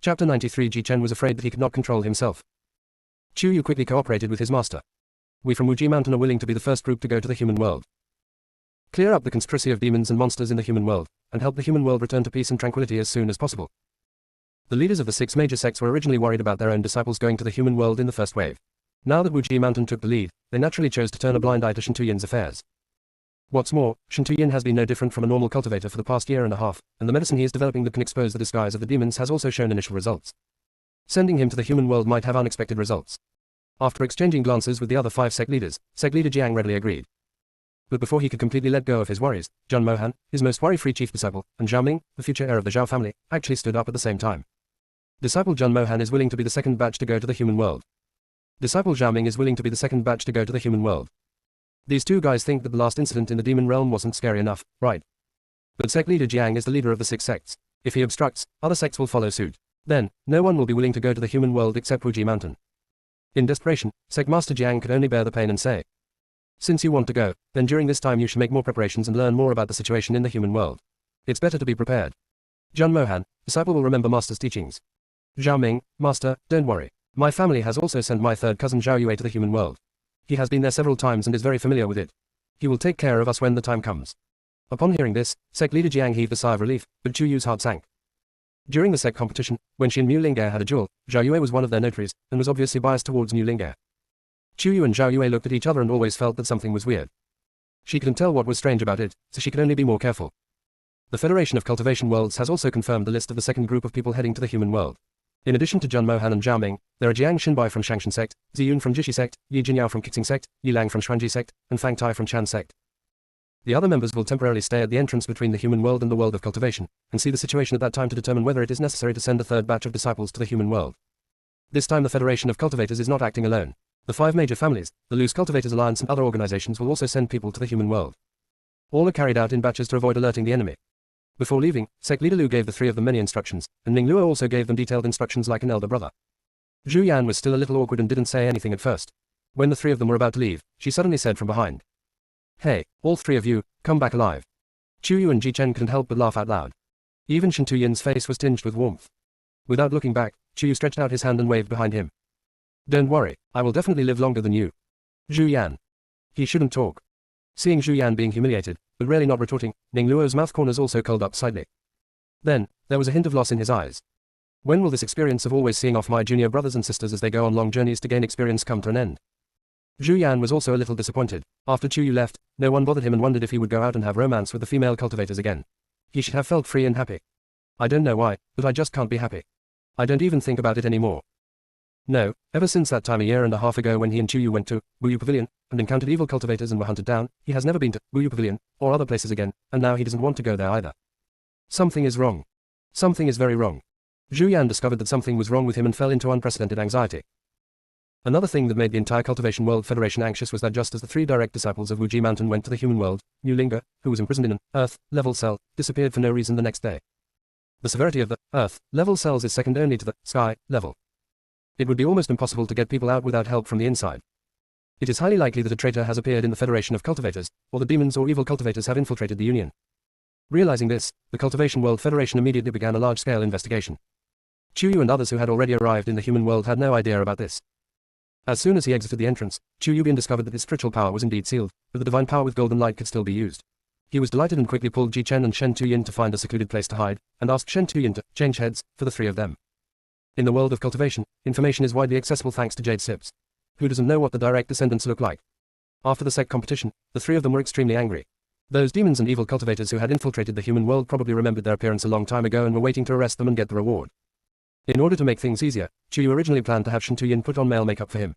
Chapter 93. Ji Chen was afraid that he could not control himself. Chu Yu quickly cooperated with his master. We from Wuji Mountain are willing to be the first group to go to the human world. Clear up the conspiracy of demons and monsters in the human world, and help the human world return to peace and tranquility as soon as possible. The leaders of the 6 major sects were originally worried about their own disciples going to the human world in the first wave. Now that Wuji Mountain took the lead, they naturally chose to turn a blind eye to Shen Tuyin's affairs. What's more, Shen Tuyin has been no different from a normal cultivator for the past year and a half, and the medicine he is developing that can expose the disguise of the demons has also shown initial results. Sending him to the human world might have unexpected results. After exchanging glances with the other 5 sect leaders, sect leader Jiang readily agreed. But before he could completely let go of his worries, Zhang Mohan, his most worry-free chief disciple, and Zhao Ming, the future heir of the Zhao family, actually stood up at the same time. Disciple Zhang Mohan is willing to be the second batch to go to the human world. Disciple Zhao Ming is willing to be the second batch to go to the human world. These 2 guys think that the last incident in the demon realm wasn't scary enough, right? But sect leader Jiang is the leader of the 6 sects. If he obstructs, other sects will follow suit. Then, no one will be willing to go to the human world except Wuji Mountain. In desperation, Sect Master Jiang could only bear the pain and say, since you want to go, then during this time you should make more preparations and learn more about the situation in the human world. It's better to be prepared. Zhang Mohan, disciple will remember Master's teachings. Zhao Ming, Master, don't worry. My family has also sent my 3rd cousin Zhao Yue to the human world. He has been there several times and is very familiar with it. He will take care of us when the time comes. Upon hearing this, sect leader Jiang heaved a sigh of relief, but Chu Yu's heart sank. During the sect competition, when she and Mu Lingair had a duel, Zhao Yue was one of their notaries, and was obviously biased towards Mu Lingair. Chu Yu and Zhao Yue looked at each other and always felt that something was weird. She couldn't tell what was strange about it, so she could only be more careful. The Federation of Cultivation Worlds has also confirmed the list of the second group of people heading to the human world. In addition to Zhang Mohan and Zhao Ming, there are Jiang Xinbai from Shangshan sect, Ziyun from Jishi sect, Yi Jinyao from Qixing sect, Yi Lang from Xuanji sect, and Fang Tai from Chan sect. The other members will temporarily stay at the entrance between the human world and the world of cultivation, and see the situation at that time to determine whether it is necessary to send a 3rd batch of disciples to the human world. This time the Federation of Cultivators is not acting alone. The 5 major families, the Loose Cultivators Alliance and other organizations will also send people to the human world. All are carried out in batches to avoid alerting the enemy. Before leaving, Sect Leader Lu gave the 3 of them many instructions, and Ning Luo also gave them detailed instructions like an elder brother. Zhu Yan was still a little awkward and didn't say anything at first. When the 3 of them were about to leave, she suddenly said from behind, "Hey, all 3 of you, come back alive." Chu Yu and Ji Chen couldn't help but laugh out loud. Even Shen Tuyin's face was tinged with warmth. Without looking back, Chu Yu stretched out his hand and waved behind him. "Don't worry, I will definitely live longer than you." Zhu Yan. He shouldn't talk. Seeing Zhu Yan being humiliated, but really not retorting, Ning Luo's mouth corners also curled up slightly. Then, there was a hint of loss in his eyes. When will this experience of always seeing off my junior brothers and sisters as they go on long journeys to gain experience come to an end? Zhu Yan was also a little disappointed. After Chu Yu left, no one bothered him and wondered if he would go out and have romance with the female cultivators again. He should have felt free and happy. I don't know why, but I just can't be happy. I don't even think about it anymore. No, ever since that time a year and a half ago when he and Chu Yu went to Wuyu Pavilion and encountered evil cultivators and were hunted down, he has never been to Wuyu Pavilion or other places again, and now he doesn't want to go there either. Something is wrong. Something is very wrong. Zhu Yan discovered that something was wrong with him and fell into unprecedented anxiety. Another thing that made the entire Cultivation World Federation anxious was that just as the 3 direct disciples of Wuji Mountain went to the human world, Mu Linga, who was imprisoned in an Earth-level cell, disappeared for no reason the next day. The severity of the Earth-level cells is second only to the Sky level. It would be almost impossible to get people out without help from the inside. It is highly likely that a traitor has appeared in the Federation of Cultivators, or the demons or evil cultivators have infiltrated the Union. Realizing this, the Cultivation World Federation immediately began a large-scale investigation. Chu Yu and others who had already arrived in the human world had no idea about this. As soon as he exited the entrance, Chu Yubian discovered that his spiritual power was indeed sealed, but the divine power with golden light could still be used. He was delighted and quickly pulled Ji Chen and Shen Tuyin to find a secluded place to hide, and asked Shen Tuyin to change heads for the 3 of them. In the world of cultivation, information is widely accessible thanks to Jade Sips. Who doesn't know what the direct descendants look like? After the sect competition, the 3 of them were extremely angry. Those demons and evil cultivators who had infiltrated the human world probably remembered their appearance a long time ago and were waiting to arrest them and get the reward. In order to make things easier, Chu Yu originally planned to have Shen Tuyin put on male makeup for him.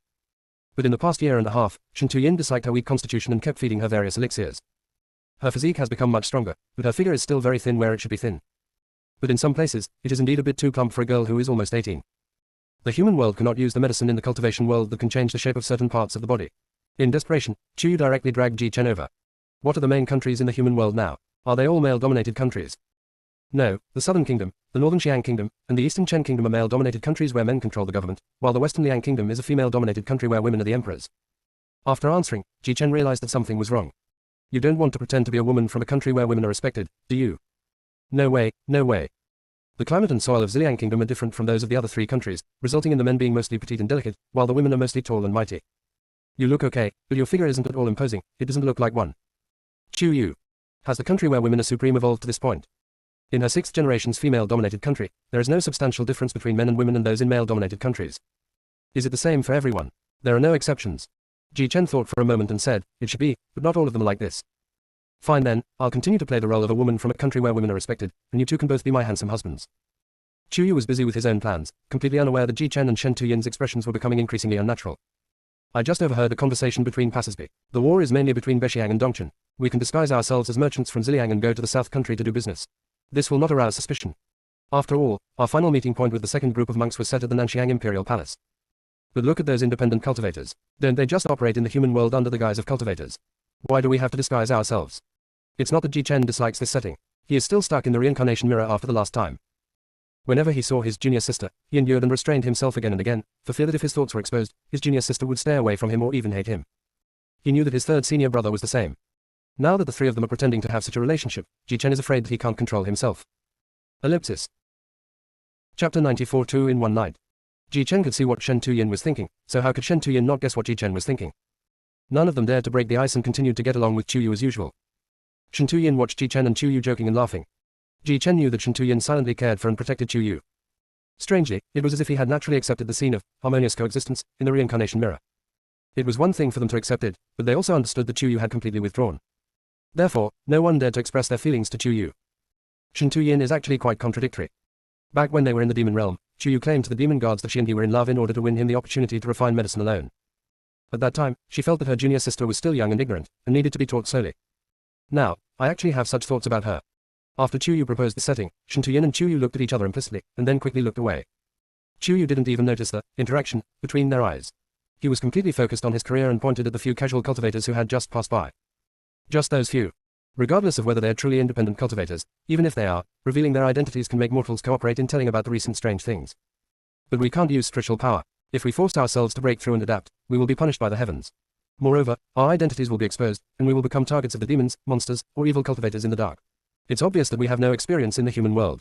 But in the past year and a half, Shen Tuyin disliked her weak constitution and kept feeding her various elixirs. Her physique has become much stronger, but her figure is still very thin where it should be thin. But in some places, it is indeed a bit too plump for a girl who is almost 18. The human world cannot use the medicine in the cultivation world that can change the shape of certain parts of the body. In desperation, Chu Yu directly dragged Ji Chen over. What are the main countries in the human world now? Are they all male-dominated countries? No, the Southern Kingdom, the Northern Xiang Kingdom, and the Eastern Chen Kingdom are male-dominated countries where men control the government, while the Western Liang Kingdom is a female-dominated country where women are the emperors. After answering, Ji Chen realized that something was wrong. You don't want to pretend to be a woman from a country where women are respected, do you? No way, no way. The climate and soil of Ziliang Kingdom are different from those of the other 3 countries, resulting in the men being mostly petite and delicate, while the women are mostly tall and mighty. You look okay, but your figure isn't at all imposing. It doesn't look like one. Chu Yu. Has the country where women are supreme evolved to this point? In her 6th generation's female-dominated country, there is no substantial difference between men and women and those in male-dominated countries. Is it the same for everyone? There are no exceptions. Ji Chen thought for a moment and said, it should be, but not all of them are like this. Fine then, I'll continue to play the role of a woman from a country where women are respected, and you two can both be my handsome husbands. Chu Yu was busy with his own plans, completely unaware that Ji Chen and Shen Tuyin's expressions were becoming increasingly unnatural. I just overheard a conversation between passersby. The war is mainly between Beixiang and Dongchen. We can disguise ourselves as merchants from Ziliang and go to the south country to do business. This will not arouse suspicion. After all, our final meeting point with the second group of monks was set at the Nanxiang Imperial Palace. But look at those independent cultivators. Don't they just operate in the human world under the guise of cultivators? Why do we have to disguise ourselves? It's not that Ji Chen dislikes this setting. He is still stuck in the reincarnation mirror after the last time. Whenever he saw his junior sister, he endured and restrained himself again and again, for fear that if his thoughts were exposed, his junior sister would stay away from him or even hate him. He knew that his third senior brother was the same. Now that the 3 of them are pretending to have such a relationship, Ji Chen is afraid that he can't control himself. Ellipsis. Chapter 94. 2 in one night. Ji Chen could see what Shen Tuyin was thinking, so how could Shen Tuyin not guess what Ji Chen was thinking? None of them dared to break the ice and continued to get along with Chu Yu as usual. Shen Tuyin watched Ji Chen and Chu Yu joking and laughing. Ji Chen knew that Shen Tuyin silently cared for and protected Chu Yu. Strangely, it was as if he had naturally accepted the scene of harmonious coexistence in the reincarnation mirror. It was one thing for them to accept it, but they also understood that Chu Yu had completely withdrawn. Therefore, no one dared to express their feelings to Chu Yu. Shen Tuyin is actually quite contradictory. Back when they were in the demon realm, Chu Yu claimed to the demon gods that she and he were in love in order to win him the opportunity to refine medicine alone. At that time, she felt that her junior sister was still young and ignorant, and needed to be taught slowly. Now, I actually have such thoughts about her. After Chu Yu proposed the setting, Shen Tuyin and Chu Yu looked at each other implicitly, and then quickly looked away. Chu Yu didn't even notice the interaction between their eyes. He was completely focused on his career and pointed at the few casual cultivators who had just passed by. Just those few. Regardless of whether they are truly independent cultivators, even if they are, revealing their identities can make mortals cooperate in telling about the recent strange things. But we can't use spiritual power. If we force ourselves to break through and adapt, we will be punished by the heavens. Moreover, our identities will be exposed, and we will become targets of the demons, monsters, or evil cultivators in the dark. It's obvious that we have no experience in the human world.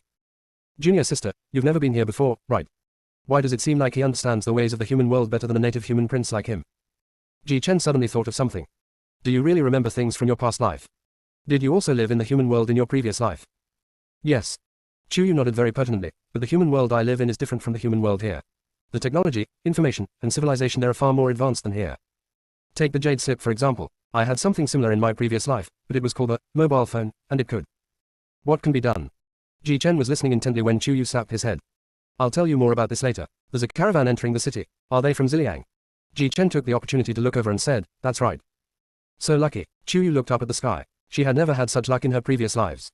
Junior sister, you've never been here before, right? Why does it seem like he understands the ways of the human world better than a native human prince like him? Ji Chen suddenly thought of something. Do you really remember things from your past life? Did you also live in the human world in your previous life? Yes. Chu Yu nodded very pertinently, but the human world I live in is different from the human world here. The technology, information, and civilization there are far more advanced than here. Take the jade slip for example. I had something similar in my previous life, but it was called a mobile phone, and it could. What can be done? Ji Chen was listening intently when Chu Yu slapped his head. I'll tell you more about this later. There's a caravan entering the city. Are they from Ziliang? Ji Chen took the opportunity to look over and said, that's right. So lucky. Chu Yu looked up at the sky. She had never had such luck in her previous lives.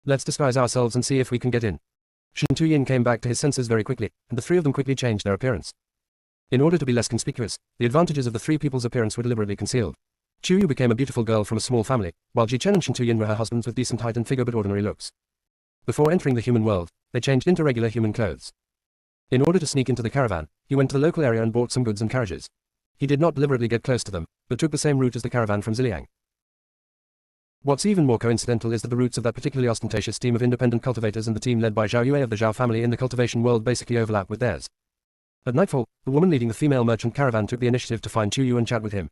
Let's disguise ourselves and see if we can get in. Shen Tuyin came back to his senses very quickly, and the 3 of them quickly changed their appearance. In order to be less conspicuous, the advantages of the 3 people's appearance were deliberately concealed. Chu Yu became a beautiful girl from a small family, while Ji Chen and Shen Tuyin were her husbands with decent height and figure but ordinary looks. Before entering the human world, they changed into regular human clothes. In order to sneak into the caravan, he went to the local area and bought some goods and carriages. He did not deliberately get close to them, but took the same route as the caravan from Ziliang. What's even more coincidental is that the roots of that particularly ostentatious team of independent cultivators and the team led by Zhao Yue of the Zhao family in the cultivation world basically overlap with theirs. At nightfall, the woman leading the female merchant caravan took the initiative to find Chu Yu and chat with him.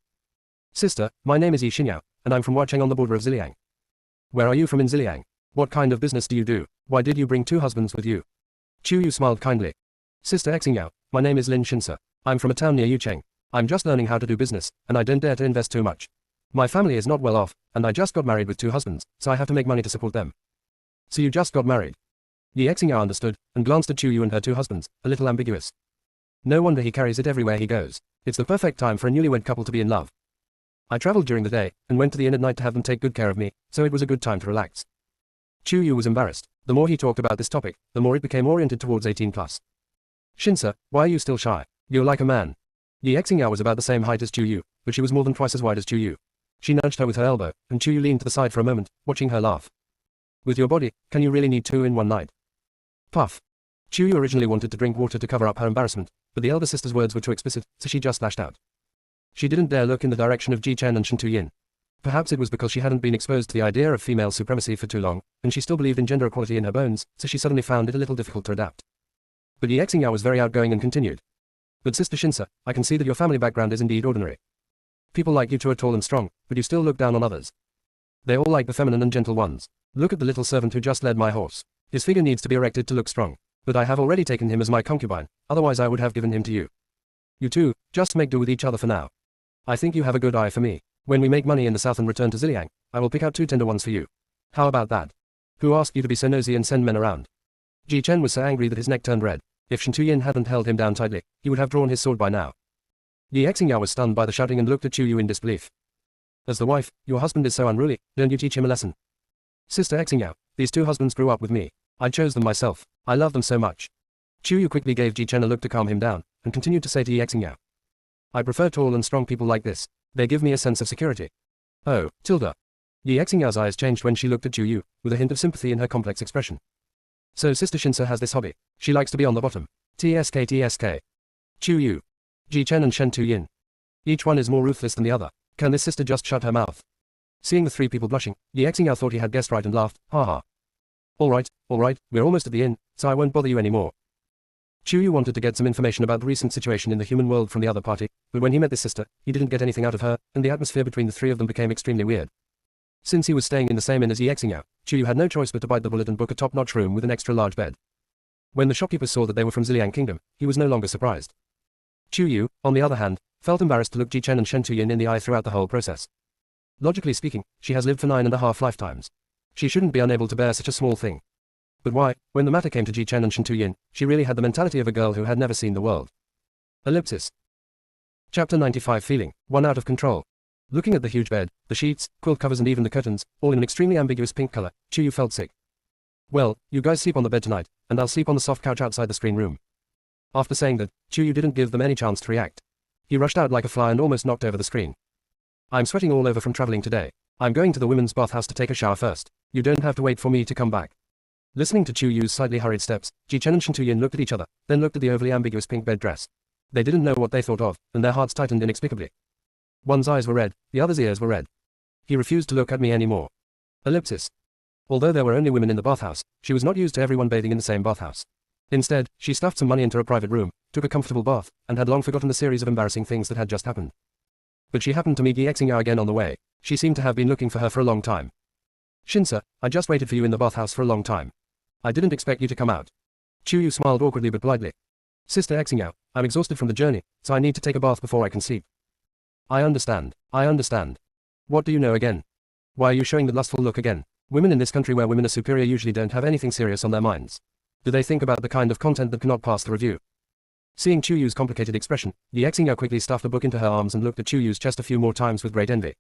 Sister, my name is Yi Xinyao, and I'm from Huacheng on the border of Ziliang. Where are you from in Ziliang? What kind of business do you do? Why did you bring 2 husbands with you? Chu Yu smiled kindly. Sister Xinyao, my name is Lin Xinsa. I'm from a town near Yucheng. I'm just learning how to do business, and I don't dare to invest too much. My family is not well off, and I just got married with 2 husbands, so I have to make money to support them. So you just got married? Yi Xingyao understood, and glanced at Chu Yu and her 2 husbands, a little ambiguous. No wonder he carries it everywhere he goes. It's the perfect time for a newlywed couple to be in love. I traveled during the day, and went to the inn at night to have them take good care of me, so it was a good time to relax. Chu Yu was embarrassed. The more he talked about this topic, the more it became oriented towards 18+. Xinsa, why are you still shy? You're like a man. Yi Xingyao was about the same height as Chu Yu, but she was more than twice as wide as Chu Yu. She nudged her with her elbow, and Chu Yu leaned to the side for a moment, watching her laugh. With your body, can you really need 2 in one night? Puff. Chu Yu originally wanted to drink water to cover up her embarrassment, but the elder sister's words were too explicit, so she just lashed out. She didn't dare look in the direction of Ji Chen and Shen Tuyin. Perhaps it was because she hadn't been exposed to the idea of female supremacy for too long, and she still believed in gender equality in her bones, so she suddenly found it a little difficult to adapt. But Yi Xingyao was very outgoing and continued. But Sister Shinsa, I can see that your family background is indeed ordinary. People like you two are tall and strong, but you still look down on others. They all like the feminine and gentle ones. Look at the little servant who just led my horse. His figure needs to be erected to look strong. But I have already taken him as my concubine, otherwise I would have given him to you. You two, just make do with each other for now. I think you have a good eye for me. When we make money in the south and return to Ziliang, I will pick out 2 tender ones for you. How about that? Who asked you to be so nosy and send men around? Ji Chen was so angry that his neck turned red. If Shen Tuyin hadn't held him down tightly, he would have drawn his sword by now. Yi Xingyao was stunned by the shouting and looked at Chu Yu in disbelief. As the wife, your husband is so unruly, don't you teach him a lesson? Sister Xingyao, these 2 husbands grew up with me. I chose them myself. I love them so much. Chu Yu quickly gave Ji Chen a look to calm him down, and continued to say to Yi Xingyao. I prefer tall and strong people like this. They give me a sense of security. Oh, Tilda. Yi Xingyao's eyes changed when she looked at Chu Yu, with a hint of sympathy in her complex expression. So Sister Shinsa has this hobby. She likes to be on the bottom. TSK. Chu Yu. Ji Chen and Shen Tuyin. Each one is more ruthless than the other. Can this sister just shut her mouth? Seeing the 3 people blushing, Yi Xingyao thought he had guessed right and laughed, haha. Alright, we're almost at the inn, so I won't bother you anymore. Chu Yu wanted to get some information about the recent situation in the human world from the other party, but when he met this sister, he didn't get anything out of her, and the atmosphere between the 3 of them became extremely weird. Since he was staying in the same inn as Yi Xingyao, Chu Yu had no choice but to bite the bullet and book a top-notch room with an extra-large bed. When the shopkeepers saw that they were from Ziliang Kingdom, he was no longer surprised. Chu Yu, on the other hand, felt embarrassed to look Ji Chen and Shen Tuyin in the eye throughout the whole process. Logically speaking, she has lived for 9.5 lifetimes. She shouldn't be unable to bear such a small thing. But why, when the matter came to Ji Chen and Shen Tuyin, she really had the mentality of a girl who had never seen the world. Ellipsis. Chapter 95 Feeling, 1 out of control. Looking at the huge bed, the sheets, quilt covers and even the curtains, all in an extremely ambiguous pink color, Chu Yu felt sick. Well, you guys sleep on the bed tonight, and I'll sleep on the soft couch outside the screen room. After saying that, Chu Yu didn't give them any chance to react. He rushed out like a fly and almost knocked over the screen. I'm sweating all over from traveling today. I'm going to the women's bathhouse to take a shower first. You don't have to wait for me to come back. Listening to Chu Yu's slightly hurried steps, Ji Chen and Shen Tuyin looked at each other, then looked at the overly ambiguous pink bed dress. They didn't know what they thought of, and their hearts tightened inexplicably. One's eyes were red, the other's ears were red. He refused to look at me anymore. Ellipsis. Although there were only women in the bathhouse, she was not used to everyone bathing in the same bathhouse. Instead, she stuffed some money into a private room, took a comfortable bath, and had long forgotten the series of embarrassing things that had just happened. But she happened to meet Yi Xingyao again on the way. She seemed to have been looking for her for a long time. Shinsa, I just waited for you in the bathhouse for a long time. I didn't expect you to come out. Chu Yu smiled awkwardly but politely. Sister Xingyao, I'm exhausted from the journey, so I need to take a bath before I can sleep. I understand. What do you know again? Why are you showing that lustful look again? Women in this country where women are superior usually don't have anything serious on their minds. Do they think about the kind of content that cannot pass the review? Seeing Chu Yu's complicated expression, Yi Xingyao quickly stuffed a book into her arms and looked at Chu Yu's chest a few more times with great envy.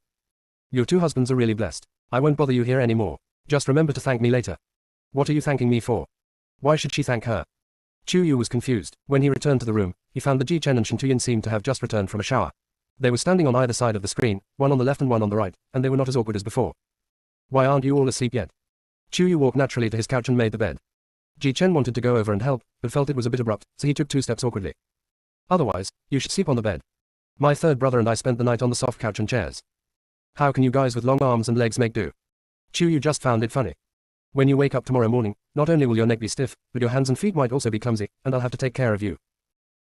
Your 2 husbands are really blessed. I won't bother you here anymore. Just remember to thank me later. What are you thanking me for? Why should she thank her? Chu Yu was confused. When he returned to the room, he found that Ji Chen and Shen Tuyin seemed to have just returned from a shower. They were standing on either side of the screen, one on the left and one on the right, and they were not as awkward as before. Why aren't you all asleep yet? Chu Yu walked naturally to his couch and made the bed. Ji Chen wanted to go over and help, but felt it was a bit abrupt, so he took 2 steps awkwardly. Otherwise, you should sleep on the bed. My 3rd brother and I spent the night on the soft couch and chairs. How can you guys with long arms and legs make do? Chu Yu just found it funny. When you wake up tomorrow morning, not only will your neck be stiff, but your hands and feet might also be clumsy, and I'll have to take care of you.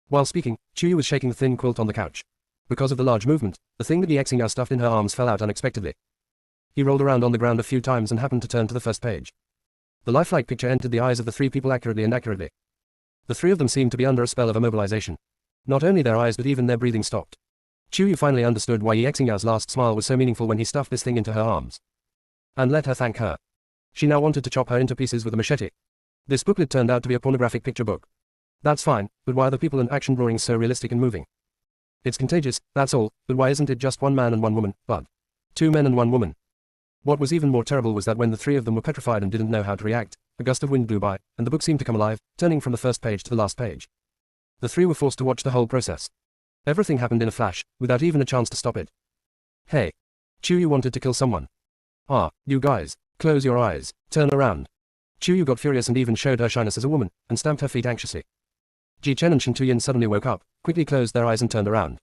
While speaking, Chu Yu was shaking the thin quilt on the couch. Because of the large movement, the thing that Yi Xingyao stuffed in her arms fell out unexpectedly. He rolled around on the ground a few times and happened to turn to the first page. The lifelike picture entered the eyes of the 3 people accurately. The 3 of them seemed to be under a spell of immobilization. Not only their eyes but even their breathing stopped. Chu Yu finally understood why Yi Xingyao's last smile was so meaningful when he stuffed this thing into her arms. And let her thank her. She now wanted to chop her into pieces with a machete. This booklet turned out to be a pornographic picture book. That's fine, but why are the people and action drawings so realistic and moving? It's contagious, that's all, but why isn't it just 1 man and 1 woman, but 2 men and 1 woman? What was even more terrible was that when the 3 of them were petrified and didn't know how to react, a gust of wind blew by, and the book seemed to come alive, turning from the first page to the last page. The 3 were forced to watch the whole process. Everything happened in a flash, without even a chance to stop it. Hey. Chu Yu wanted to kill someone. Ah, you guys, close your eyes, turn around. Chu Yu got furious and even showed her shyness as a woman, and stamped her feet anxiously. Ji Chen and Shen Tuyin suddenly woke up, quickly closed their eyes and turned around.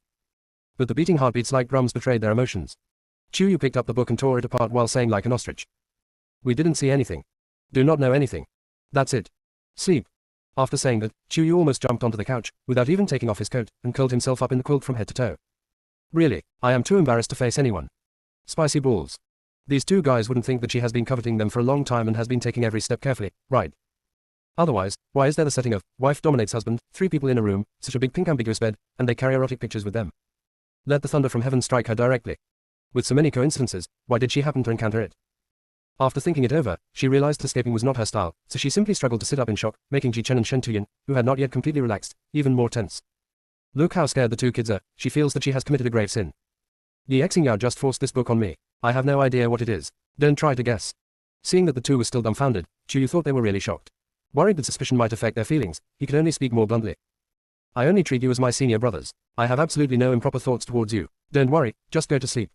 But the beating heartbeats like drums betrayed their emotions. Chu Yu picked up the book and tore it apart while saying like an ostrich. We didn't see anything. Do not know anything. That's it. Sleep. After saying that, Chu Yu almost jumped onto the couch, without even taking off his coat, and curled himself up in the quilt from head to toe. Really, I am too embarrassed to face anyone. Spicy balls. These two guys wouldn't think that she has been coveting them for a long time and has been taking every step carefully, right? Otherwise, why is there the setting of wife dominates husband, 3 people in a room, such a big pink ambiguous bed, and they carry erotic pictures with them? Let the thunder from heaven strike her directly. With so many coincidences, why did she happen to encounter it? After thinking it over, she realized escaping was not her style, so she simply struggled to sit up in shock, making Ji Chen and Shen Tuyin, who had not yet completely relaxed, even more tense. Look how scared the two kids are. She feels that she has committed a grave sin. Yi Xingyao just forced this book on me. I have no idea what it is. Don't try to guess. Seeing that the two were still dumbfounded, Chu Yu thought they were really shocked. Worried that suspicion might affect their feelings, he could only speak more bluntly. I only treat you as my senior brothers. I have absolutely no improper thoughts towards you. Don't worry, just go to sleep.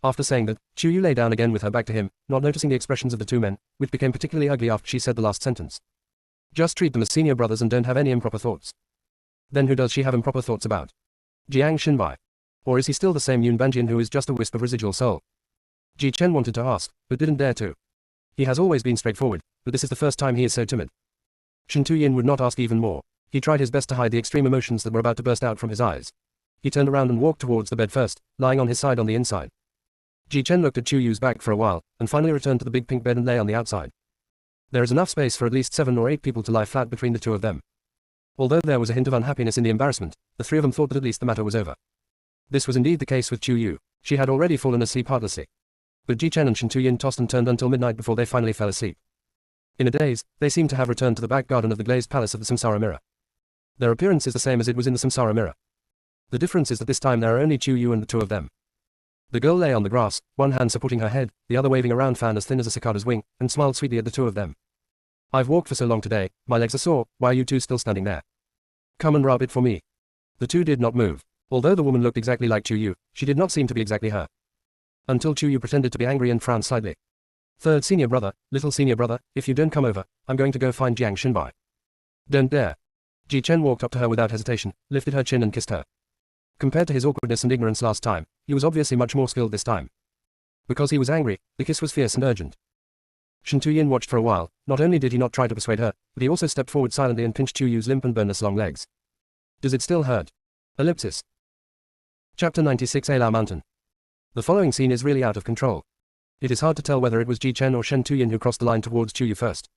After saying that, Chu Yu lay down again with her back to him, not noticing the expressions of the two men, which became particularly ugly after she said the last sentence. Just treat them as senior brothers and don't have any improper thoughts. Then who does she have improper thoughts about? Jiang Xinbai. Or is he still the same Yun Banjian who is just a wisp of residual soul? Ji Chen wanted to ask, but didn't dare to. He has always been straightforward, but this is the first time he is so timid. Shen Tuyin would not ask even more. He tried his best to hide the extreme emotions that were about to burst out from his eyes. He turned around and walked towards the bed first, lying on his side on the inside. Ji Chen looked at Chu Yu's back for a while, and finally returned to the big pink bed and lay on the outside. There is enough space for at least 7 or 8 people to lie flat between the two of them. Although there was a hint of unhappiness in the embarrassment, the three of them thought that at least the matter was over. This was indeed the case with Chu Yu. She had already fallen asleep heartlessly. But Ji Chen and Shen Tuyin tossed and turned until midnight before they finally fell asleep. In a daze, they seemed to have returned to the back garden of the glazed palace of the Samsara mirror. Their appearance is the same as it was in the Samsara mirror. The difference is that this time there are only Chu Yu and the two of them. The girl lay on the grass, one hand supporting her head, the other waving a round fan as thin as a cicada's wing, and smiled sweetly at the two of them. I've walked for so long today, my legs are sore, why are you two still standing there? Come and rub it for me. The two did not move. Although the woman looked exactly like Chu Yu, she did not seem to be exactly her. Until Chu Yu pretended to be angry and frowned slightly. Third senior brother, little senior brother, if you don't come over, I'm going to go find Jiang Xinbai. Don't dare. Ji Chen walked up to her without hesitation, lifted her chin and kissed her. Compared to his awkwardness and ignorance last time, he was obviously much more skilled this time. Because he was angry, the kiss was fierce and urgent. Shen Tuyin watched for a while. Not only did he not try to persuade her, but he also stepped forward silently and pinched Chu Yu's limp and boneless long legs. Does it still hurt? Ellipsis. Chapter 96 Alao Mountain. The following scene is really out of control. It is hard to tell whether it was Ji Chen or Shen Tuyin who crossed the line towards Chu Yu first.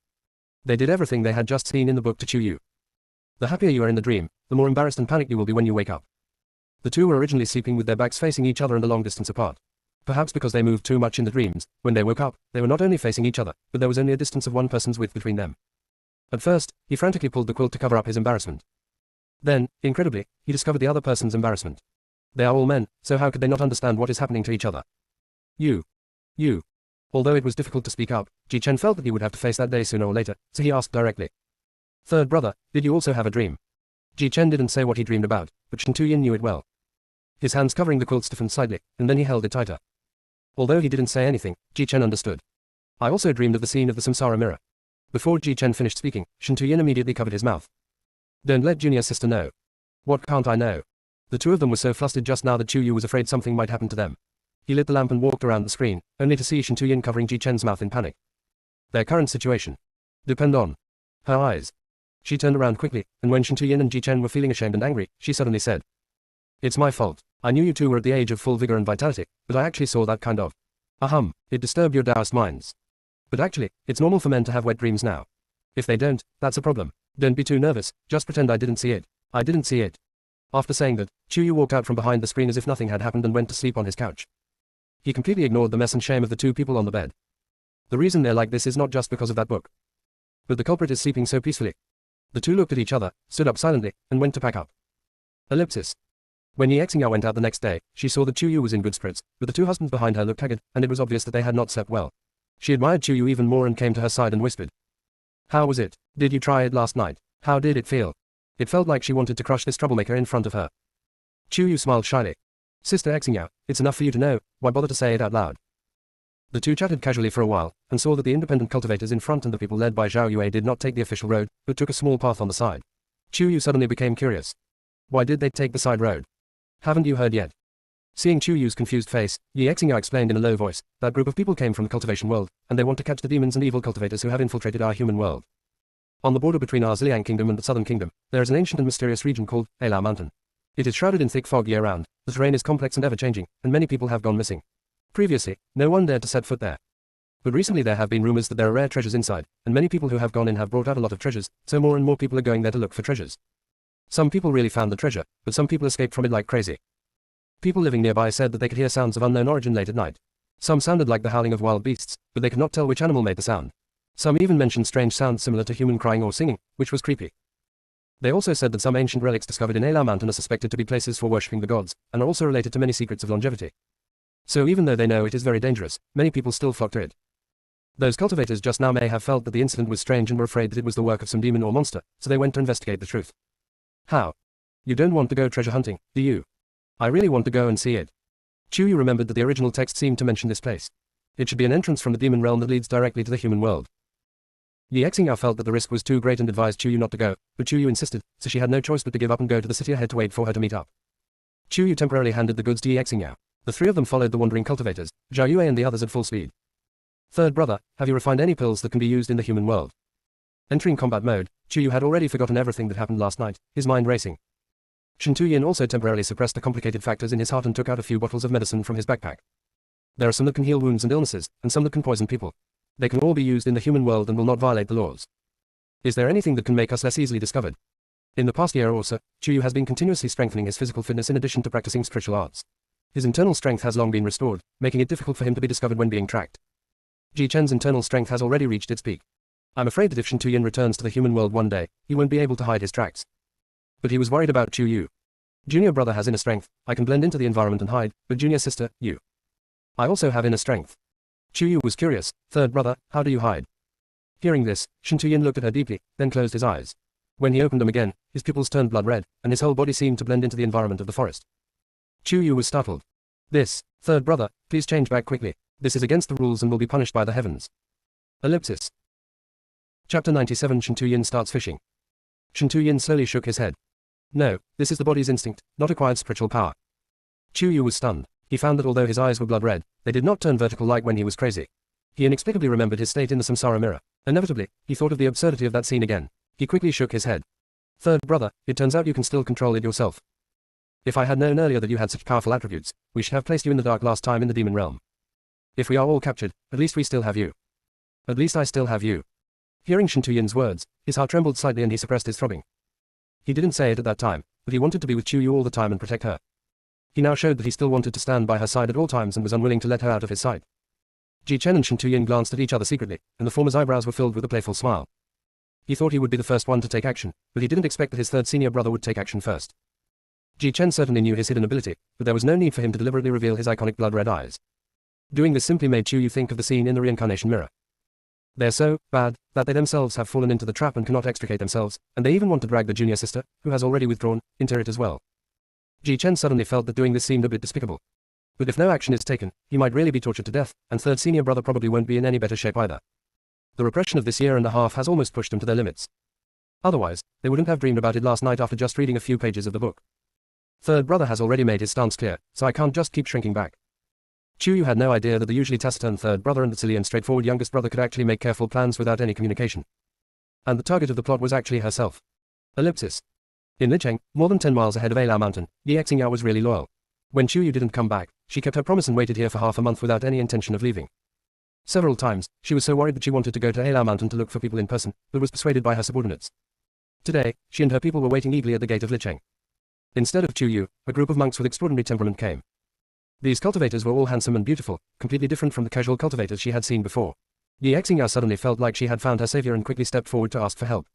They did everything they had just seen in the book to Chu Yu. The happier you are in the dream, the more embarrassed and panicked you will be when you wake up. The two were originally sleeping with their backs facing each other and a long distance apart. Perhaps because they moved too much in the dreams, when they woke up, they were not only facing each other, but there was only a distance of one person's width between them. At first, he frantically pulled the quilt to cover up his embarrassment. Then, incredibly, he discovered the other person's embarrassment. They are all men, so how could they not understand what is happening to each other? You. Although it was difficult to speak up, Ji Chen felt that he would have to face that day sooner or later, so he asked directly. Third brother, did you also have a dream? Ji Chen didn't say what he dreamed about, but Shen Tuyin knew it well. His hands covering the quilt stiffened slightly, and then he held it tighter. Although he didn't say anything, Ji Chen understood. I also dreamed of the scene of the Samsara mirror. Before Ji Chen finished speaking, Shen Tuyin immediately covered his mouth. Don't let junior sister know. What can't I know? The two of them were so flustered just now that Chu Yu was afraid something might happen to them. He lit the lamp and walked around the screen, only to see Shen Tuyin covering Ji Chen's mouth in panic. Their current situation. Depend on her eyes. She turned around quickly, and when Shen Tuyin and Ji Chen were feeling ashamed and angry, she suddenly said. It's my fault. I knew you two were at the age of full vigor and vitality, but I actually saw that kind of. It disturbed your Taoist minds. But actually, it's normal for men to have wet dreams now. If they don't, that's a problem. Don't be too nervous, just pretend I didn't see it. I didn't see it. After saying that, Chu Yu walked out from behind the screen as if nothing had happened and went to sleep on his couch. He completely ignored the mess and shame of the two people on the bed. The reason they're like this is not just because of that book. But the culprit is sleeping so peacefully. The two looked at each other, stood up silently, and went to pack up. Ellipsis. When Yi Xingyao went out the next day, she saw that Chu Yu was in good spirits, but the two husbands behind her looked haggard, and it was obvious that they had not slept well. She admired Chu Yu even more and came to her side and whispered. How was it? Did you try it last night? How did it feel? It felt like she wanted to crush this troublemaker in front of her. Chu Yu smiled shyly. Sister Xingyao, it's enough for you to know, why bother to say it out loud? The two chatted casually for a while, and saw that the independent cultivators in front and the people led by Zhao Yue did not take the official road, but took a small path on the side. Chu Yu suddenly became curious. Why did they take the side road? Haven't you heard yet? Seeing Chu Yu's confused face, Yi Xingyao explained in a low voice, that group of people came from the cultivation world, and they want to catch the demons and evil cultivators who have infiltrated our human world. On the border between our Ziliang Kingdom and the Southern Kingdom, there is an ancient and mysterious region called Alao Mountain. It is shrouded in thick fog year-round, the terrain is complex and ever-changing, and many people have gone missing. Previously, no one dared to set foot there. But recently there have been rumors that there are rare treasures inside, and many people who have gone in have brought out a lot of treasures, so more and more people are going there to look for treasures. Some people really found the treasure, but some people escaped from it like crazy. People living nearby said that they could hear sounds of unknown origin late at night. Some sounded like the howling of wild beasts, but they could not tell which animal made the sound. Some even mentioned strange sounds similar to human crying or singing, which was creepy. They also said that some ancient relics discovered in Alao Mountain are suspected to be places for worshipping the gods, and are also related to many secrets of longevity. So even though they know it is very dangerous, many people still flock to it. Those cultivators just now may have felt that the incident was strange and were afraid that it was the work of some demon or monster, so they went to investigate the truth. How? You don't want to go treasure hunting, do you? I really want to go and see it. Chu Yu remembered that the original text seemed to mention this place. It should be an entrance from the demon realm that leads directly to the human world. Yi Xingyao felt that the risk was too great and advised Chu Yu not to go, but Chu Yu insisted, so she had no choice but to give up and go to the city ahead to wait for her to meet up. Chu Yu temporarily handed the goods to Yi Xingyao. The three of them followed the wandering cultivators, Zhao Yue and the others at full speed. Third brother, have you refined any pills that can be used in the human world? Entering combat mode, Chu Yu had already forgotten everything that happened last night, his mind racing. Shen Tuyin also temporarily suppressed the complicated factors in his heart and took out a few bottles of medicine from his backpack. There are some that can heal wounds and illnesses, and some that can poison people. They can all be used in the human world and will not violate the laws. Is there anything that can make us less easily discovered? In the past year or so, Chu Yu has been continuously strengthening his physical fitness in addition to practicing spiritual arts. His internal strength has long been restored, making it difficult for him to be discovered when being tracked. Ji Chen's internal strength has already reached its peak. I'm afraid that if Shen Tuyin returns to the human world one day, he won't be able to hide his tracks. But he was worried about Chu Yu. Junior brother has inner strength, I can blend into the environment and hide, but junior sister, you. I also have inner strength. Chu Yu was curious, third brother, how do you hide? Hearing this, Shen Tuyin looked at her deeply, then closed his eyes. When he opened them again, his pupils turned blood red, and his whole body seemed to blend into the environment of the forest. Chu Yu was startled. This, third brother, please change back quickly. This is against the rules and will be punished by the heavens. Ellipsis. Chapter 97 Shen Tuyin starts fishing. Shen Tuyin slowly shook his head. No, this is the body's instinct, not acquired spiritual power. Chu Yu was stunned. He found that although his eyes were blood red, they did not turn vertical like when he was crazy. He inexplicably remembered his state in the samsara mirror. Inevitably, he thought of the absurdity of that scene again. He quickly shook his head. Third brother, it turns out you can still control it yourself. If I had known earlier that you had such powerful attributes, we should have placed you in the dark last time in the demon realm. If we are all captured, at least we still have you. At least I still have you. Hearing Shen Tuyin's words, his heart trembled slightly and he suppressed his throbbing. He didn't say it at that time, but he wanted to be with Chu Yu all the time and protect her. He now showed that he still wanted to stand by her side at all times and was unwilling to let her out of his sight. Ji Chen and Shen Tuyin glanced at each other secretly, and the former's eyebrows were filled with a playful smile. He thought he would be the first one to take action, but he didn't expect that his third senior brother would take action first. Ji Chen certainly knew his hidden ability, but there was no need for him to deliberately reveal his iconic blood-red eyes. Doing this simply made Chu Yu think of the scene in the reincarnation mirror. They're so bad that they themselves have fallen into the trap and cannot extricate themselves, and they even want to drag the junior sister, who has already withdrawn, into it as well. Ji Chen suddenly felt that doing this seemed a bit despicable. But if no action is taken, he might really be tortured to death, and third senior brother probably won't be in any better shape either. The repression of this year and a half has almost pushed them to their limits. Otherwise, they wouldn't have dreamed about it last night after just reading a few pages of the book. Third brother has already made his stance clear, so I can't just keep shrinking back. Chu Yu had no idea that the usually taciturn third brother and the silly and straightforward youngest brother could actually make careful plans without any communication. And the target of the plot was actually herself. Ellipsis. In Licheng, more than 10 miles ahead of Alao Mountain, Yi Xingyao was really loyal. When Chu Yu didn't come back, she kept her promise and waited here for half a month without any intention of leaving. Several times, she was so worried that she wanted to go to Alao Mountain to look for people in person, but was persuaded by her subordinates. Today, she and her people were waiting eagerly at the gate of Licheng. Instead of Chu Yu, a group of monks with extraordinary temperament came. These cultivators were all handsome and beautiful, completely different from the casual cultivators she had seen before. Yi Xingyao suddenly felt like she had found her savior and quickly stepped forward to ask for help.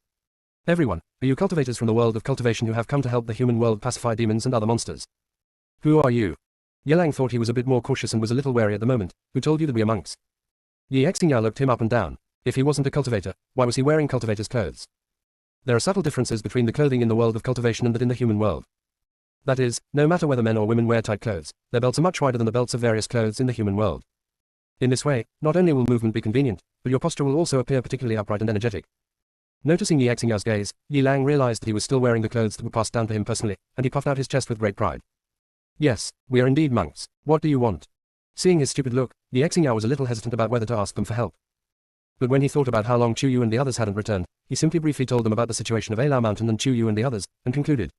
Everyone, are you cultivators from the world of cultivation who have come to help the human world pacify demons and other monsters? Who are you? Yelang thought he was a bit more cautious and was a little wary at the moment. Who told you that we are monks? Yi Xingyao looked him up and down. If he wasn't a cultivator, why was he wearing cultivator's clothes? There are subtle differences between the clothing in the world of cultivation and that in the human world. That is, no matter whether men or women wear tight clothes, their belts are much wider than the belts of various clothes in the human world. In this way, not only will movement be convenient, but your posture will also appear particularly upright and energetic. Noticing Yi Xingyao gazed, Yi Lang realized that he was still wearing the clothes that were passed down to him personally, and he puffed out his chest with great pride. Yes, we are indeed monks. What do you want? Seeing his stupid look, Ye Xingyao was a little hesitant about whether to ask them for help. But when he thought about how long Chu Yu and the others hadn't returned, he simply briefly told them about the situation of Alao Mountain and Chu Yu and the others, and concluded.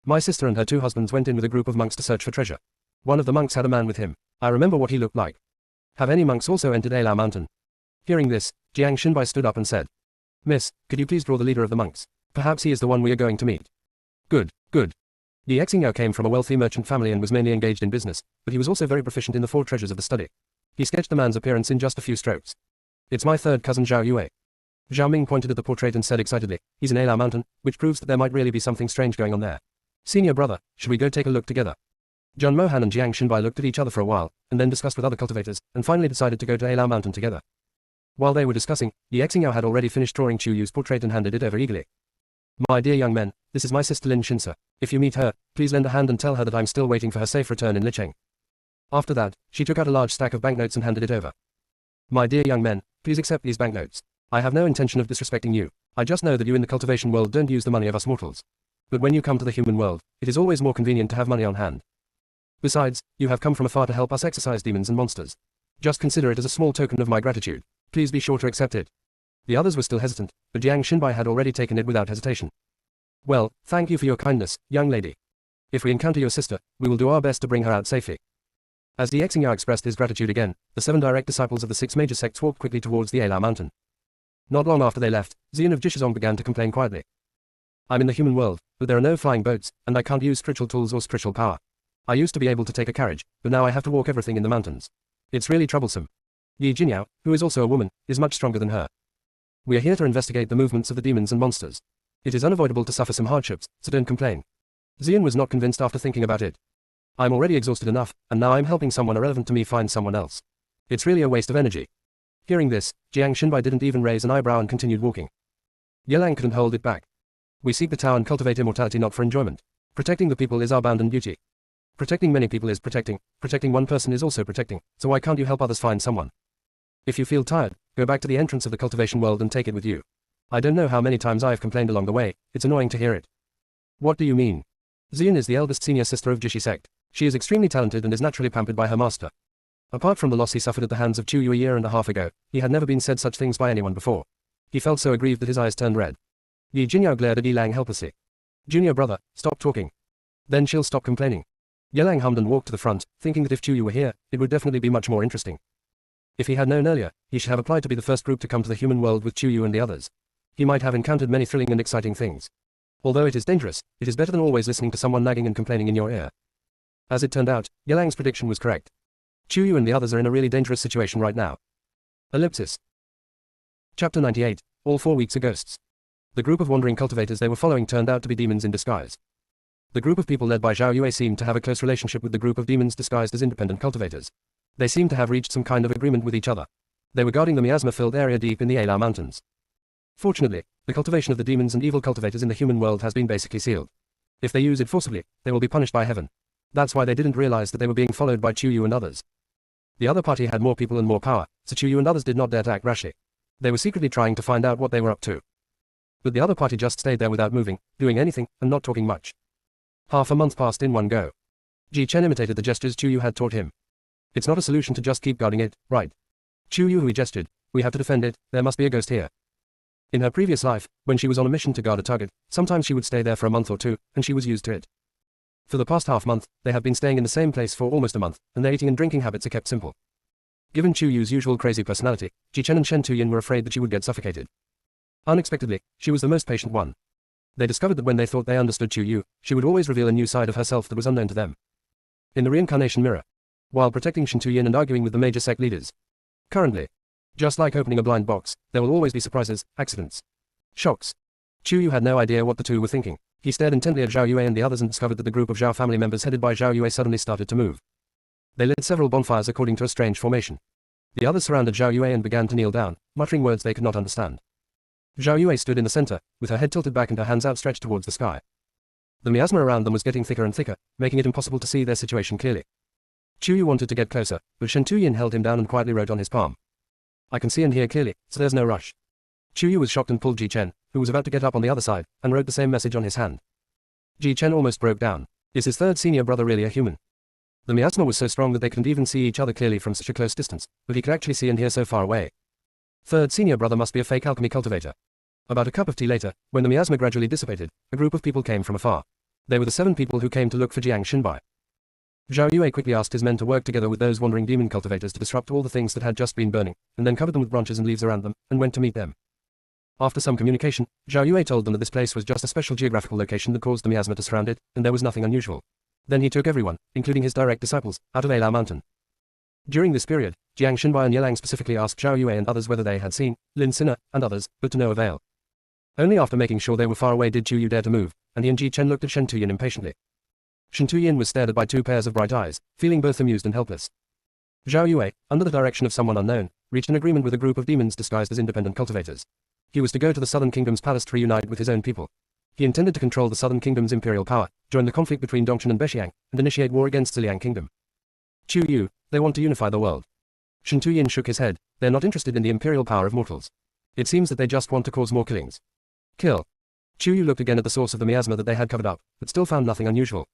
My sister and her 2 husbands went in with a group of monks to search for treasure. One of the monks had a man with him. I remember what he looked like. Have any monks also entered Alao Mountain? Hearing this, Jiang Xinbai stood up and said. Miss, could you please draw the leader of the monks? Perhaps he is the one we are going to meet. Good, good. Ye Xingyao came from a wealthy merchant family and was mainly engaged in business, but he was also very proficient in the 4 treasures of the study. He sketched the man's appearance in just a few strokes. It's my 3rd cousin Zhao Yue. Zhao Ming pointed at the portrait and said excitedly, he's in Alao Mountain, which proves that there might really be something strange going on there. Senior brother, should we go take a look together? Zhang Mohan and Jiang Xinbai looked at each other for a while, and then discussed with other cultivators, and finally decided to go to Alao Mountain together. While they were discussing, Ye Xingyao had already finished drawing Chu Yu's portrait and handed it over eagerly. My dear young men, this is my sister Lin Xinsa. If you meet her, please lend a hand and tell her that I'm still waiting for her safe return in Licheng. After that, she took out a large stack of banknotes and handed it over. My dear young men, please accept these banknotes. I have no intention of disrespecting you. I just know that you in the cultivation world don't use the money of us mortals. But when you come to the human world, it is always more convenient to have money on hand. Besides, you have come from afar to help us exorcise demons and monsters. Just consider it as a small token of my gratitude. Please be sure to accept it. The others were still hesitant, but Jiang Xinbai had already taken it without hesitation. Well, thank you for your kindness, young lady. If we encounter your sister, we will do our best to bring her out safely. As Ye Xingyao expressed his gratitude again, the 7 direct disciples of the 6 major sects walked quickly towards the Alao Mountain. Not long after they left, Xian of Jishizong began to complain quietly. I'm in the human world, but there are no flying boats, and I can't use spiritual tools or spiritual power. I used to be able to take a carriage, but now I have to walk everything in the mountains. It's really troublesome. Yi Jinyao, who is also a woman, is much stronger than her. We are here to investigate the movements of the demons and monsters. It is unavoidable to suffer some hardships, so don't complain. Xian was not convinced after thinking about it. I'm already exhausted enough, and now I'm helping someone irrelevant to me find someone else. It's really a waste of energy. Hearing this, Jiang Xinbai didn't even raise an eyebrow and continued walking. Yelang couldn't hold it back. We seek the Tao and cultivate immortality not for enjoyment. Protecting the people is our bounden duty. Protecting many people is protecting one person is also protecting, so why can't you help others find someone? If you feel tired, go back to the entrance of the cultivation world and take it with you. I don't know how many times I have complained along the way, it's annoying to hear it. What do you mean? Xian is the eldest senior sister of Jishi sect. She is extremely talented and is naturally pampered by her master. Apart from the loss he suffered at the hands of Chu Yu a year and a half ago, he had never been said such things by anyone before. He felt so aggrieved that his eyes turned red. Yi Jinyao glared at Yilang helplessly. Junior brother, stop talking. Then she'll stop complaining. Yelang hummed and walked to the front, thinking that if Chu Yu were here, it would definitely be much more interesting. If he had known earlier, he should have applied to be the first group to come to the human world with Chu Yu and the others. He might have encountered many thrilling and exciting things. Although it is dangerous, it is better than always listening to someone nagging and complaining in your ear. As it turned out, Yelang's prediction was correct. Chu Yu and the others are in a really dangerous situation right now. Ellipsis. Chapter 98, All 4 weeks are ghosts. The group of wandering cultivators they were following turned out to be demons in disguise. The group of people led by Zhao Yue seemed to have a close relationship with the group of demons disguised as independent cultivators. They seemed to have reached some kind of agreement with each other. They were guarding the miasma-filled area deep in the Alao Mountains. Fortunately, the cultivation of the demons and evil cultivators in the human world has been basically sealed. If they use it forcibly, they will be punished by heaven. That's why they didn't realize that they were being followed by Chu Yu and others. The other party had more people and more power, so Chu Yu and others did not dare to act rashly. They were secretly trying to find out what they were up to. But the other party just stayed there without moving, doing anything, and not talking much. Half a month passed in one go. Ji Chen imitated the gestures Chu Yu had taught him. It's not a solution to just keep guarding it, right? Chu Yu, he gestured. We have to defend it, there must be a ghost here. In her previous life, when she was on a mission to guard a target, sometimes she would stay there for a month or two, and she was used to it. For the past half-month, they have been staying in the same place for almost a month, and their eating and drinking habits are kept simple. Given Chu Yu's usual crazy personality, Ji Chen and Shen Tuyin were afraid that she would get suffocated. Unexpectedly, she was the most patient one. They discovered that when they thought they understood Chu Yu, she would always reveal a new side of herself that was unknown to them. In the reincarnation mirror. While protecting Shen Tuyin and arguing with the major sect leaders. Currently. Just like opening a blind box, there will always be surprises, accidents. Shocks. Chu Yu had no idea what the two were thinking. He stared intently at Zhao Yue and the others and discovered that the group of Zhao family members headed by Zhao Yue suddenly started to move. They lit several bonfires according to a strange formation. The others surrounded Zhao Yue and began to kneel down, muttering words they could not understand. Zhao Yue stood in the center, with her head tilted back and her hands outstretched towards the sky. The miasma around them was getting thicker and thicker, making it impossible to see their situation clearly. Chu Yu wanted to get closer, but Shen Tuyin held him down and quietly wrote on his palm. I can see and hear clearly, so there's no rush. Chu Yu was shocked and pulled Ji Chen, who was about to get up on the other side, and wrote the same message on his hand. Ji Chen almost broke down. Is his third senior brother really a human? The miasma was so strong that they couldn't even see each other clearly from such a close distance, but he could actually see and hear so far away. Third senior brother must be a fake alchemy cultivator. About a cup of tea later, when the miasma gradually dissipated, a group of people came from afar. They were the 7 people who came to look for Jiang Xinbai. Zhao Yue quickly asked his men to work together with those wandering demon cultivators to disrupt all the things that had just been burning, and then covered them with branches and leaves around them, and went to meet them. After some communication, Zhao Yue told them that this place was just a special geographical location that caused the miasma to surround it, and there was nothing unusual. Then he took everyone, including his direct disciples, out of Alao Mountain. During this period, Jiang Xinbai and Yelang specifically asked Zhao Yue and others whether they had seen Lin Sina and others, but to no avail. Only after making sure they were far away did Chu Yu dare to move, and he and Ji Chen looked at Shen Tuyin impatiently. Shen Tuyin was stared at by 2 pairs of bright eyes, feeling both amused and helpless. Zhao Yue, under the direction of someone unknown, reached an agreement with a group of demons disguised as independent cultivators. He was to go to the Southern Kingdom's palace to reunite with his own people. He intended to control the Southern Kingdom's imperial power, join the conflict between Dongchen and Beixiang, and initiate war against Ziliang Kingdom. Chu Yu, they want to unify the world. Shen Tuyin shook his head. They're not interested in the imperial power of mortals. It seems that they just want to cause more killings. Kill. Chu Yu looked again at the source of the miasma that they had covered up, but still found nothing unusual.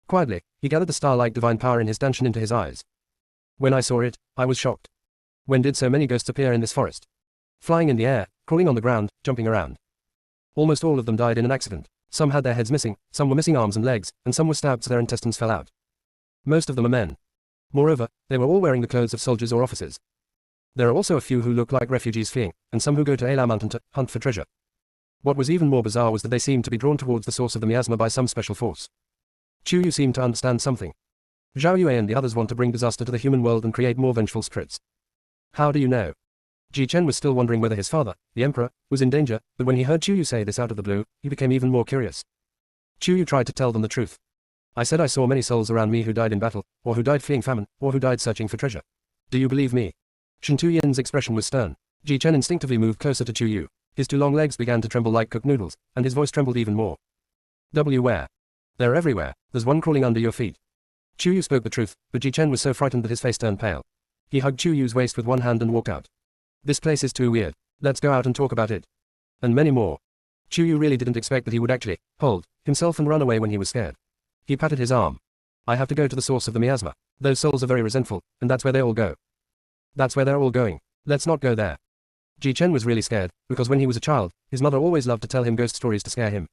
Quietly, he gathered the star-like divine power in his danshan into his eyes. When I saw it, I was shocked. When did so many ghosts appear in this forest? Flying in the air, crawling on the ground, jumping around. Almost all of them died in an accident. Some had their heads missing, some were missing arms and legs, and some were stabbed so their intestines fell out. Most of them are men. Moreover, they were all wearing the clothes of soldiers or officers. There are also a few who look like refugees fleeing, and some who go to Alao Mountain to hunt for treasure. What was even more bizarre was that they seemed to be drawn towards the source of the miasma by some special force. Chu Yu seemed to understand something. Zhao Yue and the others want to bring disaster to the human world and create more vengeful spirits. How do you know? Ji Chen was still wondering whether his father, the emperor, was in danger, but when he heard Chu Yu say this out of the blue, he became even more curious. Chu Yu tried to tell them the truth. I said I saw many souls around me who died in battle, or who died fleeing famine, or who died searching for treasure. Do you believe me? Shen Tuyin's expression was stern. Ji Chen instinctively moved closer to Chu Yu. His 2 long legs began to tremble like cooked noodles, and his voice trembled even more. Where? They're everywhere. There's one crawling under your feet. Chu Yu spoke the truth, but Ji Chen was so frightened that his face turned pale. He hugged Chu Yu's waist with one hand and walked out. This place is too weird. Let's go out and talk about it. And many more. Chu Yu really didn't expect that he would actually hold himself and run away when he was scared. He patted his arm. I have to go to the source of the miasma. Those souls are very resentful, and that's where they all go. That's where they're all going. Let's not go there. Ji Chen was really scared, because when he was a child, his mother always loved to tell him ghost stories to scare him.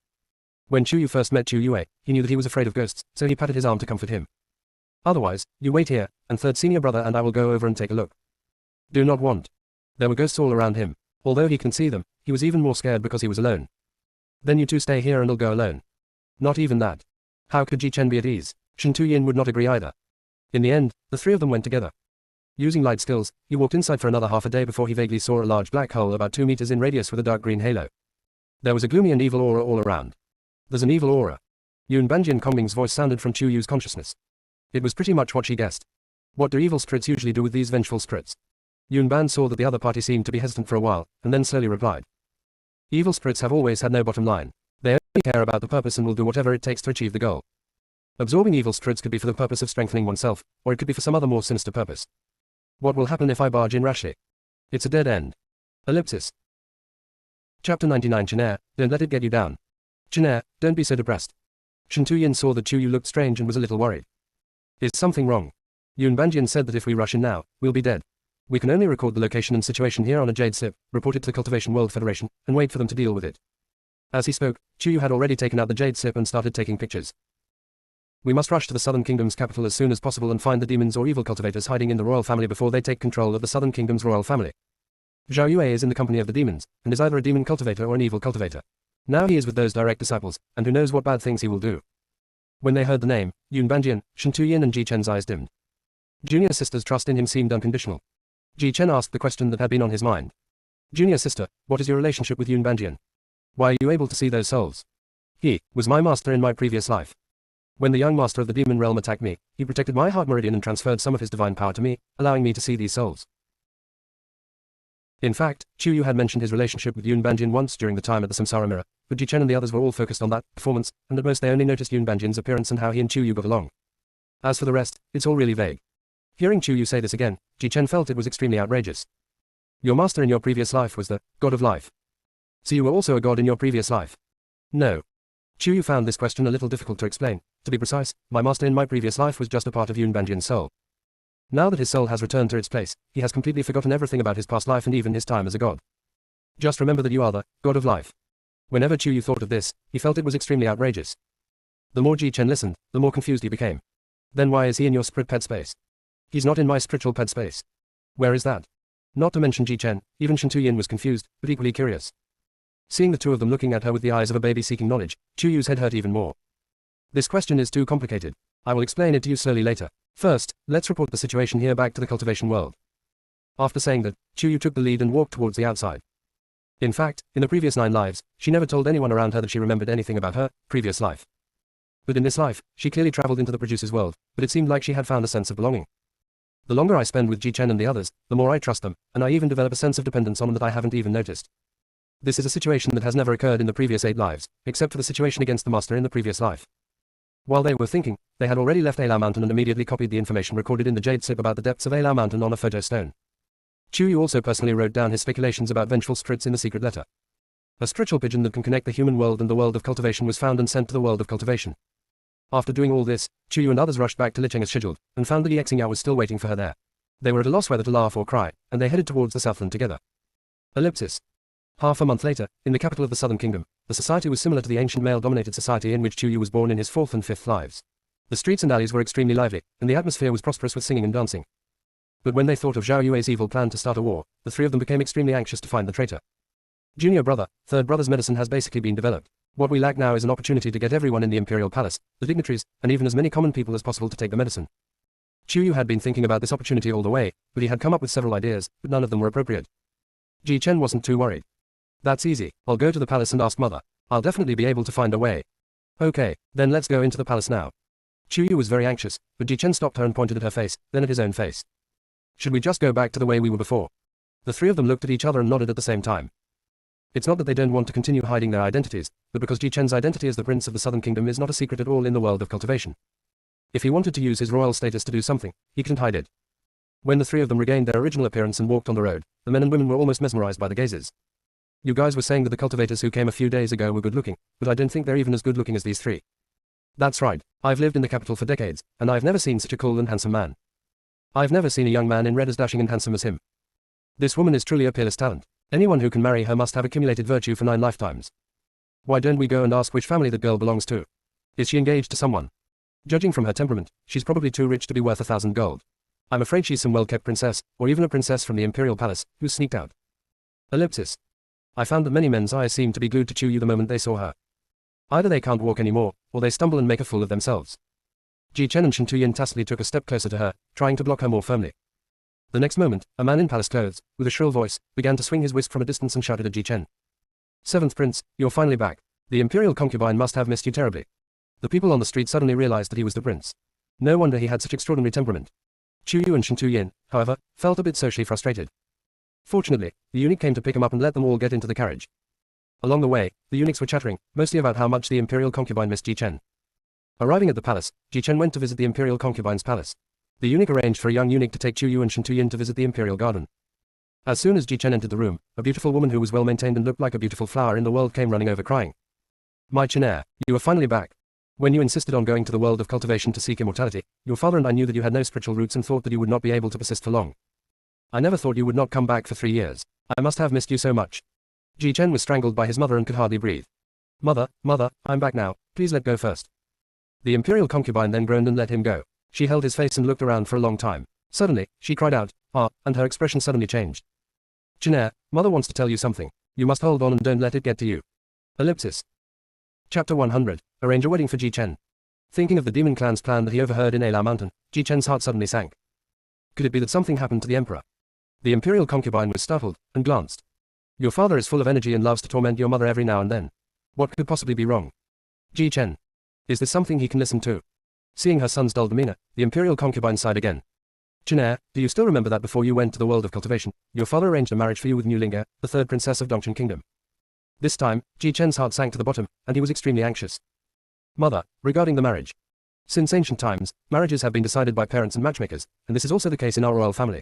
When Chu Yu first met Chu Yue, he knew that he was afraid of ghosts, so he patted his arm to comfort him. Otherwise, you wait here, and third senior brother and I will go over and take a look. Do not want. There were ghosts all around him. Although he can see them, he was even more scared because he was alone. Then you 2 stay here and I'll go alone. Not even that. How could Ji Chen be at ease? Shen Tuyin would not agree either. In the end, the 3 of them went together. Using light skills, he walked inside for another half a day before he vaguely saw a large black hole about 2 meters in radius with a dark green halo. There was a gloomy and evil aura all around. There's an evil aura. Yun Banjian Kongming's voice sounded from Chu Yu's consciousness. It was pretty much what she guessed. What do evil spirits usually do with these vengeful spirits? Yun Ban saw that the other party seemed to be hesitant for a while, and then slowly replied. Evil spirits have always had no bottom line. They only care about the purpose and will do whatever it takes to achieve the goal. Absorbing evil spirits could be for the purpose of strengthening oneself, or it could be for some other more sinister purpose. What will happen if I barge in rashly? It's a dead end. Ellipsis. Chapter 99 Chinair, don't let it get you down. Chinair, don't be so depressed. Shen Tuyin saw that Chu Yu looked strange and was a little worried. Is something wrong? Yun Banjian said that if we rush in now, we'll be dead. We can only record the location and situation here on a jade slip, report it to the Cultivation World Federation, and wait for them to deal with it. As he spoke, Chu Yu had already taken out the jade slip and started taking pictures. We must rush to the Southern Kingdom's capital as soon as possible and find the demons or evil cultivators hiding in the royal family before they take control of the Southern Kingdom's royal family. Zhao Yue is in the company of the demons, and is either a demon cultivator or an evil cultivator. Now he is with those direct disciples, and who knows what bad things he will do. When they heard the name, Yun Banjian, Shen Tuyin and Ji Chen's eyes dimmed. Junior sister's trust in him seemed unconditional. Ji Chen asked the question that had been on his mind. Junior sister, what is your relationship with Yun Banjian? Why are you able to see those souls? He was my master in my previous life. When the young master of the demon realm attacked me, he protected my heart meridian and transferred some of his divine power to me, allowing me to see these souls. In fact, Chu Yu had mentioned his relationship with Yun Banjian once during the time at the Samsara Mirror, but Ji Chen and the others were all focused on that performance, and at most they only noticed Yun Banjian's appearance and how he and Chu Yu got along. As for the rest, it's all really vague. Hearing Chu Yu say this again, Ji Chen felt it was extremely outrageous. Your master in your previous life was the god of life. So you were also a god in your previous life? No. Chu Yu found this question a little difficult to explain, To be precise, my master in my previous life was just a part of Yun Banjian's soul. Now that his soul has returned to its place, he has completely forgotten everything about his past life and even his time as a god. Just remember that you are the god of life. Whenever Chu Yu thought of this, he felt it was extremely outrageous. The more Ji Chen listened, the more confused he became. Then why is he in your spirit pet space? He's not in my spiritual pet space. Where is that? Not to mention Ji Chen, even Shen Tuyin was confused, but equally curious. Seeing the two of them looking at her with the eyes of a baby seeking knowledge, Chu Yu's head hurt even more. This question is too complicated. I will explain it to you slowly later. First, let's report the situation here back to the cultivation world. After saying that, Chu Yu took the lead and walked towards the outside. In fact, in the previous 9 lives, she never told anyone around her that she remembered anything about her previous life. But in this life, she clearly traveled into the producer's world, but it seemed like she had found a sense of belonging. The longer I spend with Ji Chen and the others, the more I trust them, and I even develop a sense of dependence on them that I haven't even noticed. This is a situation that has never occurred in the previous 8 lives, except for the situation against the master in the previous life. While they were thinking, they had already left Alao Mountain and immediately copied the information recorded in the jade slip about the depths of Alao Mountain on a photo stone. Chu Yu also personally wrote down his speculations about vengeful spirits in the secret letter. A spiritual pigeon that can connect the human world and the world of cultivation was found and sent to the world of cultivation. After doing all this, Chu Yu and others rushed back to Licheng as scheduled, and found that Ye Xingyao was still waiting for her there. They were at a loss whether to laugh or cry, and they headed towards the Southland together. Ellipsis. Half a month later, in the capital of the Southern Kingdom, the society was similar to the ancient male-dominated society in which Chu Yu was born in his 4th and 5th lives. The streets and alleys were extremely lively, and the atmosphere was prosperous with singing and dancing. But when they thought of Zhao Yue's evil plan to start a war, the 3 of them became extremely anxious to find the traitor. Junior brother, third brother's medicine has basically been developed. What we lack now is an opportunity to get everyone in the Imperial Palace, the dignitaries, and even as many common people as possible to take the medicine. Chu Yu had been thinking about this opportunity all the way, but he had come up with several ideas, but none of them were appropriate. Ji Chen wasn't too worried. That's easy, I'll go to the palace and ask mother. I'll definitely be able to find a way. Okay, then let's go into the palace now. Chu Yu was very anxious, but Ji Chen stopped her and pointed at her face, then at his own face. Should we just go back to the way we were before? The 3 of them looked at each other and nodded at the same time. It's not that they don't want to continue hiding their identities, but because Ji Chen's identity as the Prince of the Southern Kingdom is not a secret at all in the world of cultivation. If he wanted to use his royal status to do something, he couldn't hide it. When the 3 of them regained their original appearance and walked on the road, the men and women were almost mesmerized by the gazes. You guys were saying that the cultivators who came a few days ago were good looking, but I don't think they're even as good looking as these 3. That's right, I've lived in the capital for decades, and I've never seen such a cool and handsome man. I've never seen a young man in red as dashing and handsome as him. This woman is truly a peerless talent. Anyone who can marry her must have accumulated virtue for 9 lifetimes. Why don't we go and ask which family that girl belongs to? Is she engaged to someone? Judging from her temperament, she's probably too rich to be worth 1,000 gold. I'm afraid she's some well-kept princess, or even a princess from the Imperial Palace, who sneaked out. Ellipsis. I found that many men's eyes seemed to be glued to Chu Yu the moment they saw her. Either they can't walk anymore, or they stumble and make a fool of themselves. Ji Chen and Shen Tuyin tacitly took a step closer to her, trying to block her more firmly. The next moment, a man in palace clothes, with a shrill voice, began to swing his whisk from a distance and shouted at Ji Chen. 7th Prince, you're finally back. The Imperial concubine must have missed you terribly. The people on the street suddenly realized that he was the prince. No wonder he had such extraordinary temperament. Chu Yu and Shen Tuyin, however, felt a bit socially frustrated. Fortunately, the eunuch came to pick him up and let them all get into the carriage. Along the way, the eunuchs were chattering, mostly about how much the Imperial concubine missed Ji Chen. Arriving at the palace, Ji Chen went to visit the Imperial concubine's palace. The eunuch arranged for a young eunuch to take Chu Yu and Shen Tuyin to visit the Imperial garden. As soon as Ji Chen entered the room, a beautiful woman who was well maintained and looked like a beautiful flower in the world came running over crying. My Chenair, you are finally back. When you insisted on going to the world of cultivation to seek immortality, your father and I knew that you had no spiritual roots and thought that you would not be able to persist for long. I never thought you would not come back for 3 years. I must have missed you so much. Ji Chen was strangled by his mother and could hardly breathe. Mother, I'm back now, please let go first. The Imperial concubine then groaned and let him go. She held his face and looked around for a long time. Suddenly, she cried out, ah, and her expression suddenly changed. Chenair, mother wants to tell you something. You must hold on and don't let it get to you. Ellipsis. Chapter 100, Arrange a wedding for Ji Chen. Thinking of the demon clan's plan that he overheard in Alao Mountain, Ji Chen's heart suddenly sank. Could it be that something happened to the emperor? The Imperial concubine was startled, and glanced. Your father is full of energy and loves to torment your mother every now and then. What could possibly be wrong? Ji Chen. Is this something he can listen to? Seeing her son's dull demeanor, the Imperial concubine sighed again. Chenair, do you still remember that before you went to the world of cultivation, your father arranged a marriage for you with Nulinga, the 3rd princess of Dongchen Kingdom? This time, Ji Chen's heart sank to the bottom, and he was extremely anxious. Mother, regarding the marriage. Since ancient times, marriages have been decided by parents and matchmakers, and this is also the case in our royal family.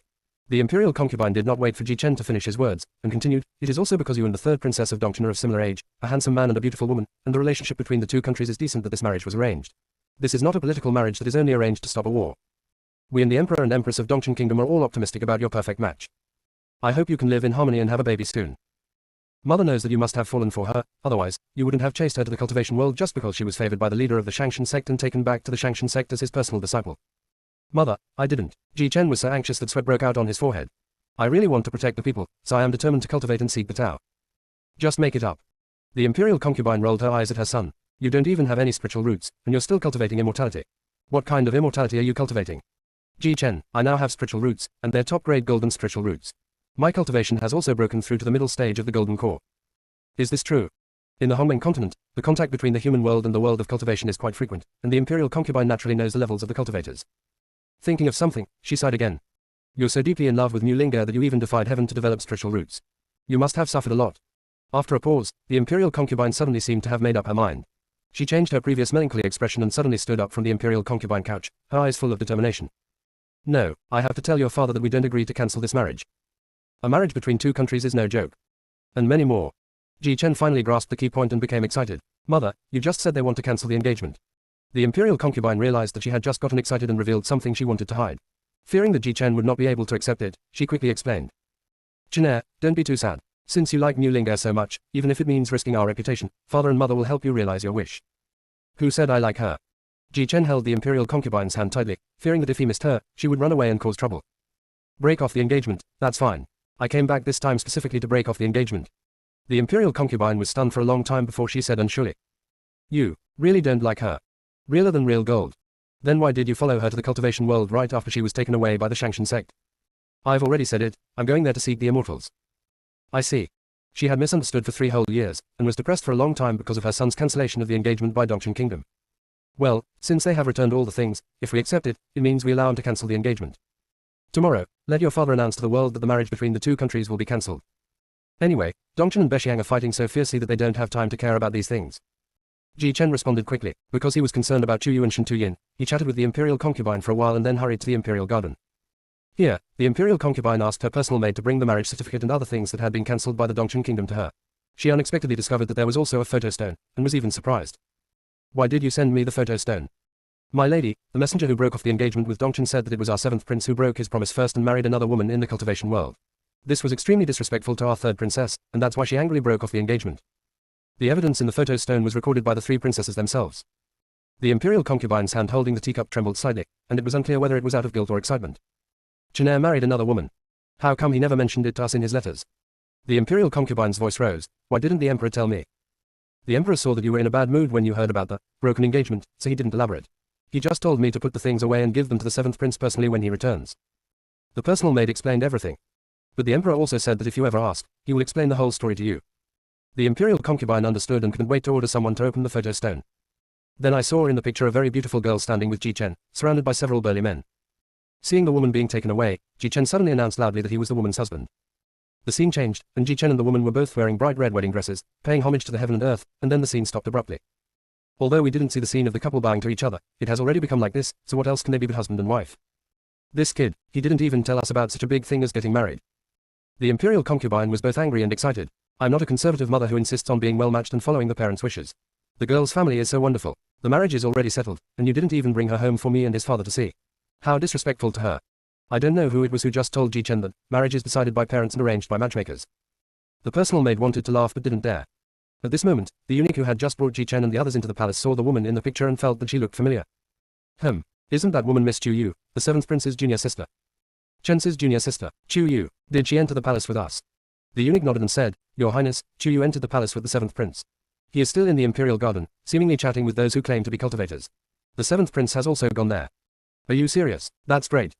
The Imperial concubine did not wait for Ji Chen to finish his words, and continued, it is also because you and the 3rd princess of Dongchen are of similar age, a handsome man and a beautiful woman, and the relationship between the 2 countries is decent that this marriage was arranged. This is not a political marriage that is only arranged to stop a war. We and the Emperor and Empress of Dongchen Kingdom are all optimistic about your perfect match. I hope you can live in harmony and have a baby soon. Mother knows that you must have fallen for her, otherwise, you wouldn't have chased her to the cultivation world just because she was favored by the leader of the Shangshan sect and taken back to the Shangshan sect as his personal disciple. Mother, I didn't. Ji Chen was so anxious that sweat broke out on his forehead. I really want to protect the people, so I am determined to cultivate and seek the Tao. Just make it up. The imperial concubine rolled her eyes at her son. You don't even have any spiritual roots, and you're still cultivating immortality. What kind of immortality are you cultivating? Ji Chen, I now have spiritual roots, and they're top-grade golden spiritual roots. My cultivation has also broken through to the middle stage of the golden core. Is this true? In the Hongmeng continent, the contact between the human world and the world of cultivation is quite frequent, and the imperial concubine naturally knows the levels of the cultivators. Thinking of something, she sighed again. You're so deeply in love with Mu Linga that you even defied heaven to develop spiritual roots. You must have suffered a lot. After a pause, the imperial concubine suddenly seemed to have made up her mind. She changed her previous melancholy expression and suddenly stood up from the imperial concubine couch, her eyes full of determination. No, I have to tell your father that we don't agree to cancel this marriage. A marriage between two countries is no joke. And many more. Ji Chen finally grasped the key point and became excited. Mother, you just said they want to cancel the engagement. The imperial concubine realized that she had just gotten excited and revealed something she wanted to hide. Fearing that Ji Chen would not be able to accept it, she quickly explained. Chenair, don't be too sad. Since you like Mu Linga so much, even if it means risking our reputation, father and mother will help you realize your wish. Who said I like her? Ji Chen held the imperial concubine's hand tightly, fearing that if he missed her, she would run away and cause trouble. Break off the engagement, that's fine. I came back this time specifically to break off the engagement. The imperial concubine was stunned for a long time before she said unsurely. You really don't like her? Realer than real gold. Then why did you follow her to the cultivation world right after she was taken away by the Shangshan sect? I've already said it, I'm going there to seek the immortals. I see. She had misunderstood for 3 whole years, and was depressed for a long time because of her son's cancellation of the engagement by Dongchen Kingdom. Well, since they have returned all the things, if we accept it, it means we allow him to cancel the engagement. Tomorrow, let your father announce to the world that the marriage between the two countries will be cancelled. Anyway, Dongchen and Beixiang are fighting so fiercely that they don't have time to care about these things. Ji Chen responded quickly, because he was concerned about Chu Yu and Shen Tuyin. He chatted with the imperial concubine for a while and then hurried to the imperial garden. Here, the imperial concubine asked her personal maid to bring the marriage certificate and other things that had been cancelled by the Dongchen Kingdom to her. She unexpectedly discovered that there was also a photo stone, and was even surprised. Why did you send me the photo stone? My lady, the messenger who broke off the engagement with Dongchen said that it was our 7th prince who broke his promise first and married another woman in the cultivation world. This was extremely disrespectful to our 3rd princess, and that's why she angrily broke off the engagement. The evidence in the photo stone was recorded by the 3 princesses themselves. The imperial concubine's hand holding the teacup trembled slightly, and it was unclear whether it was out of guilt or excitement. Chenair married another woman. How come he never mentioned it to us in his letters? The imperial concubine's voice rose. Why didn't the emperor tell me? The emperor saw that you were in a bad mood when you heard about the broken engagement, so he didn't elaborate. He just told me to put the things away and give them to the 7th prince personally when he returns. The personal maid explained everything. But the emperor also said that if you ever ask, he will explain the whole story to you. The imperial concubine understood and couldn't wait to order someone to open the photo stone. Then I saw in the picture a very beautiful girl standing with Ji Chen, surrounded by several burly men. Seeing the woman being taken away, Ji Chen suddenly announced loudly that he was the woman's husband. The scene changed, and Ji Chen and the woman were both wearing bright red wedding dresses, paying homage to the heaven and earth, and then the scene stopped abruptly. Although we didn't see the scene of the couple bowing to each other, it has already become like this, so what else can they be but husband and wife? This kid, he didn't even tell us about such a big thing as getting married. The imperial concubine was both angry and excited. I'm not a conservative mother who insists on being well-matched and following the parents' wishes. The girl's family is so wonderful. The marriage is already settled, and you didn't even bring her home for me and his father to see. How disrespectful to her. I don't know who it was who just told Ji Chen that marriage is decided by parents and arranged by matchmakers. The personal maid wanted to laugh but didn't dare. At this moment, the eunuch who had just brought Ji Chen and the others into the palace saw the woman in the picture and felt that she looked familiar. Isn't that woman Miss Chu Yu, the 7th prince's junior sister? Chen's junior sister, Chu Yu. Did she enter the palace with us? The eunuch nodded and said, Your Highness, Chu Yu entered the palace with the 7th prince. He is still in the imperial garden, seemingly chatting with those who claim to be cultivators. The 7th prince has also gone there. Are you serious? That's great.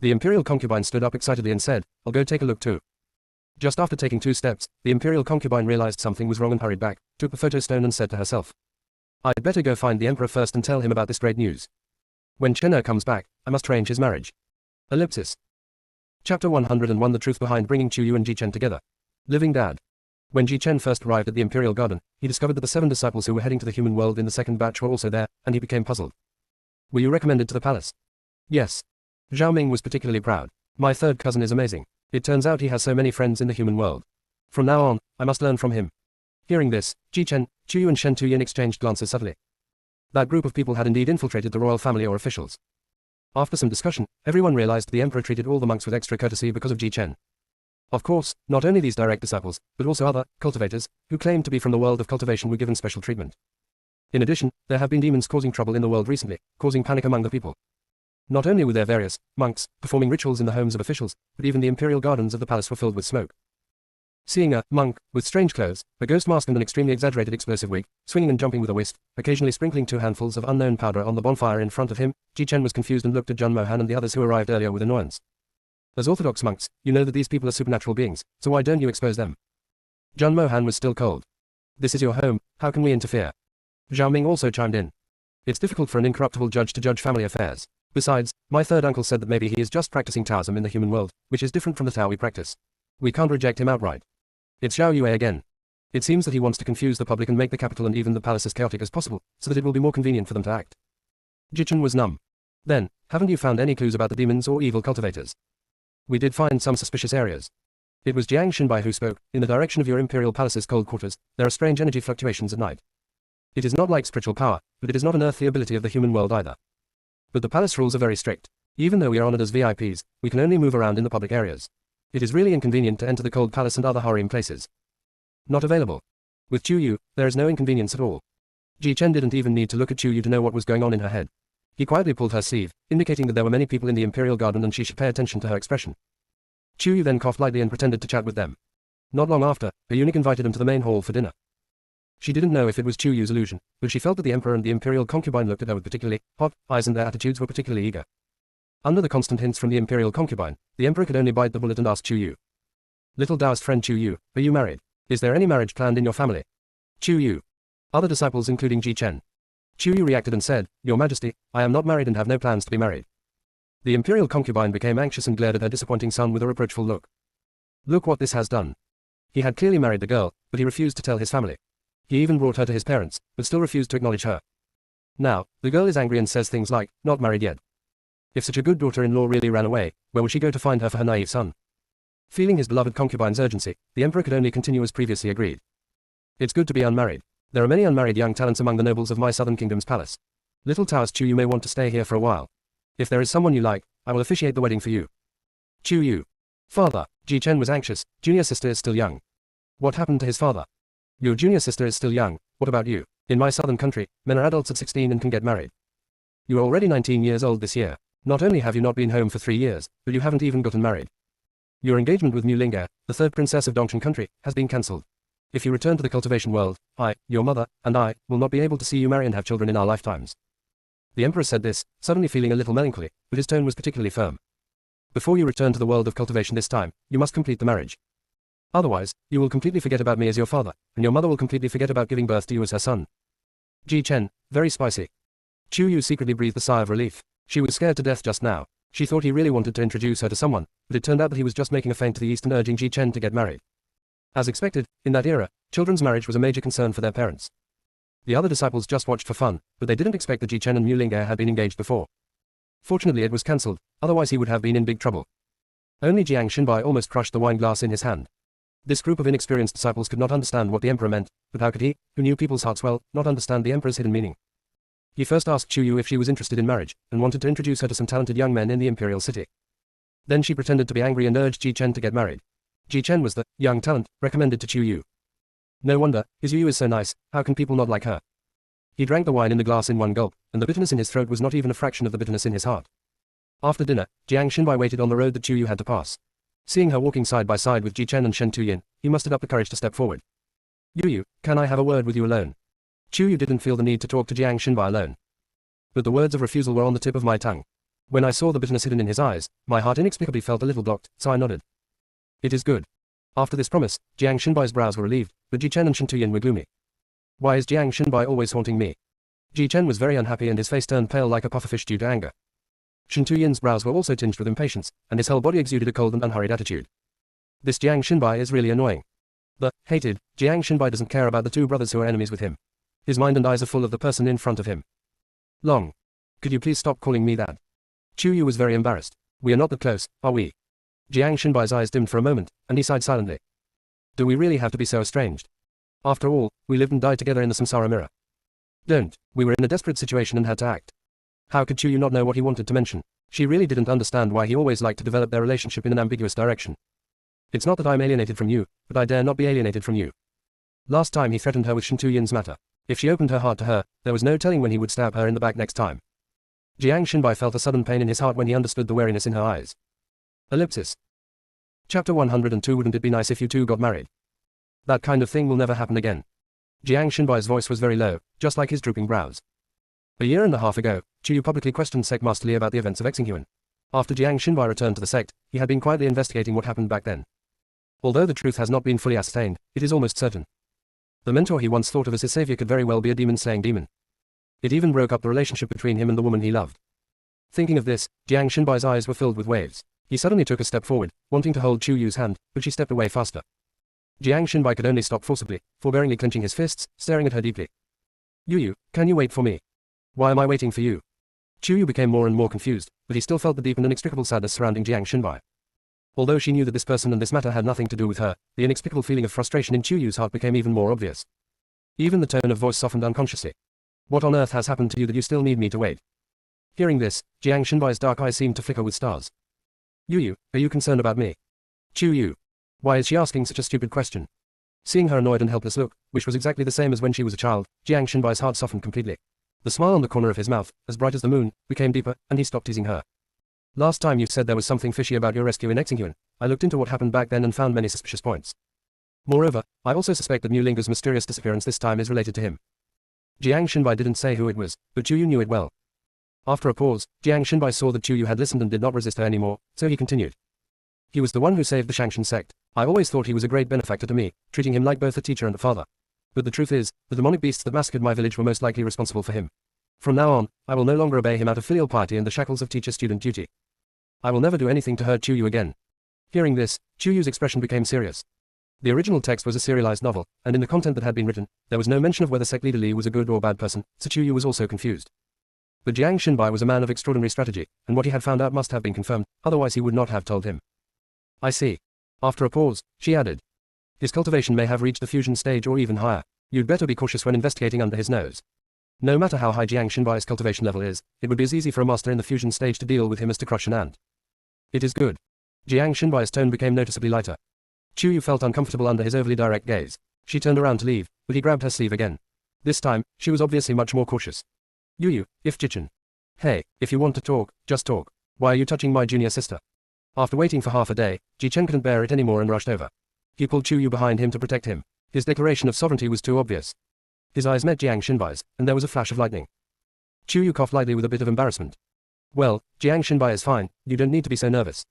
The imperial concubine stood up excitedly and said, I'll go take a look too. Just after taking 2 steps, the imperial concubine realized something was wrong and hurried back, took the photo stone and said to herself, I'd better go find the emperor first and tell him about this great news. When Chenair comes back, I must arrange his marriage. Ellipsis. Chapter 101 The Truth Behind Bringing Chu Yu and Ji Chen Together. Living Dad. When Ji Chen first arrived at the imperial garden, he discovered that the 7 disciples who were heading to the human world in the 2nd batch were also there, and he became puzzled. Were you recommended to the palace? Yes. Zhao Ming was particularly proud. My 3rd cousin is amazing. It turns out he has so many friends in the human world. From now on, I must learn from him. Hearing this, Ji Chen, Chu Yu and Shen Tuyin exchanged glances subtly. That group of people had indeed infiltrated the royal family or officials. After some discussion, everyone realized the emperor treated all the monks with extra courtesy because of Ji Chen. Of course, not only these direct disciples, but also other cultivators, who claimed to be from the world of cultivation were given special treatment. In addition, there have been demons causing trouble in the world recently, causing panic among the people. Not only were there various monks performing rituals in the homes of officials, but even the imperial gardens of the palace were filled with smoke. Seeing a monk with strange clothes, a ghost mask and an extremely exaggerated explosive wig, swinging and jumping with a whisk, occasionally sprinkling 2 handfuls of unknown powder on the bonfire in front of him, Ji Chen was confused and looked at Jun Mohan and the others who arrived earlier with annoyance. As orthodox monks, you know that these people are supernatural beings, so why don't you expose them? Jun Mohan was still cold. This is your home, how can we interfere? Zhao Ming also chimed in. It's difficult for an incorruptible judge to judge family affairs. Besides, my third uncle said that maybe he is just practicing Taoism in the human world, which is different from the Tao we practice. We can't reject him outright. It's Zhao Yue again. It seems that he wants to confuse the public and make the capital and even the palace as chaotic as possible, so that it will be more convenient for them to act. Ji Chen was numb. Then, haven't you found any clues about the demons or evil cultivators? We did find some suspicious areas. It was Jiang Xinbai who spoke. In the direction of your imperial palace's cold quarters, there are strange energy fluctuations at night. It is not like spiritual power, but it is not an earthly ability of the human world either. But the palace rules are very strict. Even though we are honored as VIPs, we can only move around in the public areas. It is really inconvenient to enter the cold palace and other harem places. Not available. With Chu Yu, there is no inconvenience at all. Ji Chen didn't even need to look at Chu Yu to know what was going on in her head. He quietly pulled her sleeve, indicating that there were many people in the imperial garden and she should pay attention to her expression. Chu Yu then coughed lightly and pretended to chat with them. Not long after, a eunuch invited him to the main hall for dinner. She didn't know if it was Chu Yu's illusion, but she felt that the emperor and the imperial concubine looked at her with particularly hot eyes and their attitudes were particularly eager. Under the constant hints from the imperial concubine, the emperor could only bite the bullet and ask Chu Yu. Little Taoist friend Chu Yu, are you married? Is there any marriage planned in your family? Chu Yu. Other disciples including Ji Chen. Chu Yu reacted and said, Your Majesty, I am not married and have no plans to be married. The imperial concubine became anxious and glared at her disappointing son with a reproachful look. Look what this has done. He had clearly married the girl, but he refused to tell his family. He even brought her to his parents, but still refused to acknowledge her. Now, the girl is angry and says things like, not married yet. If such a good daughter-in-law really ran away, where would she go to find her for her naive son? Feeling his beloved concubine's urgency, the emperor could only continue as previously agreed. It's good to be unmarried. There are many unmarried young talents among the nobles of my southern kingdom's palace. Little Taoist Chu, you may want to stay here for a while. If there is someone you like, I will officiate the wedding for you. Chu Yu. Father. Ji Chen was anxious. Junior sister is still young. What happened to his father? Your junior sister is still young. What about you? In my southern country, men are adults at 16 and can get married. You are already 19 years old this year. Not only have you not been home for 3 years, but you haven't even gotten married. Your engagement with Mu Linga, the third princess of Dongchen country, has been cancelled. If you return to the cultivation world, I, your mother, and I, will not be able to see you marry and have children in our lifetimes. The emperor said this, suddenly feeling a little melancholy, but his tone was particularly firm. Before you return to the world of cultivation this time, you must complete the marriage. Otherwise, you will completely forget about me as your father, and your mother will completely forget about giving birth to you as her son. Ji Chen, very spicy. Chu Yu secretly breathed a sigh of relief. She was scared to death just now. She thought he really wanted to introduce her to someone, but it turned out that he was just making a feint to the east and urging Ji Chen to get married. As expected, in that era, children's marriage was a major concern for their parents. The other disciples just watched for fun, but they didn't expect that Ji Chen and Mu Linga had been engaged before. Fortunately it was cancelled, otherwise he would have been in big trouble. Only Jiang Xinbai almost crushed the wine glass in his hand. This group of inexperienced disciples could not understand what the emperor meant, but how could he, who knew people's hearts well, not understand the emperor's hidden meaning? He first asked Chu Yu if she was interested in marriage, and wanted to introduce her to some talented young men in the imperial city. Then she pretended to be angry and urged Ji Chen to get married. Ji Chen was the young talent recommended to Chu Yu. No wonder, his Yu is so nice, how can people not like her? He drank the wine in the glass in one gulp, and the bitterness in his throat was not even a fraction of the bitterness in his heart. After dinner, Jiang Xinbai waited on the road that Chu Yu had to pass. Seeing her walking side by side with Ji Chen and Shen Tuyin, he mustered up the courage to step forward. Yu, can I have a word with you alone? Chu Yu didn't feel the need to talk to Jiang Xinbai alone. But the words of refusal were on the tip of my tongue. When I saw the bitterness hidden in his eyes, my heart inexplicably felt a little blocked, so I nodded. It is good. After this promise, Jiang Xinbai's brows were relieved, but Ji Chen and Shen Tuyin were gloomy. Why is Jiang Xinbai always haunting me? Ji Chen was very unhappy and his face turned pale like a pufferfish due to anger. Shen Tuyin's brows were also tinged with impatience, and his whole body exuded a cold and unhurried attitude. This Jiang Xinbai is really annoying. The hated Jiang Xinbai doesn't care about the two brothers who are enemies with him. His mind and eyes are full of the person in front of him. Long. Could you please stop calling me that? Chu Yu was very embarrassed. We are not that close, are we? Jiang Xinbai's eyes dimmed for a moment, and he sighed silently. Do we really have to be so estranged? After all, we lived and died together in the samsara mirror. Don't. We were in a desperate situation and had to act. How could Chuyu not know what he wanted to mention? She really didn't understand why he always liked to develop their relationship in an ambiguous direction. It's not that I'm alienated from you, but I dare not be alienated from you. Last time he threatened her with Shintu-yin's matter. If she opened her heart to her, there was no telling when he would stab her in the back next time. Jiang Shinbai felt a sudden pain in his heart when he understood the wariness in her eyes. Ellipsis. Chapter 102. Wouldn't it be nice if you two got married? That kind of thing will never happen again. Jiang Shinbai's voice was very low, just like his drooping brows. A year and a half ago, Chuyu publicly questioned sect Master Li about the events of Xinghuan. After Jiang Shinbai returned to the sect, he had been quietly investigating what happened back then. Although the truth has not been fully ascertained, it is almost certain. The mentor he once thought of as his savior could very well be a demon-slaying demon. It even broke up the relationship between him and the woman he loved. Thinking of this, Jiang Shinbai's eyes were filled with waves. He suddenly took a step forward, wanting to hold Chuyu's hand, but she stepped away faster. Jiang Shinbai could only stop forcibly, forbearingly clenching his fists, staring at her deeply. Yu, can you wait for me? Why am I waiting for you? Chuyu became more and more confused, but he still felt the deep and inexplicable sadness surrounding Jiang Shinbai. Although she knew that this person and this matter had nothing to do with her, the inexplicable feeling of frustration in Chuyu's heart became even more obvious. Even the tone of voice softened unconsciously. What on earth has happened to you that you still need me to wait? Hearing this, Jiang Shinbai's dark eyes seemed to flicker with stars. Yu, are you concerned about me? Chuyu. Why is she asking such a stupid question? Seeing her annoyed and helpless look, which was exactly the same as when she was a child, Jiang Shinbai's heart softened completely. The smile on the corner of his mouth, as bright as the moon, became deeper, and he stopped teasing her. Last time you said there was something fishy about your rescue in Xinghuan. I looked into what happened back then and found many suspicious points. Moreover, I also suspect that Mu Linger's mysterious disappearance this time is related to him. Jiang Shinbai didn't say who it was, but Chuyu knew it well. After a pause, Jiang Shinbai saw that Chuyu had listened and did not resist her anymore, so he continued. He was the one who saved the Shangshan sect. I always thought he was a great benefactor to me, treating him like both a teacher and a father. But the truth is, the demonic beasts that massacred my village were most likely responsible for him. From now on, I will no longer obey him out of filial piety and the shackles of teacher-student duty. I will never do anything to hurt Chuyu again. Hearing this, Chuyu's expression became serious. The original text was a serialized novel, and in the content that had been written, there was no mention of whether sect leader Li was a good or bad person, so Chuyu was also confused. But Jiang Shinbai was a man of extraordinary strategy, and what he had found out must have been confirmed, otherwise he would not have told him. I see. After a pause, she added. His cultivation may have reached the fusion stage or even higher. You'd better be cautious when investigating under his nose. No matter how high Jiang Shinbai's cultivation level is, it would be as easy for a master in the fusion stage to deal with him as to crush an ant. It is good. Jiang Shinbai's tone became noticeably lighter. Chuyu felt uncomfortable under his overly direct gaze. She turned around to leave, but he grabbed her sleeve again. This time, she was obviously much more cautious. Yu, if Jichen. Hey, if you want to talk, just talk. Why are you touching my junior sister? After waiting for half a day, Jichen couldn't bear it anymore and rushed over. He pulled Chuyu behind him to protect him. His declaration of sovereignty was too obvious. His eyes met Jiang Shinbai's, and there was a flash of lightning. Chuyu coughed lightly with a bit of embarrassment. Well, Jiang Shinbai is fine, you don't need to be so nervous.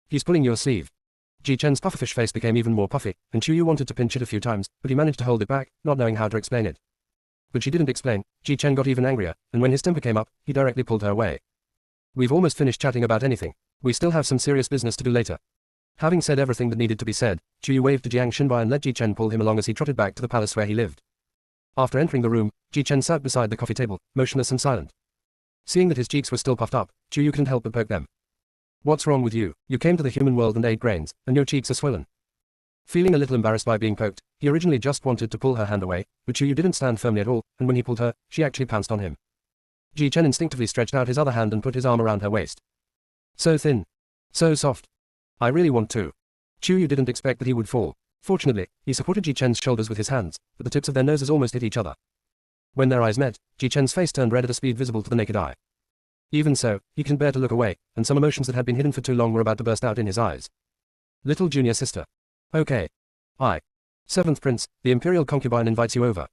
He's pulling your sleeve. Ji Chen's pufferfish face became even more puffy, and Chuyu wanted to pinch it a few times, but he managed to hold it back, not knowing how to explain it. But she didn't explain. Ji Chen got even angrier, and when his temper came up, he directly pulled her away. We've almost finished chatting about anything. We still have some serious business to do later. Having said everything that needed to be said, Chuyu waved to Jiang Shinbai and let Ji Chen pull him along as he trotted back to the palace where he lived. After entering the room, Ji Chen sat beside the coffee table, motionless and silent. Seeing that his cheeks were still puffed up, Chuyu couldn't help but poke them. What's wrong with you? You came to the human world and ate grains, and your cheeks are swollen. Feeling a little embarrassed by being poked, he originally just wanted to pull her hand away, but Chuyu didn't stand firmly at all, and when he pulled her, she actually pounced on him. Ji Chen instinctively stretched out his other hand and put his arm around her waist. So thin. So soft. I really want to. Chuyu didn't expect that he would fall. Fortunately, he supported Ji Chen's shoulders with his hands, but the tips of their noses almost hit each other. When their eyes met, Ji Chen's face turned red at a speed visible to the naked eye. Even so, he couldn't bear to look away, and some emotions that had been hidden for too long were about to burst out in his eyes. Little junior sister. Okay. Seventh Prince, the Imperial concubine invites you over.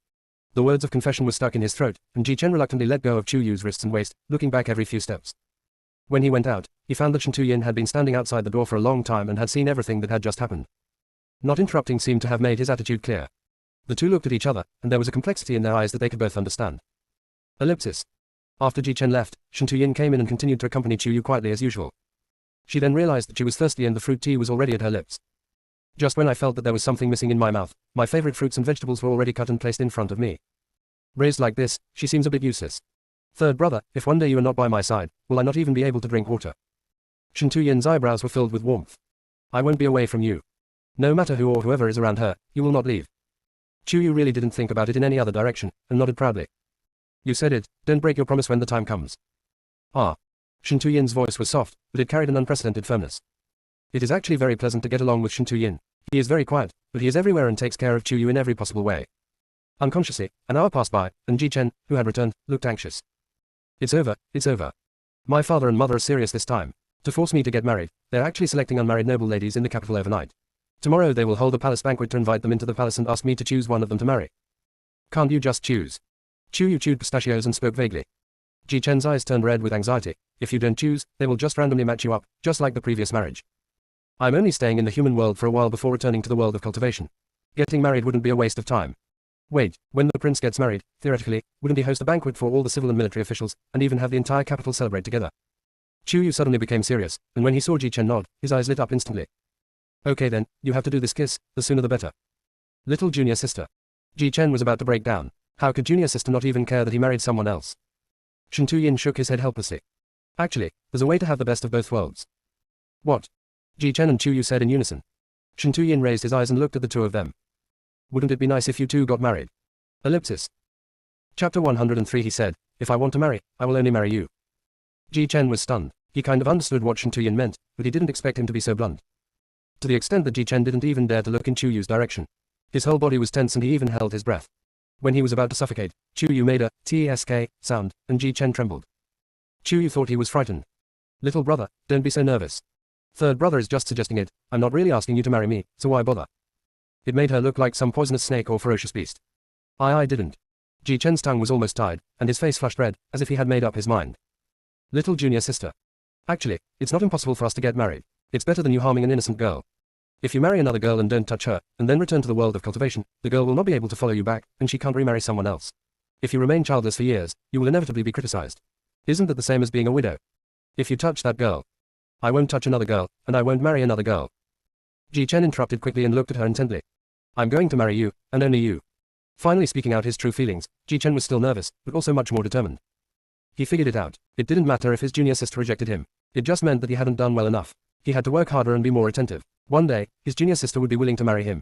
The words of confession were stuck in his throat, and Ji Chen reluctantly let go of Chuyu's wrists and waist, looking back every few steps. When he went out, he found that Shintu Yin had been standing outside the door for a long time and had seen everything that had just happened. Not interrupting seemed to have made his attitude clear. The two looked at each other, and there was a complexity in their eyes that they could both understand. Ellipsis. After Ji Chen left, Shintu Yin came in and continued to accompany Chuyu quietly as usual. She then realized that she was thirsty and the fruit tea was already at her lips. Just when I felt that there was something missing in my mouth, my favorite fruits and vegetables were already cut and placed in front of me. Raised like this, she seems a bit useless. Third brother, if one day you are not by my side, will I not even be able to drink water? Shintu Yin's eyebrows were filled with warmth. I won't be away from you. No matter who or whoever is around her, you will not leave. Chuyu really didn't think about it in any other direction, and nodded proudly. You said it, don't break your promise when the time comes. Ah. Shen Tuyin's voice was soft, but it carried an unprecedented firmness. It is actually very pleasant to get along with Shen Tuyin. He is very quiet, but he is everywhere and takes care of Chu Yu in every possible way. Unconsciously, an hour passed by, and Ji Chen, who had returned, looked anxious. It's over, it's over. My father and mother are serious this time. To force me to get married, they're actually selecting unmarried noble ladies in the capital overnight. Tomorrow they will hold a palace banquet to invite them into the palace and ask me to choose one of them to marry. Can't you just choose? Chu Yu chewed pistachios and spoke vaguely. Ji Chen's eyes turned red with anxiety. If you don't choose, they will just randomly match you up, just like the previous marriage. I'm only staying in the human world for a while before returning to the world of cultivation. Getting married wouldn't be a waste of time. Wait, when the prince gets married, theoretically, wouldn't he host a banquet for all the civil and military officials, and even have the entire capital celebrate together? Chu Yu suddenly became serious, and when he saw Ji Chen nod, his eyes lit up instantly. Okay then, you have to do this kiss, the sooner the better. Little junior sister. Ji Chen was about to break down. How could junior sister not even care that he married someone else? Shen Tuyin shook his head helplessly. Actually, there's a way to have the best of both worlds. What? Ji Chen and Chu Yu said in unison. Shen Tuyin raised his eyes and looked at the two of them. Wouldn't it be nice if you two got married? Ellipsis. Chapter 103 He said, if I want to marry, I will only marry you. Ji Chen was stunned. He kind of understood what Shen Tuyin meant, but he didn't expect him to be so blunt. To the extent that Ji Chen didn't even dare to look in Chu Yu's direction. His whole body was tense and he even held his breath. When he was about to suffocate, Chu Yu made a tsk sound, and Ji Chen trembled. Chu Yu thought he was frightened. Little brother, don't be so nervous. Third brother is just suggesting it, I'm not really asking you to marry me, so why bother? It made her look like some poisonous snake or ferocious beast. I didn't. Ji Chen's tongue was almost tied, and his face flushed red, as if he had made up his mind. Little junior sister. Actually, it's not impossible for us to get married. It's better than you harming an innocent girl. If you marry another girl and don't touch her, and then return to the world of cultivation, the girl will not be able to follow you back, and she can't remarry someone else. If you remain childless for years, you will inevitably be criticized. Isn't that the same as being a widow? If you touch that girl. I won't touch another girl, and I won't marry another girl. Ji Chen interrupted quickly and looked at her intently. I'm going to marry you, and only you. Finally speaking out his true feelings, Ji Chen was still nervous, but also much more determined. He figured it out. It didn't matter if his junior sister rejected him. It just meant that he hadn't done well enough. He had to work harder and be more attentive. One day, his junior sister would be willing to marry him.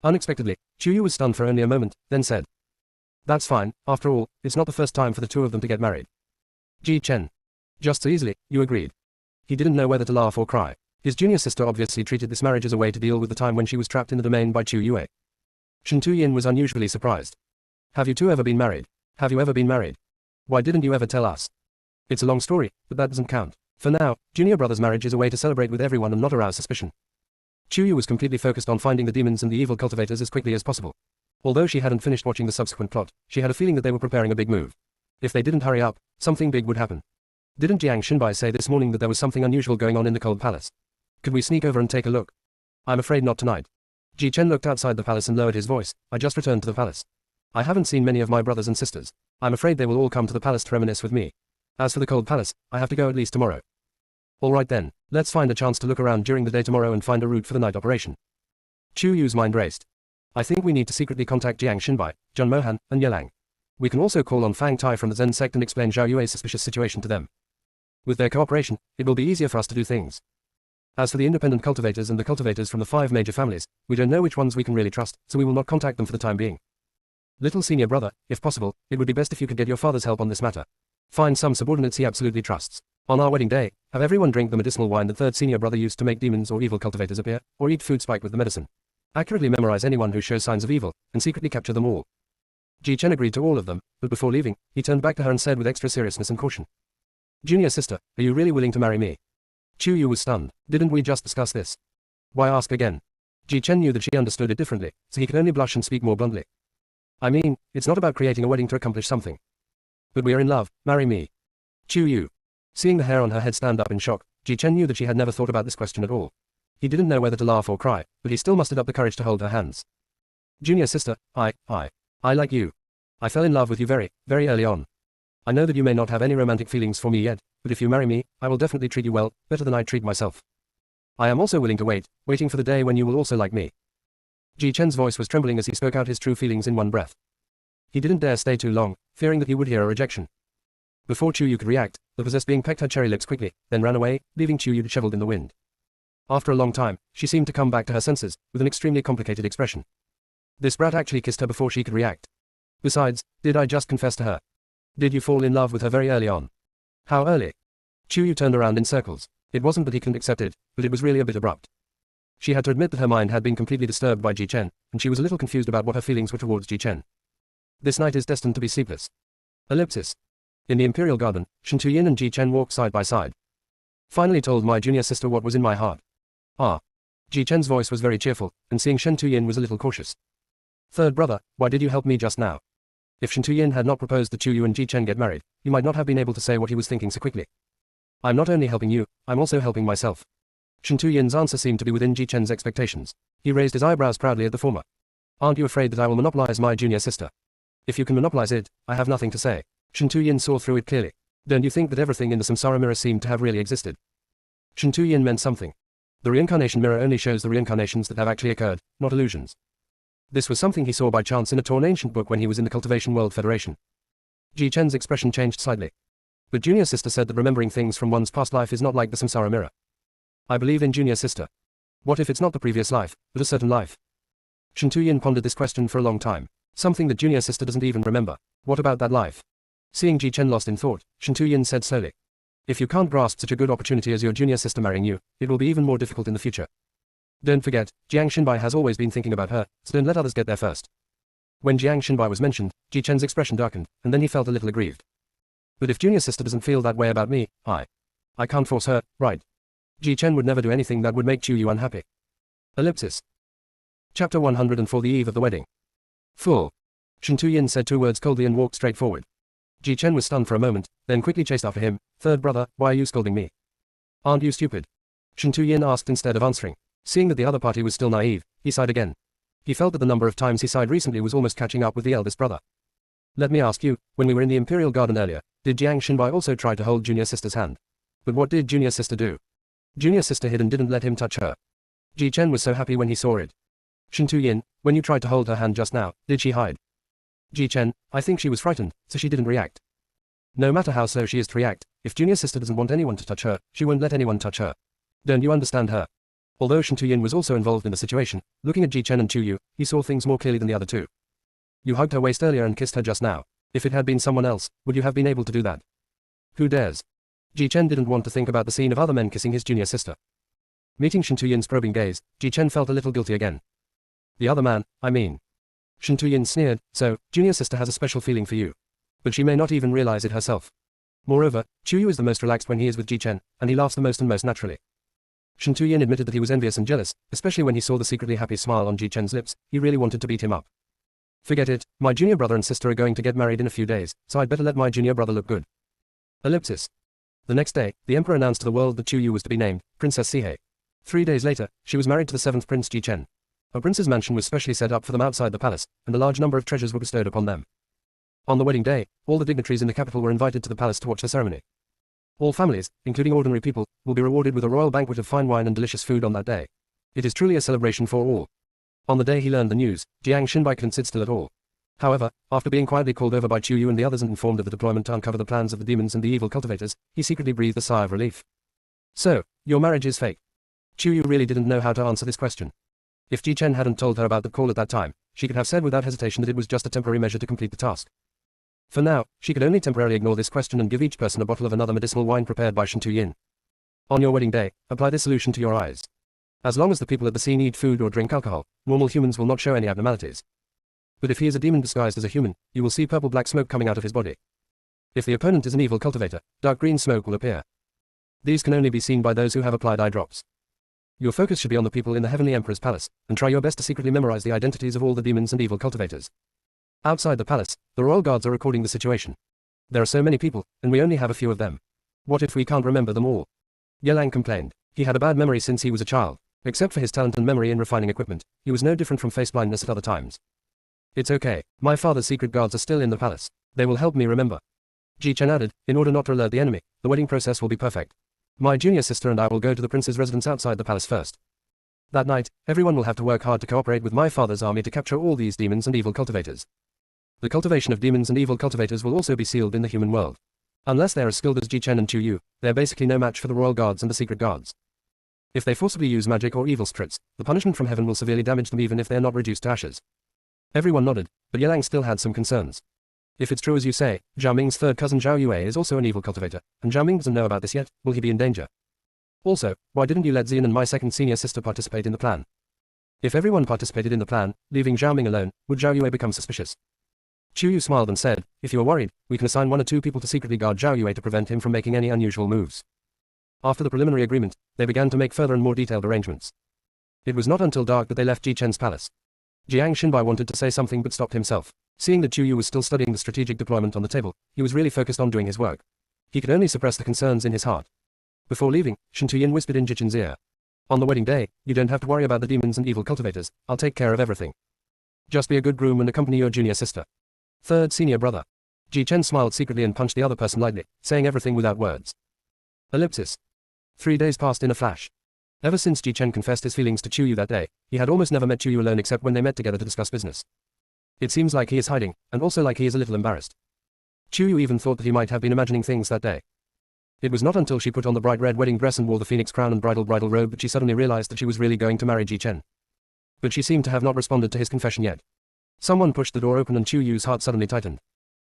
Unexpectedly, Chu Yu was stunned for only a moment, then said. That's fine, after all, it's not the first time for the two of them to get married. Ji Chen. Just so easily, you agreed. He didn't know whether to laugh or cry. His junior sister obviously treated this marriage as a way to deal with the time when she was trapped in the domain by Chu Yue. Shen Tuyin was unusually surprised. Have you two ever been married? Have you ever been married? Why didn't you ever tell us? It's a long story, but that doesn't count. For now, junior brother's marriage is a way to celebrate with everyone and not arouse suspicion. Chu Yu was completely focused on finding the demons and the evil cultivators as quickly as possible. Although she hadn't finished watching the subsequent plot, she had a feeling that they were preparing a big move. If they didn't hurry up, something big would happen. Didn't Jiang Xinbai say this morning that there was something unusual going on in the cold palace? Could we sneak over and take a look? I'm afraid not tonight. Ji Chen looked outside the palace and lowered his voice. I just returned to the palace. I haven't seen many of my brothers and sisters. I'm afraid they will all come to the palace to reminisce with me. As for the cold palace, I have to go at least tomorrow. Alright then, let's find a chance to look around during the day tomorrow and find a route for the night operation. Chu Yu's mind raced. I think we need to secretly contact Jiang Xinbai, Zhang Mohan, and Yelang. We can also call on Fang Tai from the Zen sect and explain Zhao Yue's suspicious situation to them. With their cooperation, it will be easier for us to do things. As for the independent cultivators and the cultivators from the 5 major families, we don't know which ones we can really trust, so we will not contact them for the time being. Little senior brother, if possible, it would be best if you could get your father's help on this matter. Find some subordinates he absolutely trusts. On our wedding day, have everyone drink the medicinal wine that third senior brother used to make demons or evil cultivators appear, or eat food spiked with the medicine. Accurately memorize anyone who shows signs of evil, and secretly capture them all. Ji Chen agreed to all of them, but before leaving, he turned back to her and said with extra seriousness and caution. Junior sister, are you really willing to marry me? Chu Yu was stunned. Didn't we just discuss this? Why ask again? Ji Chen knew that she understood it differently, so he could only blush and speak more bluntly. I mean, it's not about creating a wedding to accomplish something. But we are in love, marry me. Chu Yu. Seeing the hair on her head stand up in shock, Ji Chen knew that she had never thought about this question at all. He didn't know whether to laugh or cry, but he still mustered up the courage to hold her hands. Junior sister, I like you. I fell in love with you very, very early on. I know that you may not have any romantic feelings for me yet, but if you marry me, I will definitely treat you well, better than I treat myself. I am also willing to waiting for the day when you will also like me. Ji Chen's voice was trembling as he spoke out his true feelings in one breath. He didn't dare stay too long, fearing that he would hear a rejection. Before Chu Yu could react, the possessed being pecked her cherry lips quickly, then ran away, leaving Chu Yu disheveled in the wind. After a long time, she seemed to come back to her senses, with an extremely complicated expression. This brat actually kissed her before she could react. Besides, did I just confess to her? Did you fall in love with her very early on? How early? Chuyu turned around in circles. It wasn't that he couldn't accept it, but it was really a bit abrupt. She had to admit that her mind had been completely disturbed by Ji Chen, and she was a little confused about what her feelings were towards Ji Chen. This night is destined to be sleepless. Ellipsis. In the Imperial Garden, Shen Tuyin and Ji Chen walked side by side. Finally told my junior sister what was in my heart. Ah. Ji Chen's voice was very cheerful, and seeing Shen Tuyin was a little cautious. Third brother, why did you help me just now? If Shen Tuyin had not proposed that Chuyu and Ji Chen get married, you might not have been able to say what he was thinking so quickly. I'm not only helping you, I'm also helping myself. Shen Tuyin's answer seemed to be within Ji Chen's expectations. He raised his eyebrows proudly at the former. Aren't you afraid that I will monopolize my junior sister? If you can monopolize it, I have nothing to say. Shen Tuyin saw through it clearly. Don't you think that everything in the samsara mirror seemed to have really existed? Shen Tuyin meant something. The reincarnation mirror only shows the reincarnations that have actually occurred, not illusions. This was something he saw by chance in a torn ancient book when he was in the Cultivation World Federation. Ji Chen's expression changed slightly. But junior sister said that remembering things from one's past life is not like the samsara mirror. I believe in junior sister. What if it's not the previous life, but a certain life? Shen Tuyin pondered this question for a long time. Something that junior sister doesn't even remember. What about that life? Seeing Ji Chen lost in thought, Shen Tuyin said slowly. If you can't grasp such a good opportunity as your junior sister marrying you, it will be even more difficult in the future. Don't forget, Jiang Xinbai has always been thinking about her, so don't let others get there first. When Jiang Xinbai was mentioned, Ji Chen's expression darkened, and then he felt a little aggrieved. But if junior sister doesn't feel that way about me, I can't force her, right? Ji Chen would never do anything that would make Chuyu unhappy. Ellipsis. Chapter 104 The Eve of the Wedding. Full. Shen Tuyin said 2 words coldly and walked straight forward. Ji Chen was stunned for a moment, then quickly chased after him. Third brother, why are you scolding me? Aren't you stupid? Shen Tuyin asked instead of answering. Seeing that the other party was still naive, he sighed again. He felt that the number of times he sighed recently was almost catching up with the eldest brother. Let me ask you, when we were in the Imperial Garden earlier, did Jiang Xinbai also try to hold junior sister's hand? But what did junior sister do? Junior sister hid and didn't let him touch her. Ji Chen was so happy when he saw it. Shen Tuyin, when you tried to hold her hand just now, did she hide? Ji Chen, I think she was frightened, so she didn't react. No matter how slow she is to react, if junior sister doesn't want anyone to touch her, she won't let anyone touch her. Don't you understand her? Although Shen Tuyin was also involved in the situation, looking at Ji Chen and Chuyu, he saw things more clearly than the other two. You hugged her waist earlier and kissed her just now. If it had been someone else, would you have been able to do that? Who dares? Ji Chen didn't want to think about the scene of other men kissing his junior sister. Meeting Shen Tuyin's probing gaze, Ji Chen felt a little guilty again. The other man, I mean. Shen Tuyin sneered, so, junior sister has a special feeling for you. But she may not even realize it herself. Moreover, Chuyu is the most relaxed when he is with Ji Chen, and he laughs the most and most naturally. Shen Tuyin admitted that he was envious and jealous, especially when he saw the secretly happy smile on Ji Chen's lips. He really wanted to beat him up. Forget it, my junior brother and sister are going to get married in a few days, so I'd better let my junior brother look good. Ellipsis. The next day, the emperor announced to the world that Chuyu was to be named Princess Sihei. 3 days later, she was married to the 7th Prince Ji Chen. A prince's mansion was specially set up for them outside the palace, and a large number of treasures were bestowed upon them. On the wedding day, all the dignitaries in the capital were invited to the palace to watch the ceremony. All families, including ordinary people, will be rewarded with a royal banquet of fine wine and delicious food on that day. It is truly a celebration for all. On the day he learned the news, Jiang Xinbai couldn't sit still at all. However, after being quietly called over by Chuyu and the others and informed of the deployment to uncover the plans of the demons and the evil cultivators, he secretly breathed a sigh of relief. So, your marriage is fake. Chuyu really didn't know how to answer this question. If Ji Chen hadn't told her about the call at that time, she could have said without hesitation that it was just a temporary measure to complete the task. For now, she could only temporarily ignore this question and give each person a bottle of another medicinal wine prepared by Shen Tuyin. On your wedding day, apply this solution to your eyes. As long as the people at the scene eat food or drink alcohol, normal humans will not show any abnormalities. But if he is a demon disguised as a human, you will see purple-black smoke coming out of his body. If the opponent is an evil cultivator, dark green smoke will appear. These can only be seen by those who have applied eye drops. Your focus should be on the people in the Heavenly Emperor's palace, and try your best to secretly memorize the identities of all the demons and evil cultivators. Outside the palace, the royal guards are recording the situation. There are so many people, and we only have a few of them. What if we can't remember them all? Yelang complained. He had a bad memory since he was a child. Except for his talent and memory in refining equipment, he was no different from face blindness at other times. It's okay, my father's secret guards are still in the palace. They will help me remember. Ji Chen added, in order not to alert the enemy, the wedding process will be perfect. My junior sister and I will go to the prince's residence outside the palace first. That night, everyone will have to work hard to cooperate with my father's army to capture all these demons and evil cultivators. The cultivation of demons and evil cultivators will also be sealed in the human world. Unless they are as skilled as Ji Chen and Chuyu, they are basically no match for the royal guards and the secret guards. If they forcibly use magic or evil spirits, the punishment from heaven will severely damage them even if they are not reduced to ashes. Everyone nodded, but Yelang still had some concerns. If it's true as you say, Zhao Ming's third cousin Zhao Yue is also an evil cultivator, and Zhao Ming doesn't know about this yet, will he be in danger? Also, why didn't you let Xian and my second senior sister participate in the plan? If everyone participated in the plan, leaving Zhao Ming alone, would Zhao Yue become suspicious? Chu Yu smiled and said, if you are worried, we can assign 1 or 2 people to secretly guard Zhao Yue to prevent him from making any unusual moves. After the preliminary agreement, they began to make further and more detailed arrangements. It was not until dark that they left Ji Chen's palace. Jiang Xinbai wanted to say something but stopped himself. Seeing that Chu Yu was still studying the strategic deployment on the table, he was really focused on doing his work. He could only suppress the concerns in his heart. Before leaving, Shen Tuyin whispered in Ji Chen's ear. On the wedding day, you don't have to worry about the demons and evil cultivators, I'll take care of everything. Just be a good groom and accompany your junior sister. Third senior brother. Ji Chen smiled secretly and punched the other person lightly, saying everything without words. Ellipsis. 3 days passed in a flash. Ever since Ji Chen confessed his feelings to Chu Yu that day, he had almost never met Chu Yu alone except when they met together to discuss business. It seems like he is hiding, and also like he is a little embarrassed. Chu Yu even thought that he might have been imagining things that day. It was not until she put on the bright red wedding dress and wore the phoenix crown and bridal robe that she suddenly realized that she was really going to marry Ji Chen. But she seemed to have not responded to his confession yet. Someone pushed the door open and Chu Yu's heart suddenly tightened.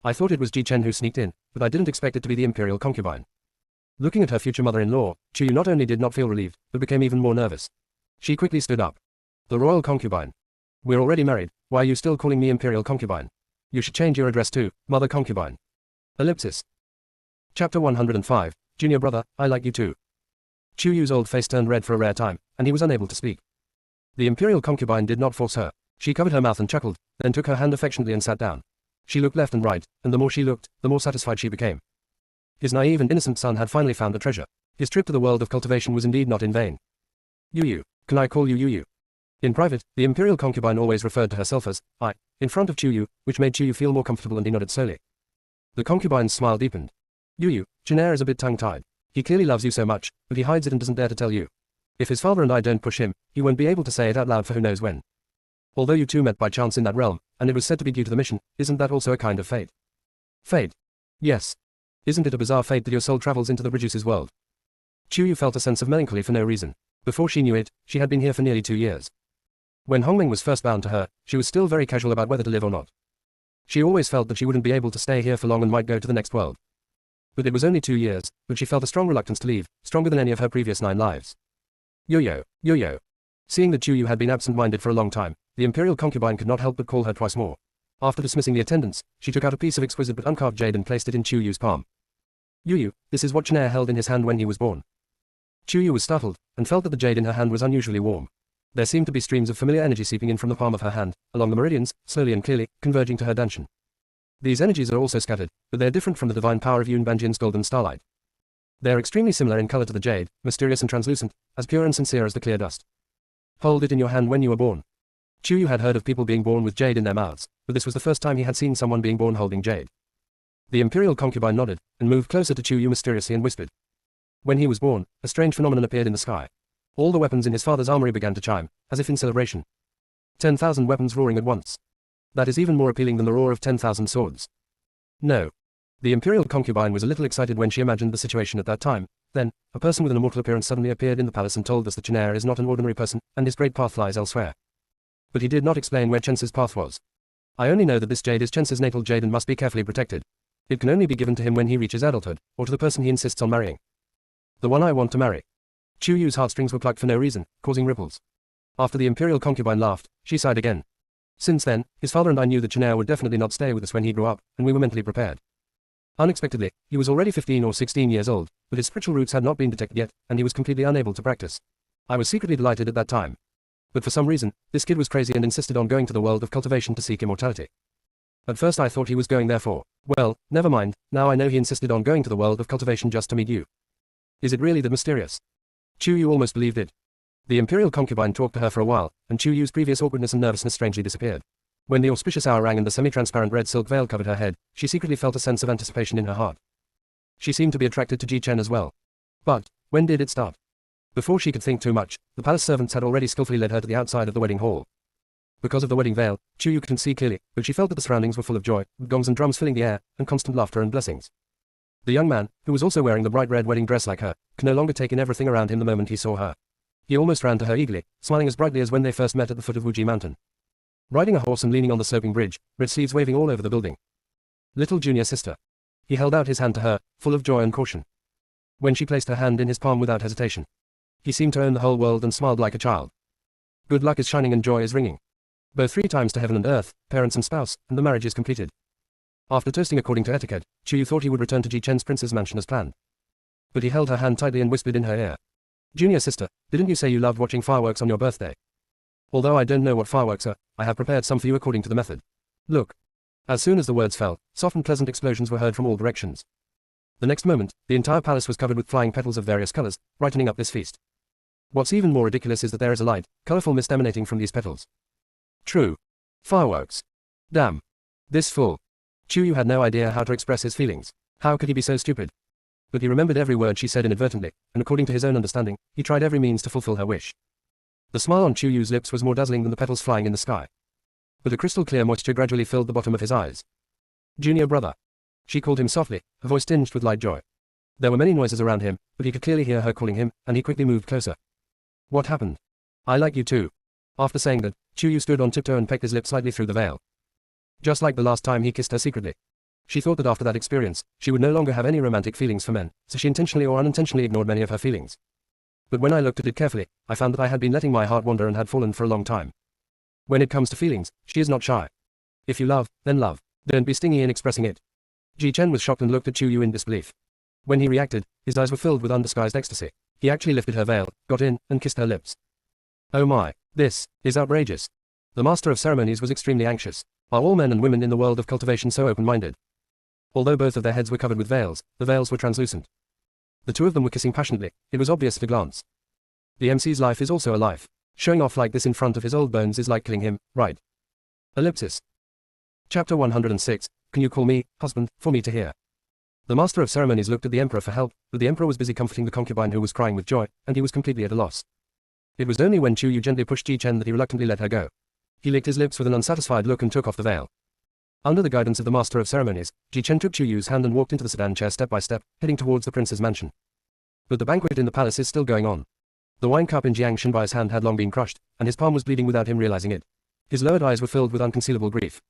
I thought it was Ji Chen who sneaked in, but I didn't expect it to be the imperial concubine. Looking at her future mother-in-law, Chu Yu not only did not feel relieved, but became even more nervous. She quickly stood up. The royal concubine. We're already married, why are you still calling me imperial concubine? You should change your address to mother concubine. Ellipsis. Chapter 105, Junior brother, I like you too. Chu Yu's old face turned red for a rare time, and he was unable to speak. The imperial concubine did not force her. She covered her mouth and chuckled, then took her hand affectionately and sat down. She looked left and right, and the more she looked, the more satisfied she became. His naive and innocent son had finally found a treasure. His trip to the world of cultivation was indeed not in vain. Yu, can I call you Yu? In private, the imperial concubine always referred to herself as I, in front of Chu Yu, which made Chu Yu feel more comfortable and he nodded slowly. The concubine's smile deepened. Yu, Janair is a bit tongue-tied. He clearly loves you so much, but he hides it and doesn't dare to tell you. If his father and I don't push him, he won't be able to say it out loud for who knows when. Although you two met by chance in that realm, and it was said to be due to the mission, isn't that also a kind of fate? Fate? Yes. Isn't it a bizarre fate that your soul travels into the Reduce's world? Chu Yu felt a sense of melancholy for no reason. Before she knew it, she had been here for nearly 2 years. When Hongming was first bound to her, she was still very casual about whether to live or not. She always felt that she wouldn't be able to stay here for long and might go to the next world. But it was only 2 years, but she felt a strong reluctance to leave, stronger than any of her previous 9 lives. Yo-yo. Seeing that Chu Yu had been absent-minded for a long time, the imperial concubine could not help but call her twice more. After dismissing the attendants, she took out a piece of exquisite but uncarved jade and placed it in Chu Yu's palm. Yu, this is what Janair held in his hand when he was born. Chu Yu was startled, and felt that the jade in her hand was unusually warm. There seemed to be streams of familiar energy seeping in from the palm of her hand, along the meridians, slowly and clearly, converging to her danshan. These energies are also scattered, but they are different from the divine power of Yun Banjian's golden starlight. They are extremely similar in color to the jade, mysterious and translucent, as pure and sincere as the clear dust. Hold it in your hand when you were born. Chu Yu had heard of people being born with jade in their mouths, but this was the first time he had seen someone being born holding jade. The imperial concubine nodded, and moved closer to Chu Yu mysteriously and whispered. When he was born, a strange phenomenon appeared in the sky. All the weapons in his father's armory began to chime, as if in celebration. 10,000 weapons roaring at once. That is even more appealing than the roar of 10,000 swords. No. The imperial concubine was a little excited when she imagined the situation at that time. Then, a person with an immortal appearance suddenly appeared in the palace and told us that Janair is not an ordinary person, and his great path lies elsewhere. But he did not explain where Chense's path was. I only know that this jade is Chense's natal jade and must be carefully protected. It can only be given to him when he reaches adulthood, or to the person he insists on marrying. The one I want to marry. Chu Yu's heartstrings were plucked for no reason, causing ripples. After the imperial concubine laughed, she sighed again. Since then, his father and I knew that Janair would definitely not stay with us when he grew up, and we were mentally prepared. Unexpectedly, he was already 15 or 16 years old, but his spiritual roots had not been detected yet, and he was completely unable to practice. I was secretly delighted at that time. But for some reason, this kid was crazy and insisted on going to the world of cultivation to seek immortality. At first I thought he was going there for, well, never mind, now I know he insisted on going to the world of cultivation just to meet you. Is it really that mysterious? Chu Yu almost believed it. The imperial concubine talked to her for a while, and Chu Yu's previous awkwardness and nervousness strangely disappeared. When the auspicious hour rang and the semi-transparent red silk veil covered her head, she secretly felt a sense of anticipation in her heart. She seemed to be attracted to Ji Chen as well. But, when did it start? Before she could think too much, the palace servants had already skillfully led her to the outside of the wedding hall. Because of the wedding veil, Chu Yu couldn't see clearly, but she felt that the surroundings were full of joy, with gongs and drums filling the air, and constant laughter and blessings. The young man, who was also wearing the bright red wedding dress like her, could no longer take in everything around him the moment he saw her. He almost ran to her eagerly, smiling as brightly as when they first met at the foot of Wuji Mountain. Riding a horse and leaning on the sloping bridge, red sleeves waving all over the building. Little junior sister. He held out his hand to her, full of joy and caution. When she placed her hand in his palm without hesitation, he seemed to own the whole world and smiled like a child. Good luck is shining and joy is ringing. Both 3 times to heaven and earth, parents and spouse, and the marriage is completed. After toasting according to etiquette, Chuyu thought he would return to Ji Chen's prince's mansion as planned. But he held her hand tightly and whispered in her ear. Junior sister, didn't you say you loved watching fireworks on your birthday? Although I don't know what fireworks are, I have prepared some for you according to the method. Look. As soon as the words fell, soft and pleasant explosions were heard from all directions. The next moment, the entire palace was covered with flying petals of various colors, brightening up this feast. What's even more ridiculous is that there is a light, colorful mist emanating from these petals. True. Fireworks. Damn. This fool. Chuyu had no idea how to express his feelings. How could he be so stupid? But he remembered every word she said inadvertently, and according to his own understanding, he tried every means to fulfill her wish. The smile on Chuyu's lips was more dazzling than the petals flying in the sky. But a crystal clear moisture gradually filled the bottom of his eyes. Junior brother. She called him softly, her voice tinged with light joy. There were many noises around him, but he could clearly hear her calling him, and he quickly moved closer. What happened? I like you too. After saying that, Chuyu stood on tiptoe and pecked his lips slightly through the veil. Just like the last time he kissed her secretly. She thought that after that experience, she would no longer have any romantic feelings for men, so she intentionally or unintentionally ignored many of her feelings. But when I looked at it carefully, I found that I had been letting my heart wander and had fallen for a long time. When it comes to feelings, she is not shy. If you love, then love. Don't be stingy in expressing it. Ji Chen was shocked and looked at Chuyu in disbelief. When he reacted, his eyes were filled with undisguised ecstasy. He actually lifted her veil, got in, and kissed her lips. Oh my, this is outrageous. The master of ceremonies was extremely anxious. Are all men and women in the world of cultivation so open-minded? Although both of their heads were covered with veils, the veils were translucent. The two of them were kissing passionately, it was obvious at a glance. The MC's life is also a life. Showing off like this in front of his old bones is like killing him, right? Ellipsis. Chapter 106, Can you call me, husband, for me to hear? The master of ceremonies looked at the emperor for help, but the emperor was busy comforting the concubine who was crying with joy, and he was completely at a loss. It was only when Chuyu gently pushed Ji Chen that he reluctantly let her go. He licked his lips with an unsatisfied look and took off the veil. Under the guidance of the master of ceremonies, Ji Chen took Chuyu's hand and walked into the sedan chair step by step, heading towards the prince's mansion. But the banquet in the palace is still going on. The wine cup in Jiang Shenbai's hand had long been crushed, and his palm was bleeding without him realizing it. His lowered eyes were filled with unconcealable grief.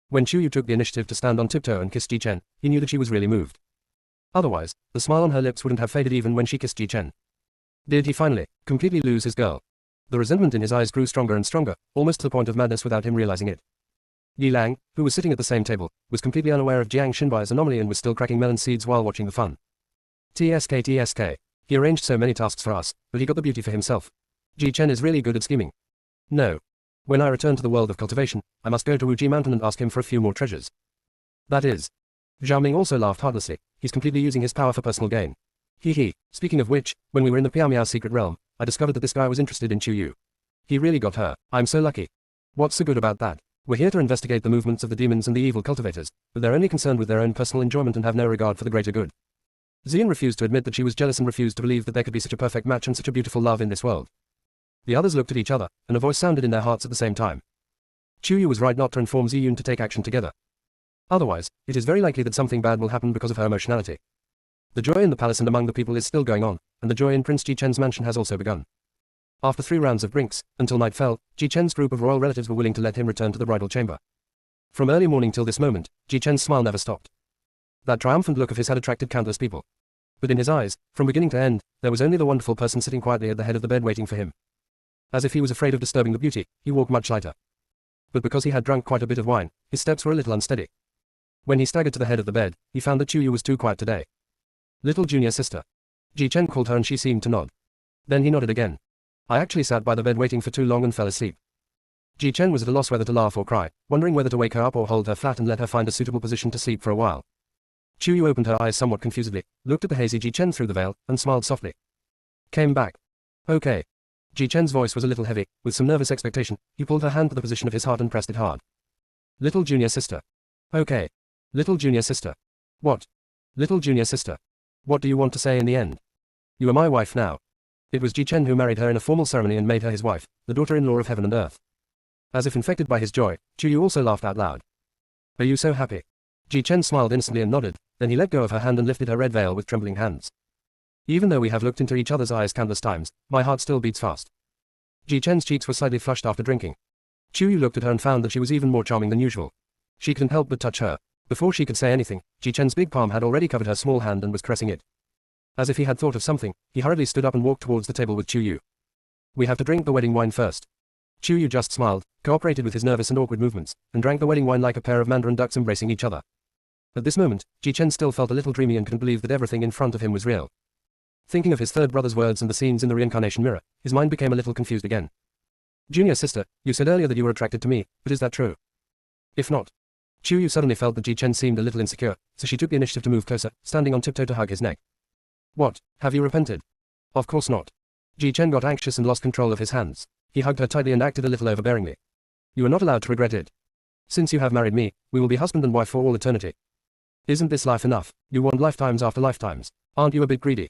When Chuyu took the initiative to stand on tiptoe and kiss Ji Chen, he knew that she was really moved. Otherwise, the smile on her lips wouldn't have faded even when she kissed Ji Chen. Did he finally, completely lose his girl? The resentment in his eyes grew stronger and stronger, almost to the point of madness without him realizing it. Yi Lang, who was sitting at the same table, was completely unaware of Jiang Shenbai's anomaly and was still cracking melon seeds while watching the fun. TSK. He arranged so many tasks for us, but he got the beauty for himself. Ji Chen is really good at scheming. No. When I return to the world of cultivation, I must go to Wuji Mountain and ask him for a few more treasures. That is. Zhao Ming also laughed heartlessly. He's completely using his power for personal gain. Hee. Speaking of which, when we were in the Piao secret realm, I discovered that this guy was interested in Chuyu. He really got her. I'm so lucky. What's so good about that? We're here to investigate the movements of the demons and the evil cultivators, but they're only concerned with their own personal enjoyment and have no regard for the greater good. Xian refused to admit that she was jealous and refused to believe that there could be such a perfect match and such a beautiful love in this world. The others looked at each other, and a voice sounded in their hearts at the same time. Chuyu was right not to inform Ziyun to take action together. Otherwise, it is very likely that something bad will happen because of her emotionality. The joy in the palace and among the people is still going on, and the joy in Prince Ji Chen's mansion has also begun. After 3 rounds of drinks, until night fell, Ji Chen's group of royal relatives were willing to let him return to the bridal chamber. From early morning till this moment, Ji Chen's smile never stopped. That triumphant look of his had attracted countless people. But in his eyes, from beginning to end, there was only the wonderful person sitting quietly at the head of the bed waiting for him. As if he was afraid of disturbing the beauty, he walked much lighter. But because he had drunk quite a bit of wine, his steps were a little unsteady. When he staggered to the head of the bed, he found that Chuyu was too quiet today. Little junior sister. Ji Chen called her and she seemed to nod. Then he nodded again. I actually sat by the bed waiting for too long and fell asleep. Ji Chen was at a loss whether to laugh or cry, wondering whether to wake her up or hold her flat and let her find a suitable position to sleep for a while. Chuyu opened her eyes somewhat confusedly, looked at the hazy Ji Chen through the veil, and smiled softly. Came back. Okay. Ji Chen's voice was a little heavy, with some nervous expectation. He pulled her hand to the position of his heart and pressed it hard. Little junior sister. Okay. Little junior sister. What? Little junior sister. What do you want to say in the end? You are my wife now. It was Ji Chen who married her in a formal ceremony and made her his wife, the daughter-in-law of heaven and earth. As if infected by his joy, Chuyu also laughed out loud. Are you so happy? Ji Chen smiled innocently and nodded, then he let go of her hand and lifted her red veil with trembling hands. Even though we have looked into each other's eyes countless times, my heart still beats fast. Ji Chen's cheeks were slightly flushed after drinking. Chuyu looked at her and found that she was even more charming than usual. She couldn't help but touch her. Before she could say anything, Ji Chen's big palm had already covered her small hand and was caressing it. As if he had thought of something, he hurriedly stood up and walked towards the table with Chu Yu. We have to drink the wedding wine first. Chu Yu just smiled, cooperated with his nervous and awkward movements, and drank the wedding wine like a pair of mandarin ducks embracing each other. At this moment, Ji Chen still felt a little dreamy and couldn't believe that everything in front of him was real. Thinking of his third brother's words and the scenes in the reincarnation mirror, his mind became a little confused again. Junior sister, you said earlier that you were attracted to me, but is that true? If not. Chu Yu suddenly felt that Ji Chen seemed a little insecure, so she took the initiative to move closer, standing on tiptoe to hug his neck. What, have you repented? Of course not. Ji Chen got anxious and lost control of his hands. He hugged her tightly and acted a little overbearingly. You are not allowed to regret it. Since you have married me, we will be husband and wife for all eternity. Isn't this life enough? You want lifetimes after lifetimes. Aren't you a bit greedy?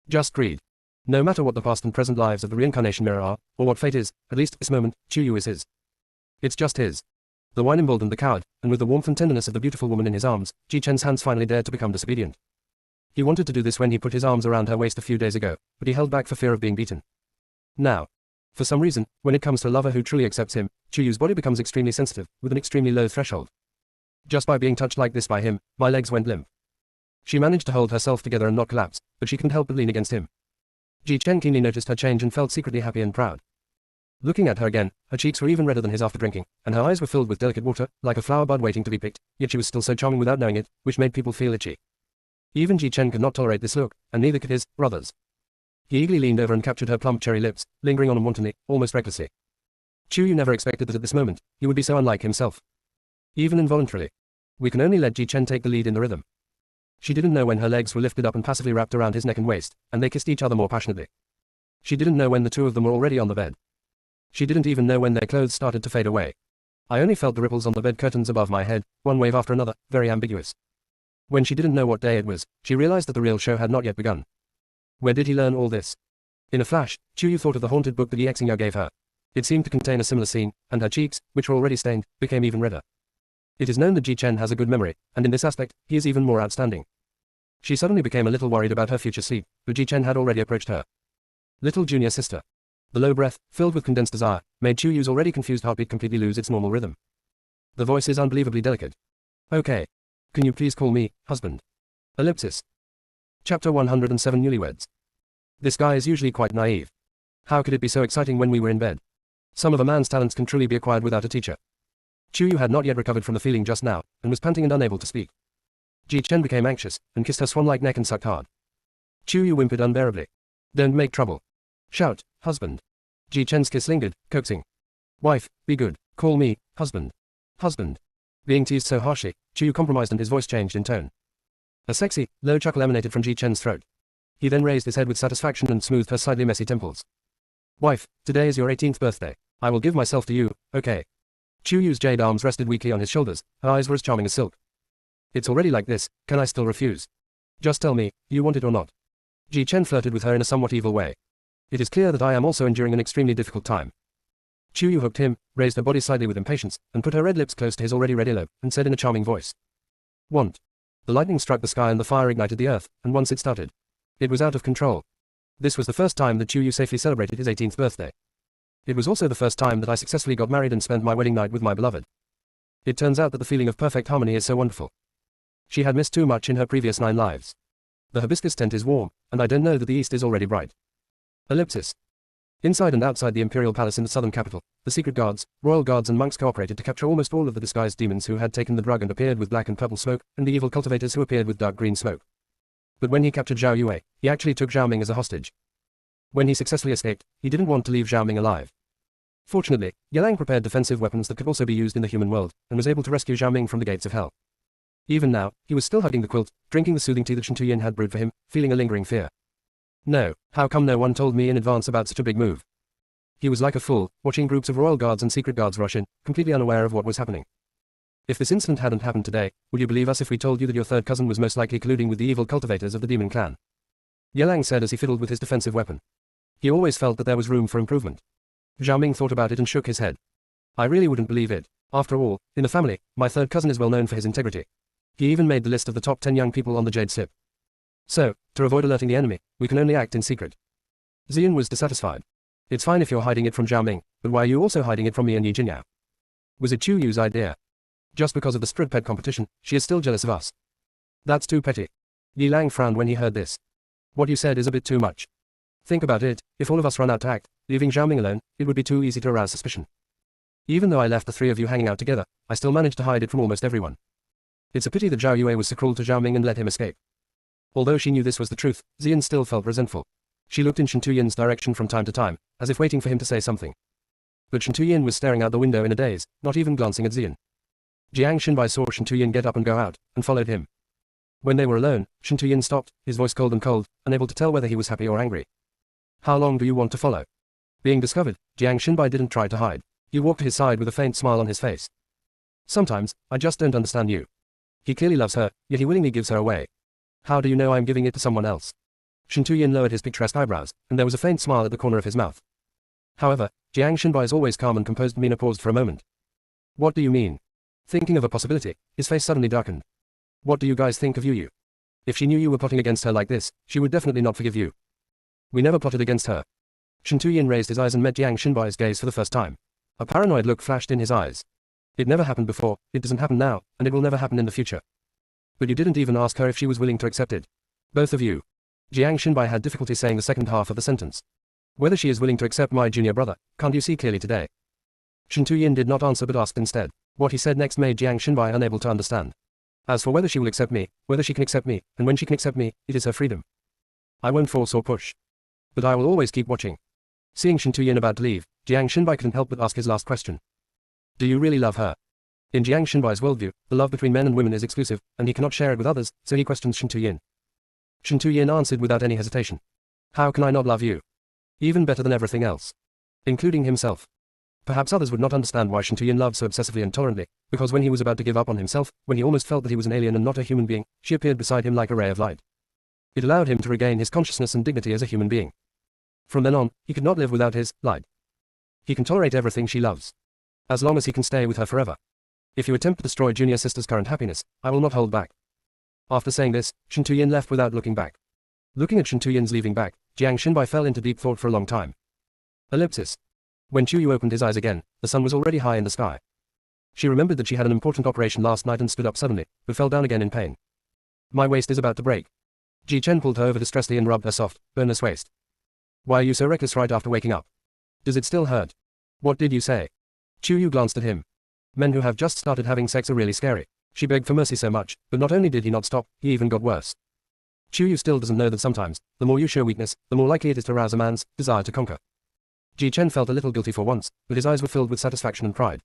Just greed. No matter what the past and present lives of the reincarnation mirror are, or what fate is, at least at this moment, Chu Yu is his. It's just his. The wine emboldened the coward, and with the warmth and tenderness of the beautiful woman in his arms, Ji Chen's hands finally dared to become disobedient. He wanted to do this when he put his arms around her waist a few days ago, but he held back for fear of being beaten. Now. For some reason, when it comes to a lover who truly accepts him, Chu Yu's body becomes extremely sensitive, with an extremely low threshold. Just by being touched like this by him, my legs went limp. She managed to hold herself together and not collapse, but she couldn't help but lean against him. Ji Chen keenly noticed her change and felt secretly happy and proud. Looking at her again, her cheeks were even redder than his after drinking, and her eyes were filled with delicate water, like a flower bud waiting to be picked, yet she was still so charming without knowing it, which made people feel itchy. Even Ji Chen could not tolerate this look, and neither could his brothers. He eagerly leaned over and captured her plump cherry lips, lingering on them wantonly, almost recklessly. Chu Yu never expected that at this moment, he would be so unlike himself. Even involuntarily. We can only let Ji Chen take the lead in the rhythm. She didn't know when her legs were lifted up and passively wrapped around his neck and waist, and they kissed each other more passionately. She didn't know when the two of them were already on the bed. She didn't even know when their clothes started to fade away. I only felt the ripples on the bed curtains above my head, one wave after another, very ambiguous. When she didn't know what day it was, she realized that the real show had not yet begun. Where did he learn all this? In a flash, Chu Yu thought of the haunted book that Yi Xingya gave her. It seemed to contain a similar scene, and her cheeks, which were already stained, became even redder. It is known that Ji Chen has a good memory, and in this aspect, he is even more outstanding. She suddenly became a little worried about her future sleep, but Ji Chen had already approached her. Little junior sister. The low breath, filled with condensed desire, made Chu Yu's already confused heartbeat completely lose its normal rhythm. The voice is unbelievably delicate. Okay. Can you please call me, husband? Ellipsis. Chapter 107 Newlyweds. This guy is usually quite naive. How could it be so exciting when we were in bed? Some of a man's talents can truly be acquired without a teacher. Chu Yu had not yet recovered from the feeling just now, and was panting and unable to speak. Ji Chen became anxious, and kissed her swan-like neck and sucked hard. Chu Yu whimpered unbearably. Don't make trouble. Shout, husband. Ji Chen's kiss lingered, coaxing. Wife, be good, call me, husband. Husband. Being teased so harshly, Chu Yu compromised and his voice changed in tone. A sexy, low chuckle emanated from Ji Chen's throat. He then raised his head with satisfaction and smoothed her slightly messy temples. Wife, today is your 18th birthday. I will give myself to you, okay? Chu Yu's jade arms rested weakly on his shoulders, her eyes were as charming as silk. It's already like this, can I still refuse? Just tell me, you want it or not? Ji Chen flirted with her in a somewhat evil way. It is clear that I am also enduring an extremely difficult time. Chu Yu hooked him, raised her body slightly with impatience, and put her red lips close to his already red earlobe, and said in a charming voice. Want. The lightning struck the sky and the fire ignited the earth, and once it started. It was out of control. This was the first time that Chu Yu safely celebrated his 18th birthday. It was also the first time that I successfully got married and spent my wedding night with my beloved. It turns out that the feeling of perfect harmony is so wonderful. She had missed too much in her previous 9 lives. The hibiscus tent is warm, and I don't know that the east is already bright. Ellipsis. Inside and outside the imperial palace in the southern capital, the secret guards, royal guards and monks cooperated to capture almost all of the disguised demons who had taken the drug and appeared with black and purple smoke, and the evil cultivators who appeared with dark green smoke. But when he captured Zhao Yue, he actually took Zhao Ming as a hostage. When he successfully escaped, he didn't want to leave Zhao Ming alive. Fortunately, Yelang prepared defensive weapons that could also be used in the human world, and was able to rescue Zhao Ming from the gates of hell. Even now, he was still hugging the quilt, drinking the soothing tea that Shen Tuyin had brewed for him, feeling a lingering fear. No, how come no one told me in advance about such a big move? He was like a fool, watching groups of royal guards and secret guards rush in, completely unaware of what was happening. If this incident hadn't happened today, would you believe us if we told you that your third cousin was most likely colluding with the evil cultivators of the demon clan? Yelang said as he fiddled with his defensive weapon. He always felt that there was room for improvement. Zhao Ming thought about it and shook his head. I really wouldn't believe it. After all, in the family, my third cousin is well known for his integrity. He even made the list of the top 10 young people on the Jade Sip. So, to avoid alerting the enemy, we can only act in secret. Xian was dissatisfied. It's fine if you're hiding it from Zhao Ming, but why are you also hiding it from me and Yi Jinyao? Was it Chu Yu's idea? Just because of the strip pet competition, she is still jealous of us. That's too petty. Yi Lang frowned when he heard this. What you said is a bit too much. Think about it, if all of us run out to act, leaving Zhao Ming alone, it would be too easy to arouse suspicion. Even though I left the three of you hanging out together, I still managed to hide it from almost everyone. It's a pity that Zhao Yue was so cruel to Zhao Ming and let him escape. Although she knew this was the truth, Xian still felt resentful. She looked in Shen Tuyin's direction from time to time, as if waiting for him to say something. But Shen Tuyin was staring out the window in a daze, not even glancing at Xian. Jiang Xinbai saw Shen Tuyin get up and go out, and followed him. When they were alone, Shen Tuyin stopped, his voice cold and cold, unable to tell whether he was happy or angry. How long do you want to follow? Being discovered, Jiang Xinbai didn't try to hide. He walked to his side with a faint smile on his face. Sometimes, I just don't understand you. He clearly loves her, yet he willingly gives her away. How do you know I'm giving it to someone else? Shen Tuyin lowered his picturesque eyebrows, and there was a faint smile at the corner of his mouth. However, Jiang Xinbai's always calm and composed demeanor paused for a moment. What do you mean? Thinking of a possibility, his face suddenly darkened. What do you guys think of Yu? If she knew you were plotting against her like this, she would definitely not forgive you. We never plotted against her. Shen Tuyin raised his eyes and met Jiang Xinbai's gaze for the first time. A paranoid look flashed in his eyes. It never happened before, it doesn't happen now, and it will never happen in the future. But you didn't even ask her if she was willing to accept it. Both of you. Jiang Xinbai had difficulty saying the second half of the sentence. Whether she is willing to accept my junior brother, can't you see clearly today? Shen Tuyin did not answer but asked instead. What he said next made Jiang Xinbai unable to understand. As for whether she will accept me, whether she can accept me, and when she can accept me, it is her freedom. I won't force or push. But I will always keep watching. Seeing Shen Tuyin about to leave, Jiang Xinbai couldn't help but ask his last question. Do you really love her? In Jiang Xinbai's worldview, the love between men and women is exclusive, and he cannot share it with others, so he questions Shen Tuyin. Shen Tuyin answered without any hesitation. How can I not love you? Even better than everything else. Including himself. Perhaps others would not understand why Shen Tuyin loved so obsessively and tolerantly, because when he was about to give up on himself, when he almost felt that he was an alien and not a human being, she appeared beside him like a ray of light. It allowed him to regain his consciousness and dignity as a human being. From then on, he could not live without his light. He can tolerate everything she loves. As long as he can stay with her forever. If you attempt to destroy junior sister's current happiness, I will not hold back. After saying this, Shen Tuyin left without looking back. Looking at Shen Tuyin's leaving back, Jiang Xinbai fell into deep thought for a long time. Ellipsis. When Chu Yu opened his eyes again, the sun was already high in the sky. She remembered that she had an important operation last night and stood up suddenly, but fell down again in pain. My waist is about to break. Ji Chen pulled her over distressedly and rubbed her soft, boneless waist. Why are you so reckless right after waking up? Does it still hurt? What did you say? Chu Yu glanced at him. Men who have just started having sex are really scary. She begged for mercy so much, but not only did he not stop, he even got worse. Chu Yu still doesn't know that sometimes, the more you show weakness, the more likely it is to arouse a man's desire to conquer. Ji Chen felt a little guilty for once, but his eyes were filled with satisfaction and pride.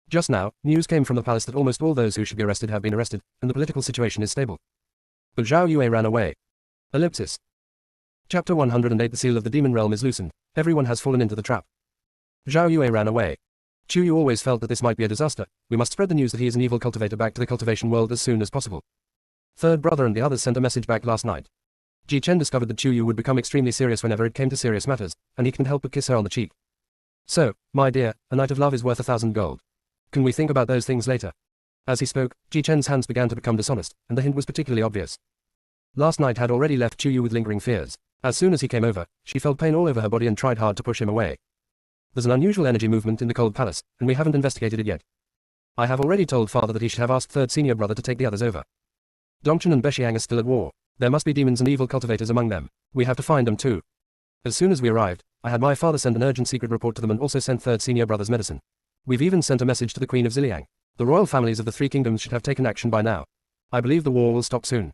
Just now, news came from the palace that almost all those who should be arrested have been arrested, and the political situation is stable. But Zhao Yue ran away. Ellipsis. Chapter 108 The seal of the demon realm is loosened. Everyone has fallen into the trap. Zhao Yue ran away. Chu Yu always felt that this might be a disaster. We must spread the news that he is an evil cultivator back to the cultivation world as soon as possible. Third brother and the others sent a message back last night. Ji Chen discovered that Chu Yu would become extremely serious whenever it came to serious matters, and he couldn't help but kiss her on the cheek. So, my dear, a night of love is worth 1,000 gold. Can we think about those things later? As he spoke, Ji Chen's hands began to become dishonest, and the hint was particularly obvious. Last night had already left Chu Yu with lingering fears. As soon as he came over, she felt pain all over her body and tried hard to push him away. There's an unusual energy movement in the cold palace, and we haven't investigated it yet. I have already told father that he should have asked third senior brother to take the others over. Dongchen and Bexiang are still at war. There must be demons and evil cultivators among them. We have to find them too. As soon as we arrived, I had my father send an urgent secret report to them and also sent third senior brother's medicine. We've even sent a message to the Queen of Ziliang. The royal families of the three kingdoms should have taken action by now. I believe the war will stop soon.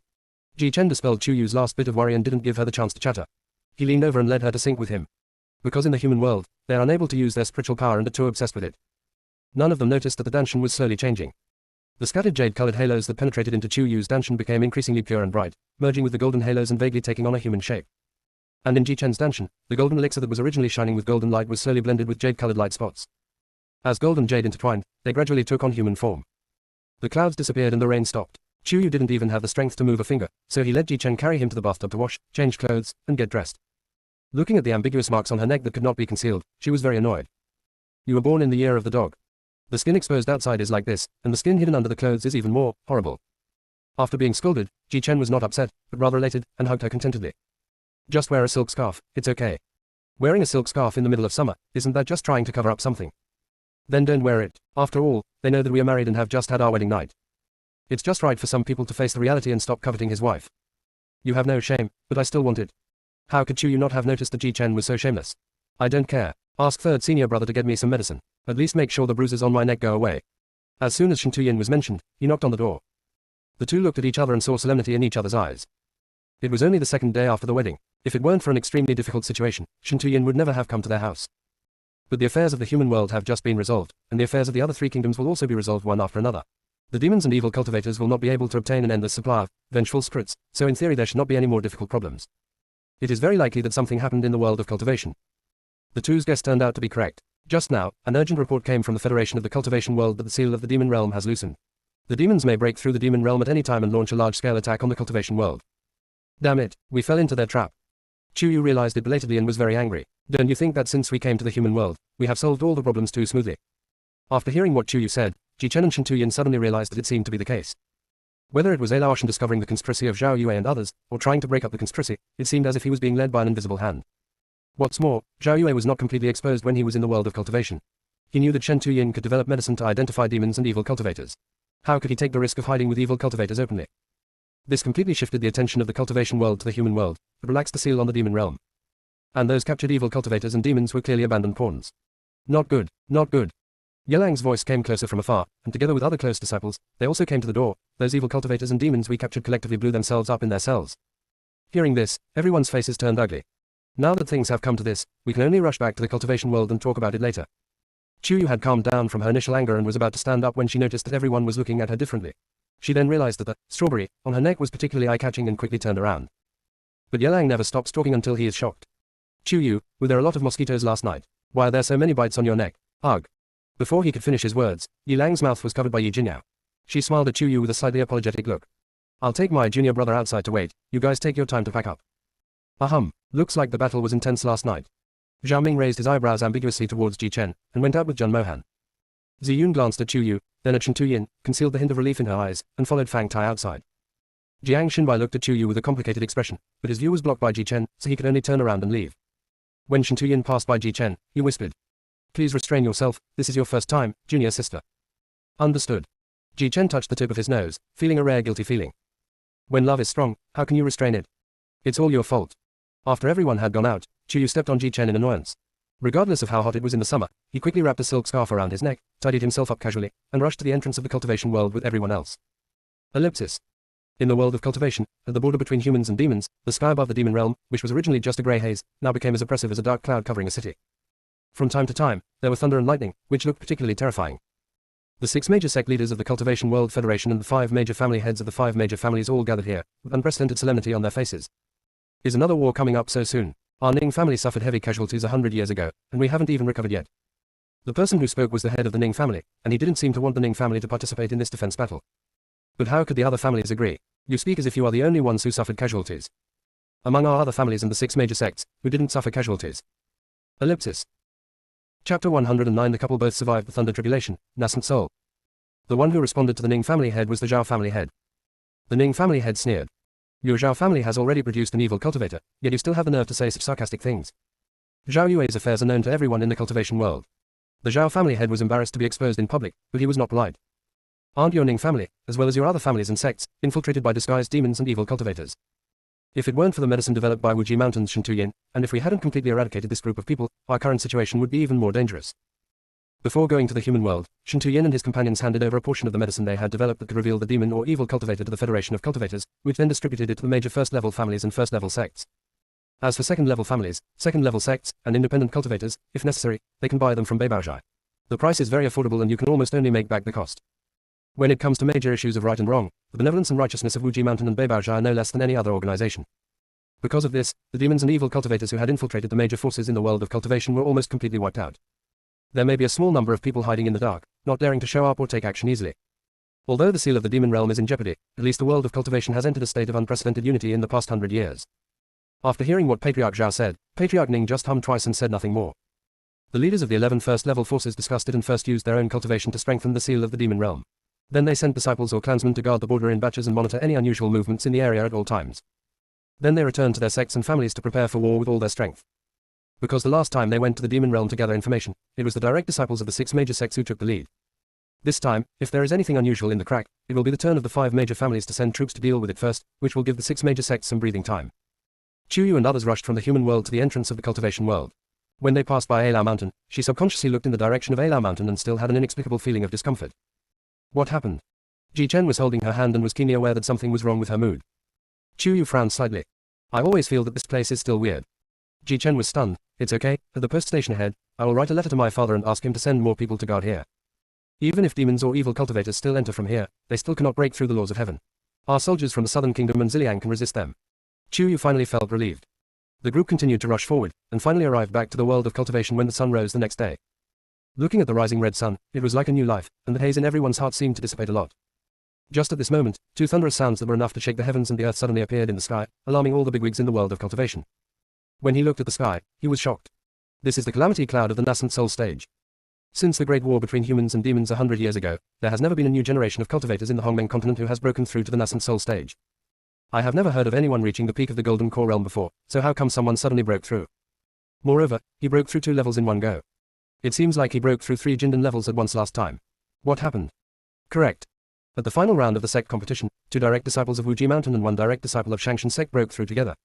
Ji Chen dispelled Chu Yu's last bit of worry and didn't give her the chance to chatter. He leaned over and led her to sync with him. Because in the human world, they are unable to use their spiritual power and are too obsessed with it. None of them noticed that the danshan was slowly changing. The scattered jade-colored halos that penetrated into Chu Yu's danshan became increasingly pure and bright, merging with the golden halos and vaguely taking on a human shape. And in Ji Chen's danshan, the golden elixir that was originally shining with golden light was slowly blended with jade-colored light spots. As gold and jade intertwined, they gradually took on human form. The clouds disappeared and the rain stopped. Chu Yu didn't even have the strength to move a finger, so he let Ji Chen carry him to the bathtub to wash, change clothes, and get dressed. Looking at the ambiguous marks on her neck that could not be concealed, she was very annoyed. You were born in the year of the dog. The skin exposed outside is like this, and the skin hidden under the clothes is even more horrible. After being scolded, Ji Chen was not upset, but rather elated, and hugged her contentedly. Just wear a silk scarf, it's okay. Wearing a silk scarf in the middle of summer, isn't that just trying to cover up something? Then don't wear it. After all, they know that we are married and have just had our wedding night. It's just right for some people to face the reality and stop coveting his wife. You have no shame, but I still want it. How could Chu Yu not have noticed that Ji Chen was so shameless? I don't care. Ask third senior brother to get me some medicine. At least make sure the bruises on my neck go away. As soon as Shen Tuyin was mentioned, he knocked on the door. The two looked at each other and saw solemnity in each other's eyes. It was only the second day after the wedding. If it weren't for an extremely difficult situation, Shen Tuyin would never have come to their house. But the affairs of the human world have just been resolved, and the affairs of the other three kingdoms will also be resolved one after another. The demons and evil cultivators will not be able to obtain an endless supply of vengeful spirits, so in theory there should not be any more difficult problems. It is very likely that something happened in the world of cultivation. The two's guess turned out to be correct. Just now, an urgent report came from the Federation of the Cultivation World that the seal of the demon realm has loosened. The demons may break through the demon realm at any time and launch a large-scale attack on the cultivation world. Damn it, we fell into their trap. Chu Yu realized it belatedly and was very angry. Don't you think that since we came to the human world, we have solved all the problems too smoothly? After hearing what Chu Yu said, Ji Chen and Shen Tuyin suddenly realized that it seemed to be the case. Whether it was Laoshan discovering the conspiracy of Zhao Yue and others, or trying to break up the conspiracy, it seemed as if he was being led by an invisible hand. What's more, Zhao Yue was not completely exposed when he was in the world of cultivation. He knew that Shen Tuyin could develop medicine to identify demons and evil cultivators. How could he take the risk of hiding with evil cultivators openly? This completely shifted the attention of the cultivation world to the human world, but relaxed the seal on the demon realm. And those captured evil cultivators and demons were clearly abandoned pawns. Not good, not good. Yelang's voice came closer from afar, and together with other close disciples, they also came to the door. Those evil cultivators and demons we captured collectively blew themselves up in their cells. Hearing this, everyone's faces turned ugly. Now that things have come to this, we can only rush back to the cultivation world and talk about it later. Chu Yu had calmed down from her initial anger and was about to stand up when she noticed that everyone was looking at her differently. She then realized that the strawberry on her neck was particularly eye-catching and quickly turned around. But Yelang never stops talking until he is shocked. Chu Yu, were there a lot of mosquitoes last night? Why are there so many bites on your neck? Ugh. Before he could finish his words, Yelang's mouth was covered by Yi Jinyao. She smiled at Chu Yu with a slightly apologetic look. I'll take my junior brother outside to wait, you guys take your time to pack up. Ahem, looks like the battle was intense last night. Zhao Ming raised his eyebrows ambiguously towards Ji Chen, and went out with Jun Mohan. Ziyun glanced at Chu Yu, then at Shen Tuyin, concealed the hint of relief in her eyes, and followed Fang Tai outside. Jiang Xinbai looked at Chu Yu with a complicated expression, but his view was blocked by Ji Chen, so he could only turn around and leave. When Shen Tuyin passed by Ji Chen, he whispered, Please restrain yourself, this is your first time, junior sister. Understood. Ji Chen touched the tip of his nose, feeling a rare guilty feeling. When love is strong, how can you restrain it? It's all your fault. After everyone had gone out, Chu Yu stepped on Ji Chen in annoyance. Regardless of how hot it was in the summer, he quickly wrapped a silk scarf around his neck, tidied himself up casually, and rushed to the entrance of the cultivation world with everyone else. Ellipsis. In the world of cultivation, at the border between humans and demons, the sky above the demon realm, which was originally just a grey haze, now became as oppressive as a dark cloud covering a city. From time to time, there were thunder and lightning, which looked particularly terrifying. The 6 major sect leaders of the Cultivation World Federation and the 5 major family heads of the 5 major families all gathered here, with unprecedented solemnity on their faces. Is another war coming up so soon? Our Ning family suffered heavy casualties 100 years ago, and we haven't even recovered yet. The person who spoke was the head of the Ning family, and he didn't seem to want the Ning family to participate in this defense battle. But how could the other families agree? You speak as if you are the only ones who suffered casualties. Among our other families and the 6 major sects, who didn't suffer casualties. Ellipsis. Chapter 109. The couple both survived the thunder tribulation, nascent soul. The one who responded to the Ning family head was the Zhao family head. The Ning family head sneered. Your Zhao family has already produced an evil cultivator, yet you still have the nerve to say such sarcastic things. Zhao Yue's affairs are known to everyone in the cultivation world. The Zhao family head was embarrassed to be exposed in public, but he was not polite. Aren't your Ning family, as well as your other families and sects, infiltrated by disguised demons and evil cultivators? If it weren't for the medicine developed by Wuji Mountain's Shen Tuyin, and if we hadn't completely eradicated this group of people, our current situation would be even more dangerous. Before going to the human world, Shen Tuyin and his companions handed over a portion of the medicine they had developed that could reveal the demon or evil cultivator to the Federation of Cultivators, which then distributed it to the major first-level families and first-level sects. As for second-level families, second-level sects, and independent cultivators, if necessary, they can buy them from Beibaozhai. The price is very affordable and you can almost only make back the cost. When it comes to major issues of right and wrong, the benevolence and righteousness of Wuji Mountain and Beibaozhai are no less than any other organization. Because of this, the demons and evil cultivators who had infiltrated the major forces in the world of cultivation were almost completely wiped out. There may be a small number of people hiding in the dark, not daring to show up or take action easily. Although the seal of the demon realm is in jeopardy, at least the world of cultivation has entered a state of unprecedented unity in the past 100 years. After hearing what Patriarch Zhao said, Patriarch Ning just hummed twice and said nothing more. The leaders of the 11 first-level forces discussed it and first used their own cultivation to strengthen the seal of the demon realm. Then they sent disciples or clansmen to guard the border in batches and monitor any unusual movements in the area at all times. Then they returned to their sects and families to prepare for war with all their strength. Because the last time they went to the demon realm to gather information, it was the direct disciples of the 6 major sects who took the lead. This time, if there is anything unusual in the crack, it will be the turn of the 5 major families to send troops to deal with it first, which will give the 6 major sects some breathing time. Chuyu and others rushed from the human world to the entrance of the cultivation world. When they passed by Alao Mountain, she subconsciously looked in the direction of Alao Mountain and still had an inexplicable feeling of discomfort. What happened? Ji Chen was holding her hand and was keenly aware that something was wrong with her mood. Chuyu frowned slightly. I always feel that this place is still weird. Ji Chen was stunned. It's okay, at the post station ahead, I will write a letter to my father and ask him to send more people to guard here. Even if demons or evil cultivators still enter from here, they still cannot break through the laws of heaven. Our soldiers from the Southern Kingdom and Ziliang can resist them. Chuyu finally felt relieved. The group continued to rush forward, and finally arrived back to the world of cultivation when the sun rose the next day. Looking at the rising red sun, it was like a new life, and the haze in everyone's heart seemed to dissipate a lot. Just at this moment, 2 thunderous sounds that were enough to shake the heavens and the earth suddenly appeared in the sky, alarming all the bigwigs in the world of cultivation. When he looked at the sky, he was shocked. This is the calamity cloud of the nascent soul stage. Since the great war between humans and demons 100 years ago, there has never been a new generation of cultivators in the Hongmeng continent who has broken through to the nascent soul stage. I have never heard of anyone reaching the peak of the golden core realm before, so how come someone suddenly broke through? Moreover, he broke through 2 levels in one go. It seems like he broke through 3 Jindan levels at once last time. What happened? Correct. At the final round of the sect competition, 2 direct disciples of Wuji Mountain and 1 direct disciple of Shangshan sect broke through together.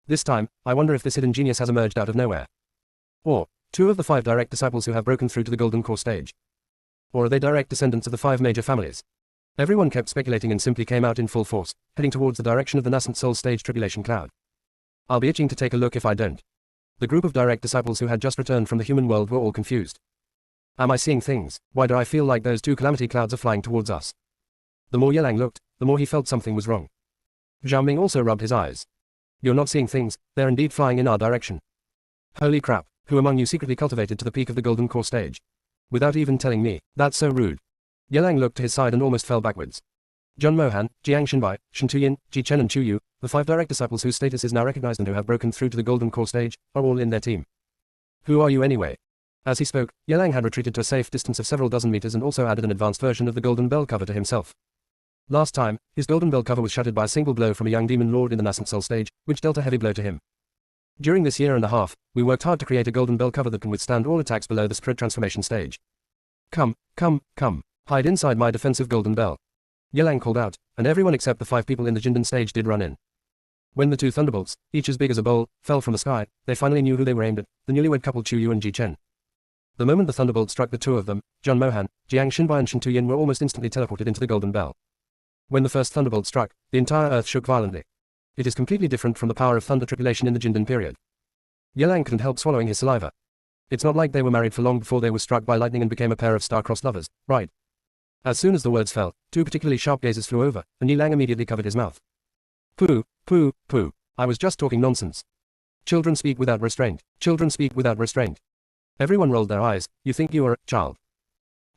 This time, I wonder if this hidden genius has emerged out of nowhere. Or, 2 of the 5 direct disciples who have broken through to the golden core stage. Or are they direct descendants of the 5 major families? Everyone kept speculating and simply came out in full force, heading towards the direction of the nascent soul stage tribulation cloud. I'll be itching to take a look if I don't. The group of direct disciples who had just returned from the human world were all confused. Am I seeing things? Why do I feel like those 2 calamity clouds are flying towards us? The more Yelang looked, the more he felt something was wrong. Zhao Ming also rubbed his eyes. You're not seeing things, they're indeed flying in our direction. Holy crap, who among you secretly cultivated to the peak of the golden core stage? Without even telling me, that's so rude. Yelang looked to his side and almost fell backwards. Zheng Mohan, Jiang Xinbai, Shen Tuyin, Ji Chen and Chuyu, the 5 direct disciples whose status is now recognized and who have broken through to the golden core stage, are all in their team. Who are you anyway? As he spoke, Yelang had retreated to a safe distance of several dozen meters and also added an advanced version of the golden bell cover to himself. Last time, his golden bell cover was shattered by a single blow from a young demon lord in the nascent soul stage, which dealt a heavy blow to him. During this year and a half, we worked hard to create a golden bell cover that can withstand all attacks below the spirit transformation stage. Come. Hide inside my defensive golden bell. Yelang called out, and everyone except the 5 people in the Jindan stage did run in. When the 2 thunderbolts, each as big as a bowl, fell from the sky, they finally knew who they were aimed at, the newlywed couple Chuyu and Ji Chen. The moment the thunderbolt struck the 2 of them, Zheng Mohan, Jiang Xinbai and Shen Tuyin were almost instantly teleported into the golden bell. When the first thunderbolt struck, the entire earth shook violently. It is completely different from the power of thunder tribulation in the Jindan period. Yelang couldn't help swallowing his saliva. It's not like they were married for long before they were struck by lightning and became a pair of star-crossed lovers, right? As soon as the words fell, 2 particularly sharp gazes flew over, and Yelang immediately covered his mouth. Pooh. I was just talking nonsense. Children speak without restraint. Everyone rolled their eyes. You think you are a child.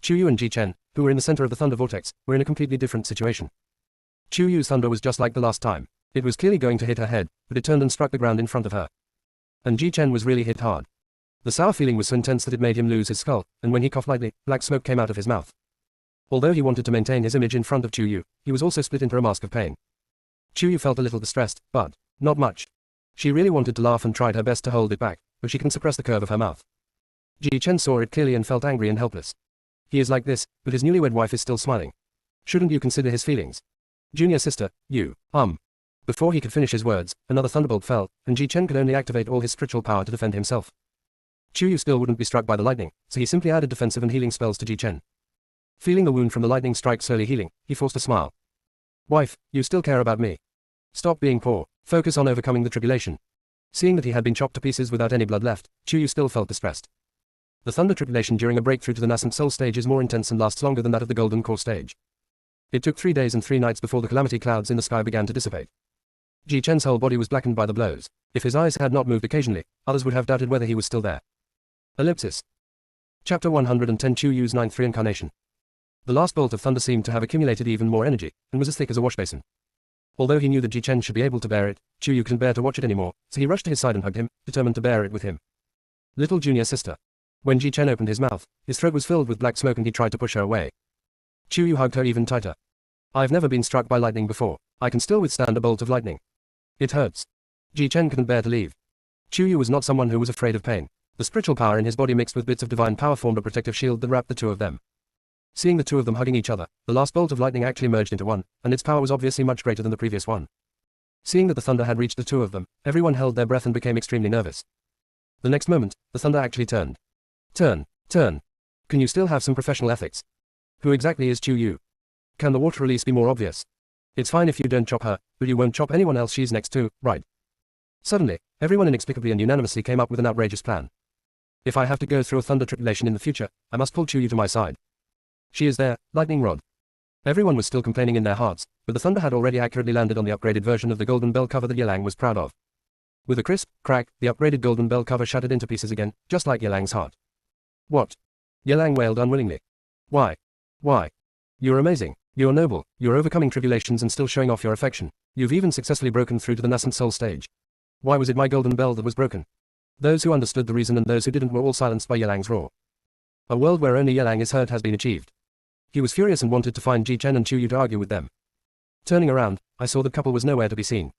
Chuyu and Ji Chen, who were in the center of the thunder vortex, were in a completely different situation. Chuyu's thunder was just like the last time. It was clearly going to hit her head, but it turned and struck the ground in front of her. And Ji Chen was really hit hard. The sour feeling was so intense that it made him lose his skull, and when he coughed lightly, black smoke came out of his mouth. Although he wanted to maintain his image in front of Chuyu, he was also split into a mask of pain. Chuyu felt a little distressed, but not much. She really wanted to laugh and tried her best to hold it back, but she couldn't suppress the curve of her mouth. Ji Chen saw it clearly and felt angry and helpless. He is like this, but his newlywed wife is still smiling. Shouldn't you consider his feelings? Junior sister, you. Before he could finish his words, another thunderbolt fell, and Ji Chen could only activate all his spiritual power to defend himself. Chuyu still wouldn't be struck by the lightning, so he simply added defensive and healing spells to Ji Chen. Feeling the wound from the lightning strike slowly healing, he forced a smile. Wife, you still care about me. Stop being poor, focus on overcoming the tribulation. Seeing that he had been chopped to pieces without any blood left, Chuyu still felt distressed. The thunder tribulation during a breakthrough to the nascent soul stage is more intense and lasts longer than that of the golden core stage. It took 3 days and 3 nights before the calamity clouds in the sky began to dissipate. Ji Chen's whole body was blackened by the blows. If his eyes had not moved occasionally, others would have doubted whether he was still there. Ellipsis. Chapter 110 Chuyu's ninth reincarnation. The last bolt of thunder seemed to have accumulated even more energy, and was as thick as a washbasin. Although he knew that Ji Chen should be able to bear it, Chuyu couldn't bear to watch it anymore, so he rushed to his side and hugged him, determined to bear it with him. Little junior sister. When Ji Chen opened his mouth, his throat was filled with black smoke and he tried to push her away. Chuyu hugged her even tighter. I've never been struck by lightning before. I can still withstand a bolt of lightning. It hurts. Ji Chen couldn't bear to leave. Yu was not someone who was afraid of pain. The spiritual power in his body mixed with bits of divine power formed a protective shield that wrapped the two of them. Seeing the two of them hugging each other, the last bolt of lightning actually merged into one, and its power was obviously much greater than the previous one. Seeing that the thunder had reached the two of them, everyone held their breath and became extremely nervous. The next moment, the thunder actually turned. Turn. Can you still have some professional ethics? Who exactly is Yu? Can the water release be more obvious? It's fine if you don't chop her, but you won't chop anyone else she's next to, right? Suddenly, everyone inexplicably and unanimously came up with an outrageous plan. If I have to go through a thunder tribulation in the future, I must pull Yu to my side. She is there, lightning rod. Everyone was still complaining in their hearts, but the thunder had already accurately landed on the upgraded version of the golden bell cover that Yelang was proud of. With a crisp crack, the upgraded golden bell cover shattered into pieces again, just like Yelang's heart. What? Yelang wailed unwillingly. Why? You're amazing. You're noble. You're overcoming tribulations and still showing off your affection. You've even successfully broken through to the nascent soul stage. Why was it my golden bell that was broken? Those who understood the reason and those who didn't were all silenced by Yelang's roar. A world where only Yelang is heard has been achieved. He was furious and wanted to find Ji Chen and Yu to argue with them. Turning around, I saw the couple was nowhere to be seen.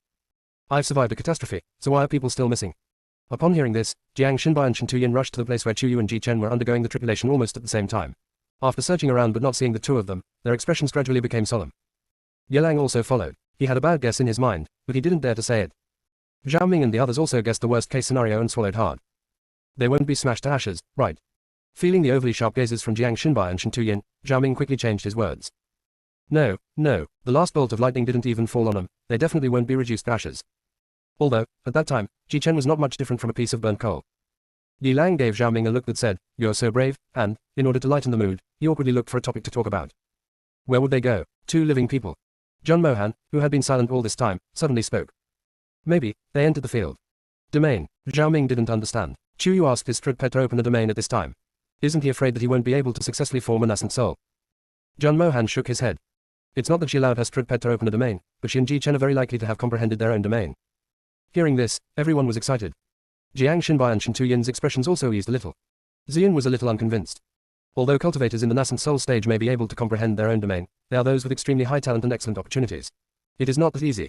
I've survived a catastrophe, so why are people still missing? Upon hearing this, Jiang Xinbai and Shen Tuyin rushed to the place where Yu and Ji Chen were undergoing the tribulation almost at the same time. After searching around but not seeing the two of them, their expressions gradually became solemn. Yelang also followed. He had a bad guess in his mind, but he didn't dare to say it. Zhao Ming and the others also guessed the worst-case scenario and swallowed hard. They won't be smashed to ashes, right? Feeling the overly sharp gazes from Jiang Xinbai and Shen Tuyin, Zhao Ming quickly changed his words. No, the last bolt of lightning didn't even fall on them, they definitely won't be reduced to ashes. Although, at that time, Ji Chen was not much different from a piece of burnt coal. Yi Lang gave Zhao Ming a look that said, "You're so brave," and, in order to lighten the mood, he awkwardly looked for a topic to talk about. Where would they go? Two living people. John Mohan, who had been silent all this time, suddenly spoke. Maybe, they entered the field. Domain. Zhao Ming didn't understand. Yu asked his Strud Pet to open a domain at this time. Isn't he afraid that he won't be able to successfully form a nascent soul? John Mohan shook his head. It's not that she allowed her Strud Pet to open a domain, but she and Ji Chen are very likely to have comprehended their own domain. Hearing this, everyone was excited. Jiang Xinbai and Shen Tuyin's expressions also eased a little. Ziyan was a little unconvinced. Although cultivators in the nascent soul stage may be able to comprehend their own domain, they are those with extremely high talent and excellent opportunities. It is not that easy.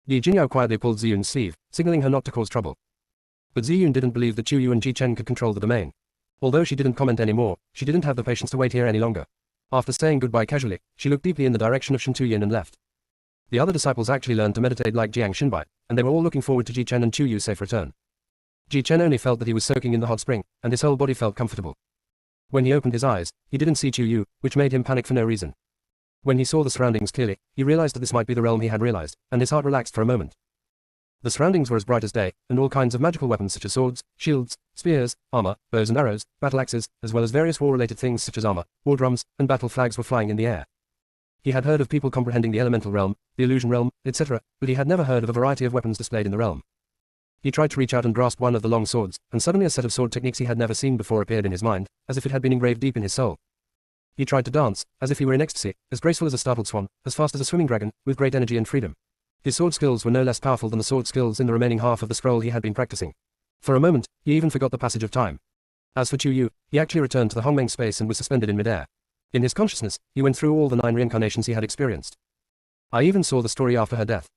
Li Jinyao quietly pulled Ziyun's sleeve, signaling her not to cause trouble. But Ziyun didn't believe that Yu and Ji Chen could control the domain. Although she didn't comment anymore, she didn't have the patience to wait here any longer. After saying goodbye casually, she looked deeply in the direction of Shen Tuyin and left. The other disciples actually learned to meditate like Jiang Xinbai, and they were all looking forward to Ji Chen and Yu's safe return. Ji Chen only felt that he was soaking in the hot spring, and his whole body felt comfortable. When he opened his eyes, he didn't see Yu, which made him panic for no reason. When he saw the surroundings clearly, he realized that this might be the realm he had realized, and his heart relaxed for a moment. The surroundings were as bright as day, and all kinds of magical weapons such as swords, shields, spears, armor, bows and arrows, battle axes, as well as various war-related things such as armor, war drums, and battle flags were flying in the air. He had heard of people comprehending the elemental realm, the illusion realm, etc., but he had never heard of a variety of weapons displayed in the realm. He tried to reach out and grasp one of the long swords, and suddenly a set of sword techniques he had never seen before appeared in his mind, as if it had been engraved deep in his soul. He tried to dance, as if he were in ecstasy, as graceful as a startled swan, as fast as a swimming dragon, with great energy and freedom. His sword skills were no less powerful than the sword skills in the remaining half of the scroll he had been practicing. For a moment, he even forgot the passage of time. As for Yu, he actually returned to the Hongmeng space and was suspended in midair. In his consciousness, he went through all the 9 reincarnations he had experienced. I even saw the story after her death.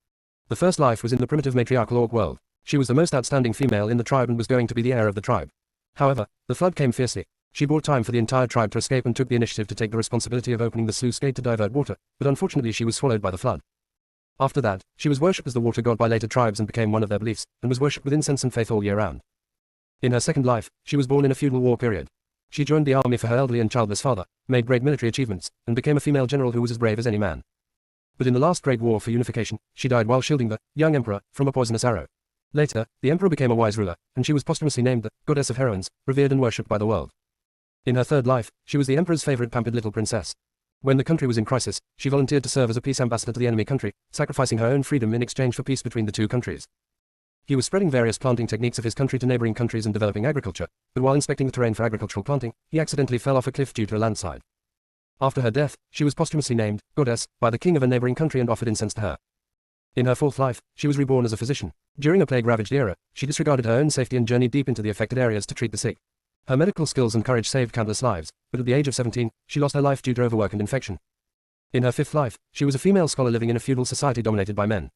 The first life was in the primitive matriarchal orc world. She was the most outstanding female in the tribe and was going to be the heir of the tribe. However, the flood came fiercely. She bought time for the entire tribe to escape and took the initiative to take the responsibility of opening the sluice gate to divert water, but unfortunately she was swallowed by the flood. After that, she was worshipped as the water god by later tribes and became one of their beliefs, and was worshipped with incense and faith all year round. In her second life, she was born in a feudal war period. She joined the army for her elderly and childless father, made great military achievements, and became a female general who was as brave as any man. But in the last great war for unification, she died while shielding the young emperor from a poisonous arrow. Later, the emperor became a wise ruler, and she was posthumously named the goddess of heroines, revered and worshipped by the world. In her third life, she was the emperor's favorite pampered little princess. When the country was in crisis, she volunteered to serve as a peace ambassador to the enemy country, sacrificing her own freedom in exchange for peace between the two countries. He was spreading various planting techniques of his country to neighboring countries and developing agriculture, but while inspecting the terrain for agricultural planting, he accidentally fell off a cliff due to a landslide. After her death, she was posthumously named goddess by the king of a neighboring country and offered incense to her. In her fourth life, she was reborn as a physician. During a plague-ravaged era, she disregarded her own safety and journeyed deep into the affected areas to treat the sick. Her medical skills and courage saved countless lives, but at the age of 17, she lost her life due to overwork and infection. In her fifth life, she was a female scholar living in a feudal society dominated by men.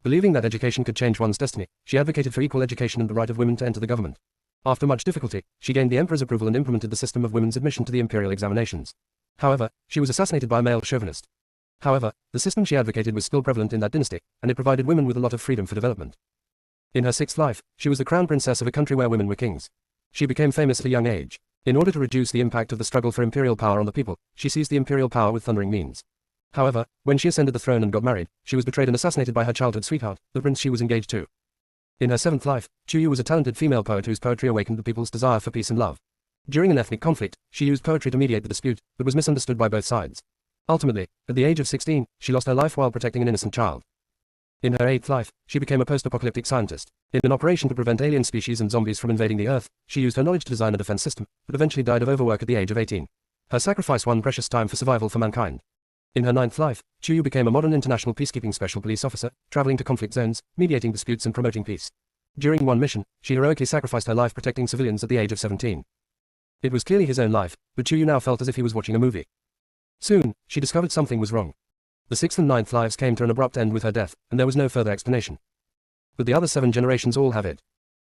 Believing that education could change one's destiny, she advocated for equal education and the right of women to enter the government. After much difficulty, she gained the emperor's approval and implemented the system of women's admission to the imperial examinations. However, she was assassinated by a male chauvinist. However, the system she advocated was still prevalent in that dynasty, and it provided women with a lot of freedom for development. In her sixth life, she was the crown princess of a country where women were kings. She became famous at a young age. In order to reduce the impact of the struggle for imperial power on the people, she seized the imperial power with thundering means. However, when she ascended the throne and got married, she was betrayed and assassinated by her childhood sweetheart, the prince she was engaged to. In her seventh life, Chuyu was a talented female poet whose poetry awakened the people's desire for peace and love. During an ethnic conflict, she used poetry to mediate the dispute, but was misunderstood by both sides. Ultimately, at the age of 16, she lost her life while protecting an innocent child. In her eighth life, she became a post-apocalyptic scientist. In an operation to prevent alien species and zombies from invading the Earth, she used her knowledge to design a defense system, but eventually died of overwork at the age of 18. Her sacrifice won precious time for survival for mankind. In her ninth life, Chuyu became a modern international peacekeeping special police officer, traveling to conflict zones, mediating disputes and promoting peace. During one mission, she heroically sacrificed her life protecting civilians at the age of 17. It was clearly his own life, but Chuyu now felt as if he was watching a movie. Soon, she discovered something was wrong. The sixth and ninth lives came to an abrupt end with her death, and there was no further explanation. But the other 7 generations all have it.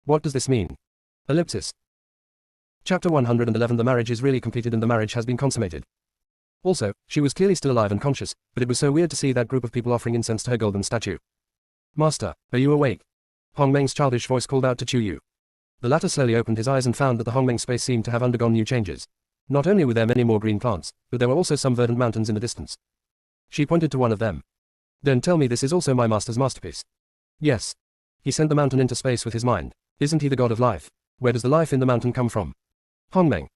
What does this mean? Ellipsis. Chapter 111. The marriage is really completed and the marriage has been consummated. Also, she was clearly still alive and conscious, but it was so weird to see that group of people offering incense to her golden statue. Master, are you awake? Hongmeng's childish voice called out to Chuyu. The latter slowly opened his eyes and found that the Hongmeng space seemed to have undergone new changes. Not only were there many more green plants, but there were also some verdant mountains in the distance. She pointed to one of them. Don't tell me this is also my master's masterpiece. Yes. He sent the mountain into space with his mind. Isn't he the god of life? Where does the life in the mountain come from? Hongmeng.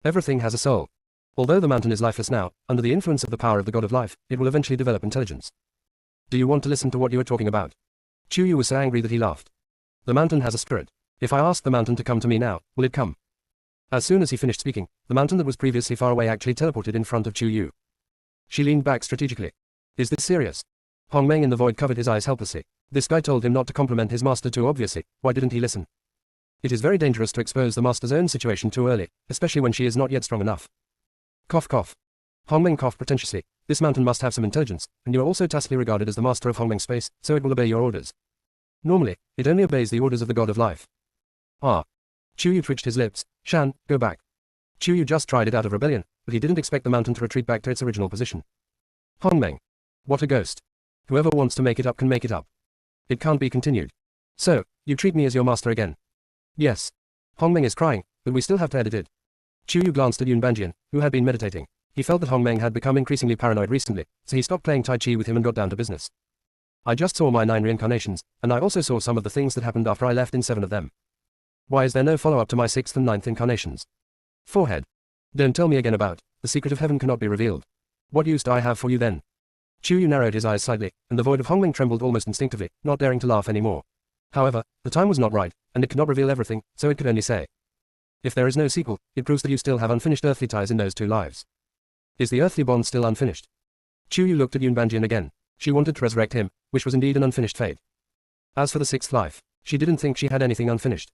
Everything has a soul. Although the mountain is lifeless now, under the influence of the power of the god of life, it will eventually develop intelligence. Do you want to listen to what you are talking about? Chuyu was so angry that he laughed. The mountain has a spirit. If I ask the mountain to come to me now, will it come? As soon as he finished speaking, the mountain that was previously far away actually teleported in front of Chuyu. She leaned back strategically. Is this serious? Hongmeng in the void covered his eyes helplessly. This guy told him not to compliment his master too obviously. Why didn't he listen? It is very dangerous to expose the master's own situation too early, especially when she is not yet strong enough. Cough cough. Hongmeng coughed pretentiously. This mountain must have some intelligence, and you are also tacitly regarded as the master of Hongmeng space, so it will obey your orders. Normally, it only obeys the orders of the god of life. Ah. Chuyu twitched his lips. Shan, go back. Chuyu just tried it out of rebellion, but he didn't expect the mountain to retreat back to its original position. Hongmeng. What a ghost. Whoever wants to make it up can make it up. It can't be continued. So, you treat me as your master again. Yes. Hongmeng is crying, but we still have to edit it. Chuyu glanced at Yun Banjian, who had been meditating. He felt that Hongmeng had become increasingly paranoid recently, so he stopped playing Tai Chi with him and got down to business. I just saw my 9 reincarnations, and I also saw some of the things that happened after I left in 7 of them. Why is there no follow-up to my 6th and 9th incarnations? Forehead. Don't tell me again about, the secret of heaven cannot be revealed. What use do I have for you then? Chuyu narrowed his eyes slightly, and the void of Hongmeng trembled almost instinctively, not daring to laugh anymore. However, the time was not right, and it could not reveal everything, so it could only say. If there is no sequel, it proves that you still have unfinished earthly ties in those 2 lives. Is the earthly bond still unfinished? Chuyu looked at Yun Banjian again. She wanted to resurrect him, which was indeed an unfinished fate. As for the 6th life, she didn't think she had anything unfinished.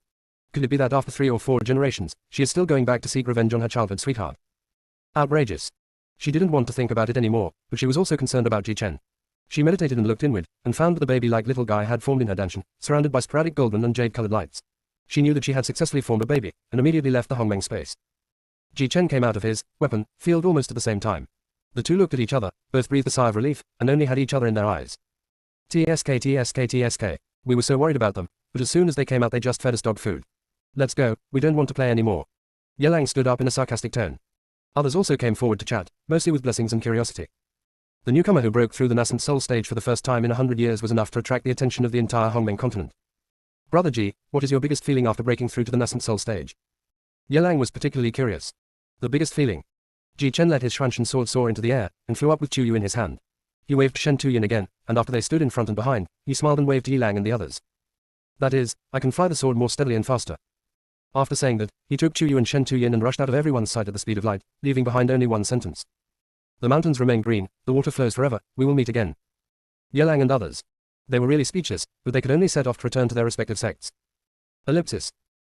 Could it be that after 3 or 4 generations, she is still going back to seek revenge on her childhood sweetheart? Outrageous. She didn't want to think about it anymore, but she was also concerned about Ji Chen. She meditated and looked inward, and found that the baby-like little guy had formed in her danshan, surrounded by sporadic golden and jade-colored lights. She knew that she had successfully formed a baby, and immediately left the Hongmeng space. Ji Chen came out of his weapon field almost at the same time. The two looked at each other, both breathed a sigh of relief, and only had each other in their eyes. TSK TSK TSK. We were so worried about them, but as soon as they came out they just fed us dog food. Let's go, we don't want to play anymore. Yelang stood up in a sarcastic tone. Others also came forward to chat, mostly with blessings and curiosity. The newcomer who broke through the nascent soul stage for the first time in 100 years was enough to attract the attention of the entire Hongmeng continent. Brother Ji, what is your biggest feeling after breaking through to the nascent soul stage? Yelang was particularly curious. The biggest feeling? Ji Chen let his Xuanshan sword soar into the air, and flew up with Chuyu in his hand. He waved Shen Tuyin again, and after they stood in front and behind, he smiled and waved to Yilang and the others. That is, I can fly the sword more steadily and faster. After saying that, he took Chuyu and Shen Tuyin and rushed out of everyone's sight at the speed of light, leaving behind only one sentence. The mountains remain green, the water flows forever, we will meet again. Yelang and others. They were really speechless, but they could only set off to return to their respective sects. Ellipsis.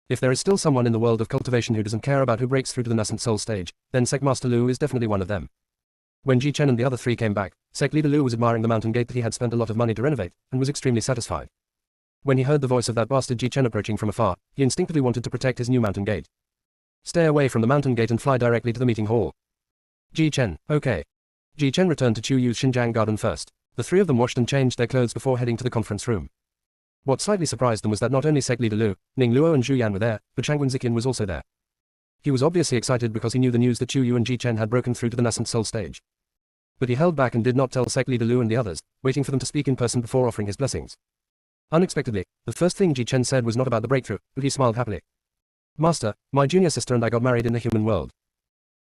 If there is still someone in the world of cultivation who doesn't care about who breaks through to the nascent soul stage, then Sect Master Lu is definitely one of them. When Ji Chen and the other three came back, sect leader Lu was admiring the mountain gate that he had spent a lot of money to renovate, and was extremely satisfied. When he heard the voice of that bastard Ji Chen approaching from afar, he instinctively wanted to protect his new mountain gate. Stay away from the mountain gate and fly directly to the meeting hall. Ji Chen, okay. Ji Chen returned to Chu Yu's Xinjiang garden first. The three of them washed and changed their clothes before heading to the conference room. What slightly surprised them was that not only sect leader Lu, Ning Luo and Zhu Yan were there, but Shangwen Ziqian was also there. He was obviously excited because he knew the news that Chu Yu and Ji Chen had broken through to the nascent soul stage. But he held back and did not tell sect leader Lu and the others, waiting for them to speak in person before offering his blessings. Unexpectedly, the first thing Ji Chen said was not about the breakthrough, but he smiled happily. Master, my junior sister and I got married in the human world.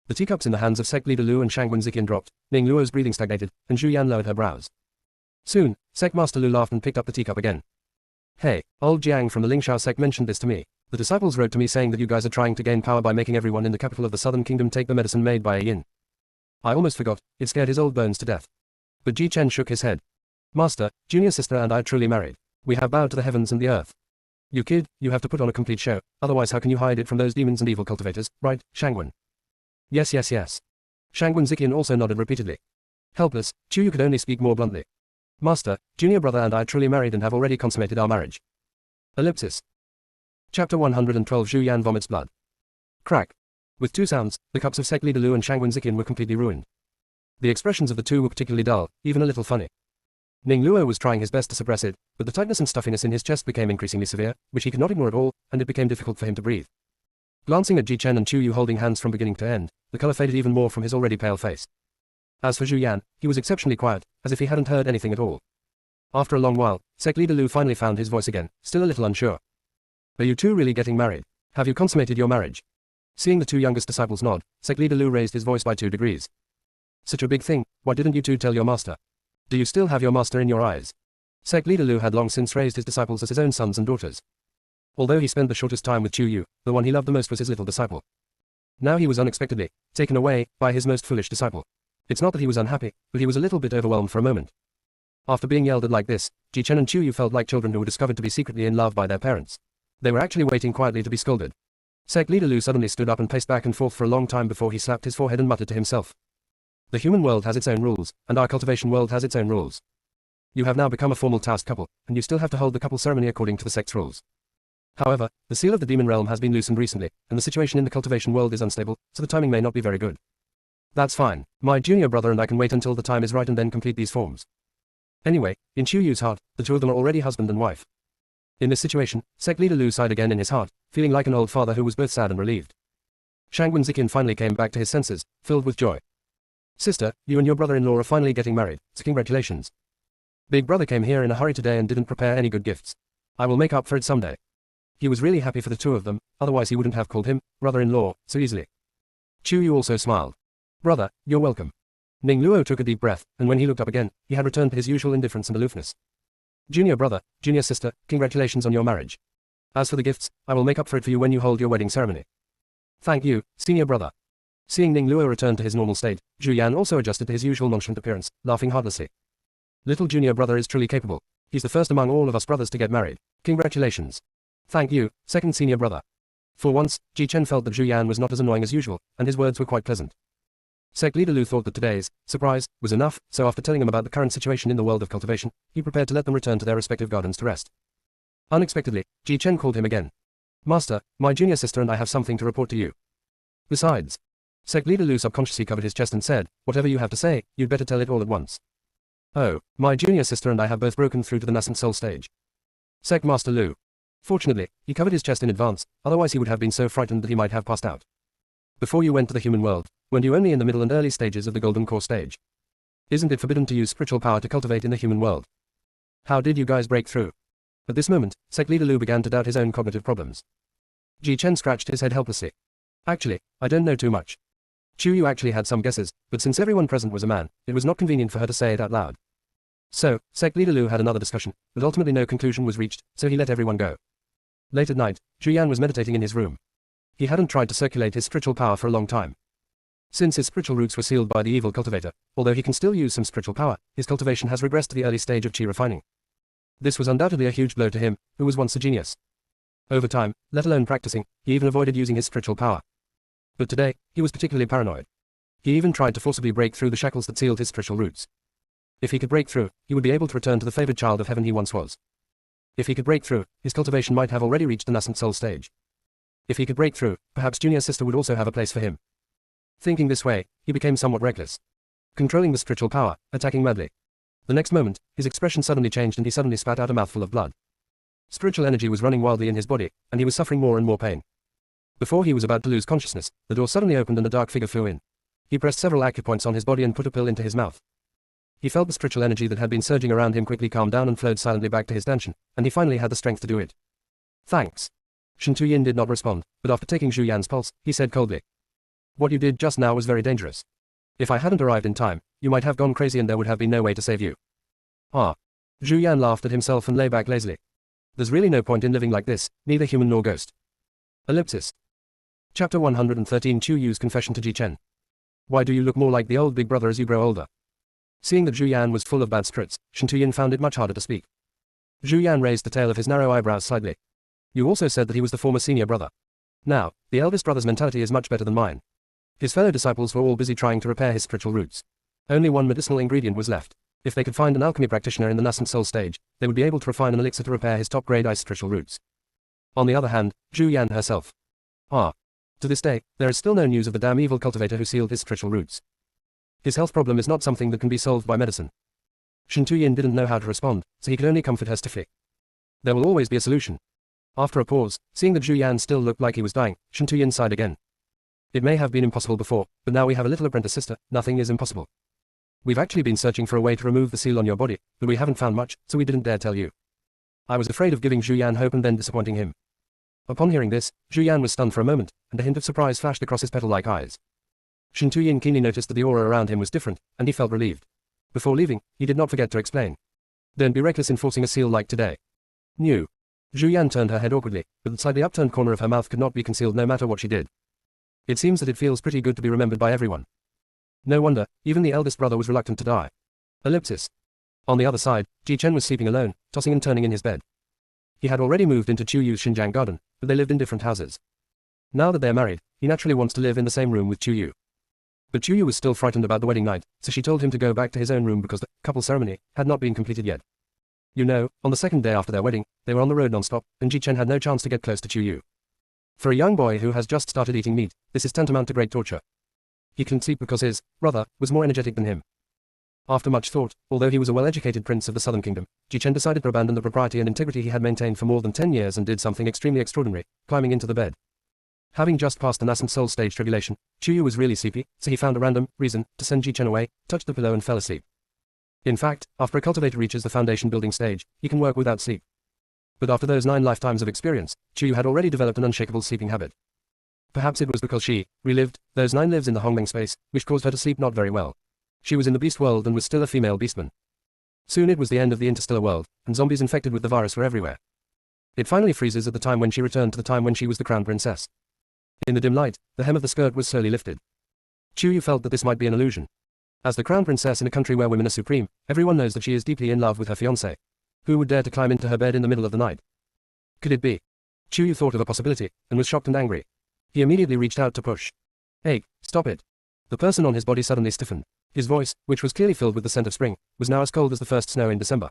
The teacups in the hands of sect leader Lu and Shangwen Ziqian dropped, Ning Luo's breathing stagnated, and Zhu Yan lowered her brows. Soon, sect master Lu laughed and picked up the teacup again. Hey, old Jiang from the Lingshao sect mentioned this to me. The disciples wrote to me saying that you guys are trying to gain power by making everyone in the capital of the southern kingdom take the medicine made by a yin. I almost forgot, it scared his old bones to death. But Ji Chen shook his head. Master, junior sister and I are truly married. We have bowed to the heavens and the earth. You kid, you have to put on a complete show, otherwise how can you hide it from those demons and evil cultivators, right, Shangwen? Yes. Shangwen Ziqian also nodded repeatedly. Helpless, Chu Yu could only speak more bluntly. Master, junior brother and I are truly married and have already consummated our marriage. Ellipsis. Chapter 112 Zhu Yan vomits blood. Crack. With two sounds, the cups of sect leader Lu and Shangwen Ziqian were completely ruined. The expressions of the two were particularly dull, even a little funny. Ning Luo was trying his best to suppress it, but the tightness and stuffiness in his chest became increasingly severe, which he could not ignore at all, and it became difficult for him to breathe. Glancing at Ji Chen and Chu Yu holding hands from beginning to end, the color faded even more from his already pale face. As for Zhu Yan, he was exceptionally quiet, as if he hadn't heard anything at all. After a long while, sect leader Lu finally found his voice again, still a little unsure. Are you two really getting married? Have you consummated your marriage? Seeing the two youngest disciples nod, sect leader Lu raised his voice by 2 degrees. Such a big thing, why didn't you two tell your master? Do you still have your master in your eyes? Sect leader Lu had long since raised his disciples as his own sons and daughters. Although he spent the shortest time with Chu Yu, the one he loved the most was his little disciple. Now he was unexpectedly taken away by his most foolish disciple. It's not that he was unhappy, but he was a little bit overwhelmed for a moment. After being yelled at like this, Ji Chen and Chu Yu felt like children who were discovered to be secretly in love by their parents. They were actually waiting quietly to be scolded. Sect leader Lu suddenly stood up and paced back and forth for a long time before he slapped his forehead and muttered to himself. The human world has its own rules, and our cultivation world has its own rules. You have now become a formal Taoist couple, and you still have to hold the couple ceremony according to the sect's rules. However, the seal of the demon realm has been loosened recently, and the situation in the cultivation world is unstable, so the timing may not be very good. That's fine. My junior brother and I can wait until the time is right and then complete these forms. Anyway, in Chu Yu's heart, the two of them are already husband and wife. In this situation, sect leader Lu sighed again in his heart, feeling like an old father who was both sad and relieved. Shangwen Ziqian finally came back to his senses, filled with joy. Sister, you and your brother-in-law are finally getting married, so congratulations. Big brother came here in a hurry today and didn't prepare any good gifts. I will make up for it someday. He was really happy for the two of them, otherwise he wouldn't have called him brother-in-law so easily. Chu Yu also smiled. Brother, you're welcome. Ning Luo took a deep breath, and when he looked up again, he had returned to his usual indifference and aloofness. Junior brother, junior sister, congratulations on your marriage. As for the gifts, I will make up for it for you when you hold your wedding ceremony. Thank you, senior brother. Seeing Ning Luo return to his normal state, Zhu Yan also adjusted to his usual nonchalant appearance, laughing heartlessly. Little junior brother is truly capable. He's the first among all of us brothers to get married. Congratulations. Thank you, second senior brother. For once, Ji Chen felt that Zhu Yan was not as annoying as usual, and his words were quite pleasant. Sect leader Lu thought that today's surprise was enough, so after telling him about the current situation in the world of cultivation, he prepared to let them return to their respective gardens to rest. Unexpectedly, Ji Chen called him again. Master, my junior sister and I have something to report to you. Besides, sect leader Lu subconsciously covered his chest and said, whatever you have to say, you'd better tell it all at once. Oh, my junior sister and I have both broken through to the nascent soul stage. Sect master Lu. Fortunately, he covered his chest in advance, otherwise he would have been so frightened that he might have passed out. Before you went to the human world, weren't you only in the middle and early stages of the golden core stage? Isn't it forbidden to use spiritual power to cultivate in the human world? How did you guys break through? At this moment, sect leader Lu began to doubt his own cognitive problems. Ji Chen scratched his head helplessly. Actually, I don't know too much. Chu Yu actually had some guesses, but since everyone present was a man, it was not convenient for her to say it out loud. So, sect leader Lu had another discussion, but ultimately no conclusion was reached, so he let everyone go. Late at night, Zhu Yan was meditating in his room. He hadn't tried to circulate his spiritual power for a long time. Since his spiritual roots were sealed by the evil cultivator, although he can still use some spiritual power, his cultivation has regressed to the early stage of qi refining. This was undoubtedly a huge blow to him, who was once a genius. Over time, let alone practicing, he even avoided using his spiritual power. But today, he was particularly paranoid. He even tried to forcibly break through the shackles that sealed his spiritual roots. If he could break through, he would be able to return to the favored child of heaven he once was. If he could break through, his cultivation might have already reached the nascent soul stage. If he could break through, perhaps Junior's sister would also have a place for him. Thinking this way, he became somewhat reckless. Controlling the spiritual power, attacking madly. The next moment, his expression suddenly changed and he suddenly spat out a mouthful of blood. Spiritual energy was running wildly in his body, and he was suffering more and more pain. Before he was about to lose consciousness, the door suddenly opened and a dark figure flew in. He pressed several acupoints on his body and put a pill into his mouth. He felt the spiritual energy that had been surging around him quickly calm down and flowed silently back to his dantian, and he finally had the strength to do it. Thanks. Shen Tuyin did not respond, but after taking Zhu Yan's pulse, he said coldly. What you did just now was very dangerous. If I hadn't arrived in time, you might have gone crazy and there would have been no way to save you. Ah. Zhu Yan laughed at himself and lay back lazily. There's really no point in living like this, neither human nor ghost. Ellipsis. Chapter 113 Chu Yu's confession to Ji Chen. Why do you look more like the old big brother as you grow older? Seeing that Zhu Yan was full of bad spirits, Shen Tuyin found it much harder to speak. Zhu Yan raised the tail of his narrow eyebrows slightly. You also said that he was the former senior brother. Now, the eldest brother's mentality is much better than mine. His fellow disciples were all busy trying to repair his spiritual roots. Only one medicinal ingredient was left. If they could find an alchemy practitioner in the nascent soul stage, they would be able to refine an elixir to repair his top-grade ice spiritual roots. On the other hand, Zhu Yan herself. Ah. To this day, there is still no news of the damn evil cultivator who sealed his spiritual roots. His health problem is not something that can be solved by medicine. Shen Tuyin didn't know how to respond, so he could only comfort her stiffly. There will always be a solution. After a pause, seeing that Zhu Yan still looked like he was dying, Shen Tuyin sighed again. It may have been impossible before, but now we have a little apprentice sister, nothing is impossible. We've actually been searching for a way to remove the seal on your body, but we haven't found much, so we didn't dare tell you. I was afraid of giving Zhu Yan hope and then disappointing him. Upon hearing this, Zhu Yan was stunned for a moment, and a hint of surprise flashed across his petal-like eyes. Shen Tuyin keenly noticed that the aura around him was different, and he felt relieved. Before leaving, he did not forget to explain. Don't be reckless in forcing a seal like today. New. Zhu Yan turned her head awkwardly, but the slightly upturned corner of her mouth could not be concealed no matter what she did. It seems that it feels pretty good to be remembered by everyone. No wonder, even the eldest brother was reluctant to die. Ellipsis. On the other side, Ji Chen was sleeping alone, tossing and turning in his bed. He had already moved into Chu Yu's Xinjiang garden, but they lived in different houses. Now that they are married, he naturally wants to live in the same room with Chu Yu. But Chu Yu was still frightened about the wedding night, so she told him to go back to his own room because the couple ceremony had not been completed yet. You know, on the second day after their wedding, they were on the road non-stop, and Ji Chen had no chance to get close to Chu Yu. For a young boy who has just started eating meat, this is tantamount to great torture. He couldn't sleep because his brother was more energetic than him. After much thought, although he was a well-educated prince of the Southern Kingdom, Ji Chen decided to abandon the propriety and integrity he had maintained for more than 10 years and did something extremely extraordinary, climbing into the bed. Having just passed the nascent soul stage tribulation, Chu Yu was really sleepy, so he found a random reason to send Ji Chen away, touched the pillow and fell asleep. In fact, after a cultivator reaches the foundation building stage, he can work without sleep. But after those 9 lifetimes of experience, Chu Yu had already developed an unshakable sleeping habit. Perhaps it was because she relived those 9 lives in the Hongmeng space, which caused her to sleep not very well. She was in the beast world and was still a female beastman. Soon it was the end of the interstellar world, and zombies infected with the virus were everywhere. It finally freezes at the time when she returned to the time when she was the crown princess. In the dim light, the hem of the skirt was slowly lifted. Chu Yu felt that this might be an illusion. As the crown princess in a country where women are supreme, everyone knows that she is deeply in love with her fiancé. Who would dare to climb into her bed in the middle of the night? Could it be? Chu Yu thought of a possibility, and was shocked and angry. He immediately reached out to push. Hey, stop it. The person on his body suddenly stiffened. His voice, which was clearly filled with the scent of spring, was now as cold as the first snow in December.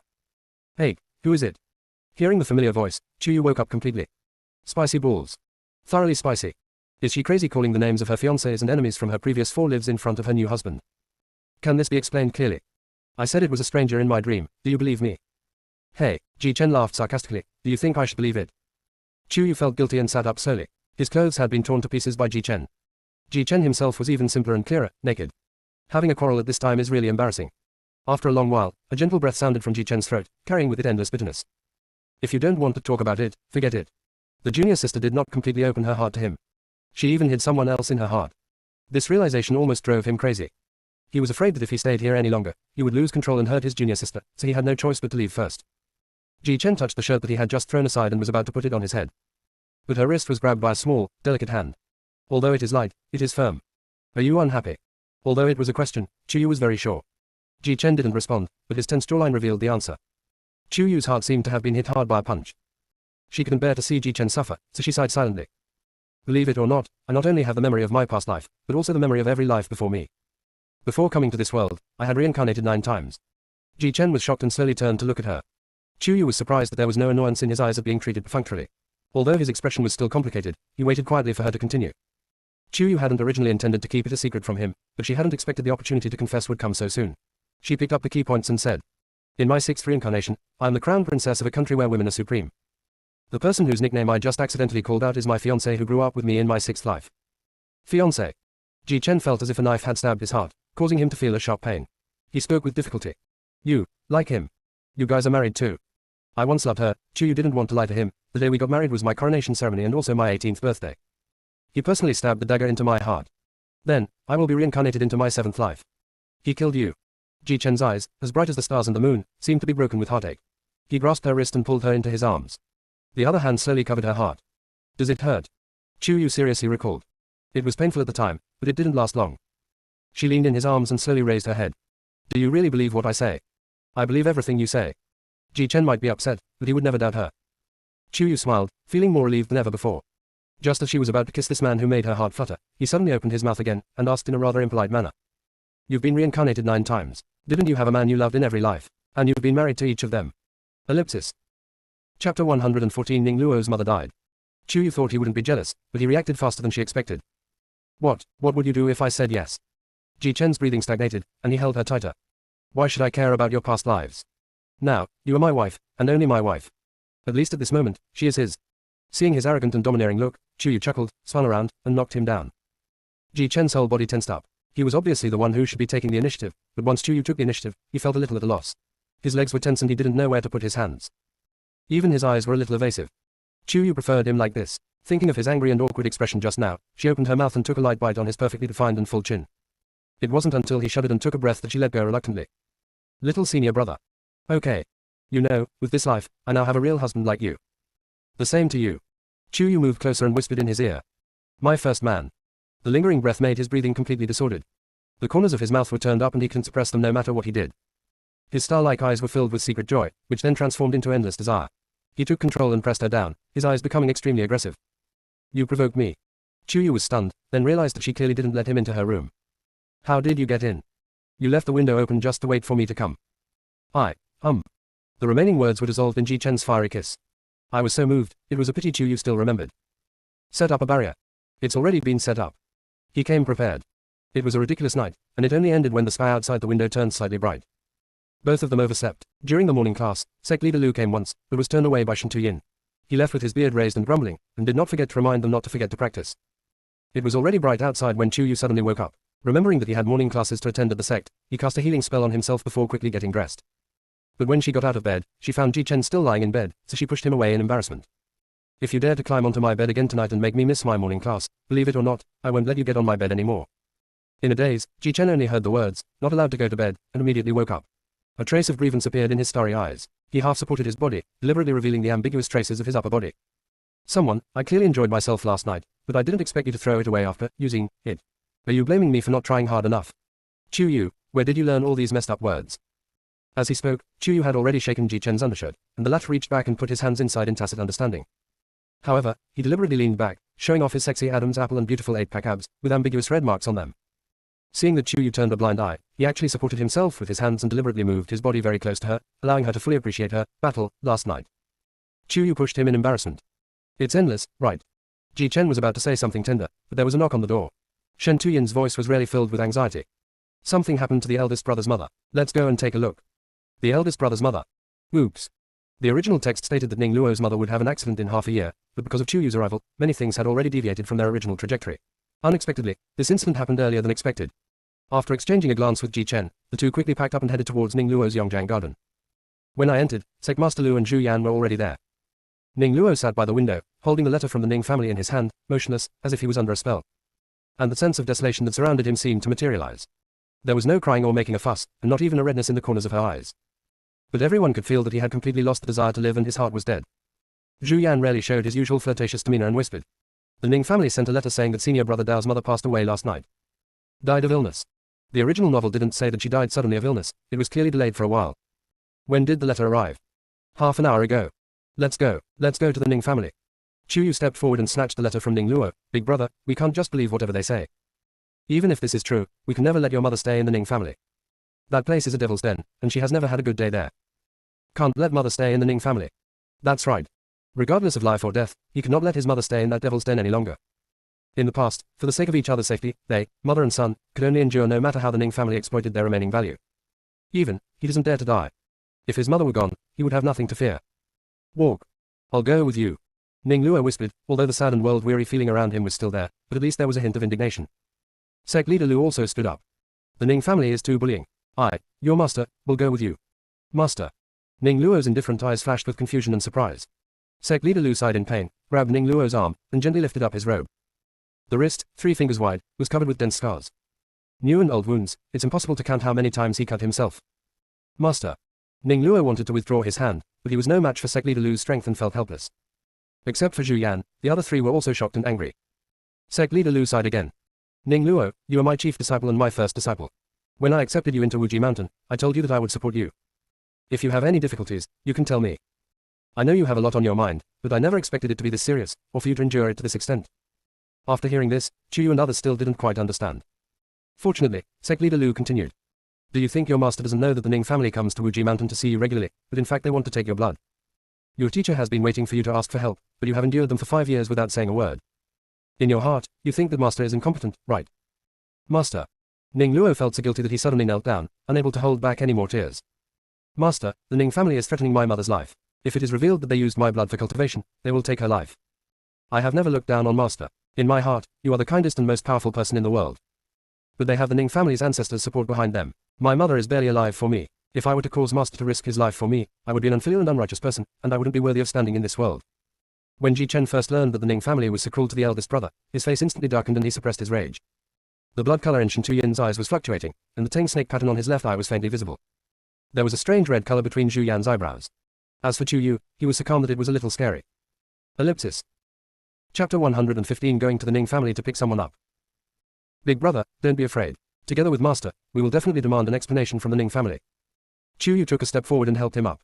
Hey, who is it? Hearing the familiar voice, Chu Yu woke up completely. Spicy balls. Thoroughly spicy. Is she crazy calling the names of her fiancés and enemies from her previous 4 lives in front of her new husband? Can this be explained clearly? I said it was a stranger in my dream, do you believe me? Hey, Ji Chen laughed sarcastically, do you think I should believe it? Chu Yu felt guilty and sat up slowly. His clothes had been torn to pieces by Ji Chen. Ji Chen himself was even simpler and clearer, naked. Having a quarrel at this time is really embarrassing. After a long while, a gentle breath sounded from Ji Chen's throat, carrying with it endless bitterness. If you don't want to talk about it, forget it. The junior sister did not completely open her heart to him. She even hid someone else in her heart. This realization almost drove him crazy. He was afraid that if he stayed here any longer, he would lose control and hurt his junior sister, so he had no choice but to leave first. Ji Chen touched the shirt that he had just thrown aside and was about to put it on his head. But her wrist was grabbed by a small, delicate hand. Although it is light, it is firm. Are you unhappy? Although it was a question, Chu Yu was very sure. Ji Chen didn't respond, but his tense jawline revealed the answer. Chu Yu's heart seemed to have been hit hard by a punch. She couldn't bear to see Ji Chen suffer, so she sighed silently. Believe it or not, I not only have the memory of my past life, but also the memory of every life before me. Before coming to this world, I had reincarnated 9 times. Ji Chen was shocked and slowly turned to look at her. Chu Yu was surprised that there was no annoyance in his eyes at being treated perfunctorily. Although his expression was still complicated, he waited quietly for her to continue. Chu Yu hadn't originally intended to keep it a secret from him, but she hadn't expected the opportunity to confess would come so soon. She picked up the key points and said, "In my 6th reincarnation, I am the crown princess of a country where women are supreme. The person whose nickname I just accidentally called out is my fiancé who grew up with me in my 6th life." Fiancé. Ji Chen felt as if a knife had stabbed his heart, causing him to feel a sharp pain. He spoke with difficulty. "You, like him. You guys are married too." "I once loved her." Chu Yu didn't want to lie to him. "The day we got married was my coronation ceremony and also my 18th birthday. He personally stabbed the dagger into my heart. Then, I will be reincarnated into my 7th life. He killed you." Ji Chen's eyes, as bright as the stars and the moon, seemed to be broken with heartache. He grasped her wrist and pulled her into his arms. The other hand slowly covered her heart. "Does it hurt?" Chu Yu seriously recalled. It was painful at the time, but it didn't last long. She leaned in his arms and slowly raised her head. "Do you really believe what I say?" "I believe everything you say." Ji Chen might be upset, but he would never doubt her. Chu Yu smiled, feeling more relieved than ever before. Just as she was about to kiss this man who made her heart flutter, he suddenly opened his mouth again, and asked in a rather impolite manner. "You've been reincarnated 9 times. Didn't you have a man you loved in every life? And you've been married to each of them?" Ellipsis. Chapter 114 Ning Luo's mother died. Chu Yu thought he wouldn't be jealous, but he reacted faster than she expected. What would you do if I said yes?" Ji Chen's breathing stagnated, and he held her tighter. "Why should I care about your past lives? Now, you are my wife, and only my wife. At least at this moment, she is his." Seeing his arrogant and domineering look, Chu Yu chuckled, spun around, and knocked him down. Ji Chen's whole body tensed up. He was obviously the one who should be taking the initiative, but once Chu Yu took the initiative, he felt a little at a loss. His legs were tense and he didn't know where to put his hands. Even his eyes were a little evasive. Chu Yu preferred him like this. Thinking of his angry and awkward expression just now, she opened her mouth and took a light bite on his perfectly defined and full chin. It wasn't until he shuddered and took a breath that she let go reluctantly. "Little senior brother. Okay. You know, with this life, I now have a real husband like you. The same to you." Chu Yu moved closer and whispered in his ear. "My first man." The lingering breath made his breathing completely disordered. The corners of his mouth were turned up and he couldn't suppress them no matter what he did. His star-like eyes were filled with secret joy, which then transformed into endless desire. He took control and pressed her down, his eyes becoming extremely aggressive. "You provoked me." Chu Yu was stunned, then realized that she clearly didn't let him into her room. "How did you get in?" "You left the window open just to wait for me to come." The remaining words were dissolved in Ji Chen's fiery kiss. "I was so moved, it was a pity Chu Yu still remembered." "Set up a barrier." "It's already been set up." He came prepared. It was a ridiculous night, and it only ended when the sky outside the window turned slightly bright. Both of them overslept. During the morning class, Sect Leader Lu came once, but was turned away by Shen Tuyin. He left with his beard raised and grumbling, and did not forget to remind them not to forget to practice. It was already bright outside when Chu Yu suddenly woke up. Remembering that he had morning classes to attend at the sect, he cast a healing spell on himself before quickly getting dressed. But when she got out of bed, she found Ji Chen still lying in bed, so she pushed him away in embarrassment. "If you dare to climb onto my bed again tonight and make me miss my morning class, believe it or not, I won't let you get on my bed anymore." In a daze, Ji Chen only heard the words, "not allowed to go to bed," and immediately woke up. A trace of grievance appeared in his starry eyes. He half supported his body, deliberately revealing the ambiguous traces of his upper body. I clearly enjoyed myself last night, but I didn't expect you to throw it away after using it. Are you blaming me for not trying hard enough?" "Chu Yu, where did you learn all these messed up words?" As he spoke, Chu Yu had already shaken Ji Chen's undershirt, and the latter reached back and put his hands inside in tacit understanding. However, he deliberately leaned back, showing off his sexy Adam's apple and beautiful 8-pack abs, with ambiguous red marks on them. Seeing that Chu Yu turned a blind eye, he actually supported himself with his hands and deliberately moved his body very close to her, allowing her to fully appreciate her battle last night. Chu Yu pushed him in embarrassment. "It's endless, right?" Ji Chen was about to say something tender, but there was a knock on the door. Shen Tuyin's voice was rarely filled with anxiety. "Something happened to the eldest brother's mother. Let's go and take a look." The eldest brother's mother. Oops. The original text stated that Ning Luo's mother would have an accident in half a year, but because of Chu Yu's arrival, many things had already deviated from their original trajectory. Unexpectedly, this incident happened earlier than expected. After exchanging a glance with Ji Chen, the two quickly packed up and headed towards Ning Luo's Yongjiang garden. When I entered, Sect Master Lu and Zhu Yan were already there. Ning Luo sat by the window, holding the letter from the Ning family in his hand, motionless, as if he was under a spell. And the sense of desolation that surrounded him seemed to materialize. There was no crying or making a fuss, and not even a redness in the corners of her eyes. But everyone could feel that he had completely lost the desire to live and his heart was dead. Zhu Yan rarely showed his usual flirtatious demeanor and whispered. The Ning family sent a letter saying that senior brother Dao's mother passed away last night. Died of illness. The original novel didn't say that she died suddenly of illness, it was clearly delayed for a while. When did the letter arrive? Half an hour ago. Let's go to the Ning family. Chu Yu stepped forward and snatched the letter from Ning Luo. Big brother, we can't just believe whatever they say. Even if this is true, we can never let your mother stay in the Ning family. That place is a devil's den, and she has never had a good day there. Can't let mother stay in the Ning family. That's right. Regardless of life or death, he could not let his mother stay in that devil's den any longer. In the past, for the sake of each other's safety, they, mother and son, could only endure no matter how the Ning family exploited their remaining value. Even, he doesn't dare to die. If his mother were gone, he would have nothing to fear. Walk. I'll go with you. Ning Luo whispered, although the sad and world-weary feeling around him was still there, but at least there was a hint of indignation. Sect leader Lu also stood up. The Ning family is too bullying. I, your master, will go with you. Master. Ning Luo's indifferent eyes flashed with confusion and surprise. Sect leader Lu sighed in pain, grabbed Ning Luo's arm, and gently lifted up his robe. The wrist, 3 fingers wide, was covered with dense scars. New and old wounds, it's impossible to count how many times he cut himself. Master. Ning Luo wanted to withdraw his hand, but he was no match for Sect leader Lu's strength and felt helpless. Except for Zhu Yan, the other 3 were also shocked and angry. Sect leader Lu sighed again. Ning Luo, you are my chief disciple and my first disciple. When I accepted you into Wuji Mountain, I told you that I would support you. If you have any difficulties, you can tell me. I know you have a lot on your mind, but I never expected it to be this serious, or for you to endure it to this extent. After hearing this, Chu Yu and others still didn't quite understand. Fortunately, Sect leader Lu continued. Do you think your master doesn't know that the Ning family comes to Wuji Mountain to see you regularly, but in fact they want to take your blood? Your teacher has been waiting for you to ask for help, but you have endured them for 5 years without saying a word. In your heart, you think that master is incompetent, right? Master. Ning Luo felt so guilty that he suddenly knelt down, unable to hold back any more tears. Master, the Ning family is threatening my mother's life. If it is revealed that they used my blood for cultivation, they will take her life. I have never looked down on master. In my heart, you are the kindest and most powerful person in the world. But they have the Ning family's ancestors' support behind them. My mother is barely alive for me. If I were to cause master to risk his life for me, I would be an unfilial and unrighteous person, and I wouldn't be worthy of standing in this world. When Ji Chen first learned that the Ning family was so cruel to the eldest brother, his face instantly darkened and he suppressed his rage. The blood color in Shen Tuyin's eyes was fluctuating, and the tang snake pattern on his left eye was faintly visible. There was a strange red color between Zhu Yan's eyebrows. As for Chu Yu, he was so calm that it was a little scary. Ellipsis. Chapter 115 Going to the Ning family to pick someone up. Big brother, don't be afraid. Together with master, we will definitely demand an explanation from the Ning family. Chu Yu took a step forward and helped him up.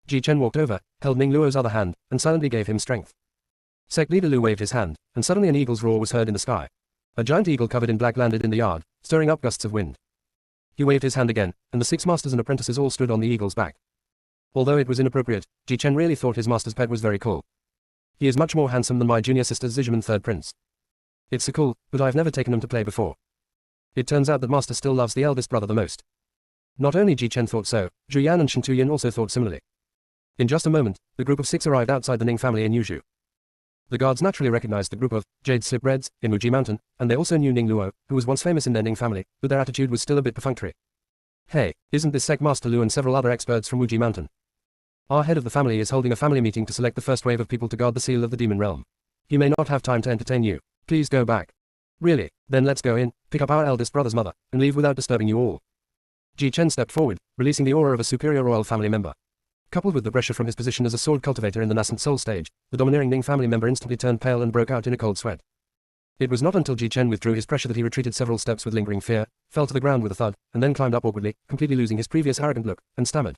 Ji Chen walked over, held Ning Luo's other hand, and silently gave him strength. Sect leader Lu waved his hand, and suddenly an eagle's roar was heard in the sky. A giant eagle covered in black landed in the yard, stirring up gusts of wind. He waved his hand again, and the 6 masters and apprentices all stood on the eagle's back. Although it was inappropriate, Ji Chen really thought his master's pet was very cool. He is much more handsome than my junior sister Zijiman third prince. It's so cool, but I've never taken him to play before. It turns out that master still loves the eldest brother the most. Not only Ji Chen thought so, Zhu Yan and Shen Tuyin also thought similarly. In just a moment, the group of 6 arrived outside the Ning family in Yuzhou. The guards naturally recognized the group of Jade Slipbreads in Wuji Mountain, and they also knew Ning Luo, who was once famous in their Ning family, but their attitude was still a bit perfunctory. Hey, isn't this Sect Master Lu and several other experts from Wuji Mountain? Our head of the family is holding a family meeting to select the first wave of people to guard the seal of the demon realm. He may not have time to entertain you. Please go back. Really? Then let's go in, pick up our eldest brother's mother, and leave without disturbing you all. Ji Chen stepped forward, releasing the aura of a superior royal family member. Coupled with the pressure from his position as a sword cultivator in the nascent soul stage, the domineering Ning family member instantly turned pale and broke out in a cold sweat. It was not until Ji Chen withdrew his pressure that he retreated several steps with lingering fear, fell to the ground with a thud, and then climbed up awkwardly, completely losing his previous arrogant look, and stammered.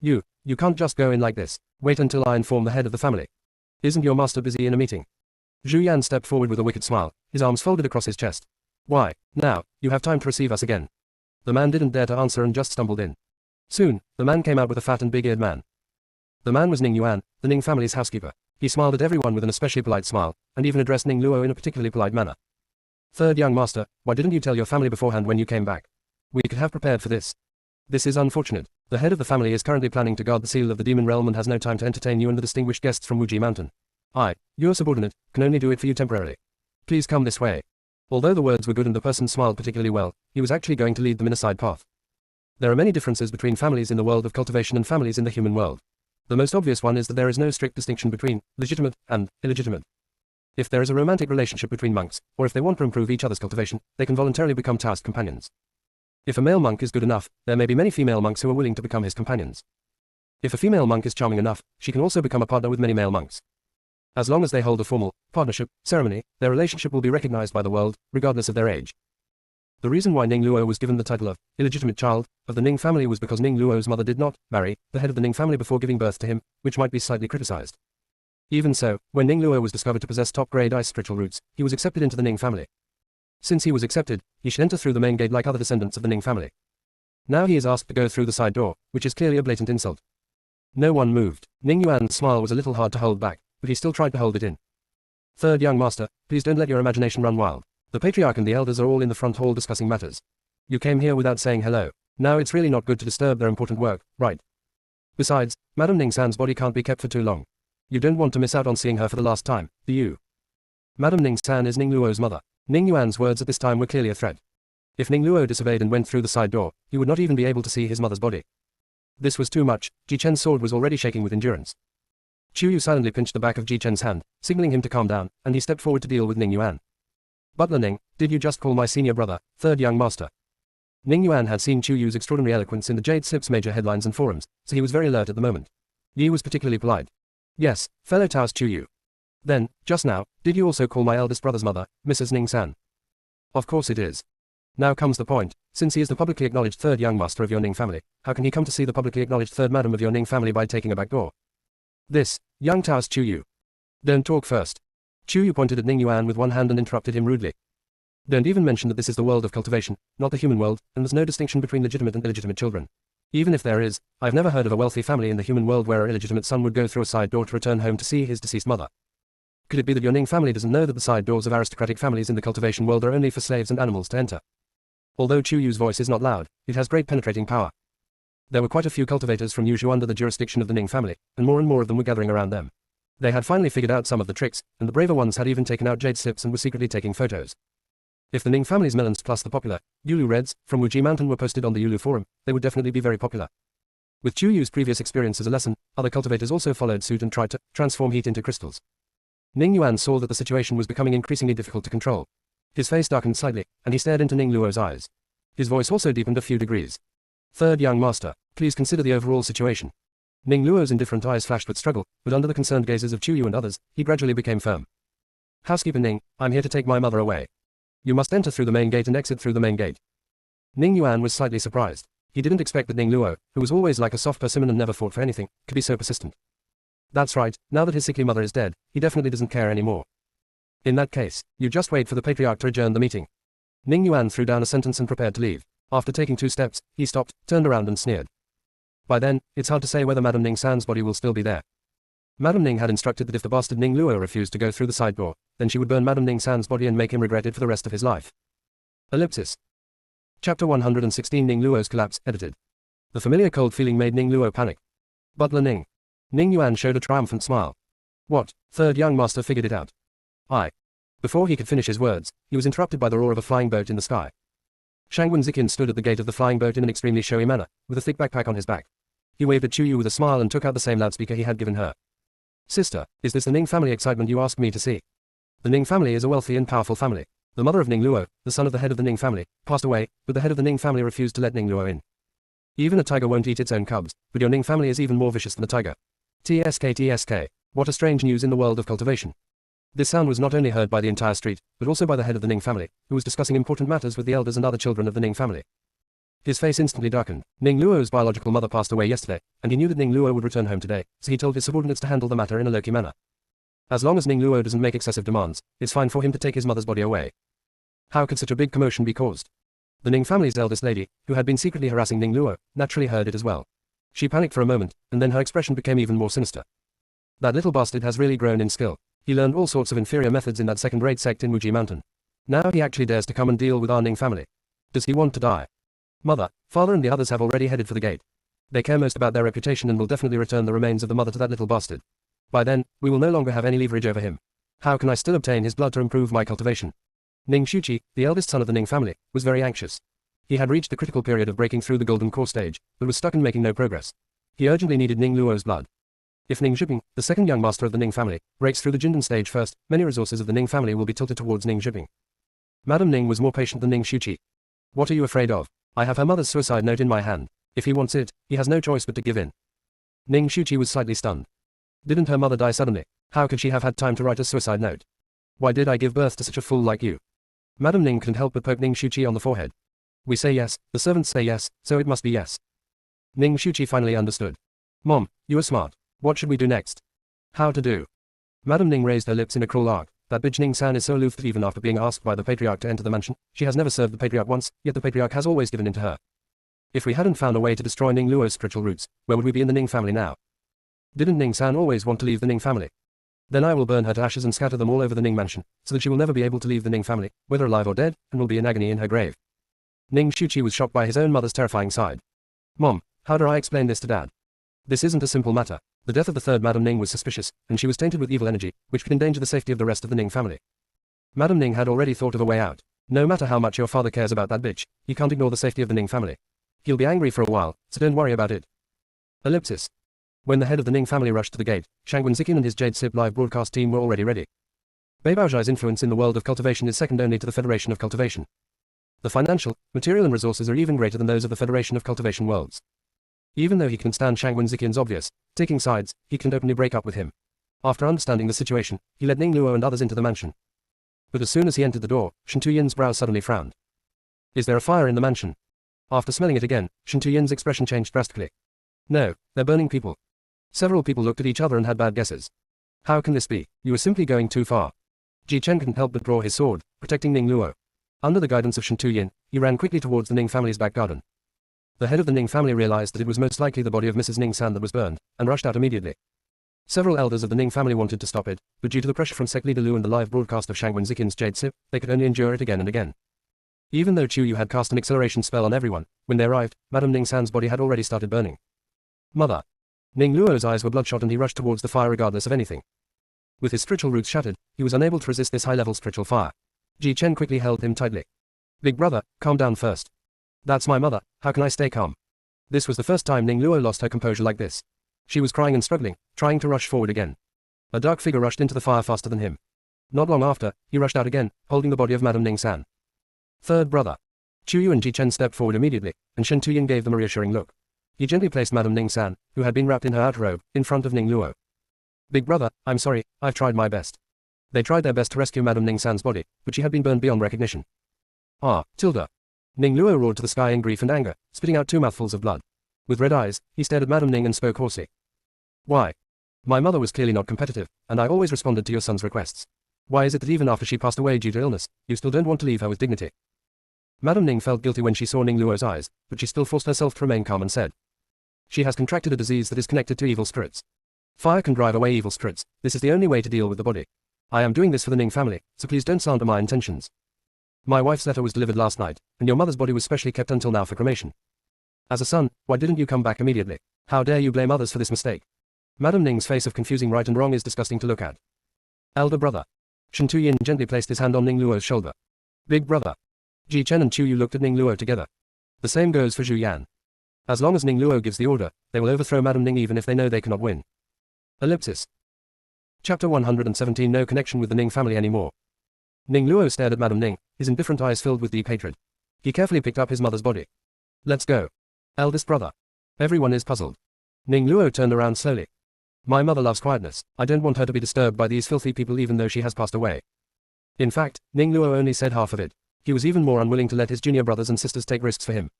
You can't just go in like this. Wait until I inform the head of the family. Isn't your master busy in a meeting? Zhu Yan stepped forward with a wicked smile, his arms folded across his chest. Why, now, you have time to receive us again. The man didn't dare to answer and just stumbled in. Soon, the man came out with a fat and big-eared man. The man was Ning Yuan, the Ning family's housekeeper. He smiled at everyone with an especially polite smile, and even addressed Ning Luo in a particularly polite manner. Third young master, why didn't you tell your family beforehand when you came back? We could have prepared for this. This is unfortunate. The head of the family is currently planning to guard the seal of the demon realm and has no time to entertain you and the distinguished guests from Wuji Mountain. I, your subordinate, can only do it for you temporarily. Please come this way. Although the words were good and the person smiled particularly well, he was actually going to lead them in a side path. There are many differences between families in the world of cultivation and families in the human world. The most obvious one is that there is no strict distinction between legitimate and illegitimate. If there is a romantic relationship between monks, or if they want to improve each other's cultivation, they can voluntarily become tasked companions. If a male monk is good enough, there may be many female monks who are willing to become his companions. If a female monk is charming enough, she can also become a partner with many male monks. As long as they hold a formal partnership ceremony, their relationship will be recognized by the world, regardless of their age. The reason why Ning Luo was given the title of illegitimate child of the Ning family was because Ning Luo's mother did not marry the head of the Ning family before giving birth to him, which might be slightly criticized. Even so, when Ning Luo was discovered to possess top-grade ice spiritual roots, he was accepted into the Ning family. Since he was accepted, he should enter through the main gate like other descendants of the Ning family. Now he is asked to go through the side door, which is clearly a blatant insult. No one moved. Ning Yuan's smile was a little hard to hold back, but he still tried to hold it in. Third young master, please don't let your imagination run wild. The patriarch and the elders are all in the front hall discussing matters. You came here without saying hello. Now it's really not good to disturb their important work, right? Besides, Madame Ning San's body can't be kept for too long. You don't want to miss out on seeing her for the last time, do you? Madame Ning San is Ning Luo's mother. Ning Yuan's words at this time were clearly a threat. If Ning Luo disobeyed and went through the side door, he would not even be able to see his mother's body. This was too much. Ji Chen's sword was already shaking with endurance. Chu Yu silently pinched the back of Ji Chen's hand, signaling him to calm down, and he stepped forward to deal with Ning Yuan. Butler Ning, did you just call my senior brother, third young master? Ning Yuan had seen Chu Yu's extraordinary eloquence in the Jade Slip's major headlines and forums, so he was very alert at the moment. Yi was particularly polite. Yes, fellow Taoist Chu Yu. Then, just now, did you also call my eldest brother's mother, Mrs. Ning San? Of course it is. Now comes the point. Since he is the publicly acknowledged third young master of your Ning family, how can he come to see the publicly acknowledged third madam of your Ning family by taking a back door? This, young Taoist Chu Yu. Don't talk first. Chu Yu pointed at Ning Yuan with one hand and interrupted him rudely. Don't even mention that this is the world of cultivation, not the human world, and there's no distinction between legitimate and illegitimate children. Even if there is, I've never heard of a wealthy family in the human world where an illegitimate son would go through a side door to return home to see his deceased mother. Could it be that your Ning family doesn't know that the side doors of aristocratic families in the cultivation world are only for slaves and animals to enter? Although Chu Yu's voice is not loud, it has great penetrating power. There were quite a few cultivators from Yuzhou under the jurisdiction of the Ning family, and more of them were gathering around them. They had finally figured out some of the tricks, and the braver ones had even taken out jade slips and were secretly taking photos. If the Ning family's melons plus the popular Yulu Reds from Wuji Mountain were posted on the Yulu forum, they would definitely be very popular. With Chu Yu's previous experience as a lesson, other cultivators also followed suit and tried to transform heat into crystals. Ning Yuan saw that the situation was becoming increasingly difficult to control. His face darkened slightly, and he stared into Ning Luo's eyes. His voice also deepened a few degrees. Third young master, please consider the overall situation. Ning Luo's indifferent eyes flashed with struggle, but under the concerned gazes of Chu Yu and others, he gradually became firm. Housekeeper Ning, I'm here to take my mother away. You must enter through the main gate and exit through the main gate. Ning Yuan was slightly surprised. He didn't expect that Ning Luo, who was always like a soft persimmon and never fought for anything, could be so persistent. That's right, now that his sickly mother is dead, he definitely doesn't care anymore. In that case, you just wait for the patriarch to adjourn the meeting. Ning Yuan threw down a sentence and prepared to leave. After taking 2 steps, he stopped, turned around and sneered. By then, it's hard to say whether Madame Ning San's body will still be there. Madame Ning had instructed that if the bastard Ning Luo refused to go through the side door, then she would burn Madame Ning San's body and make him regret it for the rest of his life. Ellipsis. Chapter 116 Ning Luo's collapse, edited. The familiar cold feeling made Ning Luo panic. Butler Ning. Ning Yuan showed a triumphant smile. What? Third young master figured it out. Before he could finish his words, he was interrupted by the roar of a flying boat in the sky. Shangwen Zikin stood at the gate of the flying boat in an extremely showy manner, with a thick backpack on his back. He waved at Chu Yu with a smile and took out the same loudspeaker he had given her. Sister, is this the Ning family excitement you asked me to see? The Ning family is a wealthy and powerful family. The mother of Ning Luo, the son of the head of the Ning family, passed away, but the head of the Ning family refused to let Ning Luo in. Even a tiger won't eat its own cubs, but your Ning family is even more vicious than a tiger. TSK. What a strange news in the world of cultivation. This sound was not only heard by the entire street, but also by the head of the Ning family, who was discussing important matters with the elders and other children of the Ning family. His face instantly darkened. Ning Luo's biological mother passed away yesterday, and he knew that Ning Luo would return home today, so he told his subordinates to handle the matter in a low-key manner. As long as Ning Luo doesn't make excessive demands, it's fine for him to take his mother's body away. How could such a big commotion be caused? The Ning family's eldest lady, who had been secretly harassing Ning Luo, naturally heard it as well. She panicked for a moment, and then her expression became even more sinister. That little bastard has really grown in skill. He learned all sorts of inferior methods in that second-rate sect in Wuji Mountain. Now he actually dares to come and deal with our Ning family. Does he want to die? Mother, father and the others have already headed for the gate. They care most about their reputation and will definitely return the remains of the mother to that little bastard. By then, we will no longer have any leverage over him. How can I still obtain his blood to improve my cultivation? Ning Shuqi, the eldest son of the Ning family, was very anxious. He had reached the critical period of breaking through the golden core stage, but was stuck and making no progress. He urgently needed Ning Luo's blood. If Ning Zhiping, the second young master of the Ning family, breaks through the Jindan stage first, many resources of the Ning family will be tilted towards Ning Zhiping. Madame Ning was more patient than Ning Shuqi. What are you afraid of? I have her mother's suicide note in my hand. If he wants it, he has no choice but to give in. Ning Shuqi was slightly stunned. Didn't her mother die suddenly? How could she have had time to write a suicide note? Why did I give birth to such a fool like you? Madame Ning couldn't help but poke Ning Shuqi on the forehead. We say yes, the servants say yes, so it must be yes. Ning Shuqi finally understood. Mom, you are smart. What should we do next? How to do? Madame Ning raised her lips in a cruel arc, That bitch Ning-san is so aloof that even after being asked by the patriarch to enter the mansion, she has never served the patriarch once, yet the patriarch has always given in to her. If we hadn't found a way to destroy Ning Luo's spiritual roots, where would we be in the Ning family now? Didn't Ning-san always want to leave the Ning family? Then I will burn her to ashes and scatter them all over the Ning mansion, so that she will never be able to leave the Ning family, whether alive or dead, and will be in agony in her grave. Ning Shuqi was shocked by his own mother's terrifying side. Mom, how do I explain this to Dad? This isn't a simple matter. The death of the third Madam Ning was suspicious, and she was tainted with evil energy, which could endanger the safety of the rest of the Ning family. Madam Ning had already thought of a way out. No matter how much your father cares about that bitch, he can't ignore the safety of the Ning family. He'll be angry for a while, so don't worry about it. Ellipsis. When the head of the Ning family rushed to the gate, Shangwen Zikin and his Jade Sip live broadcast team were already ready. Bei Baozhai's influence in the world of cultivation is second only to the Federation of Cultivation. The financial, material and resources are even greater than those of the Federation of Cultivation Worlds. Even though he can stand Shangwen Zikin's obvious taking sides, he can openly break up with him. After understanding the situation, he led Ning Luo and others into the mansion. But as soon as he entered the door, Shen Tuyin's brow suddenly frowned. Is there a fire in the mansion? After smelling it again, Shen Tuyin's expression changed drastically. No, they're burning people. Several people looked at each other and had bad guesses. How can this be? You are simply going too far. Ji Chen couldn't help but draw his sword, protecting Ning Luo. Under the guidance of Shen Tuyin, he ran quickly towards the Ning family's back garden. The head of the Ning family realized that it was most likely the body of Mrs. Ning-san that was burned, and rushed out immediately. Several elders of the Ning family wanted to stop it, but due to the pressure from sect leader Lu and the live broadcast of Shangwen Zikin's Jade Sip, they could only endure it again and again. Even though Chu Yu had cast an acceleration spell on everyone, when they arrived, Madame Ning-san's body had already started burning. Mother. Ning Luo's eyes were bloodshot and he rushed towards the fire regardless of anything. With his spiritual roots shattered, he was unable to resist this high-level spiritual fire. Ji Chen quickly held him tightly. Big brother, calm down first. That's my mother, how can I stay calm? This was the first time Ning Luo lost her composure like this. She was crying and struggling, trying to rush forward again. A dark figure rushed into the fire faster than him. Not long after, he rushed out again, holding the body of Madame Ning-san. Third brother. Chu Yu and Ji Chen stepped forward immediately, and Shen Tuyin gave them a reassuring look. He gently placed Madame Ning-san, who had been wrapped in her outer robe, in front of Ning Luo. Big brother, I'm sorry, I've tried my best. They tried their best to rescue Madame Ning-san's body, but she had been burned beyond recognition. Ah, Tilda. Ning Luo roared to the sky in grief and anger, spitting out 2 mouthfuls of blood. With red eyes, he stared at Madame Ning and spoke hoarsely. Why? My mother was clearly not competitive, and I always responded to your son's requests. Why is it that even after she passed away due to illness, you still don't want to leave her with dignity? Madame Ning felt guilty when she saw Ning Luo's eyes, but she still forced herself to remain calm and said. She has contracted a disease that is connected to evil spirits. Fire can drive away evil spirits, this is the only way to deal with the body. I am doing this for the Ning family, so please don't slander my intentions. My wife's letter was delivered last night, and your mother's body was specially kept until now for cremation. As a son, why didn't you come back immediately? How dare you blame others for this mistake? Madame Ning's face of confusing right and wrong is disgusting to look at. Elder brother. Shen Tuyin gently placed his hand on Ning Luo's shoulder. Big brother. Ji Chen and Chu Yu looked at Ning Luo together. The same goes for Zhu Yan. As long as Ning Luo gives the order, they will overthrow Madame Ning even if they know they cannot win. Ellipsis. Chapter 117. No connection with the Ning family anymore. Ning Luo stared at Madame Ning, his indifferent eyes filled with deep hatred. He carefully picked up his mother's body. Let's go. Eldest brother. Everyone is puzzled. Ning Luo turned around slowly. My mother loves quietness, I don't want her to be disturbed by these filthy people even though she has passed away. In fact, Ning Luo only said half of it. He was even more unwilling to let his junior brothers and sisters take risks for him.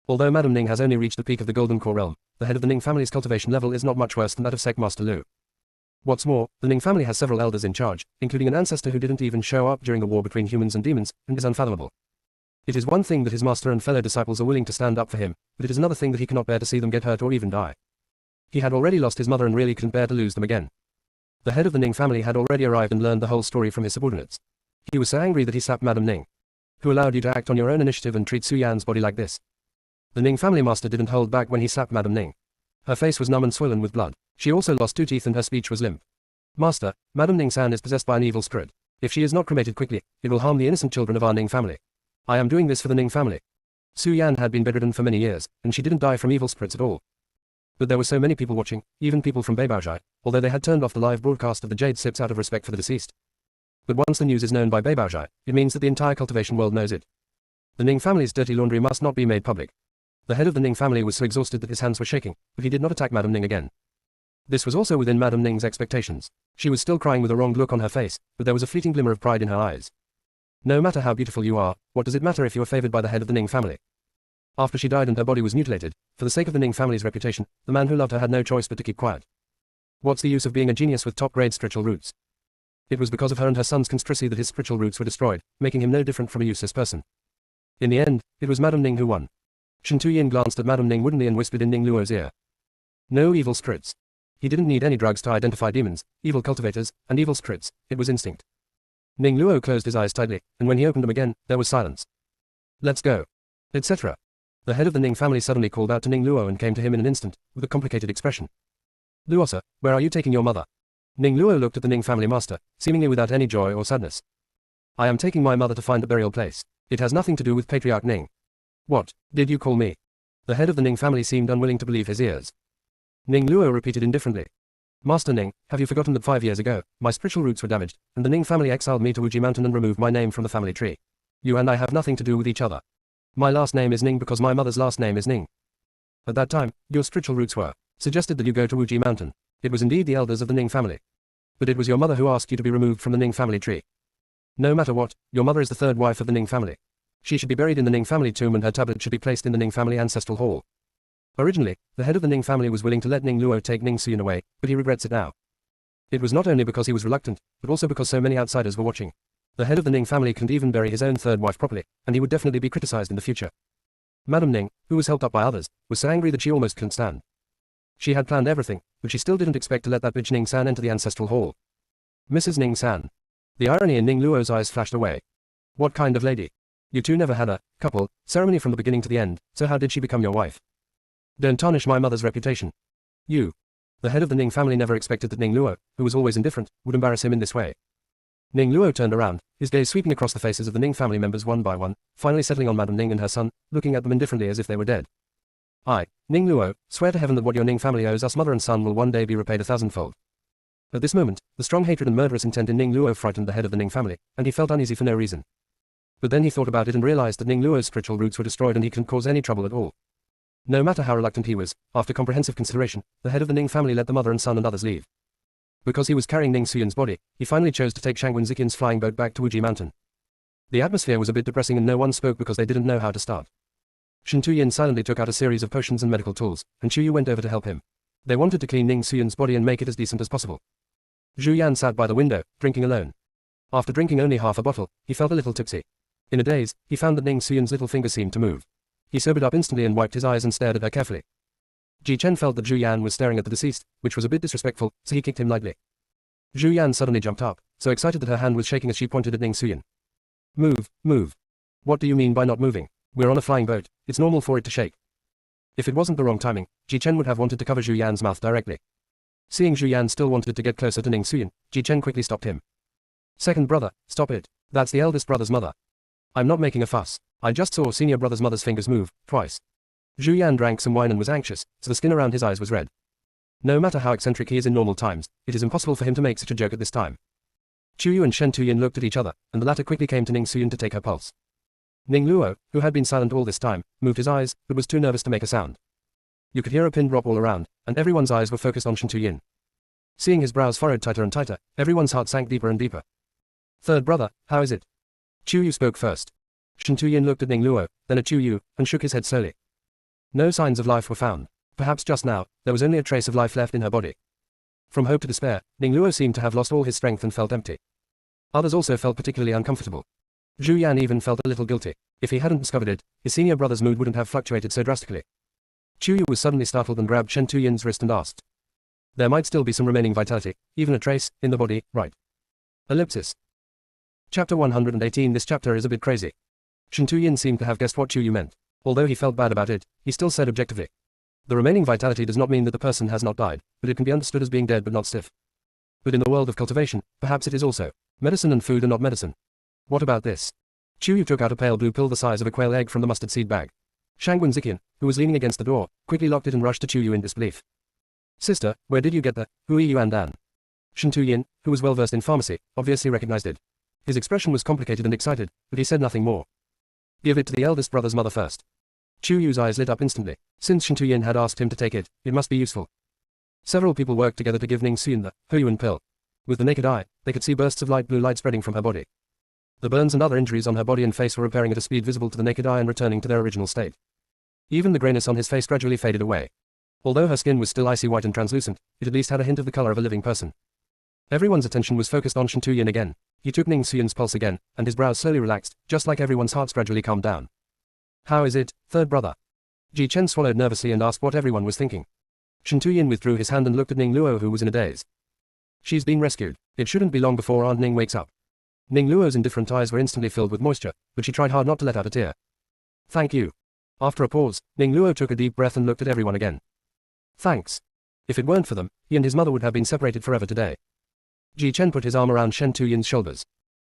Although Madame Ning has only reached the peak of the Golden Core realm, the head of the Ning family's cultivation level is not much worse than that of Sect Master Lu. What's more, the Ning family has several elders in charge, including an ancestor who didn't even show up during the war between humans and demons, and is unfathomable. It is one thing that his master and fellow disciples are willing to stand up for him, but it is another thing that he cannot bear to see them get hurt or even die. He had already lost his mother and really couldn't bear to lose them again. The head of the Ning family had already arrived and learned the whole story from his subordinates. He was so angry that he slapped Madame Ning. Who allowed you to act on your own initiative and treat Su Yan's body like this? The Ning family master didn't hold back when he slapped Madame Ning. Her face was numb and swollen with blood. She also lost 2 teeth and her speech was limp. Master, Madame Ning-san is possessed by an evil spirit. If she is not cremated quickly, it will harm the innocent children of our Ning family. I am doing this for the Ning family. Su Yan had been bedridden for many years, and she didn't die from evil spirits at all. But there were so many people watching, even people from Bei Baozhai, although they had turned off the live broadcast of the Jade Sips out of respect for the deceased. But once the news is known by Bei Baozhai, it means that the entire cultivation world knows it. The Ning family's dirty laundry must not be made public. The head of the Ning family was so exhausted that his hands were shaking, but he did not attack Madame Ning again. This was also within Madame Ning's expectations. She was still crying with a wronged look on her face, but there was a fleeting glimmer of pride in her eyes. No matter how beautiful you are, what does it matter if you are favored by the head of the Ning family? After she died and her body was mutilated, for the sake of the Ning family's reputation, the man who loved her had no choice but to keep quiet. What's the use of being a genius with top-grade spiritual roots? It was because of her and her son's conspiracy that his spiritual roots were destroyed, making him no different from a useless person. In the end, it was Madame Ning who won. Shen Tuyin glanced at Madame Ning woodenly and whispered in Ning Luo's ear. No evil spirits. He didn't need any drugs to identify demons, evil cultivators, and evil spirits, it was instinct. Ning Luo closed his eyes tightly, and when he opened them again, there was silence. Let's go. Etc. The head of the Ning family suddenly called out to Ning Luo and came to him in an instant, with a complicated expression. Luosa, where are you taking your mother? Ning Luo looked at the Ning family master, seemingly without any joy or sadness. I am taking my mother to find the burial place. It has nothing to do with Patriarch Ning. What, did you call me? The head of the Ning family seemed unwilling to believe his ears. Ning Luo repeated indifferently. Master Ning, have you forgotten that 5 years ago, my spiritual roots were damaged, and the Ning family exiled me to Wuji Mountain and removed my name from the family tree? You and I have nothing to do with each other. My last name is Ning because my mother's last name is Ning. At that time, your spiritual roots were suggested that you go to Wuji Mountain. It was indeed the elders of the Ning family. But it was your mother who asked you to be removed from the Ning family tree. No matter what, your mother is the third wife of the Ning family. She should be buried in the Ning family tomb and her tablet should be placed in the Ning family ancestral hall. Originally, the head of the Ning family was willing to let Ning Luo take Ning Xuyan away, but he regrets it now. It was not only because he was reluctant, but also because so many outsiders were watching. The head of the Ning family couldn't even bury his own third wife properly, and he would definitely be criticized in the future. Madame Ning, who was helped up by others, was so angry that she almost couldn't stand. She had planned everything, but she still didn't expect to let that bitch Ning San enter the ancestral hall. Mrs. Ning San. The irony in Ning Luo's eyes flashed away. What kind of lady? You two never had a couple ceremony from the beginning to the end, so how did she become your wife? Don't tarnish my mother's reputation. You. The head of the Ning family never expected that Ning Luo, who was always indifferent, would embarrass him in this way. Ning Luo turned around, his gaze sweeping across the faces of the Ning family members one by one, finally settling on Madame Ning and her son, looking at them indifferently as if they were dead. I, Ning Luo, swear to heaven that what your Ning family owes us mother and son will one day be repaid 1,000-fold. At this moment, the strong hatred and murderous intent in Ning Luo frightened the head of the Ning family, and he felt uneasy for no reason. But then he thought about it and realized that Ning Luo's spiritual roots were destroyed and he couldn't cause any trouble at all. No matter how reluctant he was, after comprehensive consideration, the head of the Ning family let the mother and son and others leave. Because he was carrying Ning Xuyan's body, he finally chose to take Shangwen Ziqian's flying boat back to Wuji Mountain. The atmosphere was a bit depressing and no one spoke because they didn't know how to start. Shen Tuyin silently took out a series of potions and medical tools, and Chu Yu went over to help him. They wanted to clean Ning Xuyan's body and make it as decent as possible. Zhu Yan sat by the window, drinking alone. After drinking only half a bottle, he felt a little tipsy. In a daze, he found that Ning Xuyan's little finger seemed to move. He sobered up instantly and wiped his eyes and stared at her carefully. Ji Chen felt that Zhu Yan was staring at the deceased, which was a bit disrespectful, so he kicked him lightly. Zhu Yan suddenly jumped up, so excited that her hand was shaking as she pointed at Ning Xuyan. Move, move. What do you mean by not moving? We're on a flying boat, it's normal for it to shake. If it wasn't the wrong timing, Ji Chen would have wanted to cover Zhu Yan's mouth directly. Seeing Zhu Yan still wanted to get closer to Ning Xuyan, Ji Chen quickly stopped him. Second brother, stop it. That's the eldest brother's mother. I'm not making a fuss. I just saw senior brother's mother's fingers move, twice. Zhu Yan drank some wine and was anxious, so the skin around his eyes was red. No matter how eccentric he is in normal times, it is impossible for him to make such a joke at this time. Chu Yu and Shen Tuyin looked at each other, and the latter quickly came to Ning Xuyan to take her pulse. Ning Luo, who had been silent all this time, moved his eyes, but was too nervous to make a sound. You could hear a pin drop all around, and everyone's eyes were focused on Shen Tuyin. Seeing his brows furrowed tighter and tighter, everyone's heart sank deeper and deeper. Third brother, how is it? Chu Yu spoke first. Shen Tuyin looked at Ning Luo, then at Chu Yu, and shook his head slowly. No signs of life were found. Perhaps just now, there was only a trace of life left in her body. From hope to despair, Ning Luo seemed to have lost all his strength and felt empty. Others also felt particularly uncomfortable. Zhu Yan even felt a little guilty. If he hadn't discovered it, his senior brother's mood wouldn't have fluctuated so drastically. Chu Yu was suddenly startled and grabbed Shen Tuyin's wrist and asked. There might still be some remaining vitality, even a trace, in the body, right? Ellipsis. Chapter 118. This chapter is a bit crazy. Shen Tuyin seemed to have guessed what Chu Yu meant. Although he felt bad about it, he still said objectively. The remaining vitality does not mean that the person has not died, but it can be understood as being dead but not stiff. But in the world of cultivation, perhaps it is also. Medicine and food are not medicine. What about this? Chu Yu took out a pale blue pill the size of a quail egg from the mustard seed bag. Shangwen Ziqian, who was leaning against the door, quickly locked it and rushed to Chu Yu in disbelief. Sister, where did you get the Hui Yuan Dan? Shen Tuyin, who was well versed in pharmacy, obviously recognized it. His expression was complicated and excited, but he said nothing more. Give it to the eldest brother's mother first. Chu Yu's eyes lit up instantly. Since Shen Tuyin had asked him to take it, it must be useful. Several people worked together to give Ning Xuyan the Huiyuan pill. With the naked eye, they could see bursts of light blue light spreading from her body. The burns and other injuries on her body and face were repairing at a speed visible to the naked eye and returning to their original state. Even the grayness on his face gradually faded away. Although her skin was still icy white and translucent, it at least had a hint of the color of a living person. Everyone's attention was focused on Shen Tuyin again. He took Ning Xuyin's pulse again, and his brows slowly relaxed, just like everyone's hearts gradually calmed down. How is it, third brother? Ji Chen swallowed nervously and asked what everyone was thinking. Shen Tuyin withdrew his hand and looked at Ning Luo, who was in a daze. She's been rescued. It shouldn't be long before Aunt Ning wakes up. Ning Luo's indifferent eyes were instantly filled with moisture, but she tried hard not to let out a tear. Thank you. After a pause, Ning Luo took a deep breath and looked at everyone again. Thanks. If it weren't for them, he and his mother would have been separated forever today. Ji Chen put his arm around Shen Tuyin's shoulders.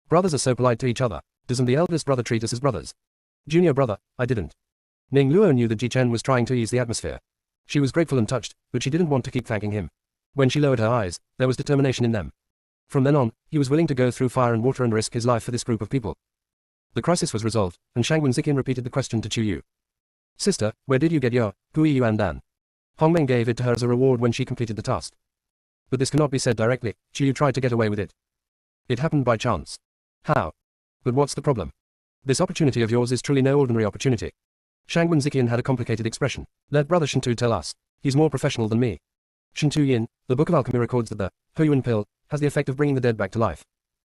Brothers are so polite to each other. Doesn't the eldest brother treat us as brothers? Junior brother, I didn't. Ning Luo knew that Ji Chen was trying to ease the atmosphere. She was grateful and touched, but she didn't want to keep thanking him. When she lowered her eyes, there was determination in them. From then on, he was willing to go through fire and water and risk his life for this group of people. The crisis was resolved, and Shangwen Ziqian repeated the question to Chu Yu. Sister, where did you get your Hui Yuan Dan? Hongmeng gave it to her as a reward when she completed the task. But this cannot be said directly. Chu Yu tried to get away with it. It happened by chance. How? But what's the problem? This opportunity of yours is truly no ordinary opportunity. Shangwen Ziqian had a complicated expression. Let brother Shen Tu tell us. He's more professional than me. Shen Tuyin, the Book of Alchemy records that the Huiyuan pill has the effect of bringing the dead back to life.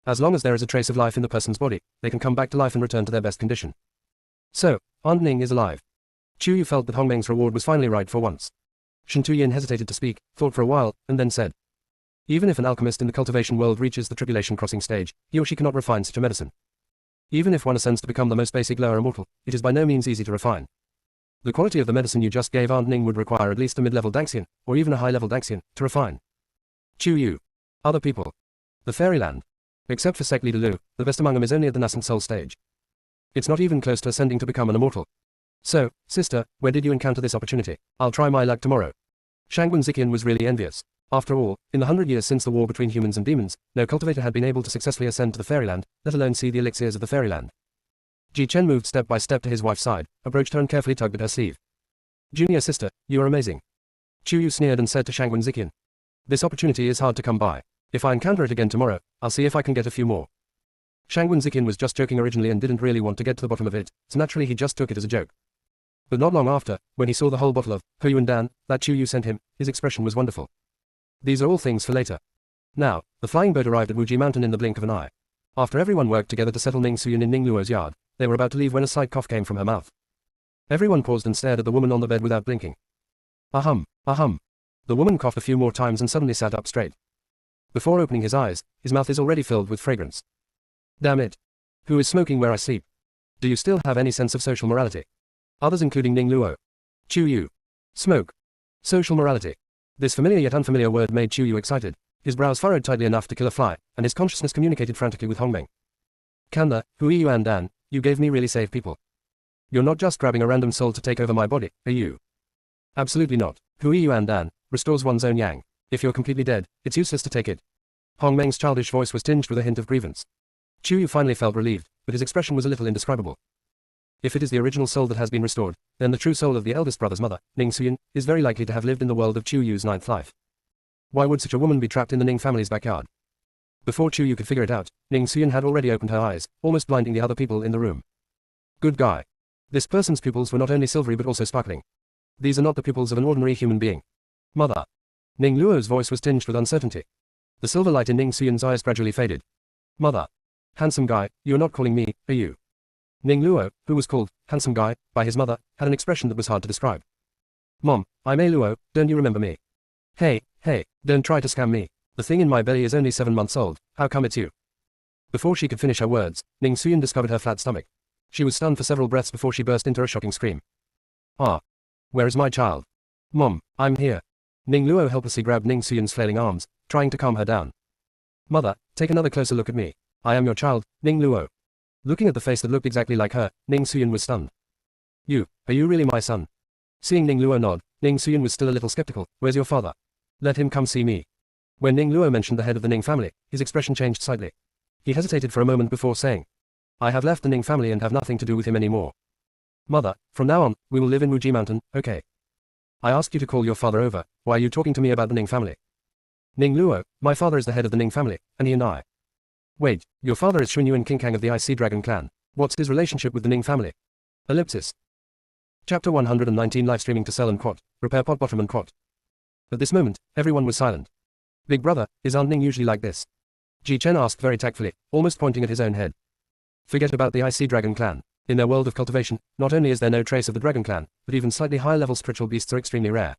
As long as there is a trace of life in the person's body, they can come back to life and return to their best condition. So, Aunt Ning is alive. Chu Yu felt that Hongmeng's reward was finally right for once. Shen Tuyin hesitated to speak, thought for a while, and then said. Even if an alchemist in the cultivation world reaches the tribulation crossing stage, he or she cannot refine such a medicine. Even if one ascends to become the most basic lower immortal, it is by no means easy to refine. The quality of the medicine you just gave Aunt Ning would require at least a mid-level Daxian, or even a high-level Daxian, to refine. Chu Yu. Other people. The fairyland. Except for Sek Li Lu, the best among them is only at the nascent soul stage. It's not even close to ascending to become an immortal. So, sister, where did you encounter this opportunity? I'll try my luck tomorrow. Shangwen Ziqian was really envious. After all, in the 100 years since the war between humans and demons, no cultivator had been able to successfully ascend to the fairyland, let alone see the elixirs of the fairyland. Ji Chen moved step by step to his wife's side, approached her and carefully tugged at her sleeve. Junior sister, you are amazing. Chu Yu sneered and said to Shangwen Ziqian. This opportunity is hard to come by. If I encounter it again tomorrow, I'll see if I can get a few more. Shangwen Ziqian was just joking originally and didn't really want to get to the bottom of it, so naturally he just took it as a joke. But not long after, when he saw the whole bottle of Huiyuan Dan that Chu Yu sent him, his expression was wonderful. These are all things for later. Now, the flying boat arrived at Wuji Mountain in the blink of an eye. After everyone worked together to settle Ning Xuyun in Ning Luo's yard, they were about to leave when a slight cough came from her mouth. Everyone paused and stared at the woman on the bed without blinking. Ahum, ahum. The woman coughed a few more times and suddenly sat up straight. Before opening his eyes, his mouth is already filled with fragrance. Damn it. Who is smoking where I sleep? Do you still have any sense of social morality? Others including Ning Luo. Chu Yu. Smoke. Social morality. This familiar yet unfamiliar word made Chu Yu excited. His brows furrowed tightly enough to kill a fly, and his consciousness communicated frantically with Hongmeng. Kanda, Hui Yuan Dan, you gave me really save people. You're not just grabbing a random soul to take over my body, are you? Absolutely not. Hui Yuan Dan restores one's own yang. If you're completely dead, it's useless to take it. Hongmeng's childish voice was tinged with a hint of grievance. Chu Yu finally felt relieved, but his expression was a little indescribable. If it is the original soul that has been restored, then the true soul of the eldest brother's mother, Ning Xuyun, is very likely to have lived in the world of Chu Yu's ninth life. Why would such a woman be trapped in the Ning family's backyard? Before Chu Yu could figure it out, Ning Xuyun had already opened her eyes, almost blinding the other people in the room. Good guy. This person's pupils were not only silvery but also sparkling. These are not the pupils of an ordinary human being. Mother. Ning Luo's voice was tinged with uncertainty. The silver light in Ning Xuyun's eyes gradually faded. Mother. Handsome guy, you're not calling me, are you? Ning Luo, who was called handsome guy by his mother, had an expression that was hard to describe. Mom, I'm A Luo, don't you remember me? Hey, don't try to scam me. The thing in my belly is only 7 months old, how come it's you? Before she could finish her words, Ning Xuyun discovered her flat stomach. She was stunned for several breaths before she burst into a shocking scream. Ah. Where is my child? Mom, I'm here. Ning Luo helplessly grabbed Ning Xuyun's flailing arms, trying to calm her down. Mother, take another closer look at me. I am your child, Ning Luo. Looking at the face that looked exactly like her, Ning Xuyun was stunned. Are you really my son? Seeing Ning Luo nod, Ning Xuyun was still a little skeptical. Where's your father? Let him come see me. When Ning Luo mentioned the head of the Ning family, his expression changed slightly. He hesitated for a moment before saying, I have left the Ning family and have nothing to do with him anymore. Mother, from now on, we will live in Wuji Mountain, okay? I asked you to call your father over. Why are you talking to me about the Ning family? Ning Luo, my father is the head of the Ning family, and he and I. Wait, your father is Xunyuan King of the Ice Sea Dragon clan. What's his relationship with the Ning family? Ellipsis. Chapter 119 Live streaming to sell and quote. Repair pot bottom and quote. At this moment, everyone was silent. Big brother, is Aunt Ning usually like this? Ji Chen asked very tactfully, almost pointing at his own head. Forget about the Icy Dragon clan. In their world of cultivation, not only is there no trace of the Dragon clan, but even slightly higher-level spiritual beasts are extremely rare.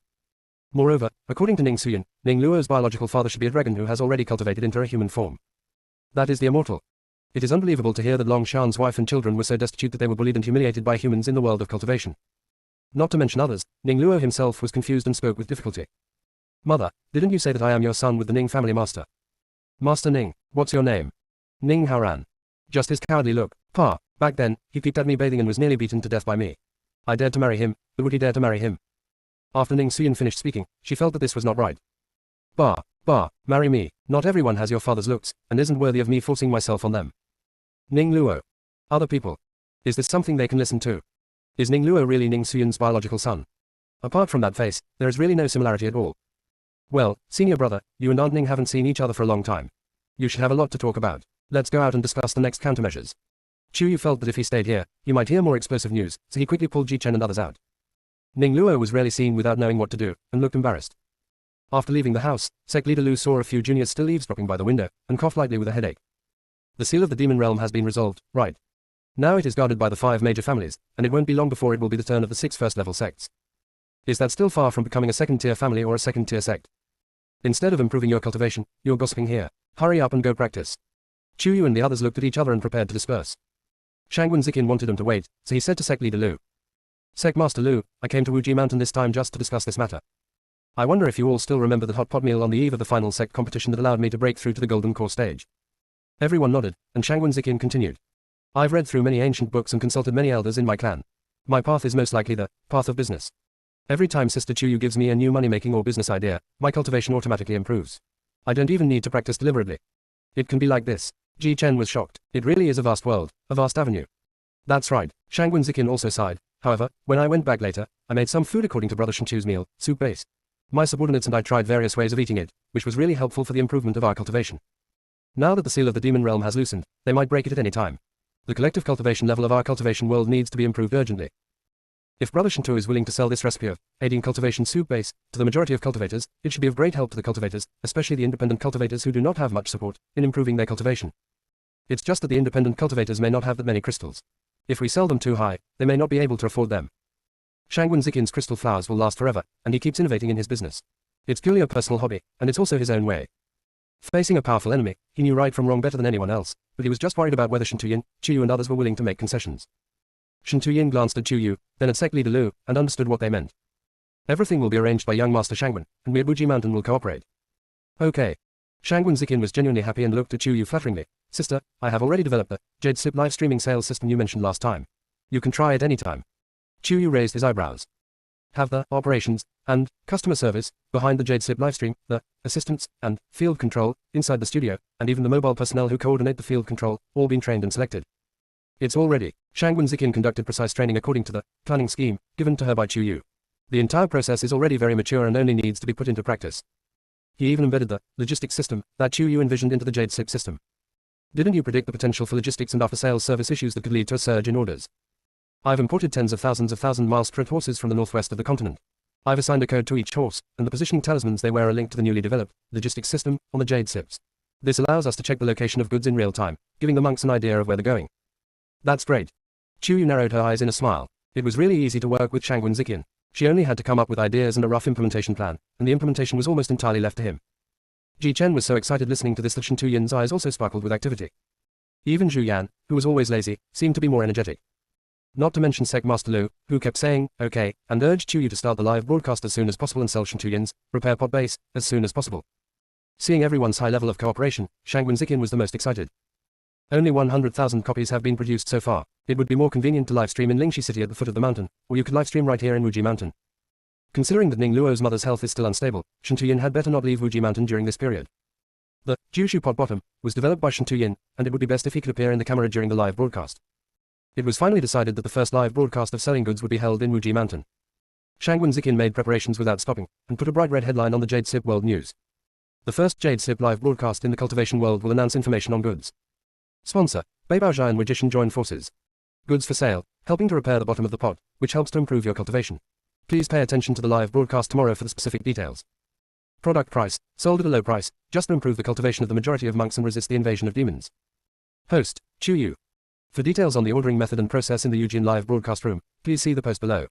Moreover, according to Ning Suyin, Ning Luo's biological father should be a dragon who has already cultivated into a human form. That is the immortal. It is unbelievable to hear that Long Shan's wife and children were so destitute that they were bullied and humiliated by humans in the world of cultivation. Not to mention others, Ning Luo himself was confused and spoke with difficulty. Mother, didn't you say that I am your son with the Ning family master? Master Ning, what's your name? Ning Haoran. Just his cowardly look. Pa, back then, he peeped at me bathing and was nearly beaten to death by me. I dared to marry him, but would he dare to marry him? After Ning Suyin finished speaking, she felt that this was not right. Ba, marry me. Not everyone has your father's looks, and isn't worthy of me forcing myself on them. Ning Luo. Other people. Is this something they can listen to? Is Ning Luo really Ning Suyin's biological son? Apart from that face, there is really no similarity at all. Well, senior brother, you and Aunt Ning haven't seen each other for a long time. You should have a lot to talk about. Let's go out and discuss the next countermeasures. Chu Yu felt that if he stayed here, he might hear more explosive news, so he quickly pulled Ji Chen and others out. Ning Luo was rarely seen without knowing what to do, and looked embarrassed. After leaving the house, Sect Leader Lu saw a few juniors still eavesdropping by the window, and coughed lightly with a headache. The seal of the demon realm has been resolved, right? Now it is guarded by the 5 major families, and it won't be long before it will be the turn of the 6 first-level sects. Is that still far from becoming a second-tier family or a second-tier sect? Instead of improving your cultivation, you're gossiping here. Hurry up and go practice. Chu Yu and the others looked at each other and prepared to disperse. Shangwen Zikin wanted them to wait, so he said to Sect Leader Lu. Sect Master Lu, I came to Wuji Mountain this time just to discuss this matter. I wonder if you all still remember that hot pot meal on the eve of the final sect competition that allowed me to break through to the Golden Core stage. Everyone nodded, and Shangwen Zikin continued. I've read through many ancient books and consulted many elders in my clan. My path is most likely the path of business. Every time Sister Chu Yu gives me a new money-making or business idea, my cultivation automatically improves. I don't even need to practice deliberately. It can be like this. Ji Chen was shocked. It really is a vast world, a vast avenue. That's right. Shangwen Zikin also sighed. However, when I went back later, I made some food according to Brother Shanchu's meal, soup-based. My subordinates and I tried various ways of eating it, which was really helpful for the improvement of our cultivation. Now that the seal of the demon realm has loosened, they might break it at any time. The collective cultivation level of our cultivation world needs to be improved urgently. If Brother Shantu is willing to sell this recipe of aiding cultivation soup base to the majority of cultivators, it should be of great help to the cultivators, especially the independent cultivators who do not have much support in improving their cultivation. It's just that the independent cultivators may not have that many crystals. If we sell them too high, they may not be able to afford them. Shangwen Zikin's crystal flowers will last forever, and he keeps innovating in his business. It's purely a personal hobby, and it's also his own way. Facing a powerful enemy, he knew right from wrong better than anyone else, but he was just worried about whether Shantuyin, Chu Yu and others were willing to make concessions. Shantuyin glanced at Chu Yu, then at Sect Leader Lu, and understood what they meant. Everything will be arranged by young Master Shangwen, and we at Wuji Mountain will cooperate. Okay. Shangwen Zikin was genuinely happy and looked at Chu Yu flatteringly. Sister, I have already developed the Jade Slip live streaming sales system you mentioned last time. You can try it anytime. Chu Yu raised his eyebrows. Have the operations and customer service behind the Jade Slip livestream, the assistants and field control inside the studio, and even the mobile personnel who coordinate the field control, all been trained and selected. It's all ready. Shangwen Zikin conducted precise training according to the planning scheme given to her by Chu Yu. The entire process is already very mature and only needs to be put into practice. He even embedded the logistics system that Chu Yu envisioned into the Jade Slip system. Didn't you predict the potential for logistics and after-sales service issues that could lead to a surge in orders? I've imported tens of thousands of thousand-mile spread horses from the northwest of the continent. I've assigned a code to each horse, and the positioning talismans they wear are linked to the newly developed logistics system on the Jade Slips. This allows us to check the location of goods in real time, giving the monks an idea of where they're going. That's great. Chu Yu narrowed her eyes in a smile. It was really easy to work with Shangwen Zikin. She only had to come up with ideas and a rough implementation plan, and the implementation was almost entirely left to him. Ji Chen was so excited listening to this that Shan Tuyin's eyes also sparkled with activity. Even Zhu Yan, who was always lazy, seemed to be more energetic. Not to mention Sect Master Lu, who kept saying, okay, and urged Chu Yu to start the live broadcast as soon as possible and sell Shan Tuyin's repair pot base as soon as possible. Seeing everyone's high level of cooperation, Shangwen Zikin was the most excited. Only 100,000 copies have been produced so far. It would be more convenient to livestream in Lingxi City at the foot of the mountain, or you could livestream right here in Wuji Mountain. Considering that Ning Luo's mother's health is still unstable, Shan Tuyin had better not leave Wuji Mountain during this period. The Jushu Pot Bottom was developed by Shan Tuyin, and it would be best if he could appear in the camera during the live broadcast. It was finally decided that the first live broadcast of selling goods would be held in Wuji Mountain. Shangwen Zikin made preparations without stopping, and put a bright red headline on the Jade Sip World News. The first Jade Sip live broadcast in the cultivation world will announce information on goods. Sponsor, Beibaozha and Magician join forces. Goods for sale, helping to repair the bottom of the pot, which helps to improve your cultivation. Please pay attention to the live broadcast tomorrow for the specific details. Product price, sold at a low price, just to improve the cultivation of the majority of monks and resist the invasion of demons. Host, Chu Yu. For details on the ordering method and process in the Eugene live broadcast room, please see the post below.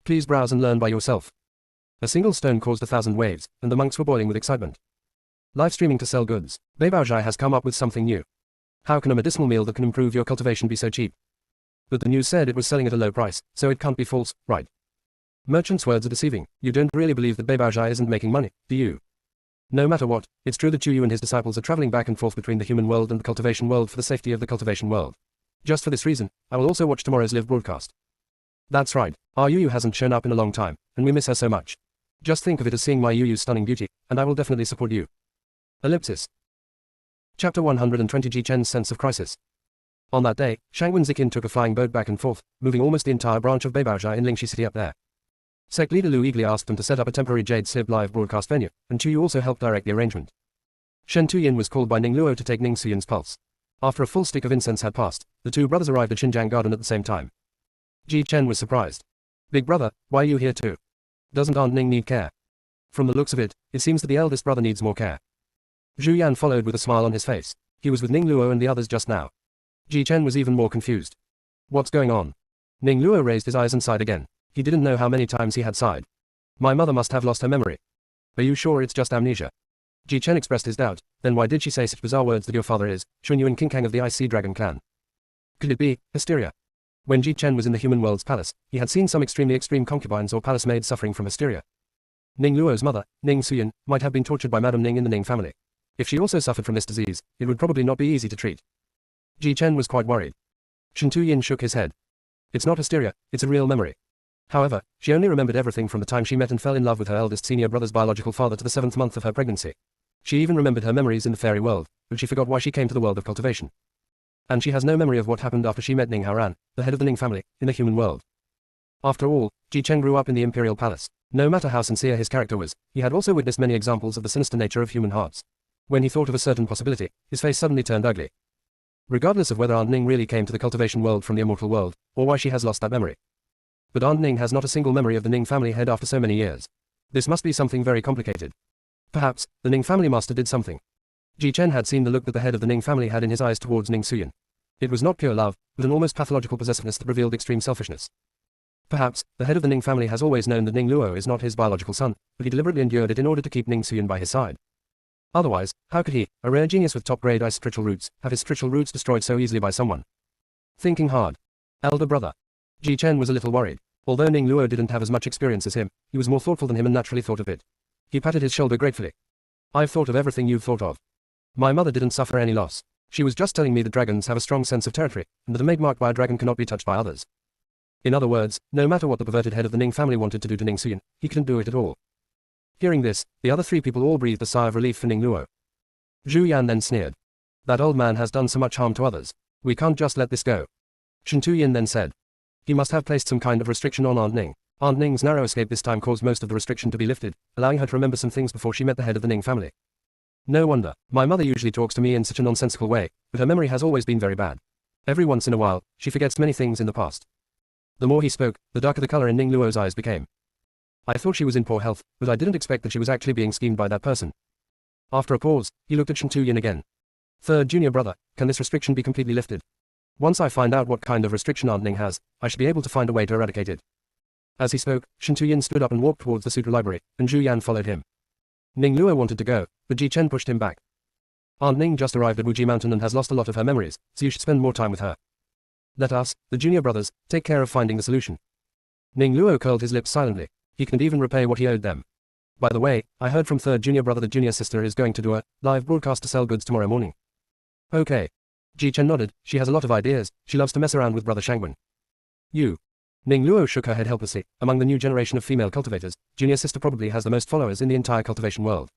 Please browse and learn by yourself. A single stone caused 1,000 waves, and the monks were boiling with excitement. Live streaming to sell goods. Beibaozhai has come up with something new. How can a medicinal meal that can improve your cultivation be so cheap? But the news said it was selling at a low price, so it can't be false, right? Merchants' words are deceiving. You don't really believe that Beibaozhai isn't making money, do you? No matter what, it's true that Chu Yu and his disciples are traveling back and forth between the human world and the cultivation world for the safety of the cultivation world. Just for this reason, I will also watch tomorrow's live broadcast. That's right, our Yu hasn't shown up in a long time, and we miss her so much. Just think of it as seeing my Yu's stunning beauty, and I will definitely support you. Ellipsis. Chapter 120 Ji Chen's Sense of Crisis. On that day, Shangwen Zikin took a flying boat back and forth, moving almost the entire branch of Beibaozhai in Lingxi City up there. Sect leader Lu eagerly asked them to set up a temporary Jade Sib live broadcast venue, and Chu Yu also helped direct the arrangement. Shen Tuyin was called by Ning Luo to take Ning Suyin's pulse. After a full stick of incense had passed, the two brothers arrived at Xinjiang Garden at the same time. Ji Chen was surprised. Big brother, why are you here too? Doesn't Aunt Ning need care? From the looks of it, it seems that the eldest brother needs more care. Zhu Yan followed with a smile on his face. He was with Ning Luo and the others just now. Ji Chen was even more confused. What's going on? Ning Luo raised his eyes and sighed again. He didn't know how many times he had sighed. My mother must have lost her memory. Are you sure it's just amnesia? Ji Chen expressed his doubt. Then why did she say such bizarre words that your father is Shun Yuan King Kang of the Ice Dragon clan? Could it be hysteria? When Ji Chen was in the human world's palace, he had seen some extremely extreme concubines or palace maids suffering from hysteria. Ning Luo's mother, Ning Suyin, might have been tortured by Madame Ning in the Ning family. If she also suffered from this disease, it would probably not be easy to treat. Ji Chen was quite worried. Shen Tuyin shook his head. It's not hysteria, it's a real memory. However, she only remembered everything from the time she met and fell in love with her eldest senior brother's biological father to the 7th month of her pregnancy. She even remembered her memories in the fairy world, but she forgot why she came to the world of cultivation. And she has no memory of what happened after she met Ning Haoran, the head of the Ning family, in the human world. After all, Ji Chen grew up in the imperial palace. No matter how sincere his character was, he had also witnessed many examples of the sinister nature of human hearts. When he thought of a certain possibility, his face suddenly turned ugly. Regardless of whether Aunt Ning really came to the cultivation world from the immortal world, or why she has lost that memory. But Aunt Ning has not a single memory of the Ning family head after so many years. This must be something very complicated. Perhaps, the Ning family master did something. Ji Chen had seen the look that the head of the Ning family had in his eyes towards Ning Suyin. It was not pure love, but an almost pathological possessiveness that revealed extreme selfishness. Perhaps, the head of the Ning family has always known that Ning Luo is not his biological son, but he deliberately endured it in order to keep Ning Suyin by his side. Otherwise, how could he, a rare genius with top-grade ice spiritual roots, have his spiritual roots destroyed so easily by someone? Thinking hard. Elder brother. Ji Chen was a little worried. Although Ning Luo didn't have as much experience as him, he was more thoughtful than him and naturally thought of it. He patted his shoulder gratefully. I've thought of everything you've thought of. My mother didn't suffer any loss. She was just telling me that dragons have a strong sense of territory, and that a maid marked by a dragon cannot be touched by others. In other words, no matter what the perverted head of the Ning family wanted to do to Ning Suyin, he couldn't do it at all. Hearing this, the other three people all breathed a sigh of relief for Ning Luo. Zhu Yan then sneered. That old man has done so much harm to others. We can't just let this go. Shen Tuyin then said. He must have placed some kind of restriction on Aunt Ning. Aunt Ning's narrow escape this time caused most of the restriction to be lifted, allowing her to remember some things before she met the head of the Ning family. No wonder. My mother usually talks to me in such a nonsensical way, but her memory has always been very bad. Every once in a while, she forgets many things in the past. The more he spoke, the darker the color in Ning Luo's eyes became. I thought she was in poor health, but I didn't expect that she was actually being schemed by that person. After a pause, he looked at Shen Tuyin again. Third junior brother, can this restriction be completely lifted? Once I find out what kind of restriction Aunt Ning has, I should be able to find a way to eradicate it. As he spoke, Shen Tuyin stood up and walked towards the sutra library, and Zhu Yan followed him. Ning Luo wanted to go, but Ji Chen pushed him back. Aunt Ning just arrived at Wuji Mountain and has lost a lot of her memories, so you should spend more time with her. Let us, the junior brothers, take care of finding the solution. Ning Luo curled his lips silently. He couldn't even repay what he owed them. By the way, I heard from third junior brother that junior sister is going to do a live broadcast to sell goods tomorrow morning. Okay. Ji Chen nodded. She has a lot of ideas. She loves to mess around with brother Shangwen. You. Ning Luo shook her head helplessly. Among the new generation of female cultivators, junior sister probably has the most followers in the entire cultivation world.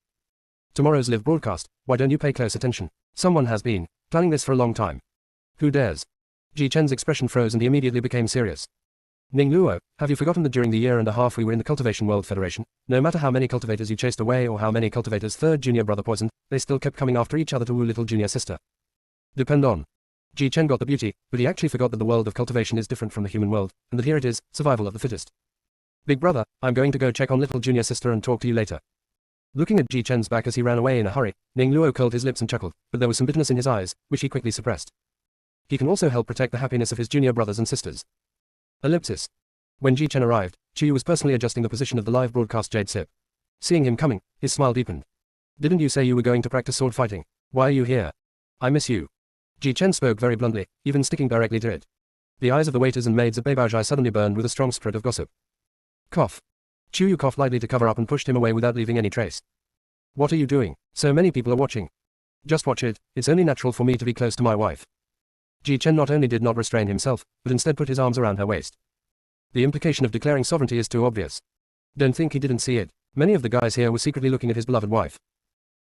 Tomorrow's live broadcast, why don't you pay close attention? Someone has been planning this for a long time. Who dares? Ji Chen's expression froze and he immediately became serious. Ning Luo, have you forgotten that during the year and a half we were in the Cultivation World Federation, no matter how many cultivators you chased away or how many cultivators third junior brother poisoned, they still kept coming after each other to woo little junior sister. Depend on. Ji Chen got the beauty, but he actually forgot that the world of cultivation is different from the human world, and that here it is, survival of the fittest. Big brother, I'm going to go check on little junior sister and talk to you later. Looking at Ji Chen's back as he ran away in a hurry, Ning Luo curled his lips and chuckled, but there was some bitterness in his eyes, which he quickly suppressed. He can also help protect the happiness of his junior brothers and sisters. Ellipsis. When Ji Chen arrived, Chuyu was personally adjusting the position of the live broadcast jade sip. Seeing him coming, his smile deepened. Didn't you say you were going to practice sword fighting? Why are you here? I miss you. Ji Chen spoke very bluntly, even sticking directly to it. The eyes of the waiters and maids at Beibaozhai suddenly burned with a strong spirit of gossip. Cough. Chuyu coughed lightly to cover up and pushed him away without leaving any trace. What are you doing? So many people are watching. Just watch it, it's only natural for me to be close to my wife. Ji Chen not only did not restrain himself, but instead put his arms around her waist. The implication of declaring sovereignty is too obvious. Don't think he didn't see it. Many of the guys here were secretly looking at his beloved wife.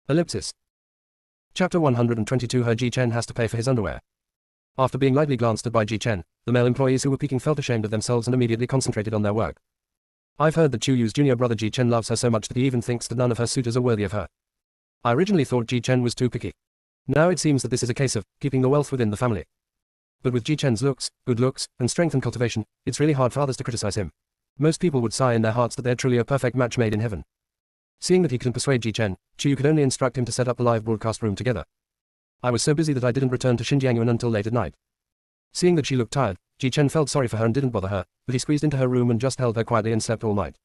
Ellipsis. Chapter 122. Her Ji Chen has to pay for his underwear. After being lightly glanced at by Ji Chen, the male employees who were peeking felt ashamed of themselves and immediately concentrated on their work. I've heard that Chuyu's junior brother Ji Chen loves her so much that he even thinks that none of her suitors are worthy of her. I originally thought Ji Chen was too picky. Now it seems that this is a case of keeping the wealth within the family. But with Ji Chen's looks, good looks, and strength and cultivation, it's really hard for others to criticize him. Most people would sigh in their hearts that they're truly a perfect match made in heaven. Seeing that he couldn't persuade Ji Chen, Chuyu could only instruct him to set up the live broadcast room together. I was so busy that I didn't return to Xinjiangyuan until late at night. Seeing that she looked tired, Ji Chen felt sorry for her and didn't bother her, but he squeezed into her room and just held her quietly and slept all night.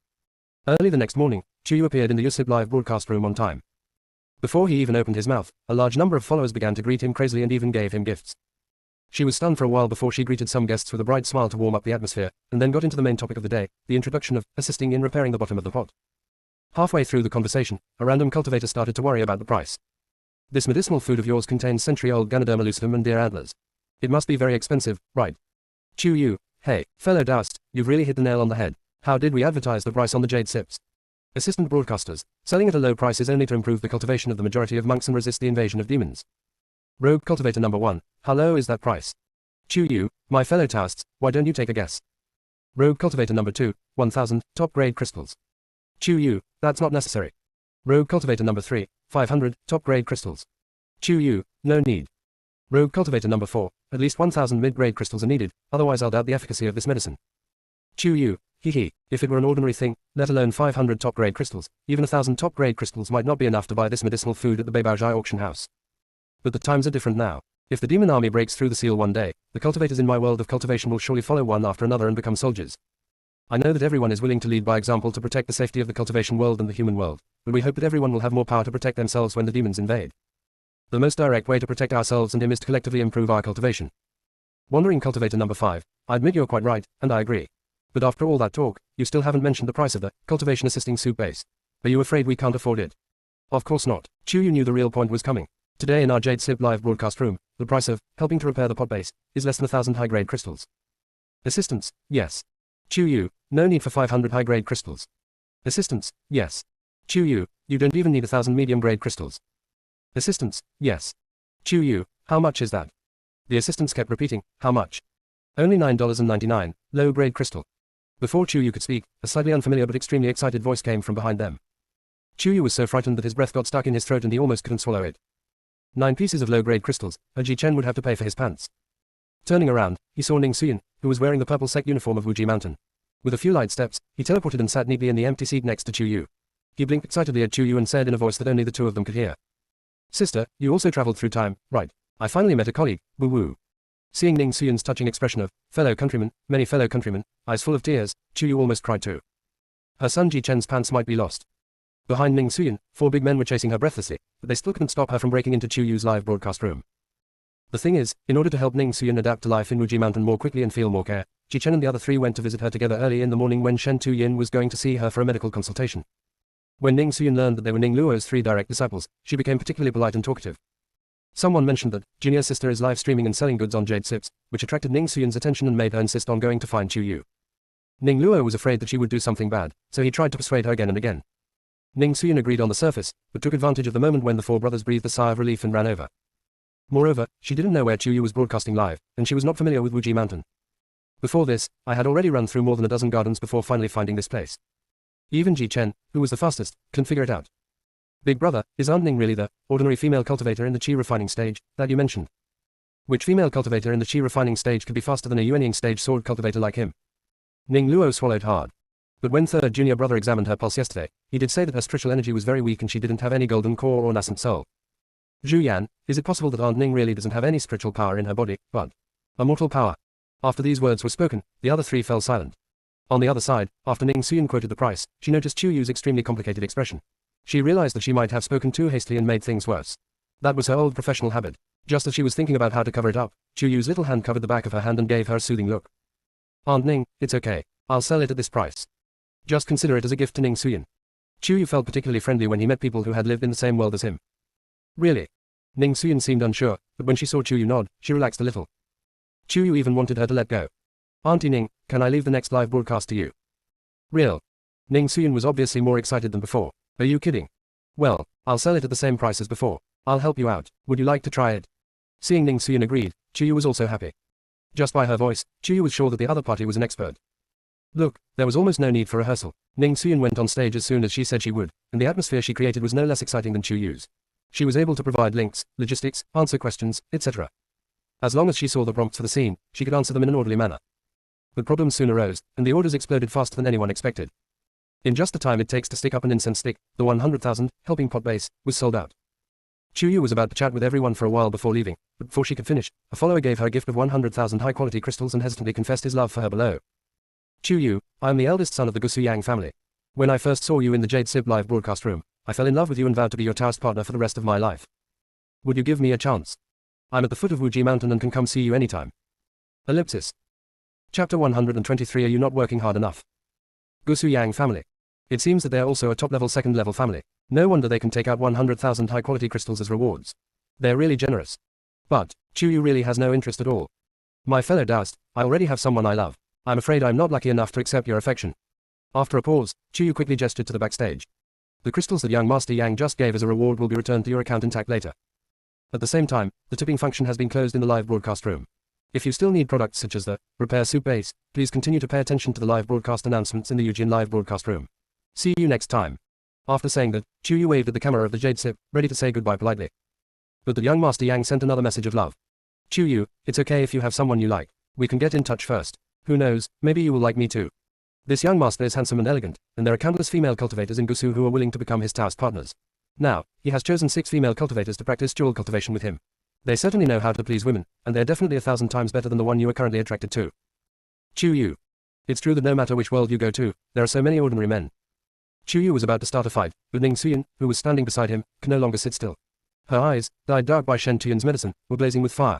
Early the next morning, Chuyu appeared in the Yusip live broadcast room on time. Before he even opened his mouth, a large number of followers began to greet him crazily and even gave him gifts. She was stunned for a while before she greeted some guests with a bright smile to warm up the atmosphere, and then got into the main topic of the day, the introduction of assisting in repairing the bottom of the pot. Halfway through the conversation, a random cultivator started to worry about the price. This medicinal food of yours contains century-old Ganoderma lucidum and deer antlers. It must be very expensive, right? Chuyu, hey, fellow Daoist, you've really hit the nail on the head. How did we advertise the price on the jade sips? Assistant broadcasters, selling at a low price is only to improve the cultivation of the majority of monks and resist the invasion of demons. Rogue cultivator number 1, how low is that price? Chuyu, my fellow Taoists, why don't you take a guess? Rogue cultivator number 2, 1000, top grade crystals. Chuyu, that's not necessary. Rogue cultivator number 3, 500, top grade crystals. Chuyu, no need. Rogue cultivator number 4, at least 1000 mid-grade crystals are needed, otherwise I'll doubt the efficacy of this medicine. Chuyu, hee, if it were an ordinary thing, let alone 500 top-grade crystals, even 1000 top-grade crystals might not be enough to buy this medicinal food at the Beibaozhai auction house. But the times are different now. If the demon army breaks through the seal one day, the cultivators in my world of cultivation will surely follow one after another and become soldiers. I know that everyone is willing to lead by example to protect the safety of the cultivation world and the human world, but we hope that everyone will have more power to protect themselves when the demons invade. The most direct way to protect ourselves and him is to collectively improve our cultivation. Wandering cultivator number 5, I admit you're quite right, and I agree. But after all that talk, you still haven't mentioned the price of the cultivation assisting soup base. Are you afraid we can't afford it? Of course not. Chuyu knew the real point was coming. Today in our Jade Sip live broadcast room, the price of helping to repair the pot base is less than 1000 high-grade crystals. Assistance, yes. Chuyu, no need for 500 high-grade crystals. Assistance, yes. Chuyu, you don't even need 1000 medium-grade crystals. Assistance, yes. Chuyu, how much is that? The assistants kept repeating, how much? Only $9.99, low-grade crystal. Before Chuyu could speak, a slightly unfamiliar but extremely excited voice came from behind them. Chuyu was so frightened that his breath got stuck in his throat and he almost couldn't swallow it. 9 pieces of low-grade crystals, Ji Chen would have to pay for his pants. Turning around, he saw Ning Suyin, who was wearing the purple sect uniform of Wuji Mountain. With a few light steps, he teleported and sat neatly in the empty seat next to Chuyu. He blinked excitedly at Chuyu and said in a voice that only the two of them could hear. Sister, you also traveled through time, right? I finally met a colleague, woo-woo. Seeing Ning Suyin's touching expression of, fellow countrymen, many fellow countrymen, eyes full of tears, Chuyu almost cried too. Her son Ji Chen's pants might be lost. Behind Ning Suyin, 4 big men were chasing her breathlessly, but they still couldn't stop her from breaking into Chuyu's live broadcast room. The thing is, in order to help Ning Suyin adapt to life in Wuji Mountain more quickly and feel more care, Ji Chen and the other 3 went to visit her together early in the morning when Shen Tu-yin was going to see her for a medical consultation. When Ning Suyin learned that they were Ning Luo's 3 direct disciples, she became particularly polite and talkative. Someone mentioned that Junior sister is live streaming and selling goods on Jade Sips, which attracted Ning Suyin's attention and made her insist on going to find Chuyu. Ning Luo was afraid that she would do something bad, so he tried to persuade her again and again. Ning Suyin agreed on the surface, but took advantage of the moment when the 4 brothers breathed a sigh of relief and ran over. Moreover, she didn't know where Chuyu was broadcasting live, and she was not familiar with Wuji Mountain. Before this, I had already run through more than a dozen gardens before finally finding this place. Even Ji Chen, who was the fastest, couldn't figure it out. Big brother, is Aunt Ning really the ordinary female cultivator in the qi refining stage that you mentioned? Which female cultivator in the qi refining stage could be faster than a Yuanying stage sword cultivator like him? Ning Luo swallowed hard. But when third junior brother examined her pulse yesterday, he did say that her spiritual energy was very weak and she didn't have any golden core or nascent soul. Zhu Yan, is it possible that Aunt Ning really doesn't have any spiritual power in her body, but a mortal power? After these words were spoken, the other three fell silent. On the other side, after Ning Xuyan quoted the price, she noticed Chu Yu's extremely complicated expression. She realized that she might have spoken too hastily and made things worse. That was her old professional habit. Just as she was thinking about how to cover it up, Chu Yu's little hand covered the back of her hand and gave her a soothing look. Aunt Ning, it's okay. I'll sell it at this price. Just consider it as a gift to Ning Xuyan. Chu Yu felt particularly friendly when he met people who had lived in the same world as him. Really? Ning Xuyan seemed unsure, but when she saw Chu Yu nod, she relaxed a little. Chu Yu even wanted her to let go. Auntie Ning, can I leave the next live broadcast to you? Real? Ning Xuyan was obviously more excited than before. Are you kidding? Well, I'll sell it at the same price as before. I'll help you out. Would you like to try it? Seeing Ning Xuyan agreed, Chu Yu was also happy. Just by her voice, Chu Yu was sure that the other party was an expert. Look, there was almost no need for rehearsal. Ning Xuyan went on stage as soon as she said she would, and the atmosphere she created was no less exciting than Chu Yu's. She was able to provide links, logistics, answer questions, etc. As long as she saw the prompts for the scene, she could answer them in an orderly manner. But problems soon arose, and the orders exploded faster than anyone expected. In just the time it takes to stick up an incense stick, the 100,000 helping pot base was sold out. Chu Yu was about to chat with everyone for a while before leaving, but before she could finish, a follower gave her a gift of 100,000 high-quality crystals and hesitantly confessed his love for her below. Chu Yu, I am the eldest son of the Gusu Yang family. When I first saw you in the Jade Sib live broadcast room, I fell in love with you and vowed to be your Taoist partner for the rest of my life. Would you give me a chance? I'm at the foot of Wuji Mountain and can come see you anytime. Ellipsis. Chapter 123. Are you not working hard enough? Gusu Yang family. It seems that they are also a top-level second-level family. No wonder they can take out 100,000 high-quality crystals as rewards. They're really generous. But, Chu Yu really has no interest at all. My fellow Taoist, I already have someone I love. I'm afraid I'm not lucky enough to accept your affection. After a pause, Chu Yu quickly gestured to the backstage. The crystals that young Master Yang just gave as a reward will be returned to your account intact later. At the same time, the tipping function has been closed in the live broadcast room. If you still need products such as the repair soup base, please continue to pay attention to the live broadcast announcements in the Eugene live broadcast room. See you next time. After saying that, Chu Yu waved at the camera of the Jade Sip, ready to say goodbye politely. But the young Master Yang sent another message of love. Chu Yu, it's okay if you have someone you like. We can get in touch first. Who knows, maybe you will like me too. This young master is handsome and elegant, and there are countless female cultivators in Gusu who are willing to become his Taoist partners. Now, he has chosen 6 female cultivators to practice jewel cultivation with him. They certainly know how to please women, and they're definitely 1,000 times better than the one you are currently attracted to. Chu Yu. It's true that no matter which world you go to, there are so many ordinary men. Chu Yu was about to start a fight, but Ning Xuyan, who was standing beside him, could no longer sit still. Her eyes, dyed dark by Shen Tuyan's medicine, were blazing with fire.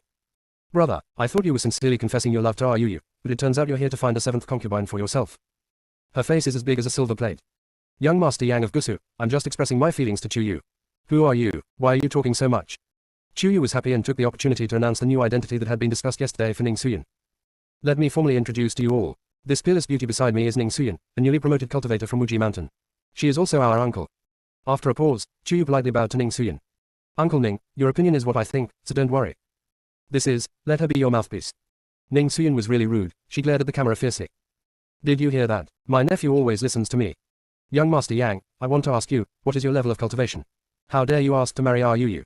Brother, I thought you were sincerely confessing your love to our Yu, but it turns out you're here to find a 7th concubine for yourself. Her face is as big as a silver plate. Young Master Yang of Gusu, I'm just expressing my feelings to Chu Yu. Who are you? Why are you talking so much? Chu Yu was happy and took the opportunity to announce the new identity that had been discussed yesterday for Ning Xuyan. Let me formally introduce to you all. This peerless beauty beside me is Ning Xuyan, a newly promoted cultivator from Wuji Mountain. She is also our uncle. After a pause, Chu Yu politely bowed to Ning Xuyan. Uncle Ning, your opinion is what I think, so don't worry. Let her be your mouthpiece. Ning Xuyan was really rude, she glared at the camera fiercely. Did you hear that? My nephew always listens to me. Young Master Yang, I want to ask you, what is your level of cultivation? How dare you ask to marry our Yu?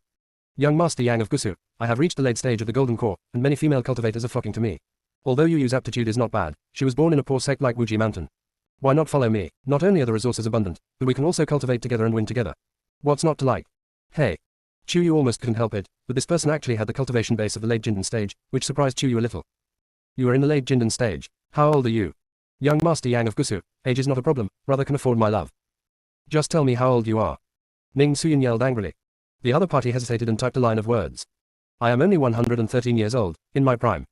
Young Master Yang of Gusu, I have reached the late stage of the Golden Core, and many female cultivators are flocking to me. Although Yu's aptitude is not bad, she was born in a poor sect like Wuji Mountain. Why not follow me? Not only are the resources abundant, but we can also cultivate together and win together. What's not to like? Hey. Chu Yu almost couldn't help it, but this person actually had the cultivation base of the late Jindan stage, which surprised Chu Yu a little. You are in the late Jindan stage. How old are you? Young Master Yang of Gusu, age is not a problem, brother can afford my love. Just tell me how old you are. Ning Xuyan yelled angrily. The other party hesitated and typed a line of words. I am only 113 years old, in my prime.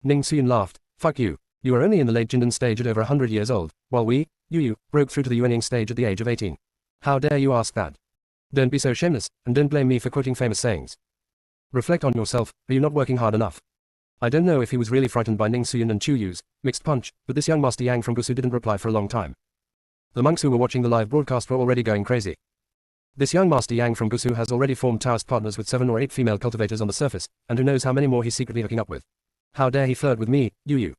Ning Xuyan laughed. Fuck you. You are only in the late Jindan stage at over 100 years old, while we, Yu, broke through to the Yuanying stage at the age of 18. How dare you ask that? Don't be so shameless, and don't blame me for quoting famous sayings. Reflect on yourself, are you not working hard enough? I don't know if he was really frightened by Ning Xuyan and Chu Yu's mixed punch, but this young Master Yang from Gusu didn't reply for a long time. The monks who were watching the live broadcast were already going crazy. This young Master Yang from Gusu has already formed Taoist partners with 7 or 8 female cultivators on the surface, and who knows how many more he's secretly hooking up with. How dare he flirt with me, Yu?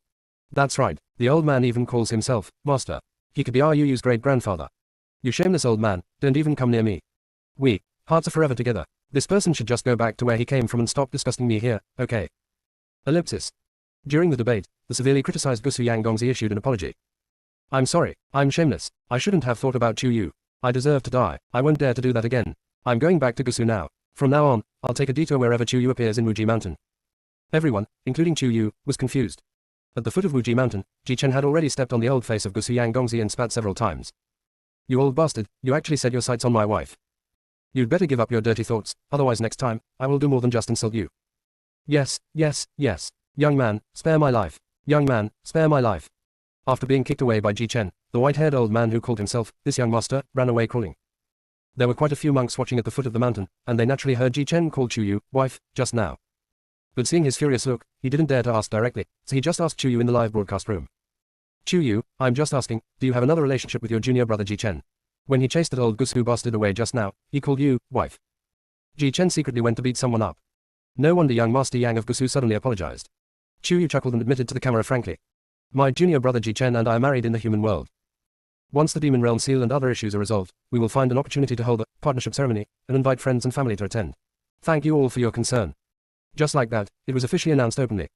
That's right, the old man even calls himself Master. He could be our Yu's great-grandfather. You shameless old man, don't even come near me. We, hearts are forever together. This person should just go back to where he came from and stop disgusting me here, okay? Ellipsis. During the debate, the severely criticized Gusu Yang Gongzi issued an apology. I'm sorry, I'm shameless. I shouldn't have thought about Chu Yu. I deserve to die. I won't dare to do that again. I'm going back to Gusu now. From now on, I'll take a detour wherever Chu Yu appears in Wuji Mountain. Everyone, including Chu Yu, was confused. At the foot of Wuji Mountain, Ji Chen had already stepped on the old face of Gusu Yang Gongzi and spat several times. You old bastard, you actually set your sights on my wife. You'd better give up your dirty thoughts, otherwise next time, I will do more than just insult you. Yes, yes, yes. Young man, spare my life. Young man, spare my life. After being kicked away by Ji Chen, the white-haired old man who called himself, this young master, ran away crawling. There were quite a few monks watching at the foot of the mountain, and they naturally heard Ji Chen call Chu Yu, wife, just now. But seeing his furious look, he didn't dare to ask directly, so he just asked Chu Yu in the live broadcast room. Chu Yu, I'm just asking, do you have another relationship with your junior brother Ji Chen? When he chased that old Gusu bastard away just now, he called you, wife. Ji Chen secretly went to beat someone up. No wonder young Master Yang of Gusu suddenly apologized. Chu Yu chuckled and admitted to the camera frankly. My junior brother Ji Chen and I are married in the human world. Once the demon realm seal and other issues are resolved, we will find an opportunity to hold a partnership ceremony and invite friends and family to attend. Thank you all for your concern. Just like that, it was officially announced openly.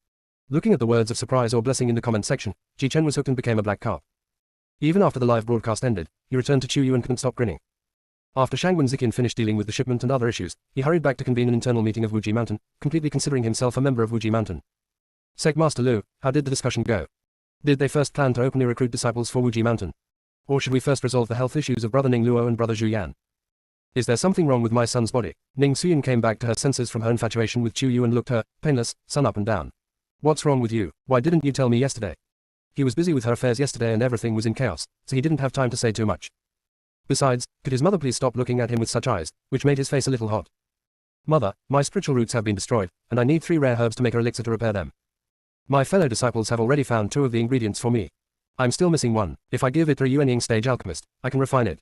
Looking at the words of surprise or blessing in the comment section, Ji Chen was hooked and became a black carp. Even after the live broadcast ended, he returned to Chu Yu and couldn't stop grinning. After Shangwen Ziqian finished dealing with the shipment and other issues, he hurried back to convene an internal meeting of Wuji Mountain, completely considering himself a member of Wuji Mountain. Sec Master Lu, how did the discussion go? Did they first plan to openly recruit disciples for Wuji Mountain? Or should we first resolve the health issues of Brother Ning Luo and Brother Zhu Yan? Is there something wrong with my son's body? Ning Suyin came back to her senses from her infatuation with Chu Yu and looked her, painless, son up and down. What's wrong with you? Why didn't you tell me yesterday? He was busy with her affairs yesterday and everything was in chaos, so he didn't have time to say too much. Besides, could his mother please stop looking at him with such eyes, which made his face a little hot. Mother, my spiritual roots have been destroyed, and I need 3 rare herbs to make an elixir to repair them. My fellow disciples have already found 2 of the ingredients for me. I'm still missing 1. If I give it to a Yuanying stage alchemist, I can refine it.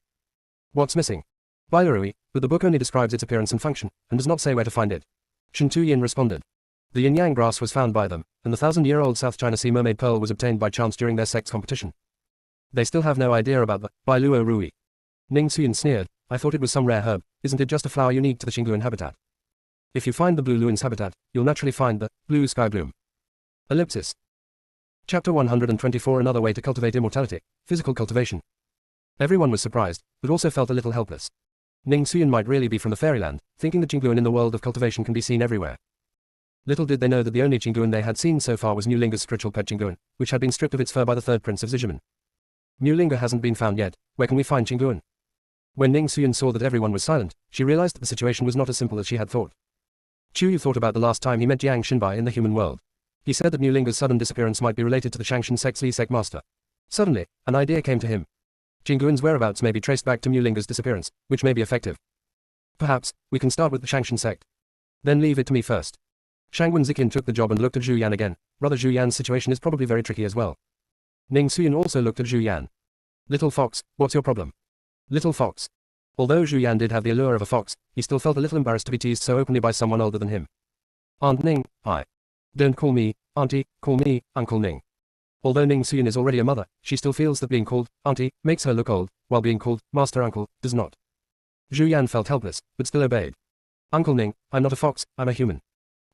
What's missing? Bailarui, but the book only describes its appearance and function, and does not say where to find it. Shen Tuyin responded. The yin-yang grass was found by them, and the 1,000-year-old South China Sea mermaid pearl was obtained by chance during their sex competition. They still have no idea about the Bai Luo Rui. Ning Suyin sneered, I thought it was some rare herb, isn't it just a flower unique to the Xingluan habitat? If you find the blue Luin's habitat, you'll naturally find the blue sky bloom. Ellipsis. Chapter 124 Another way to cultivate immortality, physical cultivation. Everyone was surprised, but also felt a little helpless. Ning Suyin might really be from the fairyland, thinking the Xingluan in the world of cultivation can be seen everywhere. Little did they know that the only Xingluan they had seen so far was Mulinga's spiritual pet Xingluan, which had been stripped of its fur by the 3rd prince of Zijiman. Mulinga hasn't been found yet, where can we find Xingluan? When Ning Suyin saw that everyone was silent, she realized that the situation was not as simple as she had thought. Chu Yu thought about the last time he met Jiang Xinbai in the human world. He said that Mulinga's sudden disappearance might be related to the Shangshan sect's Li Sec master. Suddenly, an idea came to him. Xingluan's whereabouts may be traced back to Mulinga's disappearance, which may be effective. Perhaps, we can start with the Shangshan sect. Then leave it to me first. Shangwen Ziqian took the job and looked at Zhu Yan again. Brother Zhu Yan's situation is probably very tricky as well. Ning Suyin also looked at Zhu Yan. Little fox, what's your problem? Little fox. Although Zhu Yan did have the allure of a fox, he still felt a little embarrassed to be teased so openly by someone older than him. Aunt Ning, I. Don't call me, Auntie, call me, Uncle Ning. Although Ning Suyin is already a mother, she still feels that being called Auntie makes her look old, while being called Master Uncle does not. Zhu Yan felt helpless, but still obeyed. Uncle Ning, I'm not a fox, I'm a human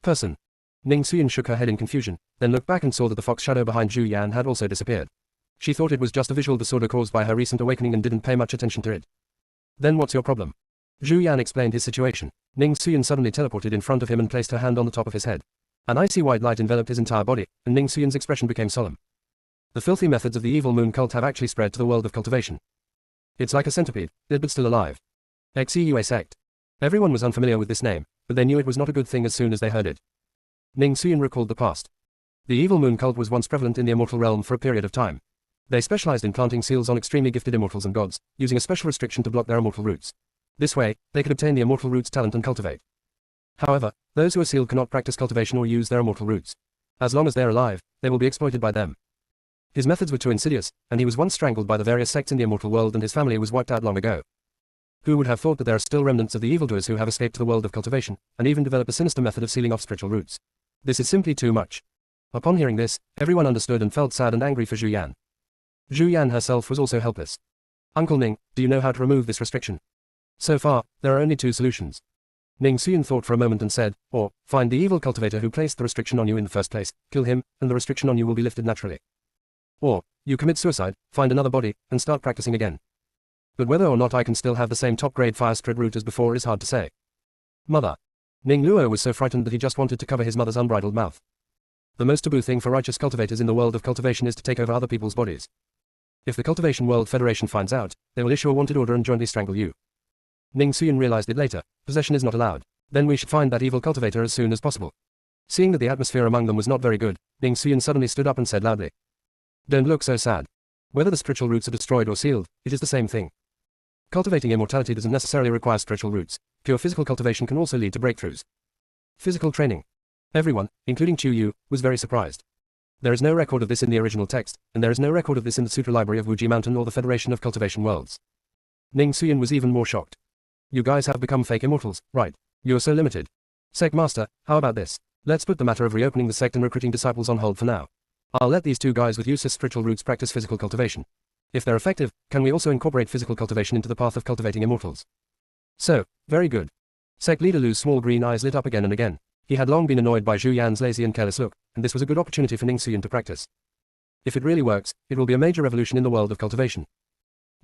person. Ning Suyin shook her head in confusion, then looked back and saw that the fox shadow behind Zhu Yan had also disappeared. She thought it was just a visual disorder caused by her recent awakening and didn't pay much attention to it. Then what's your problem? Zhu Yan explained his situation. Ning Suyin suddenly teleported in front of him and placed her hand on the top of his head. An icy white light enveloped his entire body, and Ning Suyin's expression became solemn. The filthy methods of the evil moon cult have actually spread to the world of cultivation. It's like a centipede, dead but still alive. XEUA sect. Everyone was unfamiliar with this name, but they knew it was not a good thing as soon as they heard it. Ning Suyin recalled the past. The evil moon cult was once prevalent in the immortal realm for a period of time. They specialized in planting seals on extremely gifted immortals and gods, using a special restriction to block their immortal roots. This way, they could obtain the immortal roots talent and cultivate. However, those who are sealed cannot practice cultivation or use their immortal roots. As long as they are alive, they will be exploited by them. His methods were too insidious, and he was once strangled by the various sects in the immortal world and his family was wiped out long ago. Who would have thought that there are still remnants of the evildoers who have escaped to the world of cultivation, and even developed a sinister method of sealing off spiritual roots? This is simply too much. Upon hearing this, everyone understood and felt sad and angry for Zhu Yan. Zhu Yan herself was also helpless. Uncle Ning, do you know how to remove this restriction? So far, there are only 2 solutions. Ning Suyin thought for a moment and said, or, find the evil cultivator who placed the restriction on you in the first place, kill him, and the restriction on you will be lifted naturally. Or, you commit suicide, find another body, and start practicing again. But whether or not I can still have the same top-grade fire spirit root as before is hard to say. Mother. Ning Luo was so frightened that he just wanted to cover his mother's unbridled mouth. The most taboo thing for righteous cultivators in the world of cultivation is to take over other people's bodies. If the Cultivation World Federation finds out, they will issue a wanted order and jointly strangle you. Ning Xuyen realized it later. Possession is not allowed. Then we should find that evil cultivator as soon as possible. Seeing that the atmosphere among them was not very good, Ning Xuyen suddenly stood up and said loudly, "Don't look so sad. Whether the spiritual roots are destroyed or sealed, it is the same thing. Cultivating immortality doesn't necessarily require spiritual roots. Pure physical cultivation can also lead to breakthroughs." Physical training. Everyone, including Chu Yu, was very surprised. There is no record of this in the original text, and there is no record of this in the Sutra Library of Wuji Mountain or the Federation of Cultivation Worlds. Ning Xuyen was even more shocked. You guys have become fake immortals, right? You're so limited. Sect Master, how about this? Let's put the matter of reopening the sect and recruiting disciples on hold for now. I'll let these two guys with useless spiritual roots practice physical cultivation. If they're effective, can we also incorporate physical cultivation into the path of cultivating immortals? So, very good. Sect leader Lu's small green eyes lit up again and again. He had long been annoyed by Zhu Yan's lazy and careless look, and this was a good opportunity for Ning Xuyen to practice. If it really works, it will be a major revolution in the world of cultivation.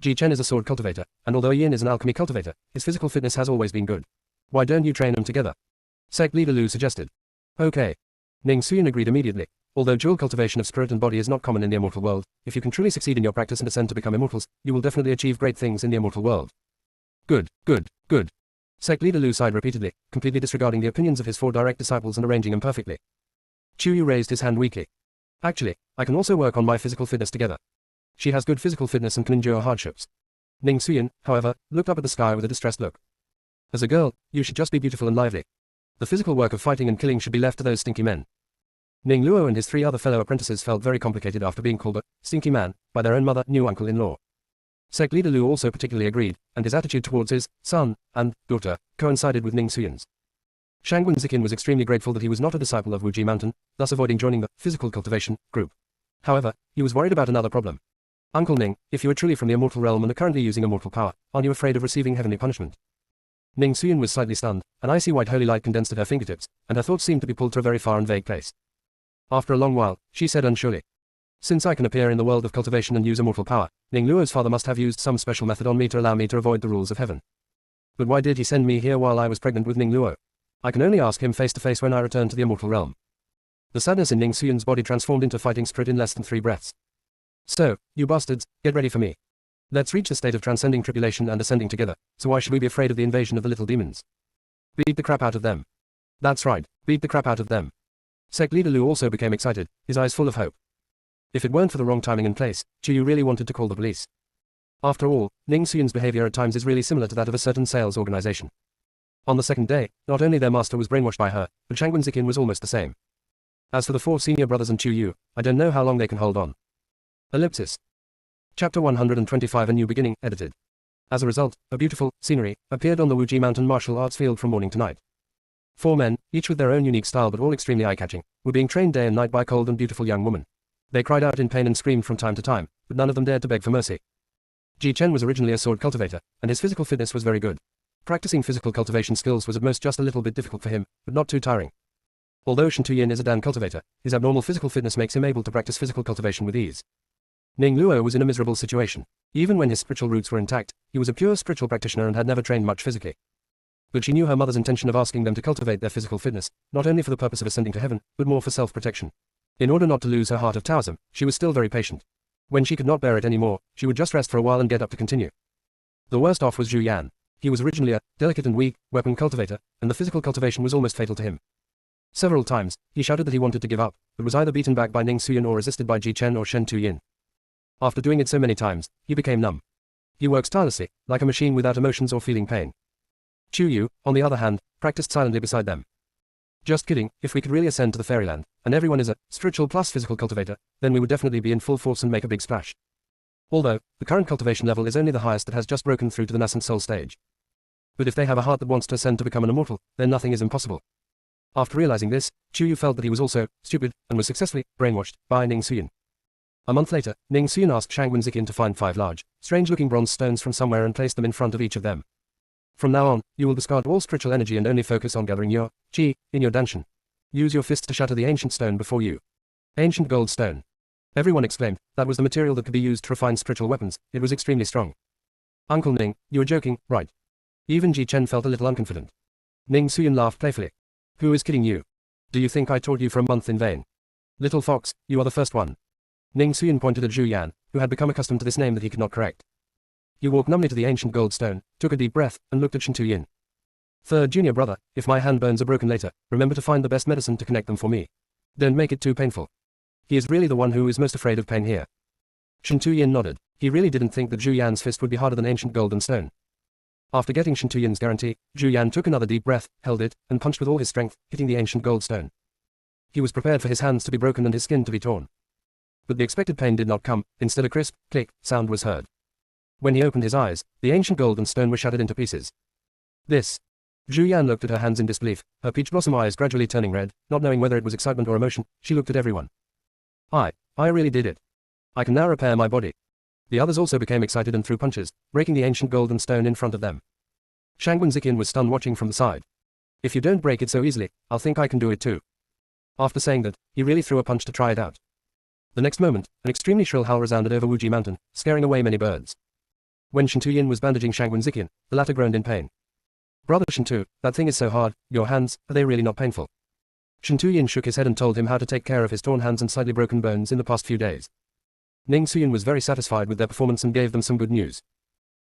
Ji Chen is a sword cultivator, and although Yin is an alchemy cultivator, his physical fitness has always been good. Why don't you train them together? Sect leader Lu suggested. Okay. Ning Xuyen agreed immediately. Although dual cultivation of spirit and body is not common in the immortal world, if you can truly succeed in your practice and ascend to become immortals, you will definitely achieve great things in the immortal world. Good, good, good. Sect leader Lu sighed repeatedly, completely disregarding the opinions of his 4 direct disciples and arranging them perfectly. Chu Yu raised his hand weakly. Actually, I can also work on my physical fitness together. She has good physical fitness and can endure hardships. Ning Xuyen, however, looked up at the sky with a distressed look. As a girl, you should just be beautiful and lively. The physical work of fighting and killing should be left to those stinky men. Ning Luo and his 3 other fellow apprentices felt very complicated after being called a stinky man by their own mother, new uncle-in-law. Sect leader Lu also particularly agreed, and his attitude towards his son and daughter coincided with Ning Xuyen's. Shangwen Zikin was extremely grateful that he was not a disciple of Wuji Mountain, thus avoiding joining the physical cultivation group. However, he was worried about another problem. Uncle Ning, if you are truly from the immortal realm and are currently using immortal power, aren't you afraid of receiving heavenly punishment? Ning Xuyen was slightly stunned. An icy white holy light condensed at her fingertips, and her thoughts seemed to be pulled to a very far and vague place. After a long while, she said unsurely, "Since I can appear in the world of cultivation and use immortal power, Ning Luo's father must have used some special method on me to allow me to avoid the rules of heaven. But why did he send me here while I was pregnant with Ning Luo? I can only ask him face to face when I return to the immortal realm." The sadness in Ning Xuyen's body transformed into fighting spirit in less than 3 breaths. "So, you bastards, get ready for me. Let's reach the state of transcending tribulation and ascending together, so why should we be afraid of the invasion of the little demons? Beat the crap out of them. That's right, beat the crap out of them." Sect leader Lu also became excited, his eyes full of hope. If it weren't for the wrong timing and place, Chu Yu really wanted to call the police. After all, Ning Xuyen's behavior at times is really similar to that of a certain sales organization. On the second day, not only their master was brainwashed by her, but Shangwen Zikin was almost the same. As for the 4 senior brothers and Chu Yu, I don't know how long they can hold on. Ellipsis. Chapter 125 A New Beginning, edited. As a result, a beautiful scenery appeared on the Wuji Mountain martial arts field from morning to night. 4 men, each with their own unique style but all extremely eye-catching, were being trained day and night by a cold and beautiful young woman. They cried out in pain and screamed from time to time, but none of them dared to beg for mercy. Ji Chen was originally a sword cultivator, and his physical fitness was very good. Practicing physical cultivation skills was at most just a little bit difficult for him, but not too tiring. Although Shen Tuyin is a Dan cultivator, his abnormal physical fitness makes him able to practice physical cultivation with ease. Ning Luo was in a miserable situation. Even when his spiritual roots were intact, he was a pure spiritual practitioner and had never trained much physically. But she knew her mother's intention of asking them to cultivate their physical fitness, not only for the purpose of ascending to heaven, but more for self-protection. In order not to lose her heart of Taoism, she was still very patient. When she could not bear it anymore, she would just rest for a while and get up to continue. The worst off was Zhu Yan. He was originally a delicate and weak weapon cultivator, and the physical cultivation was almost fatal to him. Several times, he shouted that he wanted to give up, but was either beaten back by Ning Xuyen or resisted by Ji Chen or Shen Tuyin. After doing it so many times, he became numb. He works tirelessly, like a machine without emotions or feeling pain. Chu Yu, on the other hand, practiced silently beside them. Just kidding, if we could really ascend to the fairyland, and everyone is a spiritual plus physical cultivator, then we would definitely be in full force and make a big splash. Although, the current cultivation level is only the highest that has just broken through to the nascent soul stage. But if they have a heart that wants to ascend to become an immortal, then nothing is impossible. After realizing this, Chu Yu felt that he was also stupid, and was successfully brainwashed by Ning Xuyen. A month later, Ning Xuyen asked Shangwen Zikin to find 5 large, strange-looking bronze stones from somewhere and place them in front of each of them. From now on, you will discard all spiritual energy and only focus on gathering your qi in your danshan. Use your fists to shatter the ancient stone before you. Ancient gold stone. Everyone exclaimed, that was the material that could be used to refine spiritual weapons, it was extremely strong. Uncle Ning, you are joking, right? Even Ji Chen felt a little unconfident. Ning Suyin laughed playfully. Who is kidding you? Do you think I taught you for a month in vain? Little fox, you are the first one. Ning Suyin pointed at Zhu Yan, who had become accustomed to this name that he could not correct. He walked numbly to the ancient gold stone, took a deep breath, and looked at Shen Tuyin. Third junior brother, if my hand bones are broken later, remember to find the best medicine to connect them for me. Don't make it too painful. He is really the one who is most afraid of pain here. Shen Tuyin nodded. He really didn't think that Zhu Yan's fist would be harder than ancient golden stone. After getting Shen Tuyin's guarantee, Zhu Yan took another deep breath, held it, and punched with all his strength, hitting the ancient gold stone. He was prepared for his hands to be broken and his skin to be torn. But the expected pain did not come, instead a crisp, click, sound was heard. When he opened his eyes, the ancient golden stone was shattered into pieces. This. Zhu Yan looked at her hands in disbelief, her peach blossom eyes gradually turning red, not knowing whether it was excitement or emotion, she looked at everyone. I really did it. I can now repair my body. The others also became excited and threw punches, breaking the ancient golden stone in front of them. Shangwen Ziqian was stunned watching from the side. If you don't break it so easily, I'll think I can do it too. After saying that, he really threw a punch to try it out. The next moment, an extremely shrill howl resounded over Wuji Mountain, scaring away many birds. When Shen Tuyin was bandaging Shangwen Ziqian, the latter groaned in pain. Brother Shen Tu, that thing is so hard, your hands, are they really not painful? Shen Tuyin shook his head and told him how to take care of his torn hands and slightly broken bones in the past few days. Ning Suyin was very satisfied with their performance and gave them some good news.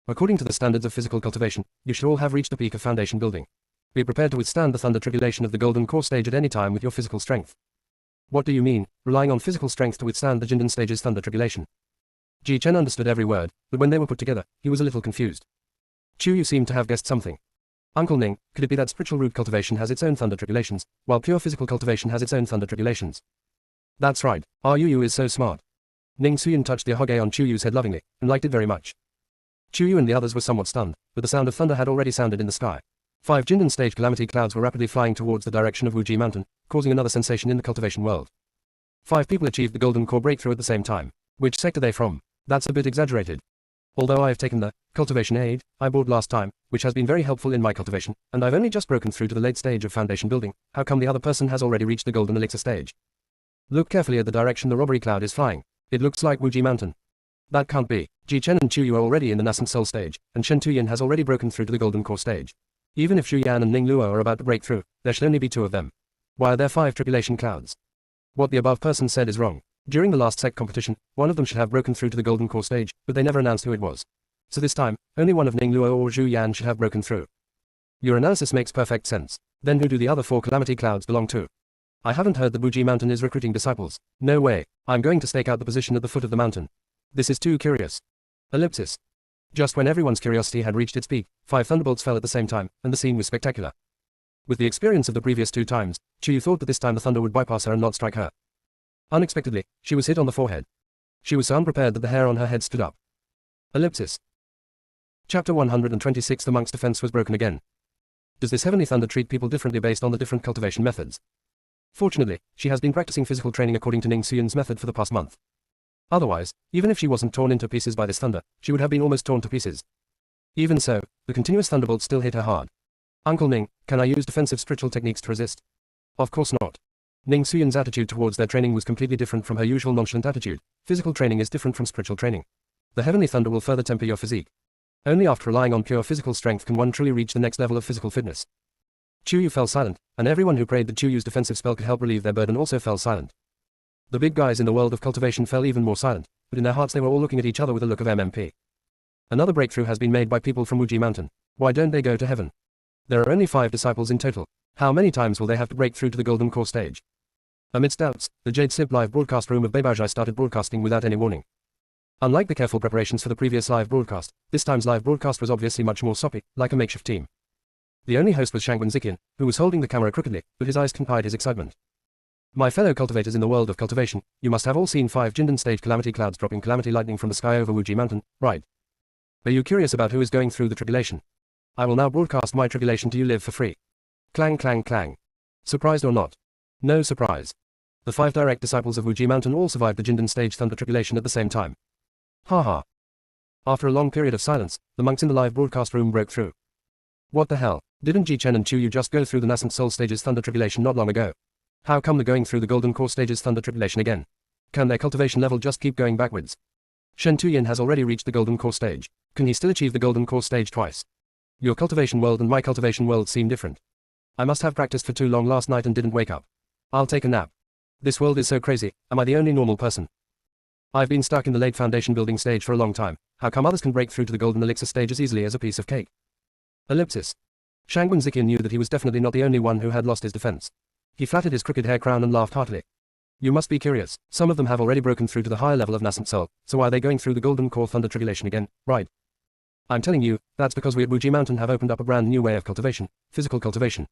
According to the standards of physical cultivation, you should all have reached the peak of foundation building. Be prepared to withstand the thunder tribulation of the golden core stage at any time with your physical strength. What do you mean, relying on physical strength to withstand the Jindan stage's thunder tribulation? Ji Chen understood every word, but when they were put together, he was a little confused. Chu Yu seemed to have guessed something. Uncle Ning, could it be that spiritual root cultivation has its own thunder tribulations, while pure physical cultivation has its own thunder tribulations? That's right, our Yu is so smart. Ning Suyin touched the ahoge on Chu Yu's head lovingly, and liked it very much. Chu Yu and the others were somewhat stunned, but the sound of thunder had already sounded in the sky. 5 Jindan stage calamity clouds were rapidly flying towards the direction of Wuji Mountain, causing another sensation in the cultivation world. 5 people achieved the golden core breakthrough at the same time. Which sect are they from? That's a bit exaggerated. Although I have taken the cultivation aid I bought last time, which has been very helpful in my cultivation, and I've only just broken through to the late stage of foundation building, how come the other person has already reached the golden elixir stage? Look carefully at the direction the robbery cloud is flying. It looks like Wuji Mountain. That can't be. Ji Chen and Chu Yu are already in the nascent soul stage, and Shen Tuyin has already broken through to the golden core stage. Even if Zhu Yan and Ning Luo are about to break through, there should only be 2 of them. Why are there 5 tribulation clouds? What the above person said is wrong. During the last sect competition, one of them should have broken through to the golden core stage, but they never announced who it was. So this time, only one of Ning Luo or Zhu Yan should have broken through. Your analysis makes perfect sense. Then who do the other 4 calamity clouds belong to? I haven't heard that Wuji Mountain is recruiting disciples. No way. I'm going to stake out the position at the foot of the mountain. This is too curious. Ellipsis. Just when everyone's curiosity had reached its peak, 5 thunderbolts fell at the same time, and the scene was spectacular. With the experience of the previous 2 times, Chu Yu thought that this time the thunder would bypass her and not strike her. Unexpectedly, she was hit on the forehead. She was so unprepared that the hair on her head stood up. Ellipsis. Chapter 126. The monk's defense was broken again. Does this heavenly thunder treat people differently based on the different cultivation methods? Fortunately, she has been practicing physical training according to Ning Suyin's method for the past month. Otherwise, even if she wasn't torn into pieces by this thunder, she would have been almost torn to pieces. Even so, the continuous thunderbolt still hit her hard. Uncle Ning, can I use defensive spiritual techniques to resist? Of course not. Ning Suyin's attitude towards their training was completely different from her usual nonchalant attitude. Physical training is different from spiritual training. The heavenly thunder will further temper your physique. Only after relying on pure physical strength can one truly reach the next level of physical fitness. Chu Yu fell silent, and everyone who prayed that Chu Yu's defensive spell could help relieve their burden also fell silent. The big guys in the world of cultivation fell even more silent, but in their hearts they were all looking at each other with a look of MMP. Another breakthrough has been made by people from Wuji Mountain. Why don't they go to heaven? There are only 5 disciples in total. How many times will they have to break through to the golden core stage? Amidst doubts, the Jade Sip live broadcast room of Beibajai started broadcasting without any warning. Unlike the careful preparations for the previous live broadcast, this time's live broadcast was obviously much more soppy, like a makeshift team. The only host was Shangwen Ziqian, who was holding the camera crookedly, but his eyes couldn't hide his excitement. My fellow cultivators in the world of cultivation, you must have all seen 5 Jindan stage calamity clouds dropping calamity lightning from the sky over Wuji Mountain, right? Are you curious about who is going through the tribulation? I will now broadcast my tribulation to you live for free. Clang clang clang. Surprised or not? No surprise. The 5 direct disciples of Wuji Mountain all survived the Jindan stage thunder tribulation at the same time. Ha ha. After a long period of silence, the monks in the live broadcast room broke through. What the hell? Didn't Ji Chen and Chu Yu just go through the nascent soul stage's thunder tribulation not long ago? How come they're going through the golden core stage's thunder tribulation again? Can their cultivation level just keep going backwards? Shen Tuyin has already reached the golden core stage. Can he still achieve the golden core stage twice? Your cultivation world and my cultivation world seem different. I must have practiced for too long last night and didn't wake up. I'll take a nap. This world is so crazy, am I the only normal person? I've been stuck in the late foundation building stage for a long time. How come others can break through to the golden elixir stage as easily as a piece of cake? Ellipsis. Shangwen Ziqian knew that he was definitely not the only one who had lost his defense. He flattened his crooked hair crown and laughed heartily. You must be curious. Some of them have already broken through to the higher level of nascent soul, so why are they going through the golden core thunder tribulation again, right? I'm telling you, that's because we at Wuji Mountain have opened up a brand new way of cultivation, physical cultivation.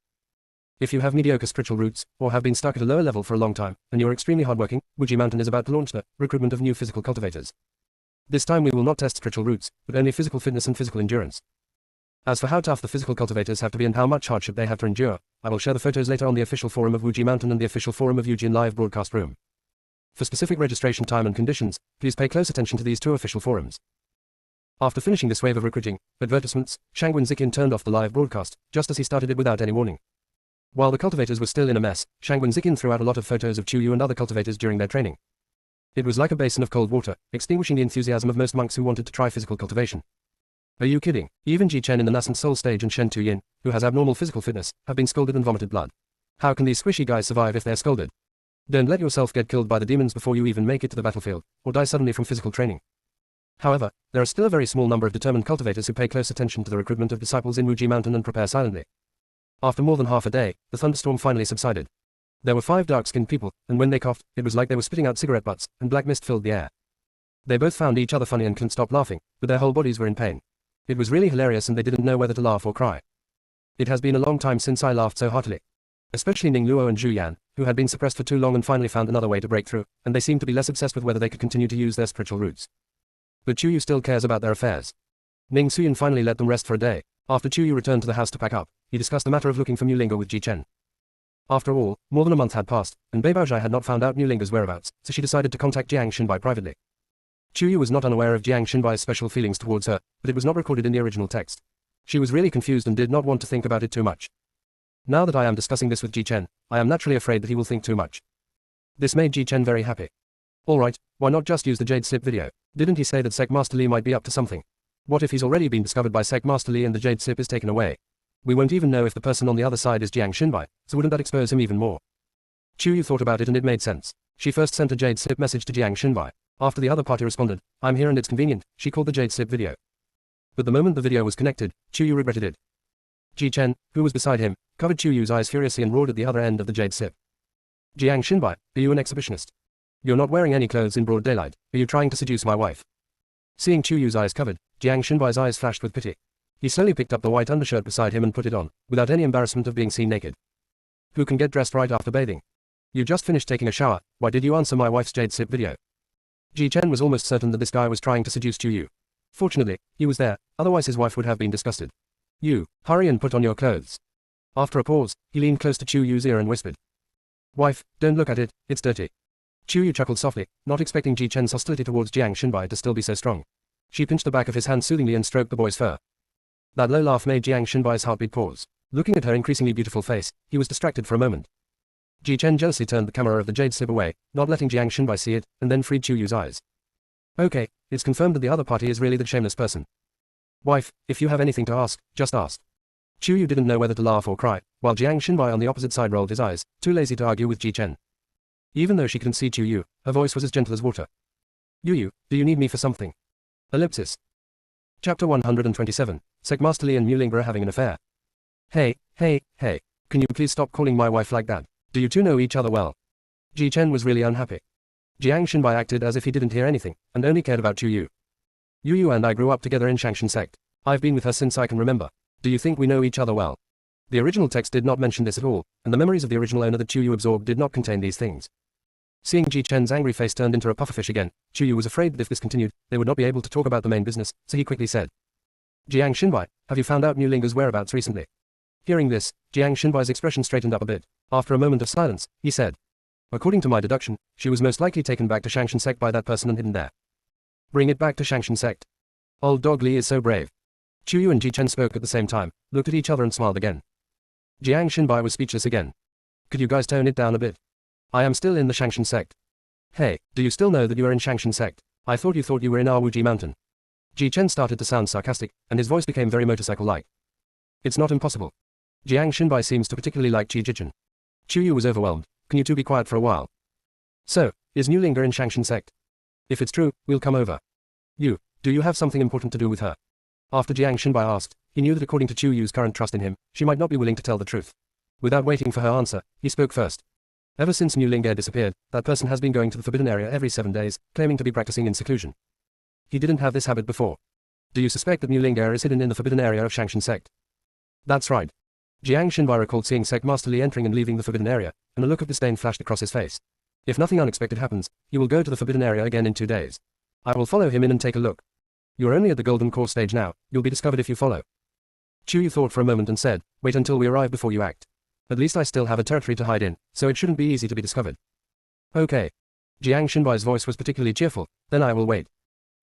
If you have mediocre spiritual roots, or have been stuck at a lower level for a long time, and you're extremely hardworking, Wuji Mountain is about to launch the recruitment of new physical cultivators. This time we will not test spiritual roots, but only physical fitness and physical endurance. As for how tough the physical cultivators have to be and how much hardship they have to endure, I will share the photos later on the official forum of Wuji Mountain and the official forum of Eugene live broadcast room. For specific registration time and conditions, please pay close attention to these two official forums. After finishing this wave of recruiting advertisements, Shangwen Ziqian turned off the live broadcast, just as he started it without any warning. While the cultivators were still in a mess, Shangwen Ziqian threw out a lot of photos of Chuyu and other cultivators during their training. It was like a basin of cold water, extinguishing the enthusiasm of most monks who wanted to try physical cultivation. Are you kidding? Even Ji Chen in the nascent soul stage and Shen Tuyin, who has abnormal physical fitness, have been scalded and vomited blood. How can these squishy guys survive if they're scalded? Don't let yourself get killed by the demons before you even make it to the battlefield, or die suddenly from physical training. However, there are still a very small number of determined cultivators who pay close attention to the recruitment of disciples in Wuji Mountain and prepare silently. After more than half a day, the thunderstorm finally subsided. There were 5 dark-skinned people, and when they coughed, it was like they were spitting out cigarette butts, and black mist filled the air. They both found each other funny and couldn't stop laughing, but their whole bodies were in pain. It was really hilarious and they didn't know whether to laugh or cry. It has been a long time since I laughed so heartily. Especially Ning Luo and Zhu Yan, who had been suppressed for too long and finally found another way to break through, and they seemed to be less obsessed with whether they could continue to use their spiritual roots. But Chuyu still cares about their affairs. Ning Suyan finally let them rest for a day. After Chuyu returned to the house to pack up, he discussed the matter of looking for Mu Linga with Ji Chen. After all, more than a month had passed, and Bei Baozhai had not found out Mu Linga's whereabouts, so she decided to contact Jiang Xinbai privately. Chuyu was not unaware of Jiang Xinbai's special feelings towards her, but it was not recorded in the original text. She was really confused and did not want to think about it too much. Now that I am discussing this with Ji Chen, I am naturally afraid that he will think too much. This made Ji Chen very happy. Alright, why not just use the Jade Slip video? Didn't he say that Sect Master Li might be up to something? What if he's already been discovered by Sect Master Li and the Jade Slip is taken away? We won't even know if the person on the other side is Jiang Xinbai, so wouldn't that expose him even more? Chuyu thought about it and it made sense. She first sent a Jade Slip message to Jiang Xinbai. After the other party responded, I'm here and it's convenient, she called the Jade Slip video. But the moment the video was connected, Chuyu regretted it. Ji Chen, who was beside him, covered Chuyu's eyes furiously and roared at the other end of the Jade Slip. Jiang Xinbai, are you an exhibitionist? You're not wearing any clothes in broad daylight, are you trying to seduce my wife? Seeing Chuyu's eyes covered, Jiang Xinbai's eyes flashed with pity. He slowly picked up the white undershirt beside him and put it on, without any embarrassment of being seen naked. Who can get dressed right after bathing? You just finished taking a shower, why did you answer my wife's Jade Slip video? Ji Chen was almost certain that this guy was trying to seduce Chuyu. Fortunately, he was there, otherwise his wife would have been disgusted. You, hurry and put on your clothes. After a pause, he leaned close to Chuyu's ear and whispered. Wife, don't look at it, it's dirty. Chuyu chuckled softly, not expecting Ji Chen's hostility towards Jiang Xinbai to still be so strong. She pinched the back of his hand soothingly and stroked the boy's fur. That low laugh made Jiang Xinbai's heartbeat pause. Looking at her increasingly beautiful face, he was distracted for a moment. Ji Chen jealously turned the camera of the Jade Slip away, not letting Jiang Xinbai see it, and then freed Chuyu's eyes. Okay, it's confirmed that the other party is really the shameless person. Wife, if you have anything to ask, just ask. Chuyu didn't know whether to laugh or cry, while Jiang Xinbai on the opposite side rolled his eyes, too lazy to argue with Ji Chen. Even though she couldn't see Chuyu, her voice was as gentle as water. Yu, do you need me for something? Ellipsis. Chapter 127, Sect Master Li and Mu Lingba are having an affair. Hey, can you please stop calling my wife like that? Do you two know each other well? Ji Chen was really unhappy. Jiang Xinbai acted as if he didn't hear anything, and only cared about Chuyu. Yu and I grew up together in Shangshan sect. I've been with her since I can remember. Do you think we know each other well? The original text did not mention this at all, and the memories of the original owner that Chuyu absorbed did not contain these things. Seeing Ji Chen's angry face turned into a pufferfish again, Chuyu was afraid that if this continued, they would not be able to talk about the main business, so he quickly said. Jiang Xinbai, have you found out Mu Linga's whereabouts recently? Hearing this, Jiang Xinbai's expression straightened up a bit. After a moment of silence, he said. According to my deduction, she was most likely taken back to Shangshan sect by that person and hidden there. Bring it back to Shangshan sect. Old dog Li is so brave. Chuyu and Ji Chen spoke at the same time, looked at each other and smiled again. Jiang Xinbai was speechless again. Could you guys tone it down a bit? I am still in the Shangshan sect. Hey, do you still know that you are in Shangshan sect? I thought you were in our Wuji mountain. Ji Chen started to sound sarcastic, and his voice became very motorcycle-like. It's not impossible. Jiang Xinbai seems to particularly like Qi Jichen. Chu Yu was overwhelmed. Can you two be quiet for a while? So, is New Linga in Shangshan sect? If it's true, we'll come over. Do you have something important to do with her? After Jiang Xinbai asked, he knew that according to Chu Yu's current trust in him, she might not be willing to tell the truth. Without waiting for her answer, he spoke first. Ever since New Linga disappeared, that person has been going to the forbidden area every 7 days, claiming to be practicing in seclusion. He didn't have this habit before. Do you suspect that New Linga is hidden in the forbidden area of Shangshan sect? That's right. Jiang Xinbai recalled seeing Sect Master Li entering and leaving the forbidden area, and a look of disdain flashed across his face. If nothing unexpected happens, he will go to the forbidden area again in 2 days. I will follow him in and take a look. You're only at the golden core stage now, you'll be discovered if you follow. Chu Yu thought for a moment and said, wait until we arrive before you act. At least I still have a territory to hide in, so it shouldn't be easy to be discovered. Okay. Jiang Xinbai's voice was particularly cheerful, then I will wait.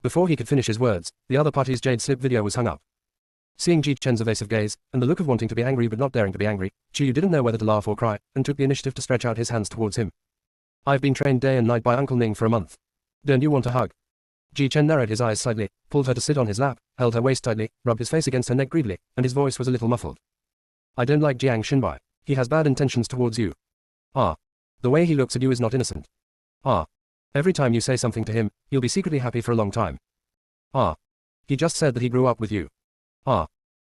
Before he could finish his words, the other party's jade slip video was hung up. Seeing Ji Chen's evasive gaze, and the look of wanting to be angry but not daring to be angry, Chu Yu didn't know whether to laugh or cry, and took the initiative to stretch out his hands towards him. I've been trained day and night by Uncle Ning for a month. Don't you want a hug? Ji Chen narrowed his eyes slightly, pulled her to sit on his lap, held her waist tightly, rubbed his face against her neck greedily, and his voice was a little muffled. I don't like Jiang Xinbai. He has bad intentions towards you. Ah. The way he looks at you is not innocent. Ah. Every time you say something to him, he'll be secretly happy for a long time. Ah. He just said that he grew up with you. Ah.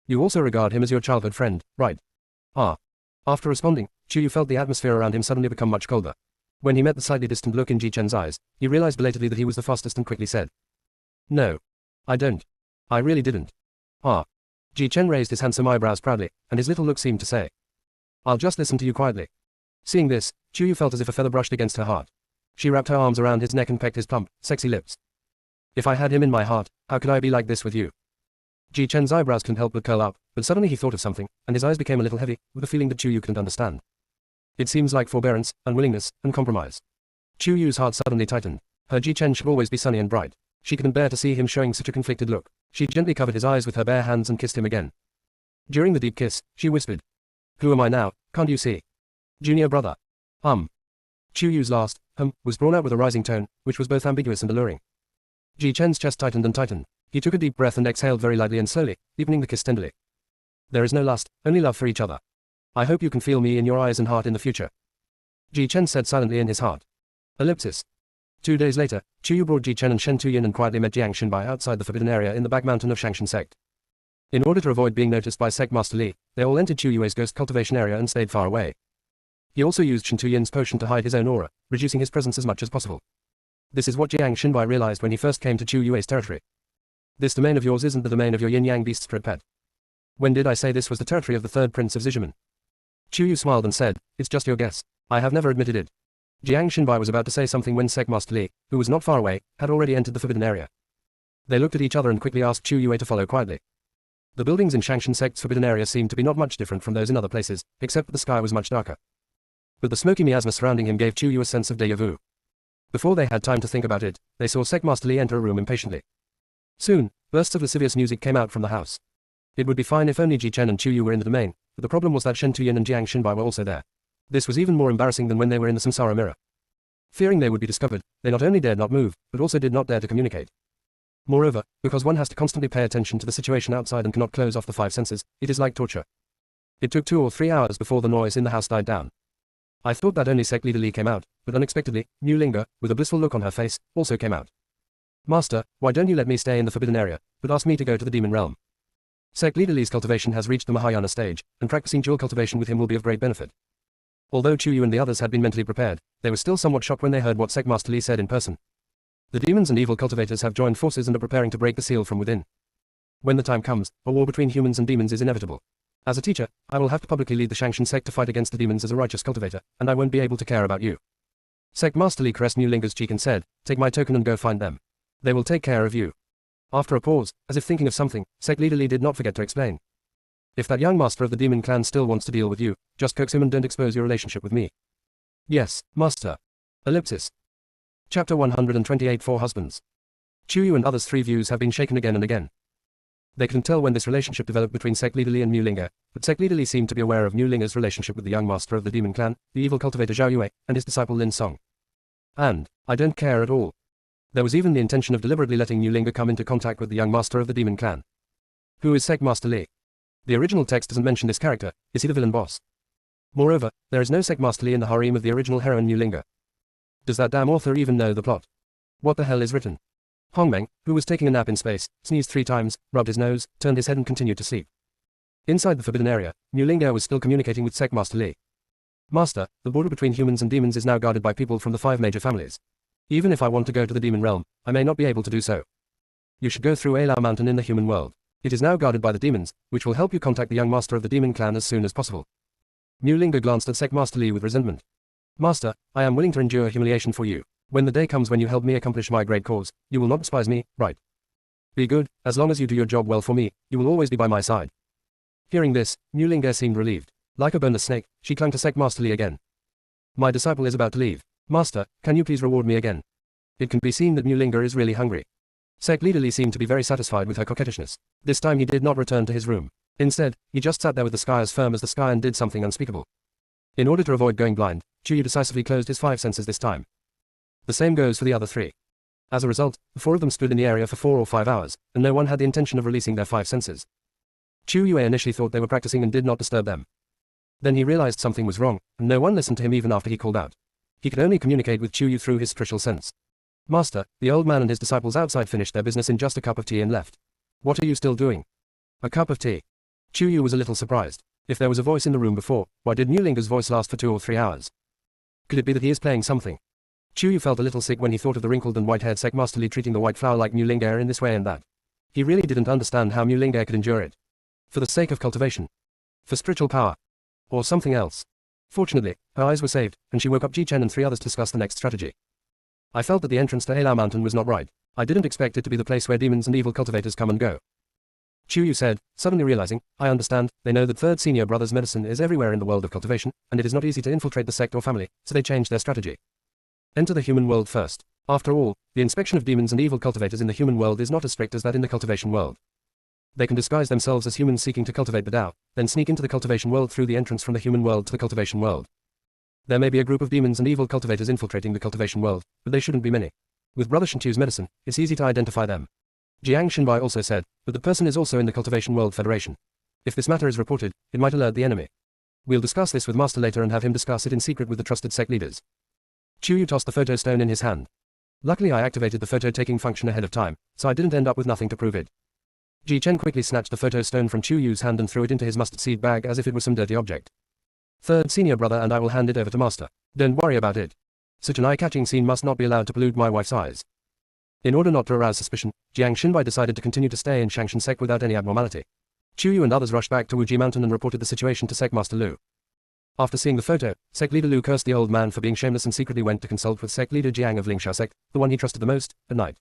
You also regard him as your childhood friend, right? Ah. After responding, Chu Yu felt the atmosphere around him suddenly become much colder. When he met the slightly distant look in Ji Chen's eyes, he realized belatedly that he was the fastest and quickly said. No. I don't. I really didn't. Ah. Ji Chen raised his handsome eyebrows proudly, and his little look seemed to say. I'll just listen to you quietly. Seeing this, Chu Yu felt as if a feather brushed against her heart. She wrapped her arms around his neck and pecked his plump, sexy lips. If I had him in my heart, how could I be like this with you? Ji Chen's eyebrows couldn't help but curl up, but suddenly he thought of something, and his eyes became a little heavy, with a feeling that Chu Yu couldn't understand. It seems like forbearance, unwillingness, and compromise. Chu Yu's heart suddenly tightened. Her Ji Chen should always be sunny and bright. She couldn't bear to see him showing such a conflicted look. She gently covered his eyes with her bare hands and kissed him again. During the deep kiss, she whispered. Who am I now, can't you see? Junior brother. Chu Yu's last, was drawn out with a rising tone, which was both ambiguous and alluring. Ji Chen's chest tightened and tightened. He took a deep breath and exhaled very lightly and slowly, deepening the kiss tenderly. There is no lust, only love for each other. I hope you can feel me in your eyes and heart in the future. Ji Chen said silently in his heart. Ellipsis. 2 days later, Chu Yu brought Ji Chen and Shen Tuyin and quietly met Jiang Xinbai outside the forbidden area in the back mountain of Shangshan sect. In order to avoid being noticed by Sect Master Li, they all entered Chu Yue's ghost cultivation area and stayed far away. He also used Shen Tuyin's potion to hide his own aura, reducing his presence as much as possible. This is what Jiang Xinbai realized when he first came to Chu Yue's territory. This domain of yours isn't the domain of your yin-yang beast-spread pet. When did I say this was the territory of the third prince of Zijiman? Chu Yu smiled and said, it's just your guess. I have never admitted it. Jiang Xinbai was about to say something when Sect Master Li, who was not far away, had already entered the forbidden area. They looked at each other and quickly asked Chu Yue to follow quietly. The buildings in Shangshan sect's forbidden area seemed to be not much different from those in other places, except that the sky was much darker. But the smoky miasma surrounding him gave Chu Yu a sense of déjà vu. Before they had time to think about it, they saw Sect Master Li enter a room impatiently. Soon, bursts of lascivious music came out from the house. It would be fine if only Ji Chen and Chu Yu were in the domain, but the problem was that Shen Tuyin and Jiang Xinbai were also there. This was even more embarrassing than when they were in the samsara mirror. Fearing they would be discovered, they not only dared not move, but also did not dare to communicate. Moreover, because one has to constantly pay attention to the situation outside and cannot close off the 5 senses, it is like torture. It took 2 or 3 hours before the noise in the house died down. I thought that only Sect Leader Li came out, but unexpectedly, New Linga, with a blissful look on her face, also came out. Master, why don't you let me stay in the forbidden area, but ask me to go to the demon realm? Sect Leader Li's cultivation has reached the Mahayana stage, and practicing dual cultivation with him will be of great benefit. Although Chu Yu and the others had been mentally prepared, they were still somewhat shocked when they heard what Sect Master Li said in person. The demons and evil cultivators have joined forces and are preparing to break the seal from within. When the time comes, a war between humans and demons is inevitable. As a teacher, I will have to publicly lead the Shangshan sect to fight against the demons as a righteous cultivator, and I won't be able to care about you. Sect Master Li caressed New Linga's cheek and said, take my token and go find them. They will take care of you. After a pause, as if thinking of something, Sect Leader Li did not forget to explain. If that young master of the demon clan still wants to deal with you, just coax him and don't expose your relationship with me. Yes, master. Ellipsis. Chapter 128 4 Husbands. Chu Yu and others' 3 views have been shaken again and again. They couldn't tell when this relationship developed between Sect Leader Li and New Linga, but Sect Leader Li seemed to be aware of New Linga's relationship with the young master of the demon clan, the evil cultivator Zhao Yue, and his disciple Lin Song. And I don't care at all. There was even the intention of deliberately letting New Linga come into contact with the young master of the demon clan. Who is Sect Master Li? The original text doesn't mention this character. Is he the villain boss? Moreover, there is no Sect Master Li in the harem of the original heroine New Linga. Does that damn author even know the plot? What the hell is written? Hongmeng, who was taking a nap in space, sneezed 3 times, rubbed his nose, turned his head and continued to sleep. Inside the forbidden area, New Linga was still communicating with Sect Master Li. Master, the border between humans and demons is now guarded by people from the 5 major families. Even if I want to go to the demon realm, I may not be able to do so. You should go through Alao Mountain in the human world. It is now guarded by the demons, which will help you contact the young master of the demon clan as soon as possible. New Linga glanced at Sect Master Li with resentment. Master, I am willing to endure humiliation for you. When the day comes when you help me accomplish my great cause, you will not despise me, right? Be good, as long as you do your job well for me, you will always be by my side. Hearing this, New Linga seemed relieved. Like a boneless snake, she clung to Sect Master Li again. My disciple is about to leave. Master, can you please reward me again? It can be seen that New Linga is really hungry. Sect Leader Li seemed to be very satisfied with her coquettishness. This time he did not return to his room. Instead, he just sat there with the sky as firm as the sky and did something unspeakable. In order to avoid going blind, Chuyu decisively closed his 5 senses this time. The same goes for the other 3. As a result, the 4 of them stood in the area for 4 or 5 hours, and no one had the intention of releasing their 5 senses. Chu Yue initially thought they were practicing and did not disturb them. Then he realized something was wrong, and no one listened to him even after he called out. He could only communicate with Chu Yu through his spiritual sense. Master, the old man and his disciples outside finished their business in just a cup of tea and left. What are you still doing? A cup of tea. Chu Yu was a little surprised. If there was a voice in the room before, why did New Linga's voice last for 2 or 3 hours? Could it be that he is playing something? Chu Yu felt a little sick when he thought of the wrinkled and white-haired Sect Master Li treating the white flower like New Linga in this way and that. He really didn't understand how New Linga could endure it. For the sake of cultivation. For spiritual power. Or something else. Fortunately, her eyes were saved, and she woke up Ji Chen and 3 others to discuss the next strategy. I felt that the entrance to Alao Mountain was not right. I didn't expect it to be the place where demons and evil cultivators come and go. Chu Yu said, suddenly realizing, I understand, they know that 3rd Senior Brother's medicine is everywhere in the world of cultivation, and it is not easy to infiltrate the sect or family, so they changed their strategy. Enter the human world first. After all, the inspection of demons and evil cultivators in the human world is not as strict as that in the cultivation world. They can disguise themselves as humans seeking to cultivate the Tao, then sneak into the cultivation world through the entrance from the human world to the cultivation world. There may be a group of demons and evil cultivators infiltrating the cultivation world, but they shouldn't be many. With Brother Shintu's medicine, it's easy to identify them. Jiang Xinbai also said, but the person is also in the Cultivation World Federation. If this matter is reported, it might alert the enemy. We'll discuss this with Master later and have him discuss it in secret with the trusted sect leaders. Chu Yu tossed the photo stone in his hand. Luckily I activated the photo-taking function ahead of time, so I didn't end up with nothing to prove it. Ji Chen quickly snatched the photo stone from Chu Yu's hand and threw it into his mustard seed bag as if it was some dirty object. 3rd Senior Brother and I will hand it over to Master. Don't worry about it. Such an eye-catching scene must not be allowed to pollute my wife's eyes. In order not to arouse suspicion, Jiang Xinbai decided to continue to stay in Shangshan Sect without any abnormality. Chu Yu and others rushed back to Wuji Mountain and reported the situation to Sect Master Lu. After seeing the photo, Sect Leader Lu cursed the old man for being shameless and secretly went to consult with Sect Leader Jiang of Lingsha Sect, the one he trusted the most, at night.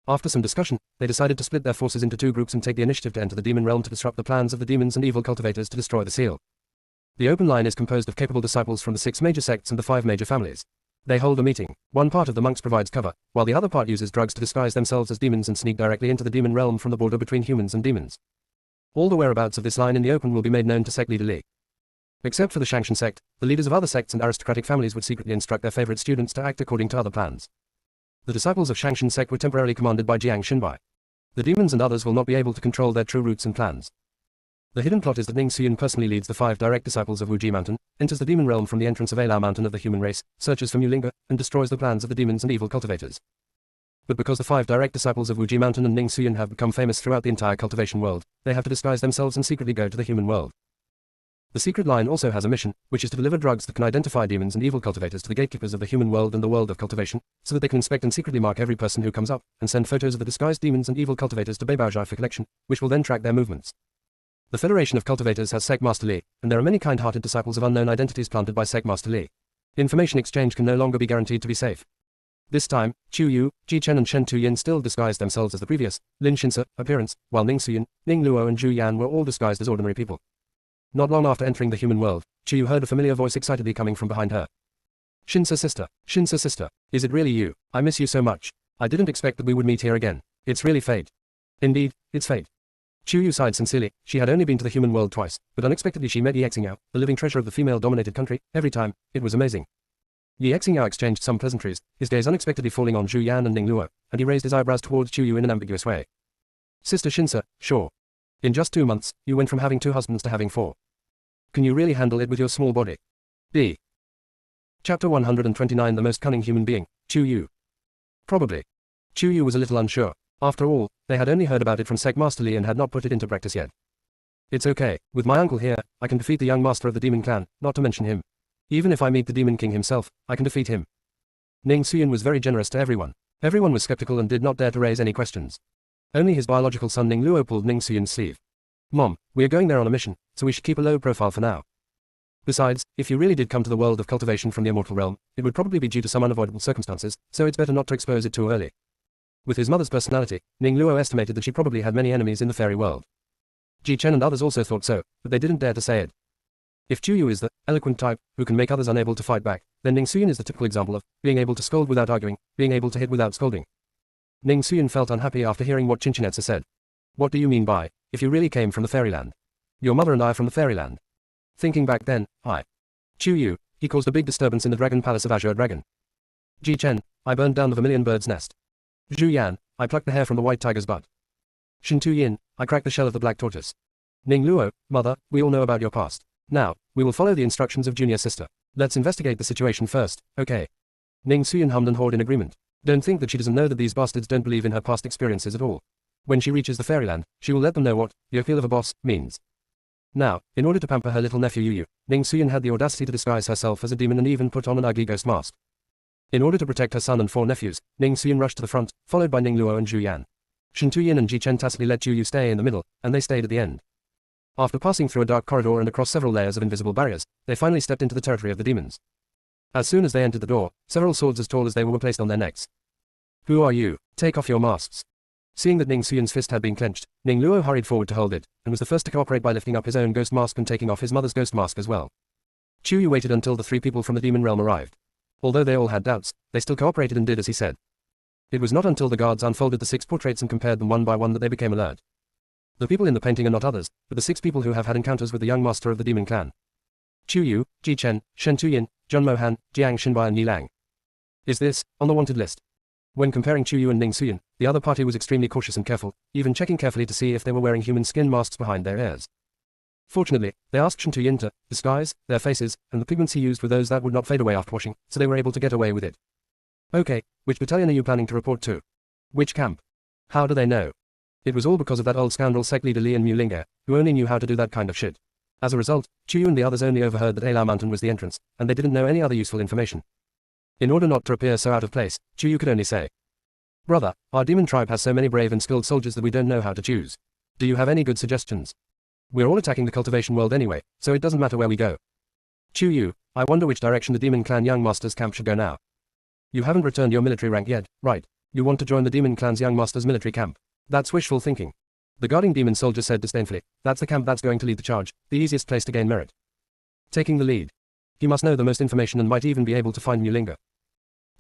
After some discussion, they decided to split their forces into 2 groups and take the initiative to enter the demon realm to disrupt the plans of the demons and evil cultivators to destroy the seal. The open line is composed of capable disciples from the 6 major sects and the 5 major families. They hold a meeting. One part of the monks provides cover, while the other part uses drugs to disguise themselves as demons and sneak directly into the demon realm from the border between humans and demons. All the whereabouts of this line in the open will be made known to Sect Leader Li. Except for the Shangshan Sect, the leaders of other sects and aristocratic families would secretly instruct their favorite students to act according to other plans. The disciples of Shangshan Sect were temporarily commanded by Jiang Xinbai. The demons and others will not be able to control their true roots and plans. The hidden plot is that Ning Suyun personally leads the 5 direct disciples of Wuji Mountain, enters the demon realm from the entrance of Alao Mountain of the human race, searches for Mulinga, and destroys the plans of the demons and evil cultivators. But because the 5 direct disciples of Wuji Mountain and Ning Suyun have become famous throughout the entire cultivation world, they have to disguise themselves and secretly go to the human world. The secret line also has a mission, which is to deliver drugs that can identify demons and evil cultivators to the gatekeepers of the human world and the world of cultivation, so that they can inspect and secretly mark every person who comes up, and send photos of the disguised demons and evil cultivators to Beibaozhai for collection, which will then track their movements. The Federation of Cultivators has Sect Master Li, and there are many kind-hearted disciples of unknown identities planted by Sect Master Li. Information exchange can no longer be guaranteed to be safe. This time, Chu Yu, Ji Chen and Shen Tuyin still disguised themselves as the previous, Lin Xinsa, appearance, while Ning Suyun, Ning Luo and Zhu Yan were all disguised as ordinary people. Not long after entering the human world, Chu Yu heard a familiar voice excitedly coming from behind her. Shinsa sister, is it really you? I miss you so much. I didn't expect that we would meet here again. It's really fate. Indeed, it's fate. Chu Yu sighed sincerely. She had only been to the human world twice, but unexpectedly she met Ye Xingyao, the living treasure of the female-dominated country. Every time, it was amazing. Yi Xingyao exchanged some pleasantries, his gaze unexpectedly falling on Zhu Yan and Ning Luo, and he raised his eyebrows towards Chu Yu in an ambiguous way. Sister Shinsa, sure. In just 2 months, you went from having 2 husbands to having 4. Can you really handle it with your small body? B. Chapter 129 The most cunning human being, Chu Yu. Probably. Chu Yu was a little unsure. After all, they had only heard about it from Sec Master Li and had not put it into practice yet. It's okay, with my uncle here, I can defeat the young master of the demon clan, not to mention him. Even if I meet the demon king himself, I can defeat him. Ning Suyin was very generous to everyone. Everyone was skeptical and did not dare to raise any questions. Only his biological son Ning Luo pulled Ning Suyin's sleeve. Mom, we are going there on a mission, so we should keep a low profile for now. Besides, if you really did come to the world of cultivation from the immortal realm, it would probably be due to some unavoidable circumstances, so it's better not to expose it too early. With his mother's personality, Ning Luo estimated that she probably had many enemies in the fairy world. Ji Chen and others also thought so, but they didn't dare to say it. If Chu Yu is the eloquent type, who can make others unable to fight back, then Ning Suyin is the typical example of being able to scold without arguing, being able to hit without scolding. Ning Suyin felt unhappy after hearing what Chinchinetsa said. What do you mean by, if you really came from the fairyland? Your mother and I are from the fairyland. Thinking back then, Chu Yu, he caused a big disturbance in the Dragon Palace of Azure Dragon. Ji Chen, I burned down the vermilion bird's nest. Zhu Yan, I plucked the hair from the white tiger's butt. Shin Tu Yin, I cracked the shell of the black tortoise. Ning Luo, mother, we all know about your past. Now, we will follow the instructions of junior sister. Let's investigate the situation first, okay? Ning Suyin hummed and hawed in agreement. Don't think that she doesn't know that these bastards don't believe in her past experiences at all. When she reaches the fairyland, she will let them know what the appeal of a boss means. Now, in order to pamper her little nephew Yu, Ning Suyin had the audacity to disguise herself as a demon and even put on an ugly ghost mask. In order to protect her son and 4 nephews, Ning Suyin rushed to the front, followed by Ning Luo and Zhu Yan. Shin Tuyin and Ji Chen tacitly let Chu Yu stay in the middle, and they stayed at the end. After passing through a dark corridor and across several layers of invisible barriers, they finally stepped into the territory of the demons. As soon as they entered the door, several swords as tall as they were placed on their necks. Who are you? Take off your masks. Seeing that Ning Suyin's fist had been clenched, Ning Luo hurried forward to hold it, and was the first to cooperate by lifting up his own ghost mask and taking off his mother's ghost mask as well. Chu Yu waited until the 3 people from the demon realm arrived. Although they all had doubts, they still cooperated and did as he said. It was not until the guards unfolded the 6 portraits and compared them one by one that they became alert. The people in the painting are not others, but the 6 people who have had encounters with the young master of the demon clan. Chu Yu, Ji Chen, Shen Tuyin, Zheng Mohan, Jiang Xinbai and Ni Lang. Is this on the wanted list? When comparing Chu Yu and Ning Suyin, the other party was extremely cautious and careful, even checking carefully to see if they were wearing human skin masks behind their ears. Fortunately, they asked Shen Tuyin to disguise their faces, and the pigments he used were those that would not fade away after washing, so they were able to get away with it. Okay, which battalion are you planning to report to? Which camp? How do they know? It was all because of that old scoundrel sect leader Li and Mu Linge, who only knew how to do that kind of shit. As a result, Chu Yu and the others only overheard that Alao Mountain was the entrance, and they didn't know any other useful information. In order not to appear so out of place, Chu Yu could only say, "Brother, our demon tribe has so many brave and skilled soldiers that we don't know how to choose. Do you have any good suggestions? We're all attacking the cultivation world anyway, so it doesn't matter where we go. Chu Yu, I wonder which direction the demon clan young master's camp should go now. You haven't returned your military rank yet, right? You want to join the demon clan's young master's military camp. That's wishful thinking." The guarding demon soldier said disdainfully, "That's the camp that's going to lead the charge, the easiest place to gain merit. Taking the lead. He must know the most information and might even be able to find Mu Linge."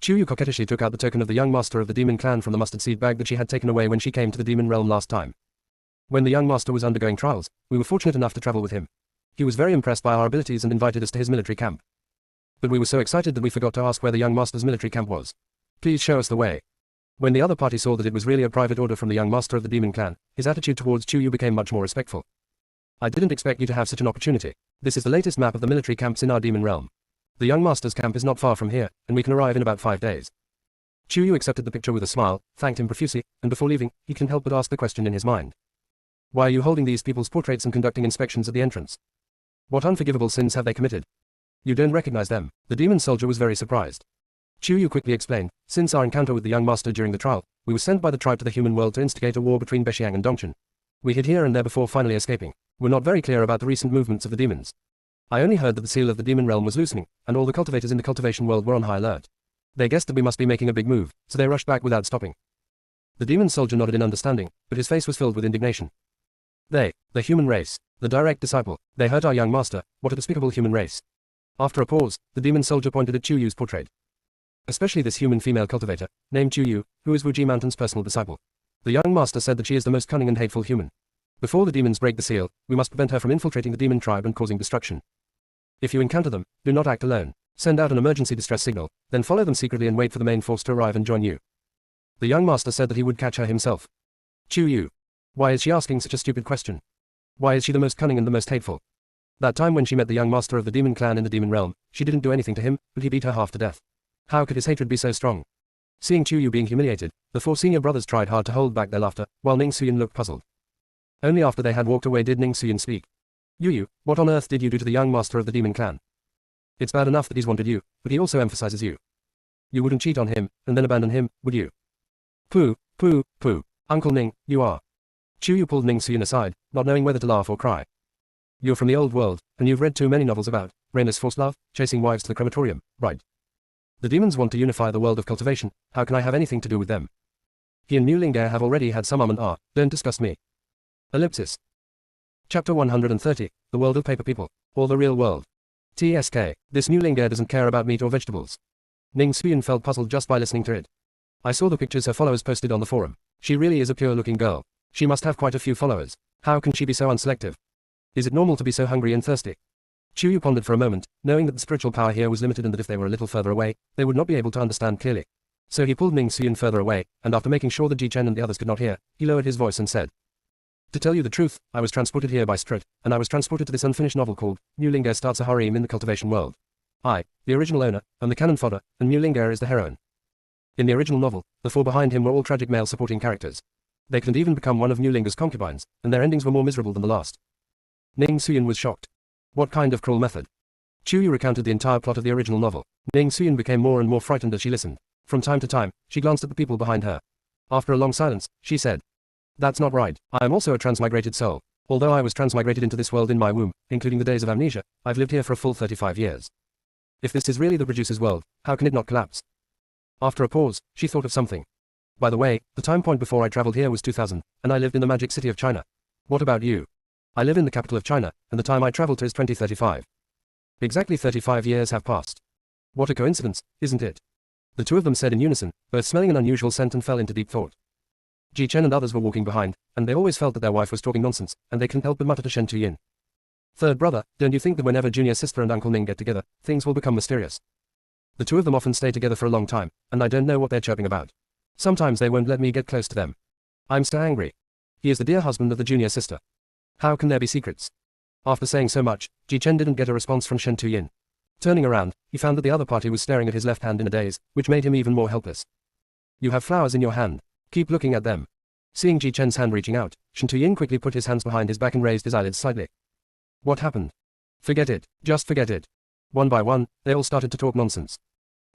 Chu Yu coquettishly took out the token of the young master of the demon clan from the mustard seed bag that she had taken away when she came to the demon realm last time. When the young master was undergoing trials, we were fortunate enough to travel with him. He was very impressed by our abilities and invited us to his military camp. But we were so excited that we forgot to ask where the young master's military camp was. Please show us the way. When the other party saw that it was really a private order from the young master of the demon clan, his attitude towards Chu Yu became much more respectful. "I didn't expect you to have such an opportunity. This is the latest map of the military camps in our demon realm. The young master's camp is not far from here, and we can arrive in about 5 days." Chu Yu accepted the picture with a smile, thanked him profusely, and before leaving, he couldn't help but ask the question in his mind. "Why are you holding these people's portraits and conducting inspections at the entrance? What unforgivable sins have they committed? You don't recognize them." The demon soldier was very surprised. Chu Yu quickly explained, "Since our encounter with the young master during the trial, we were sent by the tribe to the human world to instigate a war between Beixiang and Dongchen. We hid here and there before finally escaping. We're not very clear about the recent movements of the demons. I only heard that the seal of the demon realm was loosening, and all the cultivators in the cultivation world were on high alert. They guessed that we must be making a big move, so they rushed back without stopping." The demon soldier nodded in understanding, but his face was filled with indignation. "They, the human race, the direct disciple, they hurt our young master. What a despicable human race." After a pause, the demon soldier pointed at Chu Yu's portrait. "Especially this human female cultivator, named Chu Yu, who is Wuji Mountain's personal disciple. The young master said that she is the most cunning and hateful human. Before the demons break the seal, we must prevent her from infiltrating the demon tribe and causing destruction. If you encounter them, do not act alone. Send out an emergency distress signal, then follow them secretly and wait for the main force to arrive and join you. The young master said that he would catch her himself. Chu Yu. Why is she asking such a stupid question? Why is she the most cunning and the most hateful? That time when she met the young master of the demon clan in the demon realm, she didn't do anything to him, but he beat her half to death. How could his hatred be so strong? Seeing Chu Yu being humiliated, the 4 senior brothers tried hard to hold back their laughter, while Ning Suyin looked puzzled. Only after they had walked away did Ning Suyin speak. Yu, what on earth did you do to the young master of the demon clan? It's bad enough that he's wanted you, but he also emphasizes you. You wouldn't cheat on him, and then abandon him, would you? Pooh, pooh, pooh. Uncle Ning, you are. Chu Yu pulled Ning Suyin aside, not knowing whether to laugh or cry. You're from the old world, and you've read too many novels about brainless forced love, chasing wives to the crematorium, right? The demons want to unify the world of cultivation, how can I have anything to do with them? He and Mu Linge have already had some and don't discuss me. Ellipsis. Chapter 130, The World of Paper People, or the Real World. TSK, this Mu Linge doesn't care about meat or vegetables. Ning Suyin felt puzzled just by listening to it. I saw the pictures her followers posted on the forum. She really is a pure-looking girl. She must have quite a few followers. How can she be so unselective? Is it normal to be so hungry and thirsty? Chu Yu pondered for a moment, knowing that the spiritual power here was limited and that if they were a little further away, they would not be able to understand clearly. So he pulled Ning Suyin further away, and after making sure that Ji Chen and the others could not hear, he lowered his voice and said, to tell you the truth, I was transported here by Strit, and I was transported to this unfinished novel called Mu Linge Starts a Harem in the Cultivation World. I, the original owner, am the cannon fodder, and Mu Linge is the heroine. In the original novel, the 4 behind him were all tragic male supporting characters. They couldn't even become one of Mu Linge's concubines, and their endings were more miserable than the last. Ning Suyin was shocked. What kind of cruel method? Chu Yu recounted the entire plot of the original novel. Ning Suyin became more and more frightened as she listened. From time to time, she glanced at the people behind her. After a long silence, she said, that's not right. I am also a transmigrated soul. Although I was transmigrated into this world in my womb, including the days of amnesia, I've lived here for a full 35 years. If this is really the producer's world, how can it not collapse? After a pause, she thought of something. By the way, the time point before I traveled here was 2000, and I lived in the magic city of China. What about you? I live in the capital of China, and the time I traveled to is 2035. Exactly 35 years have passed. What a coincidence, isn't it? The 2 of them said in unison, both smelling an unusual scent, and fell into deep thought. Ji Chen and others were walking behind, and they always felt that their wife was talking nonsense, and they couldn't help but mutter to Shen Tuyin. Third brother, don't you think that whenever junior sister and Uncle Ning get together, things will become mysterious? The 2 of them often stay together for a long time, and I don't know what they're chirping about. Sometimes they won't let me get close to them. I'm still angry. He is the dear husband of the junior sister. How can there be secrets? After saying so much, Ji Chen didn't get a response from Shen Tuyin. Turning around, he found that the other party was staring at his left hand in a daze, which made him even more helpless. You have flowers in your hand. Keep looking at them. Seeing Ji Chen's hand reaching out, Shen Tuyin quickly put his hands behind his back and raised his eyelids slightly. What happened? Forget it. Just forget it. One by one, they all started to talk nonsense.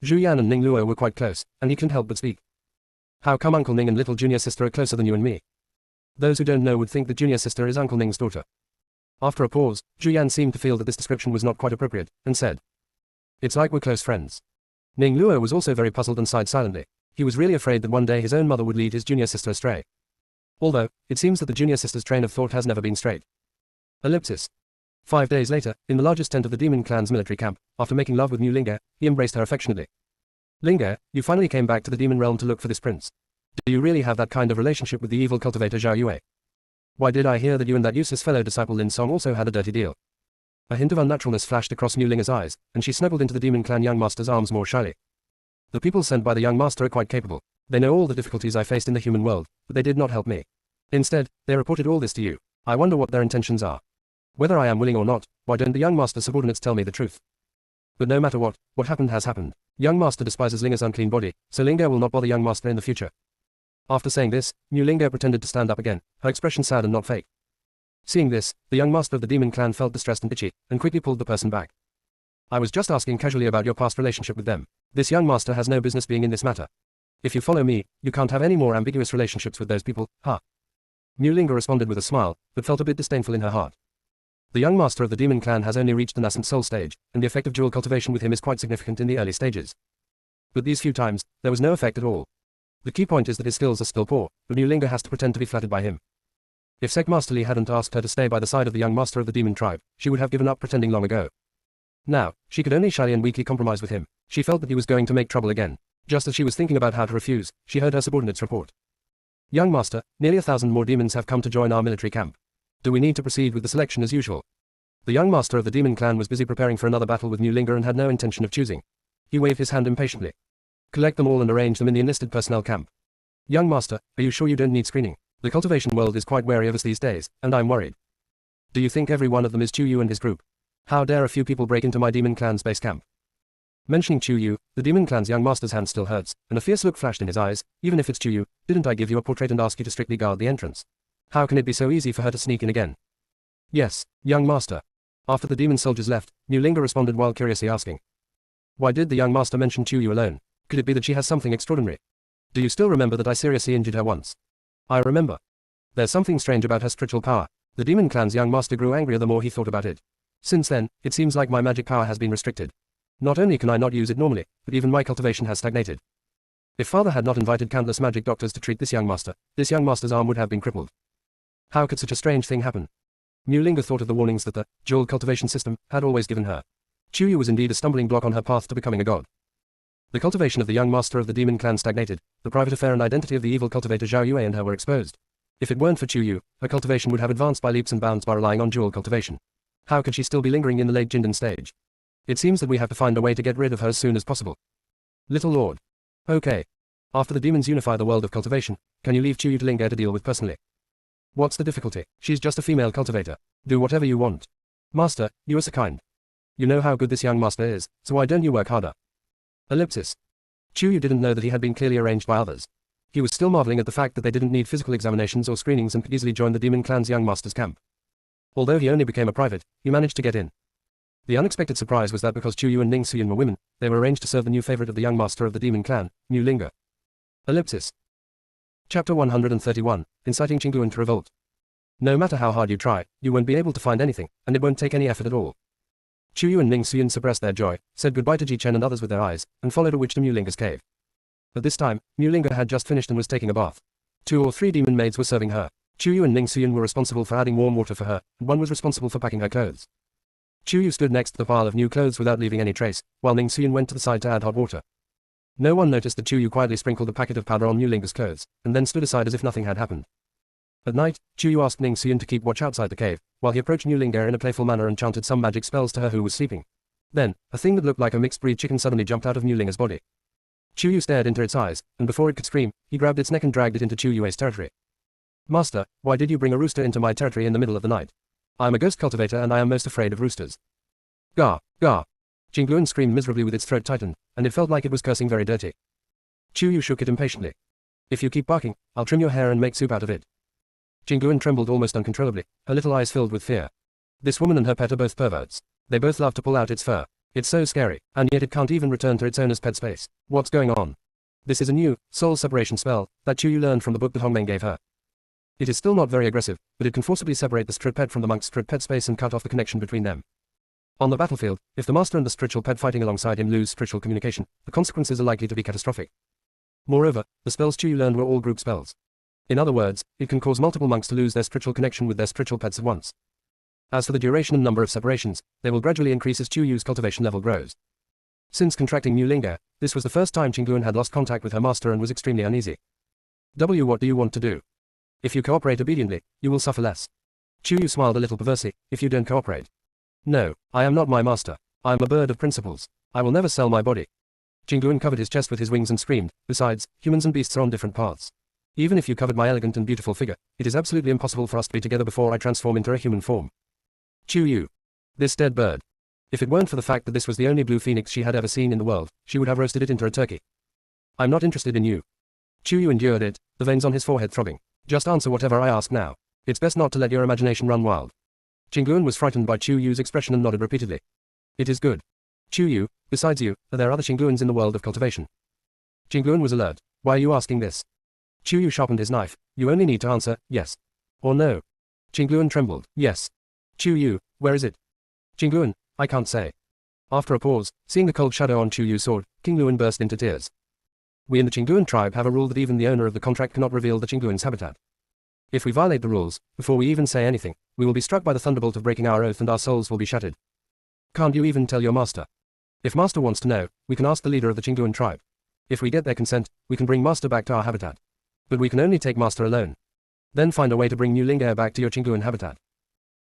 Zhu Yan and Ning Luo were quite close, and he couldn't help but speak. How come Uncle Ning and little junior sister are closer than you and me? Those who don't know would think that junior sister is Uncle Ning's daughter. After a pause, Zhu Yan seemed to feel that this description was not quite appropriate, and said, it's like we're close friends. Ning Luo was also very puzzled and sighed silently. He was really afraid that one day his own mother would lead his junior sister astray. Although, it seems that the junior sister's train of thought has never been straight. Ellipsis. 5 days later, in the largest tent of the demon clan's military camp, after making love with Mu Linge, he embraced her affectionately. Linge, you finally came back to the demon realm to look for this prince. Do you really have that kind of relationship with the evil cultivator Zhao Yue? Why did I hear that you and that useless fellow disciple Lin Song also had a dirty deal? A hint of unnaturalness flashed across Mu Linge's eyes, and she snuggled into the demon clan young master's arms more shyly. The people sent by the young master are quite capable. They know all the difficulties I faced in the human world, but they did not help me. Instead, they reported all this to you. I wonder what their intentions are. Whether I am willing or not, why don't the young master's subordinates tell me the truth? But no matter what happened has happened. Young master despises Linge's unclean body, so Linge will not bother young master in the future. After saying this, Mu Linge pretended to stand up again, her expression sad and not fake. Seeing this, the young master of the demon clan felt distressed and itchy, and quickly pulled the person back. I was just asking casually about your past relationship with them. This young master has no business being in this matter. If you follow me, you can't have any more ambiguous relationships with those people, huh? Mu Linge responded with a smile, but felt a bit disdainful in her heart. The young master of the demon clan has only reached the nascent soul stage, and the effect of dual cultivation with him is quite significant in the early stages. But these few times, there was no effect at all. The key point is that his skills are still poor, but Mu Linge has to pretend to be flattered by him. If Sek Master Li hadn't asked her to stay by the side of the young master of the demon tribe, she would have given up pretending long ago. Now, she could only shyly and weakly compromise with him. She felt that he was going to make trouble again. Just as she was thinking about how to refuse, she heard her subordinates report. Young master, nearly 1,000 more demons have come to join our military camp. Do we need to proceed with the selection as usual? The young master of the demon clan was busy preparing for another battle with New Linger and had no intention of choosing. He waved his hand impatiently. Collect them all and arrange them in the enlisted personnel camp. Young master, are you sure you don't need screening? The cultivation world is quite wary of us these days, and I'm worried. Do you think every one of them is Chu Yu and his group? How dare a few people break into my demon clan's base camp? Mentioning Chu Yu, the demon clan's young master's hand still hurts, and a fierce look flashed in his eyes. Even if it's Chu Yu, didn't I give you a portrait and ask you to strictly guard the entrance? How can it be so easy for her to sneak in again? Yes, young master. After the demon soldiers left, New Linger responded while curiously asking. Why did the young master mention Chu Yu alone? Could it be that she has something extraordinary? Do you still remember that I seriously injured her once? I remember. There's something strange about her spiritual power. The demon clan's young master grew angrier the more he thought about it. Since then, it seems like my magic power has been restricted. Not only can I not use it normally, but even my cultivation has stagnated. If father had not invited countless magic doctors to treat this young master's arm would have been crippled. How could such a strange thing happen? New Linger thought of the warnings that the jewel cultivation system had always given her. Chu Yu was indeed a stumbling block on her path to becoming a god. The cultivation of the young master of the demon clan stagnated. The private affair and identity of the evil cultivator Zhao Yue and her were exposed. If it weren't for Chu Yu, her cultivation would have advanced by leaps and bounds by relying on jewel cultivation. How could she still be lingering in the late Jindan stage? It seems that we have to find a way to get rid of her as soon as possible. Little Lord. Okay. After the demons unify the world of cultivation, can you leave Chu Yu to Linger to deal with personally? What's the difficulty? She's just a female cultivator. Do whatever you want. Master, you are so kind. You know how good this young master is, so why don't you work harder? Ellipsis. Chu Yu didn't know that he had been clearly arranged by others. He was still marveling at the fact that they didn't need physical examinations or screenings and could easily join the demon clan's young master's camp. Although he only became a private, he managed to get in. The unexpected surprise was that because Chu Yu and Ning Suyin were women, they were arranged to serve the new favorite of the young master of the demon clan, New Linger. Ellipsis. Chapter 131, Inciting Qingluan to Revolt. No matter how hard you try, you won't be able to find anything, and it won't take any effort at all. Chu Yu and Ning Suyin suppressed their joy, said goodbye to Ji Chen and others with their eyes, and followed a witch to New Linger's cave. At this time, New Linger had just finished and was taking a bath. 2 or 3 demon maids were serving her. Chu Yu and Ning Suyin were responsible for adding warm water for her, and one was responsible for packing her clothes. Chu Yu stood next to the pile of new clothes without leaving any trace, while Ning Suyin went to the side to add hot water. No one noticed that Chu Yu quietly sprinkled a packet of powder on New Linger's clothes, and then stood aside as if nothing had happened. At night, Chu Yu asked Ning Suyin to keep watch outside the cave, while he approached New Linger in a playful manner and chanted some magic spells to her who was sleeping. Then, a thing that looked like a mixed-breed chicken suddenly jumped out of New Linger's body. Chu Yu stared into its eyes, and before it could scream, he grabbed its neck and dragged it into Chu Yu's territory. Master, why did you bring a rooster into my territory in the middle of the night? I am a ghost cultivator and I am most afraid of roosters. Gah, gah. Qingluan screamed miserably with its throat tightened, and it felt like it was cursing very dirty. Chu Yu shook it impatiently. If you keep barking, I'll trim your hair and make soup out of it. Qingluan trembled almost uncontrollably, her little eyes filled with fear. This woman and her pet are both perverts. They both love to pull out its fur. It's so scary, and yet it can't even return to its owner's pet space. What's going on? This is a new, soul separation spell, that Chu Yu learned from the book that Hongmeng gave her. It is still not very aggressive, but it can forcibly separate the spirit pet from the monk's spirit pet space and cut off the connection between them. On the battlefield, if the master and the spiritual pet fighting alongside him lose spiritual communication, the consequences are likely to be catastrophic. Moreover, the spells Chu Yu learned were all group spells. In other words, it can cause multiple monks to lose their spiritual connection with their spiritual pets at once. As for the duration and number of separations, they will gradually increase as Chu Yu's cultivation level grows. Since contracting New Linger, this was the first time Qingluan had lost contact with her master and was extremely uneasy. What do you want to do? If you cooperate obediently, you will suffer less. Chu Yu smiled a little perversely. If you don't cooperate. No, I am not my master. I am a bird of principles. I will never sell my body. Qingluan covered his chest with his wings and screamed. Besides, humans and beasts are on different paths. Even if you covered my elegant and beautiful figure, it is absolutely impossible for us to be together before I transform into a human form. Chu Yu. This dead bird. If it weren't for the fact that this was the only blue phoenix she had ever seen in the world, she would have roasted it into a turkey. I'm not interested in you. Chu Yu endured it, the veins on his forehead throbbing. Just answer whatever I ask now. It's best not to let your imagination run wild. Qingluan was frightened by Chu Yu's expression and nodded repeatedly. It is good. Chu Yu, besides you, are there other Qingluans in the world of cultivation? Qingluan was alert. Why are you asking this? Chu Yu sharpened his knife. You only need to answer, yes. Or no. Qingluan trembled. Yes. Chu Yu, where is it? Qingluan, I can't say. After a pause, seeing the cold shadow on Chu Yu's sword, Qingluan burst into tears. We in the Qingluan tribe have a rule that even the owner of the contract cannot reveal the Qingluan's habitat. If we violate the rules, before we even say anything, we will be struck by the thunderbolt of breaking our oath and our souls will be shattered. Can't you even tell your master? If master wants to know, we can ask the leader of the Qingluan tribe. If we get their consent, we can bring master back to our habitat. But we can only take master alone. Then find a way to bring New Linger back to your Qingluan habitat.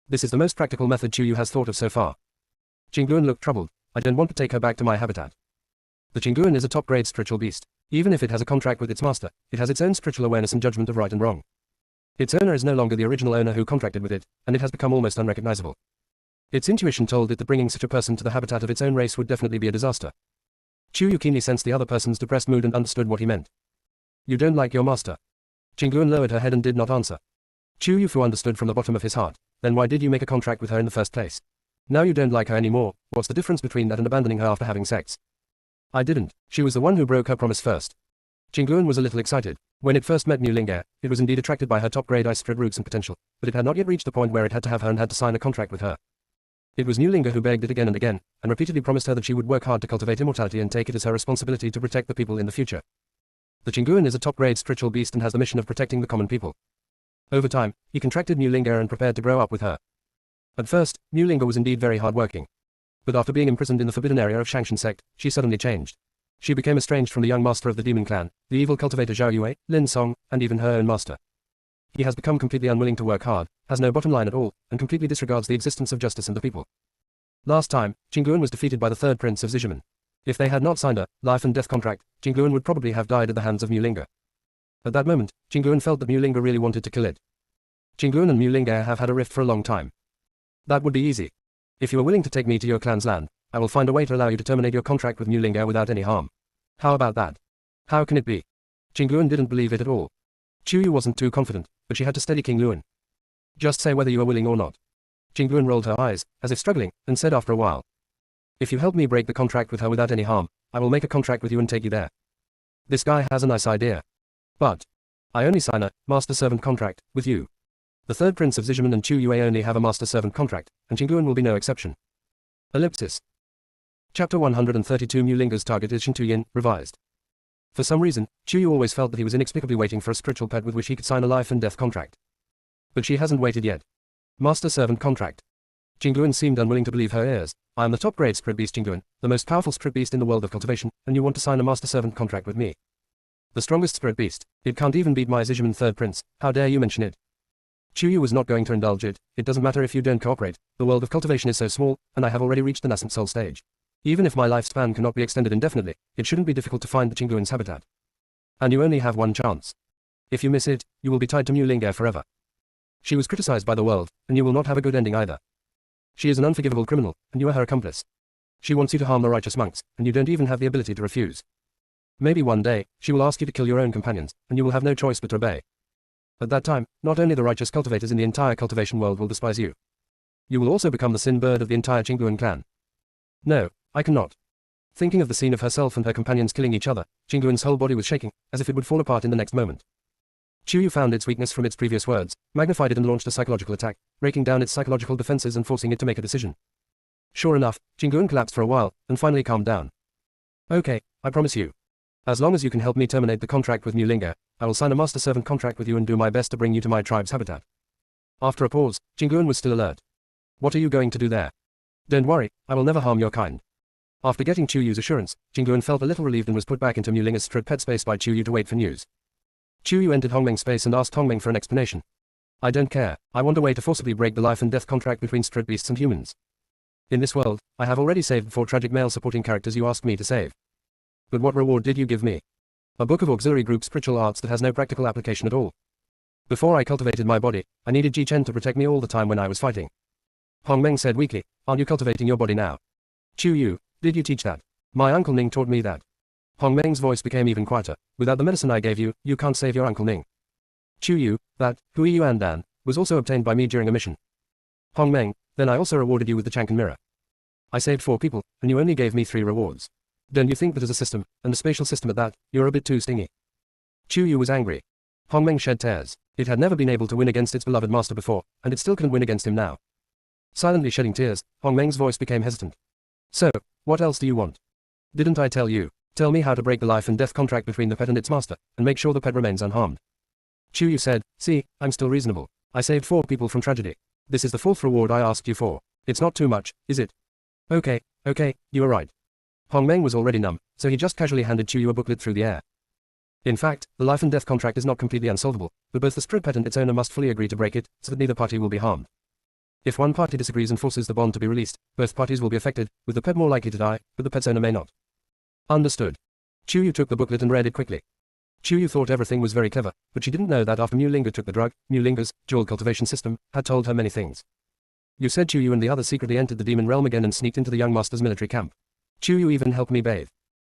This is the most practical method Chuyu has thought of so far. Qingluan looked troubled. I don't want to take her back to my habitat. The Qingluan is a top-grade spiritual beast. Even if it has a contract with its master, it has its own spiritual awareness and judgment of right and wrong. Its owner is no longer the original owner who contracted with it, and it has become almost unrecognizable. Its intuition told it that bringing such a person to the habitat of its own race would definitely be a disaster. Chuyu keenly sensed the other person's depressed mood and understood what he meant. You don't like your master? Qingluan lowered her head and did not answer. Chuyu understood from the bottom of his heart. Then why did you make a contract with her in the first place? Now you don't like her anymore. What's the difference between that and abandoning her after having sex? I didn't. She was the one who broke her promise first. Qingluan was a little excited. When it first met Mu Linga, it was indeed attracted by her top-grade ice-spread roots and potential, but it had not yet reached the point where it had to have her and had to sign a contract with her. It was Mu Linga who begged it again and again, and repeatedly promised her that she would work hard to cultivate immortality and take it as her responsibility to protect the people in the future. The Qingluan is a top-grade spiritual beast and has the mission of protecting the common people. Over time, he contracted Mu Linga and prepared to grow up with her. At first, Mu Linga was indeed very hard-working. But after being imprisoned in the forbidden area of Shangshan sect, she suddenly changed. She became estranged from the young master of the demon clan, the evil cultivator Zhao Yue, Lin Song, and even her own master. He has become completely unwilling to work hard, has no bottom line at all, and completely disregards the existence of justice and the people. Last time, Qingluan was defeated by the third prince of Zizhimen. If they had not signed a life and death contract, Qingluan would probably have died at the hands of Mu Linga. At that moment, Qingluan felt that Mu Linga really wanted to kill it. Qingluan and Mu Linga have had a rift for a long time. That would be easy. If you are willing to take me to your clan's land, I will find a way to allow you to terminate your contract with Mu Linga without any harm. How about that? How can it be? Qingluan didn't believe it at all. Chuyu wasn't too confident, but she had to steady Qingluan. Just say whether you are willing or not. Qingluan rolled her eyes, as if struggling, and said after a while. If you help me break the contract with her without any harm, I will make a contract with you and take you there. This guy has a nice idea. But I only sign a master-servant contract with you. The third prince of Zizhimen and Chu Yue only have a master-servant contract, and Qingluan will be no exception. Ellipsis. Chapter 132 Mu Linga's target is Shintuyin, revised. For some reason, Chuyu always felt that he was inexplicably waiting for a spiritual pet with which he could sign a life and death contract. But she hasn't waited yet. Master-servant contract. Qingluan seemed unwilling to believe her ears. I am the top-grade spirit beast Qingluan, the most powerful spirit beast in the world of cultivation, and you want to sign a master-servant contract with me. The strongest spirit beast. It can't even beat my Zizhimen third prince. How dare you mention it? Chuyu was not going to indulge it. It doesn't matter if you don't cooperate. The world of cultivation is so small, and I have already reached the nascent soul stage. Even if my lifespan cannot be extended indefinitely, it shouldn't be difficult to find the Qingluan's habitat. And you only have one chance. If you miss it, you will be tied to Mu Linga forever. She was criticized by the world, and you will not have a good ending either. She is an unforgivable criminal, and you are her accomplice. She wants you to harm the righteous monks, and you don't even have the ability to refuse. Maybe one day, she will ask you to kill your own companions, and you will have no choice but to obey. At that time, not only the righteous cultivators in the entire cultivation world will despise you. You will also become the sin bird of the entire Qingluan clan. No, I cannot. Thinking of the scene of herself and her companions killing each other, Qingluan's whole body was shaking, as if it would fall apart in the next moment. Chuyu found its weakness from its previous words, magnified it and launched a psychological attack, breaking down its psychological defenses and forcing it to make a decision. Sure enough, Qingluan collapsed for a while, and finally calmed down. Okay, I promise you. As long as you can help me terminate the contract with Mu Linga, I will sign a master-servant contract with you and do my best to bring you to my tribe's habitat. After a pause, Qingluan was still alert. What are you going to do there? Don't worry, I will never harm your kind. After getting Chuyu's assurance, Qingluan felt a little relieved and was put back into Mu Linga's strip pet space by Chuyu to wait for news. Chuyu entered Hongmeng's space and asked Hongmeng for an explanation. I don't care, I want a way to forcibly break the life and death contract between spirit beasts and humans. In this world, I have already saved 4 tragic male supporting characters you asked me to save. But what reward did you give me? A book of auxiliary group spiritual arts that has no practical application at all. Before I cultivated my body, I needed Ji Chen to protect me all the time when I was fighting. Hongmeng said weakly, aren't you cultivating your body now? Chuyu, did you teach that? My Uncle Ning taught me that. Hongmeng's voice became even quieter. Without the medicine I gave you, you can't save your Uncle Ning. Chuyu, that, Hui Yuan Dan, was also obtained by me during a mission. Hongmeng, then I also rewarded you with the Chankan mirror. I saved 4 people, and you only gave me 3 rewards. Don't you think that as a system, and a spatial system at that, you're a bit too stingy? Chuyu was angry. Hongmeng shed tears. It had never been able to win against its beloved master before, and it still couldn't win against him now. Silently shedding tears, Hongmeng's voice became hesitant. So, what else do you want? Didn't I tell you? Tell me how to break the life and death contract between the pet and its master, and make sure the pet remains unharmed. Chuyu said, see, I'm still reasonable. I saved 4 people from tragedy. This is the 4th reward I asked you for. It's not too much, is it? Okay, you are right. Hongmeng was already numb, so he just casually handed Chuyu a booklet through the air. In fact, the life and death contract is not completely unsolvable, but both the spirit pet and its owner must fully agree to break it, so that neither party will be harmed. If one party disagrees and forces the bond to be released, both parties will be affected, with the pet more likely to die, but the pet's owner may not. Understood. Chuyu took the booklet and read it quickly. Chuyu thought everything was very clever, but she didn't know that after Mulinga took the drug, Mulinga's jewel cultivation system had told her many things. You said Chuyu and the others secretly entered the demon realm again and sneaked into the young master's military camp. Chuyu even helped me bathe.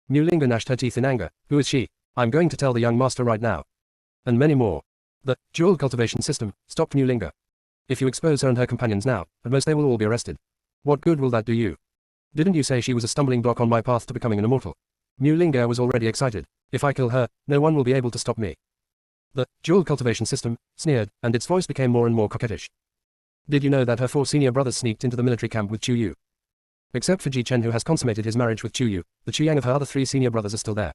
Mulinga gnashed her teeth in anger. Who is she? I'm going to tell the young master right now. And many more. The jewel cultivation system stopped Mulinga. If you expose her and her companions now, at most they will all be arrested. What good will that do you? Didn't you say she was a stumbling block on my path to becoming an immortal? Mulinga was already excited. If I kill her, no one will be able to stop me. The jewel cultivation system sneered, and its voice became more and more coquettish. Did you know that her 4 senior brothers sneaked into the military camp with Chuyu? Except for Ji Chen, who has consummated his marriage with Chuyu, the Chuyang of her other 3 senior brothers are still there.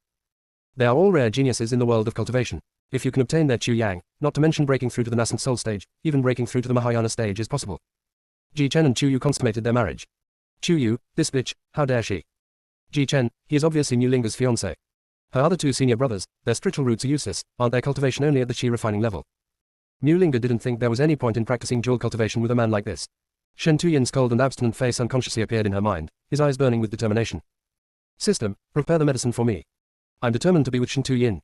They are all rare geniuses in the world of cultivation. If you can obtain their Chuyang, not to mention breaking through to the nascent soul stage, even breaking through to the Mahayana stage is possible. Ji Chen and Chuyu consummated their marriage. Chuyu, this bitch, how dare she? Ji Chen, he is obviously Mulinga's fiancé. Her other 2 senior brothers, their spiritual roots are useless, aren't their cultivation only at the chi refining level? Mulinga didn't think there was any point in practicing jewel cultivation with a man like this. Shen Tuyin's cold and abstinent face unconsciously appeared in her mind, his eyes burning with determination. System, prepare the medicine for me. I'm determined to be with Shen Tuyin.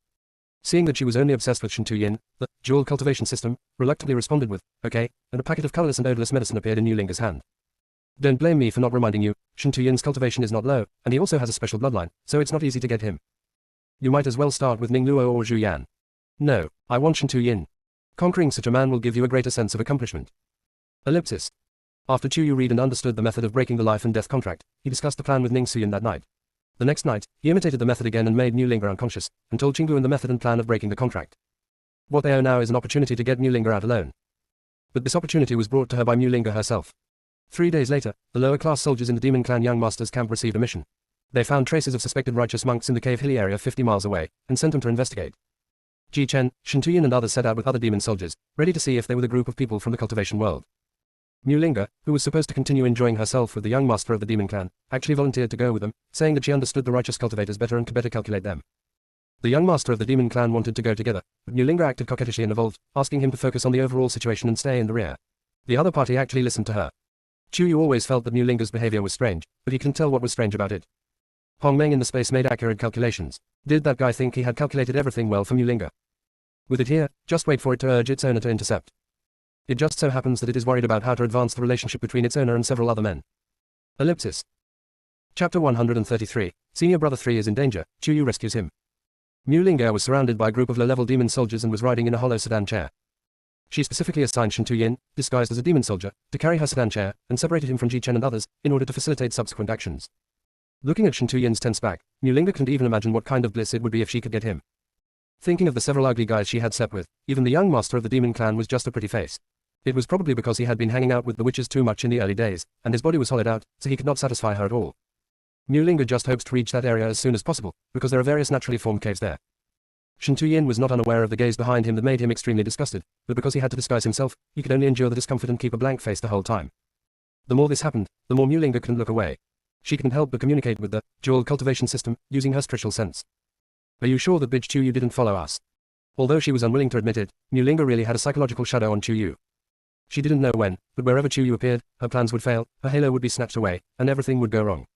Seeing that she was only obsessed with Shen Tuyin, the jewel cultivation system reluctantly responded with, okay, and a packet of colorless and odorless medicine appeared in Mulinga's hand. Don't blame me for not reminding you, Shen Tuyin's cultivation is not low, and he also has a special bloodline, so it's not easy to get him. You might as well start with Ning Luo or Zhu Yan. No, I want Shen Tuyin. Conquering such a man will give you a greater sense of accomplishment. Ellipsis. After Chuyu read and understood the method of breaking the life and death contract, he discussed the plan with Ning Suyin that night. The next night, he imitated the method again and made Mulinga unconscious, and told Qingguan the method and plan of breaking the contract. What they owe now is an opportunity to get Mulinga out alone. But this opportunity was brought to her by Mulinga herself. 3 days later, the lower-class soldiers in the Demon Clan Young Master's camp received a mission. They found traces of suspected righteous monks in the Cave Hilly area 50 miles away, and sent them to investigate. Ji Chen, Shen Tuyin and others set out with other demon soldiers, ready to see if they were the group of people from the cultivation world. Mulinga, who was supposed to continue enjoying herself with the young master of the demon clan, actually volunteered to go with them, saying that she understood the righteous cultivators better and could better calculate them. The young master of the demon clan wanted to go together, but Mulinga acted coquettishly and evolved, asking him to focus on the overall situation and stay in the rear. The other party actually listened to her. Chuyu always felt that Mulinga's behavior was strange, but he couldn't tell what was strange about it. Hong Meng in the space made accurate calculations. Did that guy think he had calculated everything well for Mulinga? With it here, just wait for it to urge its owner to intercept. It just so happens that it is worried about how to advance the relationship between its owner and several other men. Ellipsis. Chapter 133. Senior Brother 3 is in danger, Chuyu rescues him. Mulinga was surrounded by a group of low-level demon soldiers and was riding in a hollow sedan chair. She specifically assigned Shen Tuyin, disguised as a demon soldier, to carry her sedan chair, and separated him from Ji Chen and others, in order to facilitate subsequent actions. Looking at Shen Tuyin's tense back, Mulinga couldn't even imagine what kind of bliss it would be if she could get him. Thinking of the several ugly guys she had slept with, even the young master of the demon clan was just a pretty face. It was probably because he had been hanging out with the witches too much in the early days, and his body was hollowed out, so he could not satisfy her at all. Mulinga just hopes to reach that area as soon as possible, because there are various naturally formed caves there. Shen Tuyin was not unaware of the gaze behind him that made him extremely disgusted, but because he had to disguise himself, he could only endure the discomfort and keep a blank face the whole time. The more this happened, the more Mulinga couldn't look away. She couldn't help but communicate with the jewel cultivation system, using her spiritual sense. Are you sure that bitch Chuyu didn't follow us? Although she was unwilling to admit it, Mulinga really had a psychological shadow on Chuyu. She didn't know when, but wherever Chuyu appeared, her plans would fail, her halo would be snatched away, and everything would go wrong.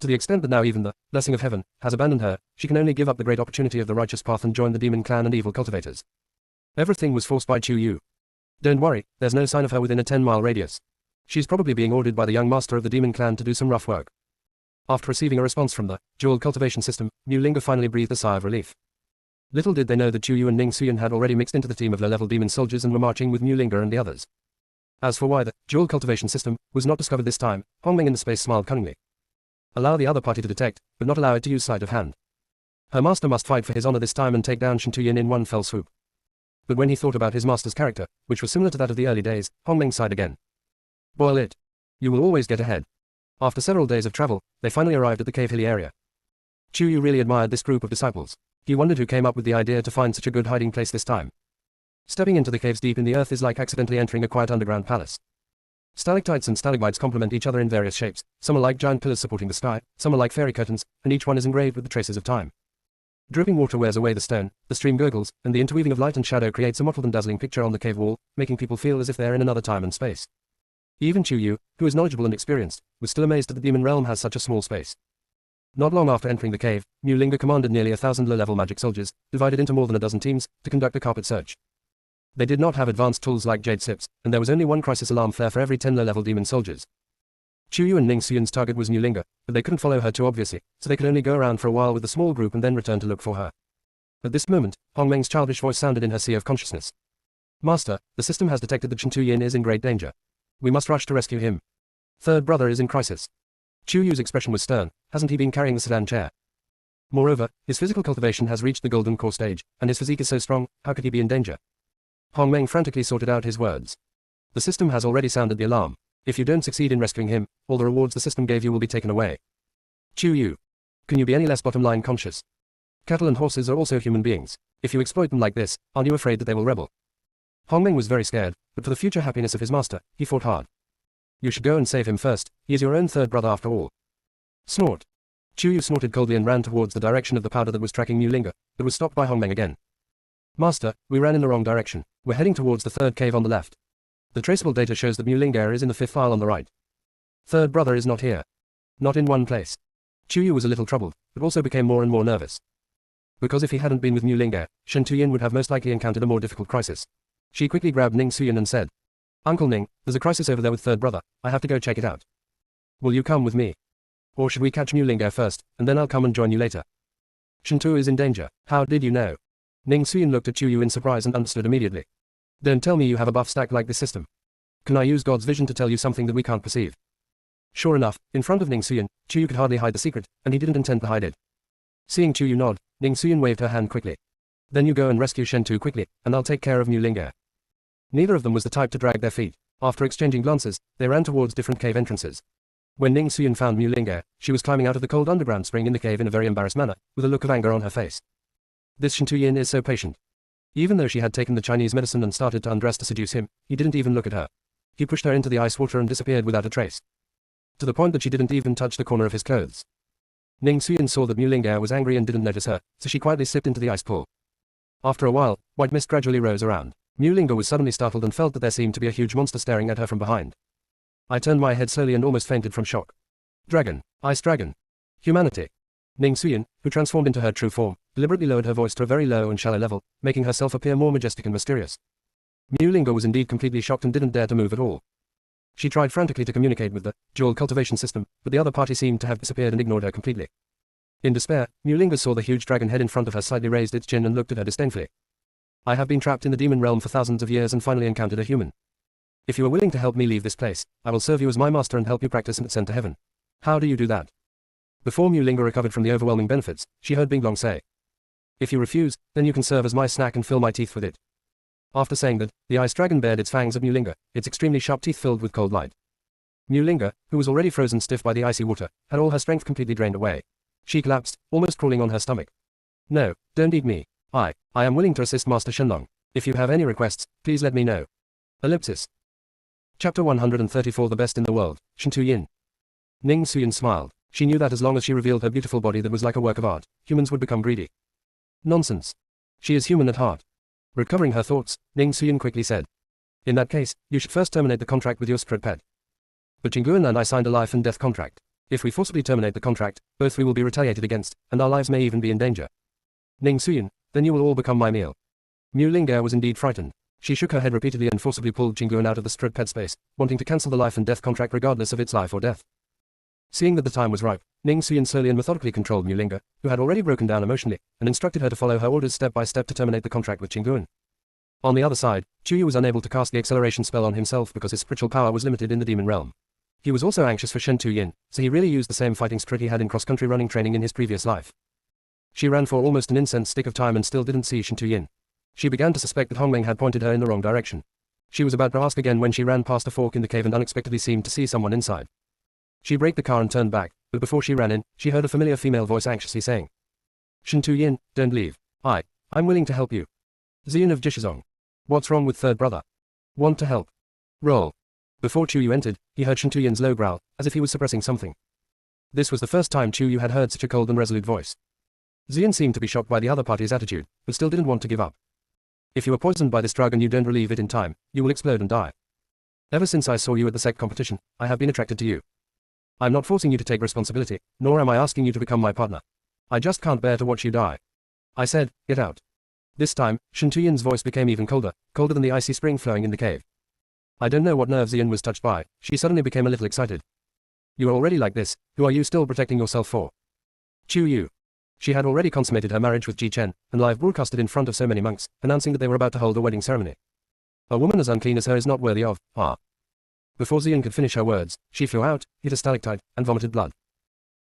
To the extent that now even the blessing of heaven has abandoned her, she can only give up the great opportunity of the righteous path and join the demon clan and evil cultivators. Everything was forced by Chuyu. Don't worry, there's no sign of her within a 10-mile radius. She's probably being ordered by the young master of the demon clan to do some rough work. After receiving a response from the jewel cultivation system, Mulinga finally breathed a sigh of relief. Little did they know that Chuyu and Ning Suyin had already mixed into the team of low-level demon soldiers and were marching with Mulinga and the others. As for why the jewel cultivation system was not discovered this time, Hong Meng in the space smiled cunningly. Allow the other party to detect, but not allow it to use sleight of hand. Her master must fight for his honor this time and take down Shen Tuyin in one fell swoop. But when he thought about his master's character, which was similar to that of the early days, Hong Meng sighed again. Boil it. You will always get ahead. After several days of travel, they finally arrived at the Cave Hilly area. Chuyu really admired this group of disciples. He wondered who came up with the idea to find such a good hiding place this time. Stepping into the caves deep in the earth is like accidentally entering a quiet underground palace. Stalactites and stalagmites complement each other in various shapes. Some are like giant pillars supporting the sky, some are like fairy curtains, and each one is engraved with the traces of time. Dripping water wears away the stone, the stream gurgles, and the interweaving of light and shadow creates a mottled and dazzling picture on the cave wall, making people feel as if they're in another time and space. Even Chu Yu, who is knowledgeable and experienced, was still amazed that the demon realm has such a small space. Not long after entering the cave, Mu Linga commanded nearly 1,000 low-level magic soldiers, divided into more than a dozen teams, to conduct a carpet search. They did not have advanced tools like jade sips, and there was only one crisis alarm flare for every 10 low-level demon soldiers. Chu Yu and Ning Xuyin's target was Mu Linga, but they couldn't follow her too obviously, so they could only go around for a while with the small group and then return to look for her. At this moment, Hong Meng's childish voice sounded in her sea of consciousness. Master, the system has detected that Shen Tuyin is in great danger. We must rush to rescue him. Third brother is in crisis. Chu Yu's expression was stern. Hasn't he been carrying the sedan chair? Moreover, his physical cultivation has reached the golden core stage, and his physique is so strong, how could he be in danger? Hong Meng frantically sorted out his words. The system has already sounded the alarm. If you don't succeed in rescuing him, all the rewards the system gave you will be taken away. Chu Yu. Can you be any less bottom-line conscious? Cattle and horses are also human beings. If you exploit them like this, aren't you afraid that they will rebel? Hong Meng was very scared, but for the future happiness of his master, he fought hard. You should go and save him first, he is your own third brother after all. Snort. Chu Yu snorted coldly and ran towards the direction of the powder that was tracking Mu Linga, but was stopped by Hong Meng again. Master, we ran in the wrong direction. We're heading towards the third cave on the left. The traceable data shows that Mu Linga is in the fifth file on the right. Third brother is not here. Not in one place. Chu Yu was a little troubled, but also became more and more nervous. Because if he hadn't been with Mu Linga, Shen Tuyin would have most likely encountered a more difficult crisis. She quickly grabbed Ning Xuyin and said, Uncle Ning, there's a crisis over there with third brother, I have to go check it out. Will you come with me? Or should we catch Mu Linga first, and then I'll come and join you later? Shen Tu is in danger. How did you know? Ning Xuyin looked at Chu Yu in surprise and understood immediately. Don't tell me you have a buff stack like this system. Can I use God's vision to tell you something that we can't perceive? Sure enough, in front of Ning Xuyin, Chu Yu could hardly hide the secret, and he didn't intend to hide it. Seeing Chu Yu nod, Ning Xuyin waved her hand quickly. Then you go and rescue Shen Tu quickly, and I'll take care of Mu Linga. Neither of them was the type to drag their feet. After exchanging glances, they ran towards different cave entrances. When Ning Xuyin found Mu Linga, she was climbing out of the cold underground spring in the cave in a very embarrassed manner, with a look of anger on her face. This Shen Tuyin is so patient. Even though she had taken the Chinese medicine and started to undress to seduce him, he didn't even look at her. He pushed her into the ice water and disappeared without a trace. To the point that she didn't even touch the corner of his clothes. Ning Xuyin saw that Mu Linga was angry and didn't notice her, so she quietly slipped into the ice pool. After a while, white mist gradually rose around. Mu Linga was suddenly startled and felt that there seemed to be a huge monster staring at her from behind. I turned my head slowly and almost fainted from shock. Dragon. Ice dragon. Humanity. Ning Xuyin, who transformed into her true form, deliberately lowered her voice to a very low and shallow level, making herself appear more majestic and mysterious. Mu Linga was indeed completely shocked and didn't dare to move at all. She tried frantically to communicate with the dual cultivation system, but the other party seemed to have disappeared and ignored her completely. In despair, Mu Linga saw the huge dragon head in front of her slightly raised its chin and looked at her disdainfully. I have been trapped in the demon realm for thousands of years and finally encountered a human. If you are willing to help me leave this place, I will serve you as my master and help you practice and ascend to heaven. How do you do that? Before Mu Linga recovered from the overwhelming benefits, she heard Bing Long say. If you refuse, then you can serve as my snack and fill my teeth with it. After saying that, the ice dragon bared its fangs at Mu Linga, its extremely sharp teeth filled with cold light. Mu Linga, who was already frozen stiff by the icy water, had all her strength completely drained away. She collapsed, almost crawling on her stomach. No, don't eat me. I am willing to assist Master Shenlong. If you have any requests, please let me know. Ellipsis. Chapter 134 The Best in the World, Shen Tuyin. Ning Xuyin smiled. She knew that as long as she revealed her beautiful body that was like a work of art, humans would become greedy. Nonsense. She is human at heart. Recovering her thoughts, Ning Xuyin quickly said. In that case, you should first terminate the contract with your spread pet. But Jingguan and I signed a life and death contract. If we forcibly terminate the contract, both we will be retaliated against, and our lives may even be in danger. Ning Xuyin, then you will all become my meal. Mu Linga was indeed frightened. She shook her head repeatedly and forcibly pulled Jingguan out of the spread pet space, wanting to cancel the life and death contract regardless of its life or death. Seeing that the time was ripe, Ning Xuyin slowly and methodically controlled Mu Linga, who had already broken down emotionally, and instructed her to follow her orders step by step to terminate the contract with Jingguan. On the other side, Chu Yu was unable to cast the acceleration spell on himself because his spiritual power was limited in the demon realm. He was also anxious for Shen Tuyin, so he really used the same fighting spirit he had in cross-country running training in his previous life. She ran for almost an incense stick of time and still didn't see Shen Tuyin. She began to suspect that Hong Meng had pointed her in the wrong direction. She was about to ask again when she ran past a fork in the cave and unexpectedly seemed to see someone inside. She braked the car and turned back, but before she ran in, she heard a familiar female voice anxiously saying, Shen Tuyin, don't leave. I'm willing to help you. Xian of Jishizong. What's wrong with third brother? Want to help. Roll. Before Chu Yu entered, he heard Shen Tuyin's low growl, as if he was suppressing something. This was the first time Chu Yu had heard such a cold and resolute voice. Xian seemed to be shocked by the other party's attitude, but still didn't want to give up. If you are poisoned by this drug and you don't relieve it in time, you will explode and die. Ever since I saw you at the sect competition, I have been attracted to you. I'm not forcing you to take responsibility, nor am I asking you to become my partner. I just can't bear to watch you die. I said, get out. This time, Shen Tuyin's voice became even colder, colder than the icy spring flowing in the cave. I don't know what nerve Ziyan was touched by, she suddenly became a little excited. You are already like this, who are you still protecting yourself for? Chu Yu. She had already consummated her marriage with Ji Chen, and live broadcasted in front of so many monks, announcing that they were about to hold a wedding ceremony. A woman as unclean as her is not worthy of, Before Ziyan could finish her words, she flew out, hit a stalactite, and vomited blood.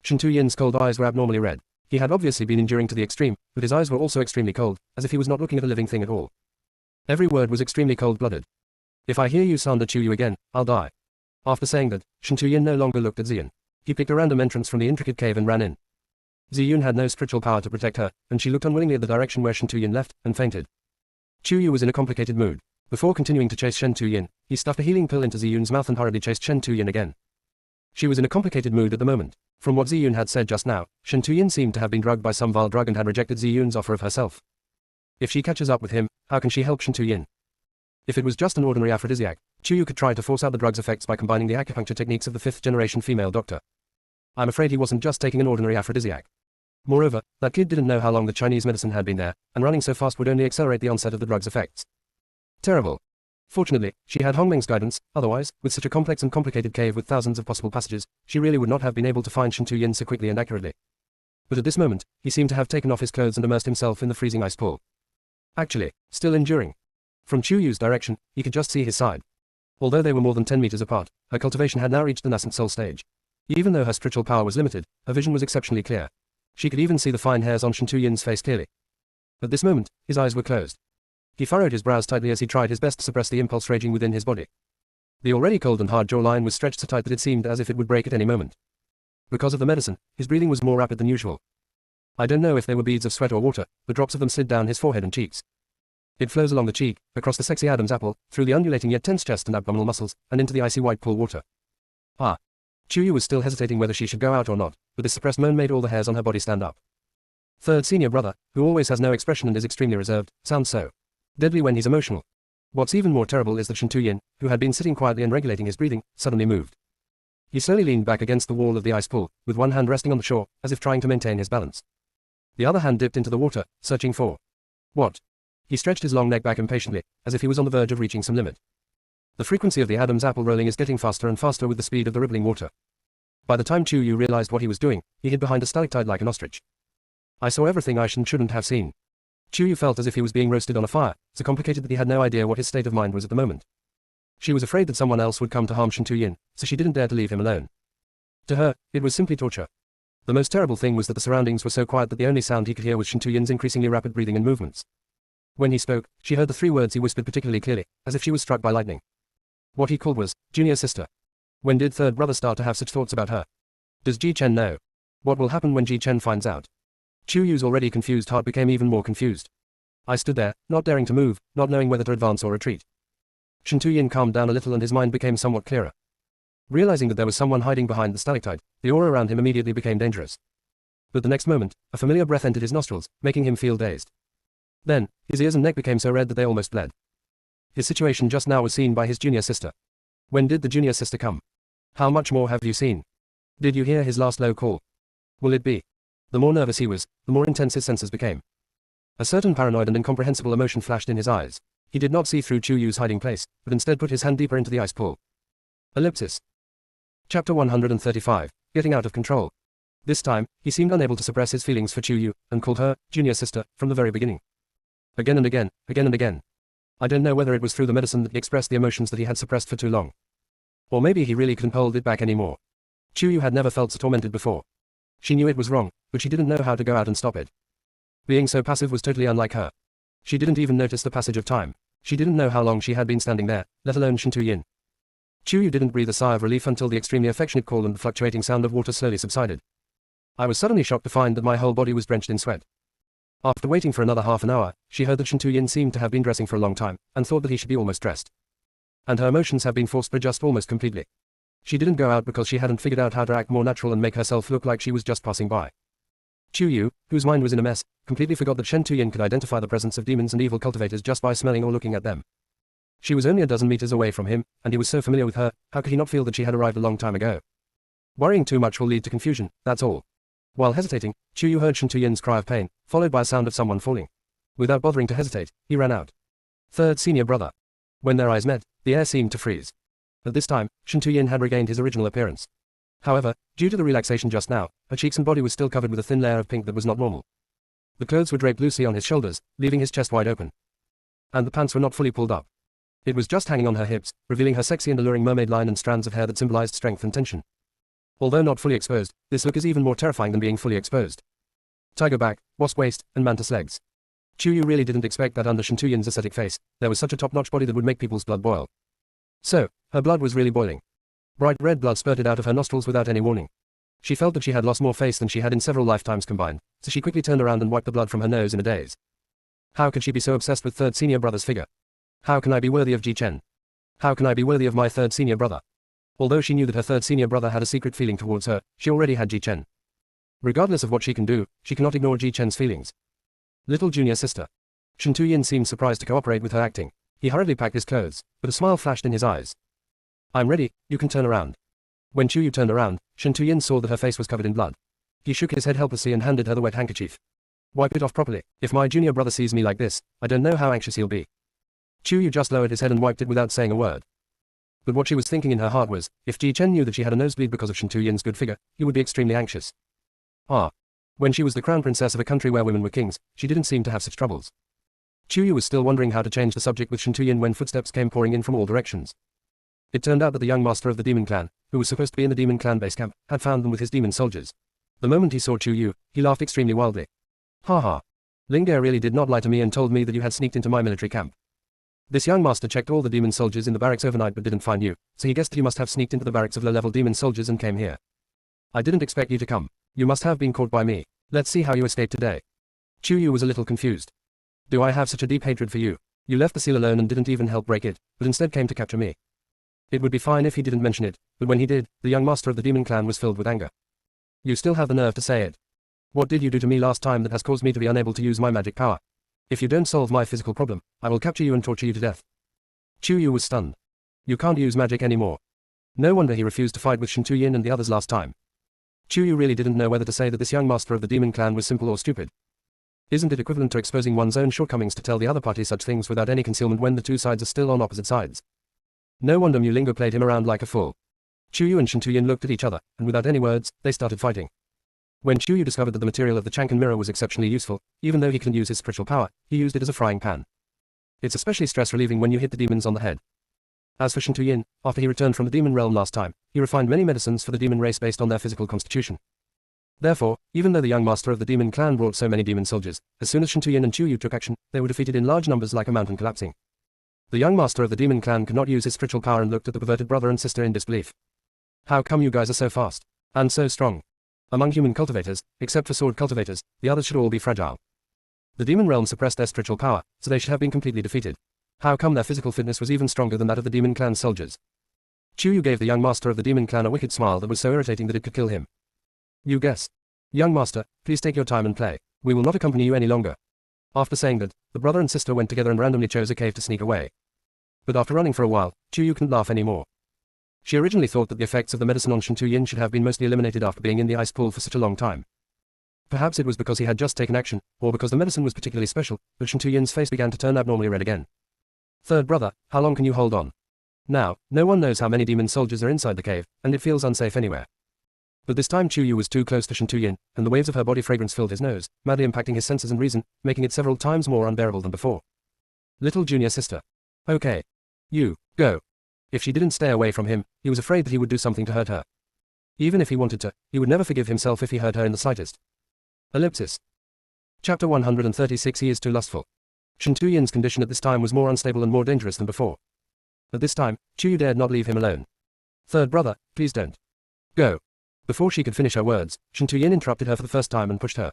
Shen Tuyin's cold eyes were abnormally red. He had obviously been enduring to the extreme, but his eyes were also extremely cold, as if he was not looking at a living thing at all. Every word was extremely cold-blooded. If I hear you slander Chu Yu again, I'll die. After saying that, Shen Tuyin no longer looked at Ziyan. He picked a random entrance from the intricate cave and ran in. Ziyun had no spiritual power to protect her, and she looked unwillingly at the direction where Shen Tuyin left, and fainted. Chu Yu was in a complicated mood. Before continuing to chase Shen Tuyin, he stuffed a healing pill into Ziyun's mouth and hurriedly chased Shen Tuyin again. She was in a complicated mood at the moment. From what Ziyun had said just now, Shen Tuyin seemed to have been drugged by some vile drug and had rejected Ziyun's offer of herself. If she catches up with him, how can she help Shen Tuyin? If it was just an ordinary aphrodisiac, Chu Yu could try to force out the drug's effects by combining the acupuncture techniques of the fifth-generation female doctor. I'm afraid he wasn't just taking an ordinary aphrodisiac. Moreover, that kid didn't know how long the Chinese medicine had been there, and running so fast would only accelerate the onset of the drug's effects. Terrible. Fortunately, she had Hongmeng's guidance, otherwise, with such a complex and complicated cave with thousands of possible passages, she really would not have been able to find Shen Tuyin so quickly and accurately. But at this moment, he seemed to have taken off his clothes and immersed himself in the freezing ice pool. Actually, still enduring. From Chu Yu's direction, he could just see his side. Although they were more than 10 meters apart, her cultivation had now reached the nascent soul stage. Even though her spiritual power was limited, her vision was exceptionally clear. She could even see the fine hairs on Shen Tuyin's face clearly. At this moment, his eyes were closed. He furrowed his brows tightly as he tried his best to suppress the impulse raging within his body. The already cold and hard jawline was stretched so tight that it seemed as if it would break at any moment. Because of the medicine, his breathing was more rapid than usual. I don't know if they were beads of sweat or water, but drops of them slid down his forehead and cheeks. It flows along the cheek, across the sexy Adam's apple, through the undulating yet tense chest and abdominal muscles, and into the icy white pool water. Chu Yu was still hesitating whether she should go out or not, but this suppressed moan made all the hairs on her body stand up. Third senior brother, who always has no expression and is extremely reserved, sounds so deadly when he's emotional. What's even more terrible is that Shen Tuyin, who had been sitting quietly and regulating his breathing, suddenly moved. He slowly leaned back against the wall of the ice pool, with one hand resting on the shore, as if trying to maintain his balance. The other hand dipped into the water, searching for what? He stretched his long neck back impatiently, as if he was on the verge of reaching some limit. The frequency of the Adam's apple rolling is getting faster and faster with the speed of the rippling water. By the time Chu Yu realized what he was doing, he hid behind a stalactite like an ostrich. I saw everything I shouldn't have seen. Chu Yu felt as if he was being roasted on a fire, so complicated that he had no idea what his state of mind was at the moment. She was afraid that someone else would come to harm Shen Tuyin, so she didn't dare to leave him alone. To her, it was simply torture. The most terrible thing was that the surroundings were so quiet that the only sound he could hear was Shen Tuyin's increasingly rapid breathing and movements. When he spoke, she heard the 3 words he whispered particularly clearly, as if she was struck by lightning. What he called was, junior sister. When did third brother start to have such thoughts about her? Does Ji Chen know? What will happen when Ji Chen finds out? Chu Yu's already confused heart became even more confused. I stood there, not daring to move, not knowing whether to advance or retreat. Shen Tuyin calmed down a little and his mind became somewhat clearer. Realizing that there was someone hiding behind the stalactite, the aura around him immediately became dangerous. But the next moment, a familiar breath entered his nostrils, making him feel dazed. Then, his ears and neck became so red that they almost bled. His situation just now was seen by his junior sister. When did the junior sister come? How much more have you seen? Did you hear his last low call? Will it be? The more nervous he was, the more intense his senses became. A certain paranoid and incomprehensible emotion flashed in his eyes. He did not see through Chu Yu's hiding place, but instead put his hand deeper into the ice pool. Ellipsis. Chapter 135, Getting Out of Control. This time, he seemed unable to suppress his feelings for Chu Yu, and called her, junior sister, from the very beginning. Again and again, again and again. I don't know whether it was through the medicine that he expressed the emotions that he had suppressed for too long. Or maybe he really couldn't hold it back anymore. Chu Yu had never felt so tormented before. She knew it was wrong, but she didn't know how to go out and stop it. Being so passive was totally unlike her. She didn't even notice the passage of time. She didn't know how long she had been standing there, let alone Shen Tuyin. Chu Yu didn't breathe a sigh of relief until the extremely affectionate call and the fluctuating sound of water slowly subsided. I was suddenly shocked to find that my whole body was drenched in sweat. After waiting for another half an hour, she heard that Shen Tuyin seemed to have been dressing for a long time, and thought that he should be almost dressed. And her emotions have been forced to adjust almost completely. She didn't go out because she hadn't figured out how to act more natural and make herself look like she was just passing by. Chu Yu, whose mind was in a mess, completely forgot that Shen Tuyin could identify the presence of demons and evil cultivators just by smelling or looking at them. She was only a dozen meters away from him, and he was so familiar with her, how could he not feel that she had arrived a long time ago? Worrying too much will lead to confusion, that's all. While hesitating, Chu heard Shen Tuyin's cry of pain, followed by a sound of someone falling. Without bothering to hesitate, he ran out. Third senior brother. When their eyes met, the air seemed to freeze. At this time, Shen Tuyin had regained his original appearance. However, due to the relaxation just now, her cheeks and body was still covered with a thin layer of pink that was not normal. The clothes were draped loosely on his shoulders, leaving his chest wide open. And the pants were not fully pulled up. It was just hanging on her hips, revealing her sexy and alluring mermaid line and strands of hair that symbolized strength and tension. Although not fully exposed, this look is even more terrifying than being fully exposed. Tiger back, wasp waist, and mantis legs. Chu really didn't expect that under Shen Tuyin's aesthetic face, there was such a top-notch body that would make people's blood boil. So, her blood was really boiling. Bright red blood spurted out of her nostrils without any warning. She felt that she had lost more face than she had in several lifetimes combined, so she quickly turned around and wiped the blood from her nose in a daze. How could she be so obsessed with third senior brother's figure? How can I be worthy of Ji Chen? How can I be worthy of my third senior brother? Although she knew that her third senior brother had a secret feeling towards her, she already had Ji Chen. Regardless of what she can do, she cannot ignore Ji Chen's feelings. Little junior sister. Shen Tuyin seemed surprised to cooperate with her acting. He hurriedly packed his clothes, but a smile flashed in his eyes. I'm ready, you can turn around. When Chu turned around, Shen Tuyin saw that her face was covered in blood. He shook his head helplessly and handed her the wet handkerchief. Wipe it off properly. If my junior brother sees me like this, I don't know how anxious he'll be. Chu just lowered his head and wiped it without saying a word. But what she was thinking in her heart was, if Ji Chen knew that she had a nosebleed because of Shen Tuyin's good figure, he would be extremely anxious. When she was the crown princess of a country where women were kings, she didn't seem to have such troubles. Chu was still wondering how to change the subject with Shen Tuyin when footsteps came pouring in from all directions. It turned out that the young master of the demon clan, who was supposed to be in the demon clan base camp, had found them with his demon soldiers. The moment he saw Chu, he laughed extremely wildly. Ha ha. Lingge really did not lie to me and told me that you had sneaked into my military camp. This young master checked all the demon soldiers in the barracks overnight but didn't find you, so he guessed that you must have sneaked into the barracks of low-level demon soldiers and came here. I didn't expect you to come. You must have been caught by me. Let's see how you escaped today. Chu was a little confused. Do I have such a deep hatred for you? You left the seal alone and didn't even help break it, but instead came to capture me. It would be fine if he didn't mention it, but when he did, the young master of the demon clan was filled with anger. You still have the nerve to say it. What did you do to me last time that has caused me to be unable to use my magic power? If you don't solve my physical problem, I will capture you and torture you to death. Chu was stunned. You can't use magic anymore. No wonder he refused to fight with Shen Tuyin and the others last time. Chu really didn't know whether to say that this young master of the demon clan was simple or stupid. Isn't it equivalent to exposing one's own shortcomings to tell the other party such things without any concealment when the two sides are still on opposite sides? No wonder Mu Lingo played him around like a fool. Chu and Shen Tuyin looked at each other, and without any words, they started fighting. When Chu discovered that the material of the Chankan mirror was exceptionally useful, even though he couldn't use his spiritual power, he used it as a frying pan. It's especially stress-relieving when you hit the demons on the head. As for Shen Tuyin, after he returned from the demon realm last time, he refined many medicines for the demon race based on their physical constitution. Therefore, even though the young master of the demon clan brought so many demon soldiers, as soon as Shen Tuyin and Chu took action, they were defeated in large numbers like a mountain collapsing. The young master of the demon clan could not use his spiritual power and looked at the perverted brother and sister in disbelief. How come you guys are so fast? And so strong? Among human cultivators, except for sword cultivators, the others should all be fragile. The demon realm suppressed their spiritual power, so they should have been completely defeated. How come their physical fitness was even stronger than that of the demon clan soldiers? Chu gave the young master of the demon clan a wicked smile that was so irritating that it could kill him. You guess. Young master, please take your time and play. We will not accompany you any longer. After saying that, the brother and sister went together and randomly chose a cave to sneak away. But after running for a while, Chu couldn't laugh anymore. She originally thought that the effects of the medicine on Shen Tuyin should have been mostly eliminated after being in the ice pool for such a long time. Perhaps it was because he had just taken action, or because the medicine was particularly special, but Shen Tuyin's face began to turn abnormally red again. Third brother, how long can you hold on? Now, no one knows how many demon soldiers are inside the cave, and it feels unsafe anywhere. But this time Chu was too close to Shen Tuyin, and the waves of her body fragrance filled his nose, madly impacting his senses and reason, making it several times more unbearable than before. Little junior sister. Okay. You, go. If she didn't stay away from him, he was afraid that he would do something to hurt her. Even if he wanted to, he would never forgive himself if he hurt her in the slightest. Ellipsis. Chapter 136. He is too lustful. Shen Tuyin's condition at this time was more unstable and more dangerous than before. At this time, Chu dared not leave him alone. Third brother, please don't. Go. Before she could finish her words, Shen Tuyin interrupted her for the first time and pushed her.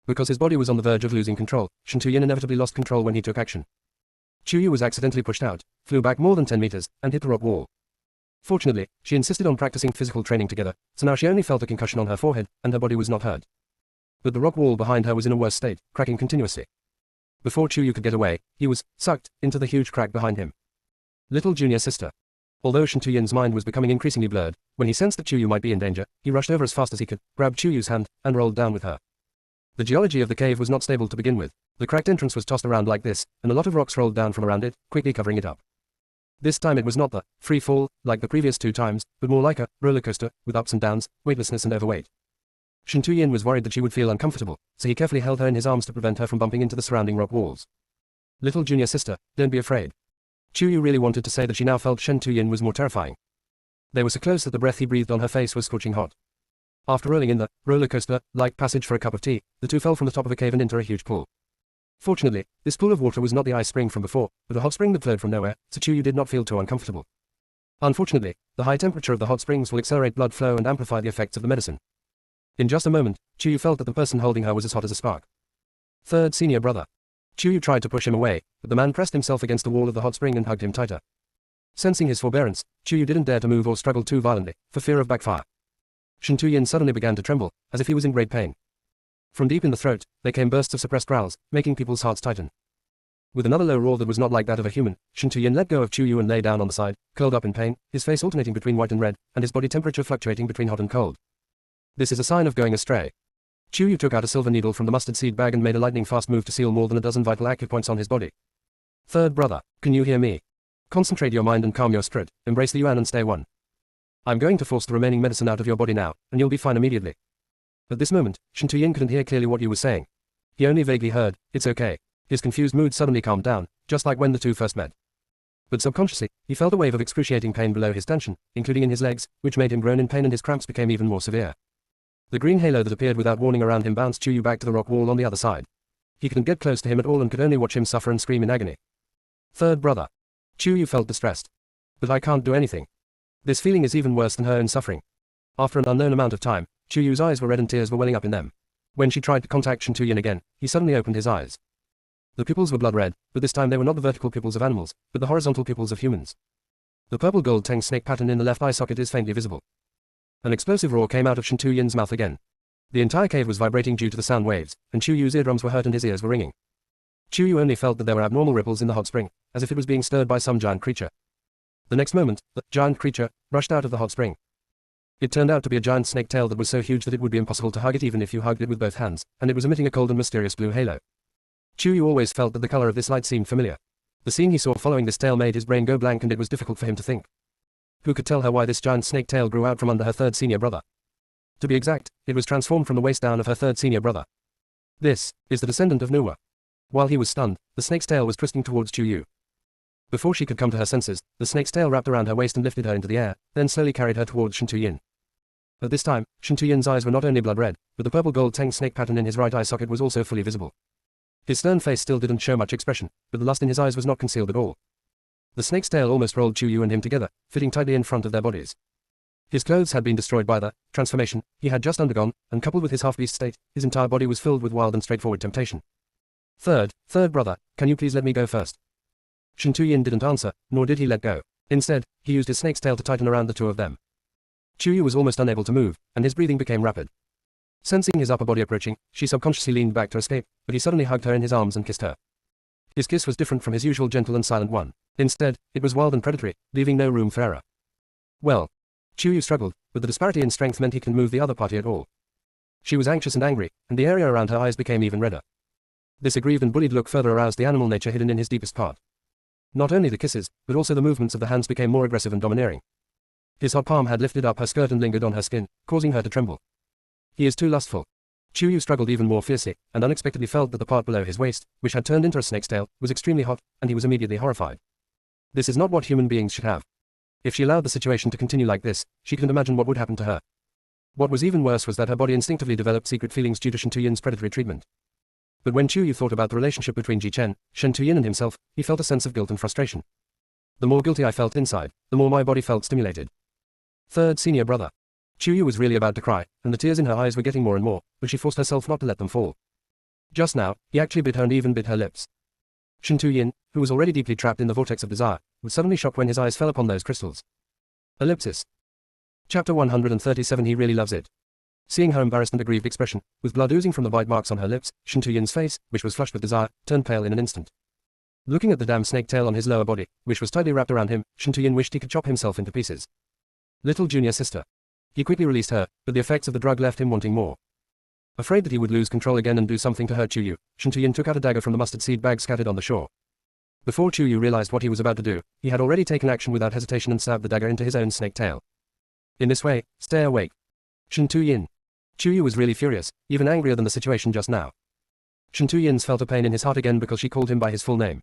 Because his body was on the verge of losing control, Shen Tuyin inevitably lost control when he took action. Chu was accidentally pushed out, flew back more than 10 meters, and hit the rock wall. Fortunately, she insisted on practicing physical training together, so now she only felt a concussion on her forehead, and her body was not hurt. But the rock wall behind her was in a worse state, cracking continuously. Before Chu could get away, he was sucked into the huge crack behind him. Little junior sister. Although Shen Tuyin's mind was becoming increasingly blurred, when he sensed that Chuyu might be in danger, he rushed over as fast as he could, grabbed Chuyu's hand, and rolled down with her. The geology of the cave was not stable to begin with. The cracked entrance was tossed around like this, and a lot of rocks rolled down from around it, quickly covering it up. This time it was not the free fall, like the previous 2 times, but more like a roller coaster, with ups and downs, weightlessness and overweight. Shen Tuyin was worried that she would feel uncomfortable, so he carefully held her in his arms to prevent her from bumping into the surrounding rock walls. Little junior sister, don't be afraid. Chuyu really wanted to say that she now felt Shen Tuyin was more terrifying. They were so close that the breath he breathed on her face was scorching hot. After rolling in the roller coaster-like passage for a cup of tea, the two fell from the top of a cave and into a huge pool. Fortunately, this pool of water was not the ice spring from before, but a hot spring that flowed from nowhere, so Chuyu did not feel too uncomfortable. Unfortunately, the high temperature of the hot springs will accelerate blood flow and amplify the effects of the medicine. In just a moment, Chuyu felt that the person holding her was as hot as a spark. Third senior brother. Chuyu tried to push him away, but the man pressed himself against the wall of the hot spring and hugged him tighter. Sensing his forbearance, Chuyu didn't dare to move or struggle too violently, for fear of backfire. Shen Tuyin suddenly began to tremble, as if he was in great pain. From deep in the throat, there came bursts of suppressed growls, making people's hearts tighten. With another low roar that was not like that of a human, Shen Tuyin let go of Chuyu and lay down on the side, curled up in pain, his face alternating between white and red, and his body temperature fluctuating between hot and cold. This is a sign of going astray. Chuyu took out a silver needle from the mustard seed bag and made a lightning-fast move to seal more than a dozen vital acupoints on his body. Third brother, can you hear me? Concentrate your mind and calm your spirit, embrace the Yuan and stay one. I'm going to force the remaining medicine out of your body now, and you'll be fine immediately. At this moment, Shen Tuyin couldn't hear clearly what Yu was saying. He only vaguely heard, it's okay. His confused mood suddenly calmed down, just like when the two first met. But subconsciously, he felt a wave of excruciating pain below his tension, including in his legs, which made him groan in pain and his cramps became even more severe. The green halo that appeared without warning around him bounced Chuyu back to the rock wall on the other side. He couldn't get close to him at all and could only watch him suffer and scream in agony. Third brother. Chuyu felt distressed. But I can't do anything. This feeling is even worse than her own suffering. After an unknown amount of time, Chuyu's eyes were red and tears were welling up in them. When she tried to contact Shen Tuyin again, he suddenly opened his eyes. The pupils were blood red, but this time they were not the vertical pupils of animals, but the horizontal pupils of humans. The purple gold tang snake pattern in the left eye socket is faintly visible. An explosive roar came out of Shen Tuyin's mouth again. The entire cave was vibrating due to the sound waves, and Chuyu's eardrums were hurt and his ears were ringing. Chuyu only felt that there were abnormal ripples in the hot spring, as if it was being stirred by some giant creature. The next moment, the giant creature rushed out of the hot spring. It turned out to be a giant snake tail that was so huge that it would be impossible to hug it even if you hugged it with both hands, and it was emitting a cold and mysterious blue halo. Chuyu always felt that the color of this light seemed familiar. The scene he saw following this tail made his brain go blank and it was difficult for him to think. Who could tell her why this giant snake tail grew out from under her third senior brother? To be exact, it was transformed from the waist down of her third senior brother. This is the descendant of Nuwa. While he was stunned, the snake's tail was twisting towards Chuyu. Before she could come to her senses, the snake's tail wrapped around her waist and lifted her into the air, then slowly carried her towards Shen Tuyin. At this time, Shen Tuyin's eyes were not only blood red, but the purple gold tang snake pattern in his right eye socket was also fully visible. His stern face still didn't show much expression, but the lust in his eyes was not concealed at all. The snake's tail almost rolled Chuyu and him together, fitting tightly in front of their bodies. His clothes had been destroyed by the transformation he had just undergone, and coupled with his half-beast state, his entire body was filled with wild and straightforward temptation. Third brother, can you please let me go first? Shen Tuyin didn't answer, nor did he let go. Instead, he used his snake's tail to tighten around the two of them. Chuyu was almost unable to move, and his breathing became rapid. Sensing his upper body approaching, she subconsciously leaned back to escape, but he suddenly hugged her in his arms and kissed her. His kiss was different from his usual gentle and silent one. Instead, it was wild and predatory, leaving no room for error. Well, Chuyu struggled, but the disparity in strength meant he couldn't move the other party at all. She was anxious and angry, and the area around her eyes became even redder. This aggrieved and bullied look further aroused the animal nature hidden in his deepest part. Not only the kisses, but also the movements of the hands became more aggressive and domineering. His hot palm had lifted up her skirt and lingered on her skin, causing her to tremble. He is too lustful. Chuyu struggled even more fiercely, and unexpectedly felt that the part below his waist, which had turned into a snake's tail, was extremely hot, and he was immediately horrified. This is not what human beings should have. If she allowed the situation to continue like this, she couldn't imagine what would happen to her. What was even worse was that her body instinctively developed secret feelings due to Shen Tuyin's predatory treatment. But when Chuyu thought about the relationship between Ji Chen, Shen Tuyin and himself, he felt a sense of guilt and frustration. The more guilty I felt inside, the more my body felt stimulated. Third senior brother. Chuyu was really about to cry, and the tears in her eyes were getting more and more, but she forced herself not to let them fall. Just now, he actually bit her and even bit her lips. Shen Tuyin, who was already deeply trapped in the vortex of desire, was suddenly shocked when his eyes fell upon those crystals. Ellipsis. Chapter 137. He really loves it. Seeing her embarrassed and aggrieved expression, with blood oozing from the bite marks on her lips, Shen Tuyin's face, which was flushed with desire, turned pale in an instant. Looking at the damn snake tail on his lower body, which was tightly wrapped around him, Shen Tuyin wished he could chop himself into pieces. Little junior sister. He quickly released her, but the effects of the drug left him wanting more. Afraid that he would lose control again and do something to hurt Chuyu, Shen Tuyin took out a dagger from the mustard seed bag scattered on the shore. Before Chuyu realized what he was about to do, he had already taken action without hesitation and stabbed the dagger into his own snake tail. In this way, stay awake. Shen Tuyin. Chuyu was really furious, even angrier than the situation just now. Shen Tuyin's felt a pain in his heart again because she called him by his full name.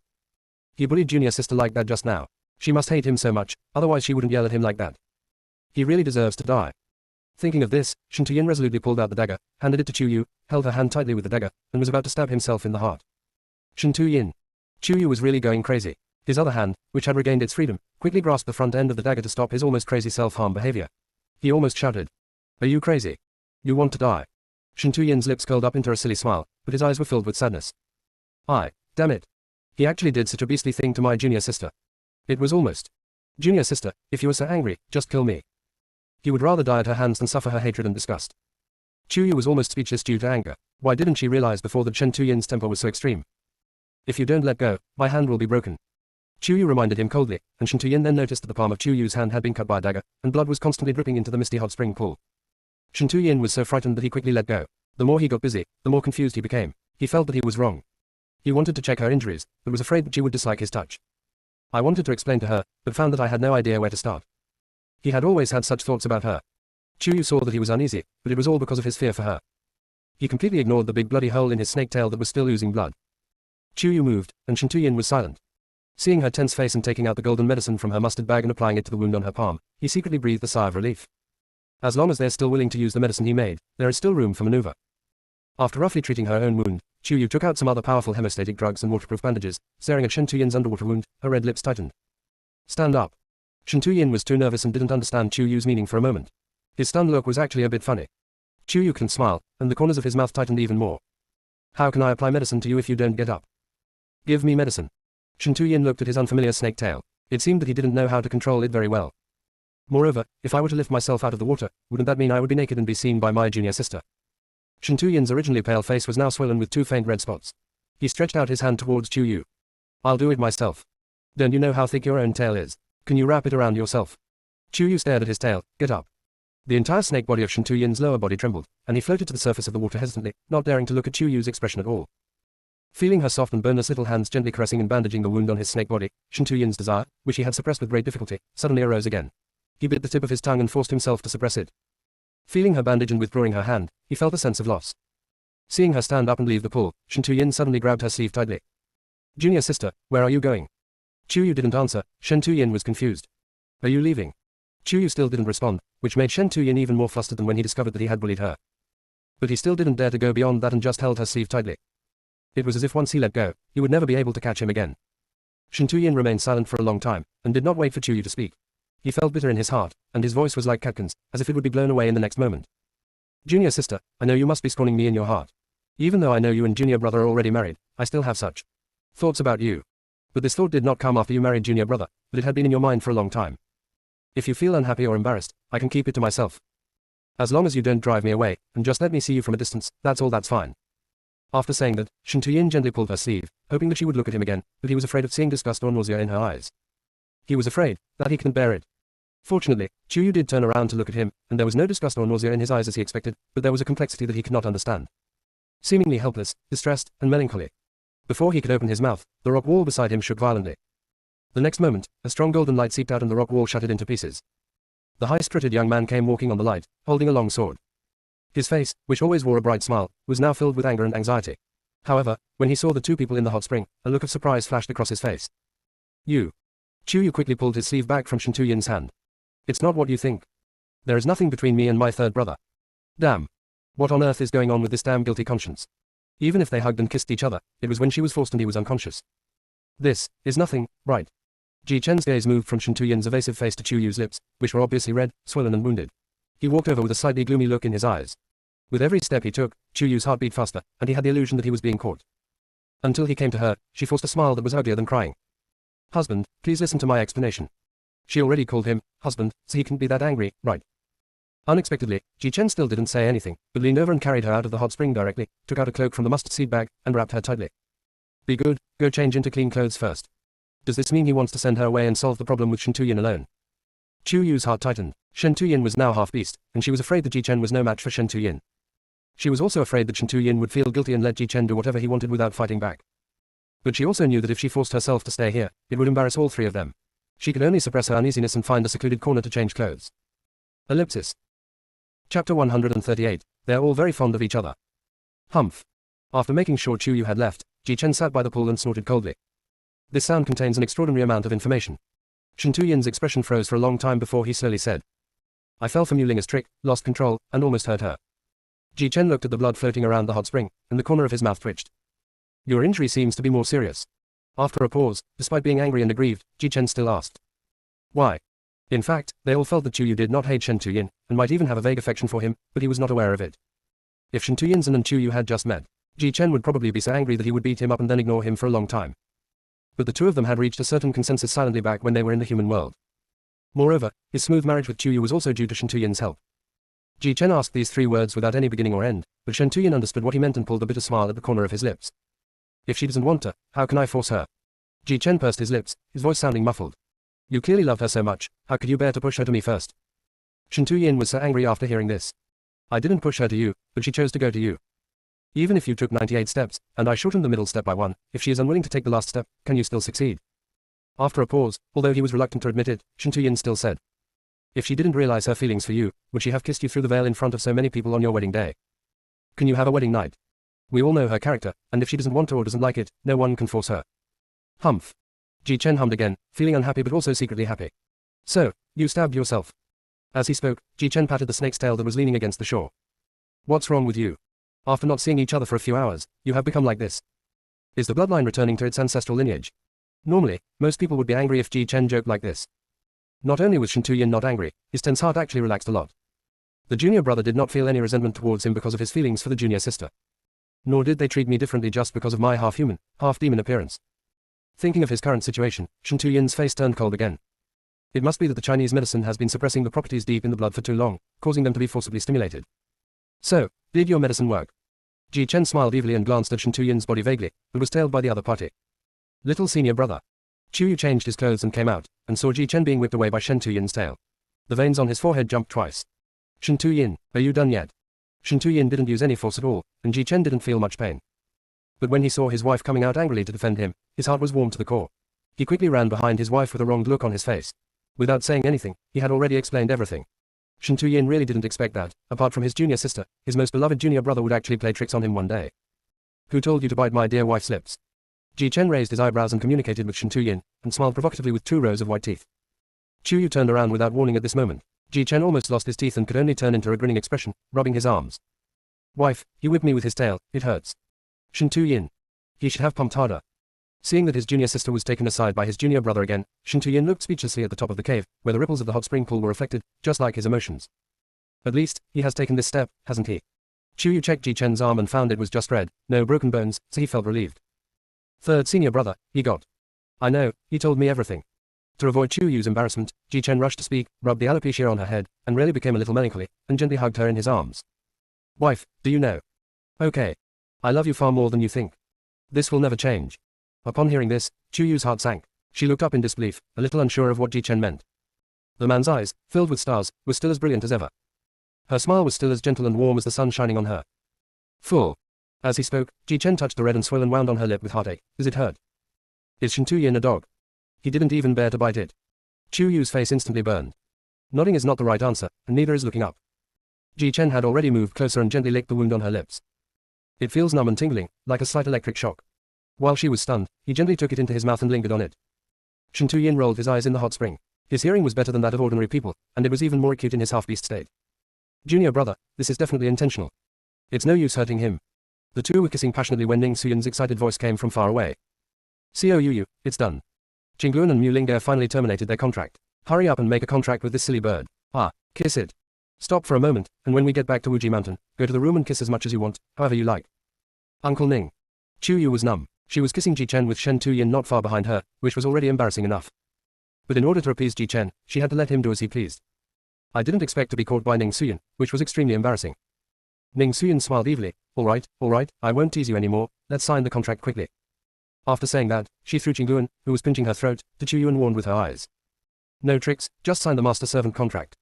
He bullied junior sister like that just now. She must hate him so much, otherwise she wouldn't yell at him like that. He really deserves to die. Thinking of this, Shen Tuyin resolutely pulled out the dagger, handed it to Chuyu, held her hand tightly with the dagger, and was about to stab himself in the heart. Shen Tuyin. Chuyu was really going crazy. His other hand, which had regained its freedom, quickly grasped the front end of the dagger to stop his almost crazy self-harm behavior. He almost shouted. Are you crazy? You want to die? Shen Tuyin's lips curled up into a silly smile, but his eyes were filled with sadness. Damn it. He actually did such a beastly thing to my junior sister. It was almost. Junior sister, if you were so angry, just kill me. He would rather die at her hands than suffer her hatred and disgust. Chuyu was almost speechless due to anger. Why didn't she realize before that Shen Tuyin's temper was so extreme? If you don't let go, my hand will be broken. Chuyu reminded him coldly, and Shen Tuyin then noticed that the palm of Chuyu's hand had been cut by a dagger, and blood was constantly dripping into the misty hot spring pool. Shen Tuyin was so frightened that he quickly let go. The more he got busy, the more confused he became. He felt that he was wrong. He wanted to check her injuries, but was afraid that she would dislike his touch. I wanted to explain to her, but found that I had no idea where to start. He had always had such thoughts about her. Chuyu saw that he was uneasy, but it was all because of his fear for her. He completely ignored the big bloody hole in his snake tail that was still oozing blood. Chuyu moved, and Shen Tuyin was silent. Seeing her tense face and taking out the golden medicine from her mustard bag and applying it to the wound on her palm, he secretly breathed a sigh of relief. As long as they're still willing to use the medicine he made, there is still room for maneuver. After roughly treating her own wound, Chuyu took out some other powerful hemostatic drugs and waterproof bandages, staring at Shen Tuyin's underwater wound, her red lips tightened. Stand up. Shen Tuyin was too nervous and didn't understand Chuyu's meaning for a moment. His stunned look was actually a bit funny. Chuyu couldn't smile, and the corners of his mouth tightened even more. How can I apply medicine to you if you don't get up? Give me medicine. Shen Tuyin looked at his unfamiliar snake tail. It seemed that he didn't know how to control it very well. Moreover, if I were to lift myself out of the water, wouldn't that mean I would be naked and be seen by my junior sister? Shen Tuyin's originally pale face was now swollen with two faint red spots. He stretched out his hand towards Chuyu. I'll do it myself. Don't you know how thick your own tail is? Can you wrap it around yourself? Chuyu stared at his tail. Get up. The entire snake body of Shen Tuyin's lower body trembled, and he floated to the surface of the water hesitantly, not daring to look at Chuyu's expression at all. Feeling her soft and boneless little hands gently caressing and bandaging the wound on his snake body, Shen Tuyin's desire, which he had suppressed with great difficulty, suddenly arose again. He bit the tip of his tongue and forced himself to suppress it. Feeling her bandage and withdrawing her hand, he felt a sense of loss. Seeing her stand up and leave the pool, Shen Tuyin suddenly grabbed her sleeve tightly. Junior sister, where are you going? Chuyu didn't answer. Shen Tuyin was confused. Are you leaving? Chuyu still didn't respond, which made Shen Tuyin even more flustered than when he discovered that he had bullied her. But he still didn't dare to go beyond that and just held her sleeve tightly. It was as if once he let go, he would never be able to catch him again. Shen Tuyin remained silent for a long time, and did not wait for Chuyu to speak. He felt bitter in his heart, and his voice was like Catkin's, as if it would be blown away in the next moment. Junior sister, I know you must be scorning me in your heart. Even though I know you and junior brother are already married, I still have such thoughts about you. But this thought did not come after you married junior brother, but it had been in your mind for a long time. If you feel unhappy or embarrassed, I can keep it to myself. As long as you don't drive me away, and just let me see you from a distance, that's all, that's fine. After saying that, Shen Tuyin gently pulled her sleeve, hoping that she would look at him again, but he was afraid of seeing disgust or nausea in her eyes. He was afraid that he couldn't bear it. Fortunately, Chuyu did turn around to look at him, and there was no disgust or nausea in his eyes as he expected, but there was a complexity that he could not understand. Seemingly helpless, distressed, and melancholy. Before he could open his mouth, the rock wall beside him shook violently. The next moment, a strong golden light seeped out and the rock wall shattered into pieces. The high-spirited young man came walking on the light, holding a long sword. His face, which always wore a bright smile, was now filled with anger and anxiety. However, when he saw the two people in the hot spring, a look of surprise flashed across his face. You. Chuyu quickly pulled his sleeve back from Shen Tuyin's hand. It's not what you think. There is nothing between me and my third brother. Damn. What on earth is going on with this damn guilty conscience? Even if they hugged and kissed each other, it was when she was forced and he was unconscious. This is nothing, right? Ji Chen's gaze moved from Shen Tuyin's evasive face to Chuyu's lips, which were obviously red, swollen and wounded. He walked over with a slightly gloomy look in his eyes. With every step he took, Chuyu's heart beat faster, and he had the illusion that he was being caught. Until he came to her, she forced a smile that was uglier than crying. Husband, please listen to my explanation. She already called him husband, so he couldn't be that angry, right? Unexpectedly, Ji Chen still didn't say anything, but leaned over and carried her out of the hot spring directly, took out a cloak from the mustard seed bag, and wrapped her tightly. Be good, go change into clean clothes first. Does this mean he wants to send her away and solve the problem with Shen Tuyin alone? Chu Yu's heart tightened. Shen Tuyin was now half beast, and she was afraid that Ji Chen was no match for Shen Tuyin. She was also afraid that Shen Tuyin would feel guilty and let Ji Chen do whatever he wanted without fighting back. But she also knew that if she forced herself to stay here, it would embarrass all three of them. She could only suppress her uneasiness and find a secluded corner to change clothes. Ellipsis. Chapter 138. They're all very fond of each other. Humph. After making sure Chu Yu had left, Ji Chen sat by the pool and snorted coldly. This sound contains an extraordinary amount of information. Shen Tuyin's expression froze for a long time before he slowly said, I fell for Mu Linger's trick, lost control, and almost hurt her. Ji Chen looked at the blood floating around the hot spring, and the corner of his mouth twitched. Your injury seems to be more serious. After a pause, despite being angry and aggrieved, Ji Chen still asked. Why? In fact, they all felt that Chu Yu did not hate Shen Tuyin, and might even have a vague affection for him, but he was not aware of it. If Shen Tuyin's and Chu Yu had just met, Ji Chen would probably be so angry that he would beat him up and then ignore him for a long time. But the two of them had reached a certain consensus silently back when they were in the human world. Moreover, his smooth marriage with Chu Yu was also due to Shen Tuyin's help. Ji Chen asked these three words without any beginning or end, but Shen Tuyin understood what he meant and pulled a bitter smile at the corner of his lips. If she doesn't want to, how can I force her? Ji Chen pursed his lips, his voice sounding muffled. You clearly love her so much, how could you bear to push her to me first? Shen Tuyin was so angry after hearing this. I didn't push her to you, but she chose to go to you. Even if you took 98 steps, and I shortened the middle step by 1, if she is unwilling to take the last step, can you still succeed? After a pause, although he was reluctant to admit it, Shen Tuyin still said. If she didn't realize her feelings for you, would she have kissed you through the veil in front of so many people on your wedding day? Can you have a wedding night? We all know her character, and if she doesn't want to or doesn't like it, no one can force her. Humph. Ji Chen hummed again, feeling unhappy but also secretly happy. So, you stabbed yourself. As he spoke, Ji Chen patted the snake's tail that was leaning against the shore. What's wrong with you? After not seeing each other for a few hours, you have become like this. Is the bloodline returning to its ancestral lineage? Normally, most people would be angry if Ji Chen joked like this. Not only was Shen Tuyin not angry, his tense heart actually relaxed a lot. The junior brother did not feel any resentment towards him because of his feelings for the junior sister. Nor did they treat me differently just because of my half-human, half-demon appearance. Thinking of his current situation, Shen Tuyin's face turned cold again. It must be that the Chinese medicine has been suppressing the properties deep in the blood for too long, causing them to be forcibly stimulated. So, did your medicine work? Ji Chen smiled evilly and glanced at Shen Tuyin's body vaguely, but was tailed by the other party. Little senior brother. Chu Yu changed his clothes and came out, and saw Ji Chen being whipped away by Shen Tuyin's tail. The veins on his forehead jumped twice. Shen Tuyin, are you done yet? Shen Tuyin didn't use any force at all, and Ji Chen didn't feel much pain. But when he saw his wife coming out angrily to defend him, his heart was warmed to the core. He quickly ran behind his wife with a wronged look on his face. Without saying anything, he had already explained everything. Shen Tuyin really didn't expect that, apart from his junior sister, his most beloved junior brother would actually play tricks on him one day. Who told you to bite my dear wife's lips? Ji Chen raised his eyebrows and communicated with Shen Tuyin, and smiled provocatively with 2 rows of white teeth. Chu Yu turned around without warning at this moment. Ji Chen almost lost his teeth and could only turn into a grinning expression, rubbing his arms. Wife, he whipped me with his tail, it hurts. Shen Tuyin. He should have pumped harder. Seeing that his junior sister was taken aside by his junior brother again, Shen Tuyin looked speechlessly at the top of the cave, where the ripples of the hot spring pool were reflected, just like his emotions. At least, he has taken this step, hasn't he? Chu Yu checked Ji Chen's arm and found it was just red, no broken bones, so he felt relieved. Third senior brother, he got. I know, he told me everything. To avoid Chu Yu's embarrassment, Ji Chen rushed to speak, rubbed the alopecia on her head, and really became a little melancholy, and gently hugged her in his arms. Wife, do you know? Okay. I love you far more than you think. This will never change. Upon hearing this, Chu Yu's heart sank. She looked up in disbelief, a little unsure of what Ji Chen meant. The man's eyes, filled with stars, were still as brilliant as ever. Her smile was still as gentle and warm as the sun shining on her. Fool. As he spoke, Ji Chen touched the red and swollen wound on her lip with heartache. Does it hurt? Is Shen Tuyin a dog? He didn't even bear to bite it. Chu Yu's face instantly burned. Nodding is not the right answer, and neither is looking up. Ji Chen had already moved closer and gently licked the wound on her lips. It feels numb and tingling, like a slight electric shock. While she was stunned, he gently took it into his mouth and lingered on it. Shen Tuyin rolled his eyes in the hot spring. His hearing was better than that of ordinary people, and it was even more acute in his half-beast state. Junior brother, this is definitely intentional. It's no use hurting him. The two were kissing passionately when Ning Xuyin's excited voice came from far away. Yu, it's done. Qingluan and Mu Linge finally terminated their contract. Hurry up and make a contract with this silly bird. Ah, kiss it. Stop for a moment, and when we get back to Wuji Mountain, go to the room and kiss as much as you want, however you like. Uncle Ning. Chu Yu was numb. She was kissing Ji Chen with Shen Tuyin not far behind her, which was already embarrassing enough. But in order to appease Ji Chen, she had to let him do as he pleased. I didn't expect to be caught by Ning Xuyin, which was extremely embarrassing. Ning Xuyin smiled evilly. All right, I won't tease you anymore, let's sign the contract quickly. After saying that, she threw Qingluan, who was pinching her throat, to Chu Yu and warned with her eyes. No tricks, just sign the master-servant contract.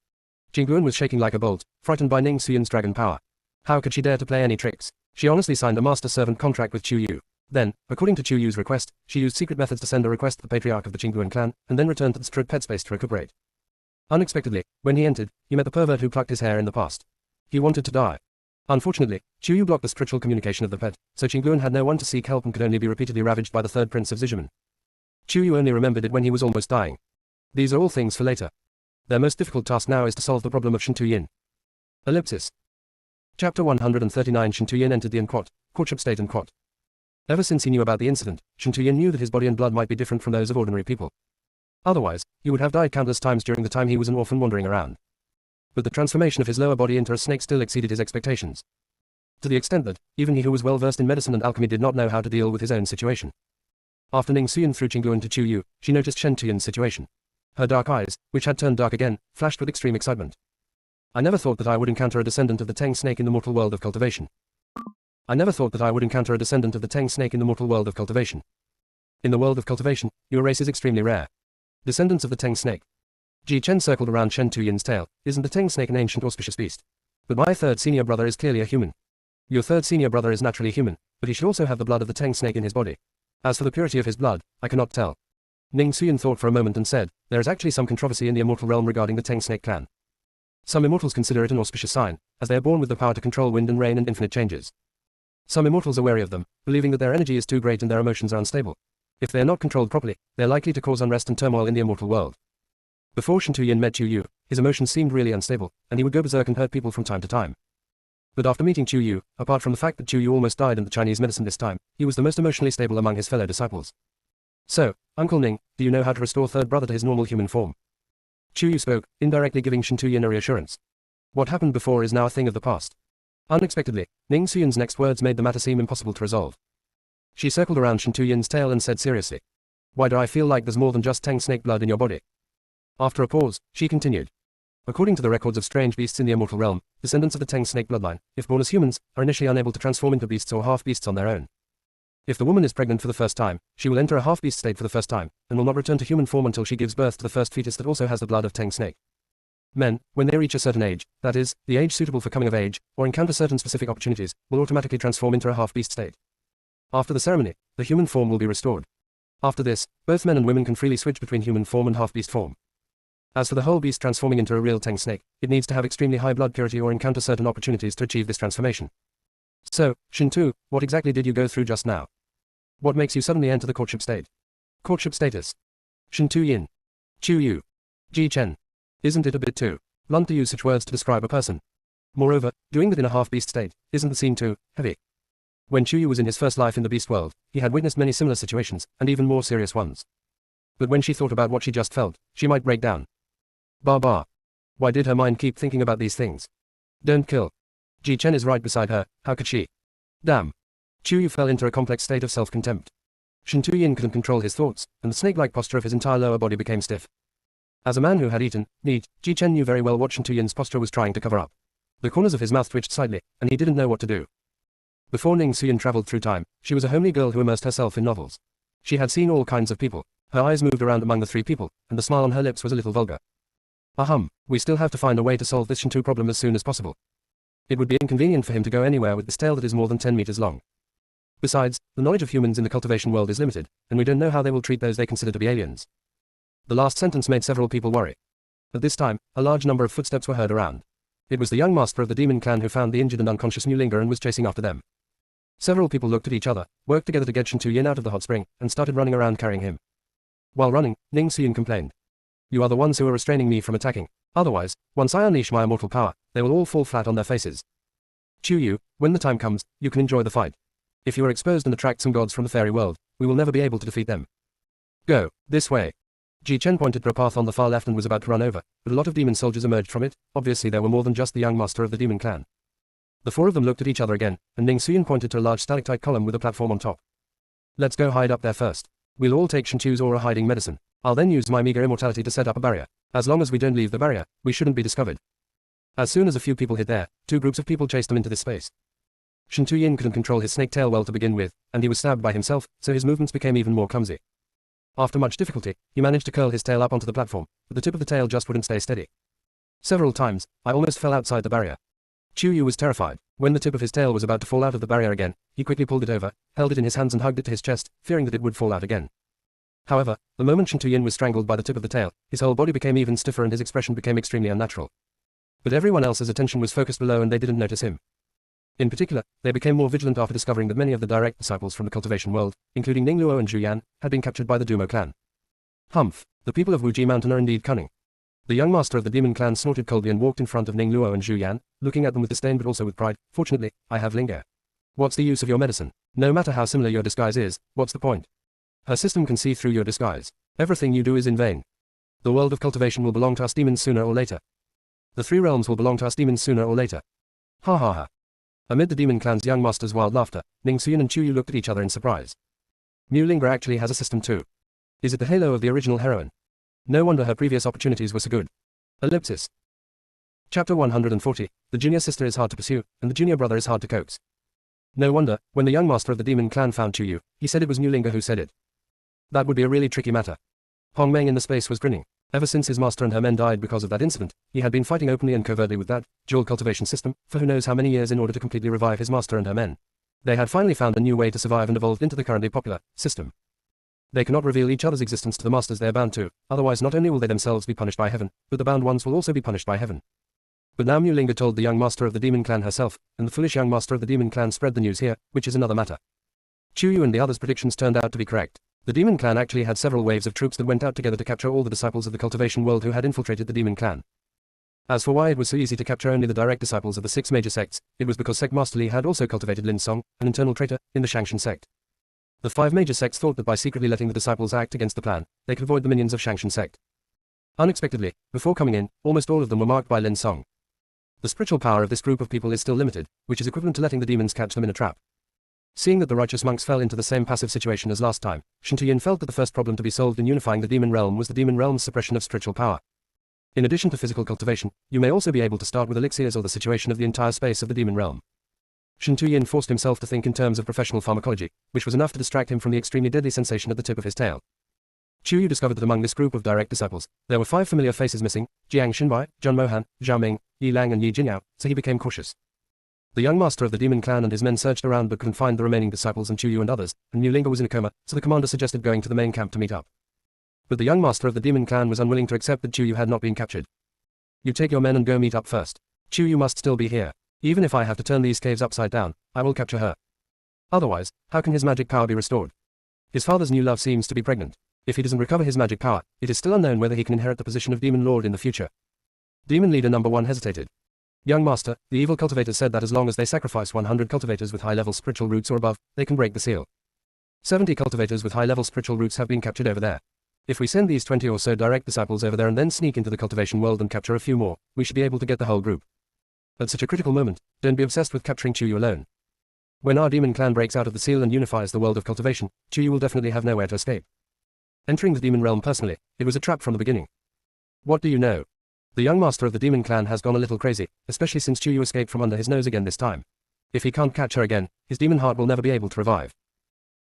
Qingluan was shaking like a bolt, frightened by Ning Xuyan's dragon power. How could she dare to play any tricks? She honestly signed a master-servant contract with Chu Yu. Then, according to Chu Yu's request, she used secret methods to send a request to the patriarch of the Qingluan clan, and then returned to the Strud pet space to recuperate. Unexpectedly, when he entered, he met the pervert who plucked his hair in the past. He wanted to die. Unfortunately, Chu Yu blocked the spiritual communication of the pet, so Qingluan had no one to seek help and could only be repeatedly ravaged by the third prince of Zizhiman. Chu Yu only remembered it when he was almost dying. These are all things for later. Their most difficult task now is to solve the problem of Shen Tuyin. Ellipsis. Chapter 139. Shen Tuyin entered the courtship state and quat. Ever since he knew about the incident, Shen Tuyin knew that his body and blood might be different from those of ordinary people. Otherwise, he would have died countless times during the time he was an orphan wandering around. But the transformation of his lower body into a snake still exceeded his expectations. To the extent that, even he who was well versed in medicine and alchemy did not know how to deal with his own situation. After Ning Xuyan threw Qingluan to Chu Yu, she noticed Shen Tuyin's situation. Her dark eyes, which had turned dark again, flashed with extreme excitement. I never thought that I would encounter a descendant of the Teng snake in the mortal world of cultivation. In the world of cultivation, your race is extremely rare. Descendants of the Teng snake. Ji Chen circled around Shen Tuyin's tail. Isn't the Teng snake an ancient auspicious beast? But my third senior brother is clearly a human. Your third senior brother is naturally human, but he should also have the blood of the Teng snake in his body. As for the purity of his blood, I cannot tell. Ning Xuyan thought for a moment and said, there is actually some controversy in the immortal realm regarding the Teng snake clan. Some immortals consider it an auspicious sign, as they are born with the power to control wind and rain and infinite changes. Some immortals are wary of them, believing that their energy is too great and their emotions are unstable. If they are not controlled properly, they are likely to cause unrest and turmoil in the immortal world. Before Shen Tuyin met Chu Yu, his emotions seemed really unstable, and he would go berserk and hurt people from time to time. But after meeting Chu Yu, apart from the fact that Chu Yu almost died in the Chinese medicine this time, he was the most emotionally stable among his fellow disciples. So, Uncle Ning, do you know how to restore third brother to his normal human form? Chu Yu spoke, indirectly giving Shen Tuyin a reassurance. What happened before is now a thing of the past. Unexpectedly, Ning Xuyan's next words made the matter seem impossible to resolve. She circled around Shen Tuyin's tail and said seriously, why do I feel like there's more than just Teng snake blood in your body? After a pause, she continued. According to the records of strange beasts in the immortal realm, descendants of the Teng snake bloodline, if born as humans, are initially unable to transform into beasts or half-beasts on their own. If the woman is pregnant for the first time, she will enter a half-beast state for the first time, and will not return to human form until she gives birth to the first fetus that also has the blood of Teng snake. Men, when they reach a certain age, that is, the age suitable for coming of age, or encounter certain specific opportunities, will automatically transform into a half-beast state. After the ceremony, the human form will be restored. After this, both men and women can freely switch between human form and half-beast form. As for the whole beast transforming into a real Teng snake, it needs to have extremely high blood purity or encounter certain opportunities to achieve this transformation. So, Shen Tu, what exactly did you go through just now? What makes you suddenly enter the courtship state? Courtship status. Shen Tuyin. Chu Yu. Ji Chen. Isn't it a bit too blunt to use such words to describe a person? Moreover, doing that in a half-beast state, isn't the scene too heavy? When Chu Yu was in his first life in the beast world, he had witnessed many similar situations, and even more serious ones. But when she thought about what she just felt, she might break down. Bah. Why did her mind keep thinking about these things? Don't kill. Ji Chen is right beside her, how could she? Damn. Chu Yu fell into a complex state of self-contempt. Shen Tuyin couldn't control his thoughts, and the snake-like posture of his entire lower body became stiff. As a man who had eaten meat, Ji Chen knew very well what Shen Tuyin's posture was trying to cover up. The corners of his mouth twitched slightly, and he didn't know what to do. Before Ning Xuyan traveled through time, she was a homely girl who immersed herself in novels. She had seen all kinds of people. Her eyes moved around among the three people, and the smile on her lips was a little vulgar. We still have to find a way to solve this Shen Tu problem as soon as possible. It would be inconvenient for him to go anywhere with this tail that is more than 10 meters long. Besides, the knowledge of humans in the cultivation world is limited, and we don't know how they will treat those they consider to be aliens. The last sentence made several people worry. At this time, a large number of footsteps were heard around. It was the young master of the demon clan who found the injured and unconscious Mu Linger and was chasing after them. Several people looked at each other, worked together to get Shen Tuyin out of the hot spring, and started running around carrying him. While running, Ning Xuyan complained. You are the ones who are restraining me from attacking. Otherwise, once I unleash my immortal power, they will all fall flat on their faces. Chu Yu, when the time comes, you can enjoy the fight. If you are exposed and attract some gods from the fairy world, we will never be able to defeat them. Go, this way. Ji Chen pointed to a path on the far left and was about to run over, but a lot of demon soldiers emerged from it. Obviously there were more than just the young master of the demon clan. The four of them looked at each other again, and Ning Xuyan pointed to a large stalactite column with a platform on top. Let's go hide up there first. We'll all take Shen Tu's aura hiding medicine. I'll then use my meager immortality to set up a barrier. As long as we don't leave the barrier, we shouldn't be discovered. As soon as a few people hit there, two groups of people chased them into this space. Shen Tuyin couldn't control his snake tail well to begin with, and he was stabbed by himself, so his movements became even more clumsy. After much difficulty, he managed to curl his tail up onto the platform, but the tip of the tail just wouldn't stay steady. Several times, I almost fell outside the barrier. Chuyu was terrified. When the tip of his tail was about to fall out of the barrier again, he quickly pulled it over, held it in his hands and hugged it to his chest, fearing that it would fall out again. However, the moment Shen Tuyin was strangled by the tip of the tail, his whole body became even stiffer and his expression became extremely unnatural. But everyone else's attention was focused below and they didn't notice him. In particular, they became more vigilant after discovering that many of the direct disciples from the cultivation world, including Ning Luo and Zhu Yan, had been captured by the Dumo clan. Humph, the people of Wuji Mountain are indeed cunning. The young master of the demon clan snorted coldly and walked in front of Ning Luo and Zhu Yan, looking at them with disdain but also with pride. Fortunately, I have Lingo. What's the use of your medicine? No matter how similar your disguise is, what's the point? Her system can see through your disguise. Everything you do is in vain. The world of cultivation will belong to us demons sooner or later. The three realms will belong to us demons sooner or later. Ha ha ha. Amid the demon clan's young master's wild laughter, Ning Xuyan and Chuyu looked at each other in surprise. Mu Linga actually has a system too. Is it the halo of the original heroine? No wonder her previous opportunities were so good. Ellipsis. Chapter 140. The junior sister is hard to pursue, and the junior brother is hard to coax. No wonder, when the young master of the demon clan found Chuyu, he said it was Mu Linga who said it. That would be a really tricky matter. Hong Meng in the space was grinning. Ever since his master and her men died because of that incident, he had been fighting openly and covertly with that dual cultivation system for who knows how many years in order to completely revive his master and her men. They had finally found a new way to survive and evolved into the currently popular system. They cannot reveal each other's existence to the masters they are bound to, otherwise not only will they themselves be punished by heaven, but the bound ones will also be punished by heaven. But now Mu Linga told the young master of the demon clan herself, and the foolish young master of the demon clan spread the news here, which is another matter. Chuyu and the others' predictions turned out to be correct. The demon clan actually had several waves of troops that went out together to capture all the disciples of the cultivation world who had infiltrated the demon clan. As for why it was so easy to capture only the direct disciples of the 6 major sects, it was because Sect Master Li had also cultivated Lin Song, an internal traitor, in the Shangshan sect. The 5 major sects thought that by secretly letting the disciples act against the plan, they could avoid the minions of Shangshan sect. Unexpectedly, before coming in, almost all of them were marked by Lin Song. The spiritual power of this group of people is still limited, which is equivalent to letting the demons catch them in a trap. Seeing that the righteous monks fell into the same passive situation as last time, Shen Tuyin felt that the first problem to be solved in unifying the demon realm was the demon realm's suppression of spiritual power. In addition to physical cultivation, you may also be able to start with elixirs or the situation of the entire space of the demon realm. Shen Tuyin forced himself to think in terms of professional pharmacology, which was enough to distract him from the extremely deadly sensation at the tip of his tail. Chuyu discovered that among this group of direct disciples, there were 5 familiar faces missing: Jiang Xinbai, Zhang Mohan, Zhao Ming, Yi Lang and Yi Jinyao, so he became cautious. The young master of the demon clan and his men searched around but couldn't find the remaining disciples and Chuyu and others, and Mu Linga was in a coma, so the commander suggested going to the main camp to meet up. But the young master of the demon clan was unwilling to accept that Chuyu had not been captured. You take your men and go meet up first. Chuyu must still be here. Even if I have to turn these caves upside down, I will capture her. Otherwise, how can his magic power be restored? His father's new love seems to be pregnant. If he doesn't recover his magic power, it is still unknown whether he can inherit the position of Demon Lord in the future. Demon Leader number 1 hesitated. Young Master, the evil cultivator said that as long as they sacrifice 100 cultivators with high-level spiritual roots or above, they can break the seal. 70 cultivators with high-level spiritual roots have been captured over there. If we send these 20 or so direct disciples over there and then sneak into the cultivation world and capture a few more, we should be able to get the whole group. At such a critical moment, don't be obsessed with capturing Chuyu alone. When our demon clan breaks out of the seal and unifies the world of cultivation, Chuyu will definitely have nowhere to escape. Entering the demon realm personally, it was a trap from the beginning. What do you know? The young master of the demon clan has gone a little crazy, especially since Chuyu escaped from under his nose again this time. If he can't catch her again, his demon heart will never be able to revive.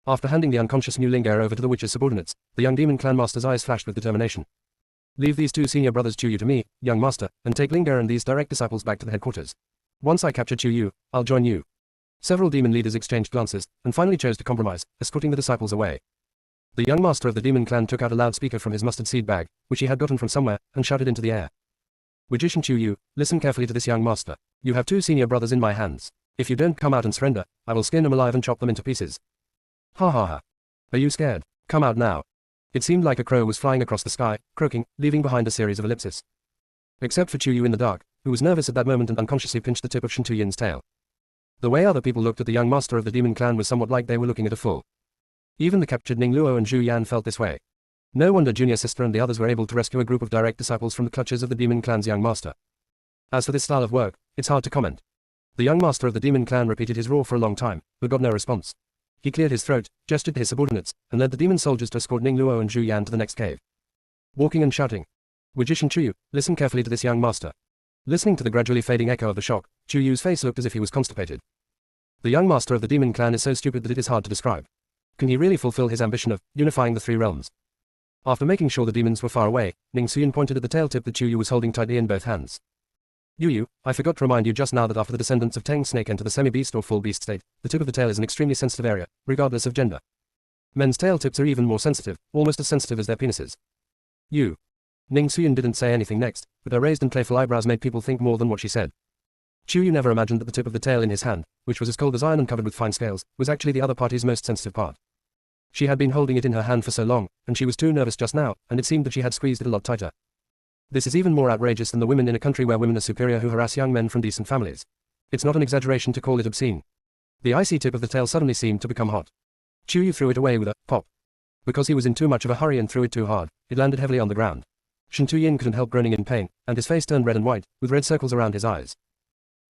After handing the unconscious Mu Linga over to the witch's subordinates, the young demon clan master's eyes flashed with determination. Leave these 2 senior brothers Chuyu to me, young master, and take Linga and these direct disciples back to the headquarters. Once I capture Chuyu, I'll join you. Several demon leaders exchanged glances, and finally chose to compromise, escorting the disciples away. The young master of the demon clan took out a loudspeaker from his mustard seed bag, which he had gotten from somewhere, and shouted into the air. Magician Chuyu, listen carefully to this young master. You have 2 senior brothers in my hands. If you don't come out and surrender, I will skin them alive and chop them into pieces. Ha ha ha. Are you scared? Come out now. It seemed like a crow was flying across the sky, croaking, leaving behind a series of ellipses. Except for Chuyu in the dark, who was nervous at that moment and unconsciously pinched the tip of Shen Tuyin's tail. The way other people looked at the young master of the demon clan was somewhat like they were looking at a fool. Even the captured Ning Luo and Zhu Yan felt this way. No wonder Junior Sister and the others were able to rescue a group of direct disciples from the clutches of the demon clan's young master. As for this style of work, it's hard to comment. The young master of the demon clan repeated his roar for a long time, but got no response. He cleared his throat, gestured to his subordinates, and led the demon soldiers to escort Ning Luo and Zhu Yan to the next cave. Walking and shouting. Magician Chuyu, listen carefully to this young master. Listening to the gradually fading echo of the shock, Chuyu's face looked as if he was constipated. The young master of the demon clan is so stupid that it is hard to describe. Can he really fulfill his ambition of unifying the three realms? After making sure the demons were far away, Ning Suyin pointed at the tail tip that Chu Yu was holding tightly in both hands. Yu, I forgot to remind you just now that after the descendants of Tang Snake enter the semi-beast or full beast state, the tip of the tail is an extremely sensitive area, regardless of gender. Men's tail tips are even more sensitive, almost as sensitive as their penises. Ning Suyin didn't say anything next, but her raised and playful eyebrows made people think more than what she said. Chu Yu never imagined that the tip of the tail in his hand, which was as cold as iron and covered with fine scales, was actually the other party's most sensitive part. She had been holding it in her hand for so long, and she was too nervous just now, and it seemed that she had squeezed it a lot tighter. This is even more outrageous than the women in a country where women are superior who harass young men from decent families. It's not an exaggeration to call it obscene. The icy tip of the tail suddenly seemed to become hot. Chu Yu threw it away with a pop. Because he was in too much of a hurry and threw it too hard, it landed heavily on the ground. Shen Tuyin couldn't help groaning in pain, and his face turned red and white, with red circles around his eyes.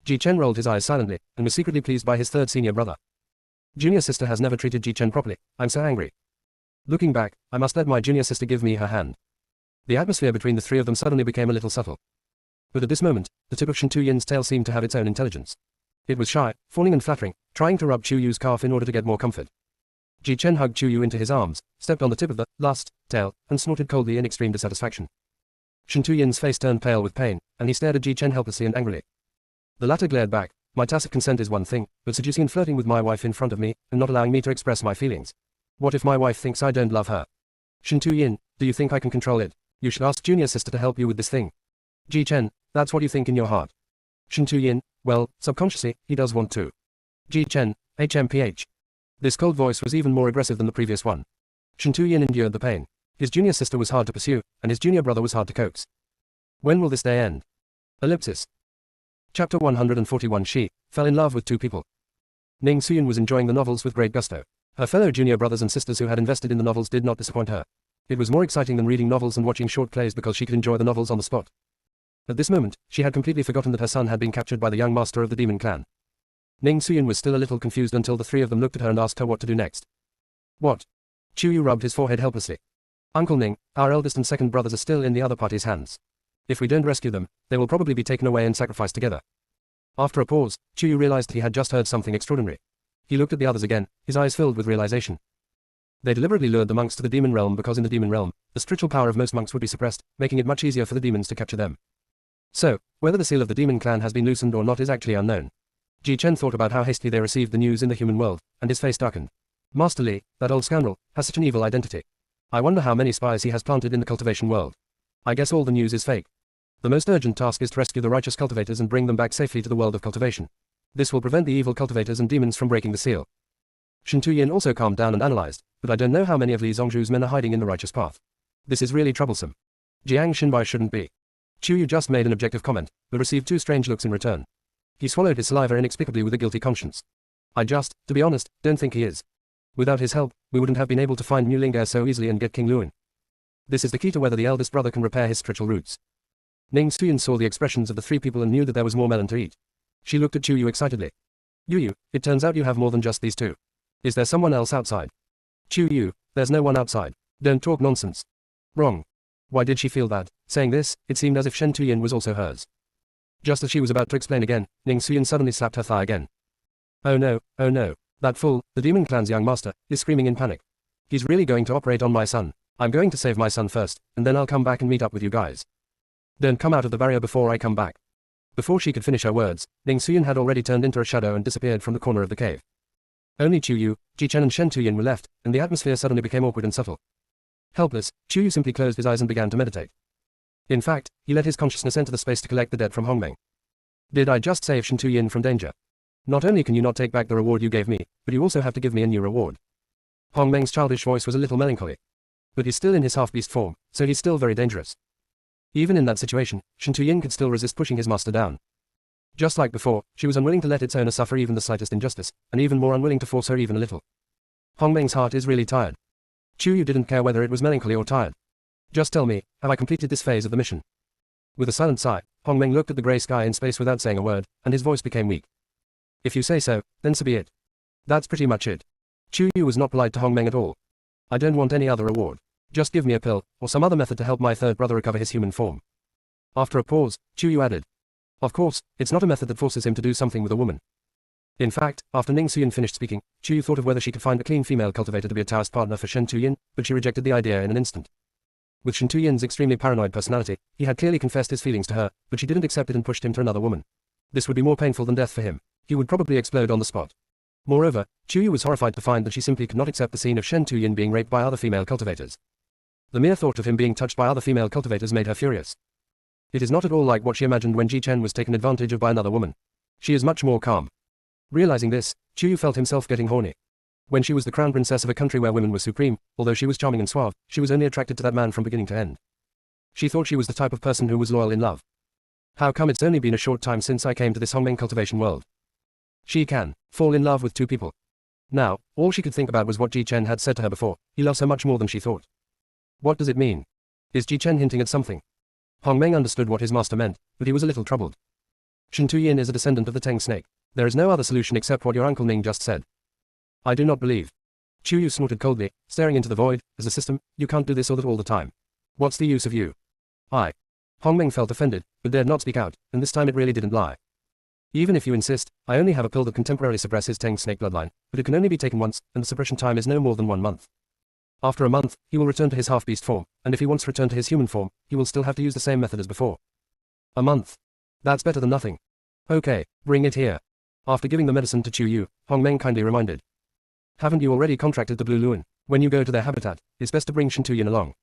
Ji Chen rolled his eyes silently, and was secretly pleased by his third senior brother. Junior sister has never treated Ji Chen properly, I'm so angry. Looking back, I must let my junior sister give me her hand. The atmosphere between the three of them suddenly became a little subtle. But at this moment, the tip of Shen Tuyin's tail seemed to have its own intelligence. It was shy, fawning and flattering, trying to rub Chu Yu's calf in order to get more comfort. Ji Chen hugged Chu Yu into his arms, stepped on the tip of the last tail, and snorted coldly in extreme dissatisfaction. Shen Tuyin's face turned pale with pain, and he stared at Ji Chen helplessly and angrily. The latter glared back. My tacit consent is one thing, but seducing and flirting with my wife in front of me, and not allowing me to express my feelings. What if my wife thinks I don't love her? Shen Tuyin, do you think I can control it? You should ask junior sister to help you with this thing. Ji Chen, that's what you think in your heart. Shen Tuyin, well, subconsciously, he does want to. Ji Chen, HMPH. This cold voice was even more aggressive than the previous one. Shen Tuyin endured the pain. His junior sister was hard to pursue, and his junior brother was hard to coax. When will this day end? Ellipsis. Chapter 141. She fell in love with two people. Ning Suyin was enjoying the novels with great gusto. Her fellow junior brothers and sisters who had invested in the novels did not disappoint her. It was more exciting than reading novels and watching short plays because she could enjoy the novels on the spot. At this moment, she had completely forgotten that her son had been captured by the young master of the demon clan. Ning Suyin was still a little confused until the three of them looked at her and asked her what to do next. What? Chu Yu rubbed his forehead helplessly. Uncle Ning, our eldest and second brothers are still in the other party's hands. If we don't rescue them, they will probably be taken away and sacrificed together. After a pause, Chu Yu realized that he had just heard something extraordinary. He looked at the others again, his eyes filled with realization. They deliberately lured the monks to the demon realm because in the demon realm, the spiritual power of most monks would be suppressed, making it much easier for the demons to capture them. So, whether the seal of the demon clan has been loosened or not is actually unknown. Ji Chen thought about how hastily they received the news in the human world, and his face darkened. Master Li, that old scoundrel, has such an evil identity. I wonder how many spies he has planted in the cultivation world. I guess all the news is fake. The most urgent task is to rescue the righteous cultivators and bring them back safely to the world of cultivation. This will prevent the evil cultivators and demons from breaking the seal. Shen Tuyin also calmed down and analyzed, but I don't know how many of Li Zongzhu's men are hiding in the righteous path. This is really troublesome. Jiang Xinbai shouldn't be. Chu Yu just made an objective comment, but received two strange looks in return. He swallowed his saliva inexplicably with a guilty conscience. I just, to be honest, don't think he is. Without his help, we wouldn't have been able to find New Linga so easily and get King Luin. This is the key to whether the eldest brother can repair his spiritual roots. Ning Suyin saw the expressions of the three people and knew that there was more melon to eat. She looked at Chu Yu excitedly. Yu, it turns out you have more than just these two. Is there someone else outside? Chu Yu, there's no one outside. Don't talk nonsense. Wrong. Why did she feel that? Saying this, it seemed as if Shen Tuyin was also hers. Just as she was about to explain again, Ning Suyin suddenly slapped her thigh again. Oh no, that fool, the demon clan's young master, is screaming in panic. He's really going to operate on my son. I'm going to save my son first, and then I'll come back and meet up with you guys. Don't come out of the barrier before I come back. Before she could finish her words, Ning Suyin had already turned into a shadow and disappeared from the corner of the cave. Only Chu Yu, Ji Chen and Shen Tuyin were left, and the atmosphere suddenly became awkward and subtle. Helpless, Chu Yu simply closed his eyes and began to meditate. In fact, he let his consciousness enter the space to collect the dead from Hongmeng. Did I just save Shen Tuyin from danger? Not only can you not take back the reward you gave me, but you also have to give me a new reward. Hongmeng's childish voice was a little melancholy. But he's still in his half-beast form, so he's still very dangerous. Even in that situation, Shen Tuyin could still resist pushing his master down. Just like before, she was unwilling to let its owner suffer even the slightest injustice, and even more unwilling to force her even a little. Hongmeng's heart is really tired. Chu Yu didn't care whether it was melancholy or tired. Just tell me, have I completed this phase of the mission? With a silent sigh, Hongmeng looked at the grey sky in space without saying a word, and his voice became weak. If you say so, then so be it. That's pretty much it. Chu Yu was not polite to Hongmeng at all. I don't want any other reward. Just give me a pill, or some other method to help my third brother recover his human form. After a pause, Chu Yu added. Of course, it's not a method that forces him to do something with a woman. In fact, after Ning Suyin finished speaking, Chuyu thought of whether she could find a clean female cultivator to be a Taoist partner for Shen Tuyin, but she rejected the idea in an instant. With Shen Tuyin's extremely paranoid personality, he had clearly confessed his feelings to her, but she didn't accept it and pushed him to another woman. This would be more painful than death for him. He would probably explode on the spot. Moreover, Chuyu was horrified to find that she simply could not accept the scene of Shen Tuyin being raped by other female cultivators. The mere thought of him being touched by other female cultivators made her furious. It is not at all like what she imagined when Ji Chen was taken advantage of by another woman. She is much more calm. Realizing this, Chuyu felt himself getting horny. When she was the crown princess of a country where women were supreme, although she was charming and suave, she was only attracted to that man from beginning to end. She thought she was the type of person who was loyal in love. How come it's only been a short time since I came to this Hongmeng cultivation world? She can fall in love with two people. Now, all she could think about was what Ji Chen had said to her before. He loves her much more than she thought. What does it mean? Is Ji Chen hinting at something? Hongmeng understood what his master meant, but he was a little troubled. Shen Tuyin is a descendant of the Teng snake. There is no other solution except what your uncle Ning just said. I do not believe. Chuyu snorted coldly, staring into the void. As a system, you can't do this or that all the time. What's the use of you? Hongmeng felt offended, but dared not speak out, and this time it really didn't lie. Even if you insist, I only have a pill that can temporarily suppress his Teng snake bloodline, but it can only be taken once, and the suppression time is no more than 1 month. After a month, he will return to his half-beast form, and if he wants to return to his human form, he will still have to use the same method as before. A month. That's better than nothing. Okay, bring it here. After giving the medicine to Chuyu, Hongmeng kindly reminded. Haven't you already contracted the Blue Luan? When you go to their habitat, it's best to bring Shen Tuyin along.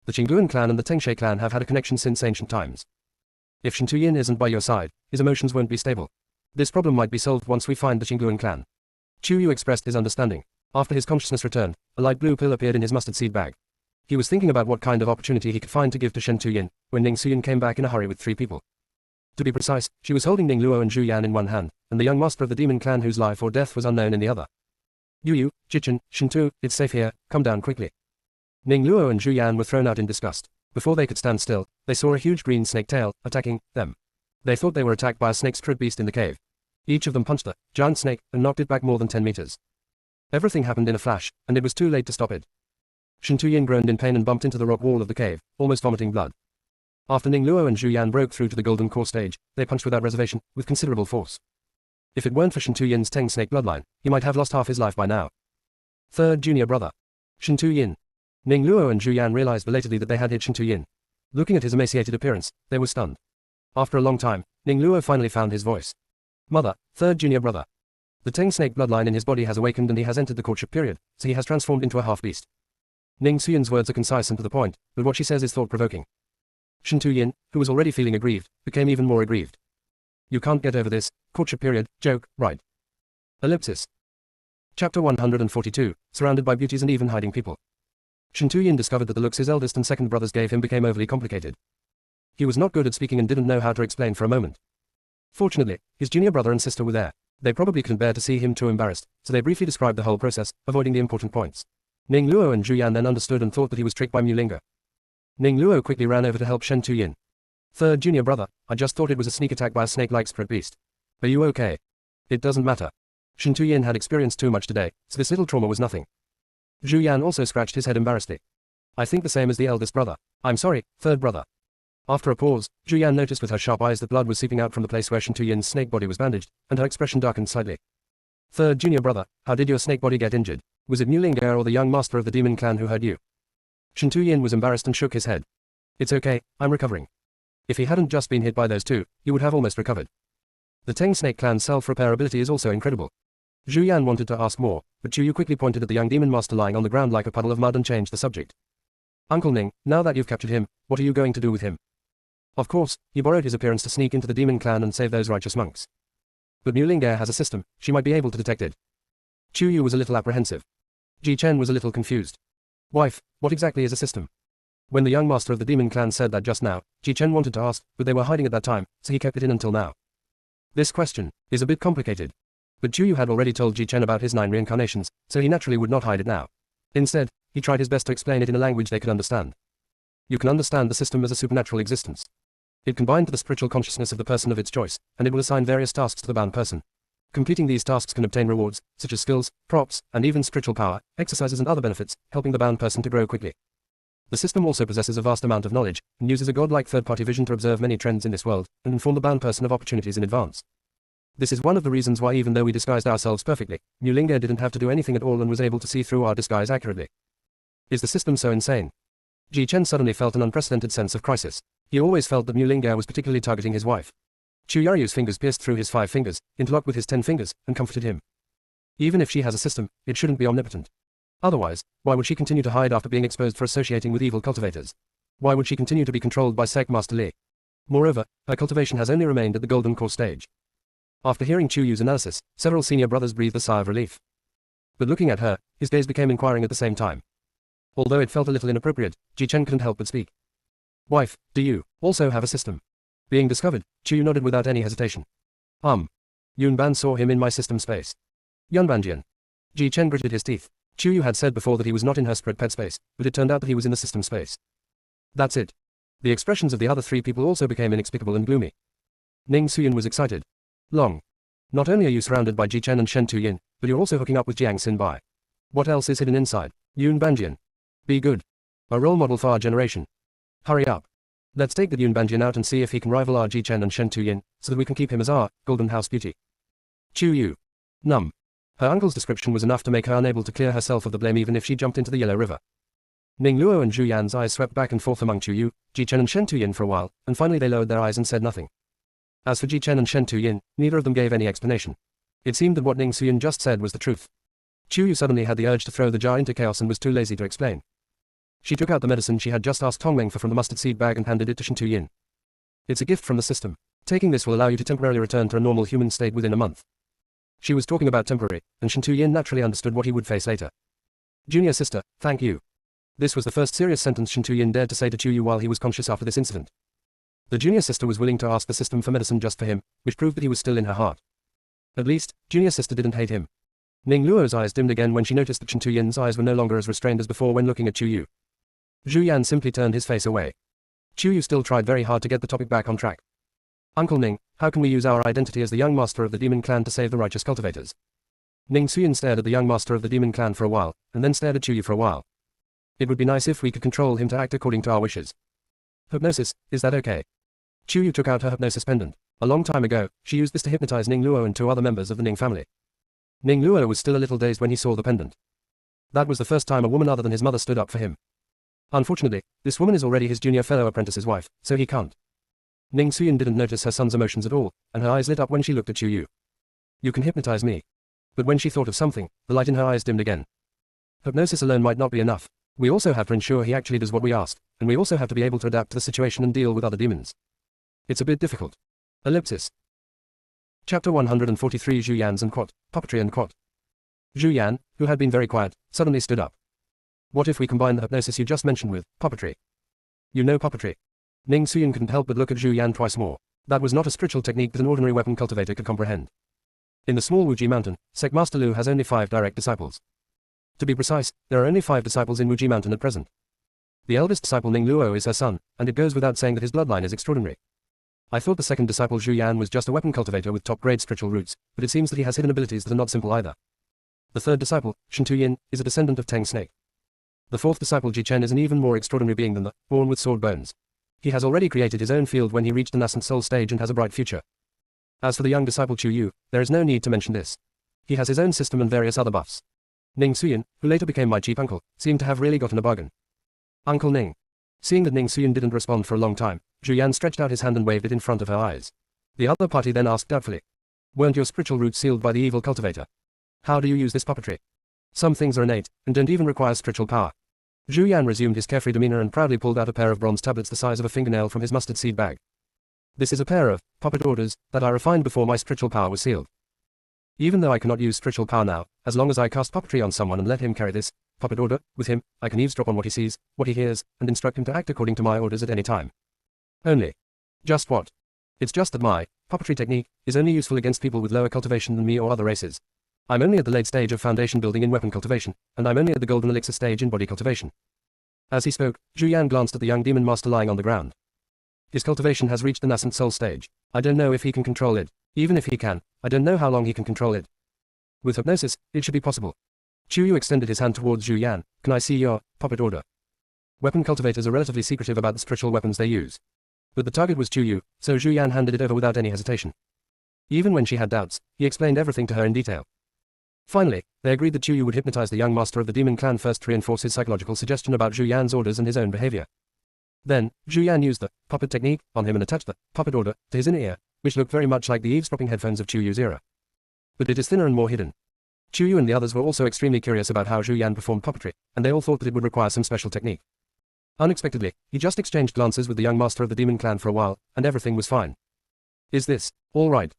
The Qingluan clan and the Tengshe clan have had a connection since ancient times. If Shen Tuyin isn't by your side, his emotions won't be stable. This problem might be solved once we find the Qingluan clan. Chuyu expressed his understanding. After his consciousness returned, a light blue pill appeared in his mustard seed bag. He was thinking about what kind of opportunity he could find to give to Shen Tuyin, when Ning Suyin came back in a hurry with 3 people. To be precise, she was holding Ning Luo and Zhu Yan in one hand, and the young master of the demon clan whose life or death was unknown in the other. Yu, Jichen, Shintu, it's safe here, come down quickly. Ning Luo and Zhu Yan were thrown out in disgust. Before they could stand still, they saw a huge green snake tail, attacking them. They thought they were attacked by a snake strip beast in the cave. Each of them punched the giant snake and knocked it back more than 10 meters. Everything happened in a flash, and it was too late to stop it. Shen Tuyin groaned in pain and bumped into the rock wall of the cave, almost vomiting blood. After Ning Luo and Zhu Yan broke through to the golden core stage, they punched without reservation, with considerable force. If it weren't for Shen Tuyin's Teng snake bloodline, he might have lost half his life by now. Third junior brother. Shen Tuyin. Ning Luo and Zhu Yan realized belatedly that they had hit Shen Tuyin. Looking at his emaciated appearance, they were stunned. After a long time, Ning Luo finally found his voice. Mother, third junior brother. The Teng snake bloodline in his body has awakened and he has entered the courtship period, so he has transformed into a half-beast. Ning Suyin's words are concise and to the point, but what she says is thought-provoking. Shen Tuyin, who was already feeling aggrieved, became even more aggrieved. You can't get over this, courtship period, joke, right? Ellipsis. Chapter 142, surrounded by beauties and even hiding people. Shen Tuyin discovered that the looks his eldest and second brothers gave him became overly complicated. He was not good at speaking and didn't know how to explain for a moment. Fortunately, his junior brother and sister were there. They probably couldn't bear to see him too embarrassed, so they briefly described the whole process, avoiding the important points. Ning Luo and Zhu Yan then understood and thought that he was tricked by Mu Linga. Ning Luo quickly ran over to help Shen Tuyin. Third junior brother, I just thought it was a sneak attack by a snake-like spirit beast. Are you okay? It doesn't matter. Shen Tuyin had experienced too much today, so this little trauma was nothing. Zhu Yan also scratched his head embarrassedly. I think the same as the eldest brother. I'm sorry, third brother. After a pause, Zhu Yan noticed with her sharp eyes that blood was seeping out from the place where Shen Tuyin's snake body was bandaged, and her expression darkened slightly. Third junior brother, how did your snake body get injured? Was it Mu Linga or the young master of the demon clan who hurt you? Shen Tuyin was embarrassed and shook his head. It's okay, I'm recovering. If he hadn't just been hit by those two, he would have almost recovered. The Teng snake clan's self-repair ability is also incredible. Zhu Yan wanted to ask more, but Chuyu quickly pointed at the young demon master lying on the ground like a puddle of mud and changed the subject. Uncle Ning, now that you've captured him, what are you going to do with him? Of course, he borrowed his appearance to sneak into the demon clan and save those righteous monks. But Mu Linga has a system, she might be able to detect it. Chuyu was a little apprehensive. Ji Chen was a little confused. Wife, what exactly is a system? When the young master of the demon clan said that just now, Ji Chen wanted to ask, but they were hiding at that time, so he kept it in until now. This question is a bit complicated. But Chuyu had already told Ji Chen about his 9 reincarnations, so he naturally would not hide it now. Instead, he tried his best to explain it in a language they could understand. You can understand the system as a supernatural existence. It can bind to the spiritual consciousness of the person of its choice, and it will assign various tasks to the bound person. Completing these tasks can obtain rewards, such as skills, props, and even spiritual power, exercises and other benefits, helping the bound person to grow quickly. The system also possesses a vast amount of knowledge, and uses a godlike third-party vision to observe many trends in this world, and inform the bound person of opportunities in advance. This is one of the reasons why even though we disguised ourselves perfectly, Mu Lingge didn't have to do anything at all and was able to see through our disguise accurately. Is the system so insane? Ji Chen suddenly felt an unprecedented sense of crisis. He always felt that Mu Lingge was particularly targeting his wife. Chu Yaryu's fingers pierced through his 5 fingers, interlocked with his 10 fingers, and comforted him. Even if she has a system, it shouldn't be omnipotent. Otherwise, why would she continue to hide after being exposed for associating with evil cultivators? Why would she continue to be controlled by Sect Master Li? Moreover, her cultivation has only remained at the golden core stage. After hearing Chu Yu's analysis, several senior brothers breathed a sigh of relief. But looking at her, his gaze became inquiring at the same time. Although it felt a little inappropriate, Ji Chen couldn't help but speak. Wife, do you also have a system? Being discovered, Chu Yu nodded without any hesitation. Yun Ban saw him in my system space. Yun Banjian. Ji Chen gritted his teeth. Chu Yu had said before that he was not in her spread pet space, but it turned out that he was in the system space. That's it. The expressions of the other 3 people also became inexplicable and gloomy. Ning Suyin was excited. Long. Not only are you surrounded by Ji Chen and Shen Tuyin, but you're also hooking up with Jiang Xinbai. What else is hidden inside? Yun Banjian. Be good. A role model for our generation. Hurry up. Let's take the Yun Banjian out and see if he can rival our Ji Chen and Shen Tuyin, so that we can keep him as our golden house beauty. Chu Yu. Numb. Her uncle's description was enough to make her unable to clear herself of the blame even if she jumped into the Yellow River. Ning Luo and Zhu Yan's eyes swept back and forth among Chu Yu, Ji Chen and Shen Tuyin for a while, and finally they lowered their eyes and said nothing. As for Ji Chen and Shen Tuyin, neither of them gave any explanation. It seemed that what Ning Suyin just said was the truth. Chu Yu suddenly had the urge to throw the jar into chaos and was too lazy to explain. She took out the medicine she had just asked Tongmeng for from the mustard seed bag and handed it to Shen Tuyin. It's a gift from the system. Taking this will allow you to temporarily return to a normal human state within a month. She was talking about temporary, and Shen Tuyin naturally understood what he would face later. Junior sister, thank you. This was the first serious sentence Shen Tuyin dared to say to Chu Yu while he was conscious after this incident. The junior sister was willing to ask the system for medicine just for him, which proved that he was still in her heart. At least, junior sister didn't hate him. Ning Luo's eyes dimmed again when she noticed that Shen Tuyin's eyes were no longer as restrained as before when looking at Chu Yu. Zhu Yan simply turned his face away. Chu Yu still tried very hard to get the topic back on track. Uncle Ning, how can we use our identity as the young master of the demon clan to save the righteous cultivators? Ning Suyin stared at the young master of the demon clan for a while, and then stared at Chu Yu for a while. It would be nice if we could control him to act according to our wishes. Hypnosis, is that okay? Chu Yu took out her hypnosis pendant. A long time ago, she used this to hypnotize Ning Luo and 2 other members of the Ning family. Ning Luo was still a little dazed when he saw the pendant. That was the first time a woman other than his mother stood up for him. Unfortunately, this woman is already his junior fellow apprentice's wife, so he can't. Ning Suyin didn't notice her son's emotions at all, and her eyes lit up when she looked at Chu Yu. You can hypnotize me. But when she thought of something, the light in her eyes dimmed again. Hypnosis alone might not be enough. We also have to ensure he actually does what we asked, and we also have to be able to adapt to the situation and deal with other demons. It's a bit difficult. Ellipsis. Chapter 143 Zhu Yan's and Quat, Puppetry and Quat. Zhu Yan, who had been very quiet, suddenly stood up. What if we combine the hypnosis you just mentioned with puppetry? You know puppetry. Ning Suyin couldn't help but look at Zhu Yan twice more. That was not a spiritual technique that an ordinary weapon cultivator could comprehend. In the small Wuji Mountain, Sect Master Lu has only 5 direct disciples. To be precise, there are only 5 disciples in Wuji Mountain at present. The eldest disciple Ning Luo is her son, and it goes without saying that his bloodline is extraordinary. I thought the second disciple Zhu Yan was just a weapon cultivator with top-grade spiritual roots, but it seems that he has hidden abilities that are not simple either. The third disciple, Shen Tuyin, is a descendant of Teng Snake. The fourth disciple Ji Chen is an even more extraordinary being than the born with sword bones. He has already created his own field when he reached the nascent soul stage and has a bright future. As for the young disciple Chu Yu, there is no need to mention this. He has his own system and various other buffs. Ning Suyin, who later became my chief uncle, seemed to have really gotten a bargain. Uncle Ning. Seeing that Ning Suyin didn't respond for a long time, Zhu Yan stretched out his hand and waved it in front of her eyes. The other party then asked doubtfully. Weren't your spiritual roots sealed by the evil cultivator? How do you use this puppetry? Some things are innate, and don't even require spiritual power. Zhu Yan resumed his carefree demeanor and proudly pulled out a pair of bronze tablets the size of a fingernail from his mustard seed bag. This is a pair of puppet orders that I refined before my spiritual power was sealed. Even though I cannot use spiritual power now, as long as I cast puppetry on someone and let him carry this puppet order with him, I can eavesdrop on what he sees, what he hears, and instruct him to act according to my orders at any time. Only. Just what? It's just that my puppetry technique is only useful against people with lower cultivation than me or other races. I'm only at the late stage of foundation building in weapon cultivation, and I'm only at the golden elixir stage in body cultivation. As he spoke, Zhu Yan glanced at the young demon master lying on the ground. His cultivation has reached the nascent soul stage. I don't know if he can control it. Even if he can, I don't know how long he can control it. With hypnosis, it should be possible. Chu Yu extended his hand towards Zhu Yan. Can I see your puppet order? Weapon cultivators are relatively secretive about the spiritual weapons they use. But the target was Chu Yu, so Zhu Yan handed it over without any hesitation. Even when she had doubts, he explained everything to her in detail. Finally, they agreed that Chu Yu would hypnotize the young master of the demon clan first to reinforce his psychological suggestion about Zhu Yan's orders and his own behavior. Then, Zhu Yan used the puppet technique on him and attached the puppet order to his inner ear, which looked very much like the eavesdropping headphones of Chu Yu's era. But it is thinner and more hidden. Chu Yu and the others were also extremely curious about how Zhu Yan performed puppetry, and they all thought that it would require some special technique. Unexpectedly, he just exchanged glances with the young master of the demon clan for a while, and everything was fine. Is this all right?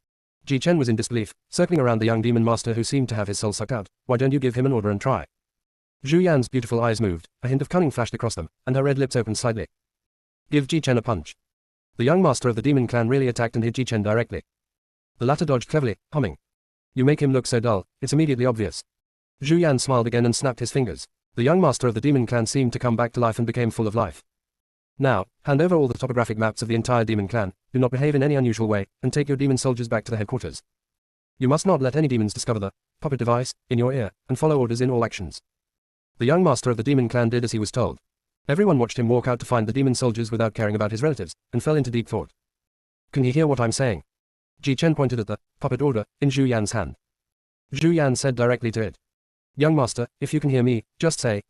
Ji Chen was in disbelief, circling around the young demon master who seemed to have his soul sucked out. Why don't you give him an order and try? Zhu Yan's beautiful eyes moved, a hint of cunning flashed across them, and her red lips opened slightly. Give Ji Chen a punch. The young master of the demon clan really attacked and hit Ji Chen directly. The latter dodged cleverly, humming. You make him look so dull, it's immediately obvious. Zhu Yan smiled again and snapped his fingers. The young master of the demon clan seemed to come back to life and became full of life. Now, hand over all the topographic maps of the entire demon clan, do not behave in any unusual way, and take your demon soldiers back to the headquarters. You must not let any demons discover the puppet device in your ear, and follow orders in all actions. The young master of the demon clan did as he was told. Everyone watched him walk out to find the demon soldiers without caring about his relatives, and fell into deep thought. Can you hear what I'm saying? Ji Chen pointed at the puppet order in Zhu Yan's hand. Zhu Yan said directly to it. Young master, if you can hear me, just say,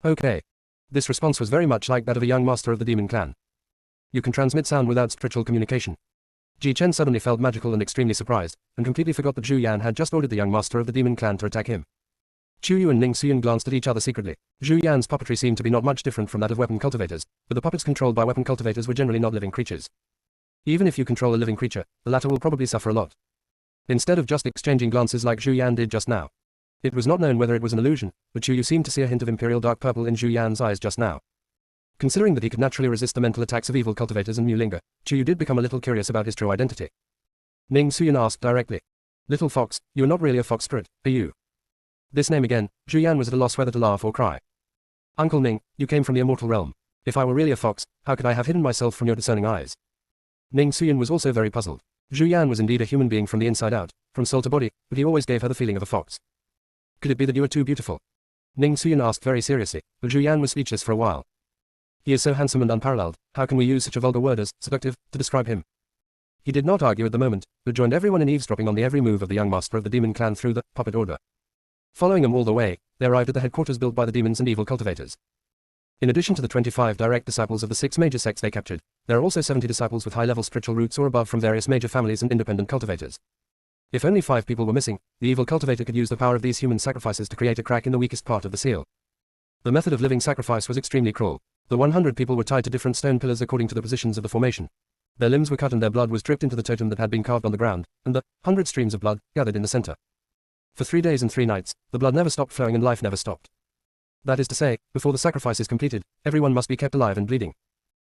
Okay. This response was very much like that of a young master of the demon clan. You can transmit sound without spiritual communication. Ji Chen suddenly felt magical and extremely surprised, and completely forgot that Zhu Yan had just ordered the young master of the demon clan to attack him. Chu Yu and Ning Xuyan glanced at each other secretly. Zhu Yan's puppetry seemed to be not much different from that of weapon cultivators, but the puppets controlled by weapon cultivators were generally not living creatures. Even if you control a living creature, the latter will probably suffer a lot. Instead of just exchanging glances like Zhu Yan did just now. It was not known whether it was an illusion, but Chu Yu seemed to see a hint of imperial dark purple in Zhu Yan's eyes just now. Considering that he could naturally resist the mental attacks of evil cultivators and Mu Linga, Chu Yu did become a little curious about his true identity. Ning Xuyan asked directly. Little fox, you are not really a fox spirit, are you? This name again, Zhu Yan was at a loss whether to laugh or cry. Uncle Ning, you came from the immortal realm. If I were really a fox, how could I have hidden myself from your discerning eyes? Ning Xuyan was also very puzzled. Zhu Yan was indeed a human being from the inside out, from soul to body, but he always gave her the feeling of a fox. Could it be that you are too beautiful? Ning Xuyan asked very seriously, but Zhu Yan was speechless for a while. He is so handsome and unparalleled, how can we use such a vulgar word as seductive to describe him? He did not argue at the moment, but joined everyone in eavesdropping on the every move of the young master of the demon clan through the puppet order. Following him all the way, they arrived at the headquarters built by the demons and evil cultivators. In addition to the 25 direct disciples of the 6 major sects they captured, there are also 70 disciples with high-level spiritual roots or above from various major families and independent cultivators. If only 5 people were missing, the evil cultivator could use the power of these human sacrifices to create a crack in the weakest part of the seal. The method of living sacrifice was extremely cruel. The 100 people were tied to different stone pillars according to the positions of the formation. Their limbs were cut and their blood was dripped into the totem that had been carved on the ground, and the 100 streams of blood gathered in the center. For 3 days and 3 nights, the blood never stopped flowing and life never stopped. That is to say, before the sacrifice is completed, everyone must be kept alive and bleeding.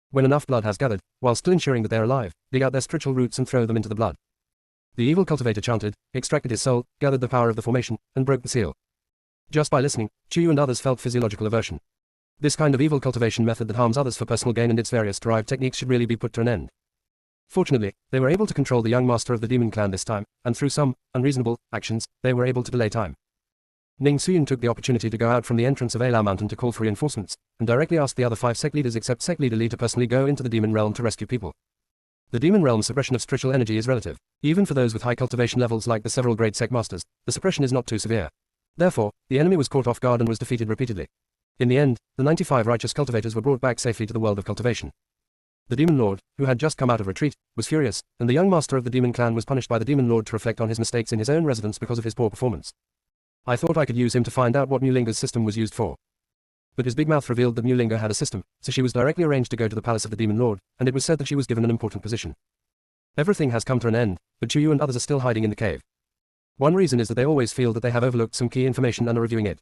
When enough blood has gathered, while still ensuring that they are alive, dig out their spiritual roots and throw them into the blood. The evil cultivator chanted, extracted his soul, gathered the power of the formation, and broke the seal. Just by listening, Chu Yu and others felt physiological aversion. This kind of evil cultivation method that harms others for personal gain and its various derived techniques should really be put to an end. Fortunately, they were able to control the young master of the demon clan this time, and through some unreasonable actions, they were able to delay time. Ning Xuyan took the opportunity to go out from the entrance of Alao Mountain to call for reinforcements, and directly asked the other 5 sect leaders except sect leader Li to personally go into the demon realm to rescue people. The demon realm's suppression of spiritual energy is relative. Even for those with high cultivation levels like the several great sect masters, the suppression is not too severe. Therefore, the enemy was caught off guard and was defeated repeatedly. In the end, the 95 righteous cultivators were brought back safely to the world of cultivation. The demon lord, who had just come out of retreat, was furious, and the young master of the demon clan was punished by the demon lord to reflect on his mistakes in his own residence because of his poor performance. I thought I could use him to find out what Mu Linga's system was used for. But his big mouth revealed that Mu Linga had a system, so she was directly arranged to go to the palace of the demon lord, and it was said that she was given an important position. Everything has come to an end, but Chu Yu and others are still hiding in the cave. One reason is that they always feel that they have overlooked some key information and are reviewing it.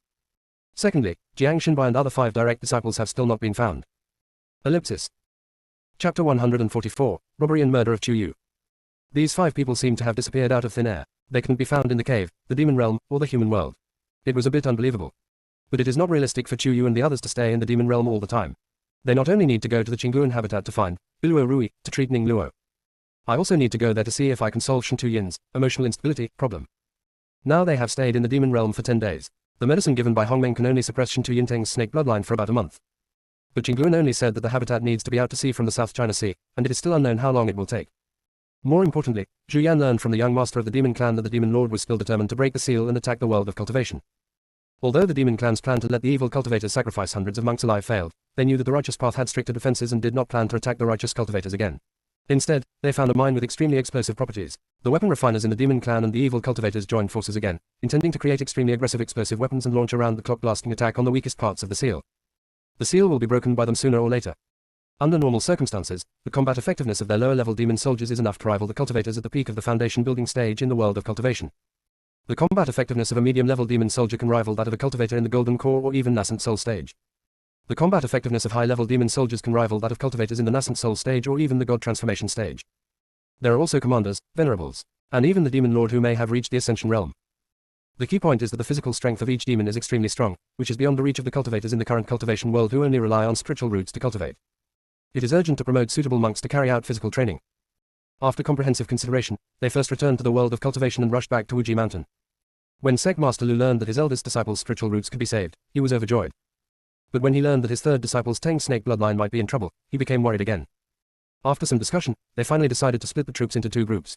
Secondly, Jiang Xinbai and other 5 direct disciples have still not been found. Ellipsis. Chapter 144, Robbery and Murder of Chu Yu. These 5 people seem to have disappeared out of thin air. They couldn't be found in the cave, the demon realm, or the human world. It was a bit unbelievable. But it is not realistic for Chu Yu and the others to stay in the demon realm all the time. They not only need to go to the Qingluan habitat to find Biluo Rui to treat Ning Luo. I also need to go there to see if I can solve Shen Tu Yin's emotional instability problem. Now they have stayed in the demon realm for 10 days. The medicine given by Hongmeng can only suppress Shen Tu Yinteng's snake bloodline for about a month. But Qingluan only said that the habitat needs to be out to sea from the South China Sea, and it is still unknown how long it will take. More importantly, Zhu Yan learned from the young master of the demon clan that the demon lord was still determined to break the seal and attack the world of cultivation. Although the demon clan's plan to let the evil cultivators sacrifice hundreds of monks alive failed, they knew that the righteous path had stricter defenses and did not plan to attack the righteous cultivators again. Instead, they found a mine with extremely explosive properties. The weapon refiners in the demon clan and the evil cultivators joined forces again, intending to create extremely aggressive explosive weapons and launch around-the-clock blasting attack on the weakest parts of the seal. The seal will be broken by them sooner or later. Under normal circumstances, the combat effectiveness of their lower-level demon soldiers is enough to rival the cultivators at the peak of the foundation building stage in the world of cultivation. The combat effectiveness of a medium-level demon soldier can rival that of a cultivator in the golden core or even nascent soul stage. The combat effectiveness of high-level demon soldiers can rival that of cultivators in the nascent soul stage or even the god transformation stage. There are also commanders, venerables, and even the demon lord who may have reached the ascension realm. The key point is that the physical strength of each demon is extremely strong, which is beyond the reach of the cultivators in the current cultivation world who only rely on spiritual roots to cultivate. It is urgent to promote suitable monks to carry out physical training. After comprehensive consideration, they first returned to the world of cultivation and rushed back to Wuji Mountain. When Sect Master Lu learned that his eldest disciple's spiritual roots could be saved, he was overjoyed. But when he learned that his third disciple's Tang Snake bloodline might be in trouble, he became worried again. After some discussion, they finally decided to split the troops into two groups.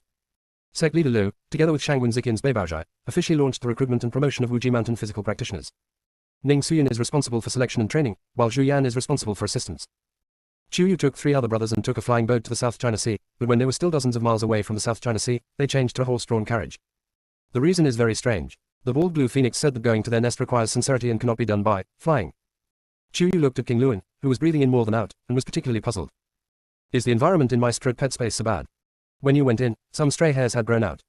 Sect leader Lu, together with Shangwen Ziqian's Beibaozhai, officially launched the recruitment and promotion of Wuji Mountain physical practitioners. Ning Suyin is responsible for selection and training, while Zhu Yan is responsible for assistance. Chu Yu took 3 other brothers and took a flying boat to the South China Sea, but when they were still dozens of miles away from the South China Sea, they changed to a horse-drawn carriage. The reason is very strange. The bald blue phoenix said that going to their nest requires sincerity and cannot be done by flying. Chu Yu looked at King Luan, who was breathing in more than out, and was particularly puzzled. Is the environment in my straight pet space so bad? When you went in, some stray hairs had grown out.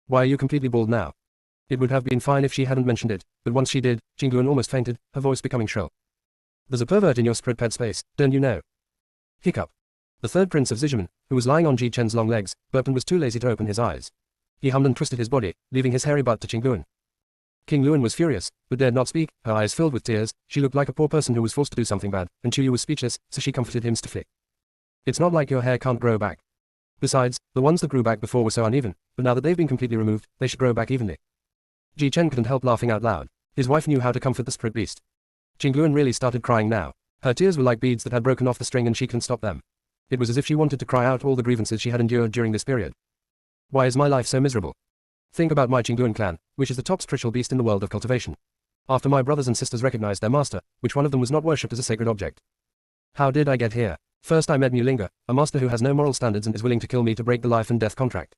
Why are you completely bald now? It would have been fine if she hadn't mentioned it, but once she did, King Luan almost fainted, her voice becoming shrill. There's a pervert in your spread pet space, don't you know? Hiccup. The third prince of Zijiman, who was lying on Ji Chen's long legs, burped and was too lazy to open his eyes. He hummed and twisted his body, leaving his hairy butt to King Luan. King Luan was furious, but dared not speak, her eyes filled with tears. She looked like a poor person who was forced to do something bad, and Chu Yu was speechless, so she comforted him stiffly. It's not like your hair can't grow back. Besides, the ones that grew back before were so uneven, but now that they've been completely removed, they should grow back evenly. Ji Chen couldn't help laughing out loud. His wife knew how to comfort the spirit beast. King Luan really started crying now. Her tears were like beads that had broken off the string and she couldn't stop them. It was as if she wanted to cry out all the grievances she had endured during this period. Why is my life so miserable? Think about my Qingluan clan, which is the top spiritual beast in the world of cultivation. After my brothers and sisters recognized their master, which one of them was not worshipped as a sacred object? How did I get here? First I met Mulinga, a master who has no moral standards and is willing to kill me to break the life and death contract.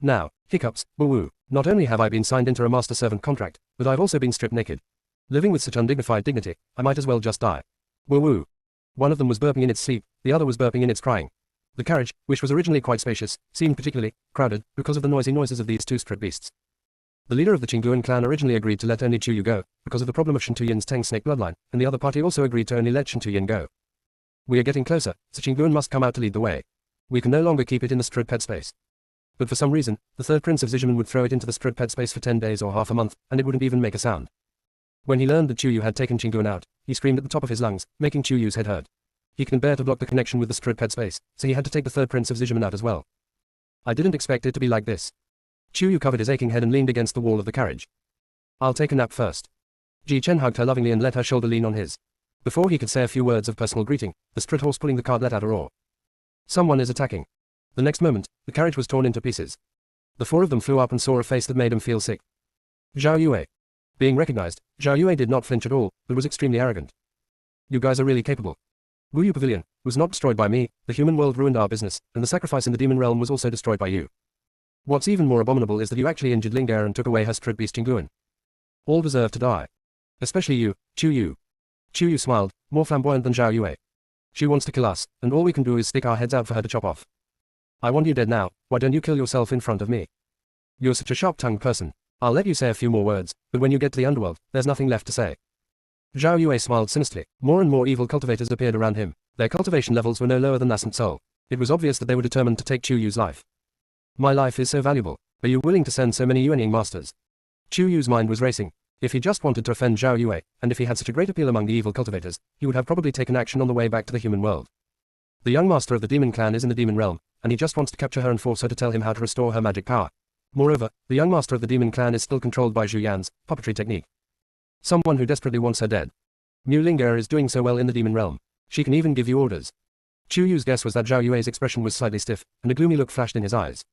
Now, hiccups, woo-woo, not only have I been signed into a master-servant contract, but I've also been stripped naked. Living with such undignified dignity, I might as well just die. Woo-woo. One of them was burping in its sleep, the other was burping in its crying. The carriage, which was originally quite spacious, seemed particularly crowded because of the noisy noises of these two spirit beasts. The leader of the Qingluan clan originally agreed to let only Chu Yu go, because of the problem of Shen Tuyin's Tang Snake bloodline, and the other party also agreed to only let Shen Tuyin go. We are getting closer, so Qingluan must come out to lead the way. We can no longer keep it in the spirit pet space. But for some reason, the third prince of Zijiman would throw it into the spirit pet space for 10 days or half a month, and it wouldn't even make a sound. When he learned that Chu Yu had taken Qingluan out, he screamed at the top of his lungs, making Chu Yu's head hurt. He couldn't bear to block the connection with the spirit pet space, so he had to take the third prince of Zijiman out as well. I didn't expect it to be like this. Chu Yu covered his aching head and leaned against the wall of the carriage. I'll take a nap first. Ji Chen hugged her lovingly and let her shoulder lean on his. Before he could say a few words of personal greeting, the spirit horse pulling the cart let out a roar. Someone is attacking. The next moment, the carriage was torn into pieces. The 4 of them flew up and saw a face that made him feel sick. Zhao Yue. Being recognized, Zhao Yue did not flinch at all, but was extremely arrogant. You guys are really capable. Wu Yu Pavilion was not destroyed by me, the human world ruined our business, and the sacrifice in the demon realm was also destroyed by you. What's even more abominable is that you actually injured Ling'er and took away her spirit beast Qingluan. All deserve to die. Especially you, Chu Yu. Chu Yu smiled, more flamboyant than Zhao Yue. She wants to kill us, and all we can do is stick our heads out for her to chop off. I want you dead now, why don't you kill yourself in front of me? You're such a sharp-tongued person. I'll let you say a few more words, but when you get to the underworld, there's nothing left to say. Zhao Yue smiled sinisterly. More and more evil cultivators appeared around him. Their cultivation levels were no lower than nascent soul. It was obvious that they were determined to take Chu Yu's life. My life is so valuable. Are you willing to send so many Yuanying masters? Chu Yu's mind was racing. If he just wanted to offend Zhao Yue, and if he had such a great appeal among the evil cultivators, he would have probably taken action on the way back to the human world. The young master of the demon clan is in the demon realm, and he just wants to capture her and force her to tell him how to restore her magic power. Moreover, the young master of the demon clan is still controlled by Zhu Yan's puppetry technique. Someone who desperately wants her dead. Mu Ling'er is doing so well in the demon realm. She can even give you orders. Chu Yu's guess was that Zhao Yue's expression was slightly stiff, and a gloomy look flashed in his eyes.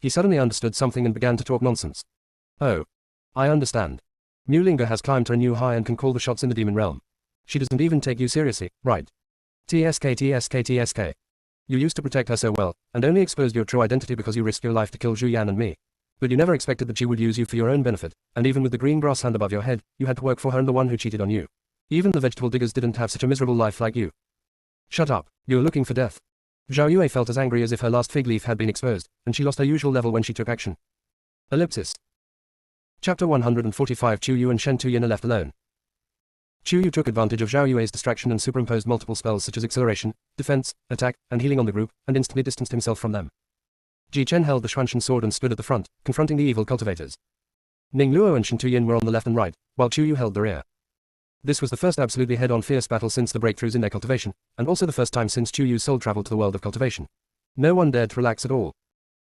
He suddenly understood something and began to talk nonsense. Oh. I understand. Mulinga has climbed to a new high and can call the shots in the demon realm. She doesn't even take you seriously, right? TSK. You used to protect her so well, and only exposed your true identity because you risked your life to kill Zhu Yan and me. But you never expected that she would use you for your own benefit, and even with the green grass hand above your head, you had to work for her and the one who cheated on you. Even the vegetable diggers didn't have such a miserable life like you. Shut up, you're looking for death. Zhao Yue felt as angry as if her last fig leaf had been exposed, and she lost her usual level when she took action. Ellipsis. Chapter 145. Chu Yu and Shen Tuyin are left alone. Chu Yu took advantage of Zhao Yue's distraction and superimposed multiple spells such as acceleration, defense, attack, and healing on the group, and instantly distanced himself from them. Ji Chen held the Xuanshan sword and stood at the front, confronting the evil cultivators. Ning Luo and Shen Tuyin were on the left and right, while Chu Yu held the rear. This was the first absolutely head-on fierce battle since the breakthroughs in their cultivation, and also the first time since Chu Yu's soul traveled to the world of cultivation. No one dared to relax at all.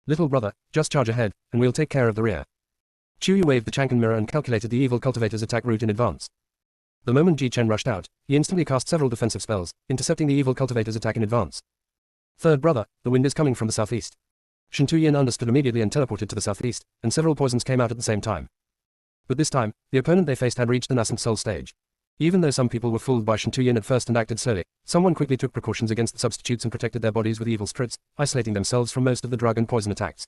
Little brother, just charge ahead, and we'll take care of the rear. Chu Yu waved the Chang'an mirror and calculated the evil cultivator's attack route in advance. The moment Ji Chen rushed out, he instantly cast several defensive spells, intercepting the evil cultivator's attack in advance. Third brother, the wind is coming from the southeast. Shen Tuyin understood immediately and teleported to the southeast, and several poisons came out at the same time. But this time, the opponent they faced had reached the nascent soul stage. Even though some people were fooled by Shen Tuyin at first and acted slowly, someone quickly took precautions against the substitutes and protected their bodies with evil spirits, isolating themselves from most of the drug and poison attacks.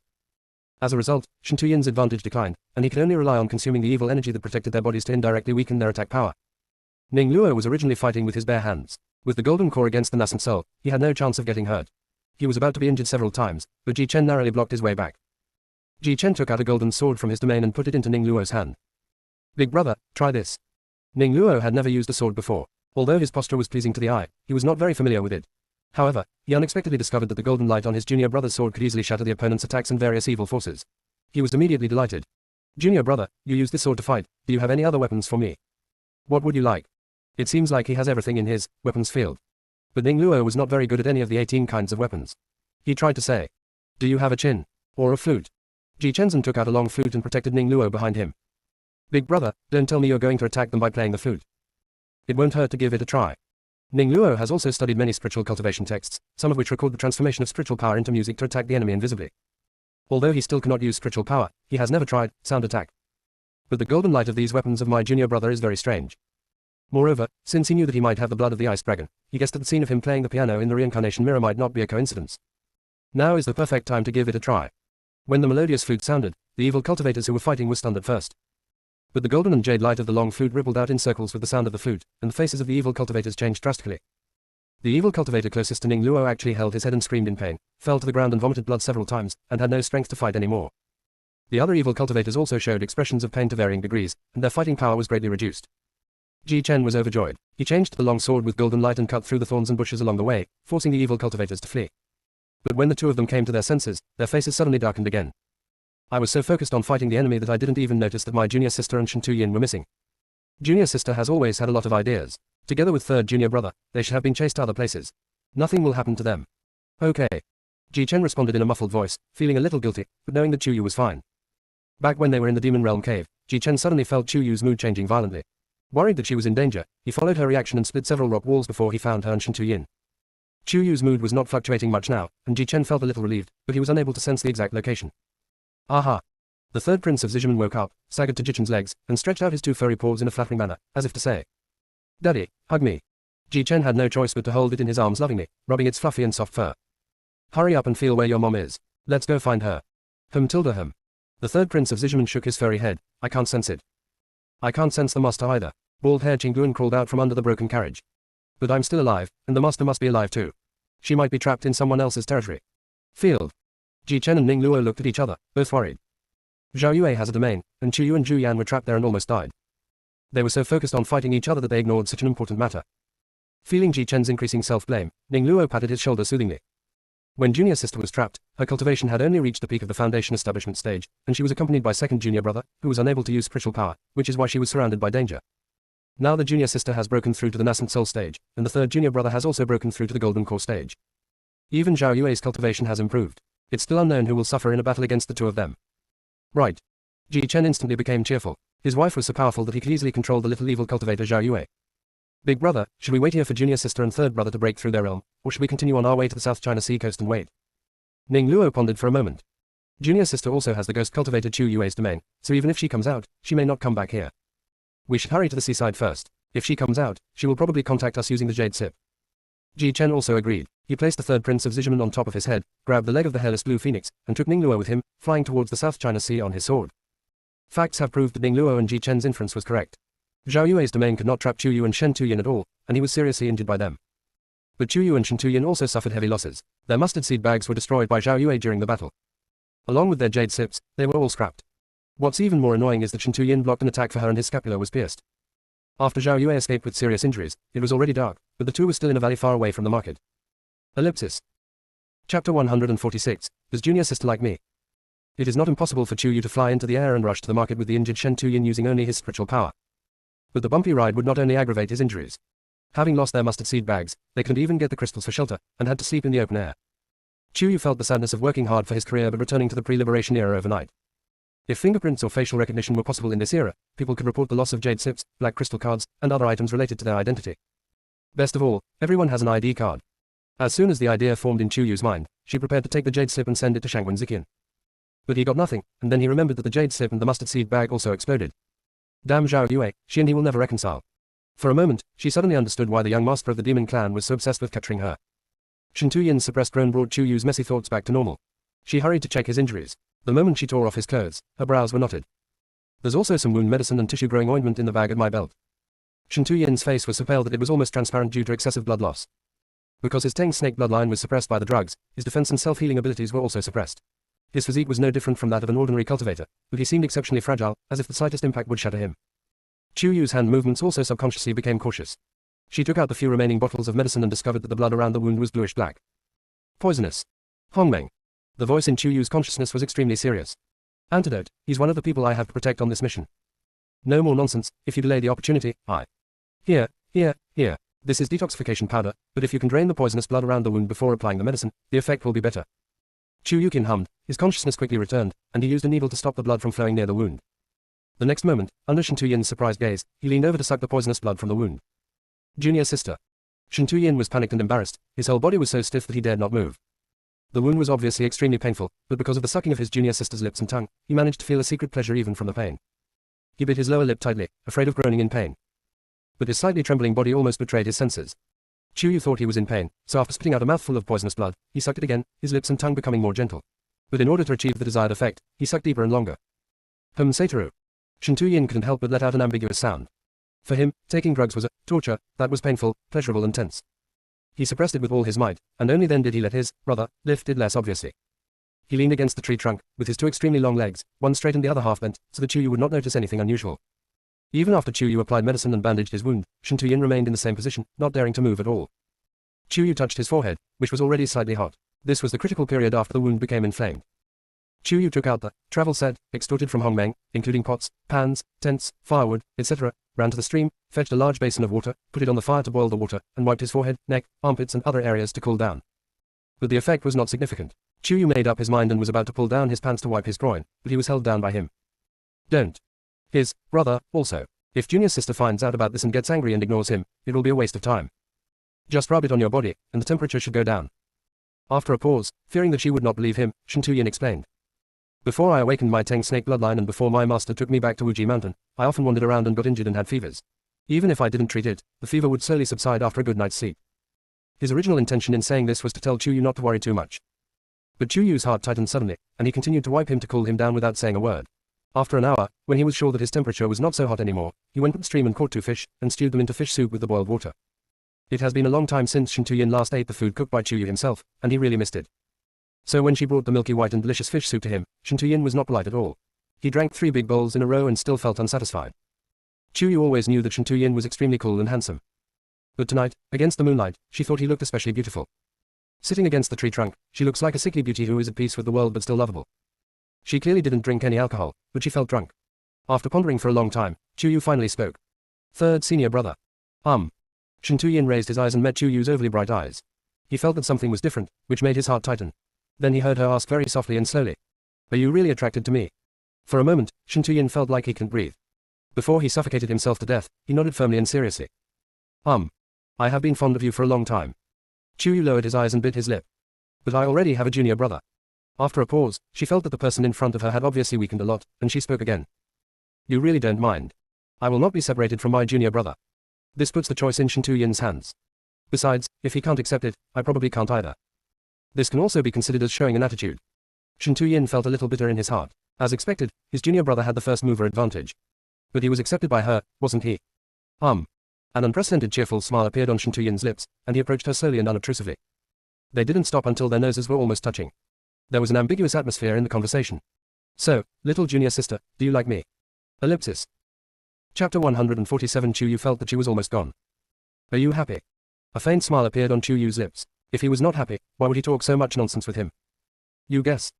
As a result, Shen Tuyin's advantage declined, and he could only rely on consuming the evil energy that protected their bodies to indirectly weaken their attack power. Ning Luo was originally fighting with his bare hands. With the golden core against the nascent soul, he had no chance of getting hurt. He was about to be injured several times, but Ji Chen narrowly blocked his way back. Ji Chen took out a golden sword from his domain and put it into Ning Luo's hand. Big brother, try this. Ning Luo had never used a sword before. Although his posture was pleasing to the eye, he was not very familiar with it. However, he unexpectedly discovered that the golden light on his junior brother's sword could easily shatter the opponent's attacks and various evil forces. He was immediately delighted. Junior brother, you used this sword to fight, do you have any other weapons for me? What would you like? It seems like he has everything in his weapons field. But Ning Luo was not very good at any of the 18 kinds of weapons. He tried to say, do you have a chin? Or a flute? Ji Chenzhen took out a long flute and protected Ning Luo behind him. Big brother, don't tell me you're going to attack them by playing the flute. It won't hurt to give it a try. Ning Luo has also studied many spiritual cultivation texts, some of which record the transformation of spiritual power into music to attack the enemy invisibly. Although he still cannot use spiritual power, he has never tried sound attack. But the golden light of these weapons of my junior brother is very strange. Moreover, since he knew that he might have the blood of the ice dragon, he guessed that the scene of him playing the piano in the reincarnation mirror might not be a coincidence. Now is the perfect time to give it a try. When the melodious flute sounded, the evil cultivators who were fighting were stunned at first. But the golden and jade light of the long flute rippled out in circles with the sound of the flute, and the faces of the evil cultivators changed drastically. The evil cultivator closest to Ning Luo actually held his head and screamed in pain, fell to the ground and vomited blood several times, and had no strength to fight anymore. The other evil cultivators also showed expressions of pain to varying degrees, and their fighting power was greatly reduced. Ji Chen was overjoyed. He changed to the long sword with golden light and cut through the thorns and bushes along the way, forcing the evil cultivators to flee. But when the two of them came to their senses, their faces suddenly darkened again. I was so focused on fighting the enemy that I didn't even notice that my junior sister and Shen Tuyin were missing. Junior sister has always had a lot of ideas. Together with third junior brother, they should have been chased to other places. Nothing will happen to them. Okay. Ji Chen responded in a muffled voice, feeling a little guilty, but knowing that Chu Yu was fine. Back when they were in the Demon Realm cave, Ji Chen suddenly felt Chu Yu's mood changing violently. Worried that she was in danger, he followed her reaction and split several rock walls before he found her and Shen Tuyin. Chu Yu's mood was not fluctuating much now, and Ji Chen felt a little relieved, but he was unable to sense the exact location. Aha! The third prince of Zizhimen woke up, staggered to Ji Chen's legs, and stretched out his two furry paws in a flattering manner, as if to say, Daddy, hug me. Ji Chen had no choice but to hold it in his arms lovingly, rubbing its fluffy and soft fur. Hurry up and feel where your mom is. Let's go find her. Tilda. The third prince of Zizhimen shook his furry head. I can't sense it. I can't sense the master either. Bald-haired Qingguan crawled out from under the broken carriage. But I'm still alive, and the master must be alive too. She might be trapped in someone else's territory. Field. Ji Chen and Ning Luo looked at each other, both worried. Zhao Yue has a domain, and Chu Yu and Zhu Yan were trapped there and almost died. They were so focused on fighting each other that they ignored such an important matter. Feeling Ji Chen's increasing self-blame, Ning Luo patted his shoulder soothingly. When junior sister was trapped, her cultivation had only reached the peak of the foundation establishment stage, and she was accompanied by second junior brother, who was unable to use spiritual power, which is why she was surrounded by danger. Now the junior sister has broken through to the nascent soul stage, and the third junior brother has also broken through to the golden core stage. Even Zhao Yue's cultivation has improved. It's still unknown who will suffer in a battle against the two of them. Right. Ji Chen instantly became cheerful. His wife was so powerful that he could easily control the little evil cultivator Zhao Yue. Big brother, should we wait here for junior sister and third brother to break through their realm, or should we continue on our way to the South China Sea coast and wait? Ning Luo pondered for a moment. Junior sister also has the ghost cultivator Chu Yue's domain, so even if she comes out, she may not come back here. We should hurry to the seaside first. If she comes out, she will probably contact us using the jade sip. Ji Chen also agreed. He placed the third prince of Zizhiman on top of his head, grabbed the leg of the hairless blue phoenix, and took Ning Luo with him, flying towards the South China Sea on his sword. Facts have proved that Ning Luo and Ji Chen's inference was correct. Zhao Yue's domain could not trap Chu Yu and Shen Tuyin at all, and he was seriously injured by them. But Chu Yu and Shen Tuyin also suffered heavy losses. Their mustard seed bags were destroyed by Zhao Yue during the battle. Along with their jade sips, they were all scrapped. What's even more annoying is that Shen Tuyin blocked an attack for her and his scapula was pierced. After Zhao Yue escaped with serious injuries, it was already dark, but the two were still in a valley far away from the market. Ellipsis. Chapter 146. Does junior sister like me? It is not impossible for Chu Yu to fly into the air and rush to the market with the injured Shen Tuyin using only his spiritual power. But the bumpy ride would not only aggravate his injuries. Having lost their mustard seed bags, they couldn't even get the crystals for shelter, and had to sleep in the open air. Chu Yu felt the sadness of working hard for his career but returning to the pre-liberation era overnight. If fingerprints or facial recognition were possible in this era, people could report the loss of jade sips, black crystal cards, and other items related to their identity. Best of all, everyone has an ID card. As soon as the idea formed in Chu Yu's mind, she prepared to take the jade sip and send it to Shangwen Ziqian. But he got nothing, and then he remembered that the jade sip and the mustard seed bag also exploded. Damn Zhao Yue, she and he will never reconcile. For a moment, she suddenly understood why the young master of the demon clan was so obsessed with capturing her. Shen Tuyin's suppressed groan brought Chu Yu's messy thoughts back to normal. She hurried to check his injuries. The moment she tore off his clothes, her brows were knotted. There's also some wound medicine and tissue-growing ointment in the bag at my belt. Shen Tuyin's face was so pale that it was almost transparent due to excessive blood loss. Because his Tang snake bloodline was suppressed by the drugs, his defense and self-healing abilities were also suppressed. His physique was no different from that of an ordinary cultivator, but he seemed exceptionally fragile, as if the slightest impact would shatter him. Chu Yu's hand movements also subconsciously became cautious. She took out the few remaining bottles of medicine and discovered that the blood around the wound was bluish-black. Poisonous. Hongmeng. The voice in Chu Yu's consciousness was extremely serious. Antidote, he's one of the people I have to protect on this mission. No more nonsense, if you delay the opportunity, I. Here. This is detoxification powder, but if you can drain the poisonous blood around the wound before applying the medicine, the effect will be better. Chu Yukin hummed, his consciousness quickly returned, and he used a needle to stop the blood from flowing near the wound. The next moment, under Shen Tuyin's surprised gaze, he leaned over to suck the poisonous blood from the wound. Junior sister. Shen Tuyin was panicked and embarrassed, his whole body was so stiff that he dared not move. The wound was obviously extremely painful, but because of the sucking of his junior sister's lips and tongue, he managed to feel a secret pleasure even from the pain. He bit his lower lip tightly, afraid of groaning in pain. But his slightly trembling body almost betrayed his senses. Chu Yu thought he was in pain, so after spitting out a mouthful of poisonous blood, he sucked it again, his lips and tongue becoming more gentle. But in order to achieve the desired effect, he sucked deeper and longer. Satoru. Shen Tuyin couldn't help but let out an ambiguous sound. For him, taking drugs was a torture that was painful, pleasurable and tense. He suppressed it with all his might, and only then did he let his, brother, lift it less obviously. He leaned against the tree trunk, with his two extremely long legs, one straight and the other half bent, so that Chu Yu would not notice anything unusual. Even after Chu Yu applied medicine and bandaged his wound, Shen Tuyin remained in the same position, not daring to move at all. Chu Yu touched his forehead, which was already slightly hot. This was the critical period after the wound became inflamed. Chu Yu took out the travel set, extorted from Hongmeng, including pots, pans, tents, firewood, etc., ran to the stream, fetched a large basin of water, put it on the fire to boil the water, and wiped his forehead, neck, armpits and other areas to cool down. But the effect was not significant. Chu Yu made up his mind and was about to pull down his pants to wipe his groin, but he was held down by him. Don't. His brother, also. If junior sister finds out about this and gets angry and ignores him, it will be a waste of time. Just rub it on your body, and the temperature should go down. After a pause, fearing that she would not believe him, Shen Tuyin explained. Before I awakened my Tang snake bloodline and before my master took me back to Wuji Mountain, I often wandered around and got injured and had fevers. Even if I didn't treat it, the fever would slowly subside after a good night's sleep. His original intention in saying this was to tell Chu Yu not to worry too much. But Chu Yu's heart tightened suddenly, and he continued to wipe him to cool him down without saying a word. After an hour, when he was sure that his temperature was not so hot anymore, he went to the stream and caught 2 fish, and stewed them into fish soup with the boiled water. It has been a long time since Shen Tuyin last ate the food cooked by Chu Yu himself, and he really missed it. So when she brought the milky white and delicious fish soup to him, Shen Tuyin was not polite at all. He drank 3 big bowls in a row and still felt unsatisfied. Chu Yu always knew that Shen Tuyin was extremely cool and handsome. But tonight, against the moonlight, she thought he looked especially beautiful. Sitting against the tree trunk, she looks like a sickly beauty who is at peace with the world but still lovable. She clearly didn't drink any alcohol, but she felt drunk. After pondering for a long time, Chu Yu finally spoke. Third senior brother. Shen Tuyin raised his eyes and met Chu Yu's overly bright eyes. He felt that something was different, which made his heart tighten. Then he heard her ask very softly and slowly. Are you really attracted to me? For a moment, Shen Tuyin felt like he couldn't breathe. Before he suffocated himself to death, he nodded firmly and seriously. I have been fond of you for a long time. Chuyu lowered his eyes and bit his lip. But I already have a junior brother. After a pause, she felt that the person in front of her had obviously weakened a lot, and she spoke again. You really don't mind. I will not be separated from my junior brother. This puts the choice in Shin Tu-yin's hands. Besides, if he can't accept it, I probably can't either. This can also be considered as showing an attitude. Shin Tu-yin felt a little bitter in his heart. As expected, his junior brother had the first mover advantage. But he was accepted by her, wasn't he? An unprecedented cheerful smile appeared on Shin Tu-yin's lips, and he approached her slowly and unobtrusively. They didn't stop until their noses were almost touching. There was an ambiguous atmosphere in the conversation. So, little junior sister, do you like me? Ellipsis. Chapter 147. Chuyu felt that she was almost gone. Are you happy? A faint smile appeared on Chuyu's lips. If he was not happy, why would he talk so much nonsense with him? You guess.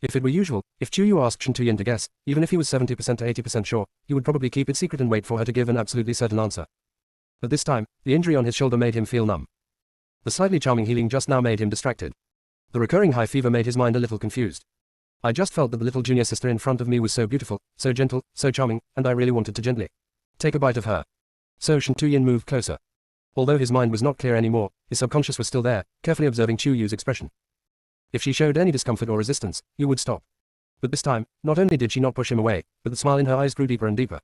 If it were usual, if Chuyu asked Shin Tu-yin to guess, even if he was 70% to 80% sure, he would probably keep it secret and wait for her to give an absolutely certain answer. But this time, the injury on his shoulder made him feel numb. The slightly charming healing just now made him distracted. The recurring high fever made his mind a little confused. I just felt that the little junior sister in front of me was so beautiful, so gentle, so charming, and I really wanted to gently take a bite of her. So Shin Tu-yin moved closer. Although his mind was not clear anymore, his subconscious was still there, carefully observing Chuyu's expression. If she showed any discomfort or resistance, he would stop. But this time, not only did she not push him away, but the smile in her eyes grew deeper and deeper.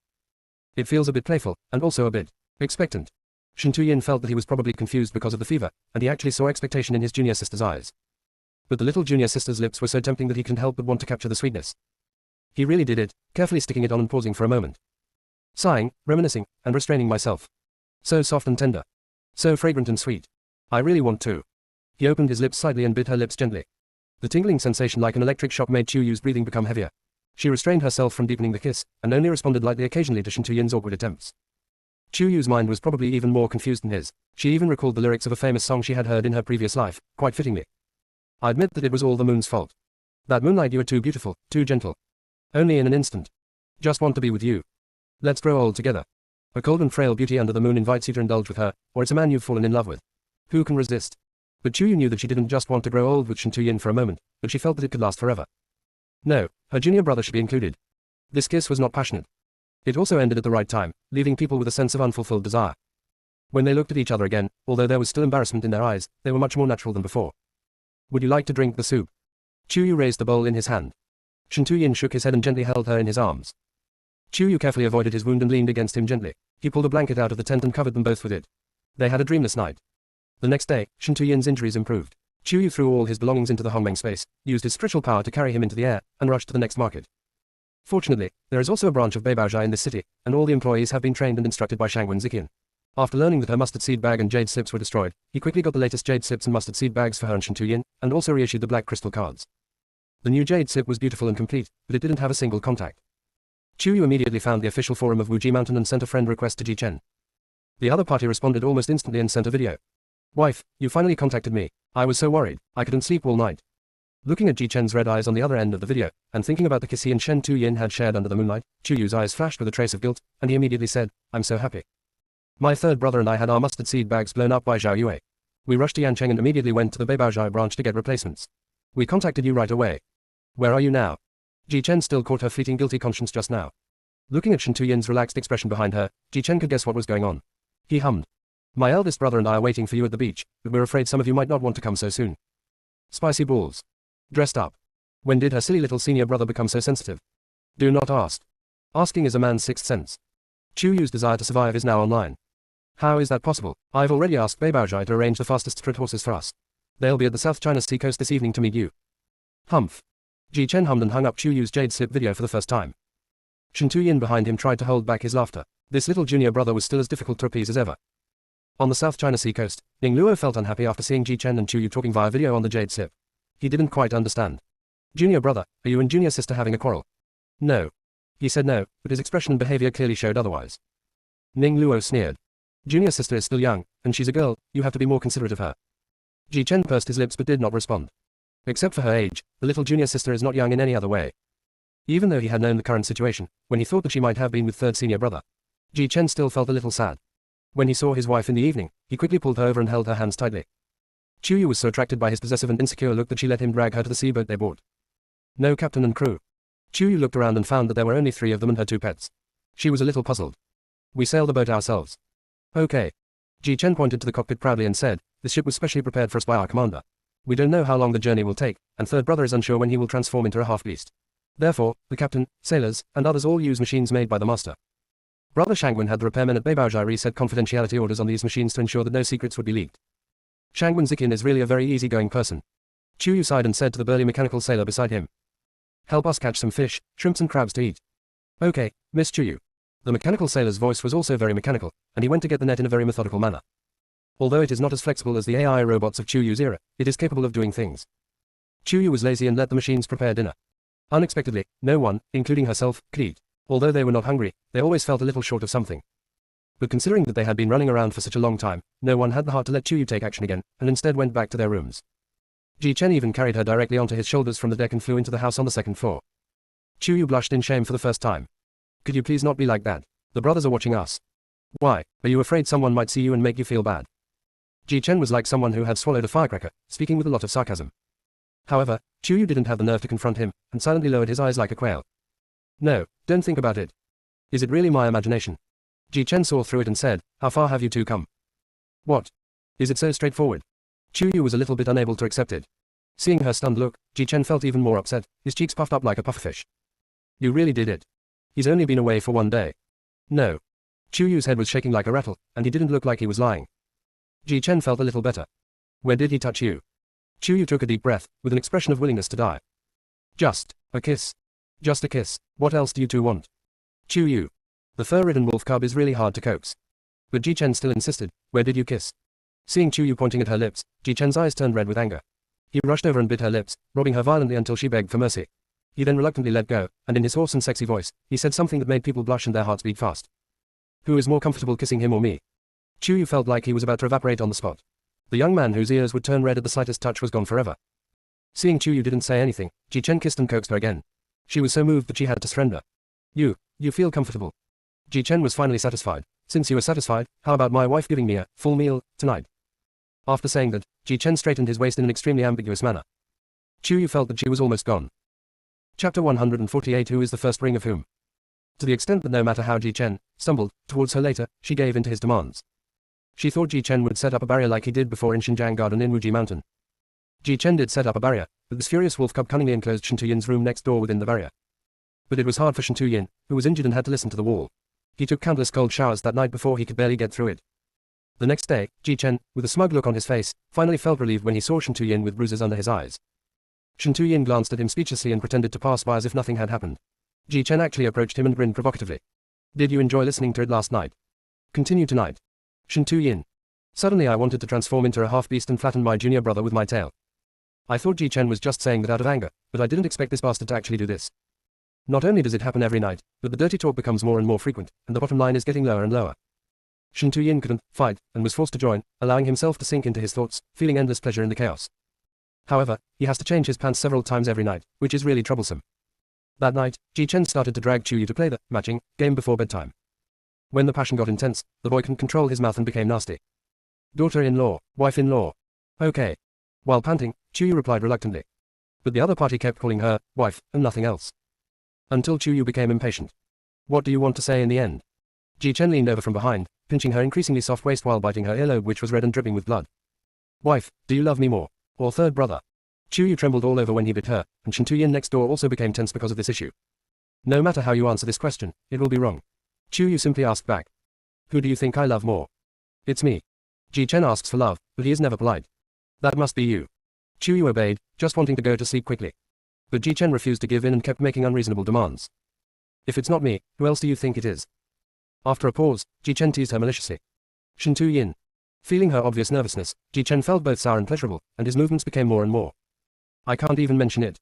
It feels a bit playful, and also a bit expectant. Shin Tu-yin felt that he was probably confused because of the fever, and he actually saw expectation in his junior sister's eyes. But the little junior sister's lips were so tempting that he couldn't help but want to capture the sweetness. He really did it, carefully sticking it on and pausing for a moment. Sighing, reminiscing, and restraining myself. So soft and tender. So fragrant and sweet. I really want to. He opened his lips slightly and bit her lips gently. The tingling sensation like an electric shock made Chuyu's breathing become heavier. She restrained herself from deepening the kiss, and only responded lightly occasionally to Shin Tu-yin's awkward attempts. Chuyu's mind was probably even more confused than his. She even recalled the lyrics of a famous song she had heard in her previous life, quite fittingly. I admit that it was all the moon's fault. That moonlight, you are too beautiful, too gentle. Only in an instant. Just want to be with you. Let's grow old together. A cold and frail beauty under the moon invites you to indulge with her, or it's a man you've fallen in love with. Who can resist? But Chuyu knew that she didn't just want to grow old with Shin Tu-yin for a moment, but she felt that it could last forever. No, her junior brother should be included. This kiss was not passionate. It also ended at the right time, leaving people with a sense of unfulfilled desire. When they looked at each other again, although there was still embarrassment in their eyes, they were much more natural than before. Would you like to drink the soup? Chuyu raised the bowl in his hand. Shin Tu-yin shook his head and gently held her in his arms. Chuyu carefully avoided his wound and leaned against him gently. He pulled a blanket out of the tent and covered them both with it. They had a dreamless night. The next day, Shin Tu-yin's injuries improved. Chuyu threw all his belongings into the Hongmeng space, used his spiritual power to carry him into the air, and rushed to the next market. Fortunately, there is also a branch of Beibaozhai in this city, and all the employees have been trained and instructed by Shangwen Ziqian. After learning that her mustard seed bag and jade slips were destroyed, he quickly got the latest jade slips and mustard seed bags for her and Shin Tu-yin, and also reissued the black crystal cards. The new jade slip was beautiful and complete, but it didn't have a single contact. Chuyu immediately found the official forum of Wuji Mountain and sent a friend request to Ji Chen. The other party responded almost instantly and sent a video. Wife, you finally contacted me. I was so worried, I couldn't sleep all night. Looking at Ji Chen's red eyes on the other end of the video, and thinking about the kiss he and Shin Tu-yin had shared under the moonlight, Chuyu's eyes flashed with a trace of guilt, and he immediately said, I'm so happy. My third brother and I had our mustard seed bags blown up by Zhao Yue. We rushed to Yancheng and immediately went to the Beibaozhai branch to get replacements. We contacted you right away. Where are you now? Ji Chen still caught her fleeting guilty conscience just now. Looking at Shin Tu-yin's relaxed expression behind her, Ji Chen could guess what was going on. He hummed. My eldest brother and I are waiting for you at the beach, but we're afraid some of you might not want to come so soon. Spicy balls. Dressed up. When did her silly little senior brother become so sensitive? Do not ask. Asking is a man's sixth sense. Chuyu's desire to survive is now online. How is that possible? I've already asked Beibaozhai to arrange the fastest sprint horses for us. They'll be at the South China Sea coast this evening to meet you. Humph. Ji Chen hummed and hung up Chuyu's jade slip video for the first time. Shin Tu-yin behind him tried to hold back his laughter. This little junior brother was still as difficult to appease as ever. On the South China Sea coast, Ning Luo felt unhappy after seeing Ji Chen and Chuyu talking via video on the jade slip. He didn't quite understand. Junior brother, are you and junior sister having a quarrel? No. He said no, but his expression and behavior clearly showed otherwise. Ning Luo sneered. Junior sister is still young, and she's a girl, you have to be more considerate of her. Ji Chen pursed his lips but did not respond. Except for her age, the little junior sister is not young in any other way. Even though he had known the current situation, when he thought that she might have been with third senior brother, Ji Chen still felt a little sad. When he saw his wife in the evening, he quickly pulled her over and held her hands tightly. Chuyu was so attracted by his possessive and insecure look that she let him drag her to the seaboat they bought. No captain and crew. Chuyu looked around and found that there were only 3 of them and her 2 pets. She was a little puzzled. We sail the boat ourselves. Okay. Ji Chen pointed to the cockpit proudly and said, "This ship was specially prepared for us by our commander. We don't know how long the journey will take, and third brother is unsure when he will transform into a half-beast. Therefore, the captain, sailors, and others all use machines made by the master." Brother Shangwen had the repairmen at Beibaozhai reset confidentiality orders on these machines to ensure that no secrets would be leaked. Shangwen Zikin is really a very easygoing person. Chu Yu sighed and said to the burly mechanical sailor beside him, "Help us catch some fish, shrimps and crabs to eat." "Okay, Miss Chu Yu." The mechanical sailor's voice was also very mechanical, and he went to get the net in a very methodical manner. Although it is not as flexible as the AI robots of Chu Yu's era, it is capable of doing things. Chu Yu was lazy and let the machines prepare dinner. Unexpectedly, no one, including herself, could eat. Although they were not hungry, they always felt a little short of something. But considering that they had been running around for such a long time, no one had the heart to let Chu Yu take action again, and instead went back to their rooms. Ji Chen even carried her directly onto his shoulders from the deck and flew into the house on the second floor. Chu Yu blushed in shame for the first time. "Could you please not be like that? The brothers are watching us." "Why, are you afraid someone might see you and make you feel bad?" Ji Chen was like someone who had swallowed a firecracker, speaking with a lot of sarcasm. However, Chu Yu didn't have the nerve to confront him, and silently lowered his eyes like a quail. "No, don't think about it. Is it really my imagination?" Ji Chen saw through it and said, "How far have you two come?" "What? Is it so straightforward?" Chu Yu was a little bit unable to accept it. Seeing her stunned look, Ji Chen felt even more upset, his cheeks puffed up like a pufferfish. "You really did it. He's only been away for 1 day." "No." Chu Yu's head was shaking like a rattle, and he didn't look like he was lying. Ji Chen felt a little better. "Where did he touch you?" Chu Yu took a deep breath, with an expression of willingness to die. "Just a kiss. Just a kiss. What else do you two want?" "Chu Yu." The fur-ridden wolf cub is really hard to coax. But Ji Chen still insisted, "Where did you kiss?" Seeing Chu Yu pointing at her lips, Ji Chen's eyes turned red with anger. He rushed over and bit her lips, robbing her violently until she begged for mercy. He then reluctantly let go, and in his hoarse and sexy voice, he said something that made people blush and their hearts beat fast. "Who is more comfortable kissing him or me?" Chu Yu felt like he was about to evaporate on the spot. The young man whose ears would turn red at the slightest touch was gone forever. Seeing Chu Yu didn't say anything, Ji Chen kissed and coaxed her again. She was so moved that she had to surrender. You feel comfortable." Ji Chen was finally satisfied. "Since you are satisfied, how about my wife giving me a full meal tonight?" After saying that, Ji Chen straightened his waist in an extremely ambiguous manner. Chu Yu felt that she was almost gone. Chapter 148 Who is the first ring of whom? To the extent that no matter how Ji Chen stumbled towards her later, she gave in to his demands. She thought Ji Chen would set up a barrier like he did before in Xinjiang Garden in Wuji Mountain. Ji Chen did set up a barrier, but this furious wolf cub cunningly enclosed Shen Tuyin's room next door within the barrier. But it was hard for Shen Tuyin, who was injured and had to listen to the wall. He took countless cold showers that night before he could barely get through it. The next day, Ji Chen, with a smug look on his face, finally felt relieved when he saw Shen Tuyin with bruises under his eyes. Shen Tuyin glanced at him speechlessly and pretended to pass by as if nothing had happened. Ji Chen actually approached him and grinned provocatively. "Did you enjoy listening to it last night? Continue tonight." Shen Tuyin. Suddenly I wanted to transform into a half-beast and flatten my junior brother with my tail. I thought Ji Chen was just saying that out of anger, but I didn't expect this bastard to actually do this. Not only does it happen every night, but the dirty talk becomes more and more frequent, and the bottom line is getting lower and lower. Shen Tuyin couldn't fight, and was forced to join, allowing himself to sink into his thoughts, feeling endless pleasure in the chaos. However, he has to change his pants several times every night, which is really troublesome. That night, Ji Chen started to drag Chu Yu to play the matching game before bedtime. When the passion got intense, the boy couldn't control his mouth and became nasty. "Daughter-in-law, wife-in-law." "Okay." While panting, Chu Yu replied reluctantly. But the other party kept calling her wife, and nothing else. Until Chu Yu became impatient. "What do you want to say in the end?" Ji Chen leaned over from behind, pinching her increasingly soft waist while biting her earlobe which was red and dripping with blood. "Wife, do you love me more? Or third brother?" Chu Yu trembled all over when he bit her, and Shen Tuyin next door also became tense because of this issue. "No matter how you answer this question, it will be wrong." Chu Yu simply asked back. "Who do you think I love more?" "It's me." Ji Chen asks for love, but he is never polite. "That must be you." Chu Yu obeyed, just wanting to go to sleep quickly. But Ji Chen refused to give in and kept making unreasonable demands. "If it's not me, who else do you think it is?" After a pause, Ji Chen teased her maliciously. "Shen Tuyin." Feeling her obvious nervousness, Ji Chen felt both sour and pleasurable, and his movements became more and more. "I can't even mention it.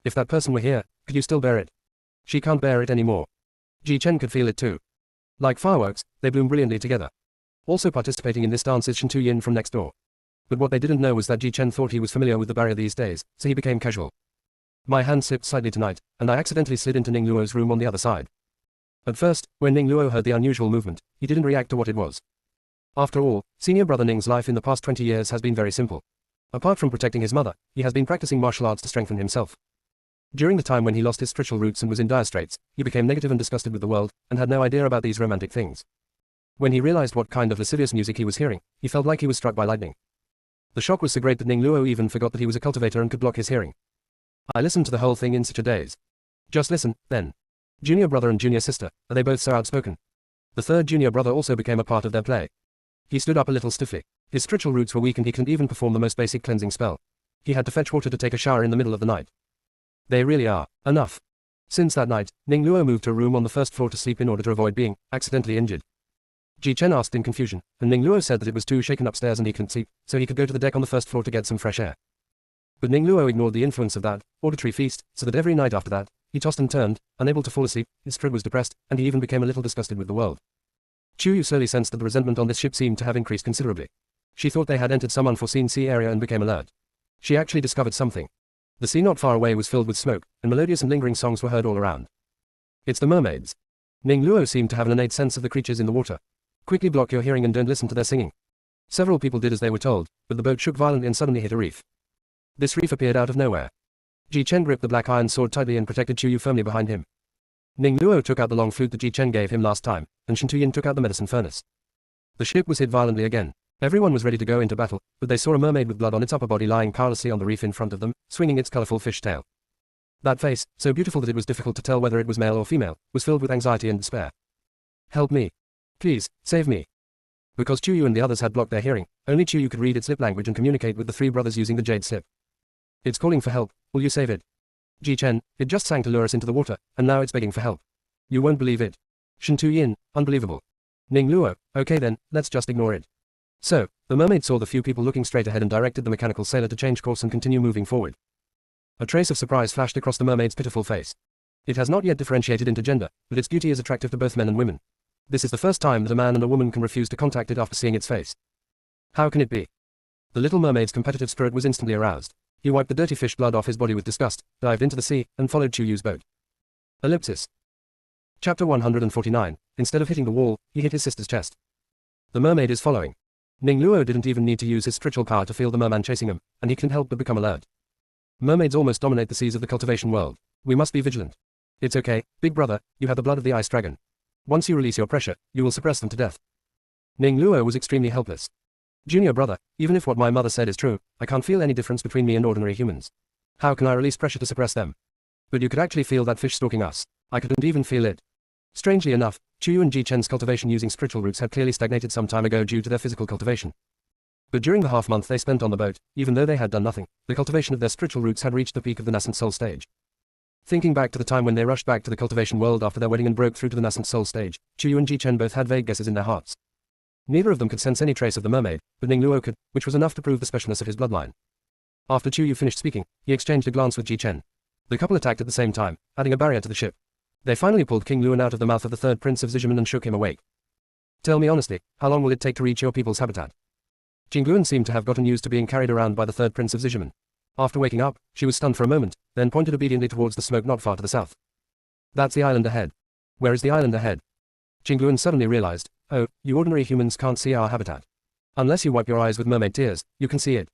If that person were here, could you still bear it?" She can't bear it anymore. Ji Chen could feel it too. Like fireworks, they bloom brilliantly together. Also participating in this dance is Shen Tuyin from next door. But what they didn't know was that Ji Chen thought he was familiar with the barrier these days, so he became casual. "My hand slipped slightly tonight, and I accidentally slid into Ning Luo's room on the other side." At first, when Ning Luo heard the unusual movement, he didn't react to what it was. After all, senior brother Ning's life in the past 20 years has been very simple. Apart from protecting his mother, he has been practicing martial arts to strengthen himself. During the time when he lost his spiritual roots and was in dire straits, he became negative and disgusted with the world, and had no idea about these romantic things. When he realized what kind of lascivious music he was hearing, he felt like he was struck by lightning. The shock was so great that Ning Luo even forgot that he was a cultivator and could block his hearing. I listened to the whole thing in such a daze. Just listen, then. Junior brother and junior sister, are they both so outspoken? The third junior brother also became a part of their play. He stood up a little stiffly. His spiritual roots were weak and he couldn't even perform the most basic cleansing spell. He had to fetch water to take a shower in the middle of the night. They really are. Enough. Since that night, Ning Luo moved to a room on the first floor to sleep in order to avoid being accidentally injured. Ji Chen asked in confusion, and Ning Luo said that it was too shaken upstairs and he couldn't sleep, so he could go to the deck on the first floor to get some fresh air. But Ning Luo ignored the influence of that auditory feast, so that every night after that, he tossed and turned, unable to fall asleep, his spirit was depressed, and he even became a little disgusted with the world. Chu Yu slowly sensed that the resentment on this ship seemed to have increased considerably. She thought they had entered some unforeseen sea area and became alert. She actually discovered something. The sea not far away was filled with smoke, and melodious and lingering songs were heard all around. It's the mermaids. Ning Luo seemed to have an innate sense of the creatures in the water. Quickly block your hearing and don't listen to their singing. Several people did as they were told, but the boat shook violently and suddenly hit a reef. This reef appeared out of nowhere. Ji Chen gripped the black iron sword tightly and protected Chu Yu firmly behind him. Ning Luo took out the long flute that Ji Chen gave him last time, and Shen Tuyin took out the medicine furnace. The ship was hit violently again. Everyone was ready to go into battle, but they saw a mermaid with blood on its upper body lying powerlessly on the reef in front of them, swinging its colorful fish tail. That face, so beautiful that it was difficult to tell whether it was male or female, was filled with anxiety and despair. Help me. Please, save me. Because Chu Yu and the others had blocked their hearing, only Chu Yu could read its lip language and communicate with the three brothers using the jade slip. It's calling for help, will you save it? Ji Chen, it just sang to lure us into the water, and now it's begging for help. You won't believe it. Shen Tuyin, unbelievable. Ning Luo, okay then, let's just ignore it. So, the mermaid saw the few people looking straight ahead and directed the mechanical sailor to change course and continue moving forward. A trace of surprise flashed across the mermaid's pitiful face. It has not yet differentiated into gender, but its beauty is attractive to both men and women. This is the first time that a man and a woman can refuse to contact it after seeing its face. How can it be? The little mermaid's competitive spirit was instantly aroused. He wiped the dirty fish blood off his body with disgust, dived into the sea, and followed Chu Yu's boat. Ellipsis. Chapter 149. Instead of hitting the wall, he hit his sister's chest. The mermaid is following. Ning Luo didn't even need to use his spiritual power to feel the merman chasing him, and he couldn't help but become alert. Mermaids almost dominate the seas of the cultivation world. We must be vigilant. It's okay, big brother, you have the blood of the ice dragon. Once you release your pressure, you will suppress them to death. Ning Luo was extremely helpless. Junior brother, even if what my mother said is true, I can't feel any difference between me and ordinary humans. How can I release pressure to suppress them? But you could actually feel that fish stalking us. I couldn't even feel it. Strangely enough, Chu Yu and Ji Chen's cultivation using spiritual roots had clearly stagnated some time ago due to their physical cultivation. But during the half-month they spent on the boat, even though they had done nothing, the cultivation of their spiritual roots had reached the peak of the nascent soul stage. Thinking back to the time when they rushed back to the cultivation world after their wedding and broke through to the nascent soul stage, Chu Yu and Ji Chen both had vague guesses in their hearts. Neither of them could sense any trace of the mermaid, but Ning Luo could, which was enough to prove the specialness of his bloodline. After Chu Yu finished speaking, he exchanged a glance with Ji Chen. The couple attacked at the same time, adding a barrier to the ship. They finally pulled King Luan out of the mouth of the third prince of Zijiman and shook him awake. Tell me honestly, how long will it take to reach your people's habitat? Jing Luan seemed to have gotten used to being carried around by the third prince of Zijiman. After waking up, she was stunned for a moment, then pointed obediently towards the smoke not far to the south. That's the island ahead. Where is the island ahead? Jing Luan suddenly realized, oh, you ordinary humans can't see our habitat. Unless you wipe your eyes with mermaid tears, you can see it.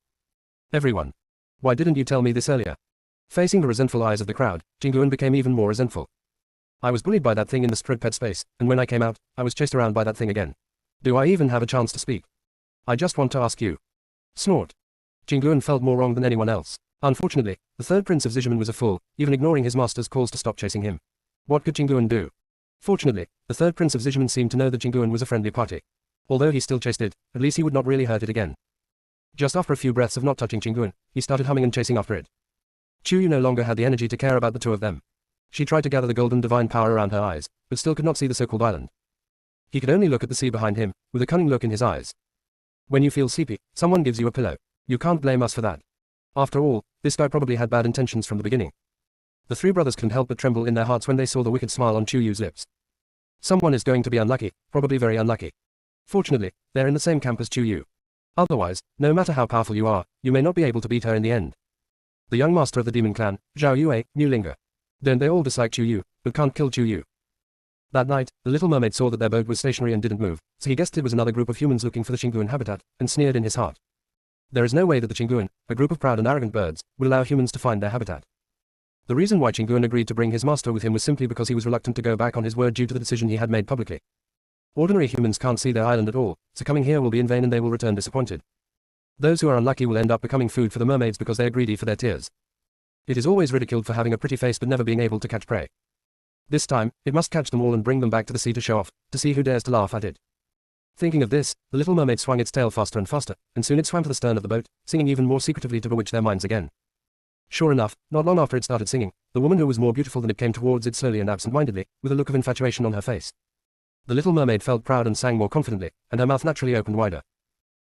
Everyone. Why didn't you tell me this earlier? Facing the resentful eyes of the crowd, Jing Luan became even more resentful. I was bullied by that thing in the spread pet space, and when I came out, I was chased around by that thing again. Do I even have a chance to speak? I just want to ask you. Snort. Jing Luan felt more wrong than anyone else. Unfortunately, the third prince of Zijiman was a fool, even ignoring his master's calls to stop chasing him. What could Jing Luan do? Fortunately, the third prince of Zijiman seemed to know that Jing Luan was a friendly party. Although he still chased it, at least he would not really hurt it again. Just after a few breaths of not touching Jing Luan, he started humming and chasing after it. Chu Yu no longer had the energy to care about the two of them. She tried to gather the golden divine power around her eyes, but still could not see the so-called island. He could only look at the sea behind him, with a cunning look in his eyes. When you feel sleepy, someone gives you a pillow. You can't blame us for that. After all, this guy probably had bad intentions from the beginning. The three brothers couldn't help but tremble in their hearts when they saw the wicked smile on Chu Yu's lips. Someone is going to be unlucky, probably very unlucky. Fortunately, they're in the same camp as Chu Yu. Otherwise, no matter how powerful you are, you may not be able to beat her in the end. The young master of the demon clan, Zhao Yue, knew Linger. Don't they all dislike Chu Yu, but can't kill Chu Yu? That night, the little mermaid saw that their boat was stationary and didn't move, so he guessed it was another group of humans looking for the Xingguan habitat, and sneered in his heart. There is no way that the Xingguan, a group of proud and arrogant birds, would allow humans to find their habitat. The reason why Xingguan agreed to bring his master with him was simply because he was reluctant to go back on his word due to the decision he had made publicly. Ordinary humans can't see their island at all, so coming here will be in vain and they will return disappointed. Those who are unlucky will end up becoming food for the mermaids because they are greedy for their tears. It is always ridiculed for having a pretty face but never being able to catch prey. This time, it must catch them all and bring them back to the sea to show off, to see who dares to laugh at it. Thinking of this, the little mermaid swung its tail faster and faster, and soon it swam to the stern of the boat, singing even more secretively to bewitch their minds again. Sure enough, not long after it started singing, the woman who was more beautiful than it came towards it slowly and absent-mindedly, with a look of infatuation on her face. The little mermaid felt proud and sang more confidently, and her mouth naturally opened wider.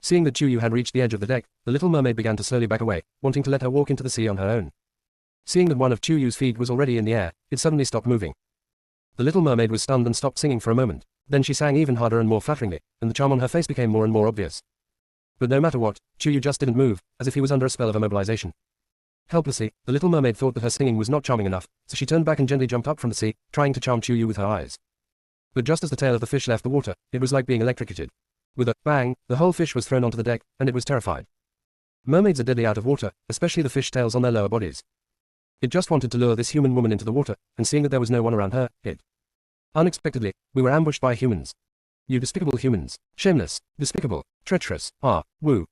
Seeing that Chuyu had reached the edge of the deck, the little mermaid began to slowly back away, wanting to let her walk into the sea on her own. Seeing that one of Chuyu's feet was already in the air, it suddenly stopped moving. The little mermaid was stunned and stopped singing for a moment. Then she sang even harder and more flatteringly, and the charm on her face became more and more obvious. But no matter what, Chuyu just didn't move, as if he was under a spell of immobilization. Helplessly, the little mermaid thought that her singing was not charming enough, so she turned back and gently jumped up from the sea, trying to charm Chuyu with her eyes. But just as the tail of the fish left the water, it was like being electrocuted. With a bang, the whole fish was thrown onto the deck, and it was terrified. Mermaids are deadly out of water, especially the fish tails on their lower bodies. It just wanted to lure this human woman into the water, and seeing that there was no one around her, it. Unexpectedly, we were ambushed by humans. You despicable humans. Shameless, despicable, treacherous, woo.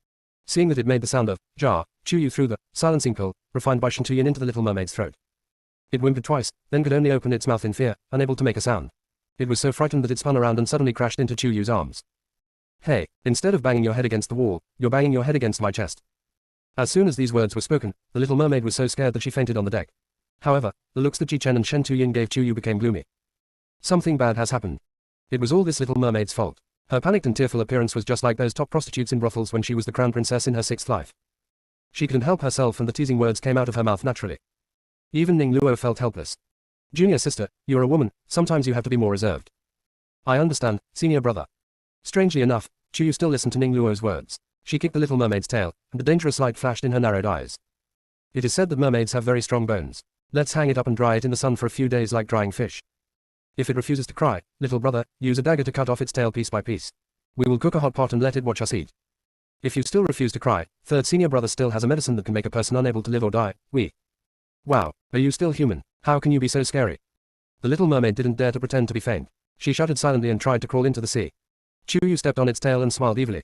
Seeing that it made the sound of jar, Chuyu threw the silencing pill, refined by Shintuyin, into the little mermaid's throat. It whimpered twice, then could only open its mouth in fear, unable to make a sound. It was so frightened that it spun around and suddenly crashed into Chuyu's arms. Hey, instead of banging your head against the wall, you're banging your head against my chest. As soon as these words were spoken, the little mermaid was so scared that she fainted on the deck. However, the looks that Ji-chen and Shen-Tu-yin gave Chuyu became gloomy. Something bad has happened. It was all this little mermaid's fault. Her panicked and tearful appearance was just like those top prostitutes in brothels when she was the crown princess in her 6th life. She couldn't help herself and the teasing words came out of her mouth naturally. Even Ning Luo felt helpless. Junior sister, you're a woman, sometimes you have to be more reserved. I understand, senior brother. Strangely enough, Chuyu still listened to Ning Luo's words. She kicked the little mermaid's tail, and a dangerous light flashed in her narrowed eyes. It is said that mermaids have very strong bones. Let's hang it up and dry it in the sun for a few days like drying fish. If it refuses to cry, little brother, use a dagger to cut off its tail piece by piece. We will cook a hot pot and let it watch us eat. If you still refuse to cry, third senior brother still has a medicine that can make a person unable to live or die. Wow, are you still human? How can you be so scary? The little mermaid didn't dare to pretend to be faint. She shuddered silently and tried to crawl into the sea. Chuyu stepped on its tail and smiled evilly.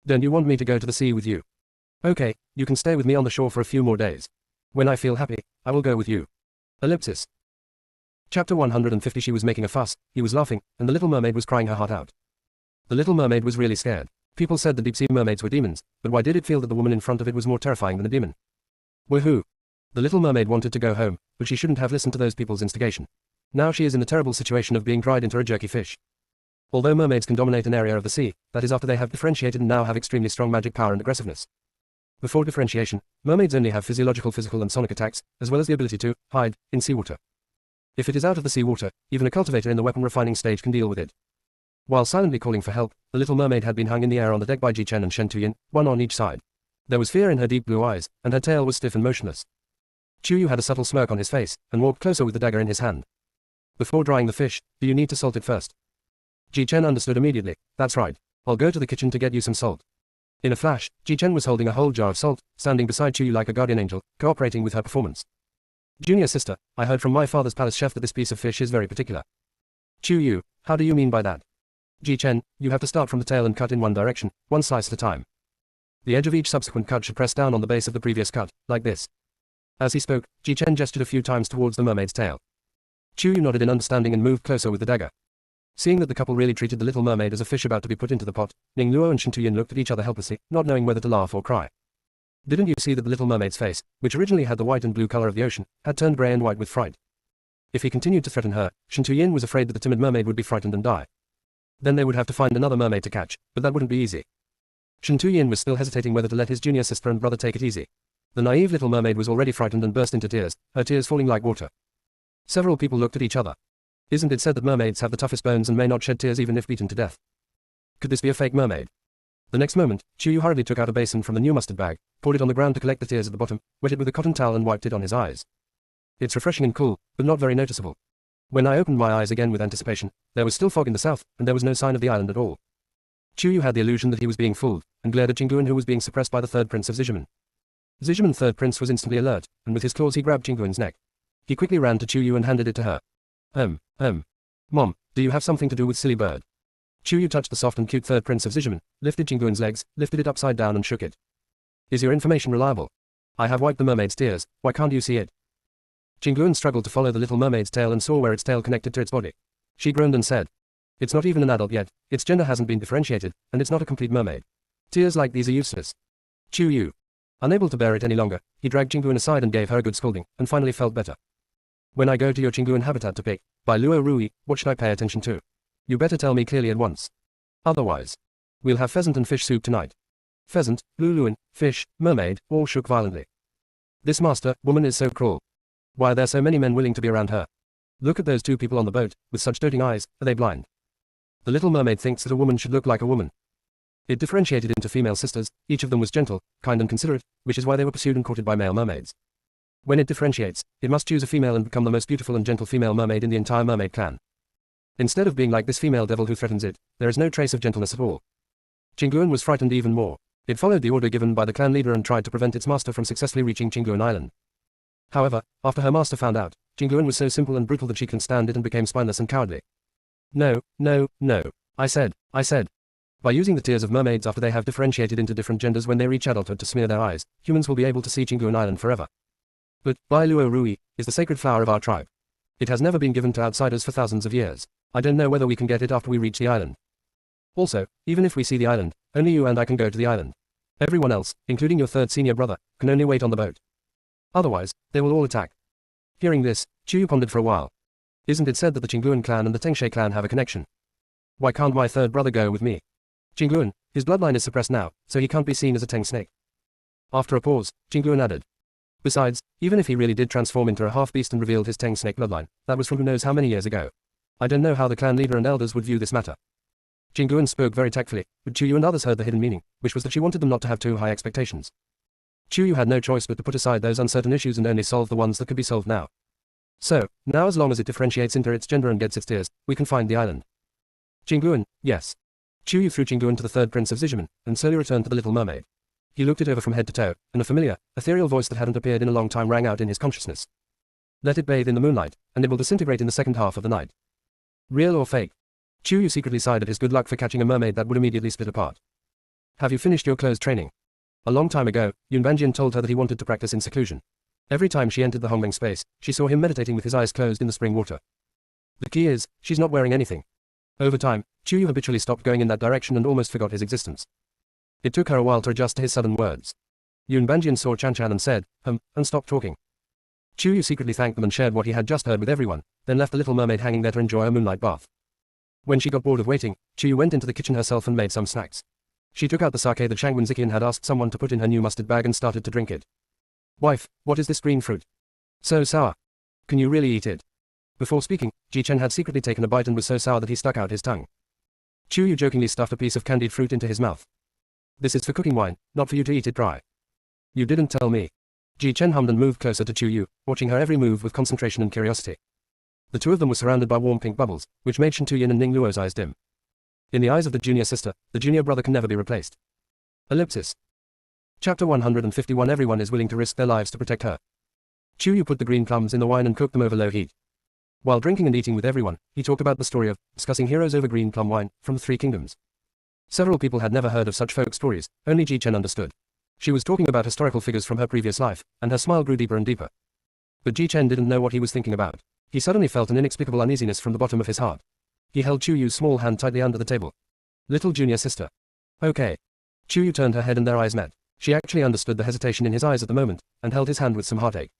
Don't you want me to go to the sea with you? Okay, you can stay with me on the shore for a few more days. When I feel happy, I will go with you. Ellipsis. Chapter 150. She was making a fuss, he was laughing, and the little mermaid was crying her heart out. The little mermaid was really scared. People said the deep-sea mermaids were demons, but why did it feel that the woman in front of it was more terrifying than a demon? Woohoo! The little mermaid wanted to go home, but she shouldn't have listened to those people's instigation. Now she is in the terrible situation of being dried into a jerky fish. Although mermaids can dominate an area of the sea, that is after they have differentiated and now have extremely strong magic power and aggressiveness. Before differentiation, mermaids only have physiological, physical and sonic attacks, as well as the ability to hide in seawater. If it is out of the seawater, even a cultivator in the weapon refining stage can deal with it. While silently calling for help, the little mermaid had been hung in the air on the deck by Ji-chen and Shen-Tu-yin, one on each side. There was fear in her deep blue eyes, and her tail was stiff and motionless. Chuyu had a subtle smirk on his face, and walked closer with the dagger in his hand. Before drying the fish, do you need to salt it first? Ji-chen understood immediately. That's right. I'll go to the kitchen to get you some salt. In a flash, Ji-chen was holding a whole jar of salt, standing beside Chuyu like a guardian angel, cooperating with her performance. Junior sister, I heard from my father's palace chef that this piece of fish is very particular. Chuyu, how do you mean by that? Ji-chen, you have to start from the tail and cut in one direction, one slice at a time. The edge of each subsequent cut should press down on the base of the previous cut, like this. As he spoke, Ji-chen gestured a few times towards the mermaid's tail. Chuyu nodded in understanding and moved closer with the dagger. Seeing that the couple really treated the little mermaid as a fish about to be put into the pot, Ning Luo and Shen-Tu-yin looked at each other helplessly, not knowing whether to laugh or cry. Didn't you see that the little mermaid's face, which originally had the white and blue color of the ocean, had turned grey and white with fright? If he continued to threaten her, Shen-Tu-yin was afraid that the timid mermaid would be frightened and die. Then they would have to find another mermaid to catch, but that wouldn't be easy. Shen-Tu-yin was still hesitating whether to let his junior sister and brother take it easy. The naive little mermaid was already frightened and burst into tears, her tears falling like water. Several people looked at each other. Isn't it said that mermaids have the toughest bones and may not shed tears even if beaten to death? Could this be a fake mermaid? The next moment, Chuyu hurriedly took out a basin from the new mustard bag, poured it on the ground to collect the tears at the bottom, wet it with a cotton towel and wiped it on his eyes. It's refreshing and cool, but not very noticeable. When I opened my eyes again with anticipation, there was still fog in the south, and there was no sign of the island at all. Chuyu had the illusion that he was being fooled, and glared at Jingguan who was being suppressed by the third prince of Zijiman. Zijiman third prince was instantly alert, and with his claws he grabbed Jingguan's neck. He quickly ran to Chuyu and handed it to her. Mom, do you have something to do with silly bird? Chu Yu touched the soft and cute third prince of Zizhiman, lifted Jingguan's legs, lifted it upside down and shook it. Is your information reliable? I have wiped the mermaid's tears, why can't you see it? Jingguan struggled to follow the little mermaid's tail and saw where its tail connected to its body. She groaned and said, it's not even an adult yet, its gender hasn't been differentiated, and it's not a complete mermaid. Tears like these are useless. Chu Yu. Unable to bear it any longer, he dragged Jingguan aside and gave her a good scolding, and finally felt better. When I go to your Jingguan habitat to pick, by Luo Rui, what should I pay attention to? You better tell me clearly at once. Otherwise. We'll have pheasant and fish soup tonight. Pheasant, Luluan, fish, mermaid, all shook violently. This master, woman is so cruel. Why are there so many men willing to be around her? Look at those two people on the boat, with such doting eyes, are they blind? The little mermaid thinks that a woman should look like a woman. It differentiated into female sisters, each of them was gentle, kind and considerate, which is why they were pursued and courted by male mermaids. When it differentiates, it must choose a female and become the most beautiful and gentle female mermaid in the entire mermaid clan. Instead of being like this female devil who threatens it, there is no trace of gentleness at all. Jingguan was frightened even more. It followed the order given by the clan leader and tried to prevent its master from successfully reaching Jingguan Island. However, after her master found out, Jingguan was so simple and brutal that she couldn't stand it and became spineless and cowardly. No, no, no. I said. By using the tears of mermaids after they have differentiated into different genders when they reach adulthood to smear their eyes, humans will be able to see Jingguan Island forever. But, Bai Luo Rui, is the sacred flower of our tribe. It has never been given to outsiders for thousands of years. I don't know whether we can get it after we reach the island. Also, even if we see the island, only you and I can go to the island. Everyone else, including your third senior brother, can only wait on the boat. Otherwise, they will all attack. Hearing this, Chu Yu pondered for a while. Isn't it said that the Jingguan clan and the Tengshe clan have a connection? Why can't my third brother go with me? Jingguan, his bloodline is suppressed now, so he can't be seen as a Teng snake. After a pause, Jingguan added. Besides, even if he really did transform into a half-beast and revealed his Teng snake bloodline, that was from who knows how many years ago. I don't know how the clan leader and elders would view this matter. Jingguan spoke very tactfully, but Chu Yu and others heard the hidden meaning, which was that she wanted them not to have too high expectations. Chu Yu had no choice but to put aside those uncertain issues and only solve the ones that could be solved now. So, now as long as it differentiates into its gender and gets its tears, we can find the island. Jingguan, yes. Chu Yu threw Jingguan to the third prince of Zizhiman, and slowly returned to the little mermaid. He looked it over from head to toe, and a familiar, ethereal voice that hadn't appeared in a long time rang out in his consciousness. Let it bathe in the moonlight, and it will disintegrate in the second half of the night. Real or fake? Chu Yu secretly sighed at his good luck for catching a mermaid that would immediately split apart. Have you finished your clothes training? A long time ago, Yun Banjian told her that he wanted to practice in seclusion. Every time she entered the Hongmeng space, she saw him meditating with his eyes closed in the spring water. The key is, she's not wearing anything. Over time, Chu Yu habitually stopped going in that direction and almost forgot his existence. It took her a while to adjust to his sudden words. Yun Banjian saw Chan Chan and said, and stopped talking. Chu Yu secretly thanked them and shared what he had just heard with everyone, then left the little mermaid hanging there to enjoy a moonlight bath. When she got bored of waiting, Chu Yu went into the kitchen herself and made some snacks. She took out the sake that Shangwen Ziqian had asked someone to put in her new mustard bag and started to drink it. Wife, what is this green fruit? So sour. Can you really eat it? Before speaking, Ji Chen had secretly taken a bite and was so sour that he stuck out his tongue. Chu Yu jokingly stuffed a piece of candied fruit into his mouth. This is for cooking wine, not for you to eat it dry. You didn't tell me. Ji Chen hummed and moved closer to Chu Yu, watching her every move with concentration and curiosity. The two of them were surrounded by warm pink bubbles, which made Shen Tuyin and Ning Luo's eyes dim. In the eyes of the junior sister, the junior brother can never be replaced. Ellipsis. Chapter 151. Everyone is willing to risk their lives to protect her. Chu Yu put the green plums in the wine and cooked them over low heat. While drinking and eating with everyone, he talked about the story of discussing heroes over green plum wine from the Three Kingdoms. Several people had never heard of such folk stories, only Ji Chen understood. She was talking about historical figures from her previous life, and her smile grew deeper and deeper. But Ji Chen didn't know what he was thinking about. He suddenly felt an inexplicable uneasiness from the bottom of his heart. He held Chu Yu's small hand tightly under the table. Little junior sister. Okay. Chu Yu turned her head and their eyes met. She actually understood the hesitation in his eyes at the moment, and held his hand with some heartache.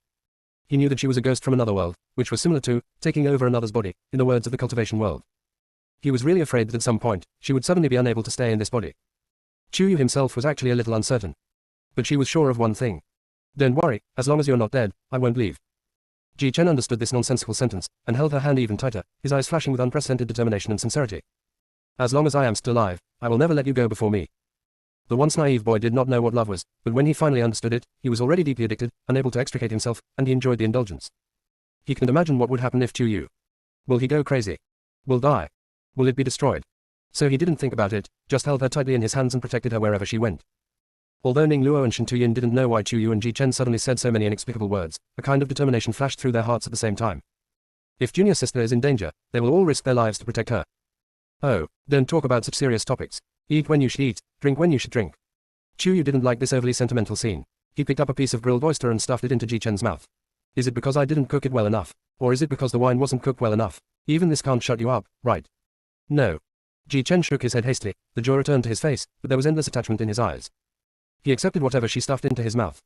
He knew that she was a ghost from another world, which was similar to taking over another's body, in the words of the cultivation world. He was really afraid that at some point, she would suddenly be unable to stay in this body. Chu Yu himself was actually a little uncertain. But she was sure of one thing. Don't worry, as long as you're not dead, I won't leave. Ji Chen understood this nonsensical sentence, and held her hand even tighter, his eyes flashing with unprecedented determination and sincerity. As long as I am still alive, I will never let you go before me. The once naive boy did not know what love was, but when he finally understood it, he was already deeply addicted, unable to extricate himself, and he enjoyed the indulgence. He couldn't imagine what would happen if Chu Yu. Will he go crazy? Will die? Will it be destroyed? So he didn't think about it, just held her tightly in his hands and protected her wherever she went. Although Ning Luo and Shen Tuyin didn't know why Chu Yu and Ji Chen suddenly said so many inexplicable words, a kind of determination flashed through their hearts at the same time. If junior sister is in danger, they will all risk their lives to protect her. Oh, don't talk about such serious topics. Eat when you should eat, drink when you should drink. Chuyu didn't like this overly sentimental scene. He picked up a piece of grilled oyster and stuffed it into Ji Chen's mouth. Is it because I didn't cook it well enough? Or is it because the wine wasn't cooked well enough? Even this can't shut you up, right? No. Ji Chen shook his head hastily, the joy returned to his face, but there was endless attachment in his eyes. He accepted whatever she stuffed into his mouth.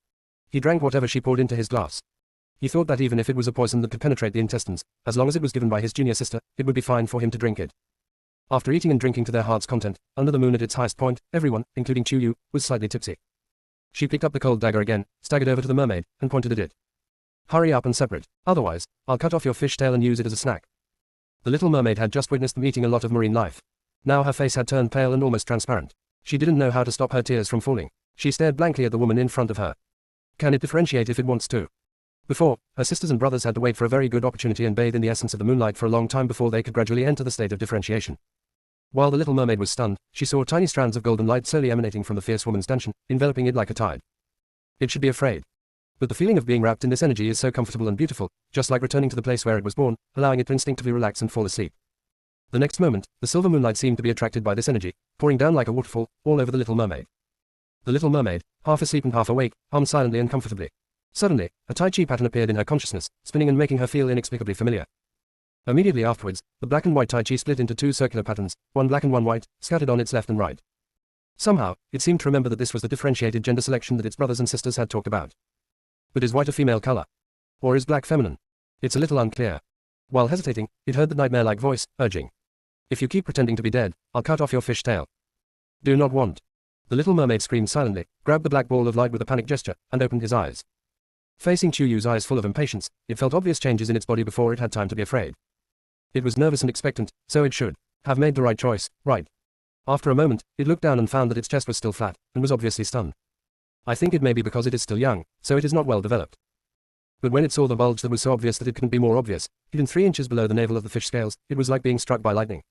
He drank whatever she poured into his glass. He thought that even if it was a poison that could penetrate the intestines, as long as it was given by his junior sister, it would be fine for him to drink it. After eating and drinking to their heart's content, under the moon at its highest point, everyone, including Chuyu, was slightly tipsy. She picked up the cold dagger again, staggered over to the mermaid, and pointed at it. Hurry up and separate, otherwise, I'll cut off your fish tail and use it as a snack. The little mermaid had just witnessed them eating a lot of marine life. Now her face had turned pale and almost transparent. She didn't know how to stop her tears from falling. She stared blankly at the woman in front of her. Can it differentiate if it wants to? Before, her sisters and brothers had to wait for a very good opportunity and bathe in the essence of the moonlight for a long time before they could gradually enter the state of differentiation. While the little mermaid was stunned, she saw tiny strands of golden light slowly emanating from the fierce woman's dantian, enveloping it like a tide. It should be afraid. But the feeling of being wrapped in this energy is so comfortable and beautiful, just like returning to the place where it was born, allowing it to instinctively relax and fall asleep. The next moment, the silver moonlight seemed to be attracted by this energy, pouring down like a waterfall, all over the little mermaid. The little mermaid, half asleep and half awake, hummed silently and comfortably. Suddenly, a Tai Chi pattern appeared in her consciousness, spinning and making her feel inexplicably familiar. Immediately afterwards, the black and white Tai Chi split into two circular patterns, one black and one white, scattered on its left and right. Somehow, it seemed to remember that this was the differentiated gender selection that its brothers and sisters had talked about. But is white a female color? Or is black feminine? It's a little unclear. While hesitating, it heard the nightmare-like voice, urging. If you keep pretending to be dead, I'll cut off your fish tail. Do not want. The little mermaid screamed silently, grabbed the black ball of light with a panic gesture, and opened his eyes. Facing Chuyu's eyes full of impatience, it felt obvious changes in its body before it had time to be afraid. It was nervous and expectant, so it should have made the right choice, right? After a moment, it looked down and found that its chest was still flat, and was obviously stunned. I think it may be because it is still young, so it is not well developed. But when it saw the bulge that was so obvious that it couldn't be more obvious, hidden 3 inches below the navel of the fish scales, it was like being struck by lightning.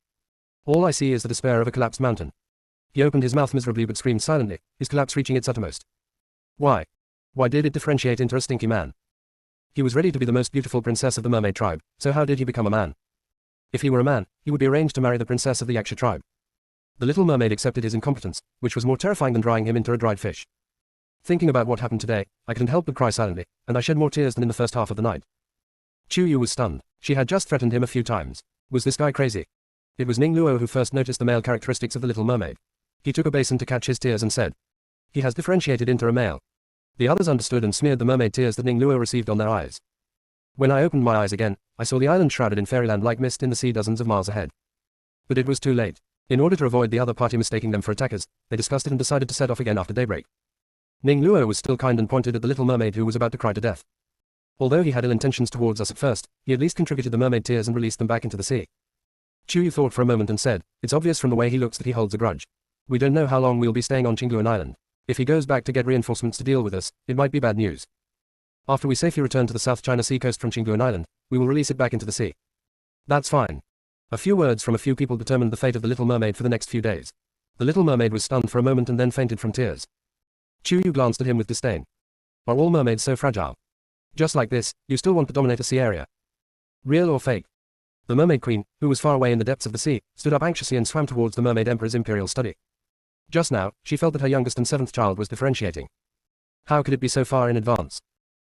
All I see is the despair of a collapsed mountain. He opened his mouth miserably but screamed silently, his collapse reaching its uttermost. Why? Why did it differentiate into a stinky man? He was ready to be the most beautiful princess of the mermaid tribe, so how did he become a man? If he were a man, he would be arranged to marry the princess of the Yaksha tribe. The little mermaid accepted his incompetence, which was more terrifying than drying him into a dried fish. Thinking about what happened today, I couldn't help but cry silently, and I shed more tears than in the first half of the night. Chuyu was stunned. She had just threatened him a few times. Was this guy crazy? It was Ning Luo who first noticed the male characteristics of the little mermaid. He took a basin to catch his tears and said, he has differentiated into a male. The others understood and smeared the mermaid tears that Ning Luo received on their eyes. When I opened my eyes again, I saw the island shrouded in fairyland like mist in the sea dozens of miles ahead. But it was too late. In order to avoid the other party mistaking them for attackers, they discussed it and decided to set off again after daybreak. Ning Luo was still kind and pointed at the little mermaid who was about to cry to death. Although he had ill intentions towards us at first, he at least contributed the mermaid tears and released them back into the sea. Chuyu thought for a moment and said, it's obvious from the way he looks that he holds a grudge. We don't know how long we'll be staying on Qingluan Island. If he goes back to get reinforcements to deal with us, it might be bad news. After we safely return to the South China Sea coast from Qingluan Island, we will release it back into the sea. That's fine. A few words from a few people determined the fate of the little mermaid for the next few days. The little mermaid was stunned for a moment and then fainted from tears. Chuyu glanced at him with disdain. Are all mermaids so fragile? Just like this, you still want to dominate a sea area? Real or fake? The mermaid queen, who was far away in the depths of the sea, stood up anxiously and swam towards the mermaid emperor's imperial study. Just now, she felt that her youngest and 7th child was differentiating. How could it be so far in advance?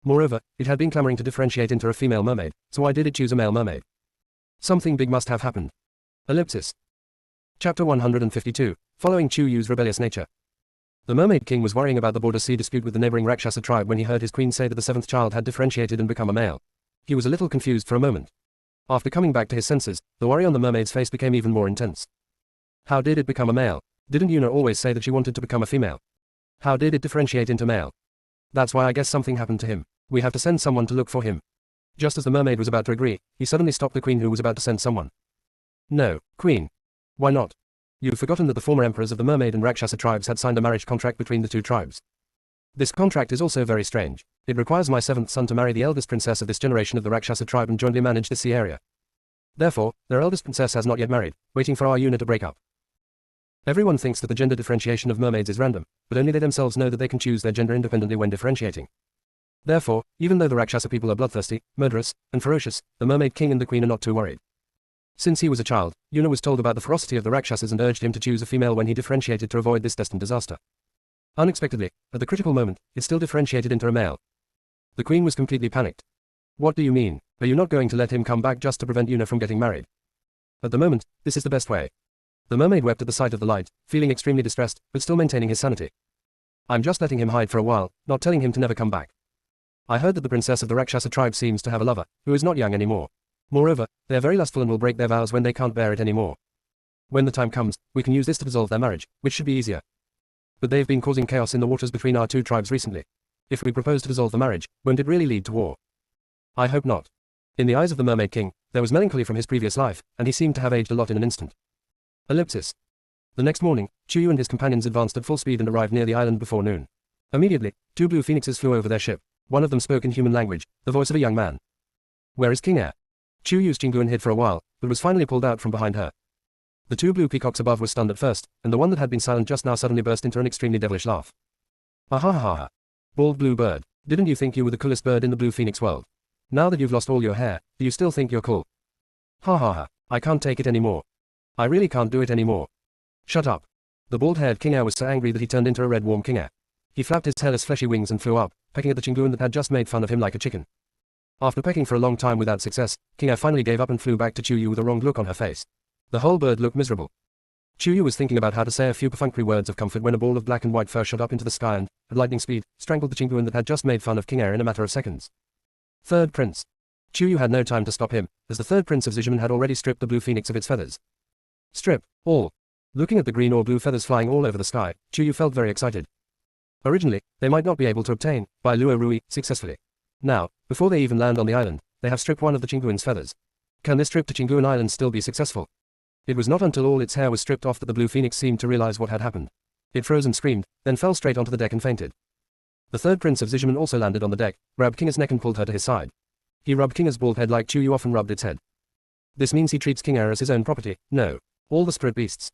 Moreover, it had been clamoring to differentiate into a female mermaid, so why did it choose a male mermaid? Something big must have happened. Ellipsis. Chapter 152, Following Chuyu's Rebellious Nature. The mermaid king was worrying about the border sea dispute with the neighboring Rakshasa tribe when he heard his queen say that the 7th child had differentiated and become a male. He was a little confused for a moment. After coming back to his senses, the worry on the mermaid's face became even more intense. How did it become a male? Didn't Yuna always say that she wanted to become a female? How did it differentiate into male? That's why I guess something happened to him. We have to send someone to look for him. Just as the mermaid was about to agree, he suddenly stopped the queen who was about to send someone. No, queen. Why not? You've forgotten that the former emperors of the mermaid and Rakshasa tribes had signed a marriage contract between the two tribes. This contract is also very strange. It requires my 7th son to marry the eldest princess of this generation of the Rakshasa tribe and jointly manage this sea area. Therefore, their eldest princess has not yet married, waiting for our unit to break up. Everyone thinks that the gender differentiation of mermaids is random, but only they themselves know that they can choose their gender independently when differentiating. Therefore, even though the Rakshasa people are bloodthirsty, murderous, and ferocious, the mermaid king and the queen are not too worried. Since he was a child, Yuna was told about the ferocity of the Rakshasas and urged him to choose a female when he differentiated to avoid this destined disaster. Unexpectedly, at the critical moment, it still differentiated into a male. The queen was completely panicked. What do you mean? Are you not going to let him come back just to prevent Yuna from getting married? At the moment, this is the best way. The mermaid wept at the sight of the light, feeling extremely distressed, but still maintaining his sanity. I'm just letting him hide for a while, not telling him to never come back. I heard that the princess of the Rakshasa tribe seems to have a lover, who is not young anymore. Moreover, they are very lustful and will break their vows when they can't bear it anymore. When the time comes, we can use this to dissolve their marriage, which should be easier. But they've been causing chaos in the waters between our two tribes recently. If we propose to dissolve the marriage, won't it really lead to war? I hope not. In the eyes of the Mermaid King, there was melancholy from his previous life, and he seemed to have aged a lot in an instant. Ellipsis. The next morning, Chuyu and his companions advanced at full speed and arrived near the island before noon. Immediately, two blue phoenixes flew over their ship. One of them spoke in human language, the voice of a young man. Where is King Air? Chuyu's Qingguan hid for a while, but was finally pulled out from behind her. The two blue peacocks above were stunned at first, and the one that had been silent just now suddenly burst into an extremely devilish laugh. Ha ha ha ha. Bald blue bird, didn't you think you were the coolest bird in the blue phoenix world? Now that you've lost all your hair, do you still think you're cool? Ha ha ha, I can't take it anymore. I really can't do it anymore. Shut up. The bald-haired King Air was so angry that he turned into a red warm King Air. He flapped his hairless fleshy wings and flew up, pecking at the Qingguan that had just made fun of him like a chicken. After pecking for a long time without success, King Air finally gave up and flew back to Chuyu with a wrong look on her face. The whole bird looked miserable. Chuyu was thinking about how to say a few perfunctory words of comfort when a ball of black and white fur shot up into the sky and, at lightning speed, strangled the Qingguan that had just made fun of King Air in a matter of seconds. Third Prince. Chuyu had no time to stop him, as the third prince of Zizhiman had already stripped the blue phoenix of its feathers. Strip, all. Looking at the green or blue feathers flying all over the sky, Chuyu felt very excited. Originally, they might not be able to obtain, by Luo Rui, successfully. Now, before they even land on the island, they have stripped one of the Qingguan's feathers. Can this trip to Qingguan Island still be successful? It was not until all its hair was stripped off that the blue phoenix seemed to realize what had happened. It froze and screamed, then fell straight onto the deck and fainted. The third prince of Zizhiman also landed on the deck, grabbed King Air's neck and pulled her to his side. He rubbed King Air's bald head like Chuyu often rubbed its head. This means he treats King Air as his own property, no. All the spirit beasts.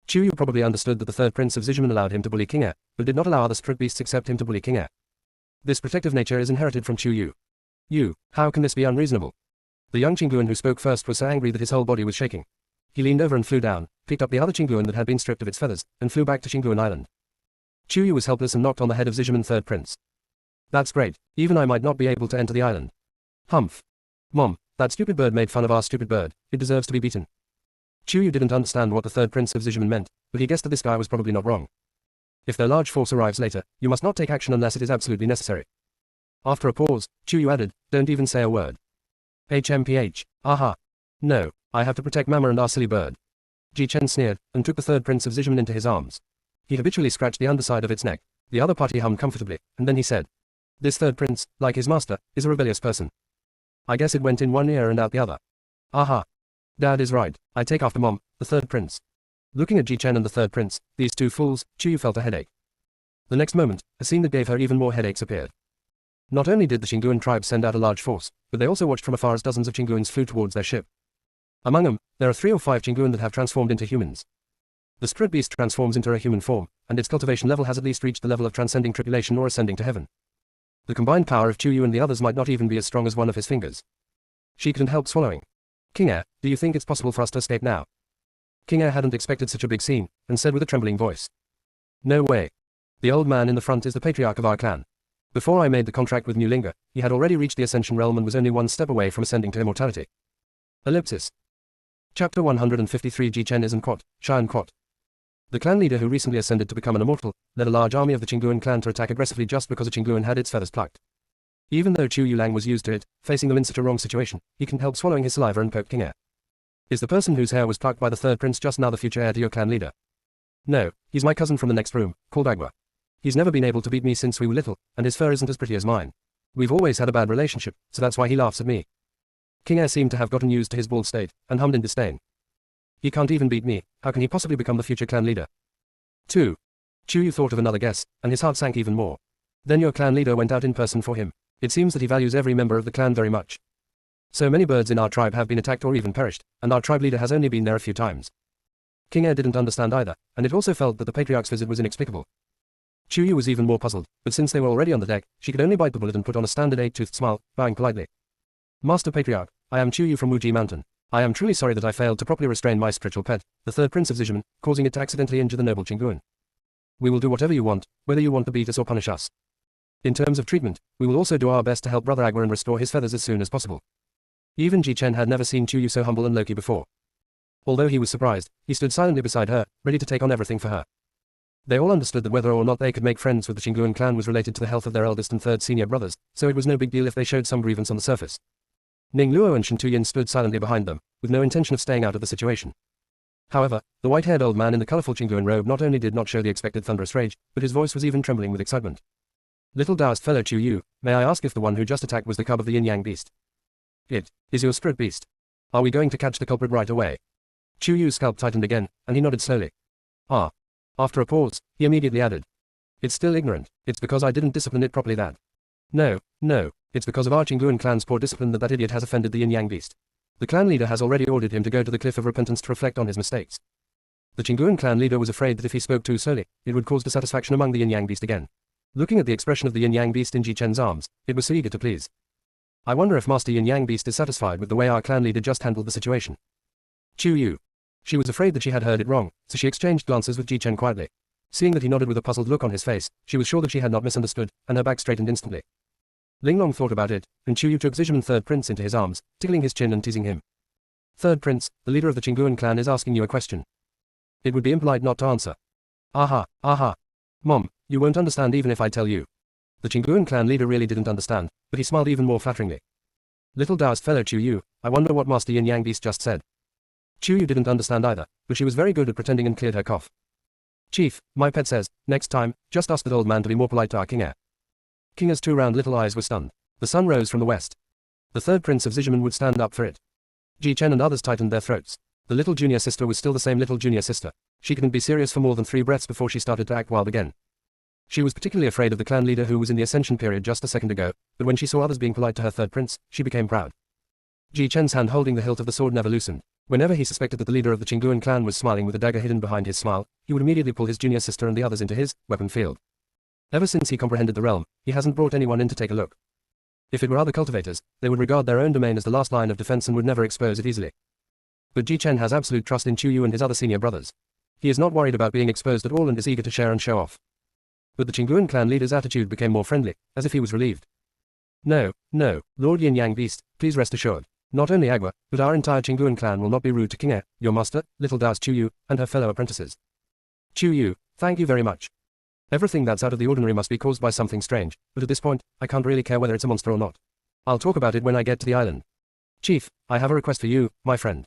Chuyu probably understood that the third prince of Zizhiman allowed him to bully King Air, but did not allow other spirit beasts except him to bully King Air. This protective nature is inherited from Chuyu. How can this be unreasonable? The young Qingguan who spoke first was so angry that his whole body was shaking. He leaned over and flew down, picked up the other Qingguan that had been stripped of its feathers, and flew back to Qingguan Island. Chuyu was helpless and knocked on the head of Zizhiman third prince. That's great, even I might not be able to enter the island. Humph. Mom, that stupid bird made fun of our stupid bird, it deserves to be beaten. Chuyu didn't understand what the third prince of Zizhiman meant, but he guessed that this guy was probably not wrong. If their large force arrives later, you must not take action unless it is absolutely necessary. After a pause, Chuyu added, don't even say a word. HMPH, aha. No, I have to protect Mama and our silly bird. Ji Chen sneered, and took the third prince of Zizhiman into his arms. He habitually scratched the underside of its neck. The other party hummed comfortably, and then he said, this third prince, like his master, is a rebellious person. I guess it went in one ear and out the other. Aha. Dad is right, I take after Mom, the third prince. Looking at Ji Chen and the third prince, these two fools, Chuyu felt a headache. The next moment, a scene that gave her even more headaches appeared. Not only did the Qingguan tribe send out a large force, but they also watched from afar as dozens of Qingguans flew towards their ship. Among them, there are 3 or 5 Qingguan that have transformed into humans. The spirit beast transforms into a human form, and its cultivation level has at least reached the level of transcending tribulation or ascending to heaven. The combined power of Chuyu and the others might not even be as strong as one of his fingers. She couldn't help swallowing. King Air, do you think it's possible for us to escape now? King Air hadn't expected such a big scene, and said with a trembling voice. No way. The old man in the front is the patriarch of our clan. Before I made the contract with New Linga, he had already reached the Ascension realm and was only one step away from ascending to immortality. Ellipsis. Chapter 153 Ji Chen is an Quat, Shan Quat. The clan leader who recently ascended to become an immortal, led a large army of the Qingguan clan to attack aggressively just because a Qingguan had its feathers plucked. Even though Chu Yulang was used to it, facing them in such a wrong situation, he couldn't help swallowing his saliva and poked King Air. Is the person whose hair was plucked by the third prince just now the future heir to your clan leader? No, he's my cousin from the next room, called Agua. He's never been able to beat me since we were little, and his fur isn't as pretty as mine. We've always had a bad relationship, so that's why he laughs at me. King Air seemed to have gotten used to his bald state, and hummed in disdain. He can't even beat me, how can he possibly become the future clan leader? 2. Chu Yu thought of another guess, and his heart sank even more. Then your clan leader went out in person for him. It seems that he values every member of the clan very much. So many birds in our tribe have been attacked or even perished, and our tribe leader has only been there a few times. King Air didn't understand either, and it also felt that the patriarch's visit was inexplicable. Chu Yu was even more puzzled, but since they were already on the deck, she could only bite the bullet and put on a standard 8-toothed smile, bowing politely. Master Patriarch, I am Chu Yu from Wuji Mountain. I am truly sorry that I failed to properly restrain my spiritual pet, the third prince of Zizhiman, causing it to accidentally injure the noble Qingguan. We will do whatever you want, whether you want to beat us or punish us. In terms of treatment, we will also do our best to help Brother Agwa and restore his feathers as soon as possible. Even Ji Chen had never seen Chuyu so humble and low-key before. Although he was surprised, he stood silently beside her, ready to take on everything for her. They all understood that whether or not they could make friends with the Qingguan clan was related to the health of their eldest and third senior brothers, so it was no big deal if they showed some grievance on the surface. Ning Luo and Shen Tuyin stood silently behind them, with no intention of staying out of the situation. However, the white-haired old man in the colorful Qingguan robe not only did not show the expected thunderous rage, but his voice was even trembling with excitement. Little Taoist fellow Chu Yu, may I ask if the one who just attacked was the cub of the yin-yang beast? It is your spirit beast. Are we going to catch the culprit right away? Chu Yu's scalp tightened again, and he nodded slowly. Ah. After a pause, he immediately added. It's still ignorant. It's because I didn't discipline it properly that. No, it's because of our Qingguan clan's poor discipline that idiot has offended the yin-yang beast. The clan leader has already ordered him to go to the cliff of repentance to reflect on his mistakes. The Qingguan clan leader was afraid that if he spoke too slowly, it would cause dissatisfaction among the yin-yang beast again. Looking at the expression of the yin-yang beast in Ji Chen's arms, it was so eager to please. I wonder if Master Yin-yang beast is satisfied with the way our clan leader just handled the situation. Chu Yu. She was afraid that she had heard it wrong, so she exchanged glances with Ji Chen quietly. Seeing that he nodded with a puzzled look on his face, she was sure that she had not misunderstood, and her back straightened instantly. Ling Long thought about it, and Chu Yu took Zizhiman third prince into his arms, tickling his chin and teasing him. Third prince, the leader of the Qingguan clan is asking you a question. It would be impolite not to answer. Aha. Mom, you won't understand even if I tell you. The Qingguan clan leader really didn't understand, but he smiled even more flatteringly. Little Taoist fellow Chu Yu, I wonder what Master Yin-yang beast just said. Chu Yu didn't understand either, but she was very good at pretending and cleared her cough. Chief, my pet says, next time, just ask that old man to be more polite to our king heir. King Heir's two round little eyes were stunned. The sun rose from the west. The third prince of Zizhiman would stand up for it. Ji Chen and others tightened their throats. The little junior sister was still the same little junior sister. She couldn't be serious for more than 3 breaths before she started to act wild again. She was particularly afraid of the clan leader who was in the ascension period just a second ago, but when she saw others being polite to her third prince, she became proud. Ji Chen's hand holding the hilt of the sword never loosened. Whenever he suspected that the leader of the Qingguan clan was smiling with a dagger hidden behind his smile, he would immediately pull his junior sister and the others into his weapon field. Ever since he comprehended the realm, he hasn't brought anyone in to take a look. If it were other cultivators, they would regard their own domain as the last line of defense and would never expose it easily. But Ji Chen has absolute trust in Chu Yu and his other senior brothers. He is not worried about being exposed at all and is eager to share and show off. But the Qingguan clan leader's attitude became more friendly, as if he was relieved. No, Lord Yin-yang beast, please rest assured. Not only Agwa, but our entire Qingguan clan will not be rude to King Heir, your master, little Taoist Chu Yu, and her fellow apprentices. Chu Yu, thank you very much. Everything that's out of the ordinary must be caused by something strange, but at this point, I can't really care whether it's a monster or not. I'll talk about it when I get to the island. Chief, I have a request for you, my friend.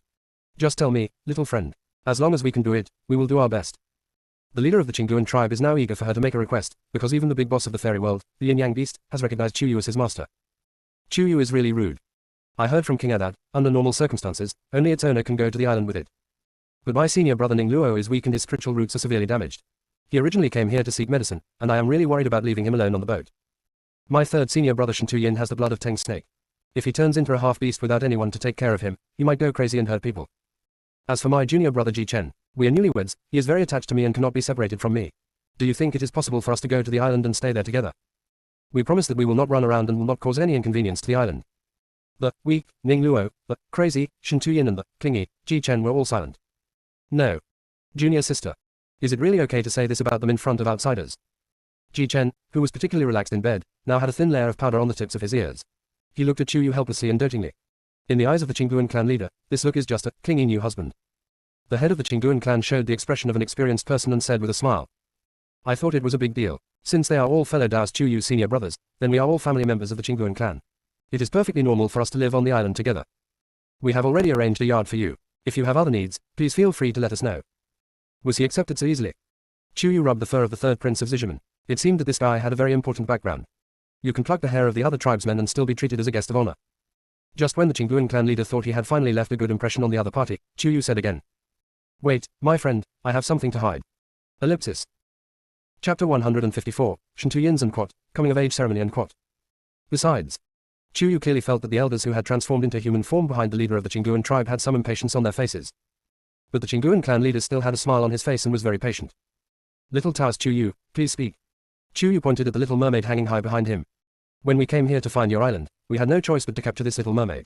Just tell me, little friend. As long as we can do it, we will do our best. The leader of the Qingguan tribe is now eager for her to make a request, because even the big boss of the fairy world, the Yin-yang beast, has recognized Chu Yu as his master. Chu Yu is really rude. I heard from King Heir that, under normal circumstances, only its owner can go to the island with it. But my senior brother Ning Luo is weak and his spiritual roots are severely damaged. He originally came here to seek medicine, and I am really worried about leaving him alone on the boat. My third senior brother Shen Tuyin has the blood of Teng's snake. If he turns into a half-beast without anyone to take care of him, he might go crazy and hurt people. As for my junior brother Ji Chen, we are newlyweds, he is very attached to me and cannot be separated from me. Do you think it is possible for us to go to the island and stay there together? We promise that we will not run around and will not cause any inconvenience to the island. The weak Ning Luo, the crazy Shen Tuyin and the clingy Ji Chen were all silent. No. Junior sister. Is it really okay to say this about them in front of outsiders? Ji Chen, who was particularly relaxed in bed, now had a thin layer of powder on the tips of his ears. He looked at Chu Yu helplessly and dotingly. In the eyes of the Qingguan clan leader, this look is just a clingy new husband. The head of the Qingguan clan showed the expression of an experienced person and said with a smile. I thought it was a big deal. Since they are all fellow Taoist Chu Yu senior brothers, then we are all family members of the Qingguan clan. It is perfectly normal for us to live on the island together. We have already arranged a yard for you. If you have other needs, please feel free to let us know. Was he accepted so easily? Chu Yu rubbed the fur of the third prince of Zizhiman. It seemed that this guy had a very important background. You can pluck the hair of the other tribesmen and still be treated as a guest of honor. Just when the Qingguan clan leader thought he had finally left a good impression on the other party, Chu Yu said again. Wait, my friend, I have something to hide. Ellipsis. Chapter 154, Shen Tuyin's and Quat, Coming of Age Ceremony and Quat. Besides, Chu Yu clearly felt that the elders who had transformed into human form behind the leader of the Qingguan tribe had some impatience on their faces. But the Qingguan clan leader still had a smile on his face and was very patient. Little Taoist Chu Yu, please speak. Chu Yu pointed at the little mermaid hanging high behind him. When we came here to find your island, we had no choice but to capture this little mermaid.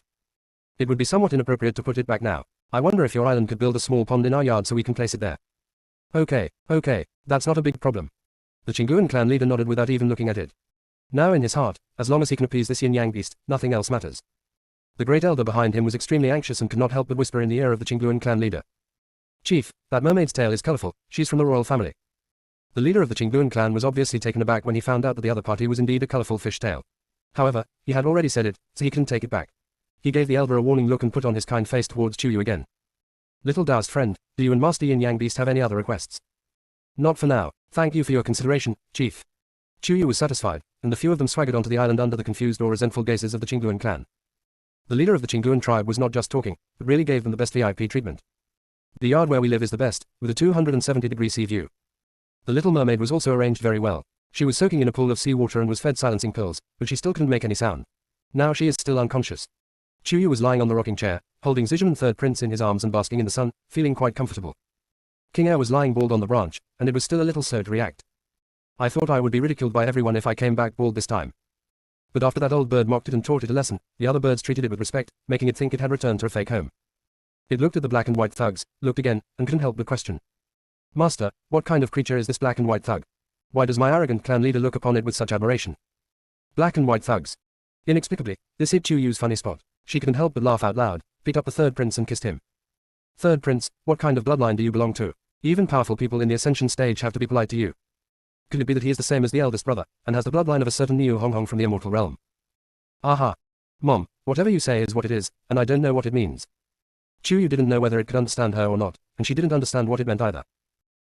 It would be somewhat inappropriate to put it back now. I wonder if your island could build a small pond in our yard so we can place it there. Okay, that's not a big problem. The Chinguan clan leader nodded without even looking at it. Now in his heart, as long as he can appease this yin-yang beast, nothing else matters. The great elder behind him was extremely anxious and could not help but whisper in the ear of the Chinguan clan leader. Chief, that mermaid's tail is colorful, she's from the royal family. The leader of the Chinguan clan was obviously taken aback when he found out that the other party was indeed a colorful fish tail. However, he had already said it, so he couldn't take it back. He gave the elder a warning look and put on his kind face towards Chuyu again. Little doused friend, do you and Master Yin-Yang Beast have any other requests? Not for now, thank you for your consideration, Chief. Chuyu was satisfied, and the few of them swaggered onto the island under the confused or resentful gazes of the Chinguan clan. The leader of the Chinguan tribe was not just talking, but really gave them the best VIP treatment. The yard where we live is the best, with a 270-degree sea view. The little mermaid was also arranged very well. She was soaking in a pool of seawater and was fed silencing pills, but she still couldn't make any sound. Now she is still unconscious. Chuyu was lying on the rocking chair, holding Zizhaman Third Prince in his arms and basking in the sun, feeling quite comfortable. King Air was lying bald on the branch, and it was still a little slow to react. I thought I would be ridiculed by everyone if I came back bald this time. But after that old bird mocked it and taught it a lesson, the other birds treated it with respect, making it think it had returned to a fake home. It looked at the black and white thugs, looked again, and couldn't help but question. Master, what kind of creature is this black and white thug? Why does my arrogant clan leader look upon it with such admiration? Black and white thugs. Inexplicably, this hit Chuyu's funny spot. She couldn't help but laugh out loud, picked up the third prince and kissed him. Third prince, what kind of bloodline do you belong to? Even powerful people in the ascension stage have to be polite to you. Could it be that he is the same as the eldest brother, and has the bloodline of a certain Niu Hong Hong from the immortal realm? Aha. Mom, whatever you say is what it is, and I don't know what it means. Chuyu didn't know whether it could understand her or not, and she didn't understand what it meant either.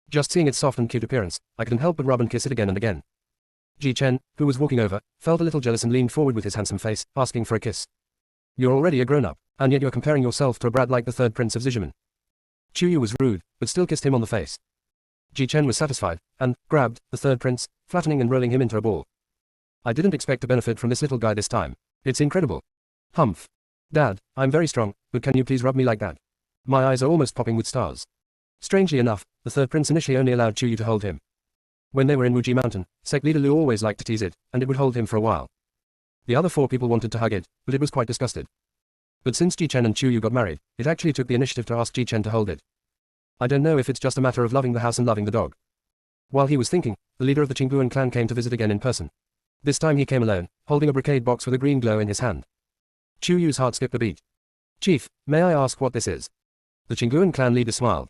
Just seeing its soft and cute appearance, I couldn't help but rub and kiss it again and again. Ji Chen, who was walking over, felt a little jealous and leaned forward with his handsome face, asking for a kiss. You're already a grown-up, and yet you're comparing yourself to a brat like the third prince of Zizhaman. Chuyu was rude, but still kissed him on the face. Ji Chen was satisfied, and grabbed the third prince, flattening and rolling him into a ball. I didn't expect to benefit from this little guy this time. It's incredible. Humph. Dad, I'm very strong, but can you please rub me like that? My eyes are almost popping with stars. Strangely enough, the third prince initially only allowed Chuyu to hold him. When they were in Wuji Mountain, sect leader Lu always liked to tease it, and it would hold him for a while. The other 4 people wanted to hug it, but it was quite disgusted. But since Ji Chen and Chuyu got married, it actually took the initiative to ask Ji Chen to hold it. I don't know if it's just a matter of loving the house and loving the dog. While he was thinking, the leader of the Chinguan clan came to visit again in person. This time he came alone, holding a brocade box with a green glow in his hand. Chuyu's heart skipped a beat. Chief, may I ask what this is? The Chinguan clan leader smiled.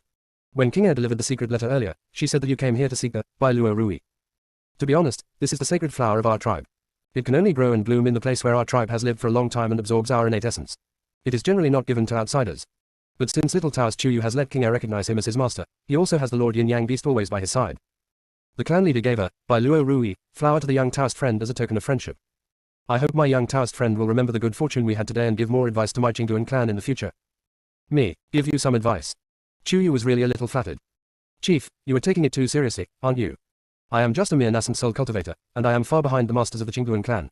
When King Air delivered the secret letter earlier, she said that you came here to seek the Bailuo Rui. To be honest, this is the sacred flower of our tribe. It can only grow and bloom in the place where our tribe has lived for a long time and absorbs our innate essence. It is generally not given to outsiders. But since Little Tao's Chuyu has let King Air recognize him as his master, he also has the Lord Yin-Yang Beast always by his side. The clan leader gave a Bailuo Rui flower to the young Taoist friend as a token of friendship. I hope my young Taoist friend will remember the good fortune we had today and give more advice to my Chinguan clan in the future. Me, give you some advice. Chuyu was really a little flattered. Chief, you are taking it too seriously, aren't you? I am just a mere nascent soul cultivator, and I am far behind the masters of the Chinguan clan.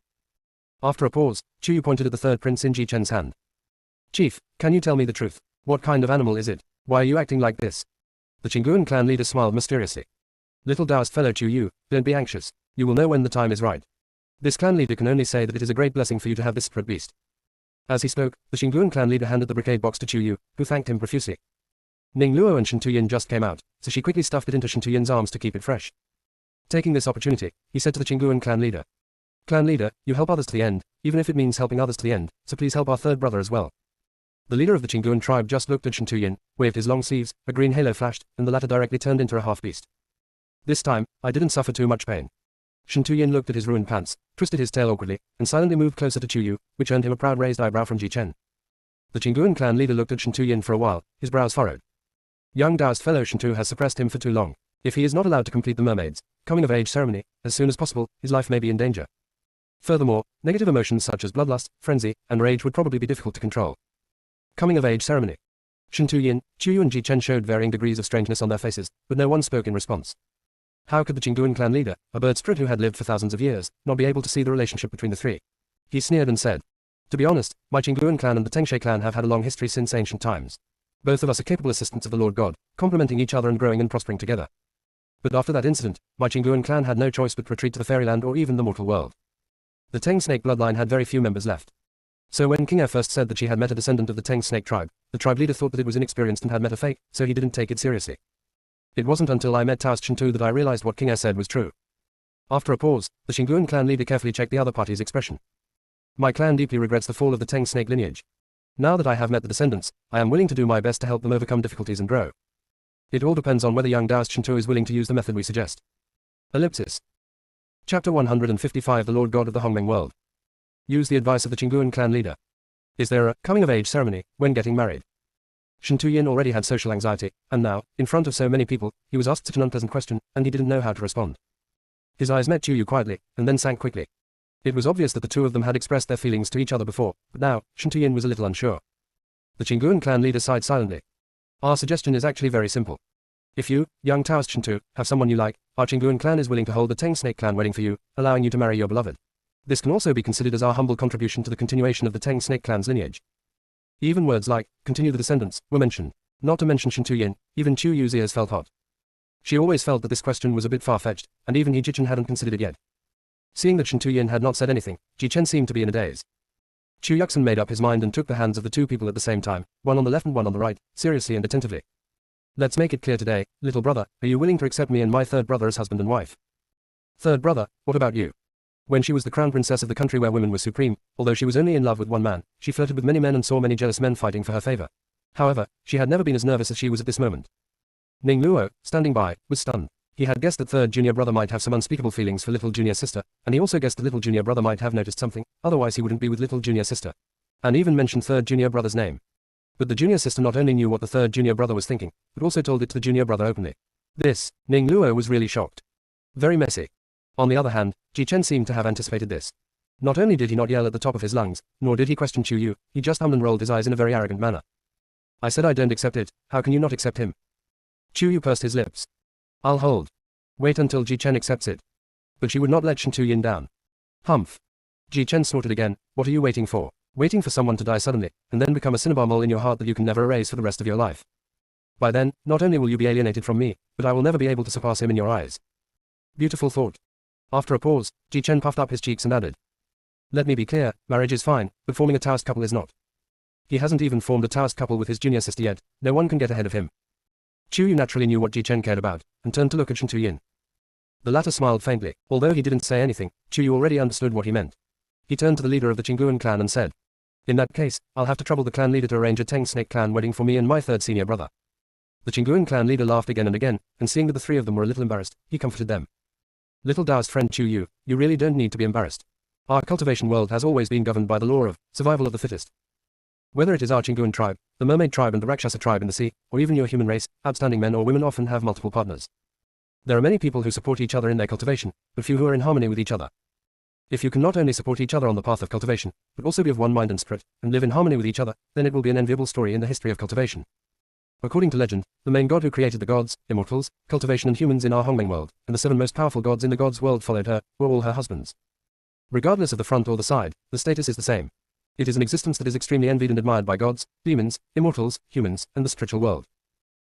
After a pause, Chuyu pointed at the third prince in Ji Chen's hand. Chief, can you tell me the truth? What kind of animal is it? Why are you acting like this? The Chinguan clan leader smiled mysteriously. Little Taoist fellow Chuyu, don't be anxious. You will know when the time is right. This clan leader can only say that it is a great blessing for you to have this separate beast. As he spoke, the Chinguan clan leader handed the brocade box to Chuyu, who thanked him profusely. Ning Luo and Shen Tuyin just came out, so she quickly stuffed it into Shen Tuyin's arms to keep it fresh. Taking this opportunity, he said to the Chinguan clan leader. Clan leader, you help others to the end, even if it means helping others to the end, so please help our third brother as well. The leader of the Chinguan tribe just looked at Shen Tuyin, waved his long sleeves, a green halo flashed, and the latter directly turned into a half-beast. This time, I didn't suffer too much pain. Shen Tuyin looked at his ruined pants, twisted his tail awkwardly, and silently moved closer to Chuyu, which earned him a proud raised eyebrow from Ji Chen. The Chinguan clan leader looked at Shen Tuyin for a while, his brows furrowed. Young Taoist fellow Shen Tu has suppressed him for too long. If he is not allowed to complete the mermaid's coming-of-age ceremony as soon as possible, his life may be in danger. Furthermore, negative emotions such as bloodlust, frenzy, and rage would probably be difficult to control. Coming-of-age ceremony. Shen Tuyin, Chuyu and Ji Chen showed varying degrees of strangeness on their faces, but no one spoke in response. How could the Chinguan clan leader, a bird spirit who had lived for thousands of years, not be able to see the relationship between the three? He sneered and said, to be honest, my Chinguan clan and the Tengshe clan have had a long history since ancient times. Both of us are capable assistants of the Lord God, complementing each other and growing and prospering together. But after that incident, my Chinguan clan had no choice but to retreat to the fairyland or even the mortal world. The Teng snake bloodline had very few members left. So when King Er first said that she had met a descendant of the Teng snake tribe, the tribe leader thought that it was inexperienced and had met a fake, so he didn't take it seriously. It wasn't until I met Taoist Shintu that I realized what King Er said was true. After a pause, the Xinguan clan leader carefully checked the other party's expression. My clan deeply regrets the fall of the Teng snake lineage. Now that I have met the descendants, I am willing to do my best to help them overcome difficulties and grow. It all depends on whether young Taoist Shintu is willing to use the method we suggest. Ellipsis. Chapter 155 The Lord God of the Hongmeng World. Use the advice of the Xinguan clan leader. Is there a coming-of-age ceremony when getting married? Shintu Yin already had social anxiety, and now, in front of so many people, he was asked such an unpleasant question, and he didn't know how to respond. His eyes met Chu Yu quietly, and then sank quickly. It was obvious that the two of them had expressed their feelings to each other before, but now, Shintu Yin was a little unsure. The Xinguan clan leader sighed silently. Our suggestion is actually very simple. If you, young Taoist Shintu, have someone you like, our Xinguan clan is willing to hold the Teng Snake clan wedding for you, allowing you to marry your beloved. This can also be considered as our humble contribution to the continuation of the Teng Snake clan's lineage. Even words like, continue the descendants, were mentioned. Not to mention Shintu Yin, even Chu Yu's ears felt hot. She always felt that this question was a bit far-fetched, and even He Jichen hadn't considered it yet. Seeing that Shintu Yin had not said anything, Ji Chen seemed to be in a daze. Chu Yuxin made up his mind and took the hands of the two people at the same time, one on the left and one on the right, seriously and attentively. Let's make it clear today, little brother, are you willing to accept me and my third brother as husband and wife? Third brother, what about you? When she was the crown princess of the country where women were supreme, although she was only in love with one man, she flirted with many men and saw many jealous men fighting for her favor. However, she had never been as nervous as she was at this moment. Ning Luo, standing by, was stunned. He had guessed that third junior brother might have some unspeakable feelings for little junior sister, and he also guessed that little junior brother might have noticed something, otherwise he wouldn't be with little junior sister. And even mentioned third junior brother's name. But the junior sister not only knew what the third junior brother was thinking, but also told it to the junior brother openly. This, Ning Luo was really shocked. Very messy. On the other hand, Ji Chen seemed to have anticipated this. Not only did he not yell at the top of his lungs, nor did he question Chu Yu, he just hummed and rolled his eyes in a very arrogant manner. I said I don't accept it, how can you not accept him? Chu Yu pursed his lips. I'll hold. Wait until Ji Chen accepts it. But she would not let Shintu Yin down. Humph. Ji Chen snorted again, what are you waiting for? Waiting for someone to die suddenly, and then become a cinnabar mole in your heart that you can never erase for the rest of your life. By then, not only will you be alienated from me, but I will never be able to surpass him in your eyes. Beautiful thought. After a pause, Ji Chen puffed up his cheeks and added. Let me be clear, marriage is fine, but forming a Taoist couple is not. He hasn't even formed a Taoist couple with his junior sister yet, no one can get ahead of him. Chu Yu naturally knew what Ji Chen cared about, and turned to look at Shintu Yin. The latter smiled faintly, although he didn't say anything, Chu Yu already understood what he meant. He turned to the leader of the Qinguan clan and said, in that case, I'll have to trouble the clan leader to arrange a Teng Snake clan wedding for me and my third senior brother. The Qinguan clan leader laughed again, and seeing that the three of them were a little embarrassed, he comforted them. Little Taoist friend Chu Yu, you really don't need to be embarrassed. Our cultivation world has always been governed by the law of survival of the fittest. Whether it is our Qinguan tribe, the mermaid tribe and the Rakshasa tribe in the sea, or even your human race, outstanding men or women often have multiple partners. There are many people who support each other in their cultivation, but few who are in harmony with each other. If you can not only support each other on the path of cultivation, but also be of one mind and spirit, and live in harmony with each other, then it will be an enviable story in the history of cultivation. According to legend, the main god who created the gods, immortals, cultivation and humans in our Hongmeng world, and the 7 most powerful gods in the gods' world followed her, were all her husbands. Regardless of the front or the side, the status is the same. It is an existence that is extremely envied and admired by gods, demons, immortals, humans, and the spiritual world.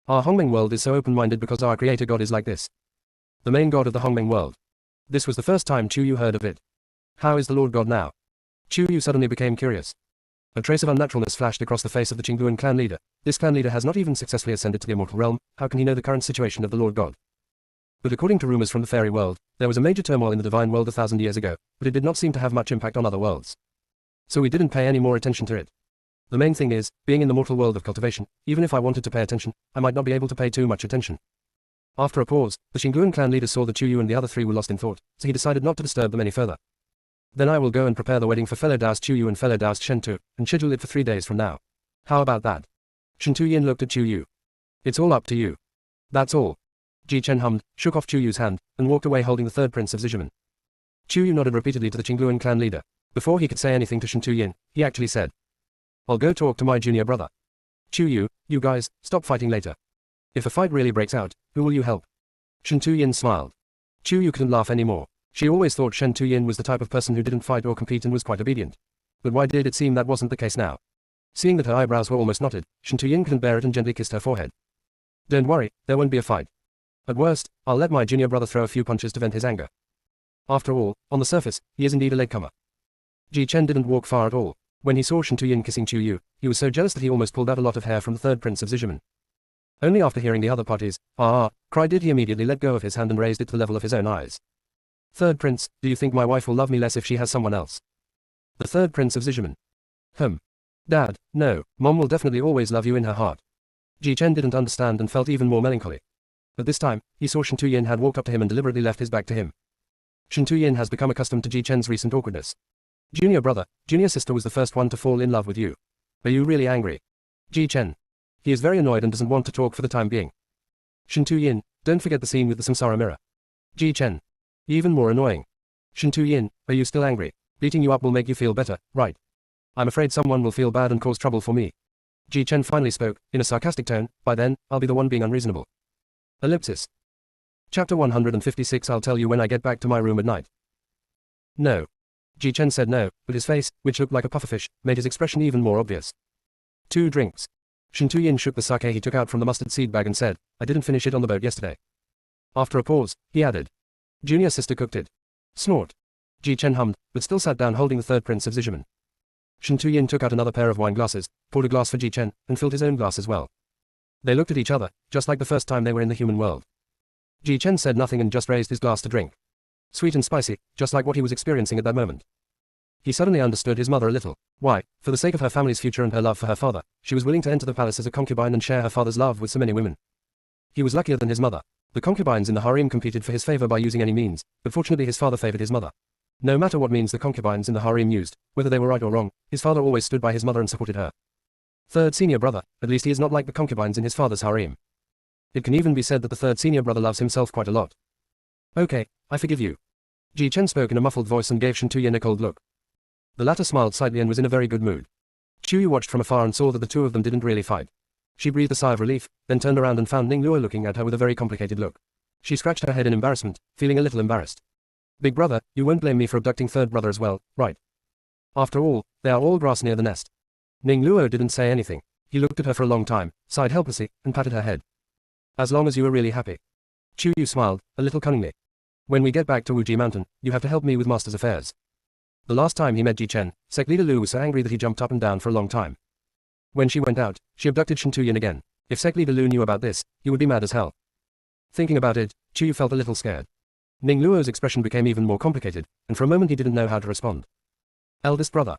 Our Hongmeng world is so open-minded because our creator god is like this. The main god of the Hongmeng world. This was the first time Chu Yu heard of it. How is the Lord God now? Chu Yu suddenly became curious. A trace of unnaturalness flashed across the face of the Qinguan clan leader. This clan leader has not even successfully ascended to the immortal realm, how can he know the current situation of the Lord God? But according to rumors from the fairy world, there was a major turmoil in the divine world 1,000 years ago, but it did not seem to have much impact on other worlds. So we didn't pay any more attention to it. The main thing is, being in the mortal world of cultivation, even if I wanted to pay attention, I might not be able to pay too much attention. After a pause, the Qinguan clan leader saw that Chu Yu and the other 3 were lost in thought, so he decided not to disturb them any further. Then I will go and prepare the wedding for fellow Taoist Chu Yu and fellow Taoist Shentu, and schedule it for 3 days from now. How about that? Shintu Yin looked at Chu Yu. It's all up to you. That's all. Ji Chen hummed, shook off Chu Yu's hand, and walked away holding the third prince of Zijiman. Chu Yu nodded repeatedly to the Qinguan clan leader. Before he could say anything to Shintu Yin, he actually said, I'll go talk to my junior brother. Chu Yu, you guys, stop fighting later. If a fight really breaks out, who will you help? Shintu Yin smiled. Chu Yu couldn't laugh anymore. She always thought Shintu Yin was the type of person who didn't fight or compete and was quite obedient. But why did it seem that wasn't the case now? Seeing that her eyebrows were almost knotted, Shintu Yin couldn't bear it and gently kissed her forehead. Don't worry, there won't be a fight. At worst, I'll let my junior brother throw a few punches to vent his anger. After all, on the surface, he is indeed a latecomer. Ji Chen didn't walk far at all. When he saw Shen Tuyin kissing Chu Yu, he was so jealous that he almost pulled out a lot of hair from the third prince of Zizhiman. Only after hearing the other parties' cry did he immediately let go of his hand and raised it to the level of his own eyes. Third prince, do you think my wife will love me less if she has someone else? The third prince of Zizhiman. Dad, no, Mom will definitely always love you in her heart. Ji Chen didn't understand and felt even more melancholy. But this time, he saw Shen Tuyin had walked up to him and deliberately left his back to him. Shen Tuyin has become accustomed to Ji Chen's recent awkwardness. Junior brother, junior sister was the first one to fall in love with you. Are you really angry? Ji Chen. He is very annoyed and doesn't want to talk for the time being. Shen Tuyin, don't forget the scene with the samsara mirror. Ji Chen. Even more annoying. Shen Tuyin, are you still angry? Beating you up will make you feel better, right? I'm afraid someone will feel bad and cause trouble for me. Ji Chen finally spoke, in a sarcastic tone, by then, I'll be the one being unreasonable. Ellipsis. Chapter 156 I'll tell you when I get back to my room at night. No. Ji Chen said no, but his face, which looked like a pufferfish, made his expression even more obvious. 2 drinks. Shen Tuyin shook the sake he took out from the mustard seed bag and said, I didn't finish it on the boat yesterday. After a pause, he added. Junior sister cooked it. Snort. Ji Chen hummed, but still sat down holding the third prince of Zizhiman. Shen Tuyin took out another pair of wine glasses, poured a glass for Ji Chen, and filled his own glass as well. They looked at each other, just like the first time they were in the human world. Ji Chen said nothing and just raised his glass to drink. Sweet and spicy, just like what he was experiencing at that moment. He suddenly understood his mother a little. Why, for the sake of her family's future and her love for her father, she was willing to enter the palace as a concubine and share her father's love with so many women. He was luckier than his mother. The concubines in the harem competed for his favor by using any means, but fortunately his father favored his mother. No matter what means the concubines in the harem used, whether they were right or wrong, his father always stood by his mother and supported her. Third senior brother, at least he is not like the concubines in his father's harem. It can even be said that the third senior brother loves himself quite a lot. Okay, I forgive you. Ji Chen spoke in a muffled voice and gave Shen Tuyin a cold look. The latter smiled slightly and was in a very good mood. Chu Yu watched from afar and saw that the two of them didn't really fight. She breathed a sigh of relief, then turned around and found Ning Luo looking at her with a very complicated look. She scratched her head in embarrassment, feeling a little embarrassed. Big brother, you won't blame me for abducting third brother as well, right? After all, they are all grass near the nest. Ning Luo didn't say anything. He looked at her for a long time, sighed helplessly, and patted her head. As long as you are really happy. Chu Yu smiled, a little cunningly. When we get back to Wuji Mountain, you have to help me with master's affairs. The last time he met Ji Chen, Sect Leader Lu was so angry that he jumped up and down for a long time. When she went out, she abducted Shen Tuyin again. If Sect Leader Lu knew about this, he would be mad as hell. Thinking about it, Chu Yu felt a little scared. Ning Luo's expression became even more complicated, and for a moment he didn't know how to respond. Eldest brother.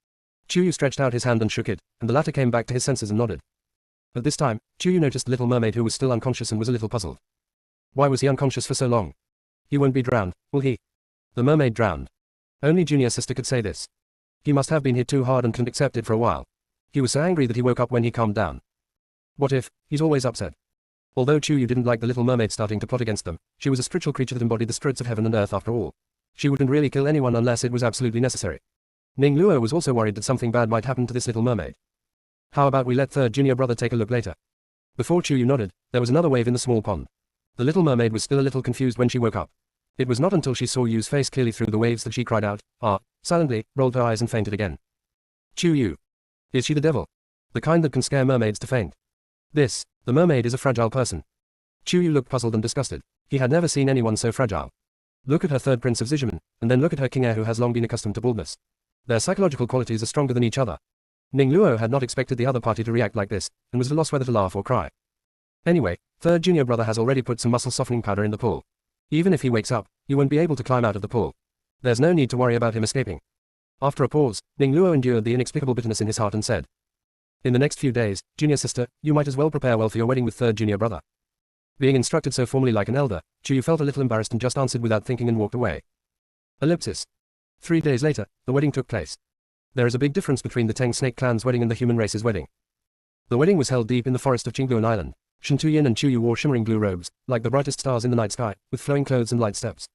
Chu Yu stretched out his hand and shook it, and the latter came back to his senses and nodded. At this time, Chu Yu noticed the little mermaid who was still unconscious and was a little puzzled. Why was he unconscious for so long? He won't be drowned, will he? The mermaid drowned. Only junior sister could say this. He must have been hit too hard and couldn't accept it for a while. He was so angry that he woke up when he calmed down. What if, he's always upset. Although Chu Yu didn't like the little mermaid starting to plot against them, she was a spiritual creature that embodied the spirits of heaven and earth after all. She wouldn't really kill anyone unless it was absolutely necessary. Ning Luo was also worried that something bad might happen to this little mermaid. How about we let third junior brother take a look later? Before Chu Yu nodded, there was another wave in the small pond. The little mermaid was still a little confused when she woke up. It was not until she saw Yu's face clearly through the waves that she cried out, silently, rolled her eyes and fainted again. Chu Yu. Is she the devil? The kind that can scare mermaids to faint. The mermaid is a fragile person. Chu Yu looked puzzled and disgusted. He had never seen anyone so fragile. Look at her third prince of Zizhiman, and then look at her king heir who has long been accustomed to baldness. Their psychological qualities are stronger than each other. Ning Luo had not expected the other party to react like this, and was at a loss whether to laugh or cry. Anyway, third junior brother has already put some muscle softening powder in the pool. Even if he wakes up, he won't be able to climb out of the pool. There's no need to worry about him escaping. After a pause, Ning Luo endured the inexplicable bitterness in his heart and said, in the next few days, junior sister, you might as well prepare well for your wedding with third junior brother. Being instructed so formally like an elder, Chu Yu felt a little embarrassed and just answered without thinking and walked away. Ellipsis. 3 days later, the wedding took place. There is a big difference between the Teng Snake clan's wedding and the human race's wedding. The wedding was held deep in the forest of Qingluan Island. Shen Tuyin and Chu Yu wore shimmering blue robes, like the brightest stars in the night sky, with flowing clothes and light steps.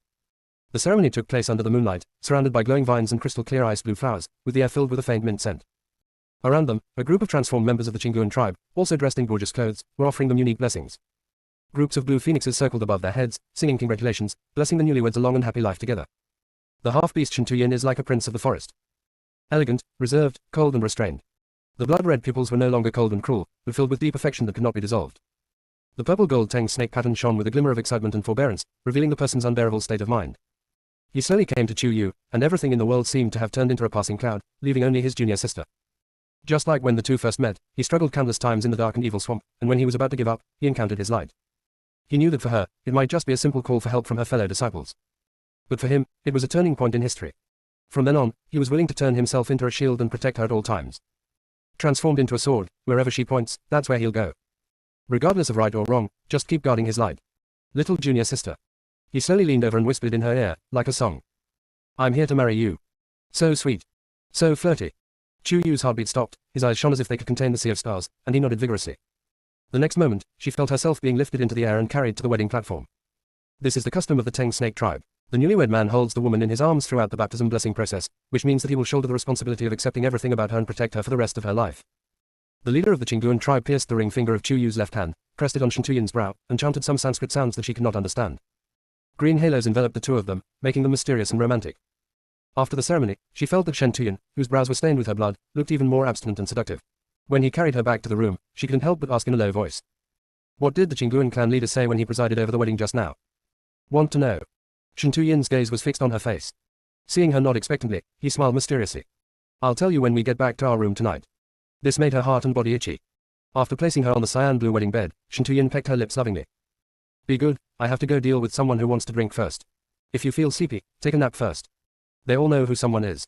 The ceremony took place under the moonlight, surrounded by glowing vines and crystal clear ice blue flowers, with the air filled with a faint mint scent. Around them, a group of transformed members of the Qingluan tribe, also dressed in gorgeous clothes, were offering them unique blessings. Groups of blue phoenixes circled above their heads, singing congratulations, blessing the newlyweds a long and happy life together. The half-beast Shen Tuyin is like a prince of the forest. Elegant, reserved, cold and restrained. The blood-red pupils were no longer cold and cruel, but filled with deep affection that could not be dissolved. The purple gold Teng snake pattern shone with a glimmer of excitement and forbearance, revealing the person's unbearable state of mind. He slowly came to Chu Yu, and everything in the world seemed to have turned into a passing cloud, leaving only his junior sister. Just like when the two first met, he struggled countless times in the dark and evil swamp, and when he was about to give up, he encountered his light. He knew that for her, it might just be a simple call for help from her fellow disciples. But for him, it was a turning point in history. From then on, he was willing to turn himself into a shield and protect her at all times. Transformed into a sword, wherever she points, that's where he'll go. Regardless of right or wrong, just keep guarding his light. Little junior sister. He slowly leaned over and whispered in her ear, like a song. I'm here to marry you. So sweet. So flirty. Chu Yu's heartbeat stopped, his eyes shone as if they could contain the sea of stars, and he nodded vigorously. The next moment, she felt herself being lifted into the air and carried to the wedding platform. This is the custom of the Teng snake tribe. The newlywed man holds the woman in his arms throughout the baptism blessing process, which means that he will shoulder the responsibility of accepting everything about her and protect her for the rest of her life. The leader of the Qingduan tribe pierced the ring finger of Chu Yu's left hand, pressed it on Shen Tuyin's brow, and chanted some Sanskrit sounds that she could not understand. Green halos enveloped the two of them, making them mysterious and romantic. After the ceremony, she felt that Shen Tuyin, whose brows were stained with her blood, looked even more abstinent and seductive. When he carried her back to the room, she couldn't help but ask in a low voice. What did the Qingduan clan leader say when he presided over the wedding just now? Want to know? Shen Tuyin's gaze was fixed on her face. Seeing her nod expectantly, he smiled mysteriously. I'll tell you when we get back to our room tonight. This made her heart and body itchy. After placing her on the cyan blue wedding bed, Shen Tuyin pecked her lips lovingly. Be good, I have to go deal with someone who wants to drink first. If you feel sleepy, take a nap first. They all know who someone is.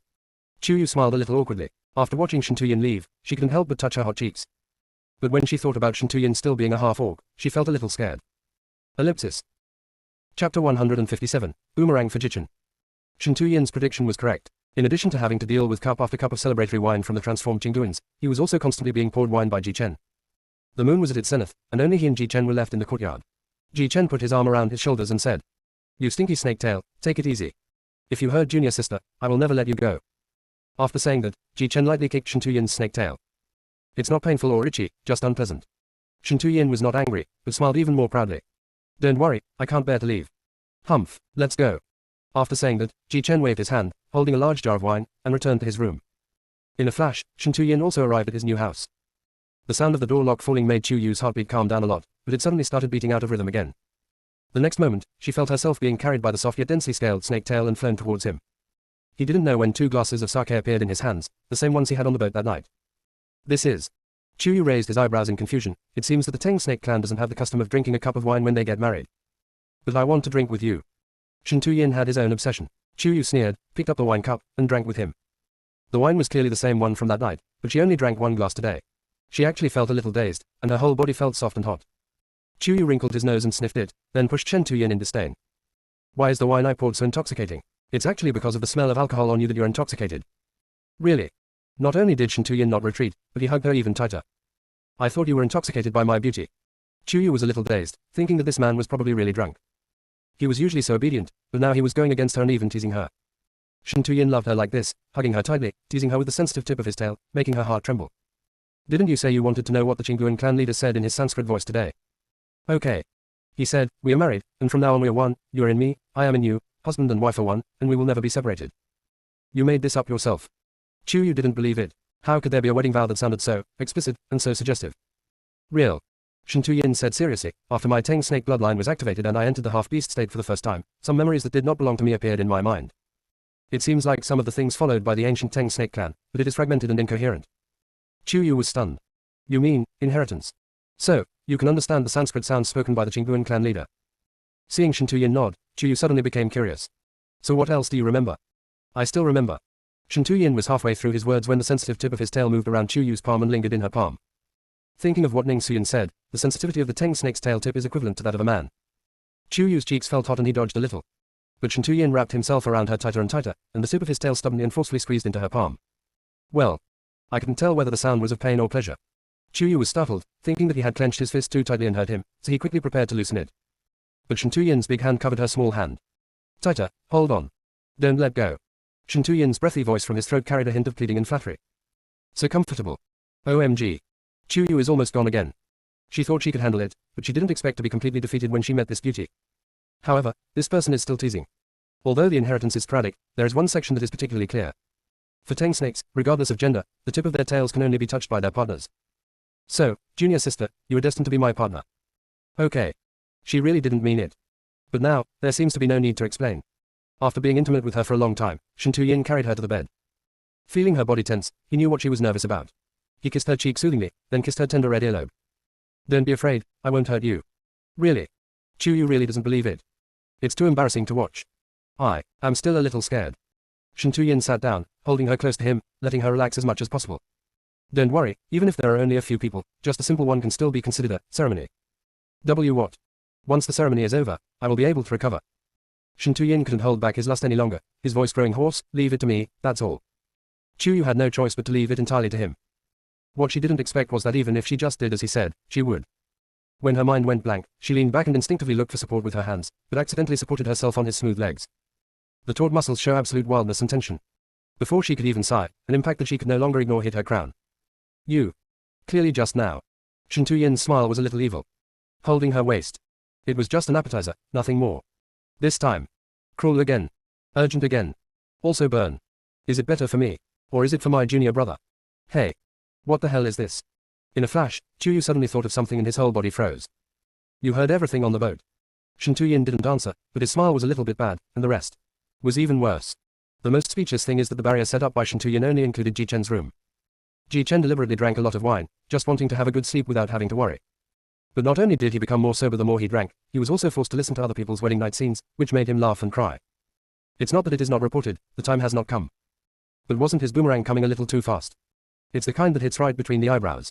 Chu Yu smiled a little awkwardly. After watching Shen Tuyin leave, she couldn't help but touch her hot cheeks. But when she thought about Shen Tuyin still being a half-orc, she felt a little scared. Ellipsis. Chapter 157, Boomerang for Jichin. Shen Tuyin's prediction was correct. In addition to having to deal with cup after cup of celebratory wine from the transformed Qingduans, he was also constantly being poured wine by Ji Chen. The moon was at its zenith, and only he and Ji Chen were left in the courtyard. Ji Chen put his arm around his shoulders and said, You stinky snake tail, take it easy. If you heard junior sister, I will never let you go. After saying that, Ji Chen lightly kicked Shen Tuyin's snake tail. It's not painful or itchy, just unpleasant. Shen Tuyin was not angry, but smiled even more proudly. Don't worry, I can't bear to leave. Humph, let's go. After saying that, Ji Chen waved his hand, holding a large jar of wine, and returned to his room. In a flash, Shen Tuyin also arrived at his new house. The sound of the door lock falling made Chu Yu's heartbeat calm down a lot, but it suddenly started beating out of rhythm again. The next moment, she felt herself being carried by the soft yet densely scaled snake tail and flown towards him. He didn't know when 2 glasses of sake appeared in his hands, the same ones he had on the boat that night. This is. Chu Yu raised his eyebrows in confusion. It seems that the Teng snake clan doesn't have the custom of drinking a cup of wine when they get married. But I want to drink with you. Shen Tuyin had his own obsession. Chu Yu sneered, picked up the wine cup, and drank with him. The wine was clearly the same one from that night, but she only drank 1 glass today. She actually felt a little dazed, and her whole body felt soft and hot. Chu Yu wrinkled his nose and sniffed it, then pushed Shen Tuyin in disdain. Why is the wine I poured so intoxicating? It's actually because of the smell of alcohol on you that you're intoxicated. Really? Not only did Shen Tuyin not retreat, but he hugged her even tighter. I thought you were intoxicated by my beauty. Chu Yu was a little dazed, thinking that this man was probably really drunk. He was usually so obedient, but now he was going against her and even teasing her. Shen Tuyin loved her like this, hugging her tightly, teasing her with the sensitive tip of his tail, making her heart tremble. Didn't you say you wanted to know what the Qingduan clan leader said in his Sanskrit voice today? Okay. He said, we are married, and from now on we are one, you are in me, I am in you, husband and wife are one, and we will never be separated. You made this up yourself. Chu Yu didn't believe it. How could there be a wedding vow that sounded so explicit and so suggestive? Real. Shen Tuyin said seriously, after my Teng snake bloodline was activated and I entered the half-beast state for the first time, some memories that did not belong to me appeared in my mind. It seems like some of the things followed by the ancient Teng snake clan, but it is fragmented and incoherent. Chu Yu was stunned. You mean, inheritance? So, you can understand the Sanskrit sounds spoken by the Qingduan clan leader. Seeing Shen Tuyin nod, Chu Yu suddenly became curious. So what else do you remember? I still remember. Shen Tuyin was halfway through his words when the sensitive tip of his tail moved around Chu Yu's palm and lingered in her palm. Thinking of what Ning Suyin said, the sensitivity of the Teng snake's tail tip is equivalent to that of a man. Chu Yu's cheeks felt hot and he dodged a little. But Shen Tuyin wrapped himself around her tighter and tighter, and the tip of his tail stubbornly and forcefully squeezed into her palm. Well. I couldn't tell whether the sound was of pain or pleasure. Chu Yu was startled, thinking that he had clenched his fist too tightly and hurt him, so he quickly prepared to loosen it. But Shen Tuyin's big hand covered her small hand. Tighter, hold on. Don't let go. Shen Tuyin's breathy voice from his throat carried a hint of pleading and flattery. So comfortable. OMG. Chu Yu is almost gone again. She thought she could handle it, but she didn't expect to be completely defeated when she met this beauty. However, this person is still teasing. Although the inheritance is sporadic, there is one section that is particularly clear. For Teng snakes, regardless of gender, the tip of their tails can only be touched by their partners. So, junior sister, you are destined to be my partner. Okay. She really didn't mean it. But now, there seems to be no need to explain. After being intimate with her for a long time, Shen Tuyin carried her to the bed. Feeling her body tense, he knew what she was nervous about. He kissed her cheek soothingly, then kissed her tender red earlobe. Don't be afraid, I won't hurt you. Really? Chuyu really doesn't believe it. It's too embarrassing to watch. I am still a little scared. Shen Tuyin sat down, holding her close to him, letting her relax as much as possible. Don't worry, even if there are only a few people, just a simple one can still be considered a ceremony. What? Once the ceremony is over, I will be able to recover. Shen Tuyin couldn't hold back his lust any longer, his voice growing hoarse. Leave it to me, that's all. Chuyu had no choice but to leave it entirely to him. What she didn't expect was that even if she just did as he said, she would. When her mind went blank, she leaned back and instinctively looked for support with her hands, but accidentally supported herself on his smooth legs. The taut muscles show absolute wildness and tension. Before she could even sigh, an impact that she could no longer ignore hit her crown. You. Clearly just now. Shen Tuyin's smile was a little evil. Holding her waist. It was just an appetizer, nothing more. This time. Cruel again. Urgent again. Also burn. Is it better for me? Or is it for my junior brother? Hey. What the hell is this? In a flash, Chuyu suddenly thought of something and his whole body froze. You heard everything on the boat. Shen Tuyin didn't answer, but his smile was a little bit bad, and the rest was even worse. The most speechless thing is that the barrier set up by Shen Tuyin only included Ji Chen's room. Ji Chen deliberately drank a lot of wine, just wanting to have a good sleep without having to worry. But not only did he become more sober the more he drank, he was also forced to listen to other people's wedding night scenes, which made him laugh and cry. It's not that it is not reported, the time has not come. But wasn't his boomerang coming a little too fast? It's the kind that hits right between the eyebrows.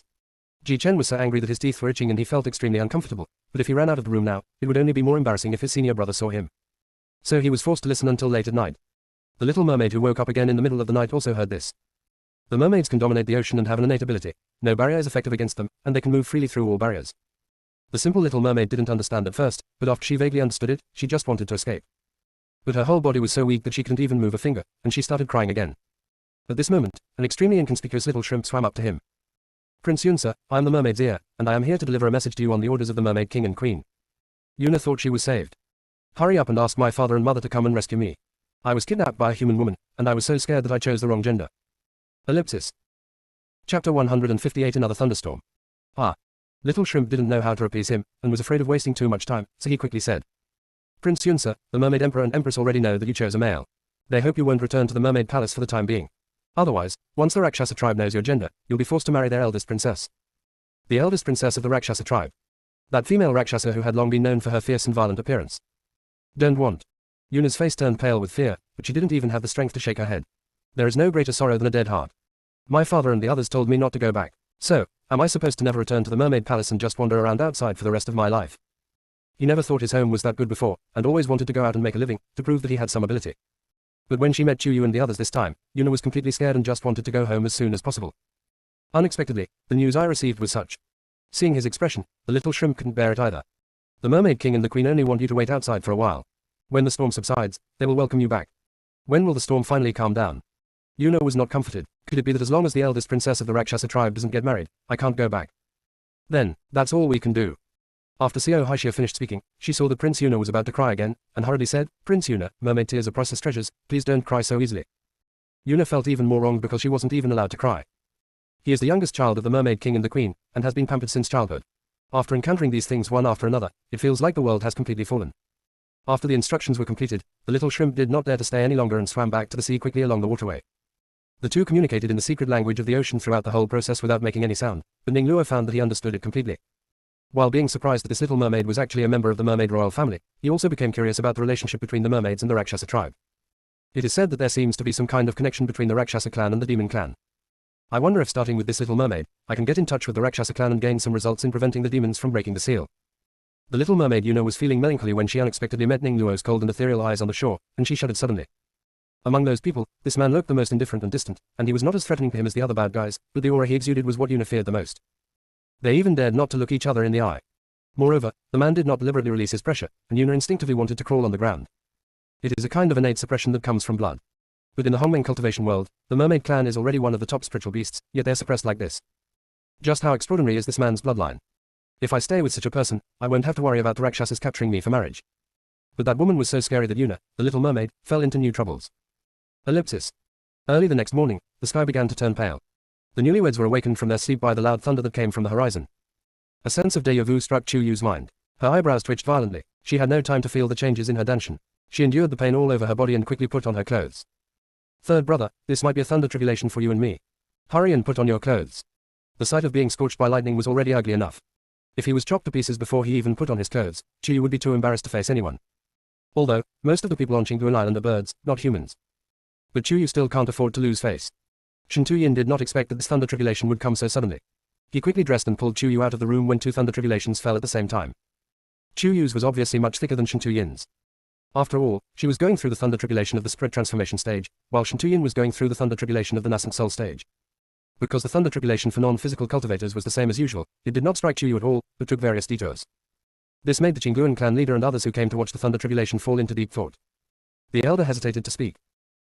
Ji Chen was so angry that his teeth were itching and he felt extremely uncomfortable, but if he ran out of the room now, it would only be more embarrassing if his senior brother saw him. So he was forced to listen until late at night. The little mermaid who woke up again in the middle of the night also heard this. The mermaids can dominate the ocean and have an innate ability. No barrier is effective against them, and they can move freely through all barriers. The simple little mermaid didn't understand at first, but after she vaguely understood it, she just wanted to escape. But her whole body was so weak that she couldn't even move a finger, and she started crying again. At this moment, an extremely inconspicuous little shrimp swam up to him. Prince Yunsa, I am the mermaid's ear, and I am here to deliver a message to you on the orders of the mermaid king and queen. Yuna thought she was saved. Hurry up and ask my father and mother to come and rescue me. I was kidnapped by a human woman, and I was so scared that I chose the wrong gender. Ellipsis. Chapter 158 Another thunderstorm. Little Shrimp didn't know how to appease him, and was afraid of wasting too much time, so he quickly said. Prince Yunsa, the mermaid emperor and empress already know that you chose a male. They hope you won't return to the mermaid palace for the time being. Otherwise, once the Rakshasa tribe knows your gender, you'll be forced to marry their eldest princess. The eldest princess of the Rakshasa tribe. That female Rakshasa who had long been known for her fierce and violent appearance. Don't want. Yuna's face turned pale with fear, but she didn't even have the strength to shake her head. There is no greater sorrow than a dead heart. My father and the others told me not to go back. So, am I supposed to never return to the mermaid palace and just wander around outside for the rest of my life? He never thought his home was that good before, and always wanted to go out and make a living, to prove that he had some ability. But when she met Chuyu and the others this time, Yuna was completely scared and just wanted to go home as soon as possible. Unexpectedly, the news I received was such. Seeing his expression, the little shrimp couldn't bear it either. The mermaid king and the queen only want you to wait outside for a while. When the storm subsides, they will welcome you back. When will the storm finally calm down? Yuna was not comforted. Could it be that as long as the eldest princess of the Rakshasa tribe doesn't get married, I can't go back? Then, that's all we can do. After Seo Haishia finished speaking, she saw that Prince Yuna was about to cry again, and hurriedly said, Prince Yuna, mermaid tears are priceless treasures, please don't cry so easily. Yuna felt even more wronged because she wasn't even allowed to cry. He is the youngest child of the mermaid king and the queen, and has been pampered since childhood. After encountering these things one after another, it feels like the world has completely fallen. After the instructions were completed, the little shrimp did not dare to stay any longer and swam back to the sea quickly along the waterway. The two communicated in the secret language of the ocean throughout the whole process without making any sound, but Ning Luo found that he understood it completely. While being surprised that this little mermaid was actually a member of the mermaid royal family, he also became curious about the relationship between the mermaids and the Rakshasa tribe. It is said that there seems to be some kind of connection between the Rakshasa clan and the demon clan. I wonder if starting with this little mermaid, I can get in touch with the Rakshasa clan and gain some results in preventing the demons from breaking the seal. The little mermaid Yuna was feeling melancholy when she unexpectedly met Ning Luo's cold and ethereal eyes on the shore, and she shuddered suddenly. Among those people, this man looked the most indifferent and distant, and he was not as threatening to him as the other bad guys, but the aura he exuded was what Yuna feared the most. They even dared not to look each other in the eye. Moreover, the man did not deliberately release his pressure, and Yuna instinctively wanted to crawl on the ground. It is a kind of innate suppression that comes from blood. But in the Hongmeng cultivation world, the mermaid clan is already one of the top spiritual beasts, yet they're suppressed like this. Just how extraordinary is this man's bloodline? If I stay with such a person, I won't have to worry about the Rakshasas capturing me for marriage. But that woman was so scary that Yuna, the little mermaid, fell into new troubles. Ellipsis. Early the next morning, the sky began to turn pale. The newlyweds were awakened from their sleep by the loud thunder that came from the horizon. A sense of deja vu struck Chu Yu's mind. Her eyebrows twitched violently. She had no time to feel the changes in her danshan. She endured the pain all over her body and quickly put on her clothes. Third brother, this might be a thunder tribulation for you and me. Hurry and put on your clothes. The sight of being scorched by lightning was already ugly enough. If he was chopped to pieces before he even put on his clothes, Chuyu would be too embarrassed to face anyone. Although, most of the people on Qingguan Island are birds, not humans. But Chuyu still can't afford to lose face. Shen Tuyin did not expect that this thunder tribulation would come so suddenly. He quickly dressed and pulled Chuyu out of the room when two thunder tribulations fell at the same time. Chuyu's was obviously much thicker than Shen Tuyin's. After all, she was going through the thunder tribulation of the spirit transformation stage, while Shen Tuyin was going through the thunder tribulation of the nascent soul stage. Because the thunder tribulation for non-physical cultivators was the same as usual, it did not strike Chuyu at all, but took various detours. This made the Qingguan clan leader and others who came to watch the thunder tribulation fall into deep thought. The elder hesitated to speak.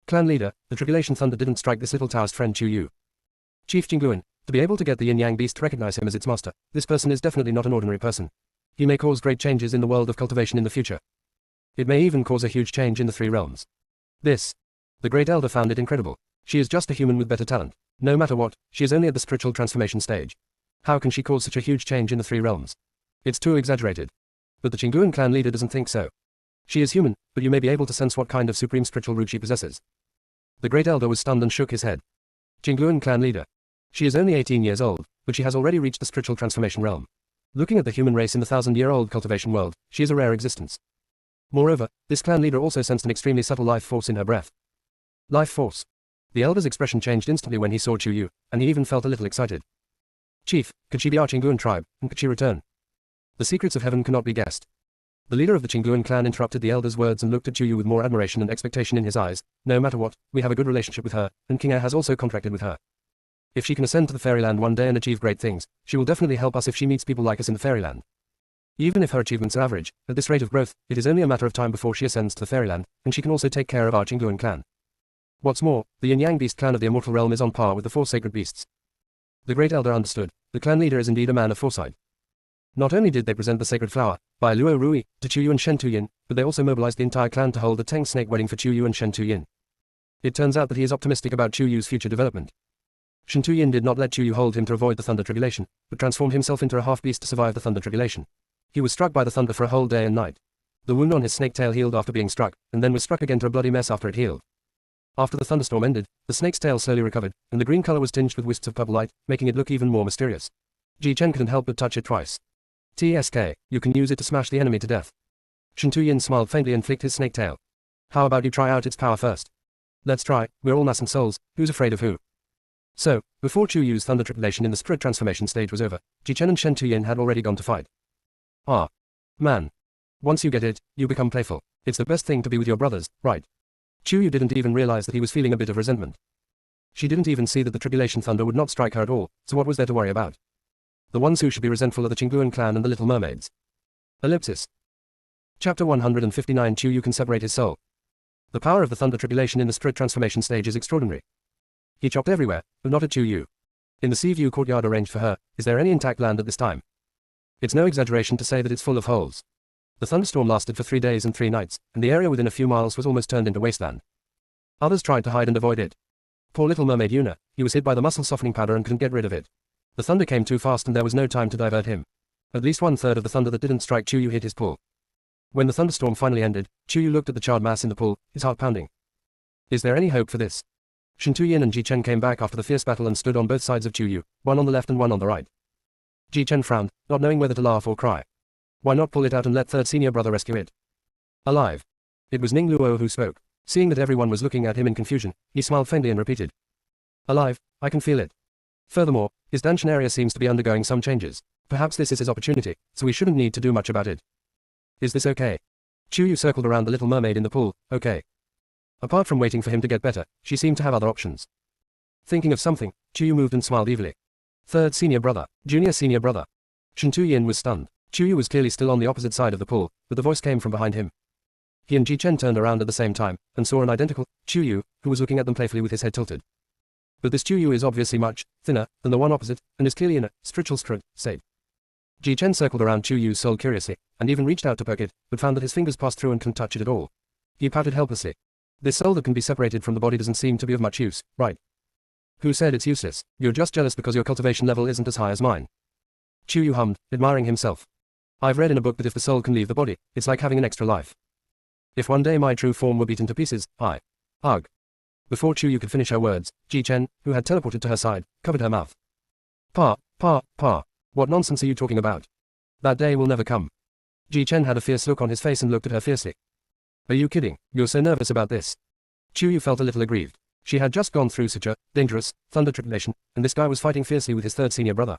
Clan leader, the tribulation thunder didn't strike this little Taoist friend Chuyu. Chief Qingguan, to be able to get the yin-yang beast to recognize him as its master, this person is definitely not an ordinary person. He may cause great changes in the world of cultivation in the future. It may even cause a huge change in the three realms. This. The great elder found it incredible. She is just a human with better talent. No matter what, she is only at the spiritual transformation stage. How can she cause such a huge change in the three realms? It's too exaggerated. But the Qingguan clan leader doesn't think so. She is human, but you may be able to sense what kind of supreme spiritual root she possesses. The great elder was stunned and shook his head. Qingguan clan leader. She is only 18 years old, but she has already reached the spiritual transformation realm. Looking at the human race in the 1,000-year-old cultivation world, she is a rare existence. Moreover, this clan leader also sensed an extremely subtle life force in her breath. Life force. The elder's expression changed instantly when he saw Chuyu, and he even felt a little excited. Chief, could she be our Qingguan tribe, and could she return? The secrets of heaven cannot be guessed. The leader of the Qingguan clan interrupted the elder's words and looked at Chuyu with more admiration and expectation in his eyes. No matter what, we have a good relationship with her, and King Air has also contracted with her. If she can ascend to the fairyland one day and achieve great things, she will definitely help us if she meets people like us in the fairyland. Even if her achievements are average, at this rate of growth, it is only a matter of time before she ascends to the fairyland, and she can also take care of our Qingguan clan. What's more, the Yin-Yang beast clan of the immortal realm is on par with the four sacred beasts. The great elder understood. The clan leader is indeed a man of foresight. Not only did they present the sacred flower, by Luo Rui, to Chuyu and Shen Tuyin, but they also mobilized the entire clan to hold the Teng Snake wedding for Chuyu and Shen Tuyin. It turns out that he is optimistic about Chuyu's future development. Shen Tuyin did not let Chuyu hold him to avoid the thunder tribulation, but transformed himself into a half-beast to survive the thunder tribulation. He was struck by the thunder for a whole day and night. The wound on his snake tail healed after being struck, and then was struck again to a bloody mess after it healed. After the thunderstorm ended, the snake's tail slowly recovered, and the green color was tinged with wisps of purple light, making it look even more mysterious. Ji Chen couldn't help but touch it twice. TSK, you can use it to smash the enemy to death. Shen Tuyin smiled faintly and flicked his snake tail. How about you try out its power first? Let's try, we're all nascent souls, who's afraid of who? So, before Chuyu's thunder tribulation in the spirit transformation stage was over, Ji Chen and Shen Tuyin had already gone to fight. Ah. Man. Once you get it, you become playful. It's the best thing to be with your brothers, right? Chuyu didn't even realize that he was feeling a bit of resentment. She didn't even see that the tribulation thunder would not strike her at all, so what was there to worry about? The ones who should be resentful are the Qingguan clan and the Little Mermaids. Ellipsis. Chapter 159 Chuyu can separate his soul. The power of the thunder tribulation in the spirit transformation stage is extraordinary. He chopped everywhere, but not at Chuyu. In the sea view courtyard arranged for her, is there any intact land at this time? It's no exaggeration to say that it's full of holes. The thunderstorm lasted for 3 days and 3 nights, and the area within a few miles was almost turned into wasteland. Others tried to hide and avoid it. Poor little mermaid Yuna, he was hit by the muscle softening powder and couldn't get rid of it. The thunder came too fast and there was no time to divert him. At least 1/3 of the thunder that didn't strike Chuyu hit his pool. When the thunderstorm finally ended, Chuyu looked at the charred mass in the pool, his heart pounding. Is there any hope for this? Shen Tuyin and Ji Chen came back after the fierce battle and stood on both sides of Chuyu, one on the left and one on the right. Ji Chen frowned, not knowing whether to laugh or cry. Why not pull it out and let third senior brother rescue it? Alive. It was Ning Luo who spoke. Seeing that everyone was looking at him in confusion, he smiled faintly and repeated. Alive, I can feel it. Furthermore, his Danshan area seems to be undergoing some changes. Perhaps this is his opportunity, so we shouldn't need to do much about it. Is this okay? Chuyu circled around the little mermaid in the pool. Okay. Apart from waiting for him to get better, she seemed to have other options. Thinking of something, Chuyu moved and smiled evilly. Third senior brother, junior senior brother. Shen Tuyin was stunned. Chuyu was clearly still on the opposite side of the pool, but the voice came from behind him. He and Ji Chen turned around at the same time, and saw an identical Chuyu, who was looking at them playfully with his head tilted. But this Chuyu is obviously much thinner than the one opposite, and is clearly in a spiritual state. Ji Chen circled around Chuyu's soul curiously, and even reached out to poke it, but found that his fingers passed through and couldn't touch it at all. He pouted helplessly. This soul that can be separated from the body doesn't seem to be of much use, right? Who said it's useless? You're just jealous because your cultivation level isn't as high as mine. Chuyu hummed, admiring himself. I've read in a book that if the soul can leave the body, it's like having an extra life. If one day my true form were beaten to pieces, Ugh. Before Chuyu could finish her words, Ji Chen, who had teleported to her side, covered her mouth. Pa, what nonsense are you talking about? That day will never come. Ji Chen had a fierce look on his face and looked at her fiercely. Are you kidding? You're so nervous about this. Chu Yu felt a little aggrieved. She had just gone through such a dangerous thunder tribulation, and this guy was fighting fiercely with his third senior brother.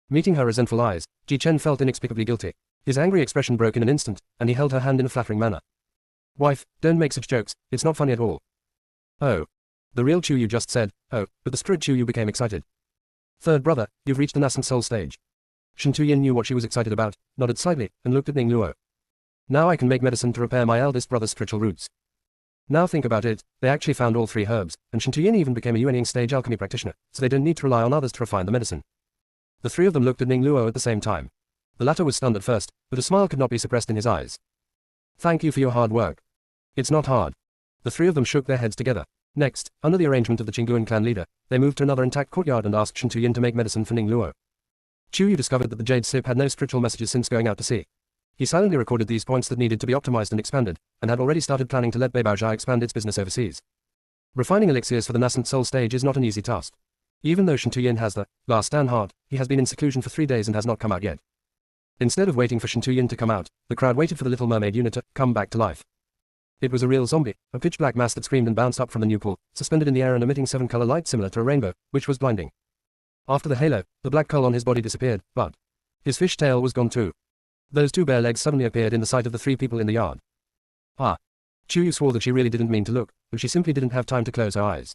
Meeting her resentful eyes, Ji Chen felt inexplicably guilty. His angry expression broke in an instant, and he held her hand in a flattering manner. Wife, don't make such jokes, it's not funny at all. Oh. The real Chu Yu just said, oh, but the spirit Chu Yu became excited. Third brother, you've reached the nascent soul stage. Shen Tuyin knew what she was excited about, nodded slightly, and looked at Ning Luo. Now I can make medicine to repair my eldest brother's spiritual roots. Now think about it, they actually found all 3 herbs, and Shen Tuyin even became a Yuanying stage alchemy practitioner, so they don't need to rely on others to refine the medicine. The 3 of them looked at Ning Luo at the same time. The latter was stunned at first, but a smile could not be suppressed in his eyes. Thank you for your hard work. It's not hard. The 3 of them shook their heads together. Next, under the arrangement of the Qingluan clan leader, they moved to another intact courtyard and asked Shen Tuyin to make medicine for Ning Luo. Chu Yu discovered that the Jade Sip had no spiritual messages since going out to sea. He silently recorded these points that needed to be optimized and expanded, and had already started planning to let Beibaozhai expand its business overseas. Refining elixirs for the nascent soul stage is not an easy task. Even though Shen Tuyin has the last stand heart, he has been in seclusion for 3 days and has not come out yet. Instead of waiting for Shen Tuyin to come out, the crowd waited for the Little Mermaid unit to come back to life. It was a real zombie, a pitch-black mass that screamed and bounced up from the new pool, suspended in the air and emitting 7-color light similar to a rainbow, which was blinding. After the halo, the black curl on his body disappeared, but his fish tail was gone too. Those 2 bare legs suddenly appeared in the sight of the 3 people in the yard. Ah. Chu Yu swore that she really didn't mean to look, but she simply didn't have time to close her eyes.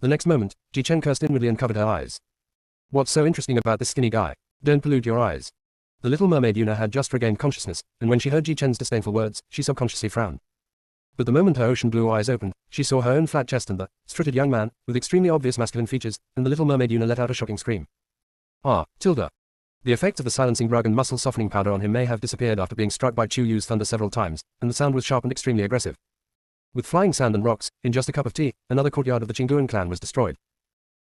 The next moment, Ji Chen cursed inwardly and covered her eyes. What's so interesting about this skinny guy? Don't pollute your eyes. The Little Mermaid Yuna had just regained consciousness, and when she heard Ji Chen's disdainful words, she subconsciously frowned. But the moment her ocean blue eyes opened, she saw her own flat chest and the strutted young man, with extremely obvious masculine features, and the Little Mermaid Yuna let out a shocking scream. Ah, Tilda. The effect of the silencing drug and muscle softening powder on him may have disappeared after being struck by Chu Yu's thunder several times, and the sound was sharp and extremely aggressive. With flying sand and rocks, in just a cup of tea, another courtyard of the Qingluan clan was destroyed.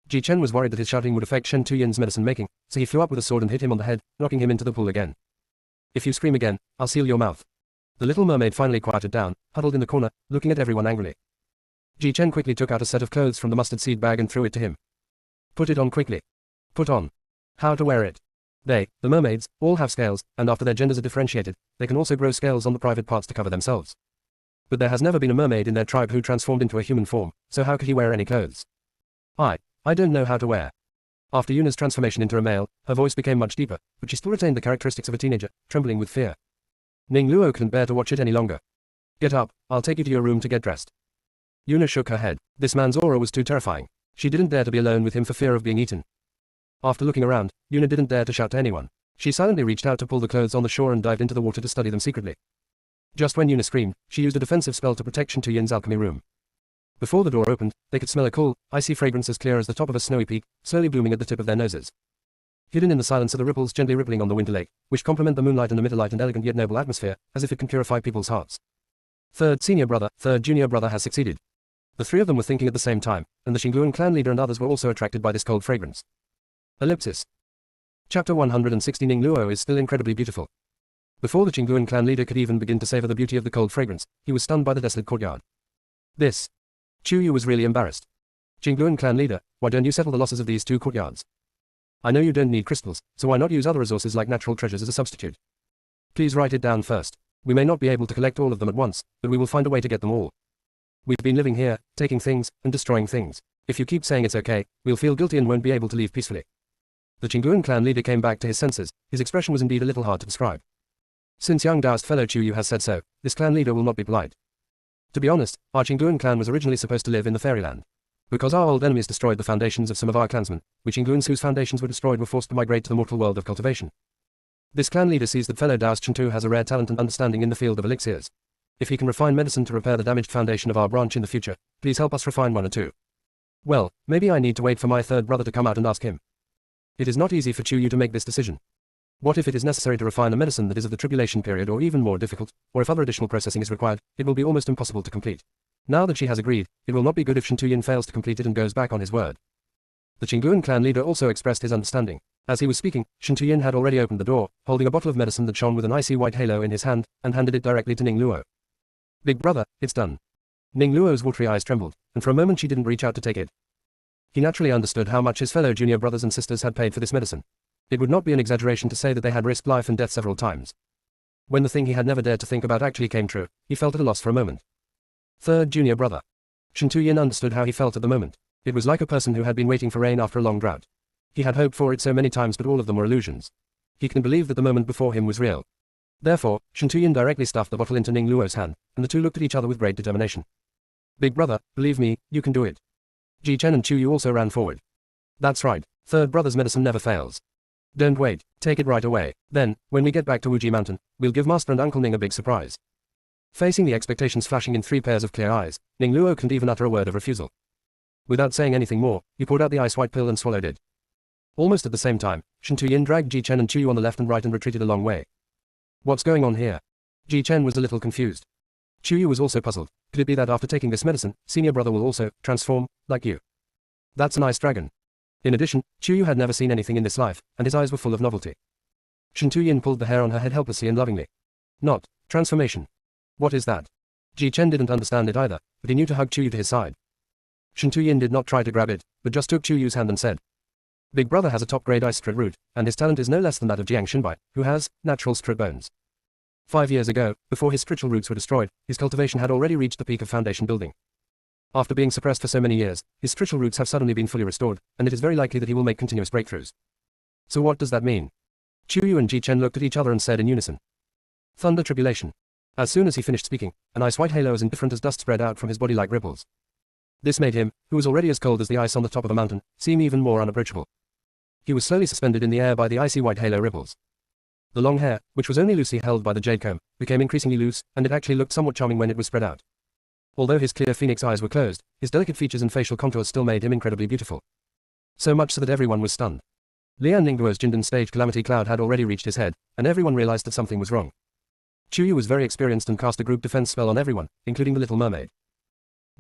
Ji Chen was worried that his shouting would affect Shen Tuyin's medicine making, so he flew up with a sword and hit him on the head, knocking him into the pool again. If you scream again, I'll seal your mouth. The little mermaid finally quieted down, huddled in the corner, looking at everyone angrily. Ji Chen quickly took out a set of clothes from the mustard seed bag and threw it to him. Put it on quickly. Put on. How to wear it. They, the mermaids, all have scales, and after their genders are differentiated, they can also grow scales on the private parts to cover themselves. But there has never been a mermaid in their tribe who transformed into a human form, so how could he wear any clothes? I don't know how to wear. After Yuna's transformation into a male, her voice became much deeper, but she still retained the characteristics of a teenager, trembling with fear. Ning Luo couldn't bear to watch it any longer. Get up, I'll take you to your room to get dressed. Yuna shook her head. This man's aura was too terrifying. She didn't dare to be alone with him for fear of being eaten. After looking around, Yuna didn't dare to shout to anyone. She silently reached out to pull the clothes on the shore and dived into the water to study them secretly. Just when Yuna screamed, she used a defensive spell to protect Shen Tuyin's alchemy room. Before the door opened, they could smell a cool, icy fragrance as clear as the top of a snowy peak, slowly blooming at the tip of their noses. Hidden in the silence are the ripples gently rippling on the winter lake, which complement the moonlight and emit a light and elegant yet noble atmosphere, as if it can purify people's hearts. Third senior brother, third junior brother has succeeded. The three of them were thinking at the same time, and the Qingluan clan leader and others were also attracted by this cold fragrance. Ellipsis. Chapter 160. Ning Luo is still incredibly beautiful. Before the Qingluan clan leader could even begin to savor the beauty of the cold fragrance, he was stunned by the desolate courtyard. This. Chu Yu was really embarrassed. Qingluan clan leader, why don't you settle the losses of these two courtyards? I know you don't need crystals, so why not use other resources like natural treasures as a substitute? Please write it down first. We may not be able to collect all of them at once, but we will find a way to get them all. We've been living here, taking things, and destroying things. If you keep saying it's okay, we'll feel guilty and won't be able to leave peacefully. The Qingluan clan leader came back to his senses. His expression was indeed a little hard to describe. Since young Taoist fellow Chu Yu has said so, this clan leader will not be polite. To be honest, our Qingluan clan was originally supposed to live in the fairyland. Because our old enemies destroyed the foundations of some of our clansmen, we Qingluans whose foundations were destroyed were forced to migrate to the mortal world of cultivation. This clan leader sees that fellow Taoist Chen Tu has a rare talent and understanding in the field of elixirs. If he can refine medicine to repair the damaged foundation of our branch in the future, please help us refine one or two. Well, maybe I need to wait for my third brother to come out and ask him. It is not easy for Chu Yu to make this decision. What if it is necessary to refine a medicine that is of the tribulation period or even more difficult, or if other additional processing is required, it will be almost impossible to complete. Now that she has agreed, it will not be good if Shen Tuyin fails to complete it and goes back on his word. The Qingluan clan leader also expressed his understanding. As he was speaking, Shen Tuyin had already opened the door, holding a bottle of medicine that shone with an icy white halo in his hand, and handed it directly to Ning Luo. Big brother, it's done. Ning Luo's watery eyes trembled, and for a moment she didn't reach out to take it. He naturally understood how much his fellow junior brothers and sisters had paid for this medicine. It would not be an exaggeration to say that they had risked life and death several times. When the thing he had never dared to think about actually came true, he felt at a loss for a moment. Third junior brother. Shen Tuyin understood how he felt at the moment. It was like a person who had been waiting for rain after a long drought. He had hoped for it so many times, but all of them were illusions. He couldn't believe that the moment before him was real. Therefore, Shen Tuyin directly stuffed the bottle into Ning Luo's hand, and the two looked at each other with great determination. Big brother, believe me, you can do it. Ji Chen and Chu Yu also ran forward. That's right, third brother's medicine never fails. Don't wait, take it right away. Then, when we get back to Wuji Mountain, we'll give Master and Uncle Ning a big surprise. Facing the expectations flashing in 3 pairs of clear eyes, Ning Luo couldn't even utter a word of refusal. Without saying anything more, he poured out the ice-white pill and swallowed it. Almost at the same time, Shen Tuyin dragged Ji Chen and Chu Yu on the left and right and retreated a long way. What's going on here? Ji Chen was a little confused. Chu Yu was also puzzled. Could it be that after taking this medicine, senior brother will also transform, like you? That's a nice dragon. In addition, Chu Yu had never seen anything in this life, and his eyes were full of novelty. Shen Tuyin pulled the hair on her head helplessly and lovingly. Not transformation. What is that? Ji Chen didn't understand it either, but he knew to hug Chu Yu to his side. Shen Tuyin did not try to grab it, but just took Chu Yu's hand and said, Big brother has a top-grade ice strut root, and his talent is no less than that of Jiang Xinbai, who has natural strut bones. 5 years ago, before his spiritual roots were destroyed, his cultivation had already reached the peak of foundation building. After being suppressed for so many years, his spiritual roots have suddenly been fully restored, and it is very likely that he will make continuous breakthroughs. So what does that mean? Chu Yu and Ji Chen looked at each other and said in unison. Thunder tribulation. As soon as he finished speaking, an ice-white halo as indifferent as dust spread out from his body like ripples. This made him, who was already as cold as the ice on the top of a mountain, seem even more unapproachable. He was slowly suspended in the air by the icy white halo ripples. The long hair, which was only loosely held by the jade comb, became increasingly loose, and it actually looked somewhat charming when it was spread out. Although his clear phoenix eyes were closed, his delicate features and facial contours still made him incredibly beautiful. So much so that everyone was stunned. Lian Ningguo's Jindan stage calamity cloud had already reached his head, and everyone realized that something was wrong. Chu Yu was very experienced and cast a group defense spell on everyone, including the Little Mermaid.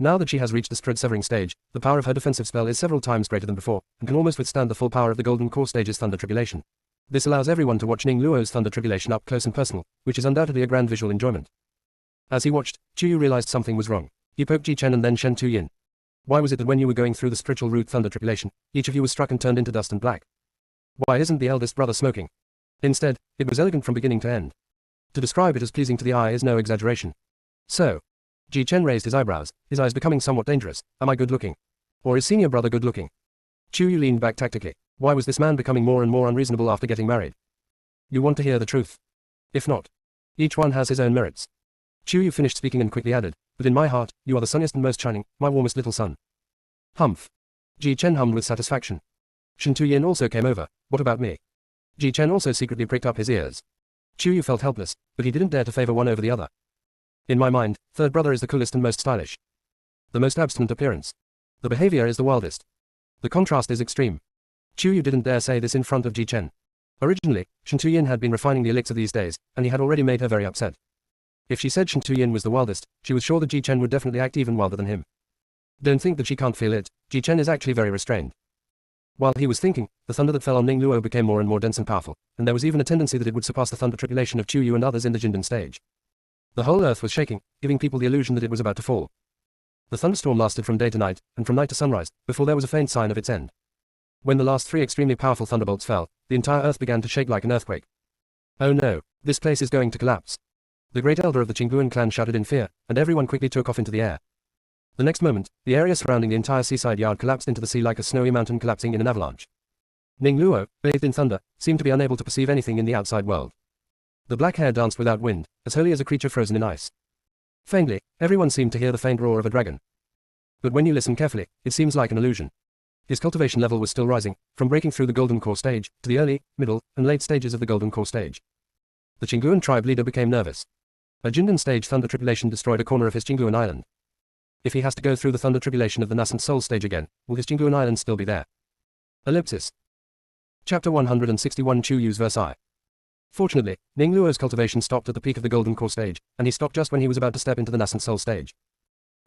Now that she has reached the strut-severing stage, the power of her defensive spell is several times greater than before, and can almost withstand the full power of the Golden Core Stage's Thunder Tribulation. This allows everyone to watch Ning Luo's Thunder Tribulation up close and personal, which is undoubtedly a grand visual enjoyment. As he watched, Chu Yu realized something was wrong. He poked Ji Chen and then Shen Tuyin. Why was it that when you were going through the spiritual route Thunder Tribulation, each of you was struck and turned into dust and black? Why isn't the eldest brother smoking? Instead, it was elegant from beginning to end. To describe it as pleasing to the eye is no exaggeration. So, Ji Chen raised his eyebrows, his eyes becoming somewhat dangerous. Am I good looking? Or is senior brother good looking? Chu Yu leaned back tactically. Why was this man becoming more and more unreasonable after getting married? You want to hear the truth? If not, each one has his own merits. Chu Yu finished speaking and quickly added, but in my heart, you are the sunniest and most shining, my warmest little son. Humph. Ji Chen hummed with satisfaction. Shen Tuyin also came over. What about me? Ji Chen also secretly pricked up his ears. Chu Yu felt helpless, but he didn't dare to favor one over the other. In my mind, third brother is the coolest and most stylish. The most abstinent appearance. The behavior is the wildest. The contrast is extreme. Chu Yu didn't dare say this in front of Ji Chen. Originally, Shen Tuyin had been refining the elixir these days, and he had already made her very upset. If she said Shen Tuyin was the wildest, she was sure that Ji Chen would definitely act even wilder than him. Don't think that she can't feel it, Ji Chen is actually very restrained. While he was thinking, the thunder that fell on Ning Luo became more and more dense and powerful, and there was even a tendency that it would surpass the thunder tribulation of Chu Yu and others in the Jindan stage. The whole earth was shaking, giving people the illusion that it was about to fall. The thunderstorm lasted from day to night, and from night to sunrise, before there was a faint sign of its end. When the last 3 extremely powerful thunderbolts fell, the entire earth began to shake like an earthquake. Oh no, this place is going to collapse. The great elder of the Qingguan clan shouted in fear, and everyone quickly took off into the air. The next moment, the area surrounding the entire seaside yard collapsed into the sea like a snowy mountain collapsing in an avalanche. Ning Luo, bathed in thunder, seemed to be unable to perceive anything in the outside world. The black hair danced without wind, as wholly as a creature frozen in ice. Faintly, everyone seemed to hear the faint roar of a dragon. But when you listen carefully, it seems like an illusion. His cultivation level was still rising, from breaking through the Golden Core stage, to the early, middle, and late stages of the Golden Core stage. The Qingguan tribe leader became nervous. A Jindan stage thunder tribulation destroyed a corner of his Qingguan island. If he has to go through the thunder tribulation of the nascent soul stage again, will his Qingguan island still be there? Ellipsis. Chapter 161 Chu Yu's Versailles. Fortunately, Ning Luo's cultivation stopped at the peak of the Golden Core stage, and he stopped just when he was about to step into the nascent soul stage.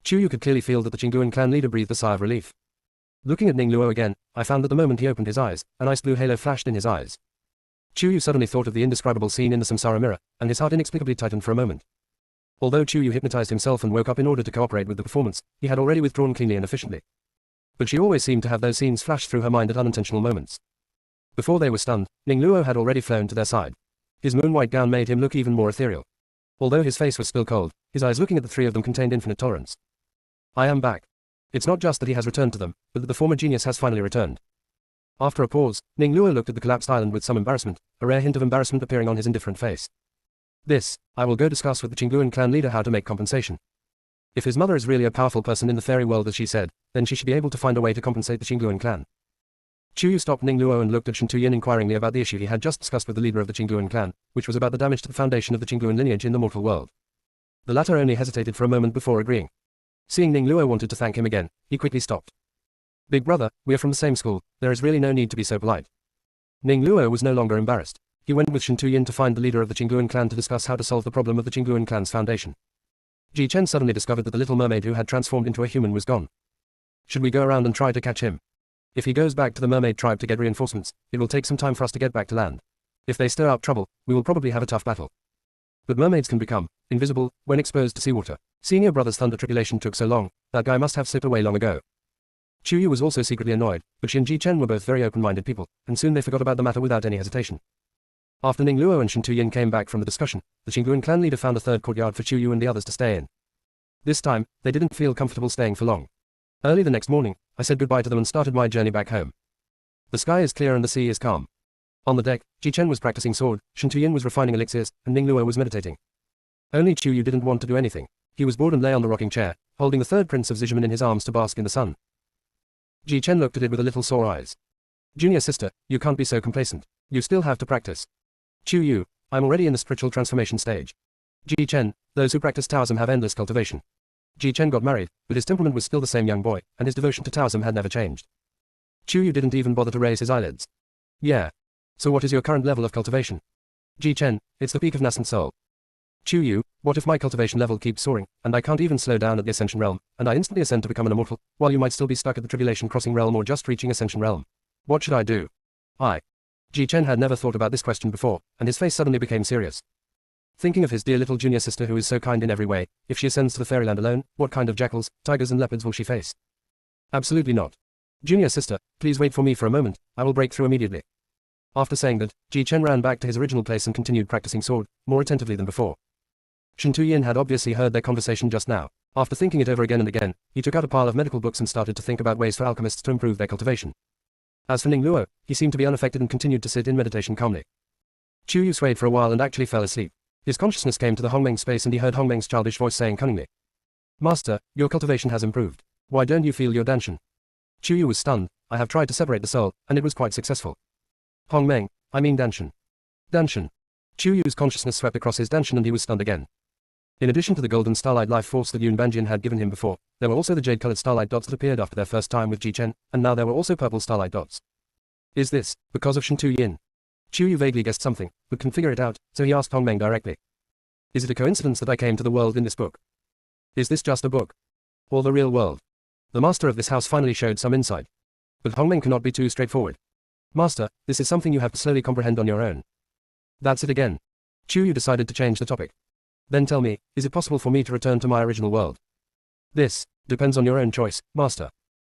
Chu Yu could clearly feel that the Qingguan clan leader breathed a sigh of relief. Looking at Ning Luo again, I found that the moment he opened his eyes, an ice blue halo flashed in his eyes. Chu Yu suddenly thought of the indescribable scene in the Samsara mirror, and his heart inexplicably tightened for a moment. Although Chu Yu hypnotized himself and woke up in order to cooperate with the performance, he had already withdrawn cleanly and efficiently. but she always seemed to have those scenes flash through her mind at unintentional moments. Before they were stunned, Ning Luo had already flown to their side. His moon-white gown made him look even more ethereal. Although his face was still cold, his eyes looking at the three of them contained infinite tolerance. I am back. It's not just that he has returned to them, but that the former genius has finally returned. After a pause, Ning Luo looked at the collapsed island with some embarrassment, a rare hint of embarrassment appearing on his indifferent face. I will go discuss with the Qingluan clan leader how to make compensation. If his mother is really a powerful person in the fairy world as she said, then she should be able to find a way to compensate the Qingluan clan. Chu Yu stopped Ning Luo and looked at Shen Tuyin inquiringly about the issue he had just discussed with the leader of the Qingluan clan, which was about the damage to the foundation of the Qingluan lineage in the mortal world. The latter only hesitated for a moment before agreeing. Seeing Ning Luo wanted to thank him again, he quickly stopped. Big brother, we are from the same school, there is really no need to be so polite. Ning Luo was no longer embarrassed. He went with Shen Tuyin to find the leader of the Qingluan clan to discuss how to solve the problem of the Qingluan clan's foundation. Ji Chen suddenly discovered that the little mermaid who had transformed into a human was gone. Should we go around and try to catch him? If he goes back to the mermaid tribe to get reinforcements, it will take some time for us to get back to land. If they stir up trouble, we will probably have a tough battle. But mermaids can become invisible when exposed to seawater. Senior brother's thunder tribulation took so long, that guy must have slipped away long ago. Chu Yu was also secretly annoyed, but she and Ji Chen were both very open-minded people, and soon they forgot about the matter without any hesitation. After Ning Luo and Shen Tuyin came back from the discussion, the Qingluan clan leader found a third courtyard for Chu Yu and the others to stay in. This time, they didn't feel comfortable staying for long. Early the next morning, I said goodbye to them and started my journey back home. The sky is clear and the sea is calm. On the deck, Ji Chen was practicing sword, Shen Tuyin was refining elixirs, and Ning Luo was meditating. Only Chu Yu didn't want to do anything. He was bored and lay on the rocking chair, holding the third prince of Zizhiman in his arms to bask in the sun. Ji Chen looked at it with a little sore eyes. Junior sister, you can't be so complacent. You still have to practice. Chu Yu, I'm already in the spiritual transformation stage. Ji Chen, those who practice Taoism have endless cultivation. Ji Chen got married, but his temperament was still the same young boy, and his devotion to Taoism had never changed. Chu Yu didn't even bother to raise his eyelids. Yeah. So what is your current level of cultivation? Ji Chen, it's the peak of nascent soul. Chu Yu, what if my cultivation level keeps soaring, and I can't even slow down at the Ascension realm, and I instantly ascend to become an immortal, while you might still be stuck at the Tribulation Crossing realm or just reaching Ascension realm? What should I do? Ji Chen had never thought about this question before, and his face suddenly became serious. Thinking of his dear little junior sister who is so kind in every way, if she ascends to the fairyland alone, what kind of jackals, tigers and leopards will she face? Absolutely not. Junior sister, please wait for me for a moment, I will break through immediately. After saying that, Ji Chen ran back to his original place and continued practicing sword, more attentively than before. Shen Tuyin had obviously heard their conversation just now. After thinking it over again and again, he took out a pile of medical books and started to think about ways for alchemists to improve their cultivation. As for Ning Luo, he seemed to be unaffected and continued to sit in meditation calmly. Chu Yu swayed for a while and actually fell asleep. His consciousness came to the Hongmeng space and he heard Hongmeng's childish voice saying cunningly, Master, your cultivation has improved. Why don't you feel your danshan? Chu Yu was stunned. I have tried to separate the soul, and it was quite successful. Hongmeng, I mean danshan. Danshan. Chu Yu's consciousness swept across his danshan and he was stunned again. In addition to the golden starlight life force that Yun Banjian had given him before, there were also the jade-colored starlight dots that appeared after their first time with Ji Chen, and now there were also purple starlight dots. Is this because of Shen Tuyin? Chu Yu vaguely guessed something, but couldn't figure it out, so he asked Hongmeng directly. Is it a coincidence that I came to the world in this book? Is this just a book? Or the real world? The master of this house finally showed some insight. But Hongmeng cannot be too straightforward. Master, this is something you have to slowly comprehend on your own. That's it again. Chu Yu decided to change the topic. Then tell me, is it possible for me to return to my original world? This depends on your own choice, master.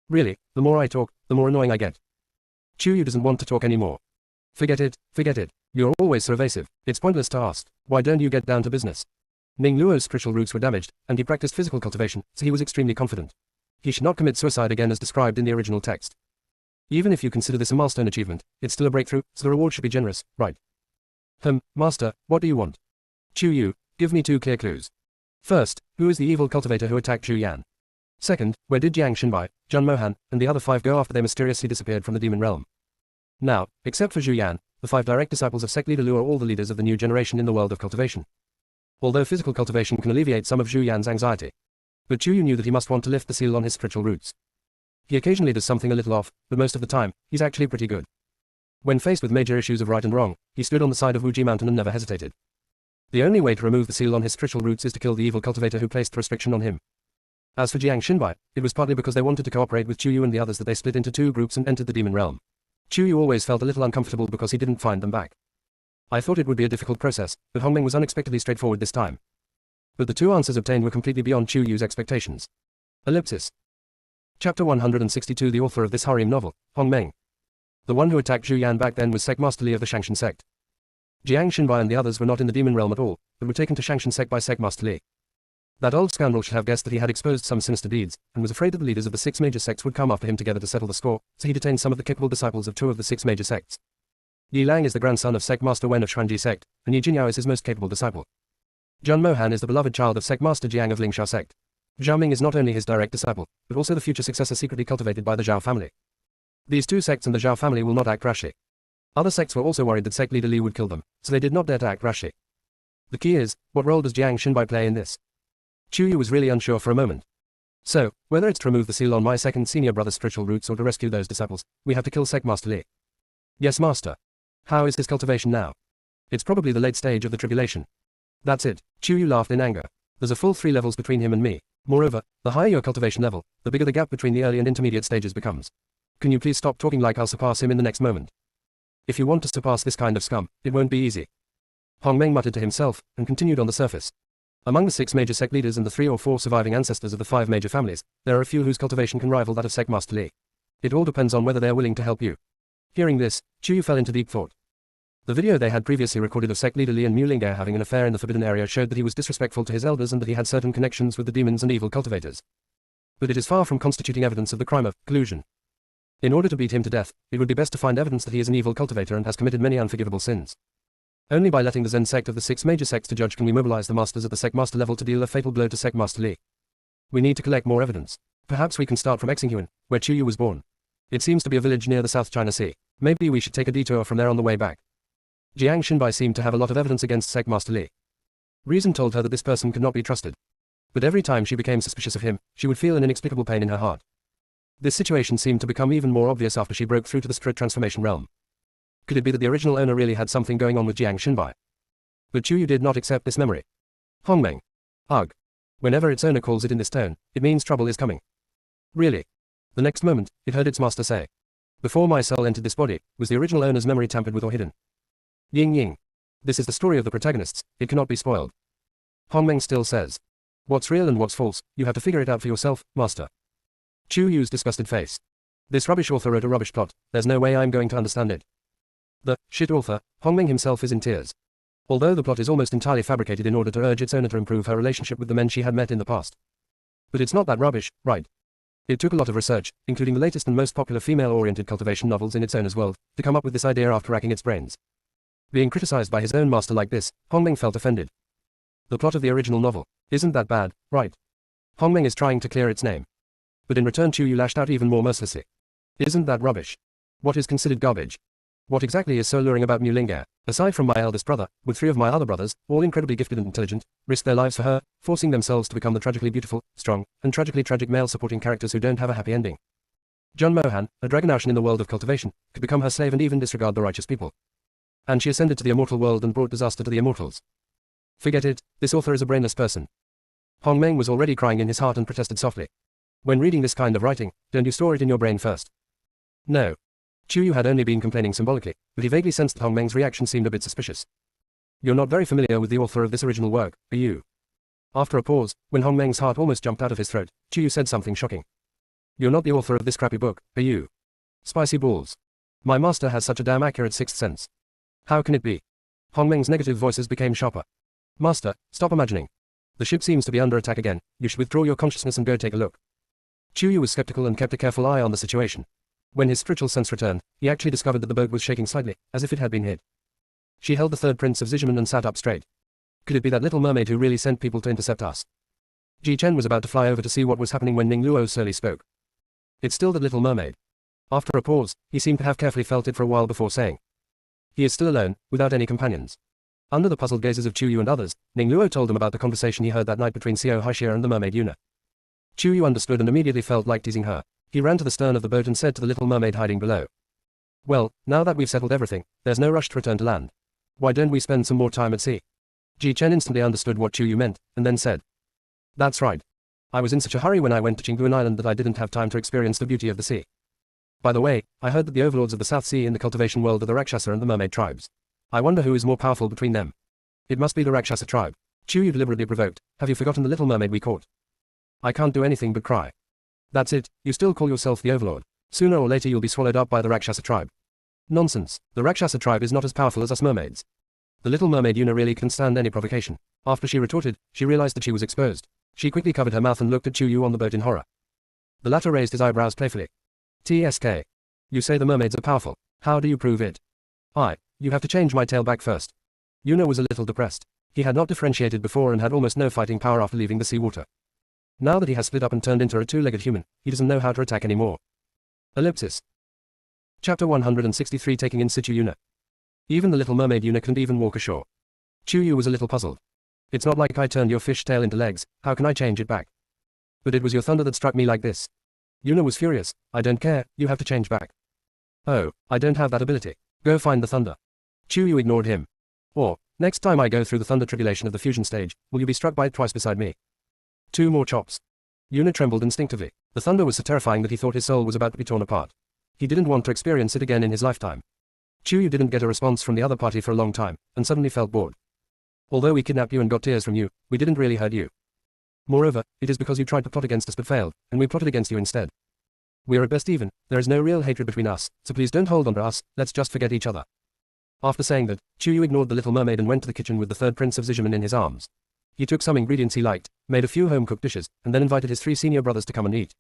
Really, the more I talk, the more annoying I get. Chu Yu doesn't want to talk anymore. Forget it. You're always so evasive. It's pointless to ask. Why don't you get down to business? Ning Luo's spiritual roots were damaged, and he practiced physical cultivation, so he was extremely confident. He should not commit suicide again as described in the original text. Even if you consider this a milestone achievement, it's still a breakthrough, so the reward should be generous, right? Master, what do you want? Chu Yu, give me 2 clear clues. First, who is the evil cultivator who attacked Zhu Yan? Second, where did Jiang Xinbai, Zhang Mohan, and the other 5 go after they mysteriously disappeared from the demon realm? Now, except for Zhu Yan, the 5 direct disciples of sect leader Lu are all the leaders of the new generation in the world of cultivation. Although physical cultivation can alleviate some of Zhu Yan's anxiety. But Chu Yu knew that he must want to lift the seal on his spiritual roots. He occasionally does something a little off, but most of the time, he's actually pretty good. When faced with major issues of right and wrong, he stood on the side of Wuji Mountain and never hesitated. The only way to remove the seal on his spiritual roots is to kill the evil cultivator who placed the restriction on him. As for Jiang Xinbai, it was partly because they wanted to cooperate with Chu Yu and the others that they split into 2 groups and entered the demon realm. Chu Yu always felt a little uncomfortable because he didn't find them back. I thought it would be a difficult process, but Hongmeng was unexpectedly straightforward this time. But the 2 answers obtained were completely beyond Chu Yu's expectations. Ellipsis. Chapter 162. The author of this harem novel, Hong Meng. The one who attacked Zhu Yan back then was Sect Master Li of the Shangshan sect. Jiang Xinbai and the others were not in the demon realm at all, but were taken to Shangshan sect by Sect Master Li. That old scoundrel should have guessed that he had exposed some sinister deeds, and was afraid that the leaders of the 6 major sects would come after him together to settle the score, so he detained some of the capable disciples of 2 of the 6 major sects. Yi Lang is the grandson of Sect Master Wen of Xuanji sect, and Yi Jinyao is his most capable disciple. Zhun Mohan is the beloved child of Sect Master Jiang of Lingxiao sect. Zhao Ming is not only his direct disciple, but also the future successor secretly cultivated by the Zhao family. These 2 sects and the Zhao family will not act rashly. Other sects were also worried that sect leader Li would kill them, so they did not dare to act rashly. The key is, what role does Jiang Xinbai play in this? Chu Yu was really unsure for a moment. So, whether it's to remove the seal on my second senior brother's spiritual roots or to rescue those disciples, we have to kill Sect Master Li. Yes, Master. How is his cultivation now? It's probably the late stage of the tribulation. That's it. Chu Yu laughed in anger. There's a full 3 levels between him and me. Moreover, the higher your cultivation level, the bigger the gap between the early and intermediate stages becomes. Can you please stop talking like I'll surpass him in the next moment? If you want to surpass this kind of scum, it won't be easy. Hong Meng muttered to himself, and continued on the surface. Among the 6 major sect leaders and the 3 or 4 surviving ancestors of the 5 major families, there are a few whose cultivation can rival that of Sect Master Li. It all depends on whether they are willing to help you. Hearing this, Chu Yu fell into deep thought. The video they had previously recorded of sect leader Li and Mu Lingge having an affair in the forbidden area showed that he was disrespectful to his elders and that he had certain connections with the demons and evil cultivators. But it is far from constituting evidence of the crime of collusion. In order to beat him to death, it would be best to find evidence that he is an evil cultivator and has committed many unforgivable sins. Only by letting the Zen sect of the 6 major sects to judge can we mobilize the masters at the sect master level to deal a fatal blow to Sect Master Li. We need to collect more evidence. Perhaps we can start from Xingyuan, where Chu Yu was born. It seems to be a village near the South China Sea. Maybe we should take a detour from there on the way back. Jiang Xinbai seemed to have a lot of evidence against Sect Master Li. Reason told her that this person could not be trusted. But every time she became suspicious of him, she would feel an inexplicable pain in her heart. This situation seemed to become even more obvious after she broke through to the spirit transformation realm. Could it be that the original owner really had something going on with Jiang Xinbai? But Chu Yu did not accept this memory. Hong Meng. Ugh. Whenever its owner calls it in this tone, it means trouble is coming. Really? The next moment, it heard its master say. Before my soul entered this body, was the original owner's memory tampered with or hidden? Ying Ying. This is the story of the protagonists, it cannot be spoiled. Hong Meng still says. What's real and what's false, you have to figure it out for yourself, master. Chu Yu's disgusted face. This rubbish author wrote a rubbish plot, there's no way I'm going to understand it. The shit author, Hong Meng himself is in tears. Although the plot is almost entirely fabricated in order to urge its owner to improve her relationship with the men she had met in the past. But it's not that rubbish, right? It took a lot of research, including the latest and most popular female-oriented cultivation novels in its owner's world, to come up with this idea after racking its brains. Being criticized by his own master like this, Hong Meng felt offended. The plot of the original novel isn't that bad, right? Hong Meng is trying to clear its name. But in return Chu Yu lashed out even more mercilessly. Isn't that rubbish? What is considered garbage? What exactly is so alluring about Mu Lingge? Aside from my eldest brother, with 3 of my other brothers, all incredibly gifted and intelligent, risk their lives for her, forcing themselves to become the tragically beautiful, strong, and tragically tragic male supporting characters who don't have a happy ending. Zhun Mohan, a Dragonashan in the world of cultivation, could become her slave and even disregard the righteous people. And she ascended to the immortal world and brought disaster to the immortals. Forget it, this author is a brainless person. Hong Meng was already crying in his heart and protested softly. When reading this kind of writing, don't you store it in your brain first? No. Chu Yu had only been complaining symbolically, but he vaguely sensed that Hong Meng's reaction seemed a bit suspicious. You're not very familiar with the author of this original work, are you? After a pause, when Hong Meng's heart almost jumped out of his throat, Chu Yu said something shocking. You're not the author of this crappy book, are you? Spicy balls. My master has such a damn accurate sixth sense. How can it be? Hong Meng's negative voices became sharper. Master, stop imagining. The ship seems to be under attack again, you should withdraw your consciousness and go take a look. Chu Yu was skeptical and kept a careful eye on the situation. When his spiritual sense returned, he actually discovered that the boat was shaking slightly, as if it had been hit. She held the 3rd prince of Zizhiman and sat up straight. Could it be that little mermaid who really sent people to intercept us? Ji Chen was about to fly over to see what was happening when Ning Luo slowly spoke. It's still that little mermaid. After a pause, he seemed to have carefully felt it for a while before saying. He is still alone, without any companions. Under the puzzled gazes of Chu Yu and others, Ning Luo told them about the conversation he heard that night between Xiao Haixia and the mermaid Yuna. Chu Yu understood and immediately felt like teasing her. He ran to the stern of the boat and said to the little mermaid hiding below. Well, now that we've settled everything, there's no rush to return to land. Why don't we spend some more time at sea? Ji Chen instantly understood what Chu Yu meant, and then said. That's right. I was in such a hurry when I went to Qingguan Island that I didn't have time to experience the beauty of the sea. By the way, I heard that the overlords of the South Sea in the cultivation world are the Rakshasa and the mermaid tribes. I wonder who is more powerful between them. It must be the Rakshasa tribe. Chu Yu deliberately provoked. Have you forgotten the little mermaid we caught? I can't do anything but cry. That's it, you still call yourself the Overlord. Sooner or later you'll be swallowed up by the Rakshasa tribe. Nonsense, the Rakshasa tribe is not as powerful as us mermaids. The little mermaid Yuna really couldn't stand any provocation. After she retorted, she realized that she was exposed. She quickly covered her mouth and looked at Chuyu on the boat in horror. The latter raised his eyebrows playfully. TSK. You say the mermaids are powerful. How do you prove it? You have to change my tail back first. Yuna was a little depressed. He had not differentiated before and had almost no fighting power after leaving the sea water. Now that he has split up and turned into a two-legged human, he doesn't know how to attack anymore. Ellipsis. Chapter 163 Taking in situ Yuna. Even the little mermaid Yuna couldn't even walk ashore. Chuyu was a little puzzled. It's not like I turned your fish tail into legs, how can I change it back? But it was your thunder that struck me like this. Yuna was furious. I don't care, you have to change back. Oh, I don't have that ability. Go find the thunder. Chuyu ignored him. Or, next time I go through the thunder tribulation of the fusion stage, will you be struck by it twice beside me? 2 more chops. Yuna trembled instinctively. The thunder was so terrifying that he thought his soul was about to be torn apart. He didn't want to experience it again in his lifetime. Chuyu didn't get a response from the other party for a long time, and suddenly felt bored. Although we kidnapped you and got tears from you, we didn't really hurt you. Moreover, it is because you tried to plot against us but failed, and we plotted against you instead. We are at best even, there is no real hatred between us, so please don't hold on to us, let's just forget each other. After saying that, Chuyu ignored the little mermaid and went to the kitchen with the third prince of Zijiman in his arms. He took some ingredients he liked, made a few home-cooked dishes, and then invited his 3 senior brothers to come and eat.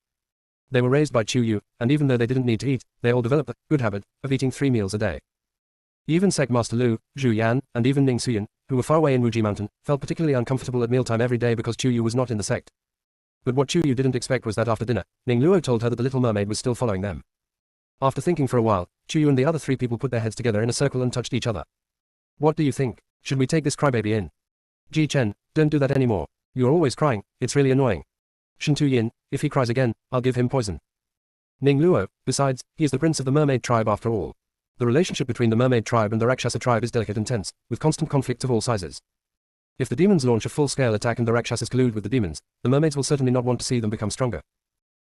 They were raised by Chuyu, and even though they didn't need to eat, they all developed the good habit of eating 3 meals a day. Even Sect Master Lu, Zhu Yan, and even Ning Suyin, who were far away in Wuji Mountain, felt particularly uncomfortable at mealtime every day because Chuyu was not in the sect. But what Chuyu didn't expect was that after dinner, Ning Luo told her that the little mermaid was still following them. After thinking for a while, Chuyu and the other 3 people put their heads together in a circle and touched each other. What do you think? Should we take this crybaby in? Ji Chen, don't do that anymore. You're always crying, it's really annoying. Shen Tuyin, if he cries again, I'll give him poison. Ning Luo, besides, he is the prince of the mermaid tribe after all. The relationship between the mermaid tribe and the Rakshasa tribe is delicate and tense, with constant conflicts of all sizes. If the demons launch a full-scale attack and the Rakshasas collude with the demons, the mermaids will certainly not want to see them become stronger.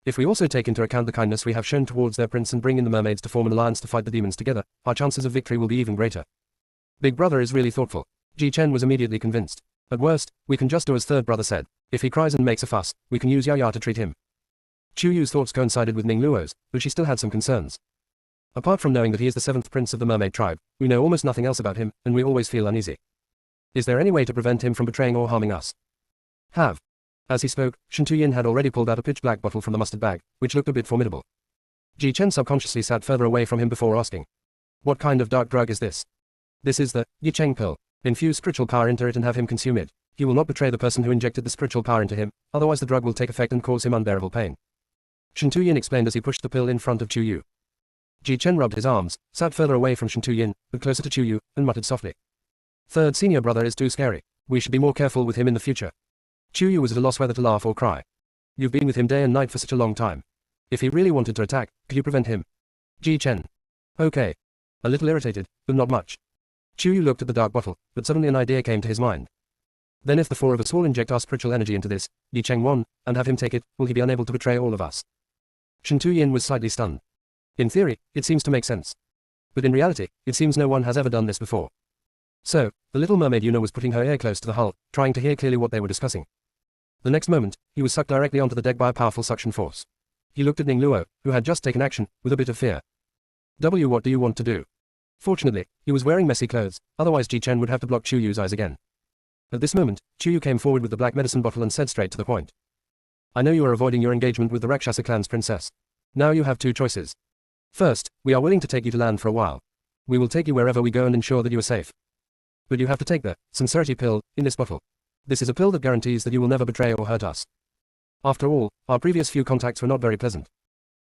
If we also take into account the kindness we have shown towards their prince and bring in the mermaids to form an alliance to fight the demons together, our chances of victory will be even greater. Big brother is really thoughtful. Ji Chen was immediately convinced. At worst, we can just do as third brother said. If he cries and makes a fuss, we can use Yaya to treat him. Chuyu's thoughts coincided with Ning Luo's, but she still had some concerns. Apart from knowing that he is the 7th prince of the mermaid tribe, we know almost nothing else about him, and we always feel uneasy. Is there any way to prevent him from betraying or harming us? As he spoke, Shen Tuyin had already pulled out a pitch-black bottle from the mustard bag, which looked a bit formidable. Ji Chen subconsciously sat further away from him before asking. What kind of dark drug is this? This is the Yicheng pill. Infuse spiritual power into it and have him consume it. He will not betray the person who injected the spiritual power into him, otherwise the drug will take effect and cause him unbearable pain. Shen Tuyin explained as he pushed the pill in front of Chuyu. Ji Chen rubbed his arms, sat further away from Shen Tuyin, but closer to Chuyu, and muttered softly. Third senior brother is too scary. We should be more careful with him in the future. Chuyu was at a loss whether to laugh or cry. You've been with him day and night for such a long time. If he really wanted to attack, could you prevent him? Ji Chen. Okay. A little irritated, but not much. Chuyu looked at the dark bottle, but suddenly an idea came to his mind. Then if the 4 of us all inject our spiritual energy into this, Yi Cheng Wan, and have him take it, will he be unable to betray all of us? Shen Tuyin was slightly stunned. In theory, it seems to make sense. But in reality, it seems no one has ever done this before. So, the little mermaid Yuna was putting her ear close to the hull, trying to hear clearly what they were discussing. The next moment, he was sucked directly onto the deck by a powerful suction force. He looked at Ning Luo, who had just taken action, with a bit of fear. What do you want to do? Fortunately, he was wearing messy clothes, otherwise Ji Chen would have to block Chuyu's eyes again. At this moment, Chuyu came forward with the black medicine bottle and said straight to the point. I know you are avoiding your engagement with the Rakshasa clan's princess. Now you have 2 choices. First, we are willing to take you to land for a while. We will take you wherever we go and ensure that you are safe. But you have to take the sincerity pill in this bottle. This is a pill that guarantees that you will never betray or hurt us. After all, our previous few contacts were not very pleasant.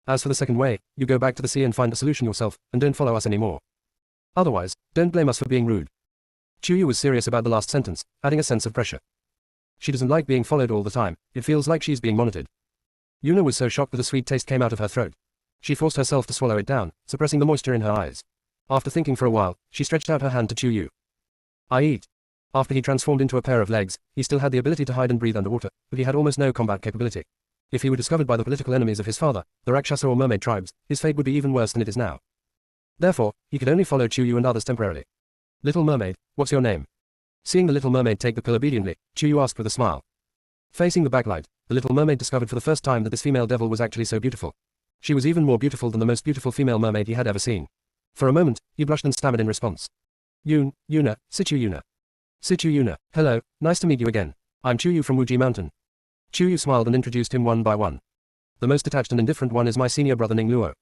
As for the second way, you go back to the sea and find a solution yourself, and don't follow us anymore. Otherwise, don't blame us for being rude. Chuyu was serious about the last sentence, adding a sense of pressure. She doesn't like being followed all the time, it feels like she's being monitored. Yuna was so shocked that a sweet taste came out of her throat. She forced herself to swallow it down, suppressing the moisture in her eyes. After thinking for a while, she stretched out her hand to Chuyu. I eat. After he transformed into a pair of legs, he still had the ability to hide and breathe underwater, but he had almost no combat capability. If he were discovered by the political enemies of his father, the Rakshasa or mermaid tribes, his fate would be even worse than it is now. Therefore, he could only follow Chuyu and others temporarily. Little mermaid, what's your name? Seeing the little mermaid take the pill obediently, Chuyu asked with a smile. Facing the backlight, The little mermaid discovered for the first time that this female devil was actually so beautiful. She was even more beautiful than the most beautiful female mermaid he had ever seen. For a moment, he blushed and stammered in response. Yuna, Situ Yuna. Situ Yuna, hello, nice to meet you again. I'm Chuyu from Wuji Mountain. Chuyu smiled and introduced him one by one. The most detached and indifferent one is my senior brother Ning Luo.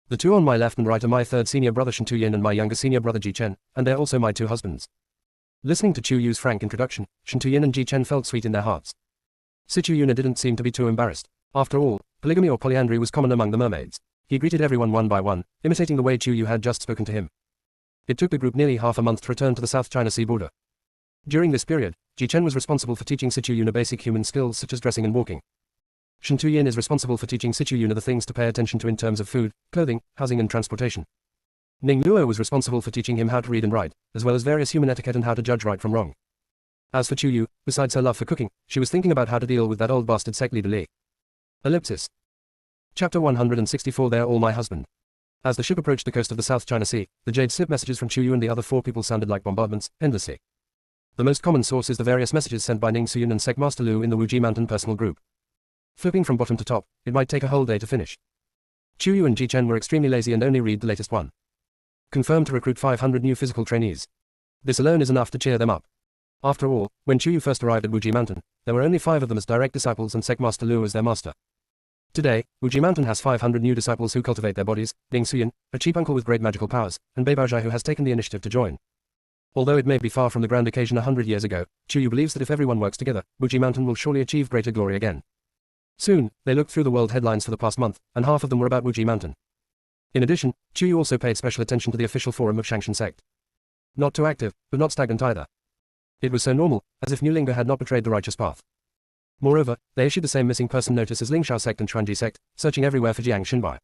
The two on my left and right are my third senior brother Shen Tuyin and my younger senior brother Ji Chen, and they're also my two husbands. Listening to Chuyu's frank introduction, Shen Tuyin and Ji Chen felt sweet in their hearts. Situ Yuna didn't seem to be too embarrassed. After all, polygamy or polyandry was common among the mermaids. He greeted everyone one by one, imitating the way Chuyu had just spoken to him. It took the group nearly half a month to return to the South China Sea border. During this period, Ji Chen was responsible for teaching Situ Yuna basic human skills such as dressing and walking. Shen Tuyin is responsible for teaching Situ Yuna the things to pay attention to in terms of food, clothing, housing and transportation. Ning Luo was responsible for teaching him how to read and write, as well as various human etiquette and how to judge right from wrong. As for Chuyu, besides her love for cooking, she was thinking about how to deal with that old bastard sect leader Li. Ellipsis. Chapter 164 They're all my husband. As the ship approached the coast of the South China Sea, the jade slip messages from Chuyu and the other four people sounded like bombardments, endlessly. The most common source is the various messages sent by Ning Suyun and Sect Master Lu in the Wuji Mountain personal group. Flipping from bottom to top, it might take a whole day to finish. Chuyu and Ji Chen were extremely lazy and only read the latest one. Confirmed to recruit 500 new physical trainees. This alone is enough to cheer them up. After all, when Chuyu first arrived at Wuji Mountain, there were only 5 of them as direct disciples and Sect Master Lu as their master. Today, Wuji Mountain has 500 new disciples who cultivate their bodies, Ning Suyun, a cheap uncle with great magical powers, and Beibaozhai who has taken the initiative to join. Although it may be far from the grand occasion 100 years ago, Chuyu believes that if everyone works together, Wuji Mountain will surely achieve greater glory again. Soon, they looked through the world headlines for the past month, and half of them were about Wuji Mountain. In addition, Chuyu also paid special attention to the official forum of Shangshan sect. Not too active, but not stagnant either. It was so normal, as if New Linga had not betrayed the righteous path. Moreover, they issued the same missing person notice as Lingshao sect and Chuanji sect, searching everywhere for Jiang Xinbai.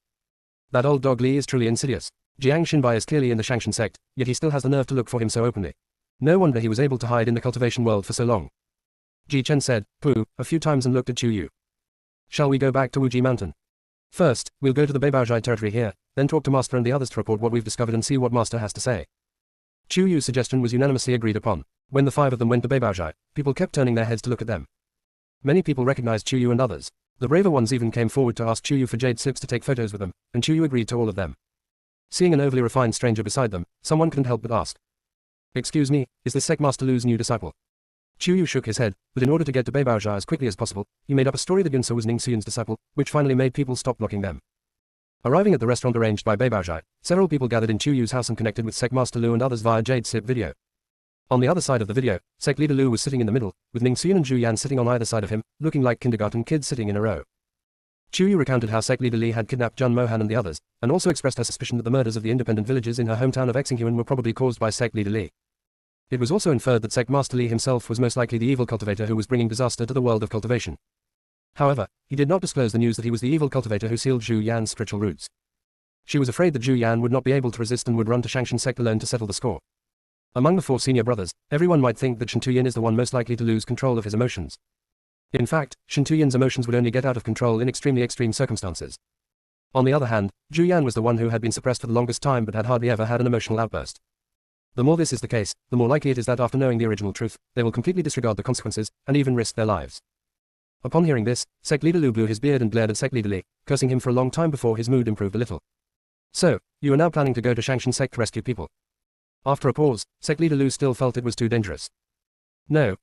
That old dog Li is truly insidious. Jiang Xinbai is clearly in the Shangshan sect, yet he still has the nerve to look for him so openly. No wonder he was able to hide in the cultivation world for so long. Ji Chen said, "Pooh," a few times and looked at Chuyu. Shall we go back to Wuji Mountain? First, we'll go to the Beibaozhai territory here, then talk to Master and the others to report what we've discovered and see what Master has to say. Chuyu's suggestion was unanimously agreed upon. When the 5 of them went to Beibaozhai, people kept turning their heads to look at them. Many people recognized Chuyu and others. The braver ones even came forward to ask Chuyu for jade slips to take photos with them, and Chuyu agreed to all of them. Seeing an overly refined stranger beside them, someone couldn't help but ask. "Excuse me, is this Sect Master Lu's new disciple?" Chuyu shook his head, but in order to get to Beibaozhai as quickly as possible, he made up a story that Yunsa was Ning Suyun's disciple, which finally made people stop blocking them. Arriving at the restaurant arranged by Beibaozhai, several people gathered in Chuyu's house and connected with Sect Master Lu and others via jade slip video. On the other side of the video, Sect Leader Lu was sitting in the middle, with Ning Suyun and Zhu Yan sitting on either side of him, looking like kindergarten kids sitting in a row. Chuyu recounted how Sect Leader Li had kidnapped Jun Mohan and the others, and also expressed her suspicion that the murders of the independent villagers in her hometown of Xinghuan were probably caused by Sect Leader Li. It was also inferred that Sect Master Li himself was most likely the evil cultivator who was bringing disaster to the world of cultivation. However, he did not disclose the news that he was the evil cultivator who sealed Zhu Yan's spiritual roots. She was afraid that Zhu Yan would not be able to resist and would run to Shangshan sect alone to settle the score. Among the 4 senior brothers, everyone might think that Shen Tuyin is the one most likely to lose control of his emotions. In fact, Shen Tuyin's emotions would only get out of control in extremely extreme circumstances. On the other hand, Zhu Yan was the one who had been suppressed for the longest time but had hardly ever had an emotional outburst. The more this is the case, the more likely it is that after knowing the original truth, they will completely disregard the consequences, and even risk their lives. Upon hearing this, Sect Leader Lu blew his beard and glared at Sect Leader Li, cursing him for a long time before his mood improved a little. "So, you are now planning to go to Shangshan sect to rescue people?" After a pause, Sect Leader Lu still felt it was too dangerous. No.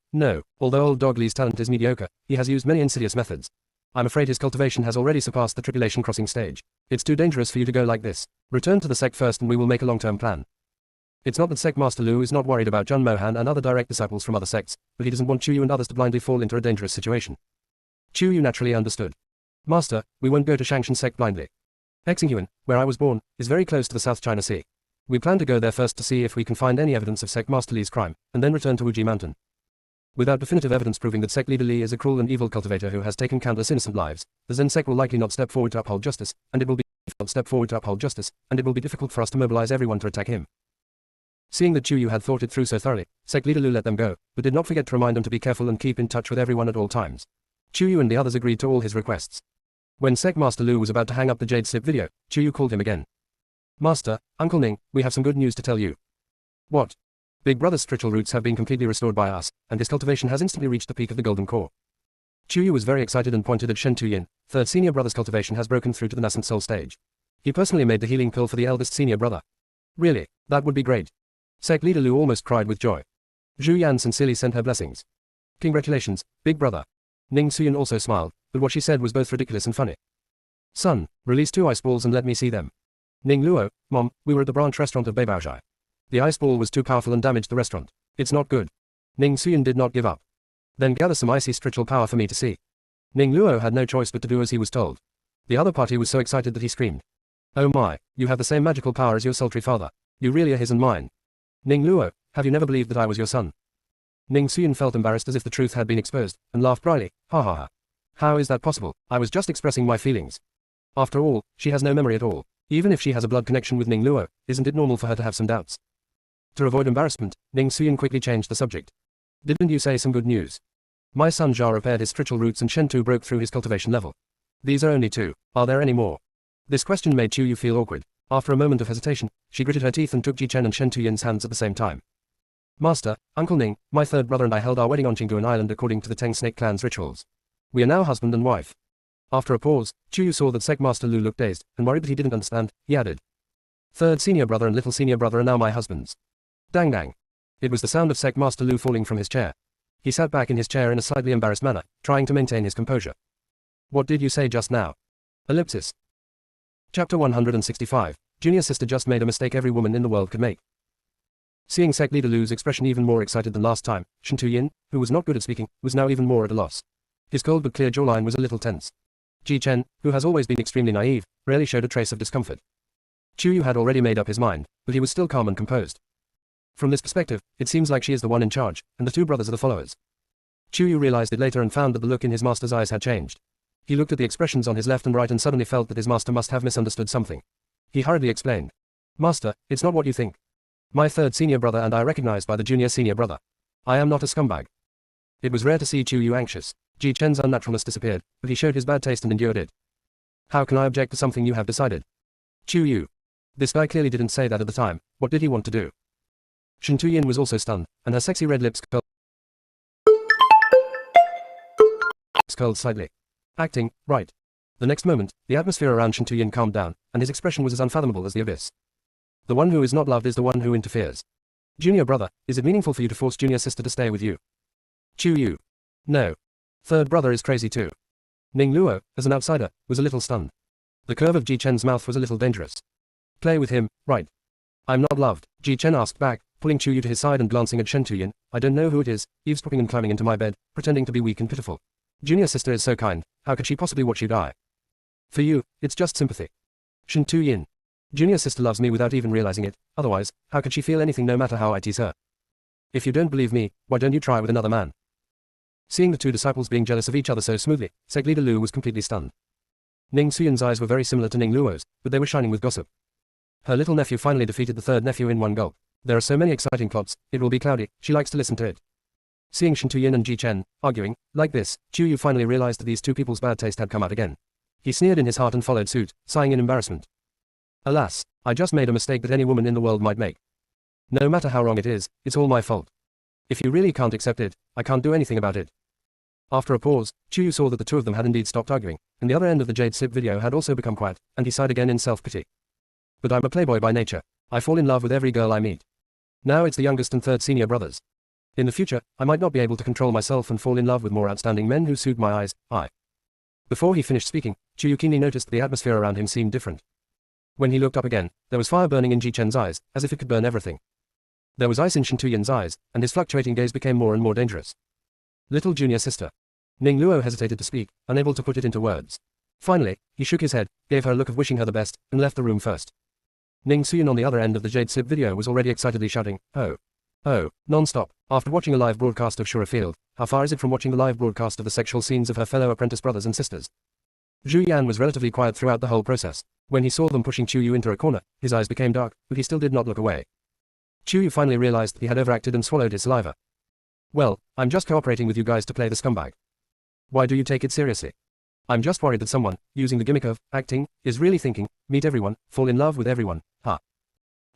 Although old dog Li's talent is mediocre, he has used many insidious methods. I'm afraid his cultivation has already surpassed the tribulation crossing stage. It's too dangerous for you to go like this. Return to the sect first and we will make a long-term plan. It's not that Sect Master Lu is not worried about Jun Mohan and other direct disciples from other sects, but he doesn't want Chuyu and others to blindly fall into a dangerous situation. Chuyu naturally understood. "Master, we won't go to Shangshan sect blindly. Xinghuan, where I was born, is very close to the South China Sea. We plan to go there first to see if we can find any evidence of Sect Master Li's crime, and then return to Wuji Mountain. Without definitive evidence proving that Sect Leader Li is a cruel and evil cultivator who has taken countless innocent lives, the Zen sect will likely not step forward to uphold justice, and it will be difficult for us to mobilize everyone to attack him." Seeing that Chuyu had thought it through so thoroughly, Sect Leader Lu let them go, but did not forget to remind them to be careful and keep in touch with everyone at all times. Chuyu and the others agreed to all his requests. When Sect Master Lu was about to hang up the jade slip video, Chuyu called him again. "Master, Uncle Ning, we have some good news to tell you." "What?" "Big Brother's spiritual roots have been completely restored by us, and his cultivation has instantly reached the peak of the golden core." Chu Yu was very excited and pointed at Shen Tuyin. Third senior brother's cultivation has broken through to the nascent soul stage. He personally made the healing pill for the eldest senior brother. Really, that would be great. Sect leader Lu almost cried with joy. Zhu Yan sincerely sent her blessings. Congratulations, big brother. Ning Suyin also smiled, but what she said was both ridiculous and funny. Son, release 2 ice balls and let me see them. Ning Luo, Mom, we were at the branch restaurant of Beibaozhai. The ice ball was too powerful and damaged the restaurant. It's not good. Ning Suyin did not give up. Then gather some icy spiritual power for me to see. Ning Luo had no choice but to do as he was told. The other party was so excited that he screamed. Oh my, you have the same magical power as your sultry father. You really are his and mine. Ning Luo, have you never believed that I was your son? Ning Suyin felt embarrassed as if the truth had been exposed, and laughed brightly, ha ha ha. How is that possible? I was just expressing my feelings. After all, she has no memory at all. Even if she has a blood connection with Ning Luo, isn't it normal for her to have some doubts? To avoid embarrassment, Ning Suyin quickly changed the subject. Didn't you say some good news? My son Jia repaired his spiritual roots and Shen Tu broke through his cultivation level. These are only 2. Are there any more? This question made Chu Yu feel awkward. After a moment of hesitation, she gritted her teeth and took Ji Chen and Shen Tuyin's hands at the same time. Master, Uncle Ning, my third brother and I held our wedding on Qingduan Island according to the Tang Snake clan's rituals. We are now husband and wife. After a pause, Chu Yu saw that Sect Master Lu looked dazed, and worried that he didn't understand, he added. Third senior brother and little senior brother are now my husbands. Dang dang. It was the sound of Sect Master Lu falling from his chair. He sat back in his chair in a slightly embarrassed manner, trying to maintain his composure. What did you say just now? Ellipsis. Chapter 165. Junior sister just made a mistake every woman in the world could make. Seeing Sect leader Lu's expression even more excited than last time, Shen Tuyin, who was not good at speaking, was now even more at a loss. His cold but clear jawline was a little tense. Ji Chen, who has always been extremely naive, rarely showed a trace of discomfort. Chu Yu had already made up his mind, but he was still calm and composed. From this perspective, it seems like she is the one in charge, and the 2 brothers are the followers. Chu Yu realized it later and found that the look in his master's eyes had changed. He looked at the expressions on his left and right and suddenly felt that his master must have misunderstood something. He hurriedly explained. Master, it's not what you think. My third senior brother and I recognized by the junior senior brother. I am not a scumbag. It was rare to see Chu Yu anxious. Ji Chen's unnaturalness disappeared, but he showed his bad taste and endured it. How can I object to something you have decided? Chu Yu. This guy clearly didn't say that at the time. What did he want to do? Shen Tuyin was also stunned, and her sexy red lips curled slightly. Acting, right. The next moment, the atmosphere around Shen Tuyin calmed down, and his expression was as unfathomable as the abyss. The one who is not loved is the one who interferes. Junior brother, is it meaningful for you to force junior sister to stay with you? Chu Yu. No. Third brother is crazy too. Ning Luo, as an outsider, was a little stunned. The curve of Ji Chen's mouth was a little dangerous. Play with him, right? I'm not loved, Ji Chen asked back, pulling Chu Yu to his side and glancing at Shen Tuyin. I don't know who it is, eavesdropping and climbing into my bed, pretending to be weak and pitiful. Junior sister is so kind, how could she possibly watch you die? For you, it's just sympathy. Shen Tuyin. Junior sister loves me without even realizing it, otherwise, how could she feel anything no matter how I tease her? If you don't believe me, why don't you try with another man? Seeing the 2 disciples being jealous of each other so smoothly, Sect leader Lu was completely stunned. Ning Suyin's eyes were very similar to Ning Luo's, but they were shining with gossip. Her little nephew finally defeated the third nephew in one gulp. There are so many exciting plots, it will be cloudy, she likes to listen to it. Seeing Shen Tuyin and Ji Chen arguing like this, Chu Yu finally realized that these 2 people's bad taste had come out again. He sneered in his heart and followed suit, sighing in embarrassment. Alas, I just made a mistake that any woman in the world might make. No matter how wrong it is, it's all my fault. If you really can't accept it, I can't do anything about it. After a pause, Chu Yu saw that the 2 of them had indeed stopped arguing, and the other end of the Jade Slip video had also become quiet, and he sighed again in self-pity. But I'm a playboy by nature. I fall in love with every girl I meet. Now it's the youngest and third senior brothers. In the future, I might not be able to control myself and fall in love with more outstanding men who suit my eyes. Before he finished speaking, Chu Yu keenly noticed that the atmosphere around him seemed different. When he looked up again, there was fire burning in Ji Chen's eyes, as if it could burn everything. There was ice in Shen Tuyin's eyes, and his fluctuating gaze became more and more dangerous. Little junior sister. Ning Luo hesitated to speak, unable to put it into words. Finally, he shook his head, gave her a look of wishing her the best, and left the room first. Ning Suyin on the other end of the Jade Slip video was already excitedly shouting, oh, non-stop. After watching a live broadcast of Shura Field, how far is it from watching the live broadcast of the sexual scenes of her fellow apprentice brothers and sisters? Zhu Yan was relatively quiet throughout the whole process. When he saw them pushing Chu Yu into a corner, his eyes became dark, but he still did not look away. Chu Yu finally realized that he had overacted and swallowed his saliva. Well, I'm just cooperating with you guys to play the scumbag. Why do you take it seriously? I'm just worried that someone, using the gimmick of acting, is really thinking, meet everyone, fall in love with everyone, ha.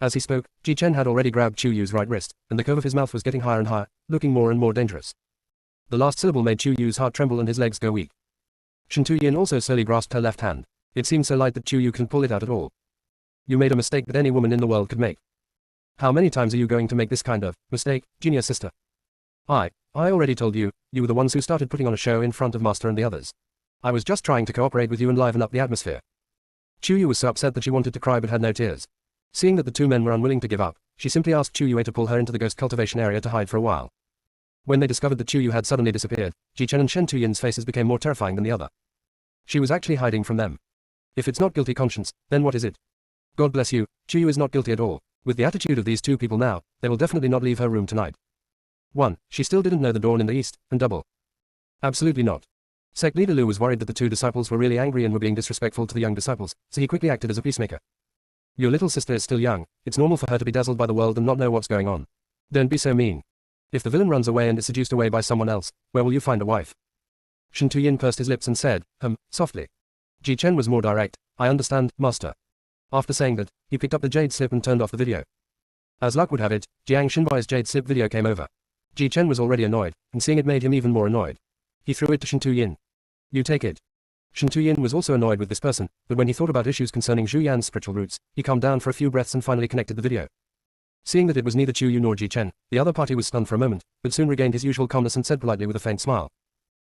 As he spoke, Ji Chen had already grabbed Chu Yu's right wrist, and the curve of his mouth was getting higher and higher, looking more and more dangerous. The last syllable made Chu Yu's heart tremble and his legs go weak. Shen Tuyin also slowly grasped her left hand. It seemed so light that Chu Yu couldn't pull it out at all. You made a mistake that any woman in the world could make. How many times are you going to make this kind of mistake, junior sister? I already told you, you were the ones who started putting on a show in front of Master and the others. I was just trying to cooperate with you and liven up the atmosphere. Chu Yu was so upset that she wanted to cry but had no tears. Seeing that the two men were unwilling to give up, she simply asked Chu Yu to pull her into the ghost cultivation area to hide for a while. When they discovered that Chu Yu had suddenly disappeared, Ji Chen and Shen Tuyin's faces became more terrifying than the other. She was actually hiding from them. If it's not guilty conscience, then what is it? God bless you, Chu Yu is not guilty at all. With the attitude of these two people now, they will definitely not leave her room tonight. 1. She still didn't know the dawn in the east, and double. Absolutely not. Sect leader Lu was worried that the two disciples were really angry and were being disrespectful to the young disciples, so he quickly acted as a peacemaker. Your little sister is still young, it's normal for her to be dazzled by the world and not know what's going on. Don't be so mean. If the villain runs away and is seduced away by someone else, where will you find a wife? Shen Tuyin pursed his lips and said, softly. Ji Chen was more direct, I understand, master. After saying that, he picked up the jade slip and turned off the video. As luck would have it, Jiang Xinbai's jade slip video came over. Ji Chen was already annoyed, and seeing it made him even more annoyed. He threw it to Shen Tuyin. You take it. Shen Tuyin was also annoyed with this person, but when he thought about issues concerning Zhu Yan's spiritual roots, he calmed down for a few breaths and finally connected the video. Seeing that it was neither Chu Yu nor Ji Chen, the other party was stunned for a moment, but soon regained his usual calmness and said politely with a faint smile.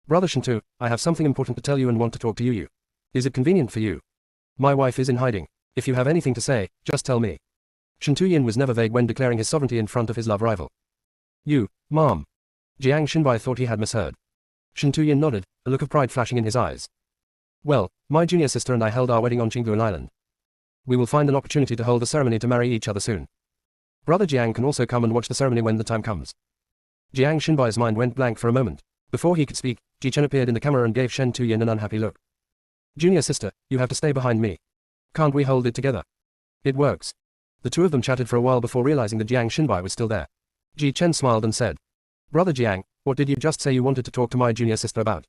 Brother Shen Tu, I have something important to tell you and want to talk to you. Is it convenient for you? My wife is in hiding. If you have anything to say, just tell me. Shen Tuyin was never vague when declaring his sovereignty in front of his love rival. You, Mom. Jiang Xinbai thought he had misheard. Shen Tuyin nodded, a look of pride flashing in his eyes. Well, my junior sister and I held our wedding on Qingluan Island. We will find an opportunity to hold a ceremony to marry each other soon. Brother Jiang can also come and watch the ceremony when the time comes. Jiang Xinbai's mind went blank for a moment. Before he could speak, Ji Chen appeared in the camera and gave Shen Tuyin an unhappy look. Junior sister, you have to stay behind me. Can't we hold it together? It works. The two of them chatted for a while before realizing that Jiang Xinbai was still there. Ji Chen smiled and said, Brother Jiang, what did you just say you wanted to talk to my junior sister about?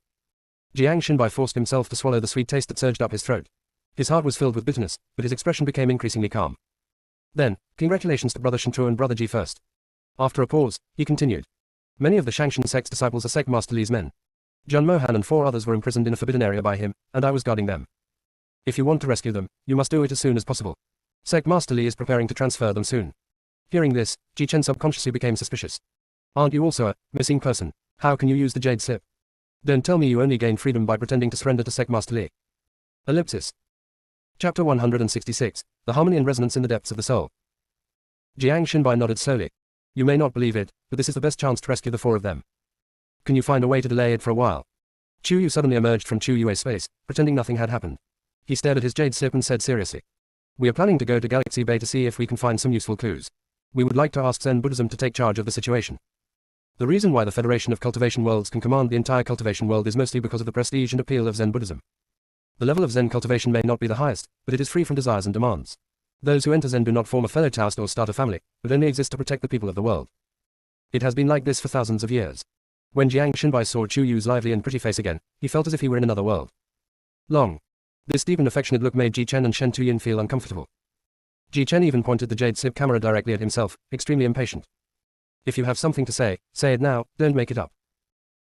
Jiang Xinbai forced himself to swallow the sweet taste that surged up his throat. His heart was filled with bitterness, but his expression became increasingly calm. Then, congratulations to Brother Shentu and Brother Ji first. After a pause, he continued. Many of the Shangshan sect's disciples are Sect Master Li's men. Jun Mohan and 4 others were imprisoned in a forbidden area by him, and I was guarding them. If you want to rescue them, you must do it as soon as possible. Sect Master Li is preparing to transfer them soon. Hearing this, Ji Chen subconsciously became suspicious. Aren't you also a missing person? How can you use the jade slip? Don't tell me you only gained freedom by pretending to surrender to Sect Master Li. Ellipsis. Chapter 166, The Harmony and Resonance in the Depths of the Soul. Jiang Xinbai nodded slowly. You may not believe it, but this is the best chance to rescue the 4 of them. Can you find a way to delay it for a while? Chu Yu suddenly emerged from Chu Yue's space, pretending nothing had happened. He stared at his jade slip and said seriously. We are planning to go to Galaxy Bay to see if we can find some useful clues. We would like to ask Zen Buddhism to take charge of the situation. The reason why the Federation of Cultivation Worlds can command the entire cultivation world is mostly because of the prestige and appeal of Zen Buddhism. The level of Zen cultivation may not be the highest, but it is free from desires and demands. Those who enter Zen do not form a fellow Taoist or start a family, but only exist to protect the people of the world. It has been like this for thousands of years. When Jiang Xinbai saw Chu Yu's lively and pretty face again, he felt as if he were in another world. This deep and affectionate look made Ji Chen and Shen Tuyin feel uncomfortable. Ji Chen even pointed the jade slip camera directly at himself, extremely impatient. If you have something to say it now, don't make it up.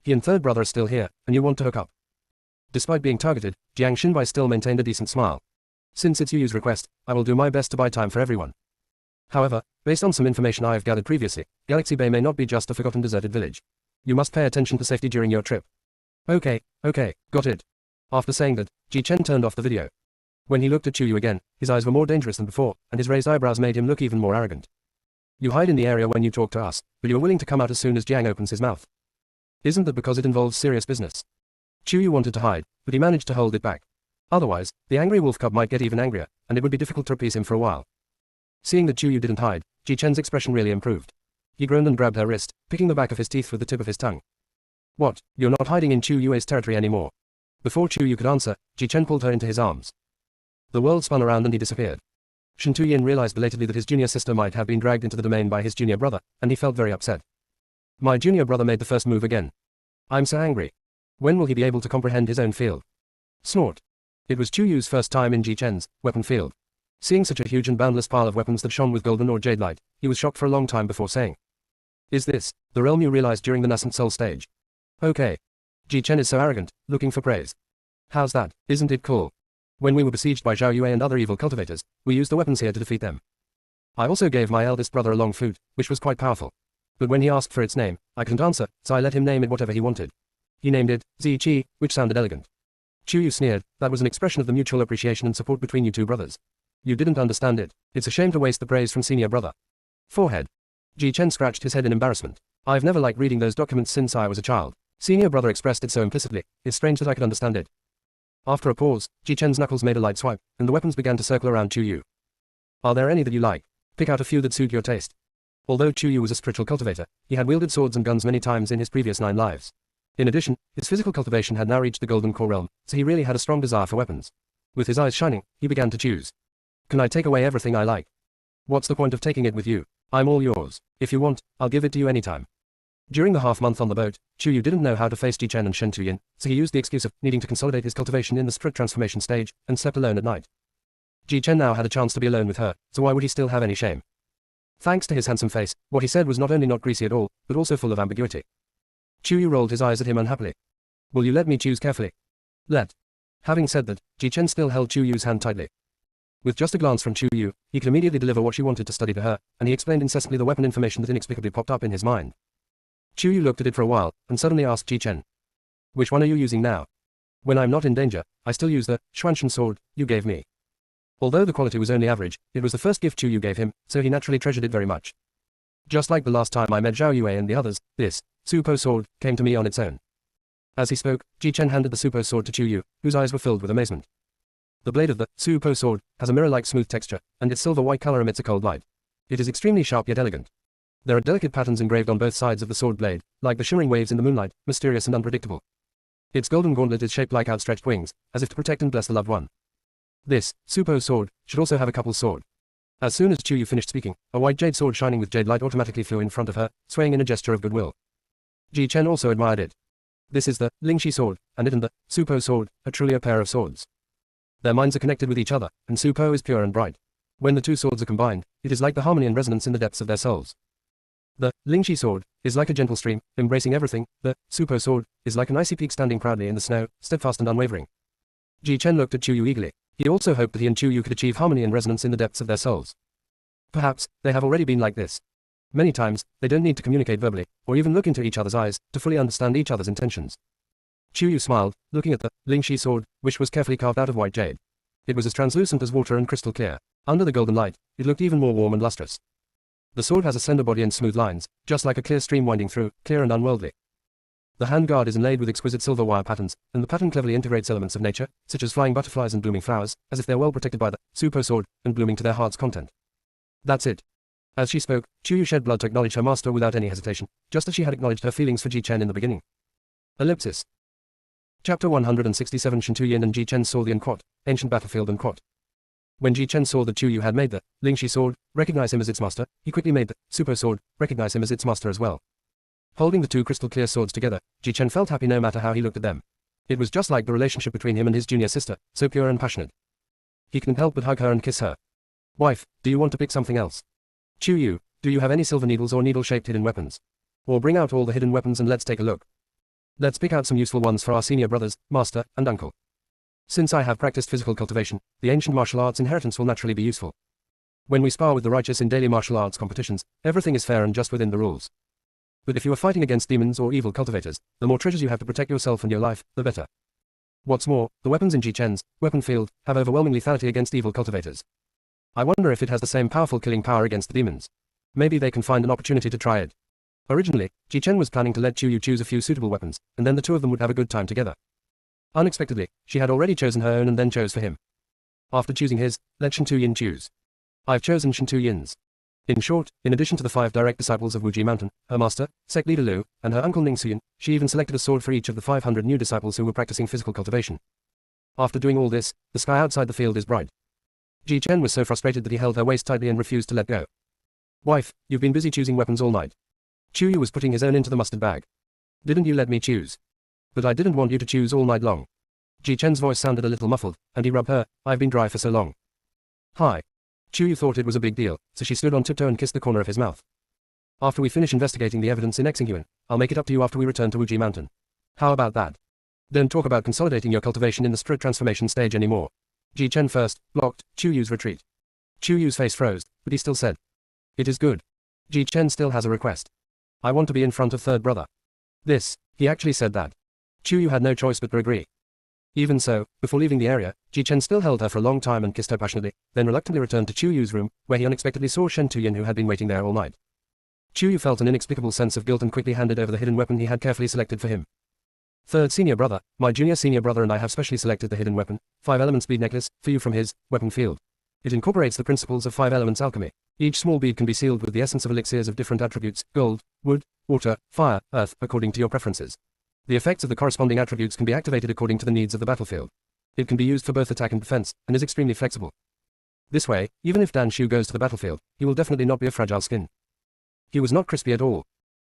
He and third brother are still here, and you want to hook up. Despite being targeted, Jiang Xinbai still maintained a decent smile. Since it's Yu's request, I will do my best to buy time for everyone. However, based on some information I have gathered previously, Galaxy Bay may not be just a forgotten deserted village. You must pay attention to safety during your trip. Okay, got it. After saying that, Ji Chen turned off the video. When he looked at Chu Yu again, his eyes were more dangerous than before, and his raised eyebrows made him look even more arrogant. You hide in the area when you talk to us, but you are willing to come out as soon as Jiang opens his mouth. Isn't that because it involves serious business? Chu Yu wanted to hide, but he managed to hold it back. Otherwise, the angry wolf cub might get even angrier, and it would be difficult to appease him for a while. Seeing that Chu Yu didn't hide, Ji Chen's expression really improved. He groaned and grabbed her wrist, picking the back of his teeth with the tip of his tongue. What, you're not hiding in Chu Yue's territory anymore? Before Chu Yu could answer, Ji Chen pulled her into his arms. The world spun around and he disappeared. Shen Tuyin realized belatedly that his junior sister might have been dragged into the domain by his junior brother, and he felt very upset. My junior brother made the first move again. I'm so angry. When will he be able to comprehend his own field? Snort. It was Chu Yu's first time in Ji Chen's weapon field. Seeing such a huge and boundless pile of weapons that shone with golden or jade light, he was shocked for a long time before saying, Is this the realm you realized during the nascent soul stage? Okay. Ji Chen is so arrogant, looking for praise. How's that, isn't it cool? When we were besieged by Zhao Yue and other evil cultivators, we used the weapons here to defeat them. I also gave my eldest brother a long flute, which was quite powerful. But when he asked for its name, I couldn't answer, so I let him name it whatever he wanted. He named it Zi Qi, which sounded elegant. Chu Yu sneered. That was an expression of the mutual appreciation and support between you two brothers. You didn't understand it. It's a shame to waste the praise from senior brother. Forehead. Ji Chen scratched his head in embarrassment. I've never liked reading those documents since I was a child. Senior brother expressed it so implicitly, it's strange that I could understand it. After a pause, Ji Chen's knuckles made a light swipe, and the weapons began to circle around Chu Yu. Are there any that you like? Pick out a few that suit your taste. Although Chu Yu was a spiritual cultivator, he had wielded swords and guns many times in his previous 9 lives. In addition, his physical cultivation had now reached the golden core realm, so he really had a strong desire for weapons. With his eyes shining, he began to choose. Can I take away everything I like? What's the point of taking it with you? I'm all yours. If you want, I'll give it to you anytime. During the half-month on the boat, Chu Yu didn't know how to face Ji Chen and Shen Tuyin, so he used the excuse of needing to consolidate his cultivation in the spirit transformation stage, and slept alone at night. Ji Chen now had a chance to be alone with her, so why would he still have any shame? Thanks to his handsome face, what he said was not only not greasy at all, but also full of ambiguity. Chu Yu rolled his eyes at him unhappily. Will you let me choose carefully? Let. Having said that, Ji Chen still held Chu Yu's hand tightly. With just a glance from Chu Yu, he could immediately deliver what she wanted to study to her, and he explained incessantly the weapon information that inexplicably popped up in his mind. Chu Yu looked at it for a while, and suddenly asked Ji Chen. Which one are you using now? When I'm not in danger, I still use the Xuanshan sword you gave me. Although the quality was only average, it was the first gift Chu Yu gave him, so he naturally treasured it very much. Just like the last time I met Zhao Yue and the others, this Supo sword came to me on its own. As he spoke, Ji Chen handed the Supo sword to Chu Yu, whose eyes were filled with amazement. The blade of the Supo sword has a mirror-like smooth texture, and its silver-white color emits a cold light. It is extremely sharp yet elegant. There are delicate patterns engraved on both sides of the sword blade, like the shimmering waves in the moonlight, mysterious and unpredictable. Its golden gauntlet is shaped like outstretched wings, as if to protect and bless the loved one. This Supo sword should also have a couple's sword. As soon as Chu Yu finished speaking, a white jade sword shining with jade light automatically flew in front of her, swaying in a gesture of goodwill. Ji Chen also admired it. This is the Lingxi sword, and it and the Supo sword are truly a pair of swords. Their minds are connected with each other, and Supo is pure and bright. When the two swords are combined, it is like the harmony and resonance in the depths of their souls. The Lingxi sword is like a gentle stream, embracing everything. The Supo sword is like an icy peak standing proudly in the snow, steadfast and unwavering. Ji Chen looked at Chu Yu eagerly. He also hoped that he and Chu Yu could achieve harmony and resonance in the depths of their souls. Perhaps, they have already been like this. Many times, they don't need to communicate verbally, or even look into each other's eyes, to fully understand each other's intentions. Chu Yu smiled, looking at the Lingxi sword, which was carefully carved out of white jade. It was as translucent as water and crystal clear. Under the golden light, it looked even more warm and lustrous. The sword has a slender body and smooth lines, just like a clear stream winding through, clear and unworldly. The handguard is inlaid with exquisite silver wire patterns, and the pattern cleverly integrates elements of nature, such as flying butterflies and blooming flowers, as if they're well protected by the Supo sword, and blooming to their heart's content. That's it. As she spoke, Chu Yu shed blood to acknowledge her master without any hesitation, just as she had acknowledged her feelings for Ji Chen in the beginning. Ellipsis. Chapter 167. Shen Tuyin and Ji Chen saw the Quat, ancient battlefield and Quat. When Ji Chen saw that Chu Yu had made the Lingxi sword, recognize him as its master, he quickly made the Supo sword, recognize him as its master as well. Holding the two crystal clear swords together, Ji Chen felt happy no matter how he looked at them. It was just like the relationship between him and his junior sister, so pure and passionate. He couldn't help but hug her and kiss her. Wife, do you want to pick something else? Chu Yu, do you have any silver needles or needle-shaped hidden weapons? Or bring out all the hidden weapons and let's take a look. Let's pick out some useful ones for our senior brothers, master, and uncle. Since I have practiced physical cultivation, the ancient martial arts inheritance will naturally be useful. When we spar with the righteous in daily martial arts competitions, everything is fair and just within the rules. But if you are fighting against demons or evil cultivators, the more treasures you have to protect yourself and your life, the better. What's more, the weapons in Ji Chen's weapon field have overwhelming lethality against evil cultivators. I wonder if it has the same powerful killing power against the demons. Maybe they can find an opportunity to try it. Originally, Ji Chen was planning to let Chu Yu choose a few suitable weapons, and then the two of them would have a good time together. Unexpectedly, she had already chosen her own and then chose for him. After choosing his, let Shen Tuyin choose. I've chosen Shen Tuyin's. In short, in addition to the 5 direct disciples of Wuji Mountain, her master, sect leader Lu, and her uncle Ning Xuyin, she even selected a sword for each of the 500 new disciples who were practicing physical cultivation. After doing all this, the sky outside the field is bright. Ji Chen was so frustrated that he held her waist tightly and refused to let go. Wife, you've been busy choosing weapons all night. Chu Yu was putting his own into the mustard bag. Didn't you let me choose? But I didn't want you to choose all night long. Ji Chen's voice sounded a little muffled, and he rubbed her. I've been dry for so long. Hi. Chu Yu thought it was a big deal, so she stood on tiptoe and kissed the corner of his mouth. After we finish investigating the evidence in Exingyuan, I'll make it up to you after we return to Wuji Mountain. How about that? Don't talk about consolidating your cultivation in the spirit transformation stage anymore. Ji Chen first blocked Chu Yu's retreat. Chu Yu's face froze, but he still said, "It is good. Ji Chen still has a request. I want to be in front of third brother." He actually said that. Chu Yu had no choice but to agree. Even so, before leaving the area, Ji Chen still held her for a long time and kissed her passionately, then reluctantly returned to Chu Yu's room, where he unexpectedly saw Shen Tuyin, who had been waiting there all night. Chu Yu felt an inexplicable sense of guilt and quickly handed over the hidden weapon he had carefully selected for him. "Third senior brother, my junior senior brother and I have specially selected the hidden weapon, 5 elements bead necklace, for you from his weapon field. It incorporates the principles of 5 elements alchemy. Each small bead can be sealed with the essence of elixirs of different attributes, gold, wood, water, fire, earth, according to your preferences. The effects of the corresponding attributes can be activated according to the needs of the battlefield. It can be used for both attack and defense, and is extremely flexible. This way, even if Dan Shu goes to the battlefield, he will definitely not be a fragile skin." He was not crispy at all.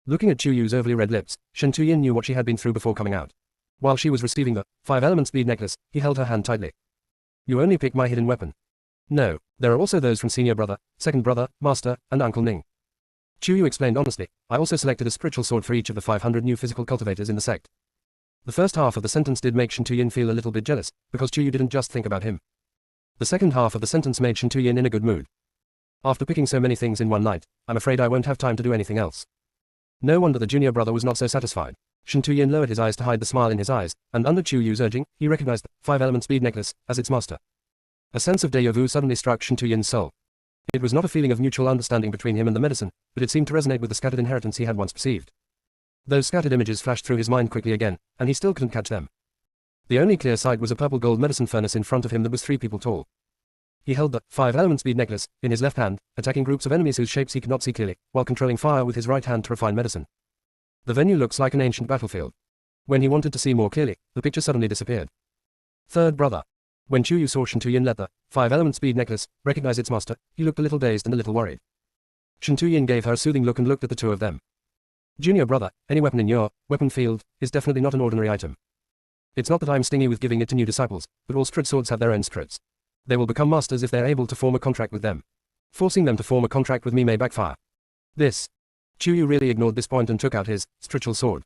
Looking at Chu Yu's overly red lips, Shen Tuyin knew what she had been through before coming out. While she was receiving the 5 elements bead necklace, he held her hand tightly. "You only pick my hidden weapon. No, there are also those from senior brother, second brother, master, and Uncle Ning." Chu Yu explained honestly, "I also selected a spiritual sword for each of the 500 new physical cultivators in the sect." The first half of the sentence did make Shen Tuyin feel a little bit jealous, because Chu Yu didn't just think about him. The second half of the sentence made Shen Tuyin in a good mood. "After picking so many things in one night, I'm afraid I won't have time to do anything else." No wonder the junior brother was not so satisfied. Shen Tuyin lowered his eyes to hide the smile in his eyes, and under Chu Yu's urging, he recognized the 5 elements bead necklace as its master. A sense of deja vu suddenly struck Shen Tuyin's soul. It was not a feeling of mutual understanding between him and the medicine, but it seemed to resonate with the scattered inheritance he had once perceived. Those scattered images flashed through his mind quickly again, and he still couldn't catch them. The only clear sight was a purple gold medicine furnace in front of him that was 3 people tall. He held the 5 elements bead necklace in his left hand, attacking groups of enemies whose shapes he could not see clearly, while controlling fire with his right hand to refine medicine. The venue looks like an ancient battlefield. When he wanted to see more clearly, the picture suddenly disappeared. Third brother. When Chu Yu saw Shen Tuyin let the 5 elements bead necklace recognize its master, he looked a little dazed and a little worried. Shen Tuyin gave her a soothing look and looked at the two of them. "Junior brother, any weapon in your weapon field is definitely not an ordinary item. It's not that I'm stingy with giving it to new disciples, but all spirit swords have their own spirits. They will become masters if they're able to form a contract with them. Forcing them to form a contract with me may backfire." Chu Yu really ignored this point and took out his spiritual sword.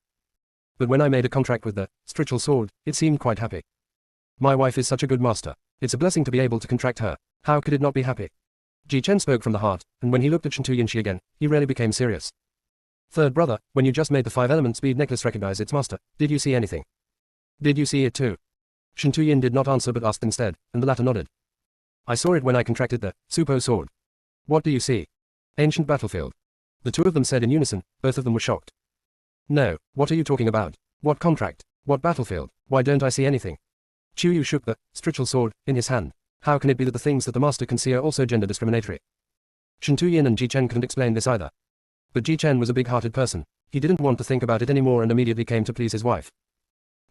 "But when I made a contract with the spiritual sword, it seemed quite happy. My wife is such a good master. It's a blessing to be able to contract her. How could it not be happy?" Ji Chen spoke from the heart, and when he looked at Shen Tuyin again, he rarely became serious. "Third brother, when you just made the 5 elements bead necklace recognize its master, did you see anything?" "Did you see it too?" Shen Tuyin did not answer but asked instead, and the latter nodded. "I saw it when I contracted the Supo sword." "What do you see?" "Ancient battlefield." The two of them said in unison, both of them were shocked. "No, what are you talking about? What contract? What battlefield? Why don't I see anything?" Chu Yu shook the spiritual sword in his hand. How can it be that the things that the master can see are also gender discriminatory? Shen Tuyin and Ji Chen couldn't explain this either. But Ji Chen was a big-hearted person. He didn't want to think about it anymore and immediately came to please his wife.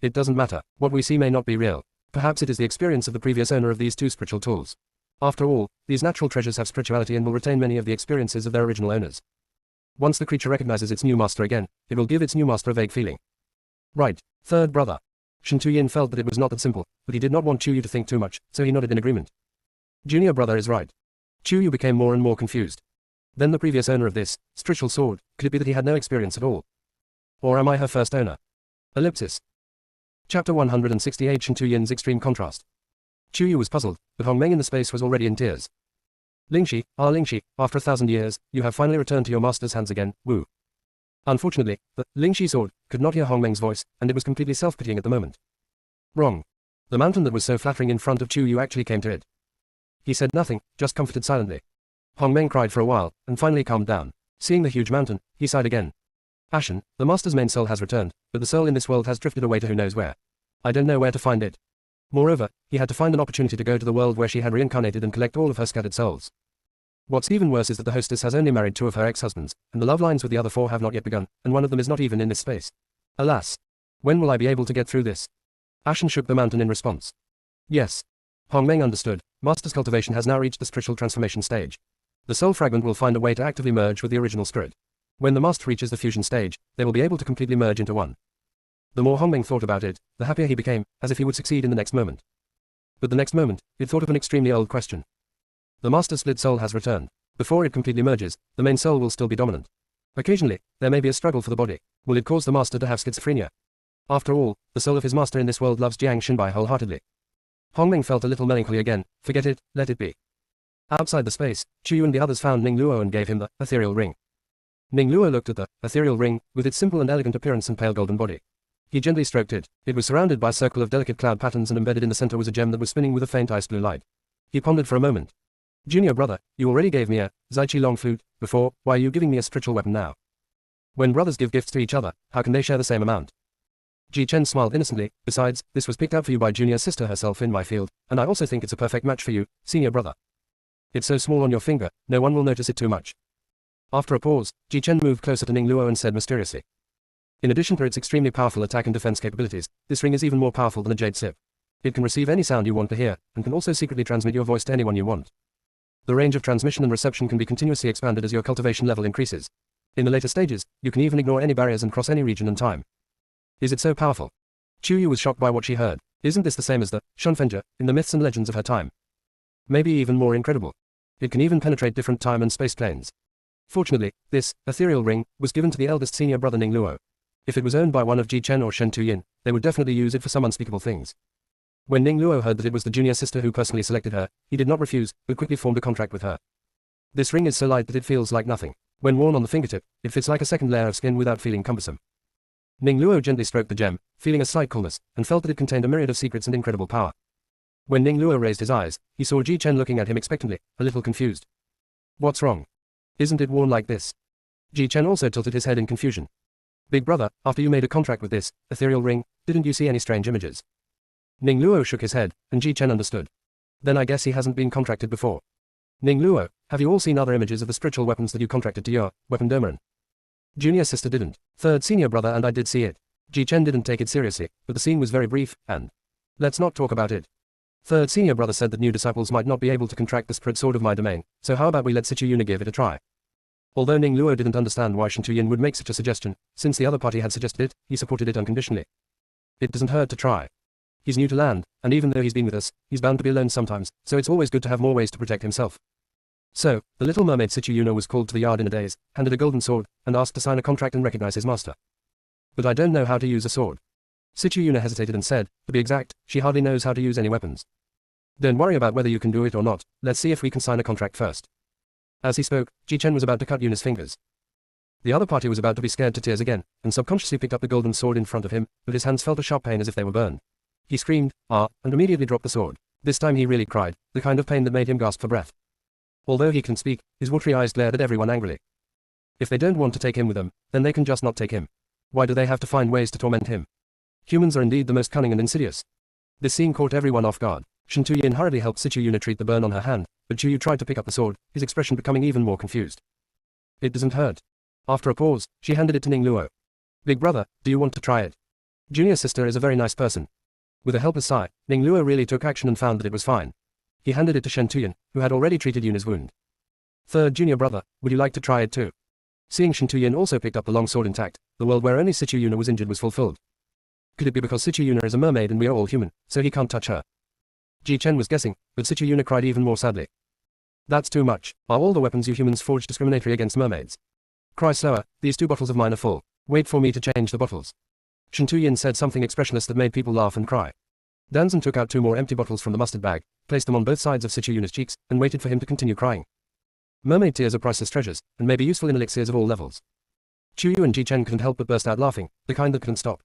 "It doesn't matter. What we see may not be real. Perhaps it is the experience of the previous owner of these 2 spiritual tools. After all, these natural treasures have spirituality and will retain many of the experiences of their original owners. Once the creature recognizes its new master again, it will give its new master a vague feeling." "Right, third brother." Shen Tuyin felt that it was not that simple, but he did not want Chu Yu to think too much, so he nodded in agreement. "Junior brother is right." Chu Yu became more and more confused. Then the previous owner of this spiritual sword, could it be that he had no experience at all? Or am I her first owner? Ellipsis. Chapter 168 Shen Tuyin's extreme contrast. Chu Yu was puzzled, but Hong Meng in the space was already in tears. "Lingxi, Lingxi, after 1,000 years, you have finally returned to your master's hands again, Wu." Unfortunately, the Lingxi sword could not hear Hong Meng's voice, and it was completely self-pitying at the moment. Wrong. The mountain that was so flattering in front of Chu Yu actually came to it. He said nothing, just comforted silently. Hong Meng cried for a while, and finally calmed down. Seeing the huge mountain, he sighed again. "Ashen, the master's main soul has returned, but the soul in this world has drifted away to who knows where. I don't know where to find it." Moreover, he had to find an opportunity to go to the world where she had reincarnated and collect all of her scattered souls. What's even worse is that the hostess has only married 2 of her ex-husbands, and the love lines with the other 4 have not yet begun, and one of them is not even in this space. Alas! When will I be able to get through this? Ashen shook the mountain in response. Yes. Hong Meng understood. Master's cultivation has now reached the spiritual transformation stage. The soul fragment will find a way to actively merge with the original spirit. When the master reaches the fusion stage, they will be able to completely merge into one. The more Hong Meng thought about it, the happier he became, as if he would succeed in the next moment. But the next moment, it thought of an extremely old question. The master split soul has returned. Before it completely merges, the main soul will still be dominant. Occasionally, there may be a struggle for the body. Will it cause the master to have schizophrenia? After all, the soul of his master in this world loves Jiang Xinbai wholeheartedly. Hongming felt a little melancholy again. Forget it, let it be. Outside the space, Chuyu and the others found Ning Luo and gave him the ethereal ring. Ning Luo looked at the ethereal ring, with its simple and elegant appearance and pale golden body. He gently stroked it. It was surrounded by a circle of delicate cloud patterns, and embedded in the center was a gem that was spinning with a faint ice blue light. He pondered for a moment. Junior brother, you already gave me a Zaichi long flute before, why are you giving me a spiritual weapon now? When brothers give gifts to each other, how can they share the same amount? Ji Chen smiled innocently. Besides, this was picked out for you by Junior's sister herself in my field, and I also think it's a perfect match for you, senior brother. It's so small on your finger, no one will notice it too much. After a pause, Ji Chen moved closer to Ning Luo and said mysteriously. In addition to its extremely powerful attack and defense capabilities, this ring is even more powerful than a jade sieve. It can receive any sound you want to hear, and can also secretly transmit your voice to anyone you want. The range of transmission and reception can be continuously expanded as your cultivation level increases. In the later stages, you can even ignore any barriers and cross any region and time. Is it so powerful? Chuyu was shocked by what she heard. Isn't this the same as the Shunfenja in the myths and legends of her time? Maybe even more incredible. It can even penetrate different time and space planes. Fortunately, this ethereal ring was given to the eldest senior brother Ning Luo. If it was owned by one of Ji Chen or Shen Tuyin, they would definitely use it for some unspeakable things. When Ning Luo heard that it was the junior sister who personally selected her, he did not refuse, but quickly formed a contract with her. This ring is so light that it feels like nothing. When worn on the fingertip, it fits like a second layer of skin without feeling cumbersome. Ning Luo gently stroked the gem, feeling a slight coolness, and felt that it contained a myriad of secrets and incredible power. When Ning Luo raised his eyes, he saw Ji Chen looking at him expectantly, a little confused. What's wrong? Isn't it worn like this? Ji Chen also tilted his head in confusion. Big brother, after you made a contract with this ethereal ring, didn't you see any strange images? Ning Luo shook his head, and Ji Chen understood. Then I guess he hasn't been contracted before. Ning Luo, have you all seen other images of the spiritual weapons that you contracted to your weapon domain? Junior sister didn't. Third senior brother and I did see it. Ji Chen didn't take it seriously, but the scene was very brief, and let's not talk about it. Third senior brother said that new disciples might not be able to contract the spirit sword of my domain, so how about we let Sichu Yuna give it a try? Although Ning Luo didn't understand why Shen Tuyin would make such a suggestion, since the other party had suggested it, he supported it unconditionally. It doesn't hurt to try. He's new to land, and even though he's been with us, he's bound to be alone sometimes, so it's always good to have more ways to protect himself. So, the little mermaid Sichu Yuna was called to the yard in a daze, handed a golden sword, and asked to sign a contract and recognize his master. But I don't know how to use a sword. Sichu Yuna hesitated and said, to be exact, she hardly knows how to use any weapons. Don't worry about whether you can do it or not, let's see if we can sign a contract first. As he spoke, Ji Chen was about to cut Yuna's fingers. The other party was about to be scared to tears again, and subconsciously picked up the golden sword in front of him, but his hands felt a sharp pain as if they were burned. He screamed, ah, and immediately dropped the sword. This time he really cried, the kind of pain that made him gasp for breath. Although he couldn't speak, his watery eyes glared at everyone angrily. If they don't want to take him with them, then they can just not take him. Why do they have to find ways to torment him? Humans are indeed the most cunning and insidious. This scene caught everyone off guard. Shen Tuyin hurriedly helped Sichu Yuna treat the burn on her hand, but Chuyu tried to pick up the sword, his expression becoming even more confused. It doesn't hurt. After a pause, she handed it to Ning Luo. Big brother, do you want to try it? Junior sister is a very nice person. With a helpless sigh, Ning Luo really took action and found that it was fine. He handed it to Shen Tuyin, who had already treated Yuna's wound. Third junior brother, would you like to try it too? Seeing Shen Tuyin also picked up the long sword intact, the world where only Sichu Yuna was injured was fulfilled. Could it be because Sichu Yuna is a mermaid and we are all human, so he can't touch her? Ji Chen was guessing, but Sichu Yuna cried even more sadly. That's too much. Are all the weapons you humans forge discriminatory against mermaids? Cry slower, these 2 bottles of mine are full. Wait for me to change the bottles. Shen Tuyin said something expressionless that made people laugh and cry. Danzan took out 2 more empty bottles from the mustard bag, placed them on both sides of Sichu Yuna's cheeks, and waited for him to continue crying. Mermaid tears are priceless treasures, and may be useful in elixirs of all levels. Chuyu and Ji Chen couldn't help but burst out laughing, the kind that couldn't stop.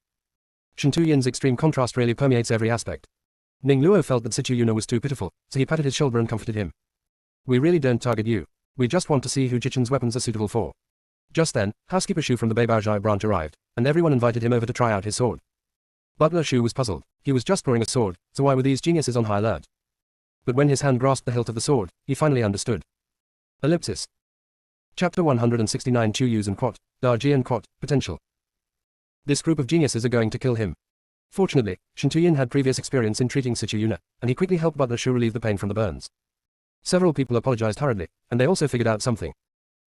Shen Tuyin's extreme contrast really permeates every aspect. Ning Luo felt that Sichu Yuna was too pitiful, so he patted his shoulder and comforted him. We really don't target you. We just want to see who Jichen's weapons are suitable for. Just then, housekeeper Shu from the Beibaozhai branch arrived, and everyone invited him over to try out his sword. Butler Shu was puzzled. He was just drawing a sword, so why were these geniuses on high alert? But when his hand grasped the hilt of the sword, he finally understood. Ellipsis. Chapter 169 Chuyus and Quat, Daji and Quat, Potential. This group of geniuses are going to kill him. Fortunately, Shen Tuyin had previous experience in treating Sichu Yuna, and he quickly helped Butler Shu relieve the pain from the burns. Several people apologized hurriedly, and they also figured out something.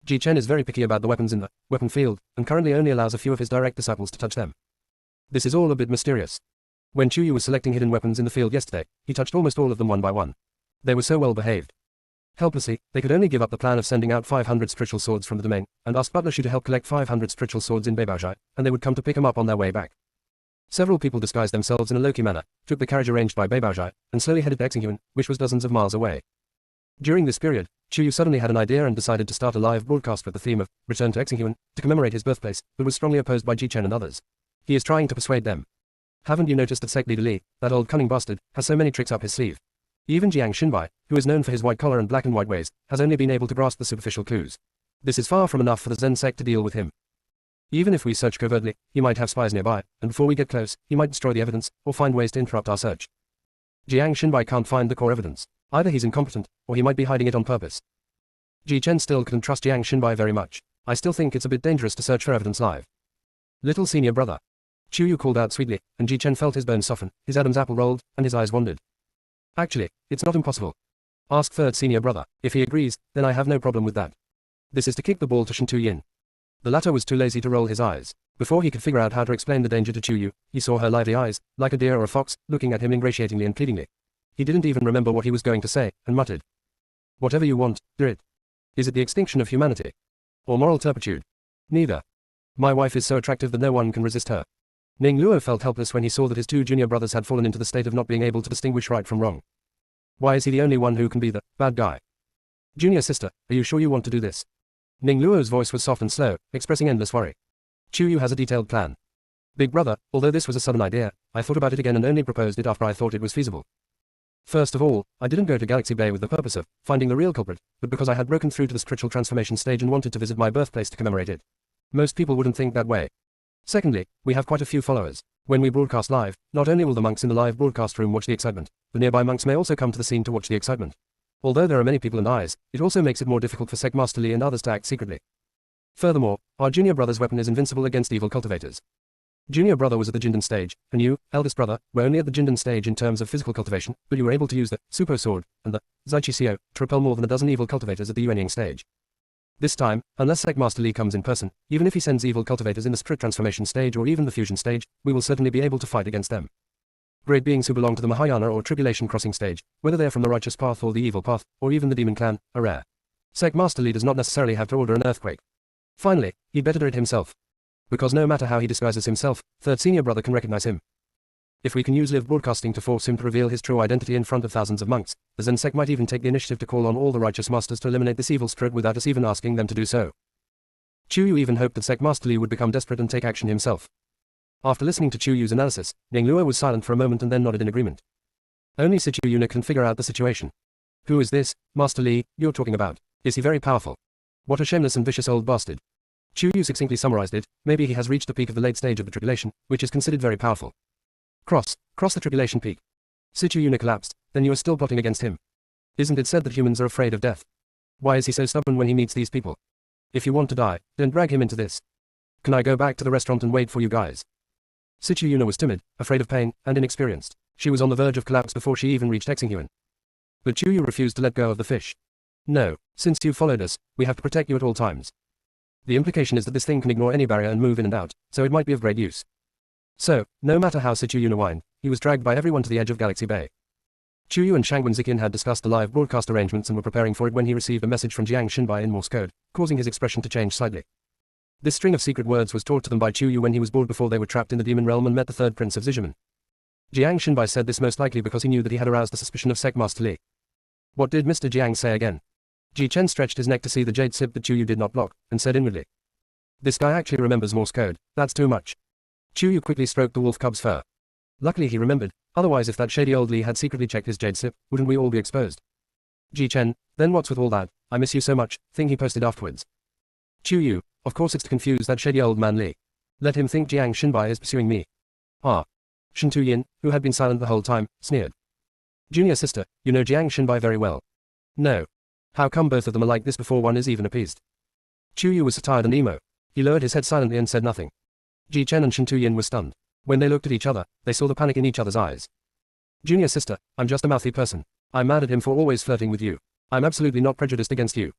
Ji Chen is very picky about the weapons in the weapon field, and currently only allows a few of his direct disciples to touch them. This is all a bit mysterious. When Chuyu was selecting hidden weapons in the field yesterday, he touched almost all of them one by one. They were so well behaved. Helplessly, they could only give up the plan of sending out 500 spiritual swords from the domain, and ask Butler Shu to help collect 500 spiritual swords in Beibaozhai, and they would come to pick him up on their way back. Several people disguised themselves in a low-key manner, took the carriage arranged by Beibaozhai, and slowly headed to Exinghuan, which was dozens of miles away. During this period, Chu Yu suddenly had an idea and decided to start a live broadcast with the theme of Return to Exinghuan to commemorate his birthplace, but was strongly opposed by Ji Chen and others. He is trying to persuade them. Haven't you noticed that sect leader Li, that old cunning bastard, has so many tricks up his sleeve? Even Jiang Xinbai, who is known for his white collar and black and white ways, has only been able to grasp the superficial clues. This is far from enough for the Zen sect to deal with him. Even if we search covertly, he might have spies nearby, and before we get close, he might destroy the evidence, or find ways to interrupt our search. Jiang Xinbai can't find the core evidence. Either he's incompetent, or he might be hiding it on purpose. Ji Chen still couldn't trust Jiang Xinbai very much. I still think it's a bit dangerous to search for evidence live. Little senior brother. Chu Yu called out sweetly, and Ji Chen felt his bones soften, his Adam's apple rolled, and his eyes wandered. Actually, it's not impossible. Ask third senior brother. If he agrees, then I have no problem with that. This is to kick the ball to Shen Tuyin. The latter was too lazy to roll his eyes. Before he could figure out how to explain the danger to Chu Yu, he saw her lively eyes, like a deer or a fox, looking at him ingratiatingly and pleadingly. He didn't even remember what he was going to say, and muttered. Whatever you want, do it. Is it the extinction of humanity? Or moral turpitude? Neither. My wife is so attractive that no one can resist her. Ning Luo felt helpless when he saw that his two junior brothers had fallen into the state of not being able to distinguish right from wrong. Why is he the only one who can be the bad guy? Junior sister, are you sure you want to do this? Ning Luo's voice was soft and slow, expressing endless worry. Chu Yu has a detailed plan. Big brother, although this was a sudden idea, I thought about it again and only proposed it after I thought it was feasible. First of all, I didn't go to Galaxy Bay with the purpose of finding the real culprit, but because I had broken through to the spiritual transformation stage and wanted to visit my birthplace to commemorate it. Most people wouldn't think that way. Secondly, we have quite a few followers. When we broadcast live, not only will the monks in the live broadcast room watch the excitement, the nearby monks may also come to the scene to watch the excitement. Although there are many people and eyes, it also makes it more difficult for Sect Master Li and others to act secretly. Furthermore, our junior brother's weapon is invincible against evil cultivators. Junior brother was at the Jindan stage, and you, eldest brother, were only at the Jindan stage in terms of physical cultivation, but you were able to use the Supo sword and the Zaichi Xiao to repel more than a dozen evil cultivators at the Yuanying stage. This time, unless Sect Master Li comes in person, even if he sends evil cultivators in the spirit transformation stage or even the fusion stage, we will certainly be able to fight against them. Great beings who belong to the Mahayana or tribulation crossing stage, whether they're from the righteous path or the evil path, or even the demon clan, are rare. Sect Master Li does not necessarily have to order an earthquake. Finally, he'd better do it himself. Because no matter how he disguises himself, third senior brother can recognize him. If we can use live broadcasting to force him to reveal his true identity in front of thousands of monks, the Zen sect might even take the initiative to call on all the righteous masters to eliminate this evil spirit without us even asking them to do so. Chu Yu even hoped that Sect Master Li would become desperate and take action himself. After listening to Chu Yu's analysis, Ning Luo was silent for a moment and then nodded in agreement. Only Sichu Yuna can figure out the situation. Who is this, Master Li, you're talking about? Is he very powerful? What a shameless and vicious old bastard. Chu Yu succinctly summarized it. Maybe he has reached the peak of the late stage of the tribulation, which is considered very powerful. Cross the tribulation peak. Sichu Yuna collapsed. Then you are still plotting against him. Isn't it said that humans are afraid of death? Why is he so stubborn when he meets these people? If you want to die, don't drag him into this. Can I go back to the restaurant and wait for you guys? Sichu Yuna was timid, afraid of pain, and inexperienced. She was on the verge of collapse before she even reached Exinghuan. But Chu Yu refused to let go of the fish. No, since you followed us, we have to protect you at all times. The implication is that this thing can ignore any barrier and move in and out, so it might be of great use. So, no matter how Sichu Yuna whined, he was dragged by everyone to the edge of Galaxy Bay. Chu Yu and Shangwen Ziqian had discussed the live broadcast arrangements and were preparing for it when he received a message from Jiang Xinbai in Morse code, causing his expression to change slightly. This string of secret words was taught to them by Chu Yu when he was bored before they were trapped in the demon realm and met the third prince of Zijiman. Jiang Xinbai said this most likely because he knew that he had aroused the suspicion of Sect Master Li. What did Mr. Jiang say again? Ji Chen stretched his neck to see the jade sip that Chu Yu did not block, and said inwardly. This guy actually remembers Morse code, that's too much. Chu Yu quickly stroked the wolf cub's fur. Luckily he remembered, otherwise if that shady old Li had secretly checked his jade sip, wouldn't we all be exposed? Ji Chen, then what's with all that, I miss you so much, thing he posted afterwards. Chu Yu, of course it's to confuse that shady old man Li. Let him think Jiang Xinbai is pursuing me. Ah. Shen Tuyin, who had been silent the whole time, sneered. Junior sister, you know Jiang Xinbai very well. No. How come both of them are like this before one is even appeased? Chu Yu was tired and emo. He lowered his head silently and said nothing. Ji Chen and Shen Tuyin were stunned. When they looked at each other, they saw the panic in each other's eyes. Junior sister, I'm just a mouthy person. I'm mad at him for always flirting with you. I'm absolutely not prejudiced against you.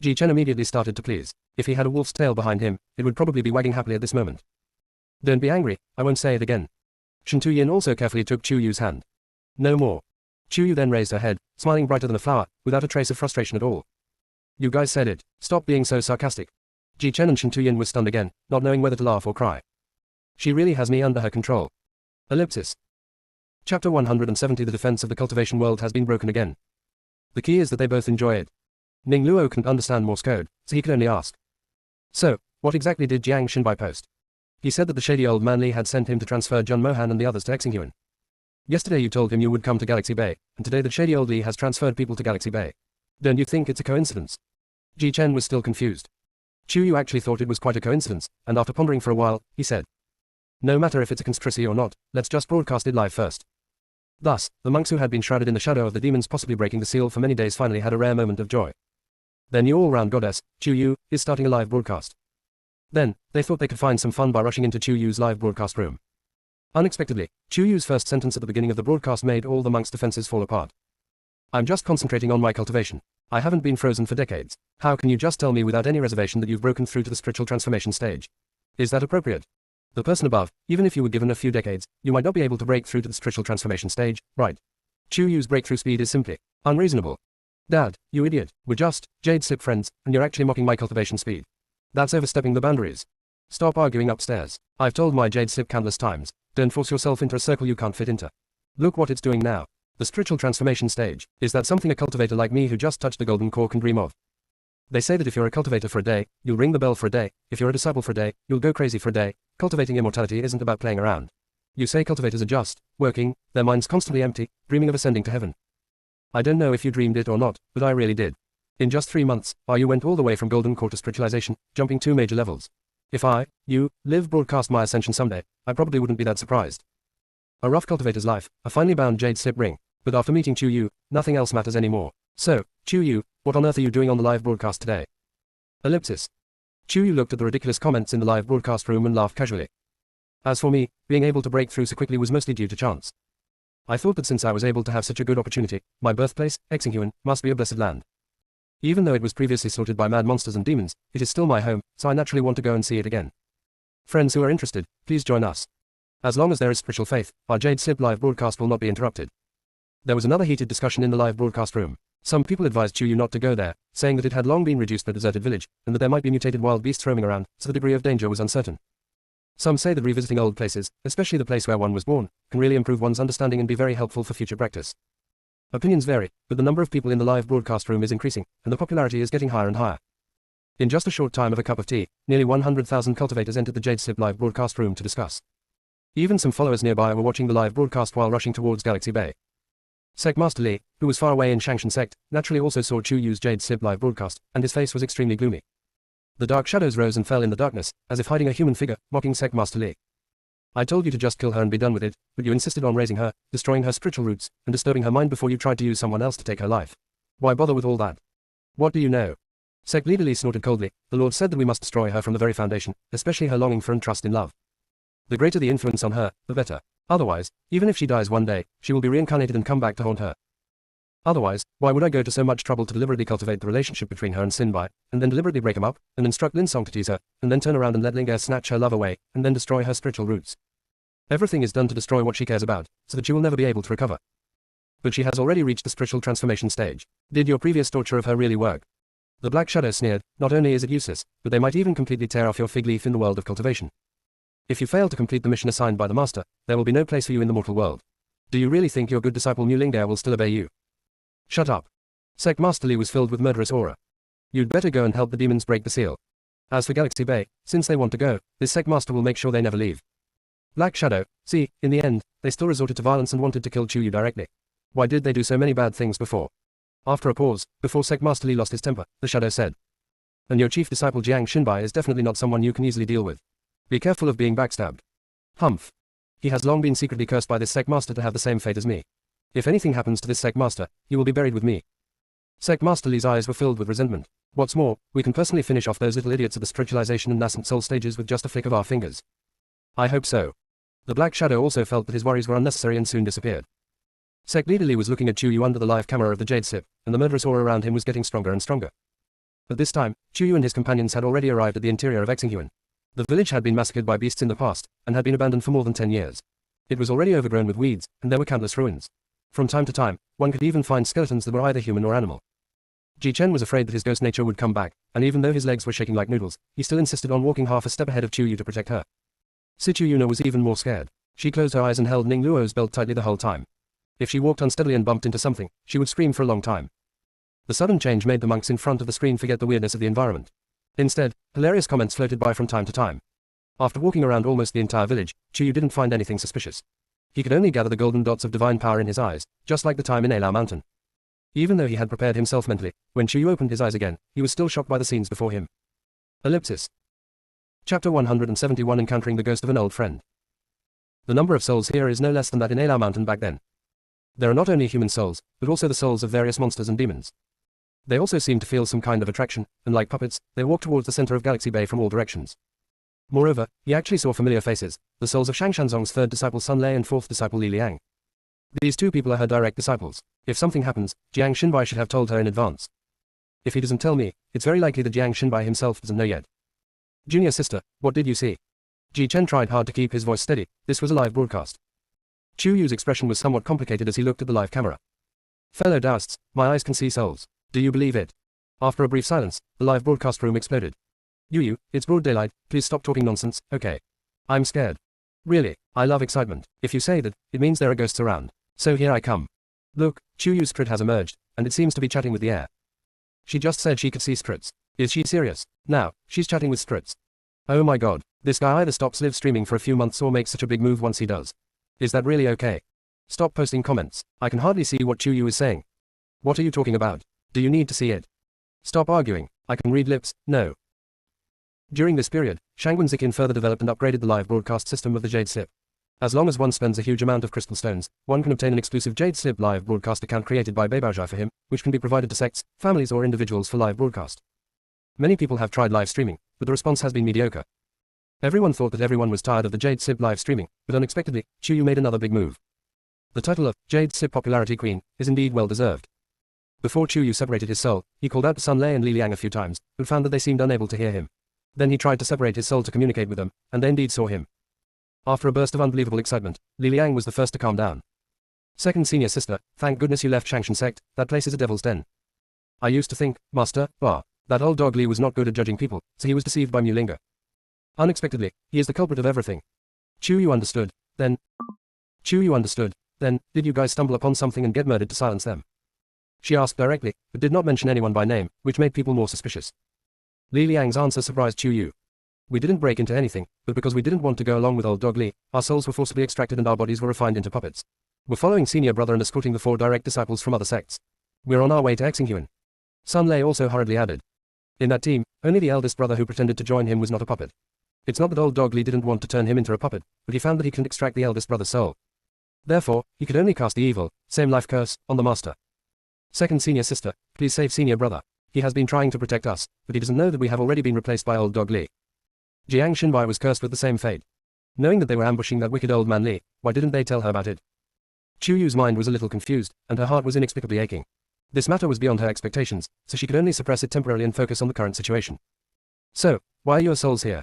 Ji Chen immediately started to please. If he had a wolf's tail behind him, it would probably be wagging happily at this moment. Don't be angry, I won't say it again. Shen Tuyin also carefully took Chu Yu's hand. No more. Chu Yu then raised her head, smiling brighter than a flower, without a trace of frustration at all. You guys said it. Stop being so sarcastic. Ji Chen and Shen Tuyin were stunned again, not knowing whether to laugh or cry. She really has me under her control. Ellipsis. Chapter 170. The defense of the cultivation world has been broken again. The key is that they both enjoy it. Ning Luo couldn't understand Morse code, so he could only ask. So, what exactly did Jiang Xinbai post? He said that the shady old man Li had sent him to transfer Jun Mohan and the others to Xingyuan. Yesterday you told him you would come to Galaxy Bay, and today the shady old Li has transferred people to Galaxy Bay. Don't you think it's a coincidence? Ji Chen was still confused. Chu Yu actually thought it was quite a coincidence, and after pondering for a while, he said, "No matter if it's a conspiracy or not, let's just broadcast it live first." Thus, the monks who had been shrouded in the shadow of the demons possibly breaking the seal for many days finally had a rare moment of joy. Their new all-round goddess, Chu Yu, is starting a live broadcast. Then, they thought they could find some fun by rushing into Chu Yu's live broadcast room. Unexpectedly, Chu Yu's first sentence at the beginning of the broadcast made all the monks' defenses fall apart. "I'm just concentrating on my cultivation. I haven't been frozen for decades. How can you just tell me without any reservation that you've broken through to the spiritual transformation stage? Is that appropriate? The person above, even if you were given a few decades, you might not be able to break through to the spiritual transformation stage, right? Chu Yu's breakthrough speed is simply unreasonable. Dad, you idiot, we're just jade slip friends, and you're actually mocking my cultivation speed. That's overstepping the boundaries. Stop arguing upstairs. I've told my jade slip countless times, don't force yourself into a circle you can't fit into. Look what it's doing now. The spiritual transformation stage, is that something a cultivator like me who just touched the golden core can dream of? They say that if you're a cultivator for a day, you'll ring the bell for a day, if you're a disciple for a day, you'll go crazy for a day. Cultivating immortality isn't about playing around. You say cultivators are just working, their minds constantly empty, dreaming of ascending to heaven. I don't know if you dreamed it or not, but I really did. In just 3 months, you went all the way from golden core to spiritualization, jumping 2 major levels. If you, live broadcast my ascension someday, I probably wouldn't be that surprised. A rough cultivator's life, a finely bound jade slip ring, but after meeting Chu Yu, nothing else matters anymore. So, Chu Yu, what on earth are you doing on the live broadcast today?" Ellipsis. Chu Yu looked at the ridiculous comments in the live broadcast room and laughed casually. "As for me, being able to break through so quickly was mostly due to chance. I thought that since I was able to have such a good opportunity, my birthplace, Xingyuan, must be a blessed land. Even though it was previously slaughtered by mad monsters and demons, it is still my home, so I naturally want to go and see it again. Friends who are interested, please join us. As long as there is spiritual faith, our Jade Sib live broadcast will not be interrupted." There was another heated discussion in the live broadcast room. Some people advised Chu Yu not to go there, saying that it had long been reduced to a deserted village, and that there might be mutated wild beasts roaming around, so the degree of danger was uncertain. Some say that revisiting old places, especially the place where one was born, can really improve one's understanding and be very helpful for future practice. Opinions vary, but the number of people in the live broadcast room is increasing, and the popularity is getting higher and higher. In just a short time of a cup of tea, nearly 100,000 cultivators entered the Jade Sib live broadcast room to discuss. Even some followers nearby were watching the live broadcast while rushing towards Galaxy Bay. Sect Master Li, who was far away in Shangshan Sect, naturally also saw Chu Yu's Jade Sib live broadcast, and his face was extremely gloomy. The dark shadows rose and fell in the darkness, as if hiding a human figure, mocking Sect Master Li. "I told you to just kill her and be done with it, but you insisted on raising her, destroying her spiritual roots, and disturbing her mind before you tried to use someone else to take her life. Why bother with all that? What do you know?" Sect Leader Li snorted coldly. "The Lord said that we must destroy her from the very foundation, especially her longing for and trust in love. The greater the influence on her, the better. Otherwise, even if she dies one day, she will be reincarnated and come back to haunt her. Otherwise, why would I go to so much trouble to deliberately cultivate the relationship between her and Sinbai, and then deliberately break him up, and instruct Lin Song to tease her, and then turn around and let Ling Er snatch her love away, and then destroy her spiritual roots? Everything is done to destroy what she cares about, so that she will never be able to recover. But she has already reached the spiritual transformation stage. Did your previous torture of her really work?" The Black Shadow sneered. "Not only is it useless, but they might even completely tear off your fig leaf in the world of cultivation. If you fail to complete the mission assigned by the Master, there will be no place for you in the mortal world. Do you really think your good disciple Mu Ling Er will still obey you?" "Shut up." Sect Master Li was filled with murderous aura. "You'd better go and help the demons break the seal. As for Galaxy Bay, since they want to go, this Sect Master will make sure they never leave." Black Shadow, see, in the end, they still resorted to violence and wanted to kill Chu Yu directly. Why did they do so many bad things before? After a pause, before Sect Master Li lost his temper, the Shadow said, "And your chief disciple Jiang Xinbai is definitely not someone you can easily deal with. Be careful of being backstabbed. Humph. He has long been secretly cursed by this Sect Master to have the same fate as me. If anything happens to this Sect Master, he will be buried with me." Sect Master Li's eyes were filled with resentment. "What's more, we can personally finish off those little idiots at the spiritualization and nascent soul stages with just a flick of our fingers." "I hope so." The Black Shadow also felt that his worries were unnecessary and soon disappeared. Sect Leader Li was looking at Chu Yu under the live camera of the Jade Sip, and the murderous aura around him was getting stronger and stronger. At this time, Chu Yu and his companions had already arrived at the interior of Xingyuan. The village had been massacred by beasts in the past, and had been abandoned for more than 10 years. It was already overgrown with weeds, and there were countless ruins. From time to time, one could even find skeletons that were either human or animal. Ji Chen was afraid that his ghost nature would come back, and even though his legs were shaking like noodles, he still insisted on walking half a step ahead of Chu Yu to protect her. Si Chu Yuna was even more scared. She closed her eyes and held Ning Luo's belt tightly the whole time. If she walked unsteadily and bumped into something, she would scream for a long time. The sudden change made the monks in front of the screen forget the weirdness of the environment. Instead, hilarious comments floated by from time to time. After walking around almost the entire village, Chuyu didn't find anything suspicious. He could only gather the golden dots of divine power in his eyes, just like the time in Alau Mountain. Even though he had prepared himself mentally, when Chuyu opened his eyes again, he was still shocked by the scenes before him. Ellipsis. Chapter 171 Encountering the Ghost of an Old Friend. The number of souls here is no less than that in Alau Mountain back then. There are not only human souls, but also the souls of various monsters and demons. They also seem to feel some kind of attraction, and like puppets, they walk towards the center of Galaxy Bay from all directions. Moreover, he actually saw familiar faces, the souls of Shang Shanzong's third disciple Sun Lei and fourth disciple Li Liang. These two people are her direct disciples. If something happens, Jiang Xinbai should have told her in advance. If he doesn't tell me, it's very likely that Jiang Xinbai himself doesn't know yet. Junior sister, what did you see? Ji Chen tried hard to keep his voice steady. This was a live broadcast. Chu Yu's expression was somewhat complicated as he looked at the live camera. Fellow Daoists, my eyes can see souls. Do you believe it? After a brief silence, the live broadcast room exploded. Yu, it's broad daylight, please stop talking nonsense, okay? I'm scared. Really, I love excitement. If you say that, it means there are ghosts around. So here I come. Look, Chu Yu's spirit has emerged, and it seems to be chatting with the air. She just said she could see spirits. Is she serious? Now, she's chatting with spirits. Oh my god, this guy either stops live streaming for a few months or makes such a big move once he does. Is that really okay? Stop posting comments. I can hardly see what Chu Yu is saying. What are you talking about? Do you need to see it? Stop arguing. I can read lips, no. During this period, Shangguan Ziqian further developed and upgraded the live broadcast system of the Jade Slip. As long as one spends a huge amount of crystal stones, one can obtain an exclusive Jade Slip live broadcast account created by Beibaozhai for him, which can be provided to sects, families or individuals for live broadcast. Many people have tried live streaming, but the response has been mediocre. Everyone thought that everyone was tired of the Jade Slip live streaming, but unexpectedly, Chu Yu made another big move. The title of Jade Slip Popularity Queen is indeed well deserved. Before Chu Yu separated his soul, he called out to Sun Lei and Li Liang a few times, but found that they seemed unable to hear him. Then he tried to separate his soul to communicate with them, and they indeed saw him. After a burst of unbelievable excitement, Li Liang was the first to calm down. Second senior sister, thank goodness you left Shangshan sect, that place is a devil's den. I used to think, Master, that old dog Li was not good at judging people, so he was deceived by Mulinga. Unexpectedly, he is the culprit of everything. Chu Yu understood, then, did you guys stumble upon something and get murdered to silence them? She asked directly, but did not mention anyone by name, which made people more suspicious. Li Liang's answer surprised Chu Yu. We didn't break into anything, but because we didn't want to go along with old dog Li, our souls were forcibly extracted and our bodies were refined into puppets. We're following senior brother and escorting the 4 direct disciples from other sects. We're on our way to Xinghuan. Sun Lei also hurriedly added. In that team, only the eldest brother who pretended to join him was not a puppet. It's not that old dog Li didn't want to turn him into a puppet, but he found that he couldn't extract the eldest brother's soul. Therefore, he could only cast the evil, same life curse, on the master. Second senior sister, please save senior brother. He has been trying to protect us, but he doesn't know that we have already been replaced by old dog Li. Jiang Xinbai was cursed with the same fate. Knowing that they were ambushing that wicked old man Li, why didn't they tell her about it? Chu Yu's mind was a little confused, and her heart was inexplicably aching. This matter was beyond her expectations, so she could only suppress it temporarily and focus on the current situation. So, why are your souls here?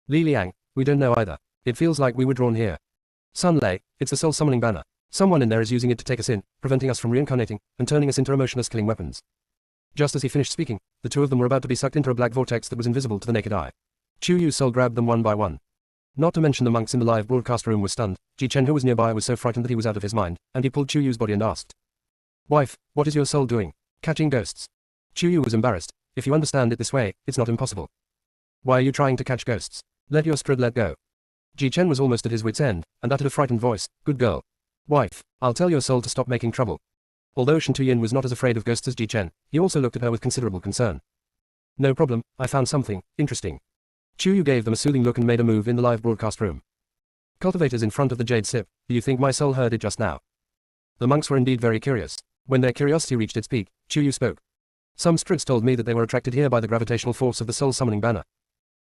Li Liang, we don't know either. It feels like we were drawn here. Sun Lei, it's the soul summoning banner. Someone in there is using it to take us in, preventing us from reincarnating, and turning us into emotionless killing weapons. Just as he finished speaking, the two of them were about to be sucked into a black vortex that was invisible to the naked eye. Chu Yu's soul grabbed them one by one. Not to mention the monks in the live broadcast room were stunned. Ji Chen, who was nearby, was so frightened that he was out of his mind, and he pulled Chu Yu's body and asked, Wife, what is your soul doing? Catching ghosts. Chu Yu was embarrassed. If you understand it this way, it's not impossible. Why are you trying to catch ghosts? Let your spirit let go. Ji Chen was almost at his wit's end, and uttered a frightened voice, Good girl. Wife, I'll tell your soul to stop making trouble. Although Shen Tuyin was not as afraid of ghosts as Ji Chen, he also looked at her with considerable concern. No problem, I found something interesting. Chu Yu gave them a soothing look and made a move in the live broadcast room. Cultivators in front of the Jade Sip, do you think my soul heard it just now? The monks were indeed very curious. When their curiosity reached its peak, Chu Yu spoke. Some spirits told me that they were attracted here by the gravitational force of the soul summoning banner.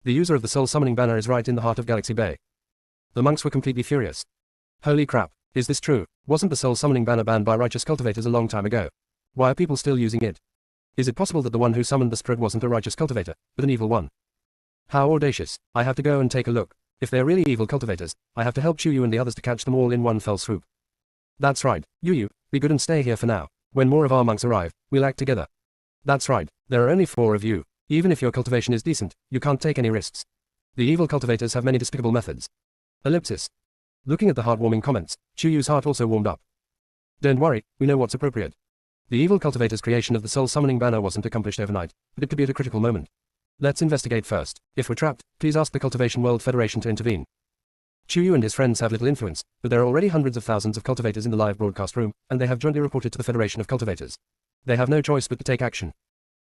The user of the soul summoning banner is right in the heart of Galaxy Bay. The monks were completely furious. Holy crap, is this true? Wasn't the soul summoning banner banned by righteous cultivators a long time ago? Why are people still using it? Is it possible that the one who summoned the spirit wasn't a righteous cultivator, but an evil one? How audacious. I have to go and take a look. If they're really evil cultivators, I have to help Chu Yu and the others to catch them all in one fell swoop. That's right, Yu, be good and stay here for now. When more of our monks arrive, we'll act together. That's right, there are only 4 of you. Even if your cultivation is decent, you can't take any risks. The evil cultivators have many despicable methods. Ellipsis. Looking at the heartwarming comments, Chu Yu's heart also warmed up. Don't worry, we know what's appropriate. The evil cultivator's creation of the soul summoning banner wasn't accomplished overnight, but it could be at a critical moment. Let's investigate first. If we're trapped, please ask the Cultivation World Federation to intervene. Chu Yu and his friends have little influence, but there are already hundreds of thousands of cultivators in the live broadcast room, and they have jointly reported to the Federation of Cultivators. They have no choice but to take action.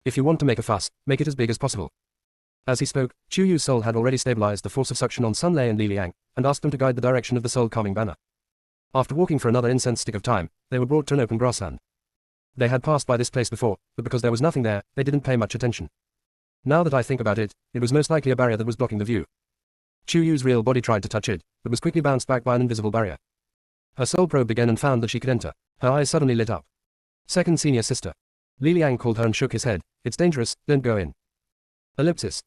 If you want to make a fuss, make it as big as possible. As he spoke, Chu Yu's soul had already stabilized the force of suction on Sun Lei and Li Liang, and asked them to guide the direction of the soul-calming banner. After walking for another incense stick of time, they were brought to an open grassland. They had passed by this place before, but because there was nothing there, they didn't pay much attention. Now that I think about it, it was most likely a barrier that was blocking the view. Chu Yu's real body tried to touch it, but was quickly bounced back by an invisible barrier. Her soul probed again and found that she could enter. Her eyes suddenly lit up. Second senior sister. Li Liang called her and shook his head. It's dangerous, don't go in. Ellipsis.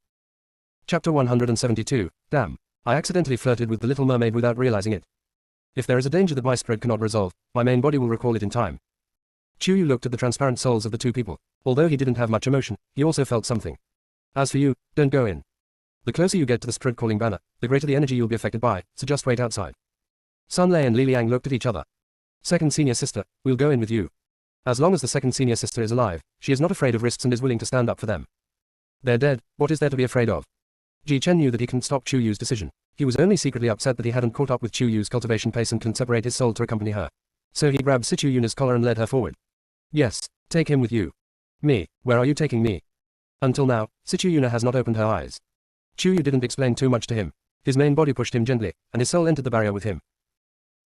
Chapter 172, Damn. I accidentally flirted with the Little Mermaid without realizing it. If there is a danger that my spread cannot resolve, my main body will recall it in time. Chu Yu looked at the transparent souls of the two people. Although he didn't have much emotion, he also felt something. As for you, don't go in. The closer you get to the spread calling banner, the greater the energy you'll be affected by, so just wait outside. Sun Lei and Li Liang looked at each other. Second senior sister, we'll go in with you. As long as the second senior sister is alive, she is not afraid of risks and is willing to stand up for them. They're dead, what is there to be afraid of? Ji Chen knew that he couldn't stop Chu Yu's decision. He was only secretly upset that he hadn't caught up with Chu Yu's cultivation pace and couldn't separate his soul to accompany her. So he grabbed Sichu Yuna's collar and led her forward. Yes, take him with you. Me, where are you taking me? Until now, Sichu Yuna has not opened her eyes. Chu Yu didn't explain too much to him. His main body pushed him gently, and his soul entered the barrier with him.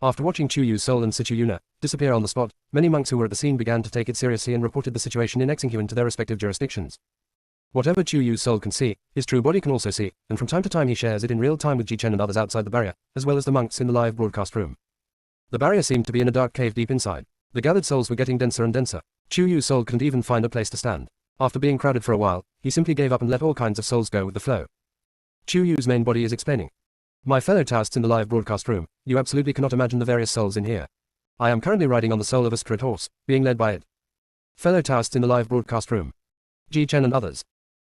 After watching Chu Yu's soul and Sichu Yuna disappear on the spot, many monks who were at the scene began to take it seriously and reported the situation in Exinhuan to their respective jurisdictions. Whatever Chu Yu's soul can see, his true body can also see, and from time to time he shares it in real time with Ji Chen and others outside the barrier, as well as the monks in the live broadcast room. The barrier seemed to be in a dark cave deep inside. The gathered souls were getting denser and denser. Chu Yu's soul couldn't even find a place to stand. After being crowded for a while, he simply gave up and let all kinds of souls go with the flow. Chu Yu's main body is explaining. My fellow Taoists in the live broadcast room, you absolutely cannot imagine the various souls in here. I am currently riding on the soul of a spirit horse, being led by it. Fellow Taoists in the live broadcast room. Ji Chen and others.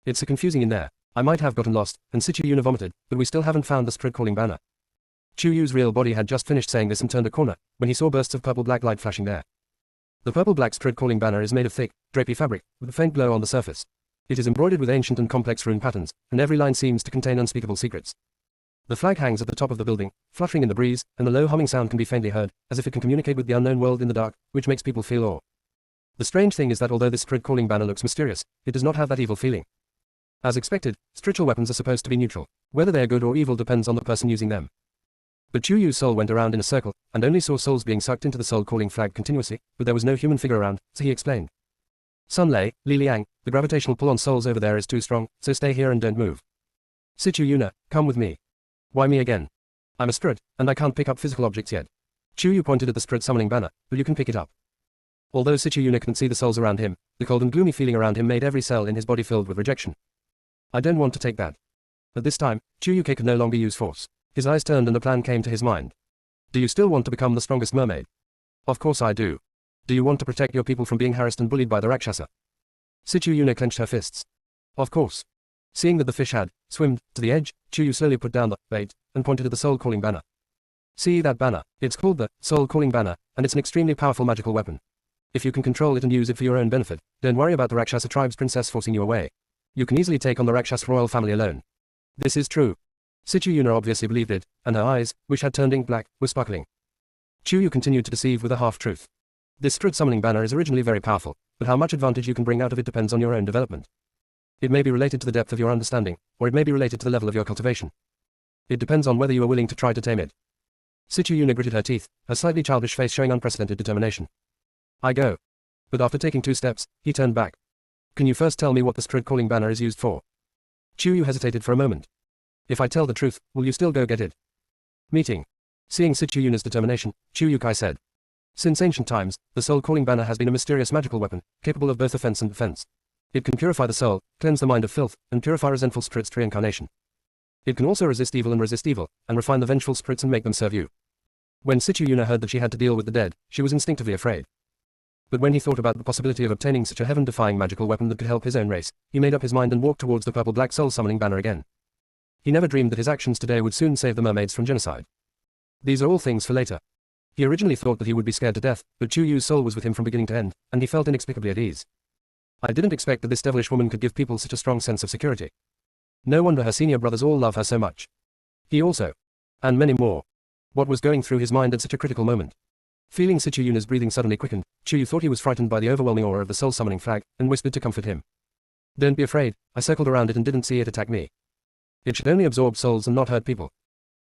It's so confusing in there. I might have gotten lost, and Sichu Yuna vomited, but we still haven't found the spread calling banner. Chu Yu's real body had just finished saying this and turned a corner, when he saw bursts of purple-black light flashing there. The purple-black spread calling banner is made of thick, drapey fabric, with a faint glow on the surface. It is embroidered with ancient and complex rune patterns, and every line seems to contain unspeakable secrets. The flag hangs at the top of the building, fluttering in the breeze, and the low humming sound can be faintly heard, as if it can communicate with the unknown world in the dark, which makes people feel awe. The strange thing is that although this spread calling banner looks mysterious, it does not have that evil feeling. As expected, spiritual weapons are supposed to be neutral. Whether they are good or evil depends on the person using them. But Chu Yu's soul went around in a circle, and only saw souls being sucked into the soul-calling flag continuously, but there was no human figure around, so he explained. Sun Lei, Li Liang, the gravitational pull on souls over there is too strong, so stay here and don't move. Sichu Yuna, come with me. Why me again? I'm a spirit, and I can't pick up physical objects yet. Chu Yu pointed at the spirit summoning banner, but you can pick it up. Although Sichu Yuna couldn't see the souls around him, the cold and gloomy feeling around him made every cell in his body filled with rejection. I don't want to take that. At this time, Chu Yu could no longer use force. His eyes turned and a plan came to his mind. Do you still want to become the strongest mermaid? Of course I do. Do you want to protect your people from being harassed and bullied by the Rakshasa? Sichu Yuna clenched her fists. Of course. Seeing that the fish had swimmed to the edge, Chu Yu slowly put down the bait and pointed to the soul-calling banner. See that banner? It's called the soul-calling banner, and it's an extremely powerful magical weapon. If you can control it and use it for your own benefit, don't worry about the Rakshasa tribe's princess forcing you away. You can easily take on the Rakshasa royal family alone. This is true. Sichu Yuna obviously believed it, and her eyes, which had turned ink black, were sparkling. Chu Yu continued to deceive with a half-truth. This spirit summoning banner is originally very powerful, but how much advantage you can bring out of it depends on your own development. It may be related to the depth of your understanding, or it may be related to the level of your cultivation. It depends on whether you are willing to try to tame it. Sichu Yuna gritted her teeth, her slightly childish face showing unprecedented determination. I go. But after taking 2 steps, he turned back. Can you first tell me what the spirit calling banner is used for? Chu Yu hesitated for a moment. If I tell the truth, will you still go get it? Meeting. Seeing Sichu Yuna's determination, Chu Yukai said. Since ancient times, the soul-calling banner has been a mysterious magical weapon, capable of both offense and defense. It can purify the soul, cleanse the mind of filth, and purify resentful spirits to reincarnation. It can also resist evil, and refine the vengeful spirits and make them serve you. When Sichu Yuna heard that she had to deal with the dead, she was instinctively afraid. But when he thought about the possibility of obtaining such a heaven-defying magical weapon that could help his own race, he made up his mind and walked towards the purple-black soul-summoning banner again. He never dreamed that his actions today would soon save the mermaids from genocide. These are all things for later. He originally thought that he would be scared to death, but Chu Yu's soul was with him from beginning to end, and he felt inexplicably at ease. I didn't expect that this devilish woman could give people such a strong sense of security. No wonder her senior brothers all love her so much. He also. And many more. What was going through his mind at such a critical moment? Feeling Sichu Yuna's breathing suddenly quickened, Chu Yu thought he was frightened by the overwhelming aura of the soul-summoning flag, and whispered to comfort him. Don't be afraid, I circled around it and didn't see it attack me. It should only absorb souls and not hurt people.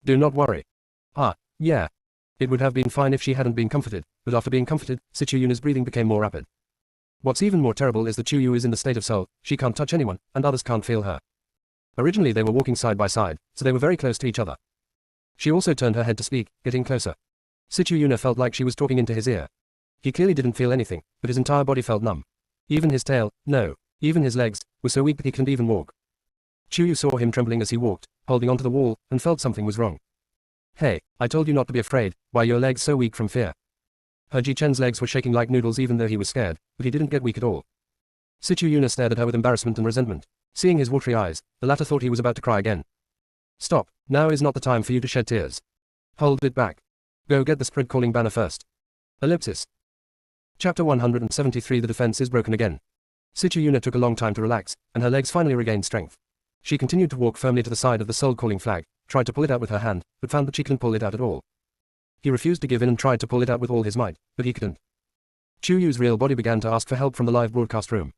Do not worry. Ah, yeah. It would have been fine if she hadn't been comforted, but after being comforted, Sichu Yuna's breathing became more rapid. What's even more terrible is that Chu Yu is in the state of soul, she can't touch anyone, and others can't feel her. Originally they were walking side by side, so they were very close to each other. She also turned her head to speak, getting closer. Sichu Yuna felt like she was talking into his ear. He clearly didn't feel anything, but his entire body felt numb. Even his tail, no, even his legs, were so weak that he couldn't even walk. Chu Yu saw him trembling as he walked, holding onto the wall, and felt something was wrong. Hey, I told you not to be afraid, why are your legs so weak from fear? Her Ji Chen's legs were shaking like noodles even though he was scared, but he didn't get weak at all. Sichu Yuna stared at her with embarrassment and resentment. Seeing his watery eyes, the latter thought he was about to cry again. Stop, now is not the time for you to shed tears. Hold it back. Go get the spread calling banner first. Ellipsis. Chapter 173 The defense is broken again. Sichu Yuna took a long time to relax, and her legs finally regained strength. She continued to walk firmly to the side of the soul calling flag, tried to pull it out with her hand, but found that she couldn't pull it out at all. He refused to give in and tried to pull it out with all his might, but he couldn't. Chu Yu's real body began to ask for help from the live broadcast room.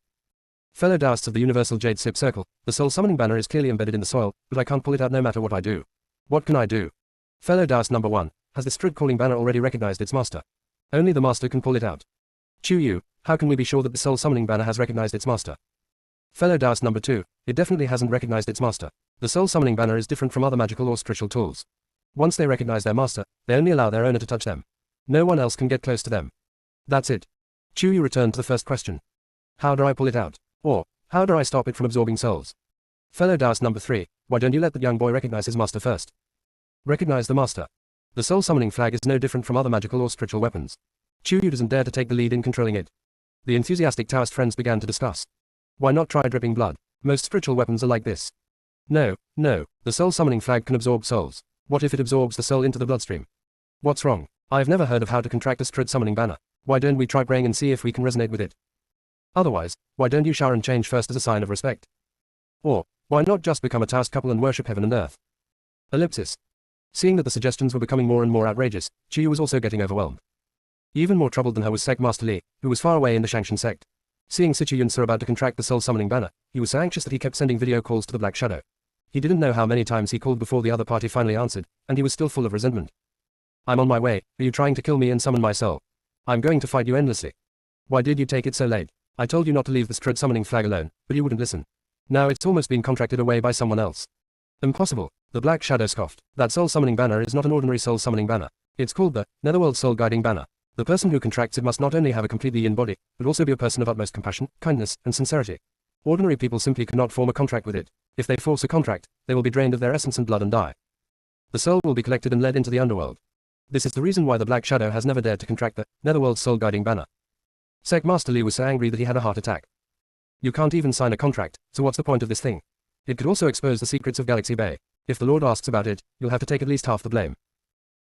Fellow Taoists of the Universal Jade Sip Circle, the soul summoning banner is clearly embedded in the soil, but I can't pull it out no matter what I do. What can I do? Fellow Taoist number 1, has the Strid calling banner already recognized its master? Only the master can pull it out. Chu Yu, how can we be sure that the soul summoning banner has recognized its master? Fellow Taoist number 2, it definitely hasn't recognized its master. The soul summoning banner is different from other magical or spiritual tools. Once they recognize their master, they only allow their owner to touch them. No one else can get close to them. That's it. Chu Yu returned to the first question. How do I pull it out? Or, how do I stop it from absorbing souls? Fellow Taoist number 3, why don't you let the young boy recognize his master first? Recognize the master. The soul summoning flag is no different from other magical or spiritual weapons. Chu Yu doesn't dare to take the lead in controlling it. The enthusiastic Taoist friends began to discuss. Why not try dripping blood? Most spiritual weapons are like this. No, the soul summoning flag can absorb souls. What if it absorbs the soul into the bloodstream? What's wrong? I've never heard of how to contract a Strid summoning banner. Why don't we try praying and see if we can resonate with it? Otherwise, why don't you shower and change first as a sign of respect? Or, why not just become a Taoist couple and worship heaven and earth? Ellipsis. Seeing that the suggestions were becoming more and more outrageous, Chu Yu was also getting overwhelmed. Even more troubled than her was Sect Master Li, who was far away in the Shangshan sect. Seeing Sichu Yunsa about to contract the soul summoning banner, he was so anxious that he kept sending video calls to the Black Shadow. He didn't know how many times he called before the other party finally answered, and he was still full of resentment. I'm on my way, are you trying to kill me and summon my soul? I'm going to fight you endlessly. Why did you take it so late? I told you not to leave the Strid summoning flag alone, but you wouldn't listen. Now it's almost been contracted away by someone else. Impossible, the Black Shadow scoffed. That soul summoning banner is not an ordinary soul summoning banner. It's called the Netherworld Soul Guiding Banner. The person who contracts it must not only have a completely yin body, but also be a person of utmost compassion, kindness, and sincerity. Ordinary people simply cannot form a contract with it. If they force a contract, they will be drained of their essence and blood and die. The soul will be collected and led into the underworld. This is the reason why the Black Shadow has never dared to contract the Netherworld Soul Guiding Banner. Sect Master Li was so angry that he had a heart attack. You can't even sign a contract, so what's the point of this thing? It could also expose the secrets of Galaxy Bay. If the Lord asks about it, you'll have to take at least half the blame.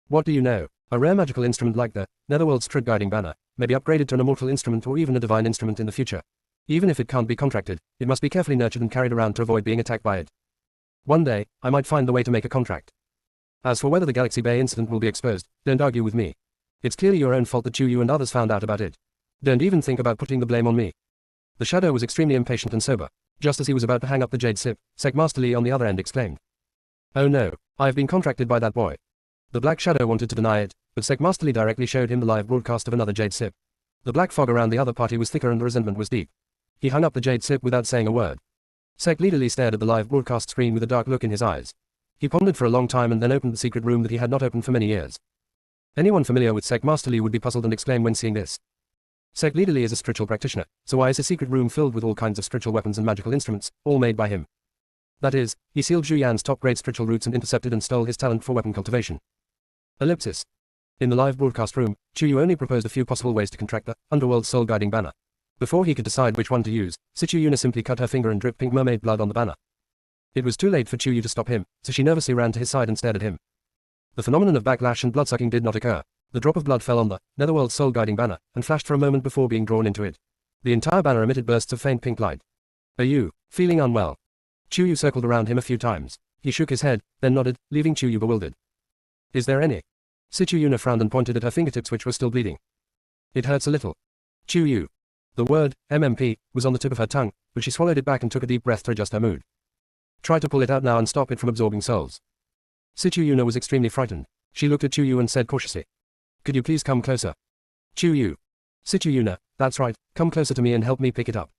What do you know? A rare magical instrument like the Netherworld Strid Guiding Banner may be upgraded to an immortal instrument or even a divine instrument in the future. Even if it can't be contracted, it must be carefully nurtured and carried around to avoid being attacked by it. One day, I might find the way to make a contract. As for whether the Galaxy Bay incident will be exposed, don't argue with me. It's clearly your own fault that you and others found out about it. Don't even think about putting the blame on me. The Shadow was extremely impatient and sober. Just as he was about to hang up the Jade Sip, Sect Master Li on the other end exclaimed. Oh no, I've been contracted by that boy. The Black Shadow wanted to deny it, but Sect Master Li directly showed him the live broadcast of another Jade Sip. The black fog around the other party was thicker and the resentment was deep. He hung up the Jade Sip without saying a word. Sect Leader Li stared at the live broadcast screen with a dark look in his eyes. He pondered for a long time and then opened the secret room that he had not opened for many years. Anyone familiar with Sect Master Li would be puzzled and exclaim when seeing this. Sect Leader Li is a spiritual practitioner, so why is a secret room filled with all kinds of spiritual weapons and magical instruments, all made by him? That is, he sealed Zhu Yan's top-grade spiritual roots and intercepted and stole his talent for weapon cultivation. Ellipsis. In the live broadcast room, Chu Yu only proposed a few possible ways to contract the Underworld Soul Guiding Banner. Before he could decide which one to use, Sichu Yuna simply cut her finger and dripped pink mermaid blood on the banner. It was too late for Chu Yu to stop him, so she nervously ran to his side and stared at him. The phenomenon of backlash and bloodsucking did not occur. The drop of blood fell on the Netherworld Soul Guiding banner, and flashed for a moment before being drawn into it. The entire banner emitted bursts of faint pink light. Are you feeling unwell? Chuyu circled around him a few times. He shook his head, then nodded, leaving Chuyu bewildered. Is there any? Sichu-Yuna frowned and pointed at her fingertips, which were still bleeding. It hurts a little. Chuyu. The word, MMP, was on the tip of her tongue, but she swallowed it back and took a deep breath to adjust her mood. Try to pull it out now and stop it from absorbing souls. Sichu-Yuna was extremely frightened. She looked at Chuyu and said cautiously. Could you please come closer? Chuyu. Sichu-Yuna, that's right, come closer to me and help me pick it up.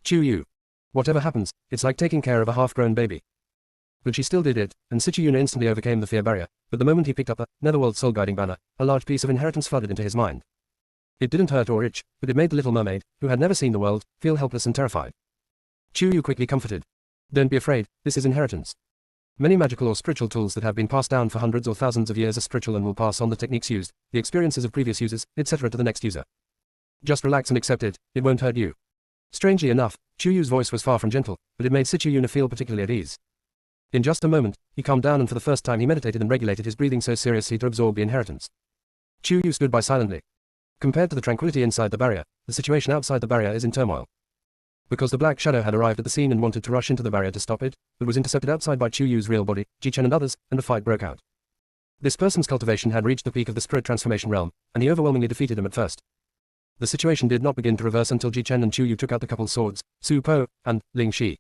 Chuyu. Whatever happens, it's like taking care of a half-grown baby. But she still did it, and Sichu-Yuna instantly overcame the fear barrier, but the moment he picked up the Netherworld Soul Guiding banner, a large piece of inheritance flooded into his mind. It didn't hurt or itch, but it made the little mermaid, who had never seen the world, feel helpless and terrified. Chuyu quickly comforted. Don't be afraid, this is inheritance. Many magical or spiritual tools that have been passed down for hundreds or thousands of years are spiritual and will pass on the techniques used, the experiences of previous users, etc. to the next user. Just relax and accept it, it won't hurt you. Strangely enough, Chuyu's voice was far from gentle, but it made Sichu-Yuna feel particularly at ease. In just a moment, he calmed down and for the first time he meditated and regulated his breathing so seriously to absorb the inheritance. Chuyu stood by silently. Compared to the tranquility inside the barrier, the situation outside the barrier is in turmoil. Because the Black Shadow had arrived at the scene and wanted to rush into the barrier to stop it, but was intercepted outside by Chuyu's real body, Ji-Chen and others, and a fight broke out. This person's cultivation had reached the peak of the spirit transformation realm, and he overwhelmingly defeated him at first. The situation did not begin to reverse until Ji-Chen and Chuyu took out the couple's swords, Su Po, and Ling Shi.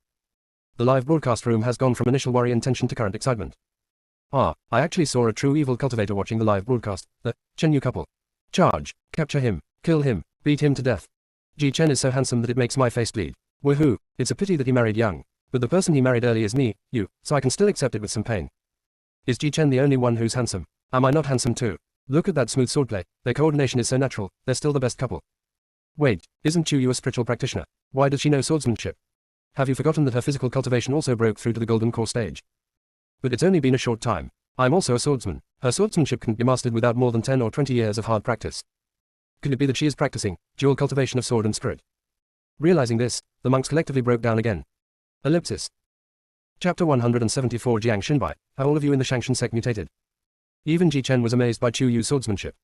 The live broadcast room has gone from initial worry and tension to current excitement. I actually saw a true evil cultivator watching the live broadcast, the Chen-Yu couple. Charge, capture him, kill him, beat him to death. Ji-Chen is so handsome that it makes my face bleed. Woohoo, it's a pity that he married young. But the person he married early is me, you, so I can still accept it with some pain. Is Ji-Chen the only one who's handsome? Am I not handsome too? Look at that smooth swordplay, their coordination is so natural, they're still the best couple. Wait, isn't Chuyu a spiritual practitioner? Why does she know swordsmanship? Have you forgotten that her physical cultivation also broke through to the golden core stage? But it's only been a short time. I'm also a swordsman. Her swordsmanship can be mastered without more than 10 or 20 years of hard practice. Could it be that she is practicing dual cultivation of sword and spirit? Realizing this, the monks collectively broke down again. Ellipsis. Chapter 174 Jiang Shinbai, how all of you in the Shangshan sect mutated. Even Ji-Chen was amazed by Chuyu's swordsmanship.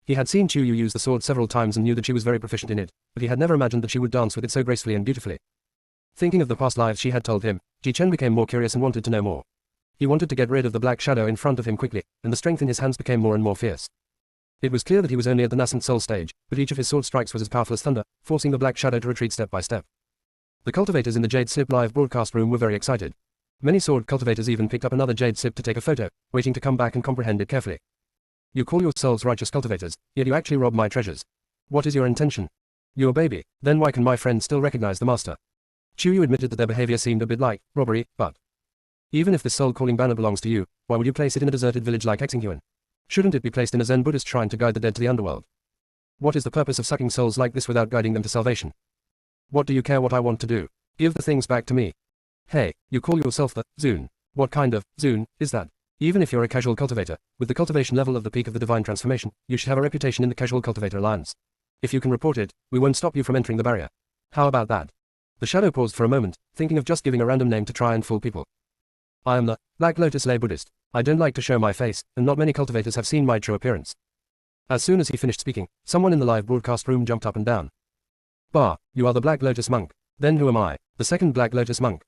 He had seen Chuyu use the sword several times and knew that she was very proficient in it, but he had never imagined that she would dance with it so gracefully and beautifully. Thinking of the past lives she had told him, Ji-Chen became more curious and wanted to know more. He wanted to get rid of the Black Shadow in front of him quickly, and the strength in his hands became more and more fierce. It was clear that he was only at the nascent soul stage, but each of his sword strikes was as powerful as thunder, forcing the Black Shadow to retreat step by step. The cultivators in the Jade Sip live broadcast room were very excited. Many sword cultivators even picked up another Jade Sip to take a photo, waiting to come back and comprehend it carefully. You call yourselves righteous cultivators, yet you actually rob my treasures. What is your intention? You're a baby, then why can my friend still recognize the master? Chuyu admitted that their behavior seemed a bit like robbery, but even if this soul-calling banner belongs to you, why would you place it in a deserted village like Exinghuan? Shouldn't it be placed in a Zen Buddhist shrine to guide the dead to the underworld? What is the purpose of sucking souls like this without guiding them to salvation? What do you care what I want to do? Give the things back to me. Hey, you call yourself the Zun. What kind of Zun is that? Even if you're a casual cultivator, with the cultivation level of the peak of the divine transformation, you should have a reputation in the Casual Cultivator Alliance. If you can report it, we won't stop you from entering the barrier. How about that? The shadow paused for a moment, thinking of just giving a random name to try and fool people. I am the Black Lotus Lay Buddhist. I don't like to show my face, and not many cultivators have seen my true appearance. As soon as he finished speaking, someone in the live broadcast room jumped up and down. Bah, you are the Black Lotus Monk. Then who am I? The second Black Lotus Monk.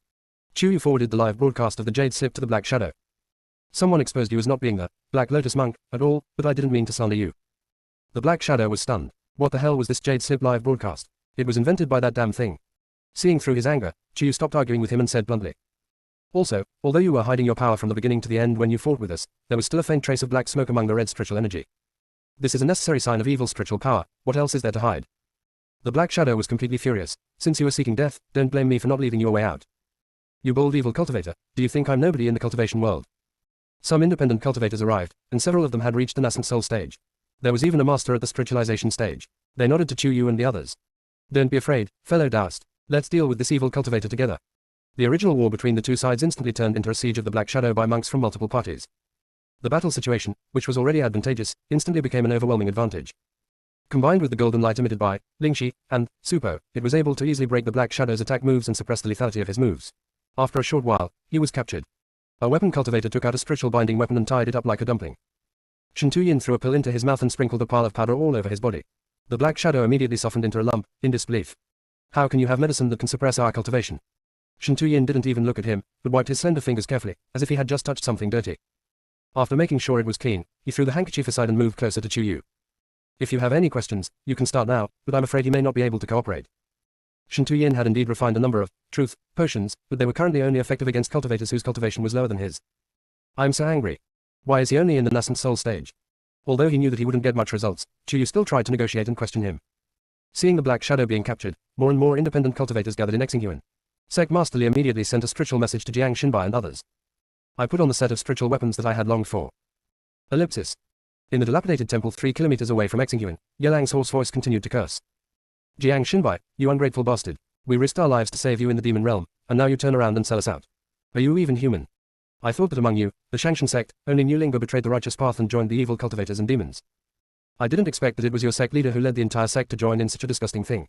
Chuyu forwarded the live broadcast of the Jade Slip to the Black Shadow. Someone exposed you as not being the Black Lotus Monk at all, but I didn't mean to slander you. The Black Shadow was stunned. What the hell was this Jade Slip live broadcast? It was invented by that damn thing. Seeing through his anger, Chuyu stopped arguing with him and said bluntly. Also, although you were hiding your power from the beginning to the end when you fought with us, there was still a faint trace of black smoke among the red spiritual energy. This is a necessary sign of evil spiritual power. What else is there to hide? The Black Shadow was completely furious. Since you are seeking death, don't blame me for not leaving you a way out. You bold evil cultivator, do you think I'm nobody in the cultivation world? Some independent cultivators arrived, and several of them had reached the nascent soul stage. There was even a master at the spiritualization stage. They nodded to Chuyu and the others. Don't be afraid, fellow Taoist. Let's deal with this evil cultivator together. The original war between the two sides instantly turned into a siege of the Black Shadow by monks from multiple parties. The battle situation, which was already advantageous, instantly became an overwhelming advantage. Combined with the golden light emitted by Lingxi and Supo, it was able to easily break the Black Shadow's attack moves and suppress the lethality of his moves. After a short while, he was captured. A weapon cultivator took out a spiritual binding weapon and tied it up like a dumpling. Shen Tuyin threw a pill into his mouth and sprinkled a pile of powder all over his body. The black shadow immediately softened into a lump, in disbelief. How can you have medicine that can suppress our cultivation? Shen Tuyin didn't even look at him, but wiped his slender fingers carefully, as if he had just touched something dirty. After making sure it was clean, he threw the handkerchief aside and moved closer to Chu Yu. If you have any questions, you can start now, but I'm afraid he may not be able to cooperate. Shen Tuyin had indeed refined a number of truth potions, but they were currently only effective against cultivators whose cultivation was lower than his. I'm so angry. Why is he only in the nascent soul stage? Although he knew that he wouldn't get much results, Chu Yu still tried to negotiate and question him. Seeing the black shadow being captured, more and more independent cultivators gathered in Xingyuan. Sect Master Li immediately sent a spiritual message to Jiang Xinbai and others. I put on the set of spiritual weapons that I had longed for. Ellipsis. In the dilapidated temple 3 kilometers away from Xingyuan, Yelang's hoarse voice continued to curse. Jiang Xinbai, you ungrateful bastard. We risked our lives to save you in the demon realm, and now you turn around and sell us out. Are you even human? I thought that among you, the Shangshan sect, only New Lingo betrayed the righteous path and joined the evil cultivators and demons. I didn't expect that it was your sect leader who led the entire sect to join in such a disgusting thing.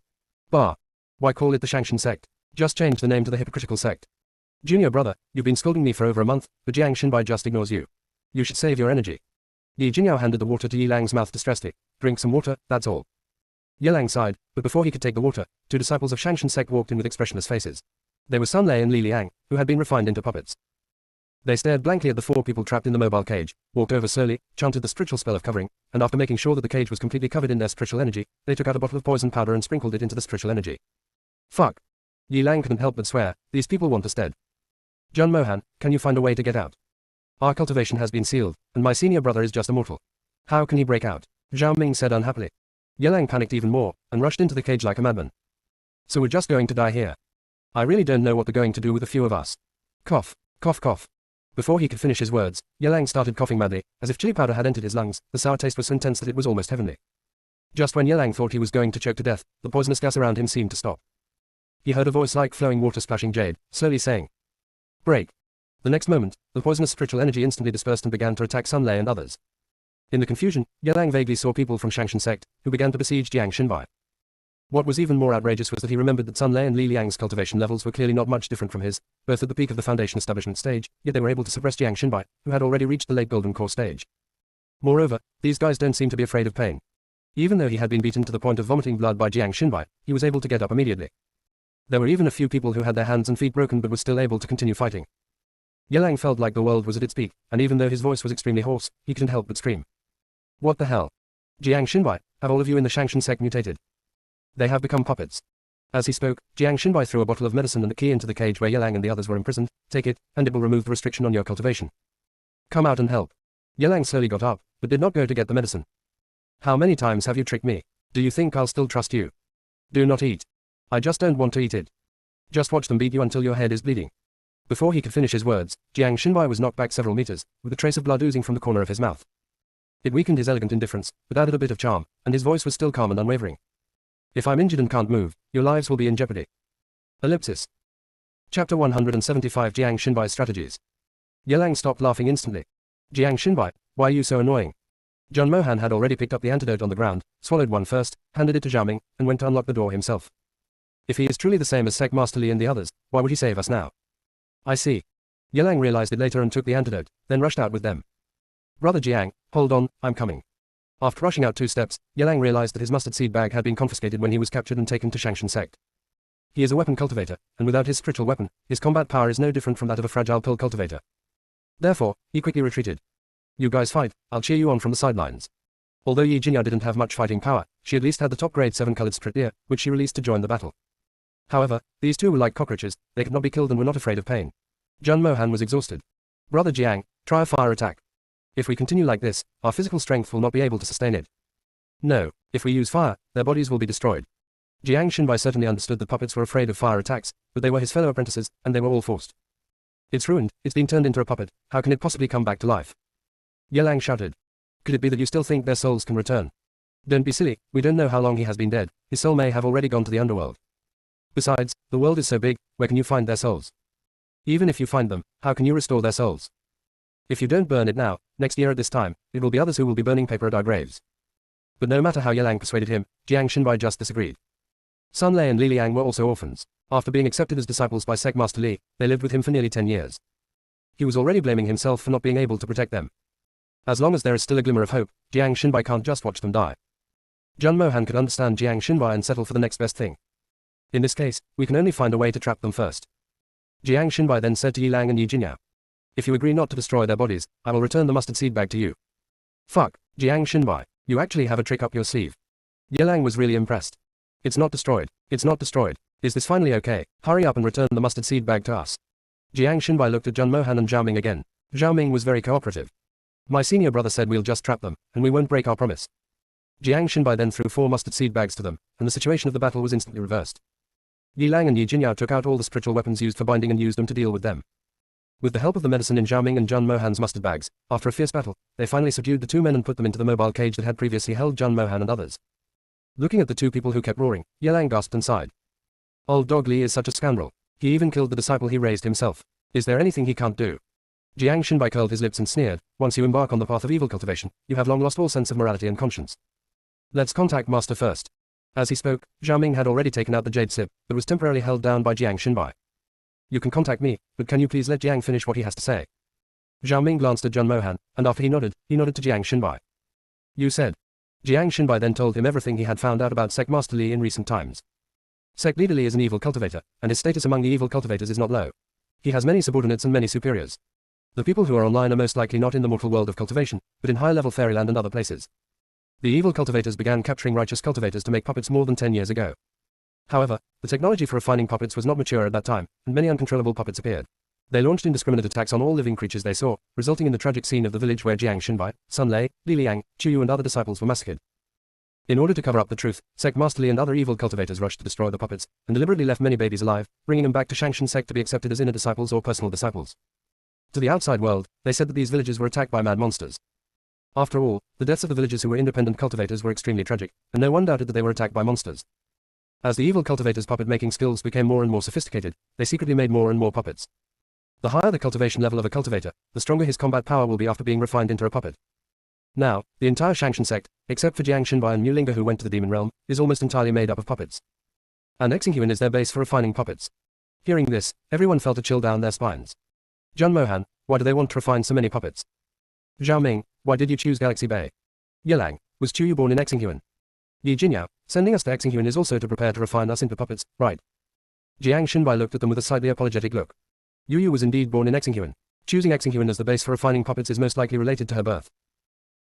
Bah. Why call it the Shangshan sect? Just change the name to the hypocritical sect. Junior brother, you've been scolding me for over a month, but Jiang Xinbai just ignores you. You should save your energy. Yi Jinyao handed the water to Yi Lang's mouth distressedly. Drink some water, that's all. Ye Lang sighed, but before he could take the water, 2 disciples of Shangshan sect walked in with expressionless faces. They were Sun Lei and Li Liang, who had been refined into puppets. They stared blankly at the 4 people trapped in the mobile cage, walked over slowly, chanted the spiritual spell of covering, and after making sure that the cage was completely covered in their spiritual energy, they took out a bottle of poison powder and sprinkled it into the spiritual energy. Fuck. Yi Lang couldn't help but swear, these people want us dead. Jun Mohan, can you find a way to get out? Our cultivation has been sealed, and my senior brother is just a mortal. How can he break out? Zhao Ming said unhappily. Ye Lang panicked even more, and rushed into the cage like a madman. So we're just going to die here. I really don't know what they're going to do with a few of us. Cough, cough, cough. Before he could finish his words, Ye Lang started coughing madly, as if chili powder had entered his lungs. The sour taste was so intense that it was almost heavenly. Just when Ye Lang thought he was going to choke to death, the poisonous gas around him seemed to stop. He heard a voice like flowing water splashing jade, slowly saying, break. The next moment, the poisonous spiritual energy instantly dispersed and began to attack Sun Lei and others. In the confusion, Ye Lang vaguely saw people from Shangshan sect, who began to besiege Jiang Xinbai. What was even more outrageous was that he remembered that Sun Lei and Li Liang's cultivation levels were clearly not much different from his, both at the peak of the Foundation establishment stage, yet they were able to suppress Jiang Xinbai, who had already reached the late Golden Core stage. Moreover, these guys don't seem to be afraid of pain. Even though he had been beaten to the point of vomiting blood by Jiang Xinbai, he was able to get up immediately. There were even a few people who had their hands and feet broken but were still able to continue fighting. Ye Lang felt like the world was at its peak, and even though his voice was extremely hoarse, he couldn't help but scream. What the hell? Jiang Xinbai, have all of you in the Shangshan sect mutated? They have become puppets. As he spoke, Jiang Xinbai threw a bottle of medicine and a key into the cage where Ye Lang and the others were imprisoned. Take it, and it will remove the restriction on your cultivation. Come out and help. Ye Lang slowly got up, but did not go to get the medicine. How many times have you tricked me? Do you think I'll still trust you? Do not eat. I just don't want to eat it. Just watch them beat you until your head is bleeding. Before he could finish his words, Jiang Xinbai was knocked back several meters, with a trace of blood oozing from the corner of his mouth. It weakened his elegant indifference, but added a bit of charm, and his voice was still calm and unwavering. If I'm injured and can't move, your lives will be in jeopardy. Ellipsis. Chapter 175 Jiang Xinbai's Strategies. Ye Lang stopped laughing instantly. Jiang Xinbai, why are you so annoying? Jun Mohan had already picked up the antidote on the ground, swallowed one first, handed it to Zhao Ming, and went to unlock the door himself. If he is truly the same as Sect Master Li and the others, why would he save us now? I see. Ye Lang realized it later and took the antidote, then rushed out with them. Brother Jiang, hold on, I'm coming. After rushing out 2 steps, Ye Lang realized that his mustard seed bag had been confiscated when he was captured and taken to Shangshan sect. He is a weapon cultivator, and without his spiritual weapon, his combat power is no different from that of a fragile pill cultivator. Therefore, he quickly retreated. You guys fight, I'll cheer you on from the sidelines. Although Yi Jinyao didn't have much fighting power, she at least had the top grade 7 colored spirit ear, which she released to join the battle. However, these 2 were like cockroaches, they could not be killed and were not afraid of pain. Jun Mohan was exhausted. Brother Jiang, try a fire attack. If we continue like this, our physical strength will not be able to sustain it. No, if we use fire, their bodies will be destroyed. Jiang Xinbai certainly understood that puppets were afraid of fire attacks, but they were his fellow apprentices, and they were all forced. It's ruined, it's been turned into a puppet, how can it possibly come back to life? Ye Lang shouted. Could it be that you still think their souls can return? Don't be silly, we don't know how long he has been dead, his soul may have already gone to the underworld. Besides, the world is so big, where can you find their souls? Even if you find them, how can you restore their souls? If you don't burn it now, next year at this time, it will be others who will be burning paper at our graves. But no matter how Ye Lang persuaded him, Jiang Xinbai just disagreed. Sun Lei and Li Liang were also orphans. After being accepted as disciples by Sect Master Li, they lived with him for nearly 10 years. He was already blaming himself for not being able to protect them. As long as there is still a glimmer of hope, Jiang Xinbai can't just watch them die. Jun Mohan could understand Jiang Xinbai and settle for the next best thing. In this case, we can only find a way to trap them first. Jiang Xinbai then said to Yi Lang and Yi Jinyao, if you agree not to destroy their bodies, I will return the mustard seed bag to you. Fuck, Jiang Xinbai, you actually have a trick up your sleeve. Yi Lang was really impressed. It's not destroyed. It's not destroyed. Is this finally okay? Hurry up and return the mustard seed bag to us. Jiang Xinbai looked at Jun Mohan and Zhao Ming again. Zhao Ming was very cooperative. My senior brother said we'll just trap them, and we won't break our promise. Jiang Xinbai then threw 4 mustard seed bags to them, and the situation of the battle was instantly reversed. Yi Lang and Yi Jinyao took out all the spiritual weapons used for binding and used them to deal with them. With the help of the medicine in Zhao Ming and Jun Mohan's mustard bags, after a fierce battle, they finally subdued the 2 men and put them into the mobile cage that had previously held Jun Mohan and others. Looking at the 2 people who kept roaring, Yi Lang gasped and sighed. Old Dog Li is such a scoundrel. He even killed the disciple he raised himself. Is there anything he can't do? Jiang Xinbai curled his lips and sneered, once you embark on the path of evil cultivation, you have long lost all sense of morality and conscience. Let's contact Master first. As he spoke, Zhao Ming had already taken out the jade sip, but was temporarily held down by Jiang Xinbai. You can contact me, but can you please let Jiang finish what he has to say? Zhao Ming glanced at Jun Mohan, and after he nodded to Jiang Xinbai. You said. Jiang Xinbai then told him everything he had found out about Sect Master Li in recent times. Sect Leader Li is an evil cultivator, and his status among the evil cultivators is not low. He has many subordinates and many superiors. The people who are online are most likely not in the mortal world of cultivation, but in high-level fairyland and other places. The evil cultivators began capturing righteous cultivators to make puppets more than 10 years ago. However, the technology for refining puppets was not mature at that time, and many uncontrollable puppets appeared. They launched indiscriminate attacks on all living creatures they saw, resulting in the tragic scene of the village where Jiang Xinbai, Sun Lei, Li Liang, Chu Yu and other disciples were massacred. In order to cover up the truth, Sect Master Li and other evil cultivators rushed to destroy the puppets, and deliberately left many babies alive, bringing them back to Shangshan sect to be accepted as inner disciples or personal disciples. To the outside world, they said that these villages were attacked by mad monsters. After all, the deaths of the villagers who were independent cultivators were extremely tragic, and no one doubted that they were attacked by monsters. As the evil cultivators' puppet-making skills became more and more sophisticated, they secretly made more and more puppets. The higher the cultivation level of a cultivator, the stronger his combat power will be after being refined into a puppet. Now, the entire Shangshan sect, except for Jiang Xinbai and Mulinga who went to the demon realm, is almost entirely made up of puppets. And Xinghuan is their base for refining puppets. Hearing this, everyone felt a chill down their spines. Jun Mohan, why do they want to refine so many puppets? Zhao Ming, why did you choose Galaxy Bay? Yi Lang, was Chu Yu born in Xinghuan? Yi Jinyao, sending us to Xinghuan is also to prepare to refine us into puppets, right? Jiang Xinbai looked at them with a slightly apologetic look. Yu was indeed born in Xinghuan. Choosing Xinghuan as the base for refining puppets is most likely related to her birth.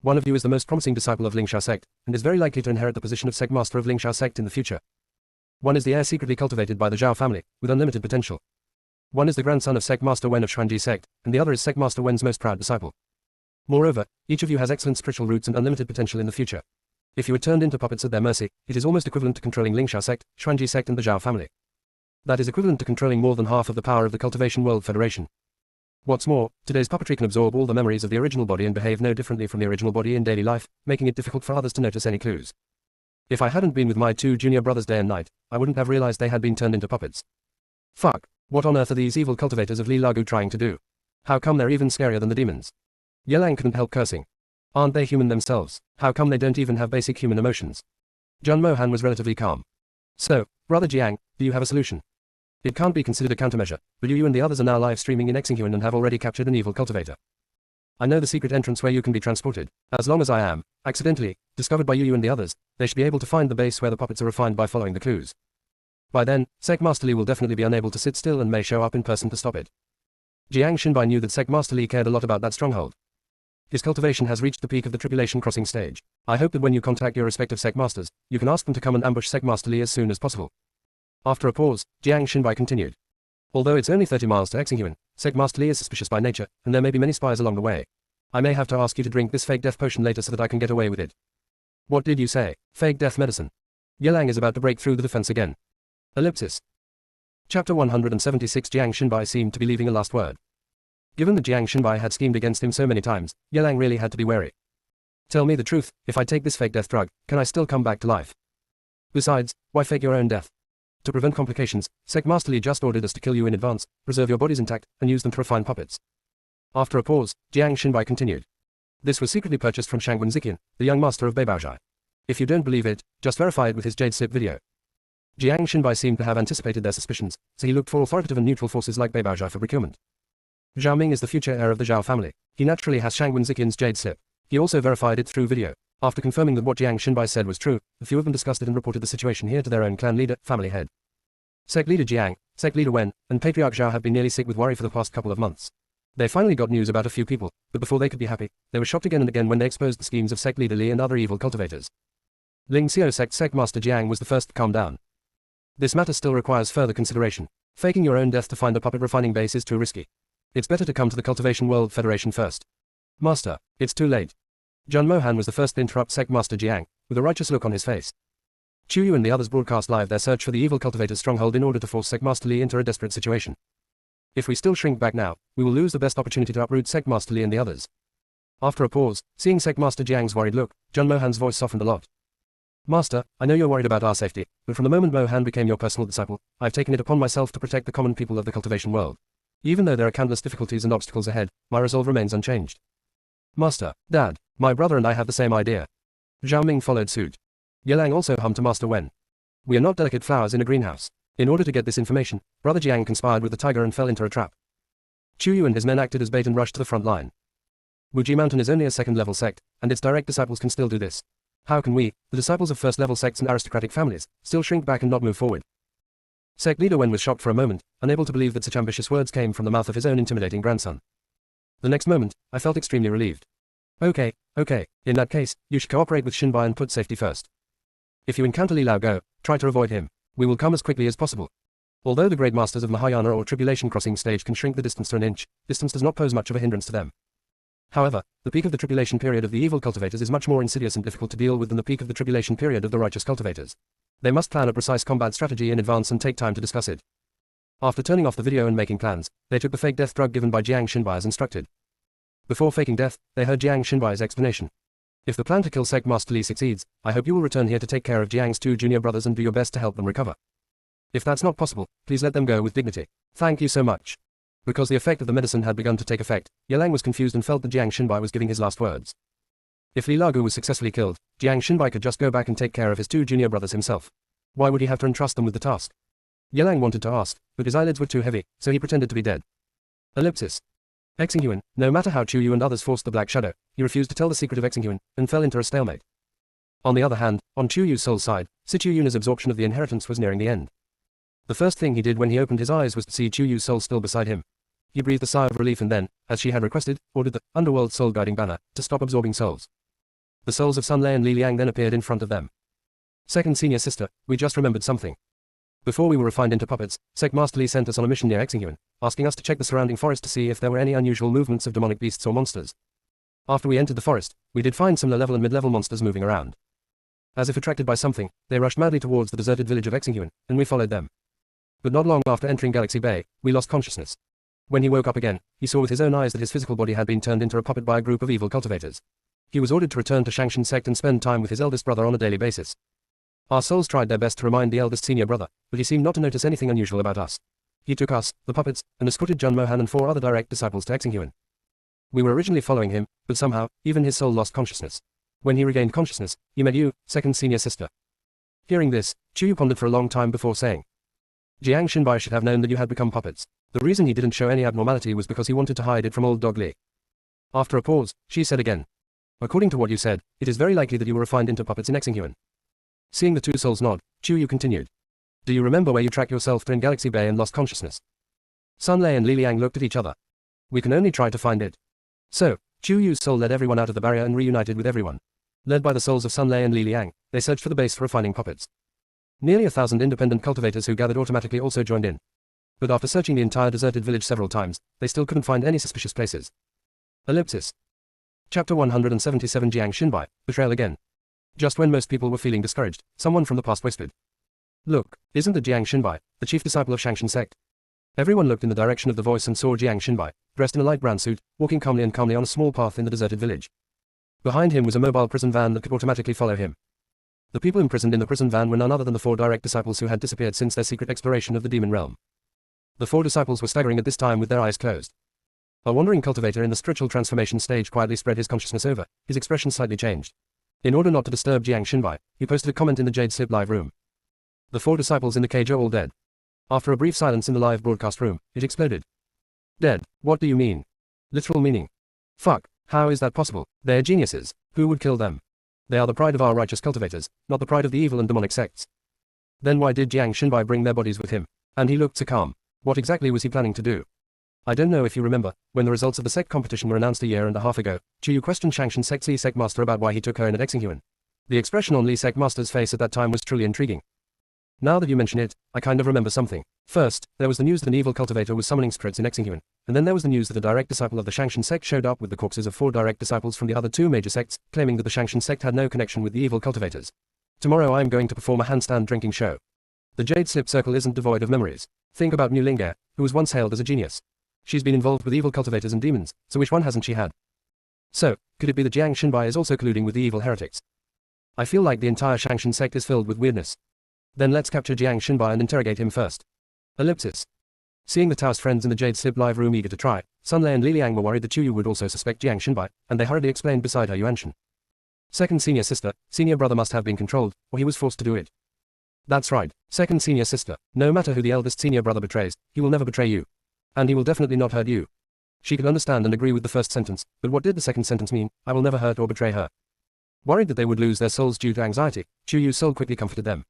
One of you is the most promising disciple of Lingxia sect, and is very likely to inherit the position of sect master of Lingxia sect in the future. One is the heir secretly cultivated by the Zhao family, with unlimited potential. One is the grandson of sect master Wen of Xuanji sect, and the other is sect master Wen's most proud disciple. Moreover, each of you has excellent spiritual roots and unlimited potential in the future. If you were turned into puppets at their mercy, it is almost equivalent to controlling Lingxia sect, Xuanji sect and the Zhao family. That is equivalent to controlling more than half of the power of the Cultivation World Federation. What's more, today's puppetry can absorb all the memories of the original body and behave no differently from the original body in daily life, making it difficult for others to notice any clues. If I hadn't been with my 2 junior brothers day and night, I wouldn't have realized they had been turned into puppets. Fuck, what on earth are these evil cultivators of Li Lagu trying to do? How come they're even scarier than the demons? Yi Lang couldn't help cursing. Aren't they human themselves? How come they don't even have basic human emotions? Jun Mohan was relatively calm. So, Brother Jiang, do you have a solution? It can't be considered a countermeasure, but you and the others are now live streaming in Xinghuan and have already captured an evil cultivator. I know the secret entrance where you can be transported. As long as I am, accidentally, discovered by you and the others, they should be able to find the base where the puppets are refined by following the clues. By then, Sect Master Li will definitely be unable to sit still and may show up in person to stop it. Jiang Xinbai knew that Sect Master Li cared a lot about that stronghold. His cultivation has reached the peak of the tribulation crossing stage. I hope that when you contact your respective Sect Masters, you can ask them to come and ambush Sect Master Li as soon as possible. After a pause, Jiang Xinbai continued. Although it's only 30 miles to Xinghuan, Sect Master Li is suspicious by nature, and there may be many spies along the way. I may have to ask you to drink this fake death potion later so that I can get away with it. What did you say? Fake death medicine. Yi Lang is about to break through the defense again. Ellipsis. Chapter 176. Jiang Xinbai seemed to be leaving a last word. Given that Jiang Xinbai had schemed against him so many times, Yi Lang really had to be wary. Tell me the truth, if I take this fake death drug, can I still come back to life? Besides, why fake your own death? To prevent complications, Sect Master Li just ordered us to kill you in advance, preserve your bodies intact, and use them to refine puppets. After a pause, Jiang Xinbai continued. This was secretly purchased from Shangwen Ziqian, the young master of Beibaozhai. If you don't believe it, just verify it with his Jade Sip video. Jiang Xinbai seemed to have anticipated their suspicions, so he looked for authoritative and neutral forces like Beibaozhai for procurement. Zhao Ming is the future heir of the Zhao family. He naturally has Shangwen Ziqian's jade slip. He also verified it through video. After confirming that what Jiang Xinbai said was true, a few of them discussed it and reported the situation here to their own clan leader, family head. Sect leader Jiang, sect leader Wen, and patriarch Zhao have been nearly sick with worry for the past couple of months. They finally got news about a few people, but before they could be happy, they were shocked again and again when they exposed the schemes of sect leader Li and other evil cultivators. Ling Xiao sect master Jiang was the first to calm down. This matter still requires further consideration. Faking your own death to find a puppet refining base is too risky. It's better to come to the Cultivation World Federation first. Master, it's too late. Jun Mohan was the first to interrupt sect master Jiang, with a righteous look on his face. Chu Yu and the others broadcast live their search for the evil cultivator's stronghold in order to force sect master Li into a desperate situation. If we still shrink back now, we will lose the best opportunity to uproot sect master Li and the others. After a pause, seeing sect master Jiang's worried look, Jun Mohan's voice softened a lot. Master, I know you're worried about our safety, but from the moment Mohan became your personal disciple, I've taken it upon myself to protect the common people of the cultivation world. Even though there are countless difficulties and obstacles ahead, my resolve remains unchanged. Master, Dad, my brother and I have the same idea. Zhao Ming followed suit. Yelang also hummed to Master Wen. We are not delicate flowers in a greenhouse. In order to get this information, Brother Jiang conspired with the tiger and fell into a trap. Chu Yu and his men acted as bait and rushed to the front line. Wuji Mountain is only a second-level sect, and its direct disciples can still do this. How can we, the disciples of first-level sects and aristocratic families, still shrink back and not move forward? Sect leader Wen was shocked for a moment, unable to believe that such ambitious words came from the mouth of his own intimidating grandson. The next moment, I felt extremely relieved. Okay, in that case, you should cooperate with Xinbai and put safety first. If you encounter Li Lao Go, try to avoid him. We will come as quickly as possible. Although the great masters of Mahayana or tribulation crossing stage can shrink the distance to an inch, distance does not pose much of a hindrance to them. However, the peak of the tribulation period of the evil cultivators is much more insidious and difficult to deal with than the peak of the tribulation period of the righteous cultivators. They must plan a precise combat strategy in advance and take time to discuss it. After turning off the video and making plans, they took the fake death drug given by Jiang Xinbai as instructed. Before faking death, they heard Jiang Xinbai's explanation. If the plan to kill Sect Master Li succeeds, I hope you will return here to take care of Jiang's two junior brothers and do your best to help them recover. If that's not possible, please let them go with dignity. Thank you so much. Because the effect of the medicine had begun to take effect, Yelang was confused and felt that Jiang Xinbai was giving his last words. If Li Lagu was successfully killed, Jiang Xinbai could just go back and take care of his two junior brothers himself. Why would he have to entrust them with the task? Yelang wanted to ask, but his eyelids were too heavy, so he pretended to be dead. Ellipsis. Xingyuan, no matter how Chu Yu and others forced the Black Shadow, he refused to tell the secret of Xingyuan, and fell into a stalemate. On the other hand, on Chu Yu's soul side, Sichu Yuna's absorption of the inheritance was nearing the end. The first thing he did when he opened his eyes was to see Chu Yu's soul still beside him. He breathed a sigh of relief and then, as she had requested, ordered the Underworld Soul Guiding Banner to stop absorbing souls. The souls of Sun Lei and Li Liang then appeared in front of them. Second senior sister, we just remembered something. Before we were refined into puppets, Sect Master Li sent us on a mission near Xingyuan, asking us to check the surrounding forest to see if there were any unusual movements of demonic beasts or monsters. After we entered the forest, we did find some low-level and mid-level monsters moving around. As if attracted by something, they rushed madly towards the deserted village of Xingyuan, and we followed them. But not long after entering Galaxy Bay, we lost consciousness. When he woke up again, he saw with his own eyes that his physical body had been turned into a puppet by a group of evil cultivators. He was ordered to return to Shangshan sect and spend time with his eldest brother on a daily basis. Our souls tried their best to remind the eldest senior brother, but he seemed not to notice anything unusual about us. He took us, the puppets, and escorted Jun Mohan and 4 other direct disciples to Xingyuan. We were originally following him, but somehow, even his soul lost consciousness. When he regained consciousness, he met you, second senior sister. Hearing this, Chu Yu pondered for a long time before saying, Jiang Xinbai should have known that you had become puppets. The reason he didn't show any abnormality was because he wanted to hide it from old dog Li. After a pause, she said again, according to what you said, it is very likely that you were refined into puppets in Xingyuan. Seeing the two souls nod, Chu Yu continued. Do you remember where you tracked yourself to in Galaxy Bay and lost consciousness? Sun Lei and Li Liang looked at each other. We can only try to find it. So, Chu Yu's soul led everyone out of the barrier and reunited with everyone. Led by the souls of Sun Lei and Li Liang, they searched for the base for refining puppets. Nearly 1,000 independent cultivators who gathered automatically also joined in. But after searching the entire deserted village several times, they still couldn't find any suspicious places. Ellipsis. Chapter 177 Jiang Xinbai, Betrayal again. Just when most people were feeling discouraged, someone from the past whispered. Look, isn't that Jiang Xinbai, the chief disciple of Shangshan sect? Everyone looked in the direction of the voice and saw Jiang Xinbai, dressed in a light brown suit, walking calmly on a small path in the deserted village. Behind him was a mobile prison van that could automatically follow him. The people imprisoned in the prison van were none other than the 4 direct disciples who had disappeared since their secret exploration of the demon realm. The 4 disciples were staggering at this time with their eyes closed. A wandering cultivator in the spiritual transformation stage quietly spread his consciousness over, his expression slightly changed. In order not to disturb Jiang Xinbai, he posted a comment in the Jade Slip live room. The 4 disciples in the cage are all dead. After a brief silence in the live broadcast room, it exploded. Dead. What do you mean? Literal meaning. Fuck. How is that possible? They're geniuses. Who would kill them? They are the pride of our righteous cultivators, not the pride of the evil and demonic sects. Then why did Jiang Shinbai bring their bodies with him? And he looked so calm. What exactly was he planning to do? I don't know if you remember, when the results of the sect competition were announced a year and a half ago, Chuyu questioned Shangshan Sect's Lee Sect Master about why he took her in at Exinghuan. The expression on Lee Sect Master's face at that time was truly intriguing. Now that you mention it, I kind of remember something. First, there was the news that an evil cultivator was summoning spirits in Exinghuan, and then there was the news that a direct disciple of the Shangshan Sect showed up with the corpses of 4 direct disciples from the other 2 major sects, claiming that the Shangshan Sect had no connection with the evil cultivators. Tomorrow I am going to perform a handstand drinking show. The Jade Slip Circle isn't devoid of memories. Think about Mu Lingge, who was once hailed as a genius. She's been involved with evil cultivators and demons, so which one hasn't she had? So, could it be that Jiang Shinbai is also colluding with the evil heretics? I feel like the entire Shangshan Sect is filled with weirdness. Then let's capture Jiang Shinbai and interrogate him first. Ellipsis. Seeing the Taoist friends in the Jade Slip live room eager to try, Sunlei and Li Liang were worried that Chuyu would also suspect Jiang Shinbai, and they hurriedly explained beside her Yuanshan. Second senior sister, senior brother must have been controlled, or he was forced to do it. That's right, second senior sister. No matter who the eldest senior brother betrays, he will never betray you. And he will definitely not hurt you. She could understand and agree with the first sentence, but what did the second sentence mean? I will never hurt or betray her. Worried that they would lose their souls due to anxiety, Chuyu's soul quickly comforted them.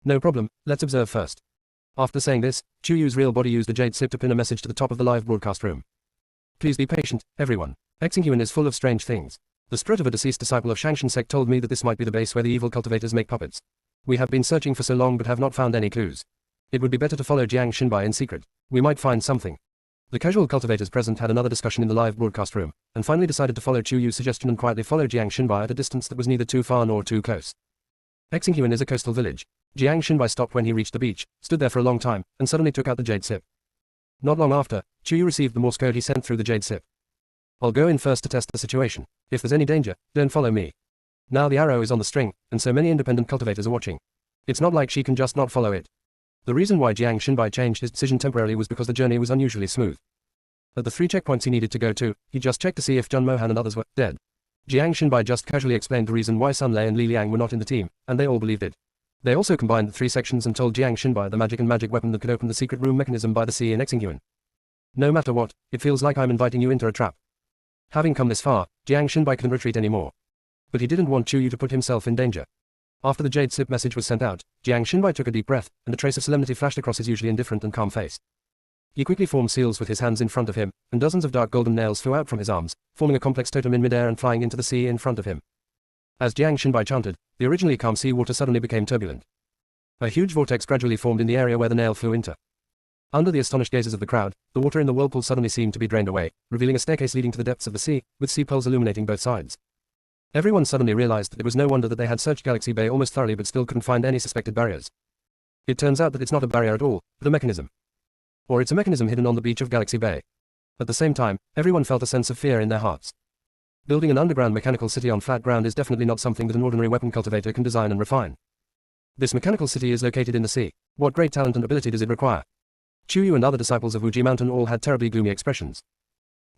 No problem, let's observe first. After saying this, Chuyu's real body used the jade slip to pin a message to the top of the live broadcast room. Please be patient, everyone. Exinghuan is full of strange things. The spirit of a deceased disciple of Shangshan Sect told me that this might be the base where the evil cultivators make puppets. We have been searching for so long but have not found any clues. It would be better to follow Jiang Shinbai in secret. We might find something. The casual cultivators present had another discussion in the live broadcast room, and finally decided to follow Chuyu's suggestion and quietly follow Jiang Shinbai at a distance that was neither too far nor too close. Exinghuan is a coastal village. Jiang Shinbai stopped when he reached the beach, stood there for a long time, and suddenly took out the jade sip. Not long after, Chuyu received the Morse code he sent through the jade sip. I'll go in first to test the situation. If there's any danger, don't follow me. Now the arrow is on the string, and so many independent cultivators are watching. It's not like she can just not follow it. The reason why Jiang Shinbai changed his decision temporarily was because the journey was unusually smooth. At the 3 checkpoints he needed to go to, he just checked to see if Jun Mohan and others were dead. Jiang Shinbai just casually explained the reason why Sunlei and Li Liang were not in the team, and they all believed it. They also combined the 3 sections and told Jiang Shinbai the magic weapon that could open the secret room mechanism by the sea in Exinghuan. No matter what, it feels like I'm inviting you into a trap. Having come this far, Jiang Shinbai couldn't retreat anymore. But he didn't want Chuyu to put himself in danger. After the jade slip message was sent out, Jiang Shinbai took a deep breath, and a trace of solemnity flashed across his usually indifferent and calm face. He quickly formed seals with his hands in front of him, and dozens of dark golden nails flew out from his arms, forming a complex totem in midair and flying into the sea in front of him. As Jiang Shinbai chanted, the originally calm sea water suddenly became turbulent. A huge vortex gradually formed in the area where the nail flew into. Under the astonished gazes of the crowd, the water in the whirlpool suddenly seemed to be drained away, revealing a staircase leading to the depths of the sea, with sea pearls illuminating both sides. Everyone suddenly realized that it was no wonder that they had searched Galaxy Bay almost thoroughly but still couldn't find any suspected barriers. It turns out that it's not a barrier at all, but a mechanism. Or it's a mechanism hidden on the beach of Galaxy Bay. At the same time, everyone felt a sense of fear in their hearts. Building an underground mechanical city on flat ground is definitely not something that an ordinary weapon cultivator can design and refine. This mechanical city is located in the sea. What great talent and ability does it require? Chuyu and other disciples of Wuji Mountain all had terribly gloomy expressions.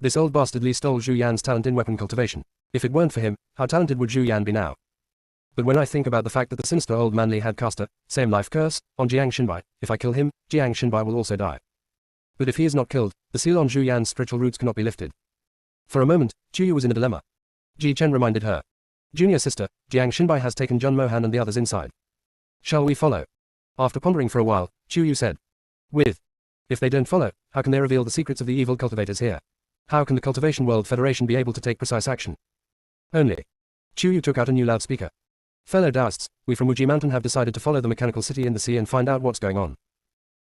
This old bastard Li stole Zhu Yan's talent in weapon cultivation. If it weren't for him, how talented would Zhu Yan be now? But when I think about the fact that the sinister old man Li had cast a same life curse on Jiang Shinbai, if I kill him, Jiang Shinbai will also die. But if he is not killed, the seal on Zhu Yan's spiritual roots cannot be lifted. For a moment, Chuyu was in a dilemma. Ji Chen reminded her. Junior sister, Jiang Shinbai has taken Jun Mohan and the others inside. Shall we follow? After pondering for a while, Chuyu said. If they don't follow, how can they reveal the secrets of the evil cultivators here? How can the Cultivation World Federation be able to take precise action? Only. Chuyu took out a new loudspeaker. Fellow Taoists, we from Wuji Mountain have decided to follow the mechanical city in the sea and find out what's going on.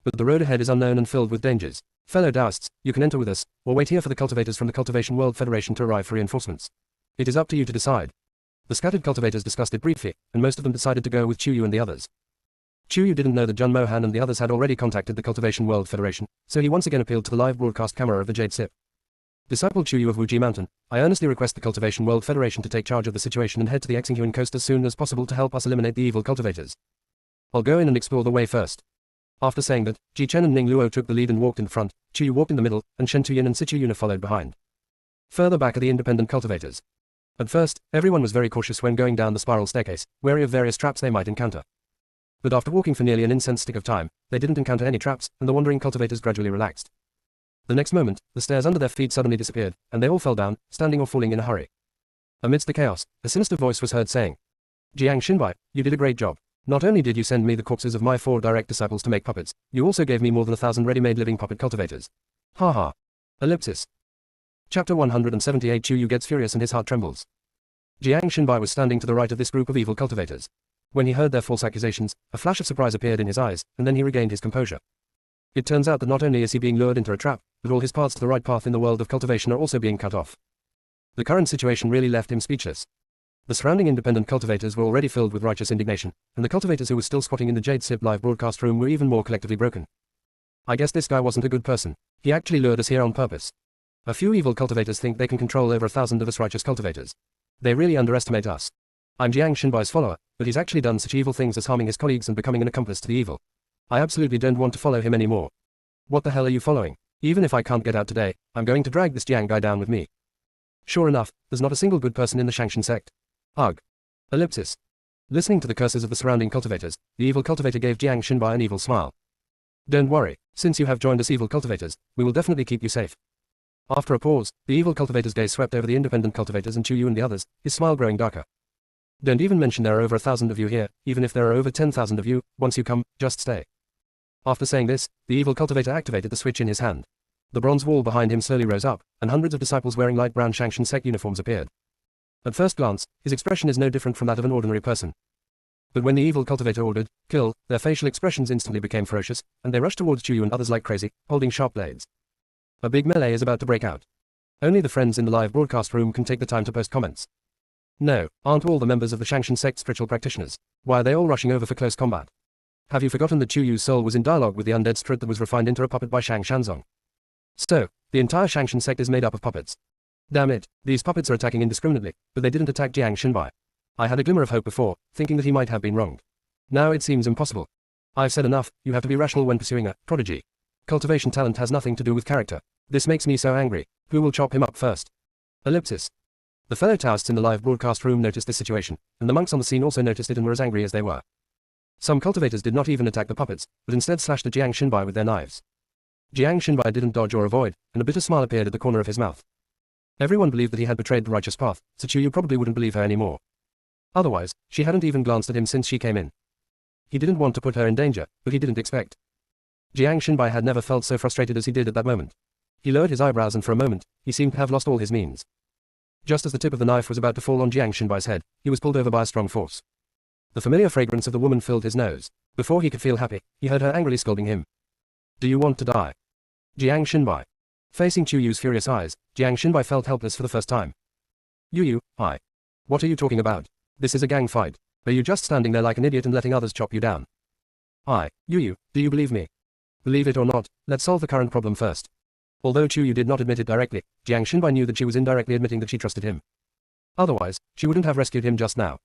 But the road ahead is unknown and filled with dangers. Fellow Taoists, you can enter with us, or wait here for the cultivators from the Cultivation World Federation to arrive for reinforcements. It is up to you to decide. The scattered cultivators discussed it briefly, and most of them decided to go with Chuyu and the others. Chuyu didn't know that Jun Mohan and the others had already contacted the Cultivation World Federation, so he once again appealed to the live broadcast camera of the Jade Sip. Disciple Chuyu of Wuji Mountain, I earnestly request the Cultivation World Federation to take charge of the situation and head to the Exinghuan coast as soon as possible to help us eliminate the evil cultivators. I'll go in and explore the way first. After saying that, Ji Chen and Ning Luo took the lead and walked in front, Chuyu walked in the middle, and Shen Tuyin and Sichu Yuna followed behind. Further back are the independent cultivators. At first, everyone was very cautious when going down the spiral staircase, wary of various traps they might encounter. But after walking for nearly an incense stick of time, they didn't encounter any traps, and the wandering cultivators gradually relaxed. The next moment, the stairs under their feet suddenly disappeared, and they all fell down, standing or falling in a hurry. Amidst the chaos, a sinister voice was heard saying, "Jiang Xinbai, you did a great job. Not only did you send me the corpses of my 4 direct disciples to make puppets, you also gave me more than 1,000 ready-made living puppet cultivators. Ha ha. Ellipsis. Chapter 178. Chu Yu gets furious and his heart trembles. Jiang Xinbai was standing to the right of this group of evil cultivators. When he heard their false accusations, a flash of surprise appeared in his eyes, and then he regained his composure. It turns out that not only is he being lured into a trap, but all his paths to the right path in the world of cultivation are also being cut off. The current situation really left him speechless. The surrounding independent cultivators were already filled with righteous indignation, and the cultivators who were still squatting in the Jade Sip live broadcast room were even more collectively broken. I guess this guy wasn't a good person. He actually lured us here on purpose. A few evil cultivators think they can control over 1,000 of us righteous cultivators. They really underestimate us. I'm Jiang Xinbai's follower, but he's actually done such evil things as harming his colleagues and becoming an accomplice to the evil. I absolutely don't want to follow him anymore. What the hell are you following? Even if I can't get out today, I'm going to drag this Jiang guy down with me. Sure enough, there's not a single good person in the Shangshan sect. Ugh. Ellipsis. Listening to the curses of the surrounding cultivators, the evil cultivator gave Jiang Xinbai an evil smile. Don't worry, since you have joined us evil cultivators, we will definitely keep you safe. After a pause, the evil cultivator's gaze swept over the independent cultivators and Chu Yu and the others, his smile growing darker. Don't even mention there are over 1,000 of you here, even if there are over 10,000 of you, once you come, just stay. After saying this, the evil cultivator activated the switch in his hand. The bronze wall behind him slowly rose up, and hundreds of disciples wearing light brown Shangshan sect uniforms appeared. At first glance, his expression is no different from that of an ordinary person. But when the evil cultivator ordered, "Kill," their facial expressions instantly became ferocious, and they rushed towards Chu Yu and others like crazy, holding sharp blades. A big melee is about to break out. Only the friends in the live broadcast room can take the time to post comments. No, aren't all the members of the Shangshan sect spiritual practitioners? Why are they all rushing over for close combat? Have you forgotten that Chu Yu's soul was in dialogue with the undead spirit that was refined into a puppet by Shang Shanzong? So, the entire Shangshan sect is made up of puppets. Damn it, these puppets are attacking indiscriminately, but they didn't attack Jiang Xinbai. I had a glimmer of hope before, thinking that he might have been wronged. Now it seems impossible. I've said enough, you have to be rational when pursuing a prodigy. Cultivation talent has nothing to do with character. This makes me so angry. Who will chop him up first? Ellipsis. The fellow Taoists in the live broadcast room noticed this situation, and the monks on the scene also noticed it and were as angry as they were. Some cultivators did not even attack the puppets, but instead slashed at Jiang Xinbai with their knives. Jiang Xinbai didn't dodge or avoid, and a bitter smile appeared at the corner of his mouth. Everyone believed that he had betrayed the righteous path, so Chu Yu probably wouldn't believe her anymore. Otherwise, she hadn't even glanced at him since she came in. He didn't want to put her in danger, but he didn't expect. Jiang Xinbai had never felt so frustrated as he did at that moment. He lowered his eyebrows and for a moment, he seemed to have lost all his means. Just as the tip of the knife was about to fall on Jiang Xinbai's head, he was pulled over by a strong force. The familiar fragrance of the woman filled his nose. Before he could feel happy, he heard her angrily scolding him. Do you want to die? Jiang Xinbai. Facing Chu Yu's furious eyes, Jiang Xinbai felt helpless for the first time. Yu, what are you talking about? This is a gang fight. Are you just standing there like an idiot and letting others chop you down? Yu, do you believe me? Believe it or not, let's solve the current problem first. Although Chu Yu did not admit it directly, Jiang Xinbai knew that she was indirectly admitting that she trusted him. Otherwise, she wouldn't have rescued him just now.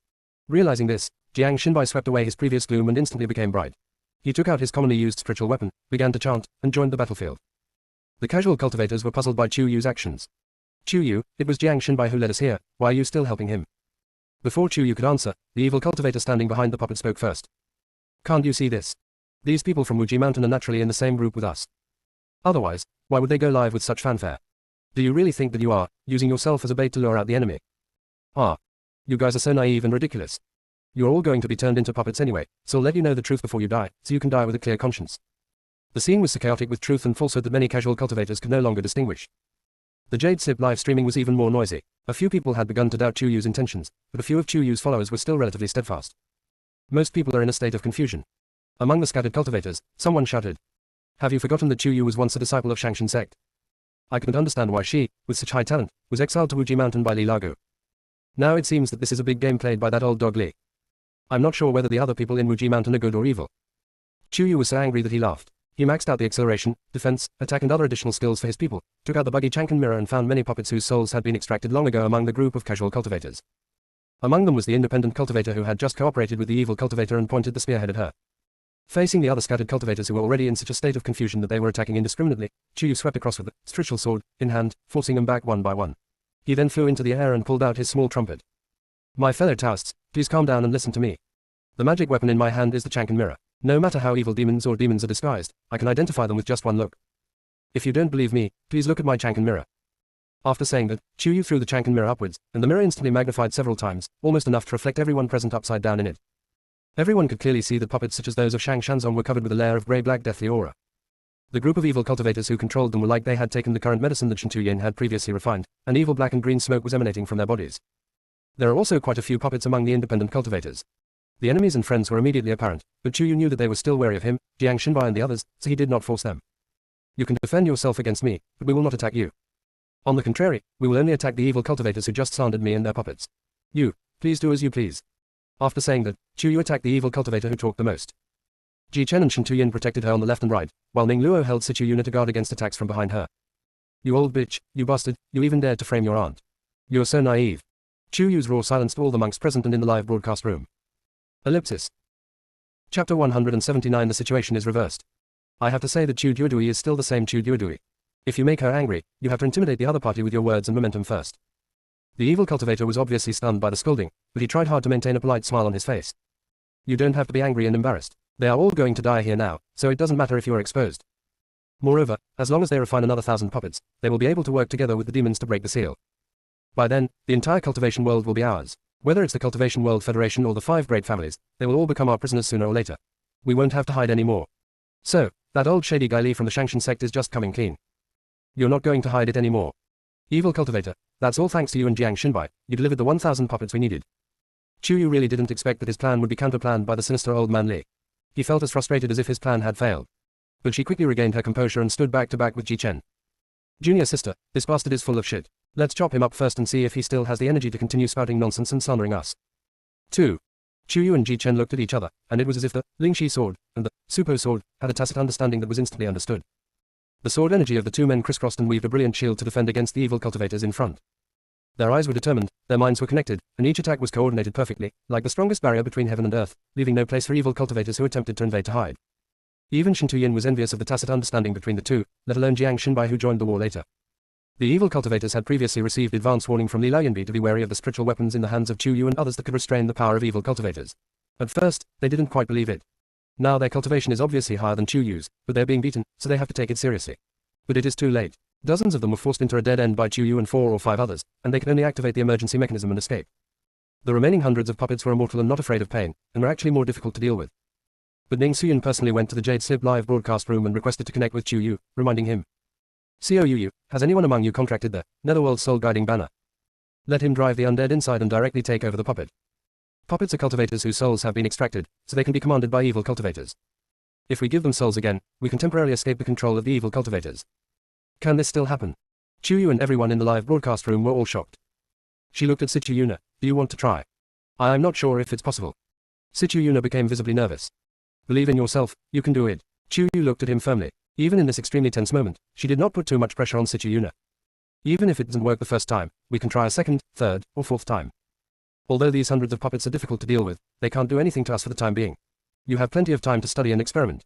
Realizing this, Jiang Xinbai swept away his previous gloom and instantly became bright. He took out his commonly used spiritual weapon, began to chant, and joined the battlefield. The casual cultivators were puzzled by Chu Yu's actions. Chu Yu, it was Jiang Xinbai who led us here, why are you still helping him? Before Chu Yu could answer, the evil cultivator standing behind the puppet spoke first. Can't you see this? These people from Wuji Mountain are naturally in the same group with us. Otherwise, why would they go live with such fanfare? Do you really think that you are using yourself as a bait to lure out the enemy? You guys are so naive and ridiculous. You're all going to be turned into puppets anyway, so I'll let you know the truth before you die, so you can die with a clear conscience. The scene was so chaotic with truth and falsehood that many casual cultivators could no longer distinguish. The Jade Sip live streaming was even more noisy. A few people had begun to doubt Chu Yu's intentions, but a few of Chu Yu's followers were still relatively steadfast. Most people are in a state of confusion. Among the scattered cultivators, someone shouted. Have you forgotten that Chu Yu was once a disciple of Shangshan sect? I couldn't understand why she, with such high talent, was exiled to Wuji Mountain by Li Lagu. Now it seems that this is a big game played by that old dog Li. I'm not sure whether the other people in Wuji Mountain are good or evil. Chu Yu was so angry that he laughed. He maxed out the acceleration, defense, attack and other additional skills for his people, took out the buggy Chankan mirror and found many puppets whose souls had been extracted long ago among the group of casual cultivators. Among them was the independent cultivator who had just cooperated with the evil cultivator and pointed the spearhead at her. Facing the other scattered cultivators who were already in such a state of confusion that they were attacking indiscriminately, Chu Yu swept across with the spiritual sword in hand, forcing them back one by one. He then flew into the air and pulled out his small trumpet. My fellow Taoists, please calm down and listen to me. The magic weapon in my hand is the Chankan mirror. No matter how evil demons or demons are disguised, I can identify them with just one look. If you don't believe me, please look at my Chankan mirror. After saying that, Chu Yu threw the Chankan mirror upwards, and the mirror instantly magnified several times, almost enough to reflect everyone present upside down in it. Everyone could clearly see that puppets such as those of Shang Shanzong were covered with a layer of grey-black deathly aura. The group of evil cultivators who controlled them were like they had taken the current medicine that Shen Tuyin had previously refined, and evil black and green smoke was emanating from their bodies. There are also quite a few puppets among the independent cultivators. The enemies and friends were immediately apparent, but Chu Yu knew that they were still wary of him, Jiang Xinbai and the others, so he did not force them. You can defend yourself against me, but we will not attack you. On the contrary, we will only attack the evil cultivators who just slandered me and their puppets. You, please do as you please. After saying that, Chu Yu attacked the evil cultivator who talked the most. Ji Chen and Shen Tuyin protected her on the left and right, while Ning Luo held Sichu Yuna to guard against attacks from behind her. You old bitch, you bastard, you even dared to frame your aunt. You are so naive. Chu Yu's roar silenced all the monks present and in the live broadcast room. Ellipsis. Chapter 179. The situation is reversed. I have to say that Chu Duodui is still the same Chu Duodui. If you make her angry, you have to intimidate the other party with your words and momentum first. The evil cultivator was obviously stunned by the scolding, but he tried hard to maintain a polite smile on his face. You don't have to be angry and embarrassed. They are all going to die here now, so it doesn't matter if you are exposed. Moreover, as long as they refine another 1,000 puppets, they will be able to work together with the demons to break the seal. By then, the entire cultivation world will be ours. Whether it's the Cultivation World Federation or the 5 great families, they will all become our prisoners sooner or later. We won't have to hide anymore. So, that old shady guy Li from the Shangshan sect is just coming clean. You're not going to hide it anymore. Evil cultivator, that's all thanks to you and Jiang Xinbai, you delivered the 1,000 puppets we needed. Chu Yu really didn't expect that his plan would be counterplanned by the sinister old man Li. He felt as frustrated as if his plan had failed. But she quickly regained her composure and stood back to back with Ji Chen. Junior sister, this bastard is full of shit. Let's chop him up first and see if he still has the energy to continue spouting nonsense and slandering us. 2. Chu Yu and Ji Chen looked at each other, and it was as if the Lingxi sword and the Supo sword had a tacit understanding that was instantly understood. The sword energy of the two men crisscrossed and weaved a brilliant shield to defend against the evil cultivators in front. Their eyes were determined, their minds were connected, and each attack was coordinated perfectly, like the strongest barrier between heaven and earth, leaving no place for evil cultivators who attempted to invade to hide. Even Shen Tuyin was envious of the tacit understanding between the two, let alone Jiang Xinbai who joined the war later. The evil cultivators had previously received advance warning from Li Laoyanbi to be wary of the spiritual weapons in the hands of Chu Yu and others that could restrain the power of evil cultivators. At first, they didn't quite believe it. Now their cultivation is obviously higher than Chu Yu's, but they're being beaten, so they have to take it seriously. But it is too late. Dozens of them were forced into a dead end by Chu Yu and 4 or 5 others, and they could only activate the emergency mechanism and escape. The remaining hundreds of puppets were immortal and not afraid of pain, and were actually more difficult to deal with. But Ning Suyin personally went to the Jade Slip live broadcast room and requested to connect with Chu Yu, reminding him. Yu, has anyone among you contracted the Netherworld Soul Guiding Banner? Let him drive the undead inside and directly take over the puppet. Puppets are cultivators whose souls have been extracted, so they can be commanded by evil cultivators. If we give them souls again, we can temporarily escape the control of the evil cultivators. Can this still happen? Chu Yu and everyone in the live broadcast room were all shocked. She looked at Sichu Yuna. Do you want to try? I'm not sure if it's possible. Sichu Yuna became visibly nervous. Believe in yourself, you can do it. Chu Yu looked at him firmly. Even in this extremely tense moment, she did not put too much pressure on Sichu Yuna. Even if it doesn't work the first time, we can try a second, third, or fourth time. Although these hundreds of puppets are difficult to deal with, they can't do anything to us for the time being. You have plenty of time to study and experiment.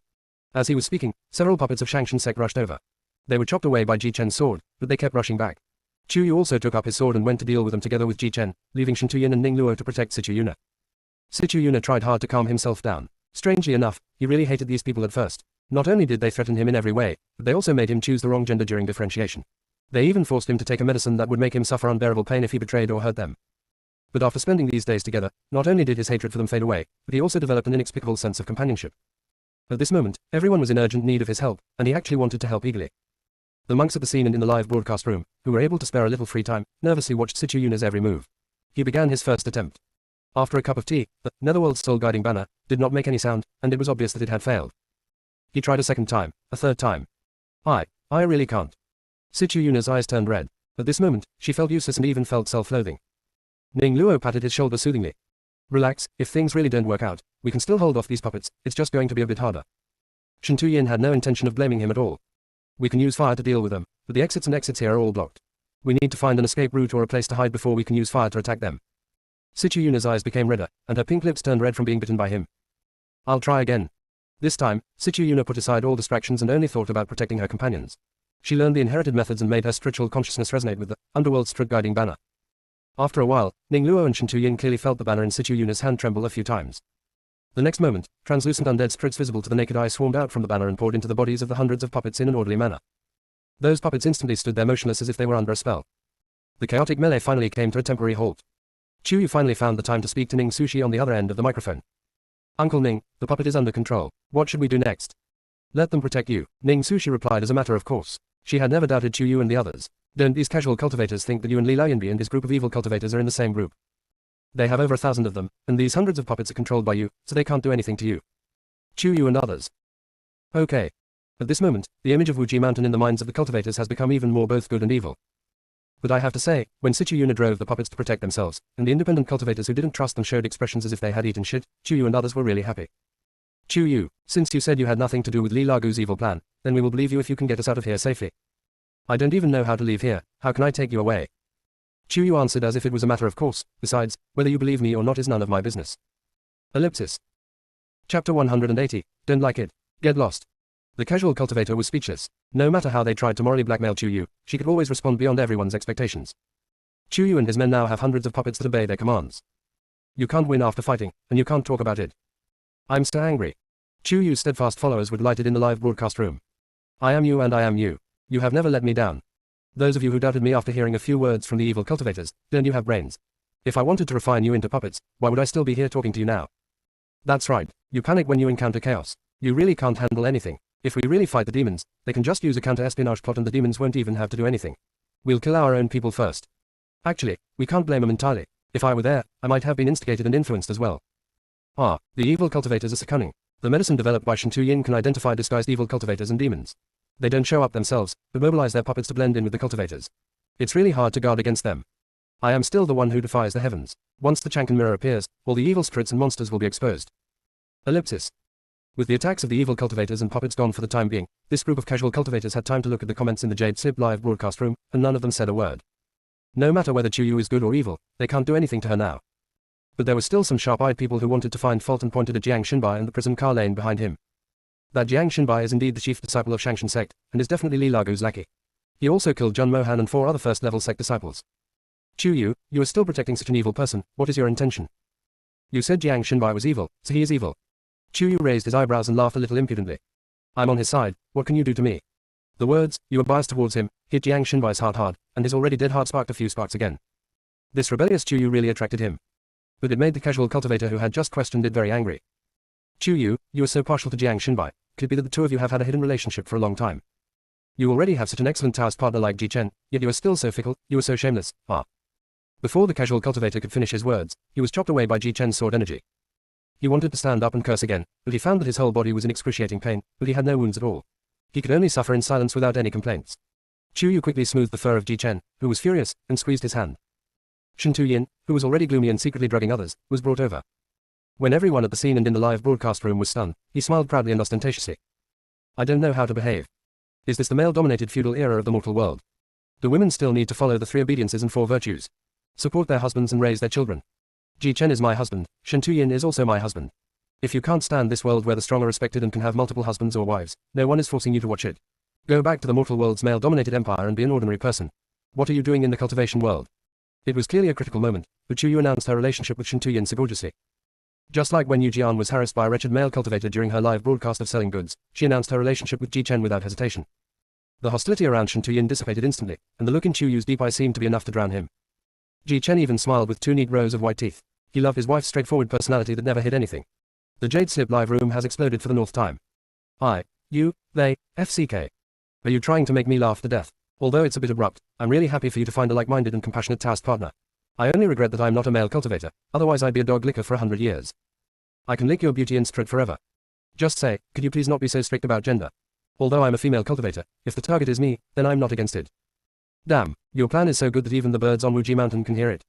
As he was speaking, several puppets of Shangshan sect rushed over. They were chopped away by Ji Chen's sword, but they kept rushing back. Chu Yu also took up his sword and went to deal with them together with Ji Chen, leaving Shen Tuyin and Ning Luo to protect Sichu Yuna. Sichu Yuna tried hard to calm himself down. Strangely enough, he really hated these people at first. Not only did they threaten him in every way, but they also made him choose the wrong gender during differentiation. They even forced him to take a medicine that would make him suffer unbearable pain if he betrayed or hurt them. But after spending these days together, not only did his hatred for them fade away, but he also developed an inexplicable sense of companionship. At this moment, everyone was in urgent need of his help, and he actually wanted to help eagerly. The monks at the scene and in the live broadcast room, who were able to spare a little free time, nervously watched Sichu Yuna's every move. He began his first attempt. After a cup of tea, the Netherworld's soul guiding banner did not make any sound, and it was obvious that it had failed. He tried a second time, a third time. I really can't. Sichu Yuna's eyes turned red. At this moment, she felt useless and even felt self-loathing. Ning Luo patted his shoulder soothingly. Relax, if things really don't work out, we can still hold off these puppets, it's just going to be a bit harder. Shen Tuyin had no intention of blaming him at all. We can use fire to deal with them, but the exits and exits here are all blocked. We need to find an escape route or a place to hide before we can use fire to attack them. Sichu Yuna's eyes became redder, and her pink lips turned red from being bitten by him. I'll try again. This time, Sichu Yuna put aside all distractions and only thought about protecting her companions. She learned the inherited methods and made her spiritual consciousness resonate with the Underworld Strut Guiding Banner. After a while, Ning Luo and Shen Tuyin clearly felt the banner in Sichu Yuna's hand tremble a few times. The next moment, translucent undead spirits visible to the naked eye swarmed out from the banner and poured into the bodies of the hundreds of puppets in an orderly manner. Those puppets instantly stood there motionless as if they were under a spell. The chaotic melee finally came to a temporary halt. Chuyu finally found the time to speak to Ning Sushi on the other end of the microphone. Uncle Ning, the puppet is under control. What should we do next? Let them protect you, Ning Sushi replied as a matter of course. She had never doubted Chuyu and the others. Don't these casual cultivators think that you and Li Lianbi and his group of evil cultivators are in the same group? They have over 1,000 of them, and these hundreds of puppets are controlled by you, so they can't do anything to you. Chuyu and others. Okay. At this moment, the image of Wuji Mountain in the minds of the cultivators has become even more both good and evil. But I have to say, when Sichu Yuna drove the puppets to protect themselves, and the independent cultivators who didn't trust them showed expressions as if they had eaten shit, Chuyu and others were really happy. Chuyu, since you said you had nothing to do with Li Lagu's evil plan, then we will believe you if you can get us out of here safely. I don't even know how to leave here, how can I take you away? Chuyu answered as if it was a matter of course, besides, whether you believe me or not is none of my business. Ellipsis. Chapter 180, Don't like it. Get lost. The casual cultivator was speechless. No matter how they tried to morally blackmail Chuyu, she could always respond beyond everyone's expectations. Chuyu and his men now have hundreds of puppets that obey their commands. You can't win after fighting, and you can't talk about it. I'm so angry. Chuyu's steadfast followers were delighted in the live broadcast room. I am you and I am you. You have never let me down. Those of you who doubted me after hearing a few words from the evil cultivators, don't you have brains? If I wanted to refine you into puppets, why would I still be here talking to you now? That's right, you panic when you encounter chaos. You really can't handle anything. If we really fight the demons, they can just use a counter-espionage plot and the demons won't even have to do anything. We'll kill our own people first. Actually, we can't blame them entirely. If I were there, I might have been instigated and influenced as well. Ah, the evil cultivators are so cunning. The medicine developed by Shintu Yin can identify disguised evil cultivators and demons. They don't show up themselves, but mobilize their puppets to blend in with the cultivators. It's really hard to guard against them. I am still the one who defies the heavens. Once the Chankan mirror appears, all the evil spirits and monsters will be exposed. Ellipsis. With the attacks of the evil cultivators and puppets gone for the time being, this group of casual cultivators had time to look at the comments in the Jade Sib live broadcast room, and none of them said a word. No matter whether Chuyu is good or evil, they can't do anything to her now. But there were still some sharp-eyed people who wanted to find fault and pointed at Jiang Xinbai and the prison car lane behind him. That Jiang Xinbai is indeed the chief disciple of Shangshan sect, and is definitely Li Lagu's lackey. He also killed Jun Mohan and 4 other first-level sect disciples. Chuyu, you are still protecting such an evil person, what is your intention? You said Jiang Xinbai was evil, so he is evil. Chuyu raised his eyebrows and laughed a little impudently. I'm on his side, what can you do to me? The words, you are biased towards him, hit Jiang Xinbai's heart hard, and his already dead heart sparked a few sparks again. This rebellious Chuyu really attracted him. But it made the casual cultivator who had just questioned it very angry. Chuyu, you are so partial to Jiang Xinbai, could it be that the two of you have had a hidden relationship for a long time? You already have such an excellent Taoist partner like Ji Chen, yet you are still so fickle, you are so shameless, ah. Before the casual cultivator could finish his words, he was chopped away by Ji Chen's sword energy. He wanted to stand up and curse again, but he found that his whole body was in excruciating pain, but he had no wounds at all. He could only suffer in silence without any complaints. Chuyu quickly smoothed the fur of Ji Chen, who was furious, and squeezed his hand. Shintu Yin, who was already gloomy and secretly drugging others, was brought over. When everyone at the scene and in the live broadcast room was stunned, he smiled proudly and ostentatiously. I don't know how to behave. Is this the male-dominated feudal era of the mortal world? Do women still need to follow the 3 obediences and 4 virtues? Support their husbands and raise their children. Ji Chen is my husband, Shintu Yin is also my husband. If you can't stand this world where the strong are respected and can have multiple husbands or wives, no one is forcing you to watch it. Go back to the mortal world's male-dominated empire and be an ordinary person. What are you doing in the cultivation world? It was clearly a critical moment, but Chuyu announced her relationship with Shintu Yin so gorgeously. Just like when Yu Jian was harassed by a wretched male cultivator during her live broadcast of selling goods, she announced her relationship with Ji Chen without hesitation. The hostility around Shintu Yin dissipated instantly, and the look in Chuyu's deep eyes seemed to be enough to drown him. Ji Chen even smiled with 2 neat rows of white teeth. He loved his wife's straightforward personality that never hid anything. The Jade Slip live room has exploded for the 4th time. I, you, they, FCK. Are you trying to make me laugh to death? Although it's a bit abrupt, I'm really happy for you to find a like-minded and compassionate Taoist partner. I only regret that I'm not a male cultivator, otherwise I'd be a dog licker for 100 years. I can lick your beauty and strut forever. Just say, could you please not be so strict about gender? Although I'm a female cultivator, if the target is me, then I'm not against it. Damn, your plan is so good that even the birds on Wuji Mountain can hear it.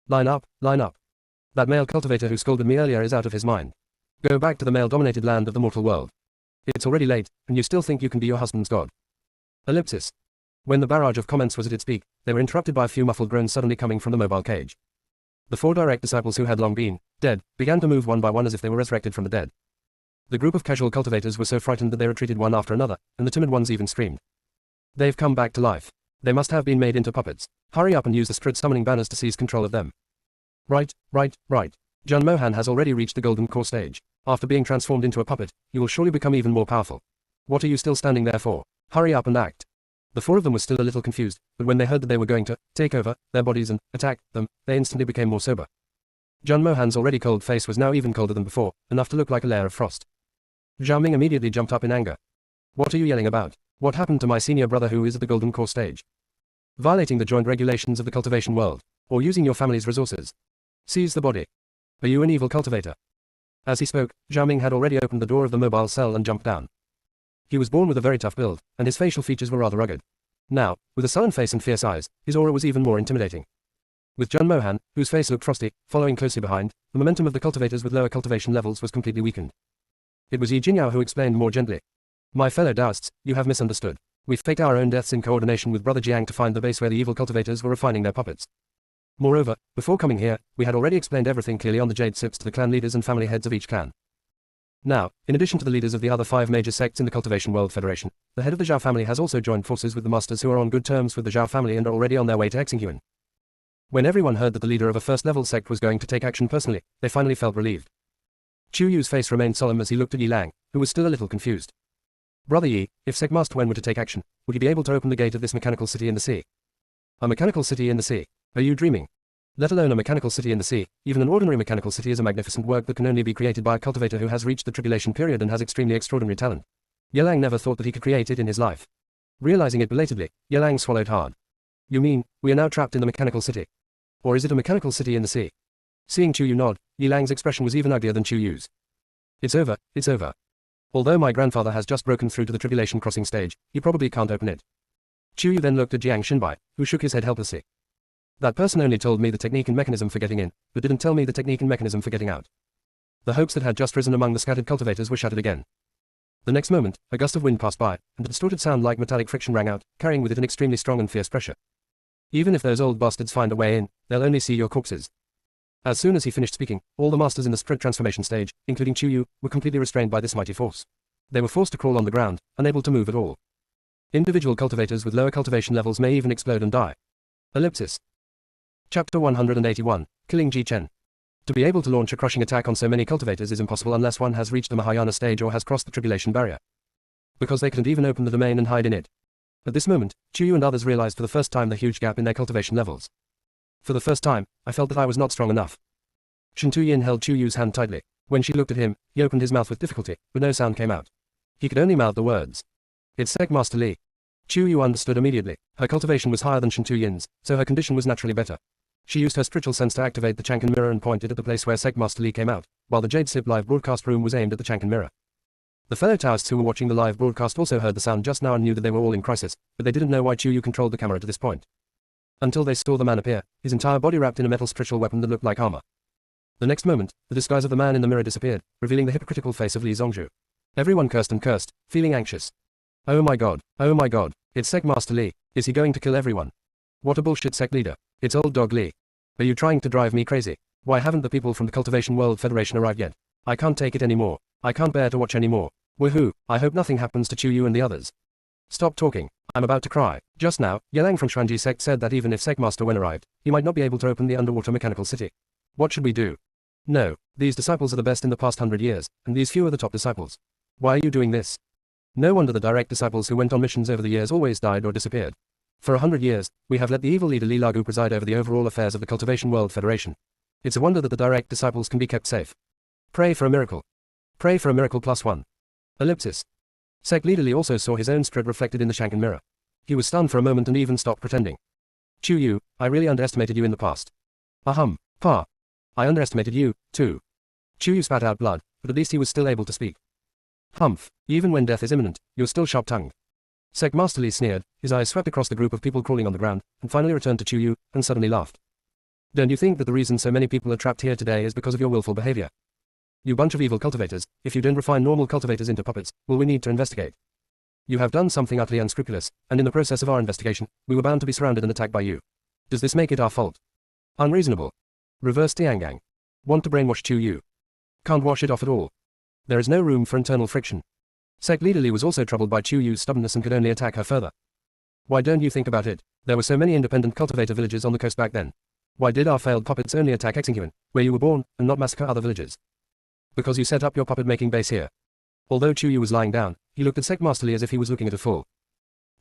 Line up, line up. That male cultivator who scolded me earlier is out of his mind. Go back to the male-dominated land of the mortal world. It's already late, and you still think you can be your husband's god. Ellipsis. When the barrage of comments was at its peak, they were interrupted by a few muffled groans suddenly coming from the mobile cage. The 4 direct disciples who had long been dead began to move one by one as if they were resurrected from the dead. The group of casual cultivators were so frightened that they retreated one after another, and the timid ones even screamed. They've come back to life. They must have been made into puppets. Hurry up and use the Strid summoning banners to seize control of them. Right. Jun Mohan has already reached the golden core stage. After being transformed into a puppet, he will surely become even more powerful. What are you still standing there for? Hurry up and act. The four of them were still a little confused, but when they heard that they were going to take over their bodies and attack them, they instantly became more sober. Jun Mohan's already cold face was now even colder than before, enough to look like a layer of frost. Zhao Ming immediately jumped up in anger. What are you yelling about? What happened to my senior brother who is at the Golden Core stage? Violating the joint regulations of the cultivation world, or using your family's resources. Seize the body. Are you an evil cultivator? As he spoke, Zhao Ming had already opened the door of the mobile cell and jumped down. He was born with a very tough build, and his facial features were rather rugged. Now, with a sullen face and fierce eyes, his aura was even more intimidating. With Jun Mohan, whose face looked frosty, following closely behind, the momentum of the cultivators with lower cultivation levels was completely weakened. It was Yi Jinyao who explained more gently. My fellow Taoists, you have misunderstood. We faked our own deaths in coordination with Brother Jiang to find the base where the evil cultivators were refining their puppets. Moreover, before coming here, we had already explained everything clearly on the Jade Sips to the clan leaders and family heads of each clan. Now, in addition to the leaders of the other 5 major sects in the Cultivation World Federation, the head of the Zhao family has also joined forces with the masters who are on good terms with the Zhao family and are already on their way to Xingyuan. When everyone heard that the leader of a first-level sect was going to take action personally, they finally felt relieved. Chu Yu's face remained solemn as he looked at Yi Lang, who was still a little confused. Brother Yi, if Sect Master Wen were to take action, would he be able to open the gate of this mechanical city in the sea? A mechanical city in the sea? Are you dreaming? Let alone a mechanical city in the sea, even an ordinary mechanical city is a magnificent work that can only be created by a cultivator who has reached the tribulation period and has extremely extraordinary talent. Ye Lang never thought that he could create it in his life. Realizing it belatedly, Ye Lang swallowed hard. You mean, we are now trapped in the mechanical city? Or is it a mechanical city in the sea? Seeing Chu Yu nod, Ye Lang's expression was even uglier than Chu Yu's. It's over, it's over. Although my grandfather has just broken through to the tribulation crossing stage, he probably can't open it. Chu Yu then looked at Jiang Xinbai, who shook his head helplessly. That person only told me the technique and mechanism for getting in, but didn't tell me the technique and mechanism for getting out. The hopes that had just risen among the scattered cultivators were shattered again. The next moment, a gust of wind passed by, and a distorted sound like metallic friction rang out, carrying with it an extremely strong and fierce pressure. Even if those old bastards find a way in, they'll only see your corpses. As soon as he finished speaking, all the masters in the spirit transformation stage, including Chu Yu, were completely restrained by this mighty force. They were forced to crawl on the ground, unable to move at all. Individual cultivators with lower cultivation levels may even explode and die. Ellipsis. Chapter 181, Killing Ji Chen. To be able to launch a crushing attack on so many cultivators is impossible unless one has reached the Mahayana stage or has crossed the tribulation barrier. Because they couldn't even open the domain and hide in it. At this moment, Chu Yu and others realized for the first time the huge gap in their cultivation levels. For the first time, I felt that I was not strong enough. Shen Tuyin held Chu Yu's hand tightly. When she looked at him, he opened his mouth with difficulty, but no sound came out. He could only mouth the words. It's Sect Master Li. Chu Yu understood immediately. Her cultivation was higher than Shen Tuyin's, so her condition was naturally better. She used her spiritual sense to activate the Chankan mirror and pointed at the place where Sect Master Li came out, while the Jade Sip live broadcast room was aimed at the Chankan mirror. The fellow Taoists who were watching the live broadcast also heard the sound just now and knew that they were all in crisis, but they didn't know why Chu Yu controlled the camera to this point. Until they saw the man appear, his entire body wrapped in a metal spiritual weapon that looked like armor. The next moment, the disguise of the man in the mirror disappeared, revealing the hypocritical face of Li Zongzhu. Everyone cursed and cursed, feeling anxious. Oh my god, it's Sect Master Li. Is he going to kill everyone? What a bullshit sect leader. It's old dog Li. Are you trying to drive me crazy? Why haven't the people from the Cultivation World Federation arrived yet? I can't take it anymore. I can't bear to watch anymore. Woohoo, I hope nothing happens to Chu Yu and the others. Stop talking. I'm about to cry. Just now, Ye Lang from Xuanji sect said that even if Sect Master Wen arrived, he might not be able to open the underwater mechanical city. What should we do? No, these disciples are the best in the past 100 years, and these few are the top disciples. Why are you doing this? No wonder the direct disciples who went on missions over the years always died or disappeared. For 100 years, we have let the evil leader Li Lagu preside over the overall affairs of the Cultivation World Federation. It's a wonder that the direct disciples can be kept safe. Pray for a miracle. Pray for a miracle +1. Ellipsis. Sect leader Li also saw his own spirit reflected in the Shankan mirror. He was stunned for a moment and even stopped pretending. Chu Yu, I really underestimated you in the past. Ahum, Pa. I underestimated you, too. Chu Yu spat out blood, but at least he was still able to speak. Humph, even when death is imminent, you're still sharp-tongued. Sect Master Li sneered, his eyes swept across the group of people crawling on the ground, and finally returned to Chu Yu, and suddenly laughed. Don't you think that the reason so many people are trapped here today is because of your willful behavior? You bunch of evil cultivators, if you don't refine normal cultivators into puppets, will we need to investigate? You have done something utterly unscrupulous, and in the process of our investigation, we were bound to be surrounded and attacked by you. Does this make it our fault? Unreasonable. Reverse Tiangang. Want to brainwash Chu Yu. Can't wash it off at all. There is no room for internal friction. Sect leader Li was also troubled by Chu Yu's stubbornness and could only attack her further. Why don't you think about it? There were so many independent cultivator villages on the coast back then. Why did our failed puppets only attack Xingyuan, where you were born, and not massacre other villages? Because you set up your puppet-making base here. Although Chu Yu was lying down, he looked at Sect Master Li as if he was looking at a fool.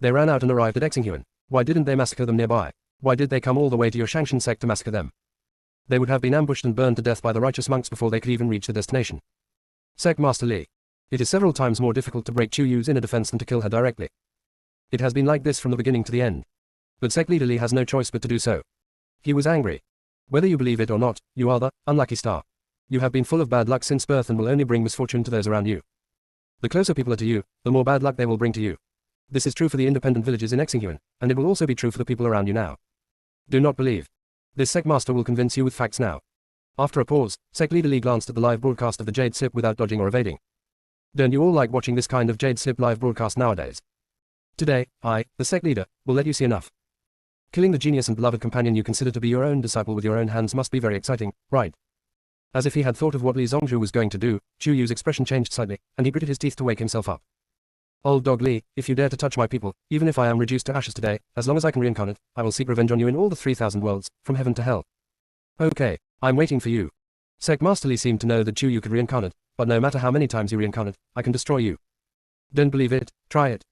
They ran out and arrived at Exinghuan. Why didn't they massacre them nearby? Why did they come all the way to your Shangshan sect to massacre them? They would have been ambushed and burned to death by the righteous monks before they could even reach their destination. Sect Master Li. It is several times more difficult to break Chu Yu's inner defense than to kill her directly. It has been like this from the beginning to the end. But Sect Leader Li has no choice but to do so. He was angry. Whether you believe it or not, you are the unlucky star. You have been full of bad luck since birth and will only bring misfortune to those around you. The closer people are to you, the more bad luck they will bring to you. This is true for the independent villages in Exinghuan, and it will also be true for the people around you now. Do not believe. This Sect Master will convince you with facts now. After a pause, Sect Leader Li glanced at the live broadcast of the Jade Slip without dodging or evading. Don't you all like watching this kind of Jade Slip live broadcast nowadays? Today, I, the Sect Leader, will let you see enough. Killing the genius and beloved companion you consider to be your own disciple with your own hands must be very exciting, right? As if he had thought of what Li Zongzhu was going to do, Chu Yu's expression changed slightly, and he gritted his teeth to wake himself up. Old dog Li, if you dare to touch my people, even if I am reduced to ashes today, as long as I can reincarnate, I will seek revenge on you in all the 3,000 worlds, from heaven to hell. Okay, I'm waiting for you. Sect Master Li seemed to know that Chu Yu could reincarnate, but no matter how many times you reincarnate, I can destroy you. Don't believe it, try it.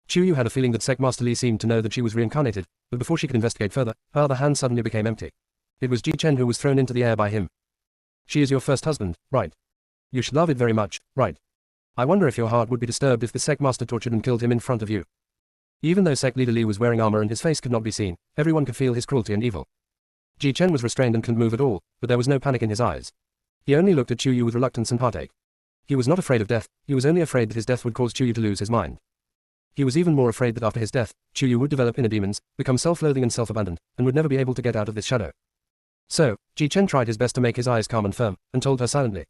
Chu Yu had a feeling that Sect Master Li seemed to know that she was reincarnated, but before she could investigate further, her other hand suddenly became empty. It was Ji Chen who was thrown into the air by him. She is your first husband, right? You should love it very much, right? I wonder if your heart would be disturbed if the Sect Master tortured and killed him in front of you. Even though Sect Leader Li was wearing armor and his face could not be seen, everyone could feel his cruelty and evil. Ji Chen was restrained and couldn't move at all, but there was no panic in his eyes. He only looked at Chu Yu with reluctance and heartache. He was not afraid of death, he was only afraid that his death would cause Chu Yu to lose his mind. He was even more afraid that after his death, Chu Yu would develop inner demons, become self-loathing and self-abandoned, and would never be able to get out of this shadow. So, Ji Chen tried his best to make his eyes calm and firm, and told her silently.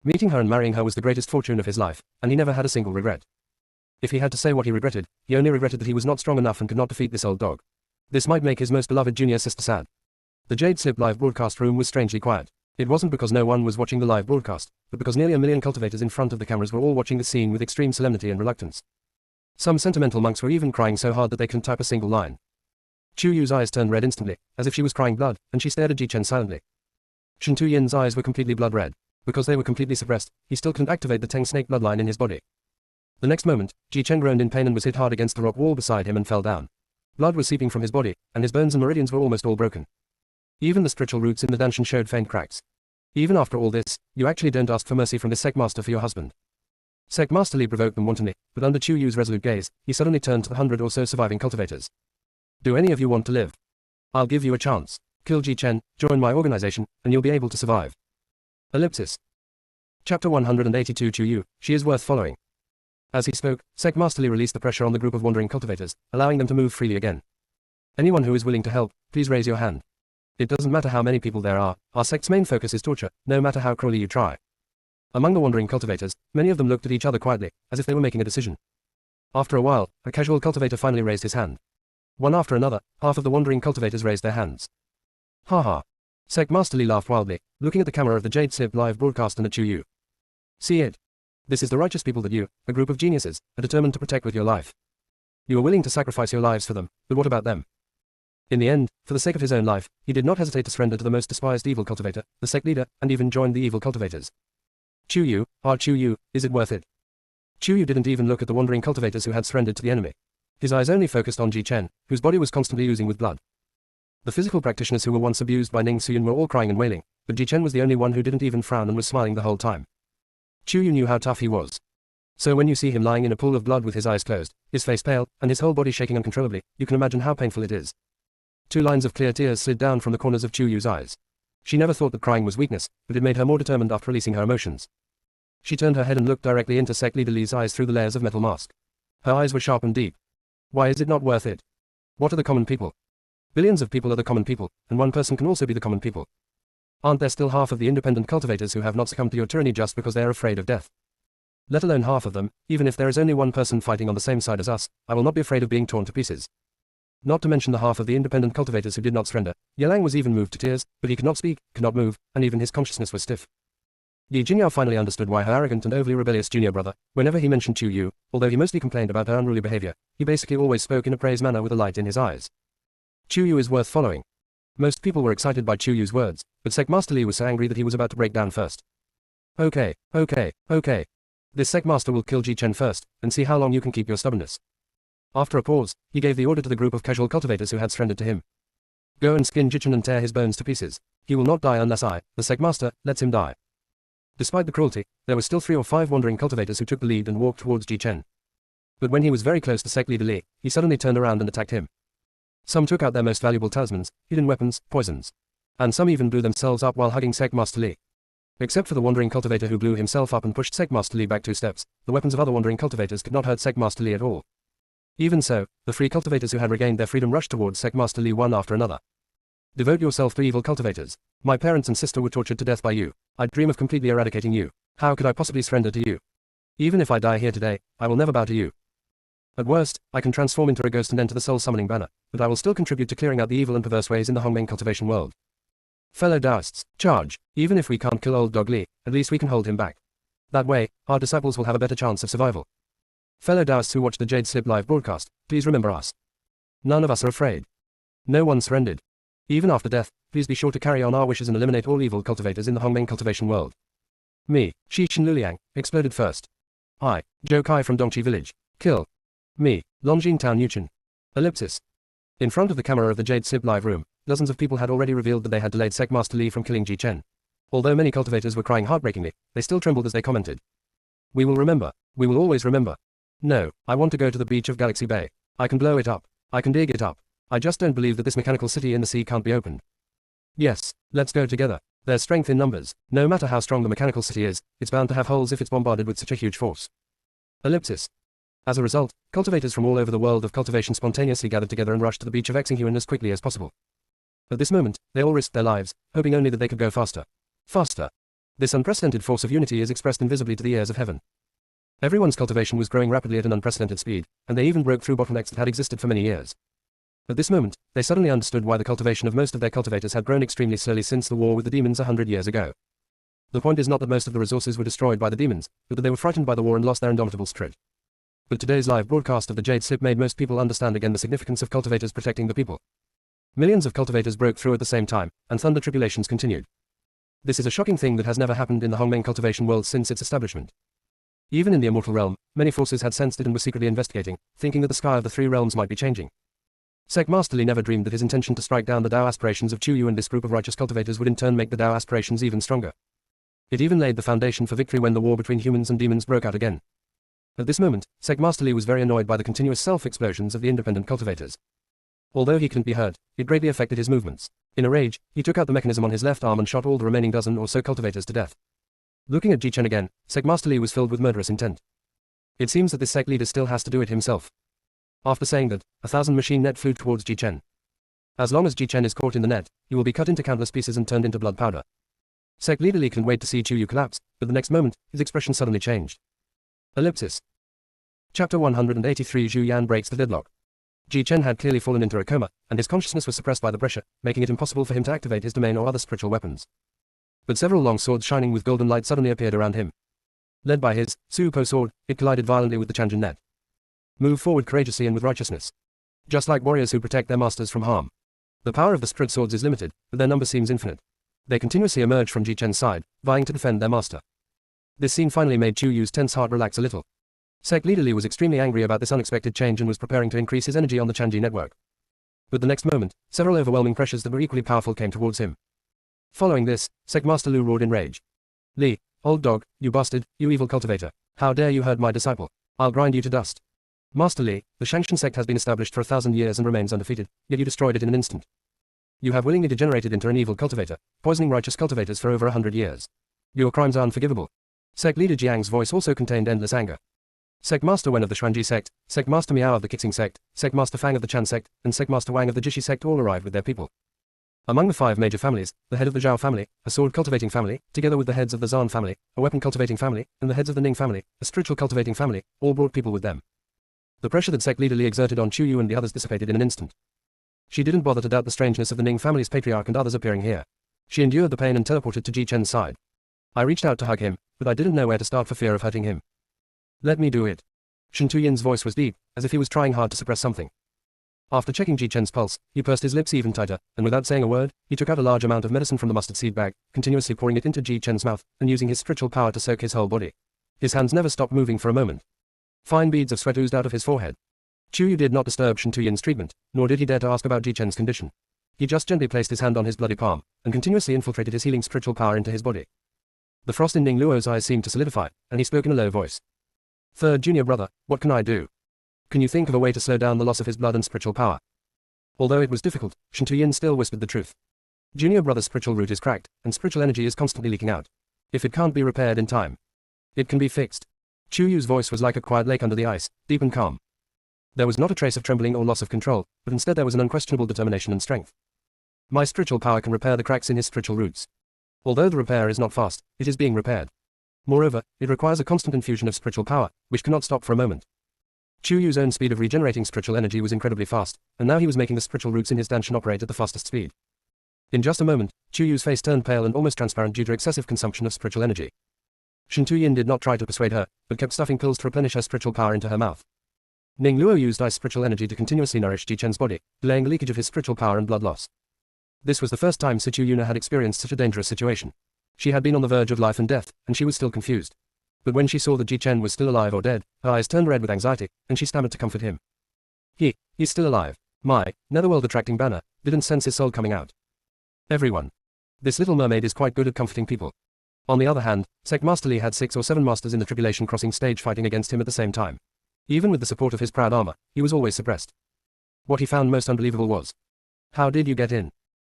Meeting her and marrying her was the greatest fortune of his life, and he never had a single regret. If he had to say what he regretted, he only regretted that he was not strong enough and could not defeat this old dog. This might make his most beloved junior sister sad. The Jade Slip live broadcast room was strangely quiet. It wasn't because no one was watching the live broadcast, but because nearly 1 million cultivators in front of the cameras were all watching the scene with extreme solemnity and reluctance. Some sentimental monks were even crying so hard that they couldn't type a single line. Chu Yu's eyes turned red instantly, as if she was crying blood, and she stared at Ji Chen silently. Shen Tuyin's eyes were completely blood red. Because they were completely suppressed, he still couldn't activate the Teng snake bloodline in his body. The next moment, Ji Chen groaned in pain and was hit hard against the rock wall beside him and fell down. Blood was seeping from his body, and his bones and meridians were almost all broken. Even the spiritual roots in the danshan showed faint cracks. Even after all this, you actually don't ask for mercy from this Sect Master for your husband. Sect Master Li provoked them wantonly, but under Chu Yu's resolute gaze, he suddenly turned to the 100 or so surviving cultivators. Do any of you want to live? I'll give you a chance. Kill Ji Chen, join my organization, and you'll be able to survive. Ellipsis. Chapter 182 Chu Yu, she is worth following. As he spoke, Sect Master Li released the pressure on the group of wandering cultivators, allowing them to move freely again. Anyone who is willing to help, please raise your hand. It doesn't matter how many people there are, our sect's main focus is torture, no matter how cruelly you try. Among the wandering cultivators, many of them looked at each other quietly, as if they were making a decision. After a while, a casual cultivator finally raised his hand. One after another, half of the wandering cultivators raised their hands. Ha ha. Sect Master Li laughed wildly, looking at the camera of the Jade Slip live broadcast and at Chu Yu. See it? This is the righteous people that you, a group of geniuses, are determined to protect with your life. You are willing to sacrifice your lives for them, but what about them? In the end, for the sake of his own life, he did not hesitate to surrender to the most despised evil cultivator, the sect leader, and even joined the evil cultivators. Chu Yu, Chu Yu, is it worth it? Chu Yu didn't even look at the wandering cultivators who had surrendered to the enemy. His eyes only focused on Ji Chen, whose body was constantly oozing with blood. The physical practitioners who were once abused by Ning Suyin were all crying and wailing, but Ji Chen was the only one who didn't even frown and was smiling the whole time. Chu Yu knew how tough he was. So when you see him lying in a pool of blood with his eyes closed, his face pale, and his whole body shaking uncontrollably, you can imagine how painful it is. 2 lines of clear tears slid down from the corners of Chu Yu's eyes. She never thought that crying was weakness, but it made her more determined after releasing her emotions. She turned her head and looked directly into Sect Leader Li's eyes through the layers of metal mask. Her eyes were sharp and deep. Why is it not worth it? What are the common people? Billions of people are the common people, and one person can also be the common people. Aren't there still half of the independent cultivators who have not succumbed to your tyranny just because they are afraid of death? Let alone half of them, even if there is only one person fighting on the same side as us, I will not be afraid of being torn to pieces. Not to mention the half of the independent cultivators who did not surrender. Yelang was even moved to tears, but he could not speak, could not move, and even his consciousness was stiff. Yi Jinyao finally understood why her arrogant and overly rebellious junior brother, whenever he mentioned Chu Yu, although he mostly complained about her unruly behavior, he basically always spoke in a praise manner with a light in his eyes. Chu Yu is worth following. Most people were excited by Chu Yu's words, but Sect Master Li was so angry that he was about to break down first. Okay. This Sect Master will kill Ji Chen first, and see how long you can keep your stubbornness. After a pause, he gave the order to the group of casual cultivators who had surrendered to him. Go and skin Jichen and tear his bones to pieces. He will not die unless I, the sect master, lets him die. Despite the cruelty, there were still 3 or 5 wandering cultivators who took the lead and walked towards Jichen. But when he was very close to sect leader Li, he suddenly turned around and attacked him. Some took out their most valuable talismans, hidden weapons, poisons. And some even blew themselves up while hugging sect master Li. Except for the wandering cultivator who blew himself up and pushed sect master Li back 2 steps, the weapons of other wandering cultivators could not hurt sect master Li at all. Even so, the 3 cultivators who had regained their freedom rushed towards sect master Li one after another. Devote yourself to evil cultivators. My parents and sister were tortured to death by you. I dream of completely eradicating you. How could I possibly surrender to you? Even if I die here today, I will never bow to you. At worst, I can transform into a ghost and enter the soul summoning banner, but I will still contribute to clearing out the evil and perverse ways in the Hongmeng cultivation world. Fellow Taoists, charge! Even if we can't kill old dog Li, at least we can hold him back. That way, our disciples will have a better chance of survival. Fellow Taoists who watch the Jade Slip live broadcast, please remember us. None of us are afraid. No one surrendered. Even after death, please be sure to carry on our wishes and eliminate all evil cultivators in the Hongmeng cultivation world. Me, Shishin Luliang, exploded first. I, Zhou Kai from Dongqi village. Kill. Me, Longjing Town Yuchen. Ellipsis. In front of the camera of the Jade Slip live room, dozens of people had already revealed that they had delayed Sect Master Li from killing Jichen. Although many cultivators were crying heartbreakingly, they still trembled as they commented. We will remember. We will always remember. No, I want to go to the beach of Galaxy Bay. I can blow it up. I can dig it up. I just don't believe that this mechanical city in the sea can't be opened. Yes, let's go together. There's strength in numbers. No matter how strong the mechanical city is, it's bound to have holes if it's bombarded with such a huge force. Ellipsis. As a result, cultivators from all over the world of cultivation spontaneously gathered together and rushed to the beach of Xingyuan as quickly as possible. At this moment, they all risked their lives, hoping only that they could go faster. Faster. This unprecedented force of unity is expressed invisibly to the ears of heaven. Everyone's cultivation was growing rapidly at an unprecedented speed, and they even broke through bottlenecks that had existed for many years. At this moment, they suddenly understood why the cultivation of most of their cultivators had grown extremely slowly since the war with the demons 100 years ago. The point is not that most of the resources were destroyed by the demons, but that they were frightened by the war and lost their indomitable spirit. But today's live broadcast of the Jade Slip made most people understand again the significance of cultivators protecting the people. Millions of cultivators broke through at the same time, and thunder tribulations continued. This is a shocking thing that has never happened in the Hongmeng cultivation world since its establishment. Even in the immortal realm, many forces had sensed it and were secretly investigating, thinking that the sky of the 3 realms might be changing. Sect Master Li never dreamed that his intention to strike down the Dao aspirations of Chu Yu and this group of righteous cultivators would in turn make the Dao aspirations even stronger. It even laid the foundation for victory when the war between humans and demons broke out again. At this moment, Sect Master Li was very annoyed by the continuous self-explosions of the independent cultivators. Although he couldn't be hurt, it greatly affected his movements. In a rage, he took out the mechanism on his left arm and shot all the remaining dozen or so cultivators to death. Looking at Jichen again, Sect Master Li was filled with murderous intent. It seems that this sect leader still has to do it himself. After saying that, 1,000 machine net flew towards Jichen. As long as Jichen is caught in the net, he will be cut into countless pieces and turned into blood powder. Sect leader Li couldn't wait to see Chu Yu collapse, but the next moment, his expression suddenly changed. Ellipsis. Chapter 183 Zhu Yan breaks the deadlock. Jichen had clearly fallen into a coma, and his consciousness was suppressed by the pressure, making it impossible for him to activate his domain or other spiritual weapons. But several long swords shining with golden light suddenly appeared around him. Led by his Su Po sword, it collided violently with the Chanjin net. Move forward courageously and with righteousness. Just like warriors who protect their masters from harm. The power of the spirit swords is limited, but their number seems infinite. They continuously emerge from Jichen's side, vying to defend their master. This scene finally made Chu Yu's tense heart relax a little. Sect leader Li was extremely angry about this unexpected change and was preparing to increase his energy on the Chanji network. But the next moment, several overwhelming pressures that were equally powerful came towards him. Following this, Sect Master Lu roared in rage. Li, old dog, you bastard, you evil cultivator. How dare you hurt my disciple? I'll grind you to dust. Master Li, the Shangshan sect has been established for 1,000 years and remains undefeated, yet you destroyed it in an instant. You have willingly degenerated into an evil cultivator, poisoning righteous cultivators for over 100 years. Your crimes are unforgivable. Sect leader Jiang's voice also contained endless anger. Sect Master Wen of the Xuanji sect, Sect Master Miao of the Qixing sect, Sect Master Fang of the Chan sect, and Sect Master Wang of the Jishi sect all arrived with their people. Among the 5 major families, the head of the Zhao family, a sword cultivating family, together with the heads of the Zan family, a weapon cultivating family, and the heads of the Ning family, a spiritual cultivating family, all brought people with them. The pressure that sect leader Li exerted on Chu Yu and the others dissipated in an instant. She didn't bother to doubt the strangeness of the Ning family's patriarch and others appearing here. She endured the pain and teleported to Jichen's side. I reached out to hug him, but I didn't know where to start for fear of hurting him. Let me do it. Shen Tuyin's voice was deep, as if he was trying hard to suppress something. After checking Jichen's pulse, he pursed his lips even tighter, and without saying a word, he took out a large amount of medicine from the mustard seed bag, continuously pouring it into Jichen's mouth, and using his spiritual power to soak his whole body. His hands never stopped moving for a moment. Fine beads of sweat oozed out of his forehead. Chu Yu did not disturb Shen Tuyin's treatment, nor did he dare to ask about Ji Chen's condition. He just gently placed his hand on his bloody palm, and continuously infiltrated his healing spiritual power into his body. The frost in Ning Luo's eyes seemed to solidify, and he spoke in a low voice. Third junior brother, what can I do? Can you think of a way to slow down the loss of his blood and spiritual power? Although it was difficult, Shen Tuyin still whispered the truth. Junior brother's spiritual root is cracked, and spiritual energy is constantly leaking out. If it can't be repaired in time, it can be fixed. Chu Yu's voice was like a quiet lake under the ice, deep and calm. There was not a trace of trembling or loss of control, but instead there was an unquestionable determination and strength. My spiritual power can repair the cracks in his spiritual roots. Although the repair is not fast, it is being repaired. Moreover, it requires a constant infusion of spiritual power, which cannot stop for a moment. Chu Yu's own speed of regenerating spiritual energy was incredibly fast, and now he was making the spiritual roots in his Danshan operate at the fastest speed. In just a moment, Chu Yu's face turned pale and almost transparent due to excessive consumption of spiritual energy. Shen Tuyin did not try to persuade her, but kept stuffing pills to replenish her spiritual power into her mouth. Ning Luo used ice spiritual energy to continuously nourish Ji Chen's body, delaying the leakage of his spiritual power and blood loss. This was the first time Situ Yuna had experienced such a dangerous situation. She had been on the verge of life and death, and she was still confused. But when she saw that Ji Chen was still alive or dead, her eyes turned red with anxiety, and she stammered to comfort him. He's still alive. My netherworld attracting banner didn't sense his soul coming out. Everyone. This little mermaid is quite good at comforting people. On the other hand, Sect Master Li had 6 or 7 masters in the tribulation crossing stage fighting against him at the same time. Even with the support of his proud armor, he was always suppressed. What he found most unbelievable was, how did you get in?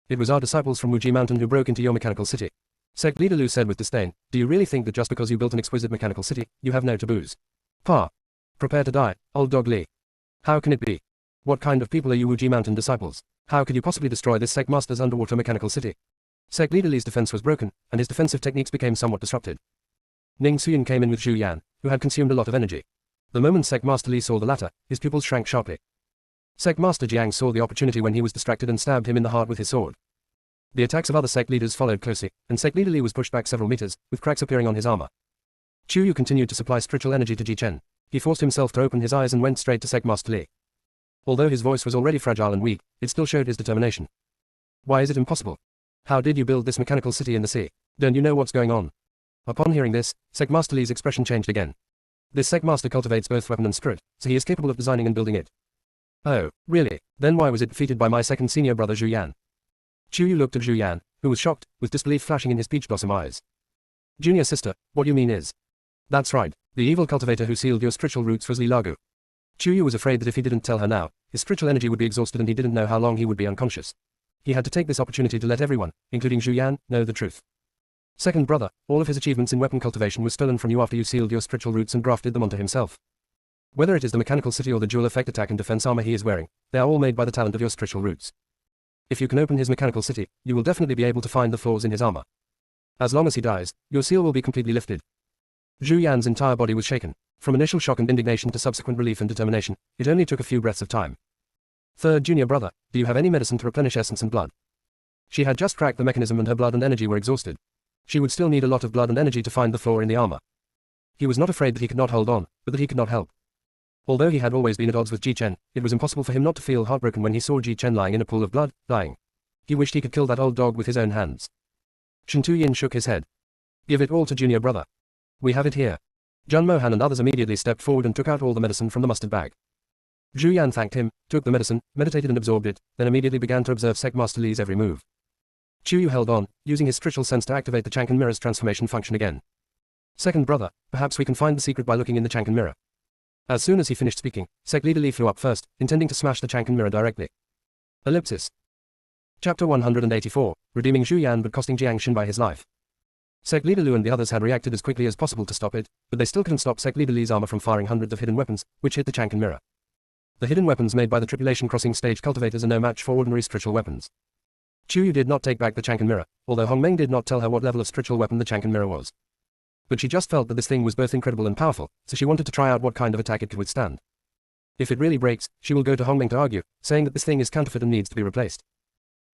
It was our disciples from Wuji Mountain who broke into your mechanical city. Sect Leader Lu said with disdain, do you really think that just because you built an exquisite mechanical city, you have no taboos? Prepare to die, old dog Li. How can it be? What kind of people are you Wuji Mountain disciples? How could you possibly destroy this Sect Master's underwater mechanical city? Sect Leader Li's defense was broken, and his defensive techniques became somewhat disrupted. Ning Suyin came in with Zhu Yan, who had consumed a lot of energy. The moment Sect Master Li saw the latter, his pupils shrank sharply. Sect Master Jiang saw the opportunity when he was distracted and stabbed him in the heart with his sword. The attacks of other sect leaders followed closely, and Sect Leader Li was pushed back several meters, with cracks appearing on his armor. Chu Yu continued to supply spiritual energy to Ji Chen. He forced himself to open his eyes and went straight to Sect Master Li. Although his voice was already fragile and weak, it still showed his determination. Why is it impossible? How did you build this mechanical city in the sea? Don't you know what's going on? Upon hearing this, Sect Master Li's expression changed again. This Sect Master cultivates both weapon and spirit, so he is capable of designing and building it. Oh, really? Then why was it defeated by my second senior brother Zhu Yan? Chu Yu looked at Zhu Yan, who was shocked, with disbelief flashing in his peach blossom eyes. Junior sister, what you mean is? That's right, the evil cultivator who sealed your spiritual roots was Li Lagu. Chu Yu was afraid that if he didn't tell her now, his spiritual energy would be exhausted and he didn't know how long he would be unconscious. He had to take this opportunity to let everyone, including Zhu Yan, know the truth. Second brother, all of his achievements in weapon cultivation were stolen from you after you sealed your spiritual roots and grafted them onto himself. Whether it is the mechanical city or the dual effect attack and defense armor he is wearing, they are all made by the talent of your spiritual roots. If you can open his mechanical city, you will definitely be able to find the flaws in his armor. As long as he dies, your seal will be completely lifted. Zhu Yan's entire body was shaken. From initial shock and indignation to subsequent relief and determination, it only took a few breaths of time. Third junior brother, do you have any medicine to replenish essence and blood? She had just cracked the mechanism and her blood and energy were exhausted. She would still need a lot of blood and energy to find the flaw in the armor. He was not afraid that he could not hold on, but that he could not help. Although he had always been at odds with Ji Chen, it was impossible for him not to feel heartbroken when he saw Ji Chen lying in a pool of blood, dying. He wished he could kill that old dog with his own hands. Shen Tuyin shook his head. Give it all to junior brother. We have it here. Jun Mohan and others immediately stepped forward and took out all the medicine from the mustard bag. Zhu Yan thanked him, took the medicine, meditated and absorbed it, then immediately began to observe Sect Master Li's every move. Chu Yu held on, using his spiritual sense to activate the Chankan Mirror's transformation function again. Second brother, perhaps we can find the secret by looking in the Chankan Mirror. As soon as he finished speaking, Sect Leader Li flew up first, intending to smash the Chankan Mirror directly. Ellipsis. Chapter 184, Redeeming Zhu Yan but costing Jiang Xin by his life. Sect Leader Lu and the others had reacted as quickly as possible to stop it, but they still couldn't stop Sect Leader Li's armor from firing hundreds of hidden weapons, which hit the Chankan Mirror. The hidden weapons made by the tribulation crossing stage cultivators are no match for ordinary spiritual weapons. Chu Yu did not take back the Chankan Mirror, although Hong Meng did not tell her what level of spiritual weapon the Chankan Mirror was. But she just felt that this thing was both incredible and powerful, so she wanted to try out what kind of attack it could withstand. If it really breaks, she will go to Hong Meng to argue, saying that this thing is counterfeit and needs to be replaced.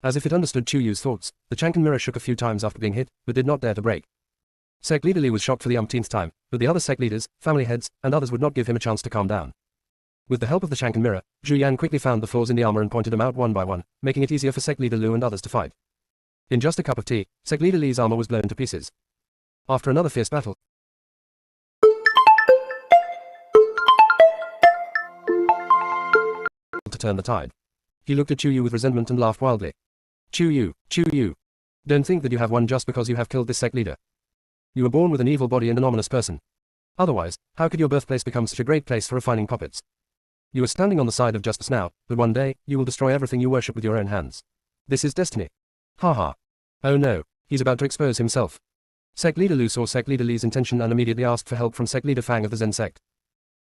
As if it understood Chu Yu's thoughts, the Chankan Mirror shook a few times after being hit, but did not dare to break. Sect Leader Li was shocked for the umpteenth time, but the other sect leaders, family heads, and others would not give him a chance to calm down. With the help of the Chankan Mirror, Zhu Yan quickly found the flaws in the armor and pointed them out one by one, making it easier for Sect Leader Lu and others to fight. In just a cup of tea, Sect Leader Li's armor was blown to pieces. After another fierce battle, to turn the tide. He looked at Chu Yu with resentment and laughed wildly. Chu Yu. Don't think that you have won just because you have killed this sect leader. You were born with an evil body and an ominous person. Otherwise, how could your birthplace become such a great place for refining puppets? You are standing on the side of justice now, but one day, you will destroy everything you worship with your own hands. This is destiny. Ha ha. Oh no, he's about to expose himself. Sect leader Lu saw sect leader Li's intention and immediately asked for help from sect leader Fang of the Zen sect.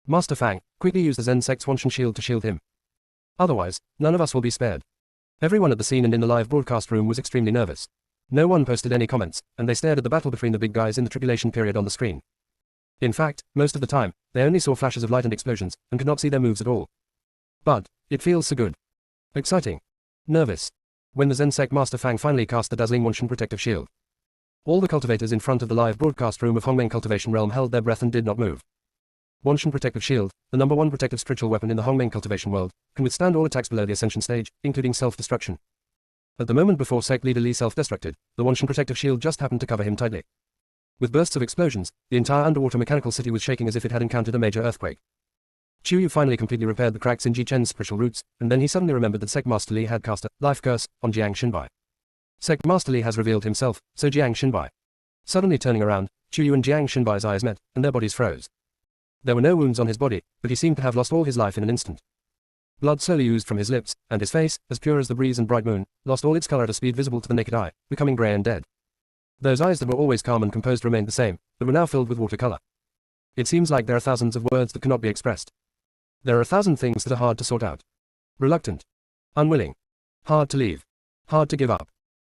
Master Fang, quickly use the Zen sect's Wanshan shield to shield him. Otherwise, none of us will be spared. Everyone at the scene and in the live broadcast room was extremely nervous. No one posted any comments, and they stared at the battle between the big guys in the tribulation period on the screen. In fact, most of the time, they only saw flashes of light and explosions, and could not see their moves at all. But, it feels so good. Exciting. Nervous. When the Zen sect Master Fang finally cast the dazzling Wanshan protective shield. All the cultivators in front of the live broadcast room of Hongmeng Cultivation Realm held their breath and did not move. Wanshan protective shield, the #1 protective spiritual weapon in the Hongmeng cultivation world, can withstand all attacks below the ascension stage, including self-destruction. At the moment before sect leader Li self-destructed, the Wanshan protective shield just happened to cover him tightly. With bursts of explosions, the entire underwater mechanical city was shaking as if it had encountered a major earthquake. Chu Yu finally completely repaired the cracks in Ji Chen's spiritual roots, and then he suddenly remembered that Sect Master Li had cast a life curse on Jiang Xinbai. Sect Master Li has revealed himself, so Jiang Xinbai. Suddenly turning around, Chu Yu and Jiang Xinbai's eyes met, and their bodies froze. There were no wounds on his body, but he seemed to have lost all his life in an instant. Blood slowly oozed from his lips, and his face, as pure as the breeze and bright moon, lost all its color at a speed visible to the naked eye, becoming grey and dead. Those eyes that were always calm and composed remained the same, but were now filled with watercolor. It seems like there are thousands of words that cannot be expressed. There are 1,000 things that are hard to sort out. Reluctant. Unwilling. Hard to leave. Hard to give up.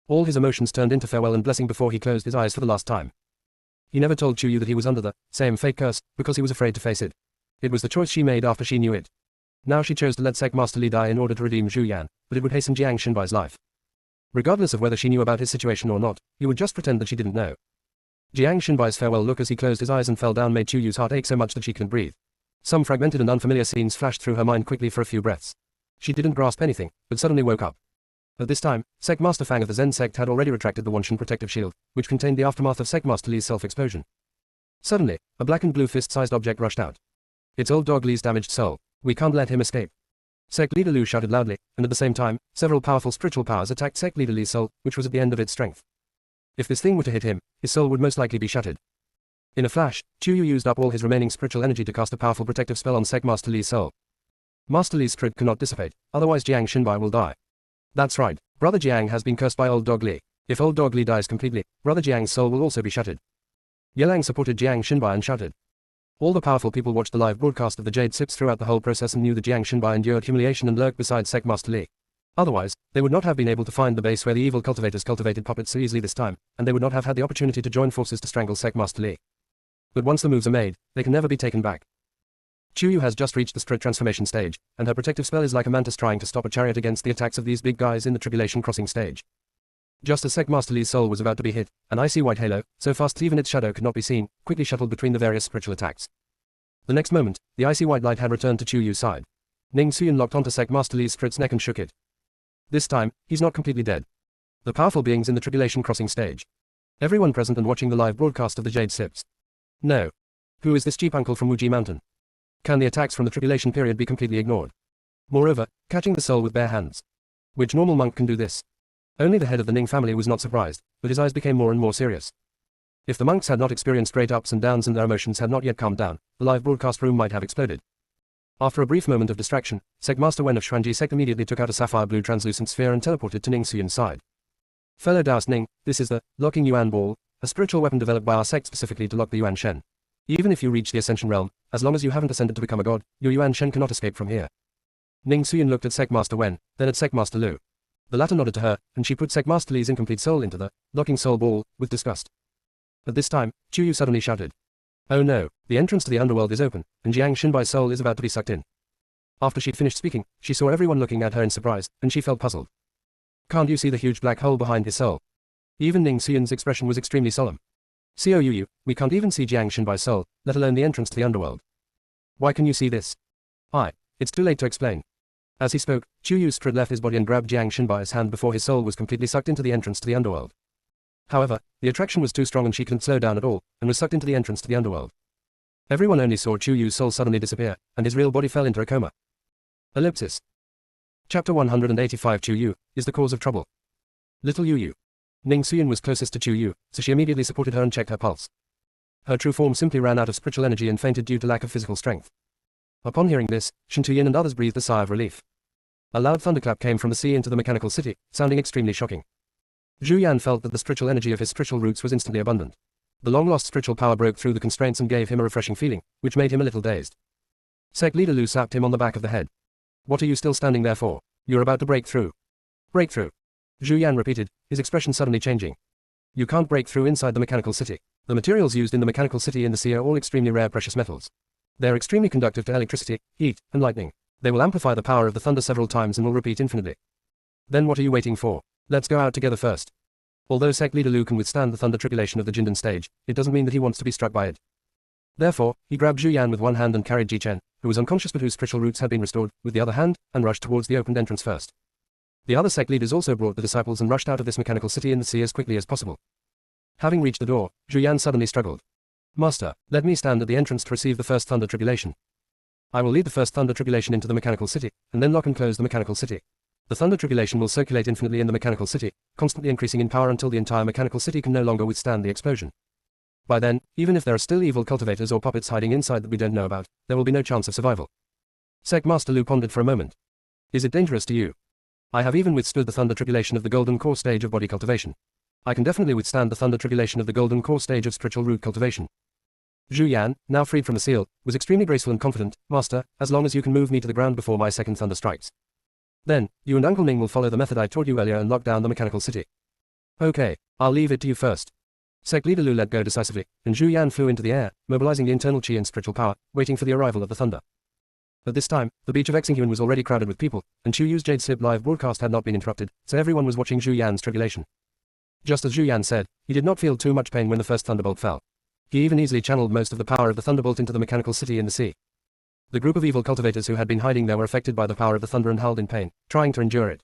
All his emotions turned into farewell and blessing before he closed his eyes for the last time. He never told Chu Yu that he was under the same fate curse, because he was afraid to face it. It was the choice she made after she knew it. Now she chose to let Sect Master Li die in order to redeem Zhu Yan, but it would hasten Jiang Xinbai's life. Regardless of whether she knew about his situation or not, he would just pretend that she didn't know. Jiang Xinbai's farewell look as he closed his eyes and fell down made Chu Yu's heart ache so much that she couldn't breathe. Some fragmented and unfamiliar scenes flashed through her mind quickly for a few breaths. She didn't grasp anything, but suddenly woke up. At this time, Sect Master Fang of the Zen sect had already retracted the Wanshan protective shield, which contained the aftermath of Sect Master Li's self-explosion. Suddenly, a black and blue fist-sized object rushed out. It's old dog Li's damaged soul. We can't let him escape. Sect leader Lu shouted loudly, and at the same time, several powerful spiritual powers attacked Sect leader Li's soul, which was at the end of its strength. If this thing were to hit him, his soul would most likely be shattered. In a flash, Chu Yu used up all his remaining spiritual energy to cast a powerful protective spell on Sect Master Li's soul. Master Li's spirit cannot dissipate, otherwise Jiang Xinbai will die. That's right, Brother Jiang has been cursed by old dog Li. If old dog Li dies completely, Brother Jiang's soul will also be shattered. Yelang supported Jiang Xinbai and shouted. All the powerful people watched the live broadcast of the Jade Sips throughout the whole process and knew that Jiang Xinbai endured humiliation and lurked beside Sect Master Li. Otherwise, they would not have been able to find the base where the evil cultivators cultivated puppets so easily this time, and they would not have had the opportunity to join forces to strangle Sect Master Li. But once the moves are made, they can never be taken back. Chu Yu has just reached the spirit transformation stage, and her protective spell is like a mantis trying to stop a chariot against the attacks of these big guys in the tribulation crossing stage. Just as Sect Master Li's soul was about to be hit, an icy white halo, so fast that even its shadow could not be seen, quickly shuttled between the various spiritual attacks. The next moment, the icy white light had returned to Chu Yu's side. Ning Suyin locked onto Sect Master Li's spirit's neck and shook it. This time, he's not completely dead. The powerful beings in the tribulation crossing stage. Everyone present and watching the live broadcast of the Jade Sips. No. Who is this cheap uncle from Wuji Mountain? Can the attacks from the tribulation period be completely ignored? Moreover, catching the soul with bare hands. Which normal monk can do this? Only the head of the Ning family was not surprised, but his eyes became more and more serious. If the monks had not experienced great ups and downs and their emotions had not yet calmed down, the live broadcast room might have exploded. After a brief moment of distraction, Sect Master Wen of Xuanji sect immediately took out a sapphire blue translucent sphere and teleported to Ning Suyin's side. Fellow Taoist Ning, this is the Locking Yuan Ball, a spiritual weapon developed by our sect specifically to lock the Yuan Shen. Even if you reach the Ascension Realm, as long as you haven't ascended to become a god, your Yuan Shen cannot escape from here. Ning Suyin looked at Sect Master Wen, then at Sect Master Lu. The latter nodded to her, and she put Sect Master Li's incomplete soul into the Locking Soul Ball, with disgust. At this time, Chu Yu suddenly shouted. Oh no, the entrance to the underworld is open, and Jiang Xinbai's soul is about to be sucked in. After she'd finished speaking, she saw everyone looking at her in surprise, and she felt puzzled. Can't you see the huge black hole behind his soul? Even Ning Suyin's expression was extremely solemn. Yu, we can't even see Jiang Xinbai's soul, let alone the entrance to the underworld. Why can you see this? It's too late to explain. As he spoke, Chu Yu strode left his body and grabbed Jiang Xinbai's hand before his soul was completely sucked into the entrance to the underworld. However, the attraction was too strong and she couldn't slow down at all, and was sucked into the entrance to the underworld. Everyone only saw Chu Yu's soul suddenly disappear, and his real body fell into a coma. Ellipsis. Chapter 185 Chu Yu is the cause of trouble. Little Yu. Ning Xuyan was closest to Chu Yu, so she immediately supported her and checked her pulse. Her true form simply ran out of spiritual energy and fainted due to lack of physical strength. Upon hearing this, Shen Tuyin and others breathed a sigh of relief. A loud thunderclap came from the sea into the mechanical city, sounding extremely shocking. Zhu Yan felt that the spiritual energy of his spiritual roots was instantly abundant. The long-lost spiritual power broke through the constraints and gave him a refreshing feeling, which made him a little dazed. Sect Leader Lu slapped him on the back of the head. What are you still standing there for? You're about to break through. Break through. Zhu Yan repeated, his expression suddenly changing. You can't break through inside the mechanical city. The materials used in the mechanical city in the sea are all extremely rare precious metals. They are extremely conductive to electricity, heat, and lightning. They will amplify the power of the thunder several times and will repeat infinitely. Then what are you waiting for? Let's go out together first. Although Sect Leader Lu can withstand the thunder tribulation of the Jindan stage, it doesn't mean that he wants to be struck by it. Therefore, he grabbed Zhu Yan with one hand and carried Ji Chen, who was unconscious but whose spiritual roots had been restored, with the other hand, and rushed towards the opened entrance first. The other sect leaders also brought the disciples and rushed out of this mechanical city in the sea as quickly as possible. Having reached the door, Zhu Yan suddenly struggled. Master, let me stand at the entrance to receive the first thunder tribulation. I will lead the first thunder tribulation into the mechanical city, and then lock and close the mechanical city. The thunder tribulation will circulate infinitely in the mechanical city, constantly increasing in power until the entire mechanical city can no longer withstand the explosion. By then, even if there are still evil cultivators or puppets hiding inside that we don't know about, there will be no chance of survival. Sect Master Lu pondered for a moment. Is it dangerous to you? I have even withstood the thunder tribulation of the golden core stage of body cultivation. I can definitely withstand the thunder tribulation of the golden core stage of spiritual root cultivation. Zhu Yan, now freed from the seal, was extremely graceful and confident. Master, as long as you can move me to the ground before my second thunder strikes. Then, you and Uncle Ning will follow the method I taught you earlier and lock down the mechanical city. Okay, I'll leave it to you first. Sect Leader Lu let go decisively, and Zhu Yan flew into the air, mobilizing the internal chi and spiritual power, waiting for the arrival of the thunder. At this time, the beach of Exinghuan was already crowded with people, and Chu Yu's Jade Slip live broadcast had not been interrupted, so everyone was watching Zhu Yan's tribulation. Just as Zhu Yan said, he did not feel too much pain when the first thunderbolt fell. He even easily channeled most of the power of the thunderbolt into the mechanical city in the sea. The group of evil cultivators who had been hiding there were affected by the power of the thunder and howled in pain, trying to endure it.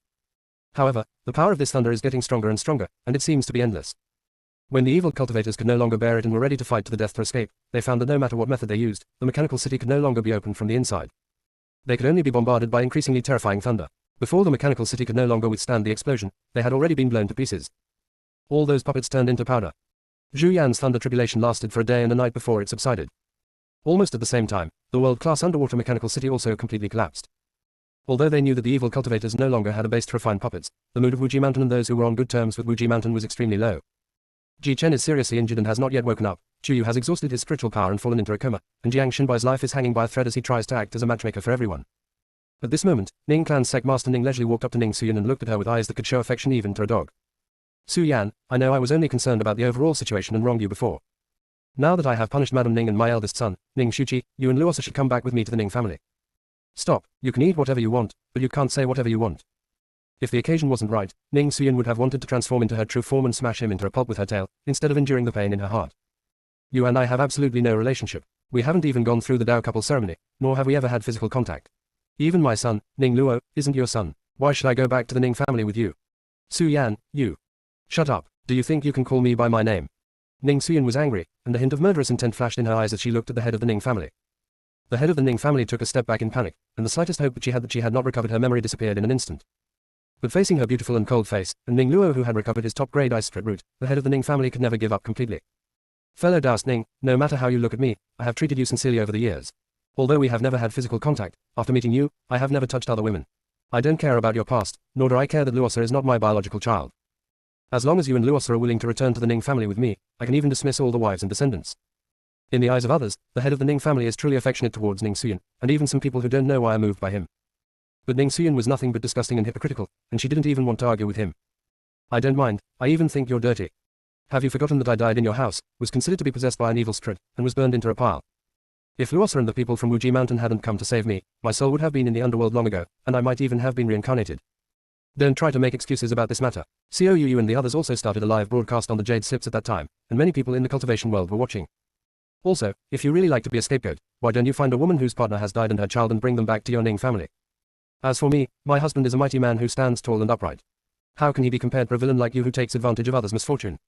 However, the power of this thunder is getting stronger and stronger, and it seems to be endless. When the evil cultivators could no longer bear it and were ready to fight to the death to escape, they found that no matter what method they used, the mechanical city could no longer be opened from the inside. They could only be bombarded by increasingly terrifying thunder. Before the mechanical city could no longer withstand the explosion, they had already been blown to pieces. All those puppets turned into powder. Zhu Yan's thunder tribulation lasted for a day and a night before it subsided. Almost at the same time, the world-class underwater mechanical city also completely collapsed. Although they knew that the evil cultivators no longer had a base to refine puppets, the mood of Wuji Mountain and those who were on good terms with Wuji Mountain was extremely low. Ji Chen is seriously injured and has not yet woken up, Chu Yu has exhausted his spiritual power and fallen into a coma, and Jiang Xinbai's life is hanging by a thread as he tries to act as a matchmaker for everyone. At this moment, Ning Clan's Sect Master Ning leisurely walked up to Ning Xuyan and looked at her with eyes that could show affection even to a dog. Su Yan, I know I was only concerned about the overall situation and wronged you before. Now that I have punished Madam Ning and my eldest son, Ning Shuqi, you and Luosa should come back with me to the Ning family. Stop, you can eat whatever you want, but you can't say whatever you want. If the occasion wasn't right, Ning Xuyan would have wanted to transform into her true form and smash him into a pulp with her tail, instead of enduring the pain in her heart. You and I have absolutely no relationship. We haven't even gone through the Dao couple ceremony, nor have we ever had physical contact. Even my son, Ning Luo, isn't your son. Why should I go back to the Ning family with you? Su Yan, you. Shut up, do you think you can call me by my name? Ning Xuyan was angry, and a hint of murderous intent flashed in her eyes as she looked at the head of the Ning family. The head of the Ning family took a step back in panic, and the slightest hope that she had not recovered her memory disappeared in an instant. But facing her beautiful and cold face, and Ning Luo who had recovered his top-grade ice sprit root, the head of the Ning family could never give up completely. Fellow Daoist Ning, no matter how you look at me, I have treated you sincerely over the years. Although we have never had physical contact, after meeting you, I have never touched other women. I don't care about your past, nor do I care that Luosa is not my biological child. As long as you and Luosa are willing to return to the Ning family with me, I can even dismiss all the wives and descendants. In the eyes of others, the head of the Ning family is truly affectionate towards Ning Xuyan, and even some people who don't know why are moved by him. But Ning Xuyan was nothing but disgusting and hypocritical, and she didn't even want to argue with him. I don't mind, I even think you're dirty. Have you forgotten that I died in your house, was considered to be possessed by an evil spirit, and was burned into a pile? If Luosa and the people from Wuji Mountain hadn't come to save me, my soul would have been in the underworld long ago, and I might even have been reincarnated. Don't try to make excuses about this matter. Xiao and the others also started a live broadcast on the Jade Slips at that time, and many people in the cultivation world were watching. Also, if you really like to be a scapegoat, why don't you find a woman whose partner has died and her child and bring them back to your Ning family? As for me, my husband is a mighty man who stands tall and upright. How can he be compared to a villain like you who takes advantage of others' misfortune?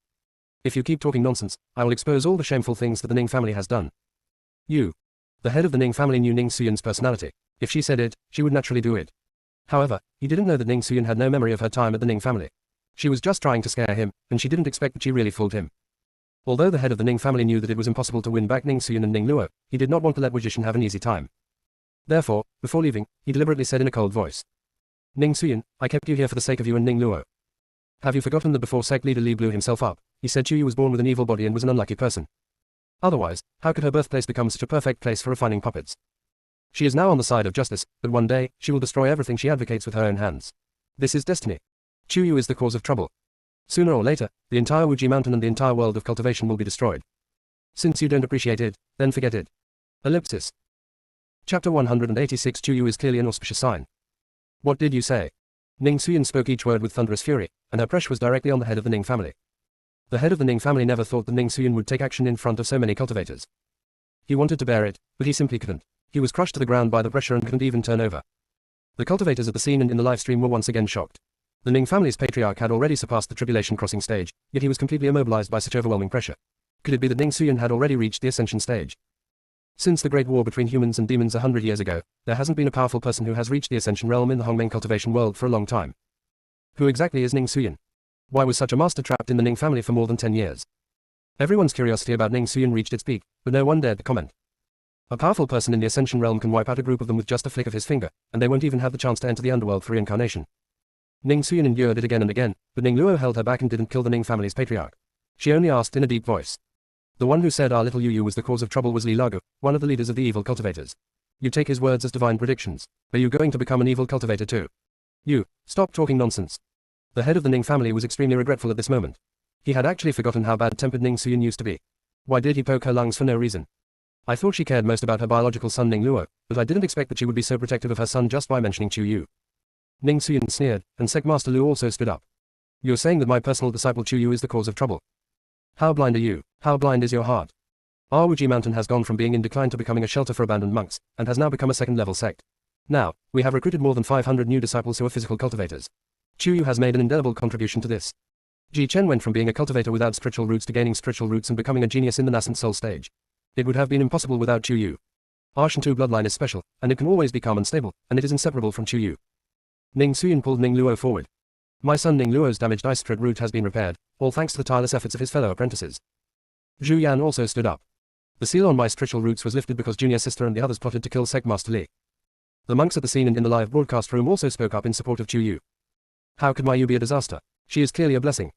If you keep talking nonsense, I will expose all the shameful things that the Ning family has done. You. The head of the Ning family knew Ning Xuyan's personality. If she said it, she would naturally do it. However, he didn't know that Ning Suyin had no memory of her time at the Ning family. She was just trying to scare him, and she didn't expect that she really fooled him. Although the head of the Ning family knew that it was impossible to win back Ning Suyin and Ning Luo, he did not want to let Wu Jishan have an easy time. Therefore, before leaving, he deliberately said in a cold voice, Ning Suyin, I kept you here for the sake of you and Ning Luo. Have you forgotten that before sect leader Li blew himself up, he said Chu Yu was born with an evil body and was an unlucky person? Otherwise, how could her birthplace become such a perfect place for refining puppets? She is now on the side of justice, but one day, she will destroy everything she advocates with her own hands. This is destiny. Chu Yu is the cause of trouble. Sooner or later, the entire Wuji Mountain and the entire world of cultivation will be destroyed. Since you don't appreciate it, then forget it. Ellipsis. Chapter 186. Chu Yu is clearly an auspicious sign. What did you say? Ning Suyin spoke each word with thunderous fury, and her pressure was directly on the head of the Ning family. The head of the Ning family never thought that Ning Suyin would take action in front of so many cultivators. He wanted to bear it, but he simply couldn't. He was crushed to the ground by the pressure and couldn't even turn over. The cultivators at the scene and in the live stream were once again shocked. The Ning family's patriarch had already surpassed the tribulation crossing stage, yet he was completely immobilized by such overwhelming pressure. Could it be that Ning Suyin had already reached the ascension stage? Since the great war between humans and demons 100 years ago, there hasn't been a powerful person who has reached the ascension realm in the Hongmeng cultivation world for a long time. Who exactly is Ning Suyin? Why was such a master trapped in the Ning family for more than 10 years? Everyone's curiosity about Ning Suyin reached its peak, but no one dared to comment. A powerful person in the ascension realm can wipe out a group of them with just a flick of his finger, and they won't even have the chance to enter the underworld for reincarnation. Ning Suyin endured it again and again, but Ning Luo held her back and didn't kill the Ning family's patriarch. She only asked in a deep voice. The one who said our little Yu was the cause of trouble was Li Lago, one of the leaders of the evil cultivators. You take his words as divine predictions. Are you going to become an evil cultivator too? You, stop talking nonsense. The head of the Ning family was extremely regretful at this moment. He had actually forgotten how bad-tempered Ning Suyin used to be. Why did he poke her lungs for no reason? I thought she cared most about her biological son Ning Luo, but I didn't expect that she would be so protective of her son just by mentioning Chu Yu. Ning Suyin sneered, and Sect Master Lu also stood up. You're saying that my personal disciple Chu Yu is the cause of trouble. How blind are you? How blind is your heart? Our Wuji Mountain has gone from being in decline to becoming a shelter for abandoned monks, and has now become a second-level sect. Now, we have recruited more than 500 new disciples who are physical cultivators. Chu Yu has made an indelible contribution to this. Ji Chen went from being a cultivator without spiritual roots to gaining spiritual roots and becoming a genius in the nascent soul stage. It would have been impossible without Chu Yu. Our Shantu bloodline is special, and it can always be calm and stable, and it is inseparable from Chu Yu. Ning Suyin pulled Ning Luo forward. My son Ning Luo's damaged ice thread root has been repaired, all thanks to the tireless efforts of his fellow apprentices. Zhu Yan also stood up. The seal on my spiritual roots was lifted because Junior Sister and the others plotted to kill Sect Master Li. The monks at the scene and in the live broadcast room also spoke up in support of Chu Yu. How could my Yu be a disaster? She is clearly a blessing.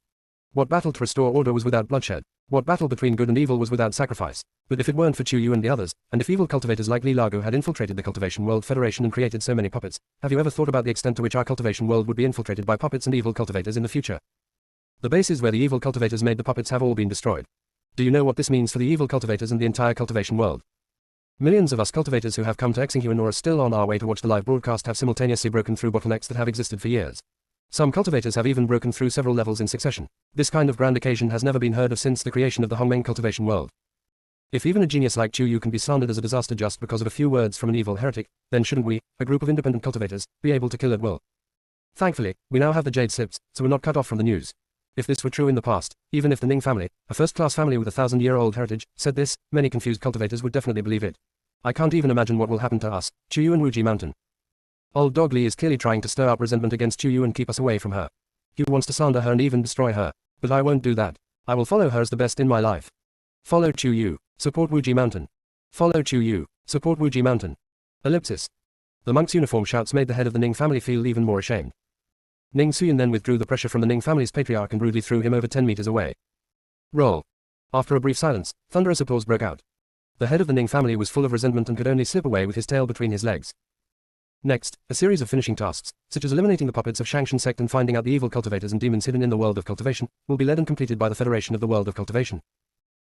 What battle to restore order was without bloodshed? What battle between good and evil was without sacrifice? But if it weren't for Chu Yu and the others, and if evil cultivators like Li Lago had infiltrated the Cultivation World Federation and created so many puppets, have you ever thought about the extent to which our cultivation world would be infiltrated by puppets and evil cultivators in the future? The bases where the evil cultivators made the puppets have all been destroyed. Do you know what this means for the evil cultivators and the entire cultivation world? Millions of us cultivators who have come to Exinghuan or are still on our way to watch the live broadcast have simultaneously broken through bottlenecks that have existed for years. Some cultivators have even broken through several levels in succession. This kind of grand occasion has never been heard of since the creation of the Hongmeng cultivation world. If even a genius like Chu Yu can be slandered as a disaster just because of a few words from an evil heretic, then shouldn't we, a group of independent cultivators, be able to kill at will? Thankfully, we now have the jade slips, so we're not cut off from the news. If this were true in the past, even if the Ning family, a first-class family with 1,000-year-old heritage, said this, many confused cultivators would definitely believe it. I can't even imagine what will happen to us, Chu Yu and Wuji Mountain. Old Dog Li is clearly trying to stir up resentment against Chu Yu and keep us away from her. He wants to slander her and even destroy her. But I won't do that. I will follow her as the best in my life. Follow Chu Yu. Support Wuji Mountain. Follow Chu Yu. Support Wuji Mountain. Ellipsis. The monk's uniform shouts made the head of the Ning family feel even more ashamed. Ning Suyin then withdrew the pressure from the Ning family's patriarch and rudely threw him over 10 meters away. Roll. After a brief silence, thunderous applause broke out. The head of the Ning family was full of resentment and could only slip away with his tail between his legs. Next, a series of finishing tasks, such as eliminating the puppets of Shangshan sect and finding out the evil cultivators and demons hidden in the world of cultivation, will be led and completed by the Federation of the World of Cultivation.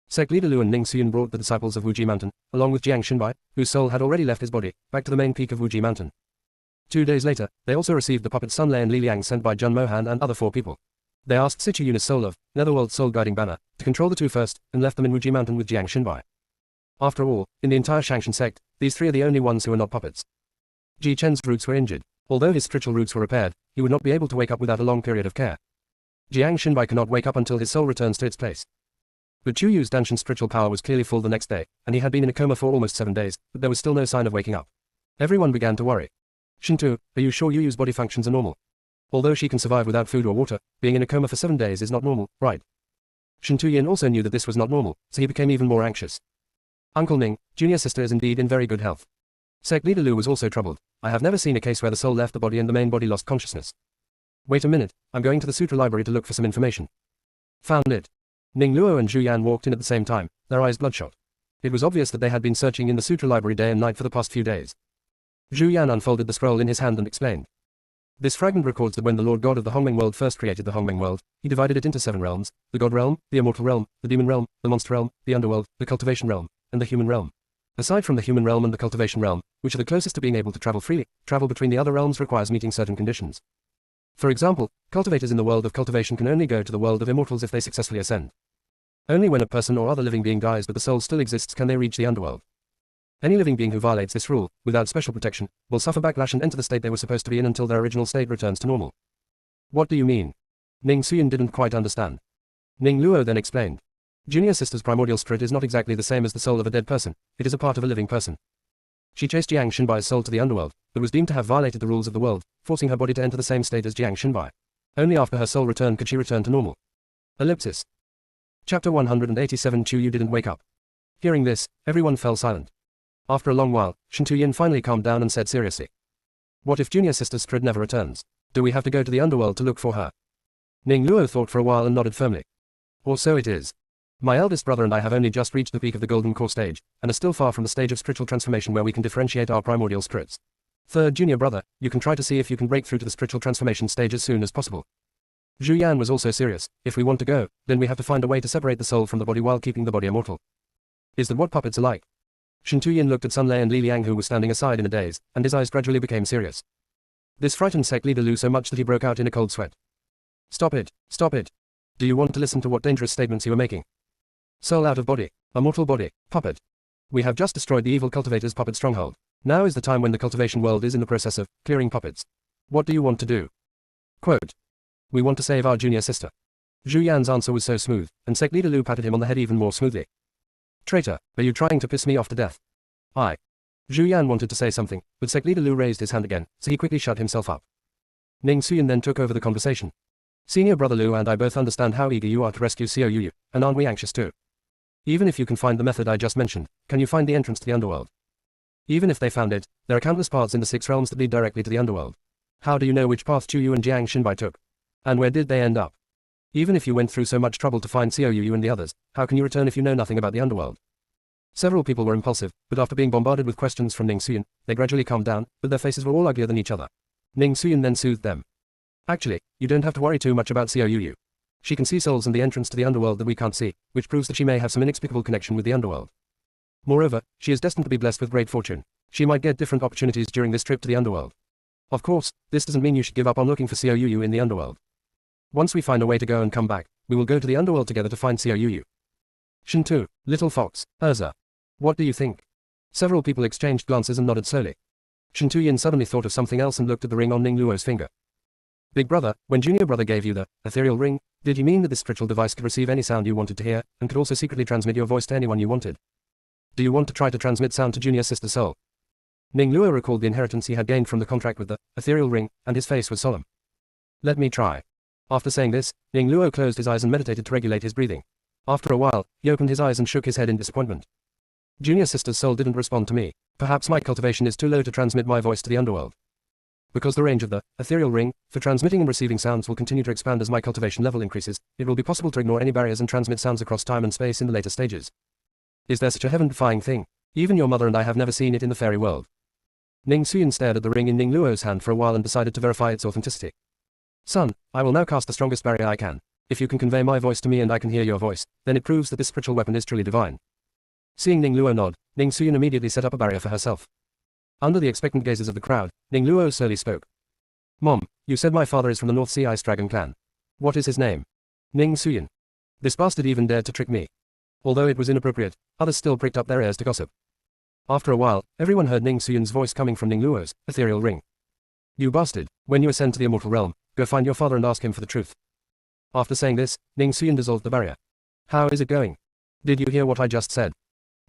Sect leader Lu and Ning Suyin brought the disciples of Wuji Mountain, along with Jiang Xinbai, whose soul had already left his body, back to the main peak of Wuji Mountain. 2 days later, they also received the puppet Sun Lei and Li Liang sent by Jun Mohan and other 4 people. They asked Sichu Yuna's soul of Netherworld's soul guiding banner to control the 2 first, and left them in Wuji Mountain with Jiang Xinbai. After all, in the entire Shangshan sect, these 3 are the only ones who are not puppets. Ji Chen's roots were injured. Although his spiritual roots were repaired, he would not be able to wake up without a long period of care. Jiang Xinbai cannot wake up until his soul returns to its place. But Chu Yu's Danshan spiritual power was clearly full the next day, and he had been in a coma for almost 7 days, but there was still no sign of waking up. Everyone began to worry. Shintu, are you sure Yu's body functions are normal? Although she can survive without food or water, being in a coma for 7 days is not normal, right? Shintu Yin also knew that this was not normal, so he became even more anxious. Uncle Ning, junior sister is indeed in very good health. Sect Leader Lu was also troubled. I have never seen a case where the soul left the body and the main body lost consciousness. Wait a minute, I'm going to the sutra library to look for some information. Found it. Ning Luo and Zhu Yan walked in at the same time, their eyes bloodshot. It was obvious that they had been searching in the sutra library day and night for the past few days. Zhu Yan unfolded the scroll in his hand and explained. This fragment records that when the Lord God of the Hongmeng world first created the Hongmeng world, he divided it into 7 realms, the God realm, the immortal realm, the demon realm, the monster realm, the underworld, the cultivation realm, and the human realm. Aside from the human realm and the cultivation realm, which are the closest to being able to travel freely, travel between the other realms requires meeting certain conditions. For example, cultivators in the world of cultivation can only go to the world of immortals if they successfully ascend. Only when a person or other living being dies but the soul still exists can they reach the underworld. Any living being who violates this rule, without special protection, will suffer backlash and enter the state they were supposed to be in until their original state returns to normal. What do you mean? Ning Suyin didn't quite understand. Ning Luo then explained. Junior sister's primordial spirit is not exactly the same as the soul of a dead person, it is a part of a living person. She chased Jiang Xinbai's soul to the underworld, but was deemed to have violated the rules of the world, forcing her body to enter the same state as Jiang Xinbai. Only after her soul returned could she return to normal. Ellipsis. Chapter 187 Chu Yu didn't wake up. Hearing this, everyone fell silent. After a long while, Shintu Yin finally calmed down and said seriously. What if junior sister's spirit never returns? Do we have to go to the underworld to look for her? Ning Luo thought for a while and nodded firmly. Or so it is. My eldest brother and I have only just reached the peak of the golden core stage, and are still far from the stage of spiritual transformation where we can differentiate our primordial spirits. Third junior brother, you can try to see if you can break through to the spiritual transformation stage as soon as possible. Zhu Yan was also serious. If we want to go, then we have to find a way to separate the soul from the body while keeping the body immortal. Is that what puppets are like? Shintu Yin looked at Sun Lei and Li Liang who was standing aside in a daze, and his eyes gradually became serious. This frightened sect leader Lu so much that he broke out in a cold sweat. Stop it, stop it. Do you want to listen to what dangerous statements you are making? Soul out of body, immortal body, puppet. We have just destroyed the evil cultivator's puppet stronghold. Now is the time when the cultivation world is in the process of clearing puppets. What do you want to do? Quote. We want to save our junior sister. Zhu Yan's answer was so smooth, and sect leader Lu patted him on the head even more smoothly. Traitor, are you trying to piss me off to death? Zhu Yan wanted to say something, but sect leader Lu raised his hand again, so he quickly shut himself up. Ning Suyin then took over the conversation. Senior brother Lu and I both understand how eager you are to rescue Xiao Yu, and aren't we anxious too? Even if you can find the method I just mentioned, can you find the entrance to the underworld? Even if they found it, there are countless paths in the 6 realms that lead directly to the underworld. How do you know which path Chu Yu and Jiang Xinbai took? And where did they end up? Even if you went through so much trouble to find Xiao Yu and the others, how can you return if you know nothing about the underworld? Several people were impulsive, but after being bombarded with questions from Ning Suyin, they gradually calmed down, but their faces were all uglier than each other. Ning Suyin then soothed them. Actually, you don't have to worry too much about Xiao Yu. She can see souls and the entrance to the underworld that we can't see, which proves that she may have some inexplicable connection with the underworld. Moreover, she is destined to be blessed with great fortune. She might get different opportunities during this trip to the underworld. Of course, this doesn't mean you should give up on looking for Xiao Yu in the underworld. Once we find a way to go and come back, we will go to the underworld together to find Xiao Yu. Shintu, Little Fox, Urza. What do you think? Several people exchanged glances and nodded slowly. Shintu Yin suddenly thought of something else and looked at the ring on Ning Luo's finger. Big brother, when junior brother gave you the ethereal ring, did he mean that this spiritual device could receive any sound you wanted to hear, and could also secretly transmit your voice to anyone you wanted? Do you want to try to transmit sound to junior sister's soul? Ning Luo recalled the inheritance he had gained from the contract with the ethereal ring, and his face was solemn. Let me try. After saying this, Ning Luo closed his eyes and meditated to regulate his breathing. After a while, he opened his eyes and shook his head in disappointment. Junior sister's soul didn't respond to me. Perhaps my cultivation is too low to transmit my voice to the underworld. Because the range of the ethereal ring for transmitting and receiving sounds will continue to expand as my cultivation level increases, it will be possible to ignore any barriers and transmit sounds across time and space in the later stages. Is there such a heaven-defying thing? Even your mother and I have never seen it in the fairy world. Ning Suyin stared at the ring in Ning Luo's hand for a while and decided to verify its authenticity. Son, I will now cast the strongest barrier I can. If you can convey my voice to me and I can hear your voice, then it proves that this spiritual weapon is truly divine. Seeing Ning Luo nod, Ning Suyin immediately set up a barrier for herself. Under the expectant gazes of the crowd, Ning Luo slowly spoke. Mom, you said my father is from the North Sea Ice Dragon clan. What is his name? Ning Suyin. This bastard even dared to trick me. Although it was inappropriate, others still pricked up their ears to gossip. After a while, everyone heard Ning Suyin's voice coming from Ning Luo's ethereal ring. You bastard, when you ascend to the immortal realm, go find your father and ask him for the truth. After saying this, Ning Suyin dissolved the barrier. How is it going? Did you hear what I just said?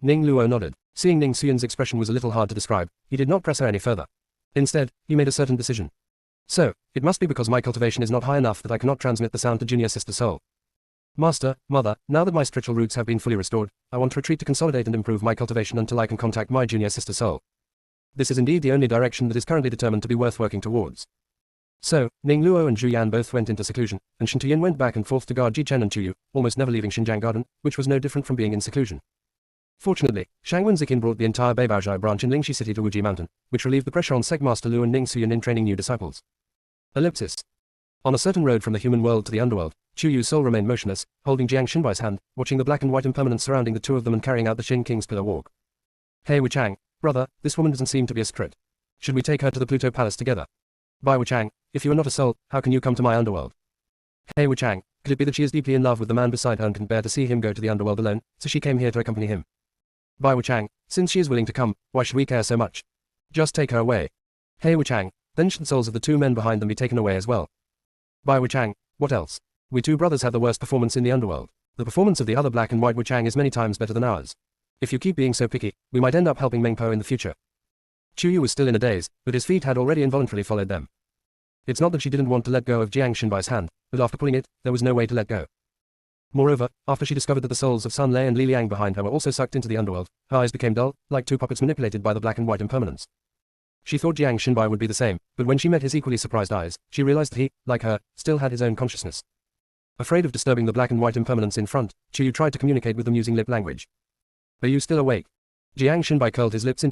Ning Luo nodded. Seeing Ning Suyin's expression was a little hard to describe, he did not press her any further. Instead, he made a certain decision. So, it must be because my cultivation is not high enough that I cannot transmit the sound to junior sister soul. Master, Mother, now that my spiritual roots have been fully restored, I want to retreat to consolidate and improve my cultivation until I can contact my junior sister soul. This is indeed the only direction that is currently determined to be worth working towards. So, Ning Luo and Zhu Yan both went into seclusion, and Shen Tuyin went back and forth to guard Ji Chen and Chu Yu, almost never leaving Xinjiang Garden, which was no different from being in seclusion. Fortunately, Shang Wenzikin brought the entire Beibaozhai branch in Lingxi City to Wuji Mountain, which relieved the pressure on Sect Master Lu and Ning Suyin in training new disciples. Ellipsis. On a certain road from the human world to the underworld, Chu Yu's soul remained motionless, holding Jiang Xinbai's hand, watching the black and white impermanence surrounding the two of them and carrying out the Xin King's pillar walk. Hey Wuchang, brother, this woman doesn't seem to be a secret. Should we take her to the Pluto Palace together? Bai Wuchang, if you are not a soul, how can you come to my underworld? Hey Wuchang, could it be that she is deeply in love with the man beside her and can bear to see him go to the underworld alone, so she came here to accompany him? Bai Wuchang, since she is willing to come, why should we care so much? Just take her away. Hey Wuchang, then should the souls of the two men behind them be taken away as well? Bai Wuchang, what else? We two brothers have the worst performance in the underworld. The performance of the other black and white Wuchang is many times better than ours. If you keep being so picky, we might end up helping Meng Po in the future. Chu Yu was still in a daze, but his feet had already involuntarily followed them. It's not that she didn't want to let go of Jiang Xinbai's hand, but after pulling it, there was no way to let go. Moreover, after she discovered that the souls of Sun Lei and Li Liang behind her were also sucked into the underworld, her eyes became dull, like two puppets manipulated by the black and white impermanence. She thought Jiang Xinbai would be the same, but when she met his equally surprised eyes, she realized that he, like her, still had his own consciousness. Afraid of disturbing the black and white impermanence in front, Chu Yu tried to communicate with them using lip language. Are you still awake? Jiang Xinbai curled his lips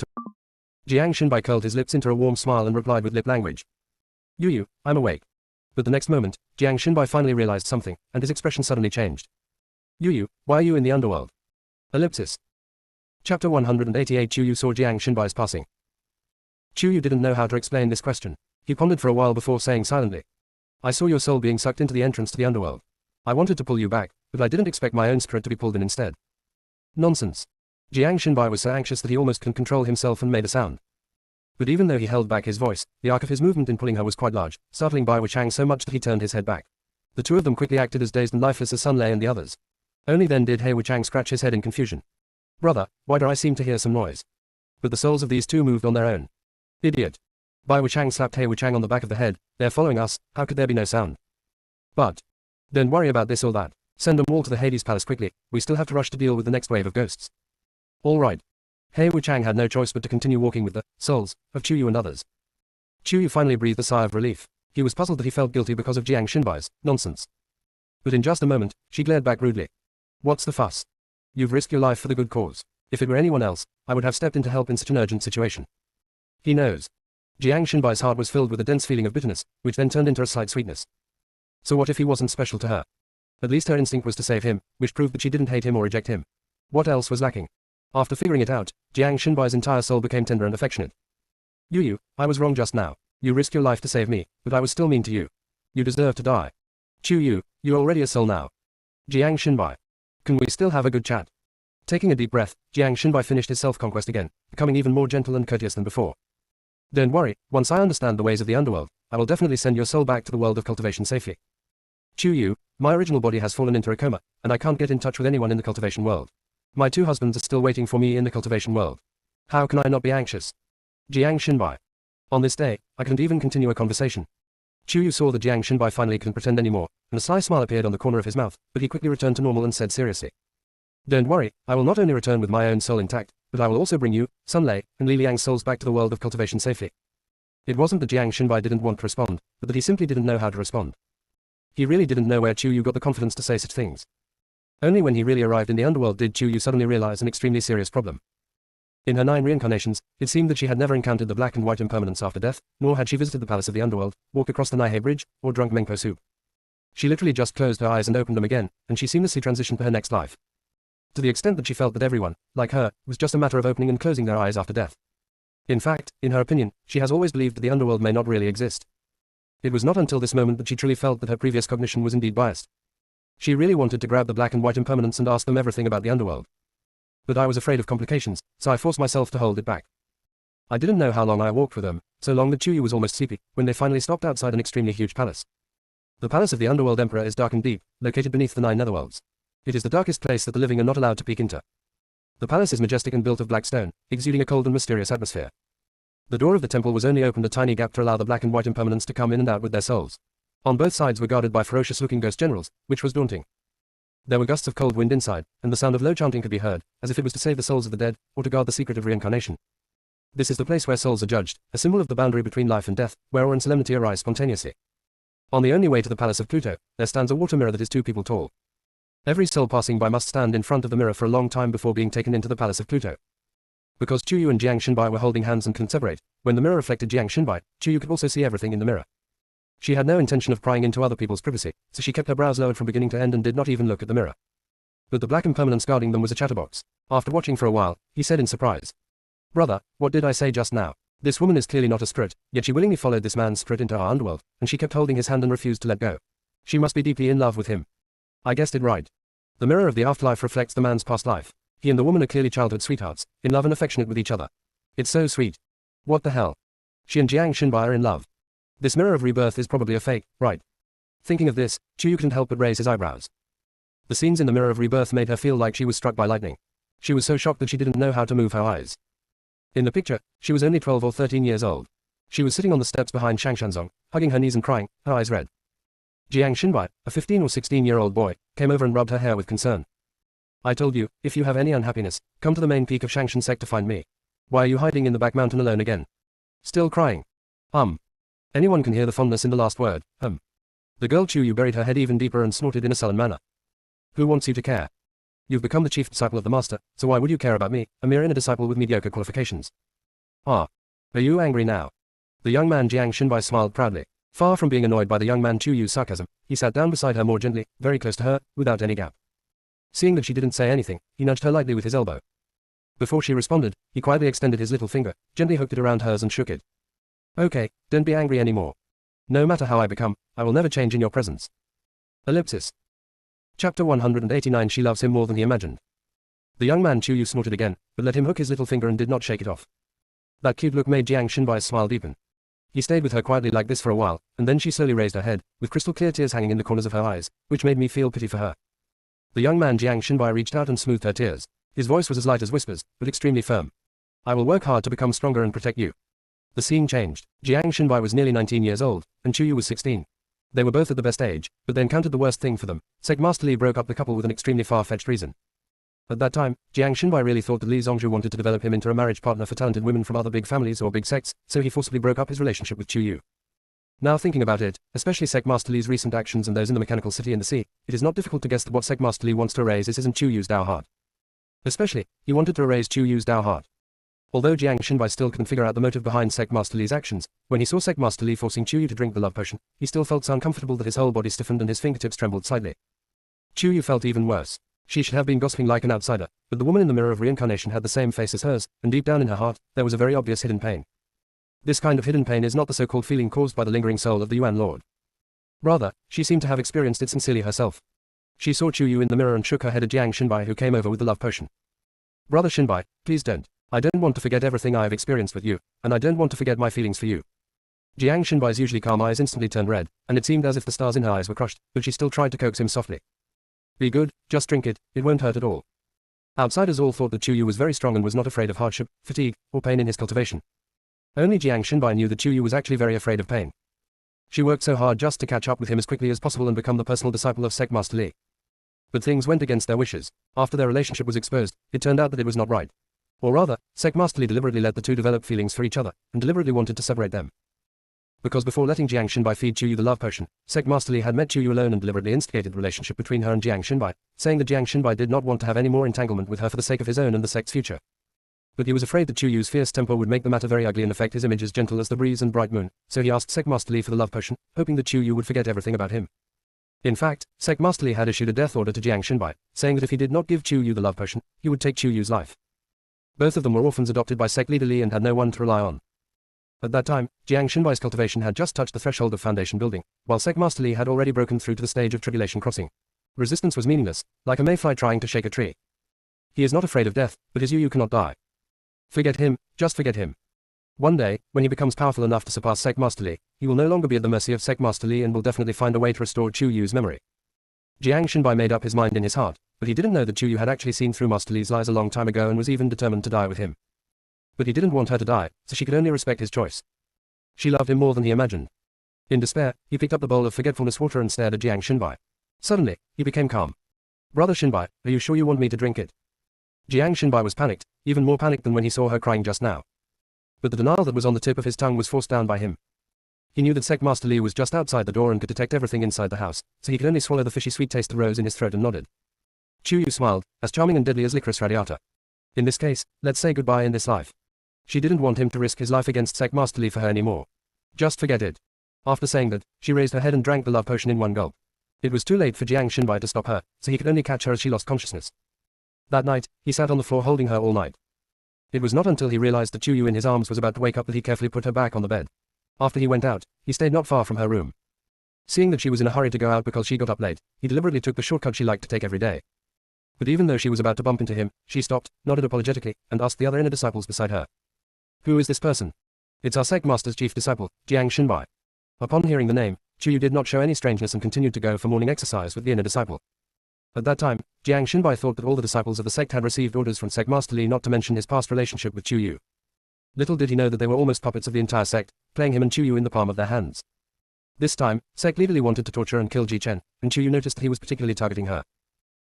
into a warm smile and replied with lip language. Yu, I'm awake. But the next moment, Jiang Xinbai finally realized something, and his expression suddenly changed. Yu, why are you in the underworld? Ellipsis. Chapter 188. Chu Yu saw Jiang Xinbai's passing. Chu Yu didn't know how to explain this question. He pondered for a while before saying silently. I saw your soul being sucked into the entrance to the underworld. I wanted to pull you back, but I didn't expect my own spirit to be pulled in instead. Nonsense. Jiang Xinbai was so anxious that he almost couldn't control himself and made a sound. But even though he held back his voice, the arc of his movement in pulling her was quite large, startling Bai Wuchang so much that he turned his head back. The two of them quickly acted as dazed and lifeless as Sun Lei and the others. Only then did He Wuchang scratch his head in confusion. Brother, why do I seem to hear some noise? But the souls of these two moved on their own. Idiot. Bai Wuchang slapped He Wuchang on the back of the head. They're following us, how could there be no sound? But don't worry about this or that. Send them all to the Hades Palace quickly, we still have to rush to deal with the next wave of ghosts. Alright. He Wuchang had no choice but to continue walking with the souls of Chu Yu and others. Chu Yu finally breathed a sigh of relief. He was puzzled that he felt guilty because of Jiang Xinbai's nonsense. But in just a moment, she glared back rudely. What's the fuss? You've risked your life for the good cause. If it were anyone else, I would have stepped in to help in such an urgent situation. He knows. Jiang Xinbai's heart was filled with a dense feeling of bitterness, which then turned into a slight sweetness. So what if he wasn't special to her? At least her instinct was to save him, which proved that she didn't hate him or reject him. What else was lacking? After figuring it out, Jiang Xinbai's entire soul became tender and affectionate. Yu, I was wrong just now. You risked your life to save me, but I was still mean to you. You deserve to die. Chu Yu, you're already a soul now. Jiang Xinbai. Can we still have a good chat? Taking a deep breath, Jiang Xinbai finished his self-conquest again, becoming even more gentle and courteous than before. Don't worry, once I understand the ways of the underworld, I will definitely send your soul back to the world of cultivation safely. Chu Yu, my original body has fallen into a coma, and I can't get in touch with anyone in the cultivation world. My two husbands are still waiting for me in the cultivation world. How can I not be anxious? Jiang Xinbai. On this day, I couldn't even continue a conversation. Chu Yu saw that Jiang Xinbai finally couldn't pretend anymore, and a sly smile appeared on the corner of his mouth, but he quickly returned to normal and said seriously. Don't worry, I will not only return with my own soul intact, but I will also bring you, Sun Lei, and Li Liang's souls back to the world of cultivation safely. It wasn't that Jiang Xinbai didn't want to respond, but that he simply didn't know how to respond. He really didn't know where Chu Yu got the confidence to say such things. Only when he really arrived in the underworld did Chu Yu suddenly realize an extremely serious problem. In her 9 reincarnations, it seemed that she had never encountered the black and white impermanence after death, nor had she visited the palace of the underworld, walked across the Naihei Bridge, or drunk Mengpo soup. She literally just closed her eyes and opened them again, and she seamlessly transitioned to her next life. To the extent that she felt that everyone, like her, was just a matter of opening and closing their eyes after death. In fact, in her opinion, she has always believed that the underworld may not really exist. It was not until this moment that she truly felt that her previous cognition was indeed biased. She really wanted to grab the black and white impermanence and ask them everything about the underworld. But I was afraid of complications, so I forced myself to hold it back. I didn't know how long I walked with them, so long that Chu Yu was almost sleepy, when they finally stopped outside an extremely huge palace. The palace of the underworld emperor is dark and deep, located beneath the 9 netherworlds. It is the darkest place that the living are not allowed to peek into. The palace is majestic and built of black stone, exuding a cold and mysterious atmosphere. The door of the temple was only opened a tiny gap to allow the black and white impermanents to come in and out with their souls. On both sides were guarded by ferocious-looking ghost generals, which was daunting. There were gusts of cold wind inside, and the sound of low chanting could be heard, as if it was to save the souls of the dead, or to guard the secret of reincarnation. This is the place where souls are judged, a symbol of the boundary between life and death, where awe and solemnity arise spontaneously. On the only way to the palace of Pluto, there stands a water mirror that is 2 people tall. Every soul passing by must stand in front of the mirror for a long time before being taken into the palace of Pluto. Because Chuyu and Jiang Shenbai were holding hands and couldn't separate, when the mirror reflected Jiang Shenbai, Chuyu could also see everything in the mirror. She had no intention of prying into other people's privacy, so she kept her brows lowered from beginning to end and did not even look at the mirror. But the black impermanence guarding them was a chatterbox. After watching for a while, he said in surprise, "Brother, what did I say just now? This woman is clearly not a spirit, yet she willingly followed this man's spirit into our underworld, and she kept holding his hand and refused to let go. She must be deeply in love with him." I guessed it right. The mirror of the afterlife reflects the man's past life. He and the woman are clearly childhood sweethearts, in love and affectionate with each other. It's so sweet. What the hell? She and Jiang Shenbai are in love. This mirror of rebirth is probably a fake, right? Thinking of this, Chuyu couldn't help but raise his eyebrows. The scenes in the mirror of rebirth made her feel like she was struck by lightning. She was so shocked that she didn't know how to move her eyes. In the picture, she was only 12 or 13 years old. She was sitting on the steps behind Shang Shanzong, hugging her knees and crying, her eyes red. Jiang Shenbai, a 15 or 16-year-old boy, came over and rubbed her hair with concern. "I told you, if you have any unhappiness, come to the main peak of Shangshan Sect to find me. Why are you hiding in the back mountain alone again? Still crying?" Anyone can hear the fondness in the last word, The girl Chuyu buried her head even deeper and snorted in a sullen manner. "Who wants you to care? You've become the chief disciple of the master, so why would you care about me, a mere inner disciple with mediocre qualifications?" "Are you angry now?" The young man Jiang Shenbai smiled proudly. Far from being annoyed by the young man Chuyu's sarcasm, he sat down beside her more gently, very close to her, without any gap. Seeing that she didn't say anything, he nudged her lightly with his elbow. Before she responded, he quietly extended his little finger, gently hooked it around hers and shook it. "Okay, don't be angry anymore. No matter how I become, I will never change in your presence." Ellipsis. Chapter 189. She loves him more than he imagined. The young man Chuyu snorted again, but let him hook his little finger and did not shake it off. That cute look made Jiang Shenbai's smile deepen. He stayed with her quietly like this for a while, and then she slowly raised her head, with crystal clear tears hanging in the corners of her eyes, which made me feel pity for her. The young man Jiang Shenbai reached out and smoothed her tears. His voice was as light as whispers, but extremely firm. "I will work hard to become stronger and protect you." The scene changed. Jiang Shenbai was nearly 19 years old, and Chuyu was 16. They were both at the best age, but they encountered the worst thing for them. Sect Master Li broke up the couple with an extremely far-fetched reason. At that time, Jiang Shenbai really thought that Li Zongzhu wanted to develop him into a marriage partner for talented women from other big families or big sects, so he forcibly broke up his relationship with Chuyu. Now thinking about it, especially Sect Master Li's recent actions and those in the mechanical city and the sea, it is not difficult to guess that what Sect Master Li wants to erase is his and Chuyu's Dao heart. Especially, he wanted to erase Chuyu's Dao heart. Although Jiang Shenbai still couldn't figure out the motive behind Sect Master Li's actions, when he saw Sect Master Li forcing Chuyu to drink the love potion, he still felt so uncomfortable that his whole body stiffened and his fingertips trembled slightly. Chuyu felt even worse. She should have been gossiping like an outsider, but the woman in the mirror of reincarnation had the same face as hers, and deep down in her heart, there was a very obvious hidden pain. This kind of hidden pain is not the so-called feeling caused by the lingering soul of the Yuan Lord. Rather, she seemed to have experienced it sincerely herself. She saw Chuyu in the mirror and shook her head at Jiang Shenbai, who came over with the love potion. "Brother Shenbai, please don't. I don't want to forget everything I have experienced with you, and I don't want to forget my feelings for you." Jiang Shenbai's usually calm eyes instantly turned red, and it seemed as if the stars in her eyes were crushed, but she still tried to coax him softly. "Be good, just drink it won't hurt at all." Outsiders all thought that Chuyu was very strong and was not afraid of hardship, fatigue, or pain in his cultivation. Only Jiang Shenbai knew that Chuyu was actually very afraid of pain. She worked so hard just to catch up with him as quickly as possible and become the personal disciple of Sect Master Li. But things went against their wishes. After their relationship was exposed, it turned out that it was not right. Or rather, Sect Master Li deliberately let the two develop feelings for each other, and deliberately wanted to separate them. Because before letting Jiang Shenbai feed Chuyu the love potion, Sect Master Li had met Chuyu alone and deliberately instigated the relationship between her and Jiang Shenbai, saying that Jiang Shenbai did not want to have any more entanglement with her for the sake of his own and the sect's future. But he was afraid that Chuyu's fierce temper would make the matter very ugly and affect his image as gentle as the breeze and bright moon, so he asked Sect Master Li for the love potion, hoping that Chuyu would forget everything about him. In fact, Sect Master Li had issued a death order to Jiang Shenbai, saying that if he did not give Chuyu the love potion, he would take Chuyu's life. Both of them were orphans adopted by Sect Leader Li and had no one to rely on. At that time, Jiang Shenbai's cultivation had just touched the threshold of foundation building, while Sect Master Li had already broken through to the stage of tribulation crossing. Resistance was meaningless, like a mayfly trying to shake a tree. He is not afraid of death, but his Yu cannot die. Forget him, just forget him. One day, when he becomes powerful enough to surpass Sect Master Li, he will no longer be at the mercy of Sect Master Li and will definitely find a way to restore Chuyu's memory. Jiang Shenbai made up his mind in his heart, but he didn't know that Chuyu had actually seen through Master Li's lies a long time ago and was even determined to die with him. But he didn't want her to die, so she could only respect his choice. She loved him more than he imagined. In despair, he picked up the bowl of forgetfulness water and stared at Jiang Xinbai. Suddenly, he became calm. Brother Xinbai, are you sure you want me to drink it? Jiang Xinbai was panicked, even more panicked than when he saw her crying just now. But the denial that was on the tip of his tongue was forced down by him. He knew that Sect Master Li was just outside the door and could detect everything inside the house, so he could only swallow the fishy sweet taste that rose in his throat and nodded. Chu Yu smiled, as charming and deadly as licorice radiata. In this case, let's say goodbye in this life. She didn't want him to risk his life against Sect Master Li for her anymore. Just forget it. After saying that, she raised her head and drank the love potion in one gulp. It was too late for Jiang Xinbai to stop her, so he could only catch her as she lost consciousness. That night, he sat on the floor holding her all night. It was not until he realized that Chu Yu in his arms was about to wake up that he carefully put her back on the bed. After he went out, he stayed not far from her room. Seeing that she was in a hurry to go out because she got up late, he deliberately took the shortcut she liked to take every day. But even though she was about to bump into him, she stopped, nodded apologetically, and asked the other inner disciples beside her. Who is this person? It's our sect master's chief disciple, Jiang Xinbai. Upon hearing the name, Chu Yu did not show any strangeness and continued to go for morning exercise with the inner disciple. At that time, Jiang Xinbai thought that all the disciples of the sect had received orders from Sect Master Li not to mention his past relationship with Chu Yu. Little did he know that they were almost puppets of the entire sect, playing him and Chu Yu in the palm of their hands. This time, Sect Leader Li wanted to torture and kill Ji Chen, and Chu Yu noticed that he was particularly targeting her.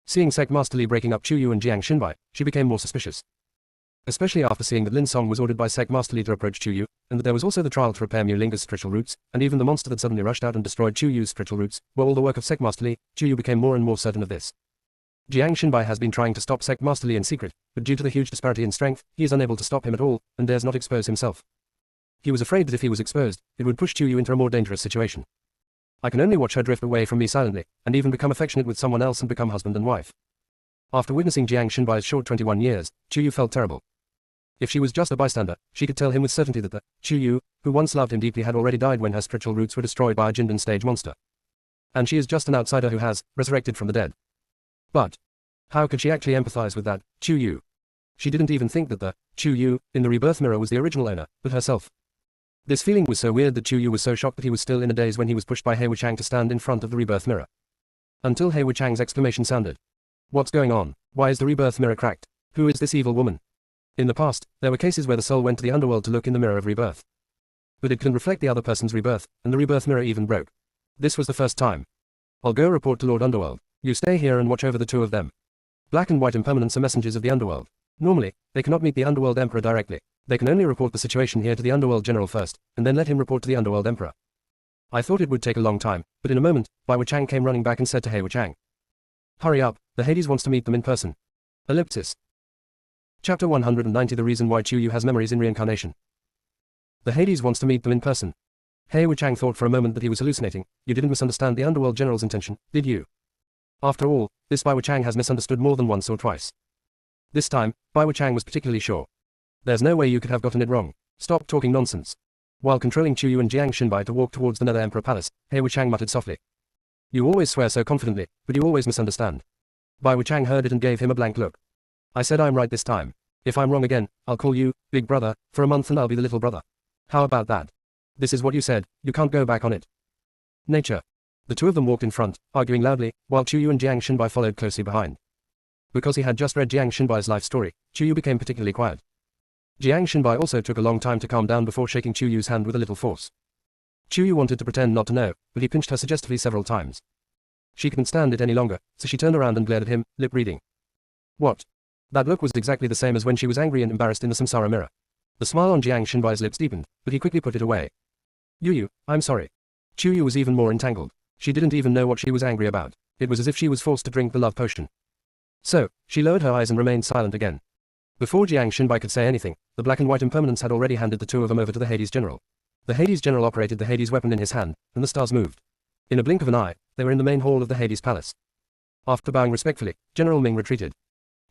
Seeing Sect Master Li breaking up Chu Yu and Jiang Xinbai, she became more suspicious. Especially after seeing that Lin Song was ordered by Sect Master Li to approach Chu Yu, and that there was also the trial to repair Mu Linga's spiritual roots, and even the monster that suddenly rushed out and destroyed Chu Yu's spiritual roots, were all the work of Sect Master Li. Chu Yu became more and more certain of this. Jiang Xinbai has been trying to stop Sect Master Li in secret, but due to the huge disparity in strength, he is unable to stop him at all, and dares not expose himself. He was afraid that if he was exposed, it would push Chu Yu into a more dangerous situation. I can only watch her drift away from me silently, and even become affectionate with someone else and become husband and wife. After witnessing Jiang Xinbai's short 21 years, Chu Yu felt terrible. If she was just a bystander, she could tell him with certainty that the Chu Yu, who once loved him deeply, had already died when her spiritual roots were destroyed by a Jindan stage monster. And she is just an outsider who has resurrected from the dead. But how could she actually empathize with that Chu Yu? She didn't even think that the Chu Yu in the rebirth mirror was the original owner, but herself. This feeling was so weird that Chu Yu was so shocked that he was still in a daze when he was pushed by He Wuchang to stand in front of the rebirth mirror. Until He Wuchang's exclamation sounded. What's going on? Why is the rebirth mirror cracked? Who is this evil woman? In the past, there were cases where the soul went to the underworld to look in the mirror of rebirth. But it couldn't reflect the other person's rebirth, and the rebirth mirror even broke. This was the first time. I'll go report to Lord Underworld. You stay here and watch over the two of them. Black and white impermanents are messengers of the underworld. Normally, they cannot meet the underworld emperor directly. They can only report the situation here to the underworld general first, and then let him report to the underworld emperor. I thought it would take a long time, but in a moment, Bai Wuchang came running back and said to He Wuchang. Hurry up, the Hades wants to meet them in person. Ellipsis. Chapter 190 The reason why Chu Yu has memories in reincarnation. The Hades wants to meet them in person. He Wuchang thought for a moment that he was hallucinating. You didn't misunderstand the underworld general's intention, did you? After all, this Bai Wuchang has misunderstood more than once or twice. This time, Bai Wuchang was particularly sure. There's no way you could have gotten it wrong. Stop talking nonsense. While controlling Chu Yu and Jiang Xinbai to walk towards the Nether Emperor Palace, He Wuchang muttered softly. You always swear so confidently, but you always misunderstand. Bai Wuchang heard it and gave him a blank look. I said I'm right this time. If I'm wrong again, I'll call you Big Brother for a month and I'll be the little brother. How about that? This is what you said, you can't go back on it. Nature. The two of them walked in front, arguing loudly, while Chu Yu and Jiang Xinbai followed closely behind. Because he had just read Jiang Xinbai's life story, Chu Yu became particularly quiet. Jiang Xinbai also took a long time to calm down before shaking Chu Yu's hand with a little force. Chu Yu wanted to pretend not to know, but he pinched her suggestively several times. She couldn't stand it any longer, so she turned around and glared at him, lip reading. What? That look was exactly the same as when she was angry and embarrassed in the samsara mirror. The smile on Jiang Xinbai's lips deepened, but he quickly put it away. Yu, I'm sorry. Chu Yu was even more entangled. She didn't even know what she was angry about. It was as if she was forced to drink the love potion. So, she lowered her eyes and remained silent again. Before Jiang Xinbai could say anything, the black and white impermanents had already handed the two of them over to the Hades General. The Hades General operated the Hades weapon in his hand, and the stars moved. In a blink of an eye, they were in the main hall of the Hades Palace. After bowing respectfully, General Ming retreated.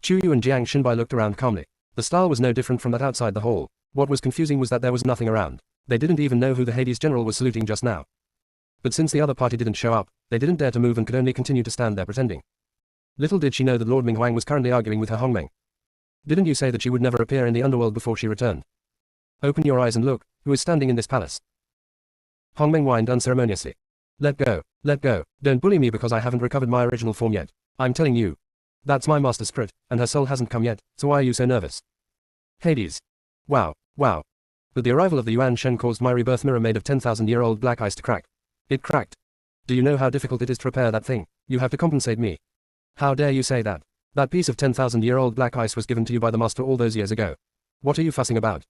Chu Yu and Jiang Xinbai looked around calmly. The style was no different from that outside the hall. What was confusing was that there was nothing around. They didn't even know who the Hades General was saluting just now. But since the other party didn't show up, they didn't dare to move and could only continue to stand there pretending. Little did she know that Lord Ming Huang was currently arguing with her Hongmeng. Didn't you say that she would never appear in the underworld before she returned? Open your eyes and look, who is standing in this palace? Hongmeng whined unceremoniously. Let go, don't bully me because I haven't recovered my original form yet. I'm telling you. That's my master spirit, and her soul hasn't come yet, so why are you so nervous? Hades. Wow, wow. But the arrival of the Yuan Shen caused my rebirth mirror made of 10,000-year-old black ice to crack. It cracked. Do you know how difficult it is to repair that thing? You have to compensate me. How dare you say that? That piece of 10,000-year-old black ice was given to you by the Master all those years ago. What are you fussing about?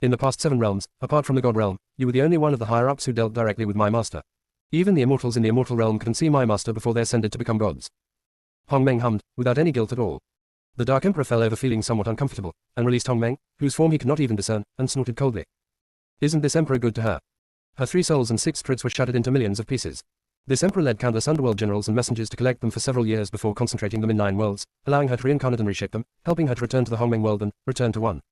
In the past 7 realms, apart from the God realm, you were the only one of the higher-ups who dealt directly with my Master. Even the immortals in the immortal realm couldn't see my Master before they ascended to become gods. Hongmeng hummed, without any guilt at all. The Dark Emperor fell over feeling somewhat uncomfortable, and released Hongmeng, whose form he could not even discern, and snorted coldly. Isn't this Emperor good to her? Her 3 souls and 6 spirits were shattered into millions of pieces. This Emperor led countless underworld generals and messengers to collect them for several years before concentrating them in 9 worlds, allowing her to reincarnate and reshape them, helping her to return to the Hongmeng world and return to one.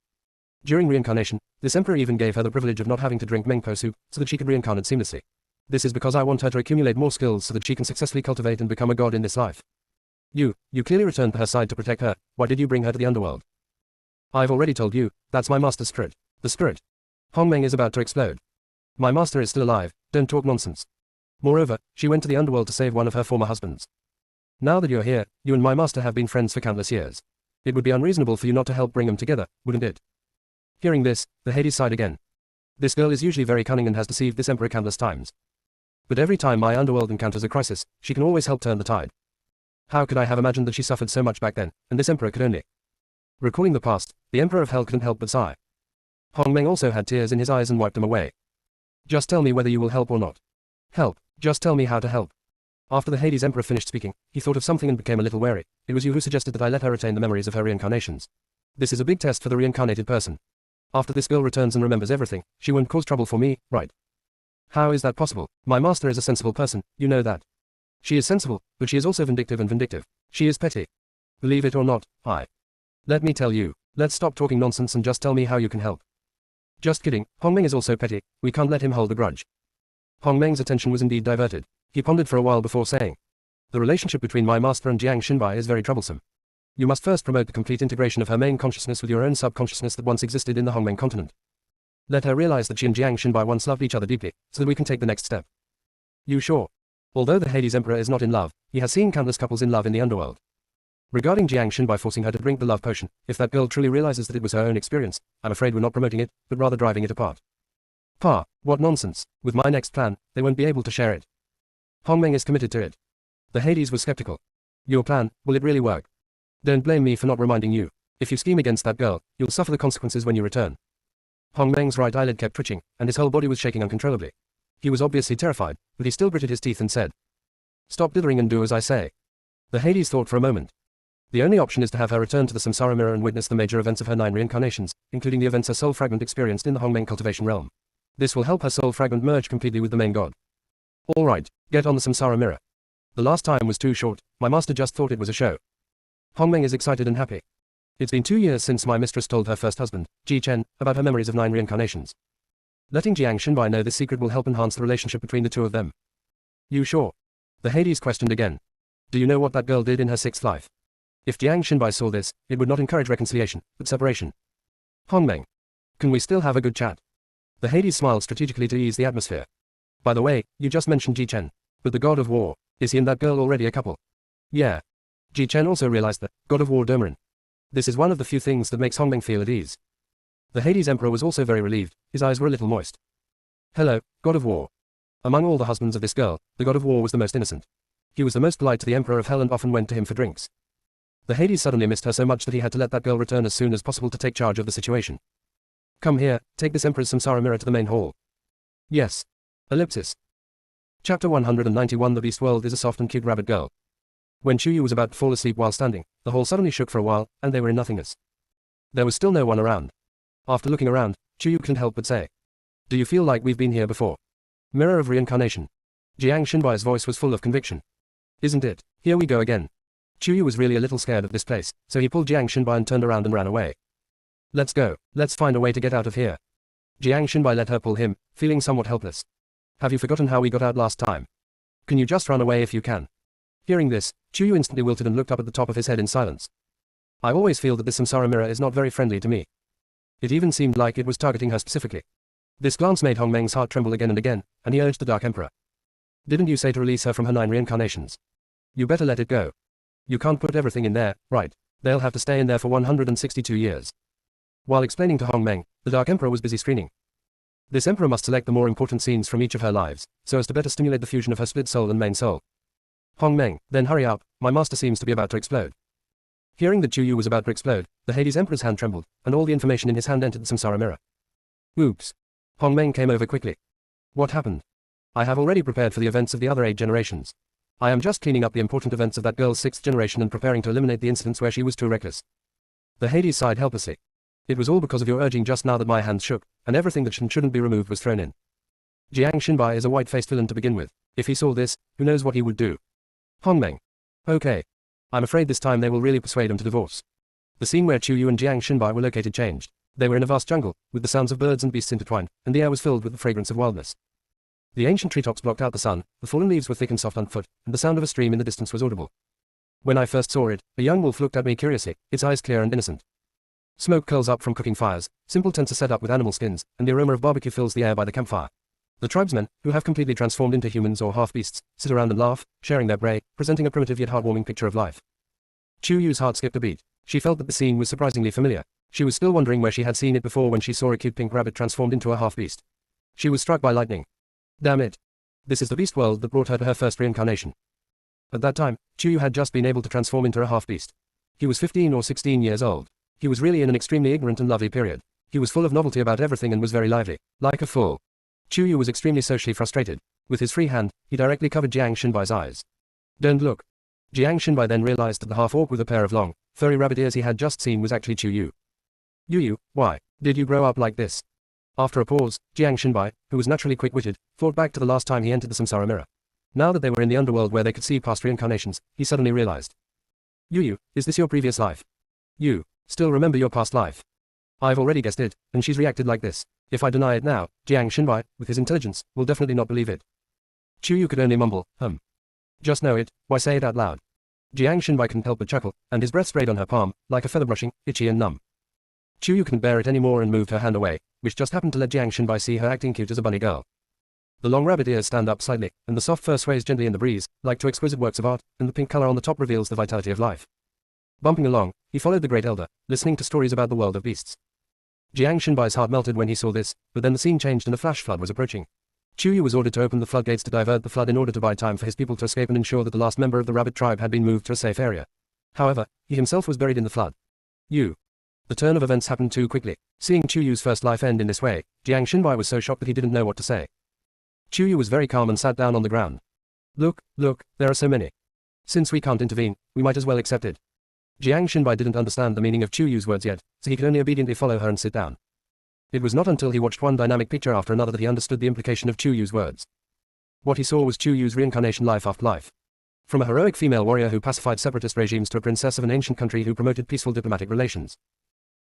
During reincarnation, this Emperor even gave her the privilege of not having to drink Mengpo soup, so that she could reincarnate seamlessly. This is because I want her to accumulate more skills so that she can successfully cultivate and become a god in this life. You clearly returned to her side to protect her. Why did you bring her to the underworld? I've already told you, that's my master's spirit. The spirit. Hongmeng is about to explode. My master is still alive, don't talk nonsense. Moreover, she went to the underworld to save one of her former husbands. Now that you're here, you and my master have been friends for countless years. It would be unreasonable for you not to help bring them together, wouldn't it? Hearing this, the Hades sighed again. This girl is usually very cunning and has deceived this emperor countless times. But every time my underworld encounters a crisis, she can always help turn the tide. How could I have imagined that she suffered so much back then, and this emperor could only... Recalling the past, the emperor of hell couldn't help but sigh. Hongmeng also had tears in his eyes and wiped them away. Just tell me whether you will help or not. Help, just tell me how to help. After the Hades emperor finished speaking, he thought of something and became a little wary. It was you who suggested that I let her retain the memories of her reincarnations. This is a big test for the reincarnated person. After this girl returns and remembers everything, she won't cause trouble for me, right? How is that possible? My master is a sensible person, you know that. She is sensible, but she is also vindictive and vindictive. She is petty. Believe it or not, Let me tell you, let's stop talking nonsense and just tell me how you can help. Just kidding, Hongmeng is also petty, we can't let him hold a grudge. Hongmeng's attention was indeed diverted. He pondered for a while before saying, the relationship between my master and Jiang Xinbai is very troublesome. You must first promote the complete integration of her main consciousness with your own subconsciousness that once existed in the Hongmeng continent. Let her realize that she and Jiang Xinbai once loved each other deeply, so that we can take the next step. You sure? Although the Hades Emperor is not in love, he has seen countless couples in love in the underworld. Regarding Jiang Xinbai forcing her to drink the love potion, if that girl truly realizes that it was her own experience, I'm afraid we're not promoting it, but rather driving it apart. Pa, what nonsense. With my next plan, they won't be able to share it. Hongmeng is committed to it. The Hades was skeptical. Your plan, will it really work? Don't blame me for not reminding you. If you scheme against that girl, you'll suffer the consequences when you return. Hongmeng's right eyelid kept twitching, and his whole body was shaking uncontrollably. He was obviously terrified, but he still gritted his teeth and said, stop dithering and do as I say. The Hades thought for a moment. The only option is to have her return to the Samsara mirror and witness the major events of her 9 reincarnations, including the events her soul fragment experienced in the Hongmeng cultivation realm. This will help her soul fragment merge completely with the main god. Alright, get on the Samsara mirror. The last time was too short, my master just thought it was a show. Hongmeng is excited and happy. It's been 2 years since my mistress told her first husband, Ji Chen, about her memories of 9 reincarnations. Letting Jiang Xinbai know this secret will help enhance the relationship between the two of them. You sure? The Hades questioned again. Do you know what that girl did in her 6th life? If Jiang Xinbai saw this, it would not encourage reconciliation, but separation. Hongmeng. Can we still have a good chat? The Hades smiled strategically to ease the atmosphere. By the way, you just mentioned Ji Chen. But the god of war, is he and that girl already a couple? Yeah. Ji Chen also realized that, god of war Domarin. This is one of the few things that makes Hongmeng feel at ease. The Hades Emperor was also very relieved, his eyes were a little moist. Hello, god of war. Among all the husbands of this girl, the god of war was the most innocent. He was the most polite to the Emperor of Hell and often went to him for drinks. The Hades suddenly missed her so much that he had to let that girl return as soon as possible to take charge of the situation. Come here, take this Emperor's Samsara mirror to the main hall. Yes. Ellipsis. Chapter 191 The Beast World is a soft and cute rabbit girl. When Chuyu was about to fall asleep while standing, the hall suddenly shook for a while, and they were in nothingness. There was still no one around. After looking around, Chuyu couldn't help but say, do you feel like we've been here before? Mirror of reincarnation. Jiang Xinbai's voice was full of conviction. Isn't it? Here we go again. Chuyu was really a little scared of this place, so he pulled Jiang Xinbai and turned around and ran away. Let's go, let's find a way to get out of here. Jiang Xinbai let her pull him, feeling somewhat helpless. Have you forgotten how we got out last time? Can you just run away if you can? Hearing this, Chuyu instantly wilted and looked up at the top of his head in silence. I always feel that this Samsara mirror is not very friendly to me. It even seemed like it was targeting her specifically. This glance made Hongmeng's heart tremble again and again, and he urged the Dark Emperor. Didn't you say to release her from her 9 reincarnations? You better let it go. You can't put everything in there, right? They'll have to stay in there for 162 years. While explaining to Hong Meng, the Dark Emperor was busy screening. This emperor must select the more important scenes from each of her lives, so as to better stimulate the fusion of her split soul and main soul. Hong Meng, then hurry up, my master seems to be about to explode. Hearing that Chu Yu was about to explode, the Hades Emperor's hand trembled, and all the information in his hand entered the Samsara mirror. Oops. Hong Meng came over quickly. What happened? I have already prepared for the events of the other 8 generations. I am just cleaning up the important events of that girl's 6th generation and preparing to eliminate the incidents where she was too reckless. The Hades sighed helplessly. It was all because of your urging just now that my hands shook, and everything that shouldn't be removed was thrown in. Jiang Xinbai is a white-faced villain to begin with. If he saw this, who knows what he would do. Hong Meng. Okay. I'm afraid this time they will really persuade him to divorce. The scene where Chu Yu and Jiang Xinbai were located changed. They were in a vast jungle, with the sounds of birds and beasts intertwined, and the air was filled with the fragrance of wildness. The ancient treetops blocked out the sun, the fallen leaves were thick and soft underfoot, and the sound of a stream in the distance was audible. When I first saw it, a young wolf looked at me curiously, its eyes clear and innocent. Smoke curls up from cooking fires, simple tents are set up with animal skins, and the aroma of barbecue fills the air by the campfire. The tribesmen, who have completely transformed into humans or half-beasts, sit around and laugh, sharing their prey, presenting a primitive yet heartwarming picture of life. Chu Yu's heart skipped a beat. She felt that the scene was surprisingly familiar. She was still wondering where she had seen it before when she saw a cute pink rabbit transformed into a half-beast. She was struck by lightning. Damn it. This is the beast world that brought her to her first reincarnation. At that time, Chu Yu had just been able to transform into a half-beast. He was 15 or 16 years old. He was really in an extremely ignorant and lovely period. He was full of novelty about everything and was very lively, like a fool. Chu Yu was extremely socially frustrated. With his free hand, he directly covered Jiang Xinbai's eyes. Don't look. Jiang Xinbai then realized that the half-orc with a pair of long, furry rabbit ears he had just seen was actually Chu Yu. Yu, why did you grow up like this? After a pause, Jiang Xinbai, who was naturally quick-witted, thought back to the last time he entered the Samsara mirror. Now that they were in the underworld where they could see past reincarnations, he suddenly realized. Yu, is this your previous life? You still remember your past life? I've already guessed it, and she's reacted like this. If I deny it now, Jiang Xinbai, with his intelligence, will definitely not believe it. Chu Yu could only mumble, Just know it, why say it out loud? Jiang Xinbai couldn't help but chuckle, and his breath sprayed on her palm, like a feather brushing, itchy and numb. Chu Yu couldn't bear it anymore and moved her hand away, which just happened to let Jiang Xinbai see her acting cute as a bunny girl. The long rabbit ears stand up slightly, and the soft fur sways gently in the breeze, like two exquisite works of art, and the pink color on the top reveals the vitality of life. Bumping along, he followed the great elder, listening to stories about the world of beasts. Jiang Xinbai's heart melted when he saw this, but then the scene changed and a flash flood was approaching. Chu Yu was ordered to open the floodgates to divert the flood in order to buy time for his people to escape and ensure that the last member of the rabbit tribe had been moved to a safe area. However, he himself was buried in the flood. The turn of events happened too quickly. Seeing Chu Yu's first life end in this way, Jiang Xinbai was so shocked that he didn't know what to say. Chu Yu was very calm and sat down on the ground. Look, there are so many. Since we can't intervene, we might as well accept it. Jiang Xinbai didn't understand the meaning of Chu Yu's words yet, so he could only obediently follow her and sit down. It was not until he watched one dynamic picture after another that he understood the implication of Chu Yu's words. What he saw was Chu Yu's reincarnation life after life. From a heroic female warrior who pacified separatist regimes to a princess of an ancient country who promoted peaceful diplomatic relations.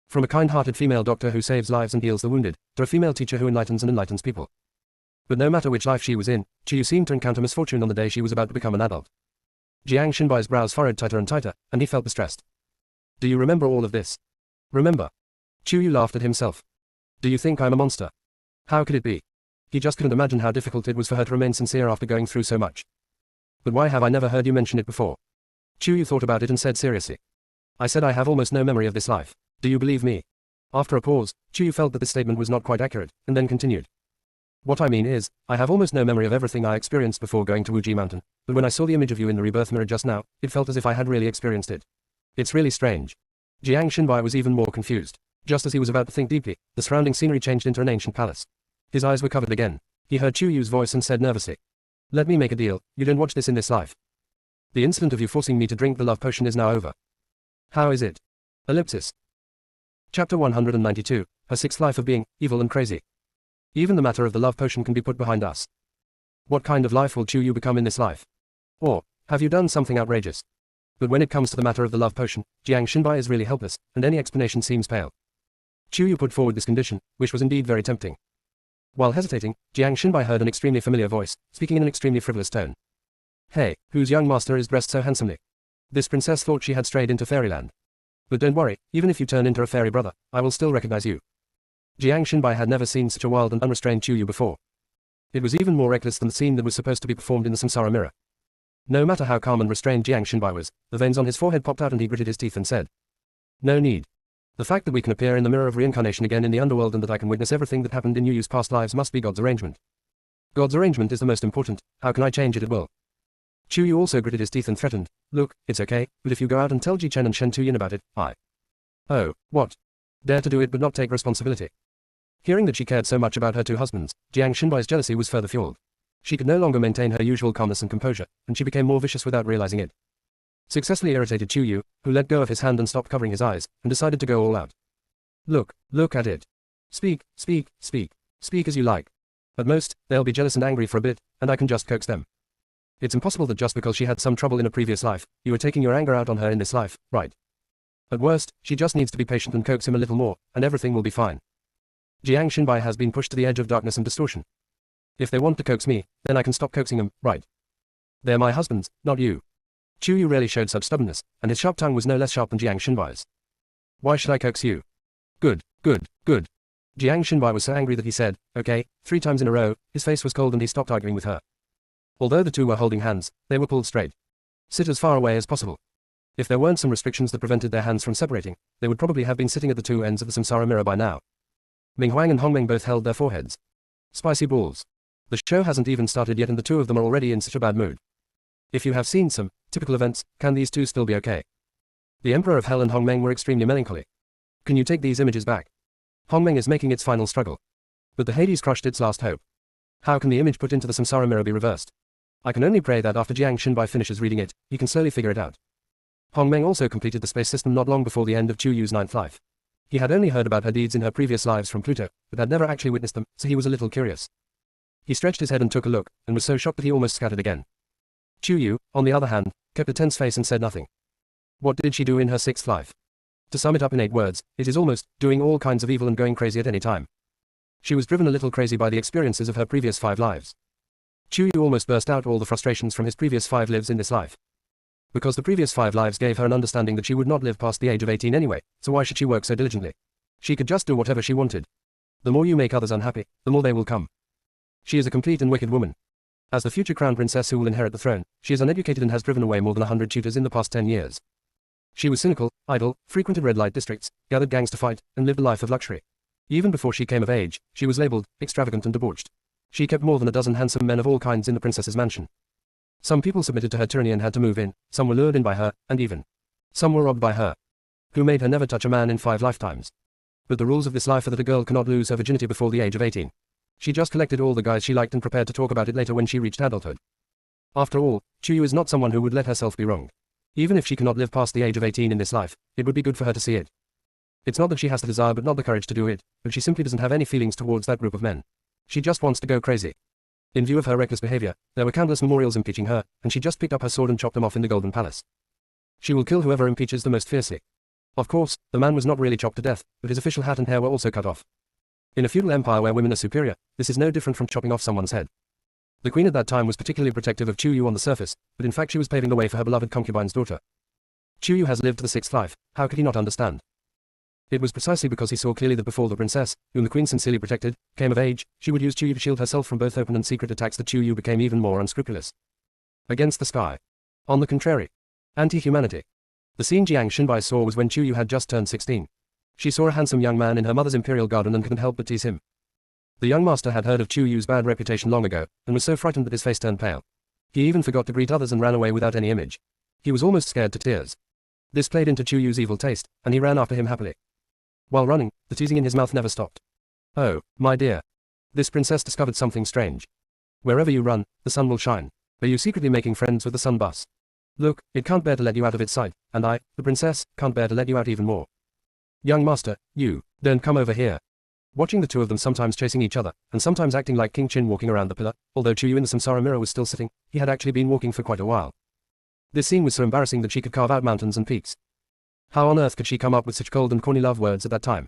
From a kind-hearted female doctor who saves lives and heals the wounded, to a female teacher who enlightens people. But no matter which life she was in, Chu Yu seemed to encounter misfortune on the day she was about to become an adult. Jiang Xinbai's brows furrowed tighter and tighter, and he felt distressed. Do you remember all of this? Remember? Chu Yu laughed at himself. Do you think I'm a monster? How could it be? He just couldn't imagine how difficult it was for her to remain sincere after going through so much. But why have I never heard you mention it before? Chu Yu thought about it and said seriously. I said I have almost no memory of this life. Do you believe me? After a pause, Chu Yu felt that this statement was not quite accurate, and then continued. What I mean is, I have almost no memory of everything I experienced before going to Wuji Mountain, but when I saw the image of you in the rebirth mirror just now, it felt as if I had really experienced it. It's really strange. Jiang Xinbai was even more confused. Just as he was about to think deeply, the surrounding scenery changed into an ancient palace. His eyes were covered again. He heard Chu Yu's voice and said nervously. Let me make a deal, you don't watch this in this life. The incident of you forcing me to drink the love potion is now over. How is it? Ellipsis. Chapter 192, Her Sixth Life of Being, Evil and Crazy. Even the matter of the love potion can be put behind us. What kind of life will Chu Yu become in this life? Or, have you done something outrageous? But when it comes to the matter of the love potion, Jiang Xinbai is really helpless, and any explanation seems pale. Chu Yu put forward this condition, which was indeed very tempting. While hesitating, Jiang Xinbai heard an extremely familiar voice, speaking in an extremely frivolous tone. Hey, whose young master is dressed so handsomely? This princess thought she had strayed into fairyland. But don't worry, even if you turn into a fairy brother, I will still recognize you. Jiang Xinbai had never seen such a wild and unrestrained Chu Yu before. It was even more reckless than the scene that was supposed to be performed in the Samsara mirror. No matter how calm and restrained Jiang Xinbai was, the veins on his forehead popped out and he gritted his teeth and said. No need. The fact that we can appear in the mirror of reincarnation again in the underworld and that I can witness everything that happened in Yu Yu's past lives must be God's arrangement. God's arrangement is the most important. How can I change it at will? Chu Yu also gritted his teeth and threatened, look, it's okay, but if you go out and tell Ji Chen and Shen Tuyin about it, I... Oh, what? Dare to do it but not take responsibility. Hearing that she cared so much about her two husbands, Jiang Xinbai's jealousy was further fueled. She could no longer maintain her usual calmness and composure, and she became more vicious without realizing it. Successfully irritated Chu Yu, who let go of his hand and stopped covering his eyes, and decided to go all out. Look at it. Speak as you like. At most, they'll be jealous and angry for a bit, and I can just coax them. It's impossible that just because she had some trouble in a previous life, you are taking your anger out on her in this life, right? At worst, she just needs to be patient and coax him a little more, and everything will be fine. Jiang Xinbai has been pushed to the edge of darkness and distortion. If they want to coax me, then I can stop coaxing them, right? They're my husbands, not you. Chu Yu rarely showed such stubbornness, and his sharp tongue was no less sharp than Jiang Xinbai's. Why should I coax you? Good. Jiang Xinbai was so angry that he said, okay, 3 times in a row. His face was cold and he stopped arguing with her. Although the two were holding hands, they were pulled straight. Sit as far away as possible. If there weren't some restrictions that prevented their hands from separating, they would probably have been sitting at the two ends of the samsara mirror by now. Ming Huang and Hong Meng both held their foreheads. Spicy balls. The show hasn't even started yet and the two of them are already in such a bad mood. If you have seen some typical events, can these two still be okay? The Emperor of Hell and Hong Meng were extremely melancholy. Can you take these images back? Hong Meng is making its final struggle. But the Hades crushed its last hope. How can the image put into the samsara mirror be reversed? I can only pray that after Jiang Xinbai finishes reading it, he can slowly figure it out. Hong Meng also completed the space system not long before the end of Chu Yu's 9th life. He had only heard about her deeds in her previous lives from Pluto, but had never actually witnessed them, so he was a little curious. He stretched his head and took a look, and was so shocked that he almost scattered again. Chu Yu, on the other hand, kept a tense face and said nothing. What did she do in her 6th life? To sum it up in 8 words, it is almost doing all kinds of evil and going crazy at any time. She was driven a little crazy by the experiences of her previous 5 lives. Chu Yu almost burst out all the frustrations from his previous 5 lives in this life. Because the previous 5 lives gave her an understanding that she would not live past the age of 18 anyway, so why should she work so diligently? She could just do whatever she wanted. The more you make others unhappy, the more they will come. She is a complete and wicked woman. As the future crown princess who will inherit the throne, she is uneducated and has driven away more than 100 tutors in the past 10 years. She was cynical, idle, frequented red light districts, gathered gangs to fight, and lived a life of luxury. Even before she came of age, she was labeled extravagant and debauched. She kept more than a dozen handsome men of all kinds in the princess's mansion. Some people submitted to her tyranny and had to move in, some were lured in by her, and even some were robbed by her. Who made her never touch a man in 5 lifetimes. But the rules of this life are that a girl cannot lose her virginity before the age of 18. She just collected all the guys she liked and prepared to talk about it later when she reached adulthood. After all, Chu Yu is not someone who would let herself be wronged. Even if she cannot live past the age of 18 in this life, it would be good for her to see it. It's not that she has the desire but not the courage to do it, but she simply doesn't have any feelings towards that group of men. She just wants to go crazy. In view of her reckless behavior, there were countless memorials impeaching her, and she just picked up her sword and chopped them off in the Golden Palace. She will kill whoever impeaches the most fiercely. Of course, the man was not really chopped to death, but his official hat and hair were also cut off. In a feudal empire where women are superior, this is no different from chopping off someone's head. The queen at that time was particularly protective of Chu Yu on the surface, but in fact she was paving the way for her beloved concubine's daughter. Chu Yu has lived to the 6th life, how could he not understand? It was precisely because he saw clearly that before the princess, whom the queen sincerely protected, came of age, she would use Chu Yu to shield herself from both open and secret attacks that Chu Yu became even more unscrupulous. Against the sky. On the contrary. Anti-humanity. The scene Jiang Xinbai saw was when Chu Yu had just turned 16. She saw a handsome young man in her mother's imperial garden and couldn't help but tease him. The young master had heard of Chu Yu's bad reputation long ago, and was so frightened that his face turned pale. He even forgot to greet others and ran away without any image. He was almost scared to tears. This played into Chu Yu's evil taste, and he ran after him happily. While running, the teasing in his mouth never stopped. Oh, my dear. This princess discovered something strange. Wherever you run, the sun will shine. Are you secretly making friends with the sun bus? Look, it can't bear to let you out of its sight, and I, the princess, can't bear to let you out even more. Young master, you, don't come over here. Watching the two of them sometimes chasing each other, and sometimes acting like King Qin walking around the pillar, although Chu Yu in the samsara mirror was still sitting, he had actually been walking for quite a while. This scene was so embarrassing that she could carve out mountains and peaks. How on earth could she come up with such cold and corny love words at that time?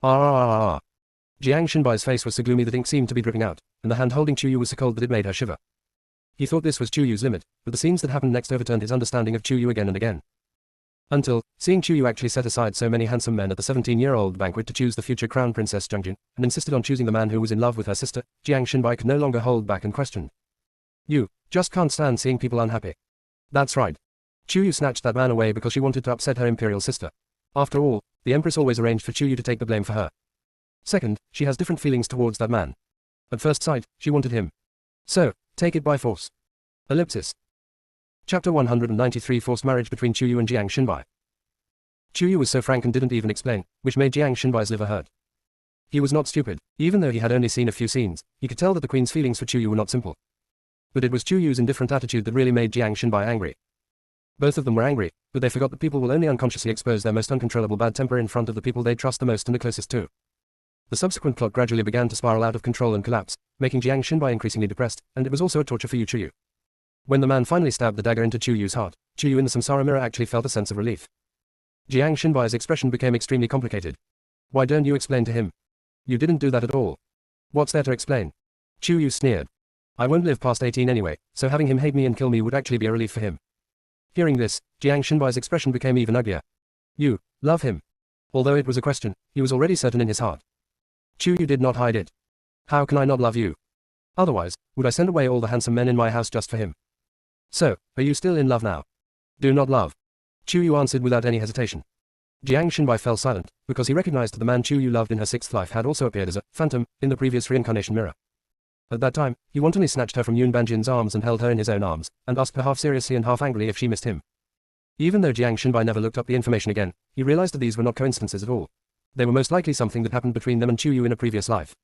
Jiang Xinbai's face was so gloomy that ink seemed to be dripping out, and the hand holding Chu Yu was so cold that it made her shiver. He thought this was Chu Yu's limit, but the scenes that happened next overturned his understanding of Chu Yu again and again. Until, seeing Chu Yu actually set aside so many handsome men at the 17-year-old banquet to choose the future crown princess Zhengjun, and insisted on choosing the man who was in love with her sister, Jiang Xinbai could no longer hold back and questioned. You just can't stand seeing people unhappy. That's right. Chu Yu snatched that man away because she wanted to upset her imperial sister. After all, the Empress always arranged for Chu Yu to take the blame for her. Second, she has different feelings towards that man. At first sight, she wanted him. So, take it by force. Ellipsis. Chapter 193 Forced Marriage between Chu Yu and Jiang Xinbai. Chu Yu was so frank and didn't even explain, which made Jiang Xinbai's liver hurt. He was not stupid. Even though he had only seen a few scenes, he could tell that the queen's feelings for Chu Yu were not simple. But it was Chu Yu's indifferent attitude that really made Jiang Xinbai angry. Both of them were angry, but they forgot that people will only unconsciously expose their most uncontrollable bad temper in front of the people they trust the most and the closest to. The subsequent plot gradually began to spiral out of control and collapse, making Jiang Xinbai increasingly depressed, and it was also a torture for Chu Yu. When the man finally stabbed the dagger into Chu Yu's heart, Chu Yu in the samsara mirror actually felt a sense of relief. Jiang Xinbai's expression became extremely complicated. Why don't you explain to him? You didn't do that at all. What's there to explain? Chu Yu sneered. I won't live past 18 anyway, so having him hate me and kill me would actually be a relief for him. Hearing this, Jiang Xinbai's expression became even uglier. You love him. Although it was a question, he was already certain in his heart. Chu Yu did not hide it. How can I not love you? Otherwise, would I send away all the handsome men in my house just for him? So, are you still in love now? Do not love. Chu Yu answered without any hesitation. Jiang Xinbai fell silent, because he recognized that the man Chu Yu loved in her sixth life had also appeared as a phantom in the previous reincarnation mirror. At that time, he wantonly snatched her from Yun Banjin's arms and held her in his own arms, and asked her half seriously and half angrily if she missed him. Even though Jiang Xinbai never looked up the information again, he realized that these were not coincidences at all. They were most likely something that happened between them and Chu Yu in a previous life.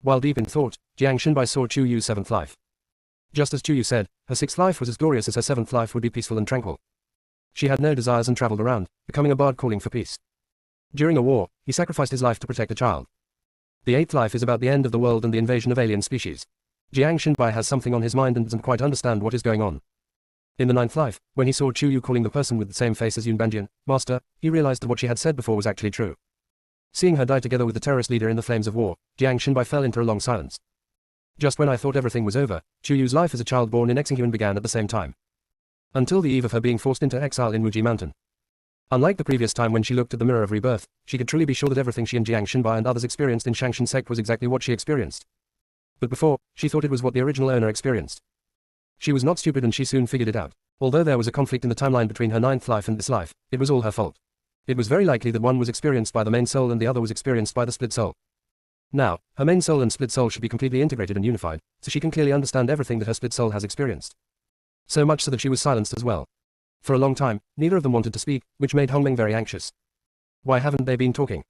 While deep in thought, Jiang Xinbai saw Chu Yu's seventh life. Just as Chu Yu said, her sixth life was as glorious as her seventh life would be peaceful and tranquil. She had no desires and traveled around, becoming a bard calling for peace. During a war, he sacrificed his life to protect a child. The eighth life is about the end of the world and the invasion of alien species. Jiang Xinbai has something on his mind and doesn't quite understand what is going on. In the ninth life, when he saw Chu Yu calling the person with the same face as Yun Banjin, Master, he realized that what she had said before was actually true. Seeing her die together with the terrorist leader in the flames of war, Jiang Xinbai fell into a long silence. Just when I thought everything was over, Chu Yu's life as a child born in Exinghuan began at the same time. Until the eve of her being forced into exile in Wuji Mountain. Unlike the previous time when she looked at the mirror of rebirth, she could truly be sure that everything she and Jiang Xinbai and others experienced in Shangshan sect was exactly what she experienced. But before, she thought it was what the original owner experienced. She was not stupid and she soon figured it out. Although there was a conflict in the timeline between her ninth life and this life, it was all her fault. It was very likely that one was experienced by the main soul and the other was experienced by the split soul. Now, her main soul and split soul should be completely integrated and unified, so she can clearly understand everything that her split soul has experienced. So much so that she was silenced as well. For a long time, neither of them wanted to speak, which made Hongmeng very anxious. Why haven't they been talking?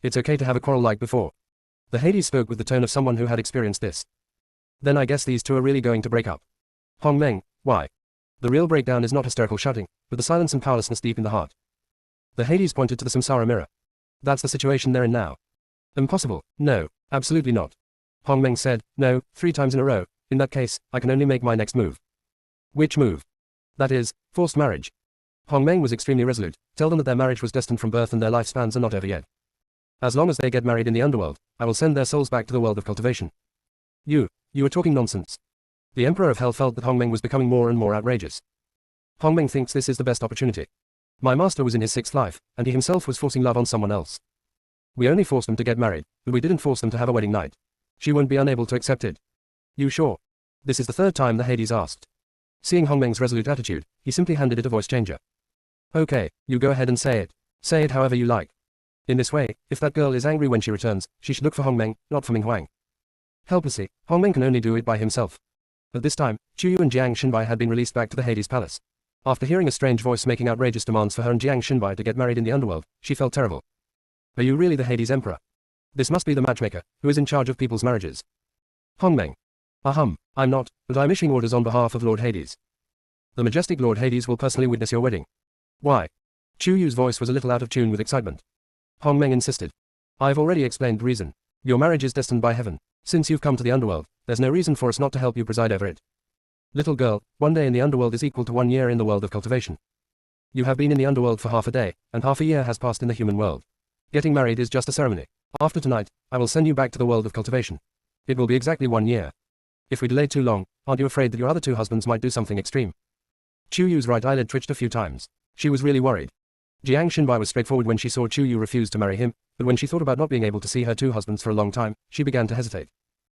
It's okay to have a quarrel like before. The Hades spoke with the tone of someone who had experienced this. Then I guess these two are really going to break up. Hongmeng, why? The real breakdown is not hysterical shouting, but the silence and powerlessness deep in the heart. The Hades pointed to the samsara mirror. That's the situation they're in now. Impossible. No, absolutely not. Hongmeng said, no, 3 times in a row. In that case, I can only make my next move. Which move? That is, forced marriage. Hongmeng was extremely resolute. Tell them that their marriage was destined from birth and their lifespans are not over yet. As long as they get married in the underworld, I will send their souls back to the world of cultivation. You are talking nonsense. The Emperor of Hell felt that Hongmeng was becoming more and more outrageous. Hongmeng thinks this is the best opportunity. My master was in his 6th life, and he himself was forcing love on someone else. We only forced them to get married, but we didn't force them to have a wedding night. She won't be unable to accept it. You sure? This is the 3rd time the Hades asked. Seeing Hongmeng's resolute attitude, he simply handed it a voice changer. Okay, you go ahead and say it. Say it however you like. In this way, if that girl is angry when she returns, she should look for Hongmeng, not for Ming Huang. Helplessly, Hongmeng can only do it by himself. At this time, Chu Yu and Jiang Xinbai had been released back to the Hades Palace. After hearing a strange voice making outrageous demands for her and Jiang Xinbai to get married in the underworld, she felt terrible. Are you really the Hades Emperor? This must be the matchmaker, who is in charge of people's marriages. Hongmeng. I'm not, but I'm issuing orders on behalf of Lord Hades. The majestic Lord Hades will personally witness your wedding. Why? Chu Yu's voice was a little out of tune with excitement. Hongmeng insisted. I've already explained the reason. Your marriage is destined by heaven. Since you've come to the underworld, there's no reason for us not to help you preside over it. Little girl, 1 day in the underworld is equal to 1 year in the world of cultivation. You have been in the underworld for half a day, and half a year has passed in the human world. Getting married is just a ceremony. After tonight, I will send you back to the world of cultivation. It will be exactly 1 year. If we delay too long, aren't you afraid that your other 2 husbands might do something extreme? Chu Yu's right eyelid twitched a few times. She was really worried. Jiang Xinbai was straightforward when she saw Chu Yu refuse to marry him, but when she thought about not being able to see her 2 husbands for a long time, she began to hesitate.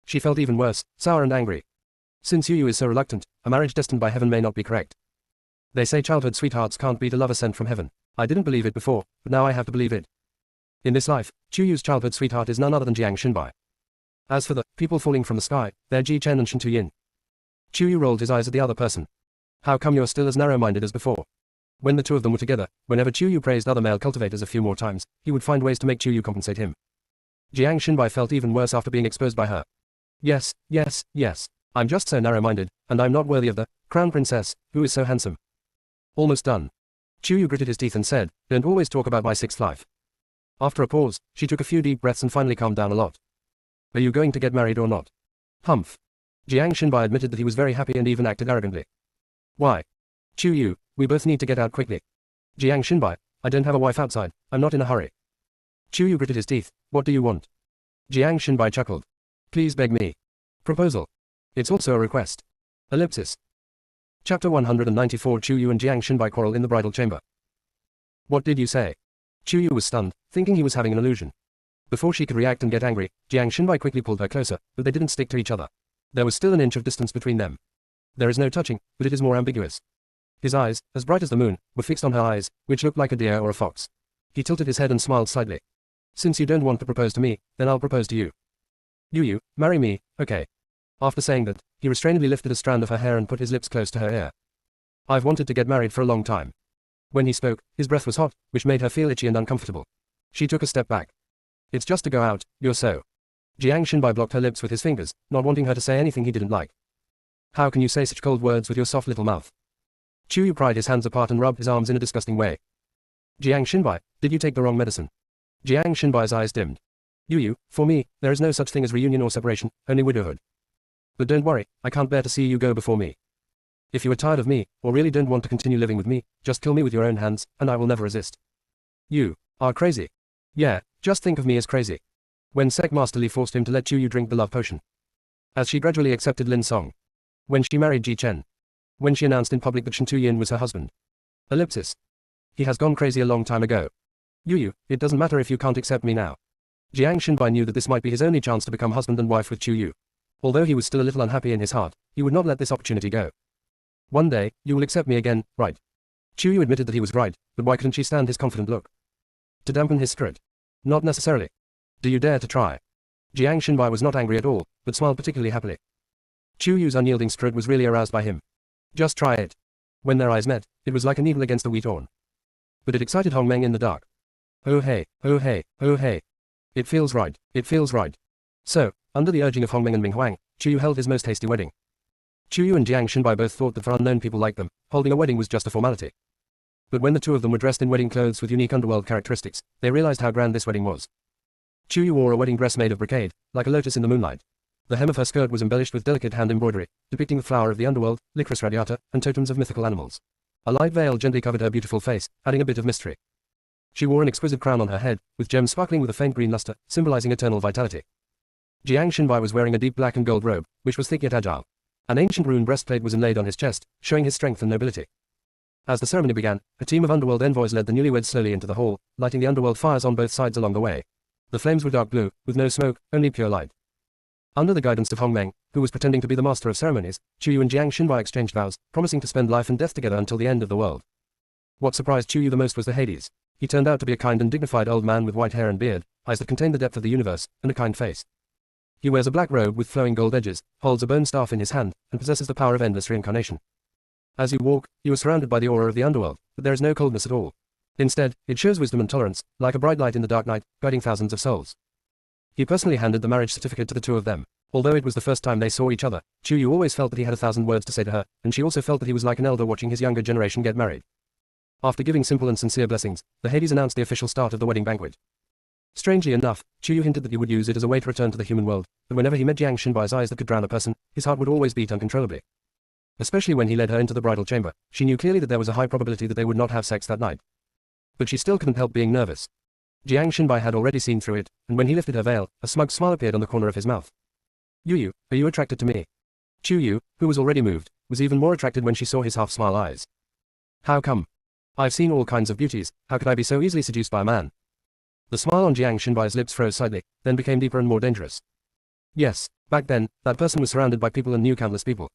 She felt even worse, sour and angry. Since Yu is so reluctant, a marriage destined by heaven may not be correct. They say childhood sweethearts can't beat a lover sent from heaven. I didn't believe it before, but now I have to believe it. In this life, Chu Yu's childhood sweetheart is none other than Jiang Shinbai. As for the people falling from the sky, they're Ji Chen and Shen Tuyin. Chu Yu rolled his eyes at the other person. How come you're still as narrow-minded as before? When the two of them were together, whenever Chu Yu praised other male cultivators a few more times, he would find ways to make Chu Yu compensate him. Jiang Shinbai felt even worse after being exposed by her. Yes, yes, yes. I'm just so narrow-minded, and I'm not worthy of the crown princess, who is so handsome. Almost done. Chu Yu gritted his teeth and said, don't always talk about my sixth life. After a pause, she took a few deep breaths and finally calmed down a lot. Are you going to get married or not? Humph. Jiang Shinbai admitted that he was very happy and even acted arrogantly. Why? Chu Yu, we both need to get out quickly. Jiang Shinbai, I don't have a wife outside, I'm not in a hurry. Chu Yu gritted his teeth, what do you want? Jiang Shinbai chuckled. Please beg me. Proposal. It's also a request. Ellipsis. Chapter 194 Chu Yu and Jiang Shinbai quarrel in the bridal chamber. What did you say? Chu Yu was stunned, thinking he was having an illusion. Before she could react and get angry, Jiang Shinbai quickly pulled her closer, but they didn't stick to each other. There was still an inch of distance between them. There is no touching, but it is more ambiguous. His eyes, as bright as the moon, were fixed on her eyes, which looked like a deer or a fox. He tilted his head and smiled slightly. Since you don't want to propose to me, then I'll propose to you. You, marry me, okay. After saying that, he restrainedly lifted a strand of her hair and put his lips close to her ear. I've wanted to get married for a long time. When he spoke, his breath was hot, which made her feel itchy and uncomfortable. She took a step back. It's just to go out, you're so. Jiang Shinbai blocked her lips with his fingers, not wanting her to say anything he didn't like. How can you say such cold words with your soft little mouth? Chu Yu pried his hands apart and rubbed his arms in a disgusting way. Jiang Shinbai, did you take the wrong medicine? Jiang Shinbai's eyes dimmed. Yu, for me, there is no such thing as reunion or separation, only widowhood. But don't worry, I can't bear to see you go before me. If you are tired of me, or really don't want to continue living with me, just kill me with your own hands, and I will never resist. You are crazy. Yeah, just think of me as crazy. When Sec Master Li forced him to let Chu Yu drink the love potion. As she gradually accepted Lin Song. When she married Ji Chen. When she announced in public that Shen Tuyin was her husband. Ellipsis. He has gone crazy a long time ago. Yu, it doesn't matter if you can't accept me now. Jiang Shinbai knew that this might be his only chance to become husband and wife with Chu Yu. Although he was still a little unhappy in his heart, he would not let this opportunity go. One day, you will accept me again, right? Chu Yu admitted that he was right, but why couldn't she stand his confident look? To dampen his spirit? Not necessarily. Do you dare to try? Jiang Shinbai was not angry at all, but smiled particularly happily. Chu Yu's unyielding spirit was really aroused by him. Just try it. When their eyes met, it was like a needle against a wheat horn. But it excited Hong Meng in the dark. Oh hey, oh hey, oh hey. It feels right, it feels right. So, under the urging of Hong Meng and Ming Huang, Chu Yu held his most hasty wedding. Chu Yu and Jiang Shinbai both thought that for unknown people like them, holding a wedding was just a formality. But when the two of them were dressed in wedding clothes with unique underworld characteristics, they realized how grand this wedding was. Chu Yu wore a wedding dress made of brocade, like a lotus in the moonlight. The hem of her skirt was embellished with delicate hand embroidery, depicting the flower of the underworld, Licorice radiata, and totems of mythical animals. A light veil gently covered her beautiful face, adding a bit of mystery. She wore an exquisite crown on her head, with gems sparkling with a faint green luster, symbolizing eternal vitality. Jiang Shinbai was wearing a deep black and gold robe, which was thick yet agile. An ancient rune breastplate was inlaid on his chest, showing his strength and nobility. As the ceremony began, a team of underworld envoys led the newlyweds slowly into the hall, lighting the underworld fires on both sides along the way. The flames were dark blue, with no smoke, only pure light. Under the guidance of Hong Meng, who was pretending to be the master of ceremonies, Chu Yu and Jiang Shinbai exchanged vows, promising to spend life and death together until the end of the world. What surprised Chu Yu the most was the Hades. He turned out to be a kind and dignified old man with white hair and beard, eyes that contained the depth of the universe, and a kind face. He wears a black robe with flowing gold edges, holds a bone staff in his hand, and possesses the power of endless reincarnation. As you walk, you are surrounded by the aura of the underworld, but there is no coldness at all. Instead, it shows wisdom and tolerance, like a bright light in the dark night, guiding thousands of souls. He personally handed the marriage certificate to the two of them. Although it was the first time they saw each other, Chu Yu always felt that he had 1,000 words to say to her, and she also felt that he was like an elder watching his younger generation get married. After giving simple and sincere blessings, the Hades announced the official start of the wedding banquet. Strangely enough, Chu Yu hinted that he would use it as a way to return to the human world, but whenever he met Jiang Shinbai's eyes that could drown a person, his heart would always beat uncontrollably. Especially when he led her into the bridal chamber, she knew clearly that there was a high probability that they would not have sex that night. But she still couldn't help being nervous. Jiang Shinbai had already seen through it, and when he lifted her veil, a smug smile appeared on the corner of his mouth. Yu, are you attracted to me? Chu Yu, who was already moved, was even more attracted when she saw his half-smile eyes. How come? I've seen all kinds of beauties, how could I be so easily seduced by a man? The smile on Jiang Shinbai's lips froze slightly, then became deeper and more dangerous. Yes, back then, that person was surrounded by people and knew countless people.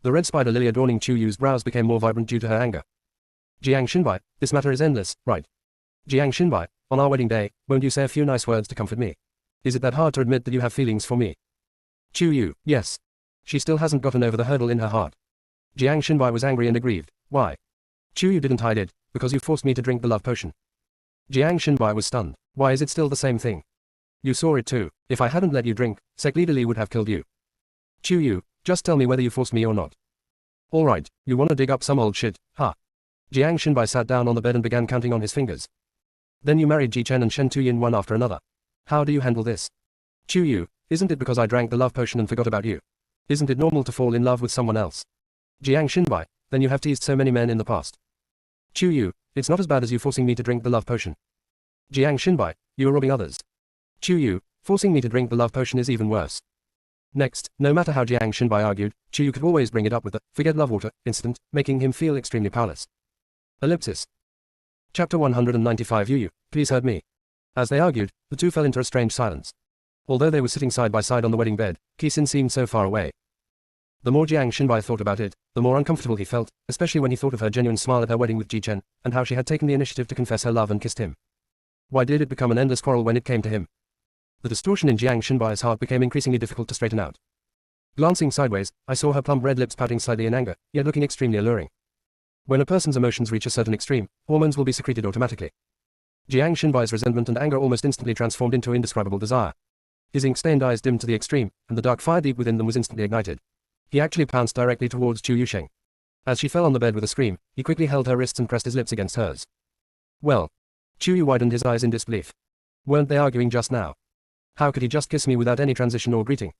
The red spider lily adorning Chu Yu's brows became more vibrant due to her anger. Jiang Xinbai, this matter is endless, right? Jiang Xinbai, on our wedding day, won't you say a few nice words to comfort me? Is it that hard to admit that you have feelings for me? Chu Yu, yes. She still hasn't gotten over the hurdle in her heart. Jiang Xinbai was angry and aggrieved. Why? Chu Yu didn't hide it, because you forced me to drink the love potion. Jiang Xinbai was stunned. Why is it still the same thing? You saw it too. If I hadn't let you drink, Sect Leader Li would have killed you. Chu Yu, just tell me whether you forced me or not. Alright, you wanna dig up some old shit, huh? Jiang Xinbai sat down on the bed and began counting on his fingers. Then you married Ji Chen and Shen Tuyin one after another. How do you handle this? Chu Yu, isn't it because I drank the love potion and forgot about you? Isn't it normal to fall in love with someone else? Jiang Xinbai, then you have teased so many men in the past. Chu Yu, it's not as bad as you forcing me to drink the love potion. Jiang Xinbai, you are robbing others. Chu Yu, forcing me to drink the love potion is even worse. Next, no matter how Jiang Xinbai argued, Chu Yu could always bring it up with the forget love water incident, making him feel extremely powerless. Ellipsis. Chapter 195 Yu, please hurt me. As they argued, the two fell into a strange silence. Although they were sitting side by side on the wedding bed, Qixin seemed so far away. The more Jiang Xinbai thought about it, the more uncomfortable he felt, especially when he thought of her genuine smile at her wedding with Ji Chen, and how she had taken the initiative to confess her love and kissed him. Why did it become an endless quarrel when it came to him? The distortion in Jiang Xinbai's heart became increasingly difficult to straighten out. Glancing sideways, I saw her plump red lips pouting slightly in anger, yet looking extremely alluring. When a person's emotions reach a certain extreme, hormones will be secreted automatically. Jiang Xinbai's resentment and anger almost instantly transformed into indescribable desire. His ink-stained eyes dimmed to the extreme, and the dark fire deep within them was instantly ignited. He actually pounced directly towards Chu Yusheng. As she fell on the bed with a scream, he quickly held her wrists and pressed his lips against hers. Well. Chu Yu widened his eyes in disbelief. Weren't they arguing just now? How could he just kiss me without any transition or greeting?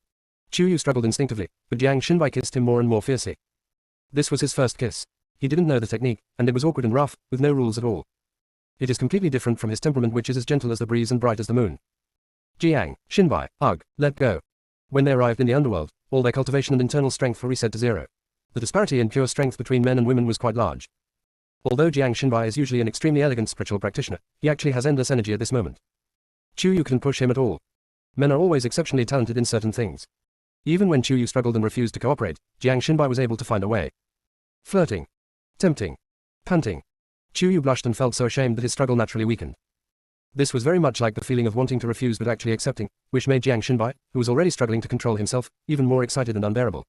Chu Yu struggled instinctively, but Jiang Xinbai kissed him more and more fiercely. This was his first kiss. He didn't know the technique, and it was awkward and rough, with no rules at all. It is completely different from his temperament, which is as gentle as the breeze and bright as the moon. Jiang Xinbai, ugh, let go. When they arrived in the underworld, all their cultivation and internal strength were reset to zero. The disparity in pure strength between men and women was quite large. Although Jiang Xinbai is usually an extremely elegant spiritual practitioner, he actually has endless energy at this moment. Chu Yu couldn't push him at all. Men are always exceptionally talented in certain things. Even when Chu Yu struggled and refused to cooperate, Jiang Xinbai was able to find a way. Flirting. Tempting. Panting. Chu Yu blushed and felt so ashamed that his struggle naturally weakened. This was very much like the feeling of wanting to refuse but actually accepting, which made Jiang Xinbai, who was already struggling to control himself, even more excited and unbearable.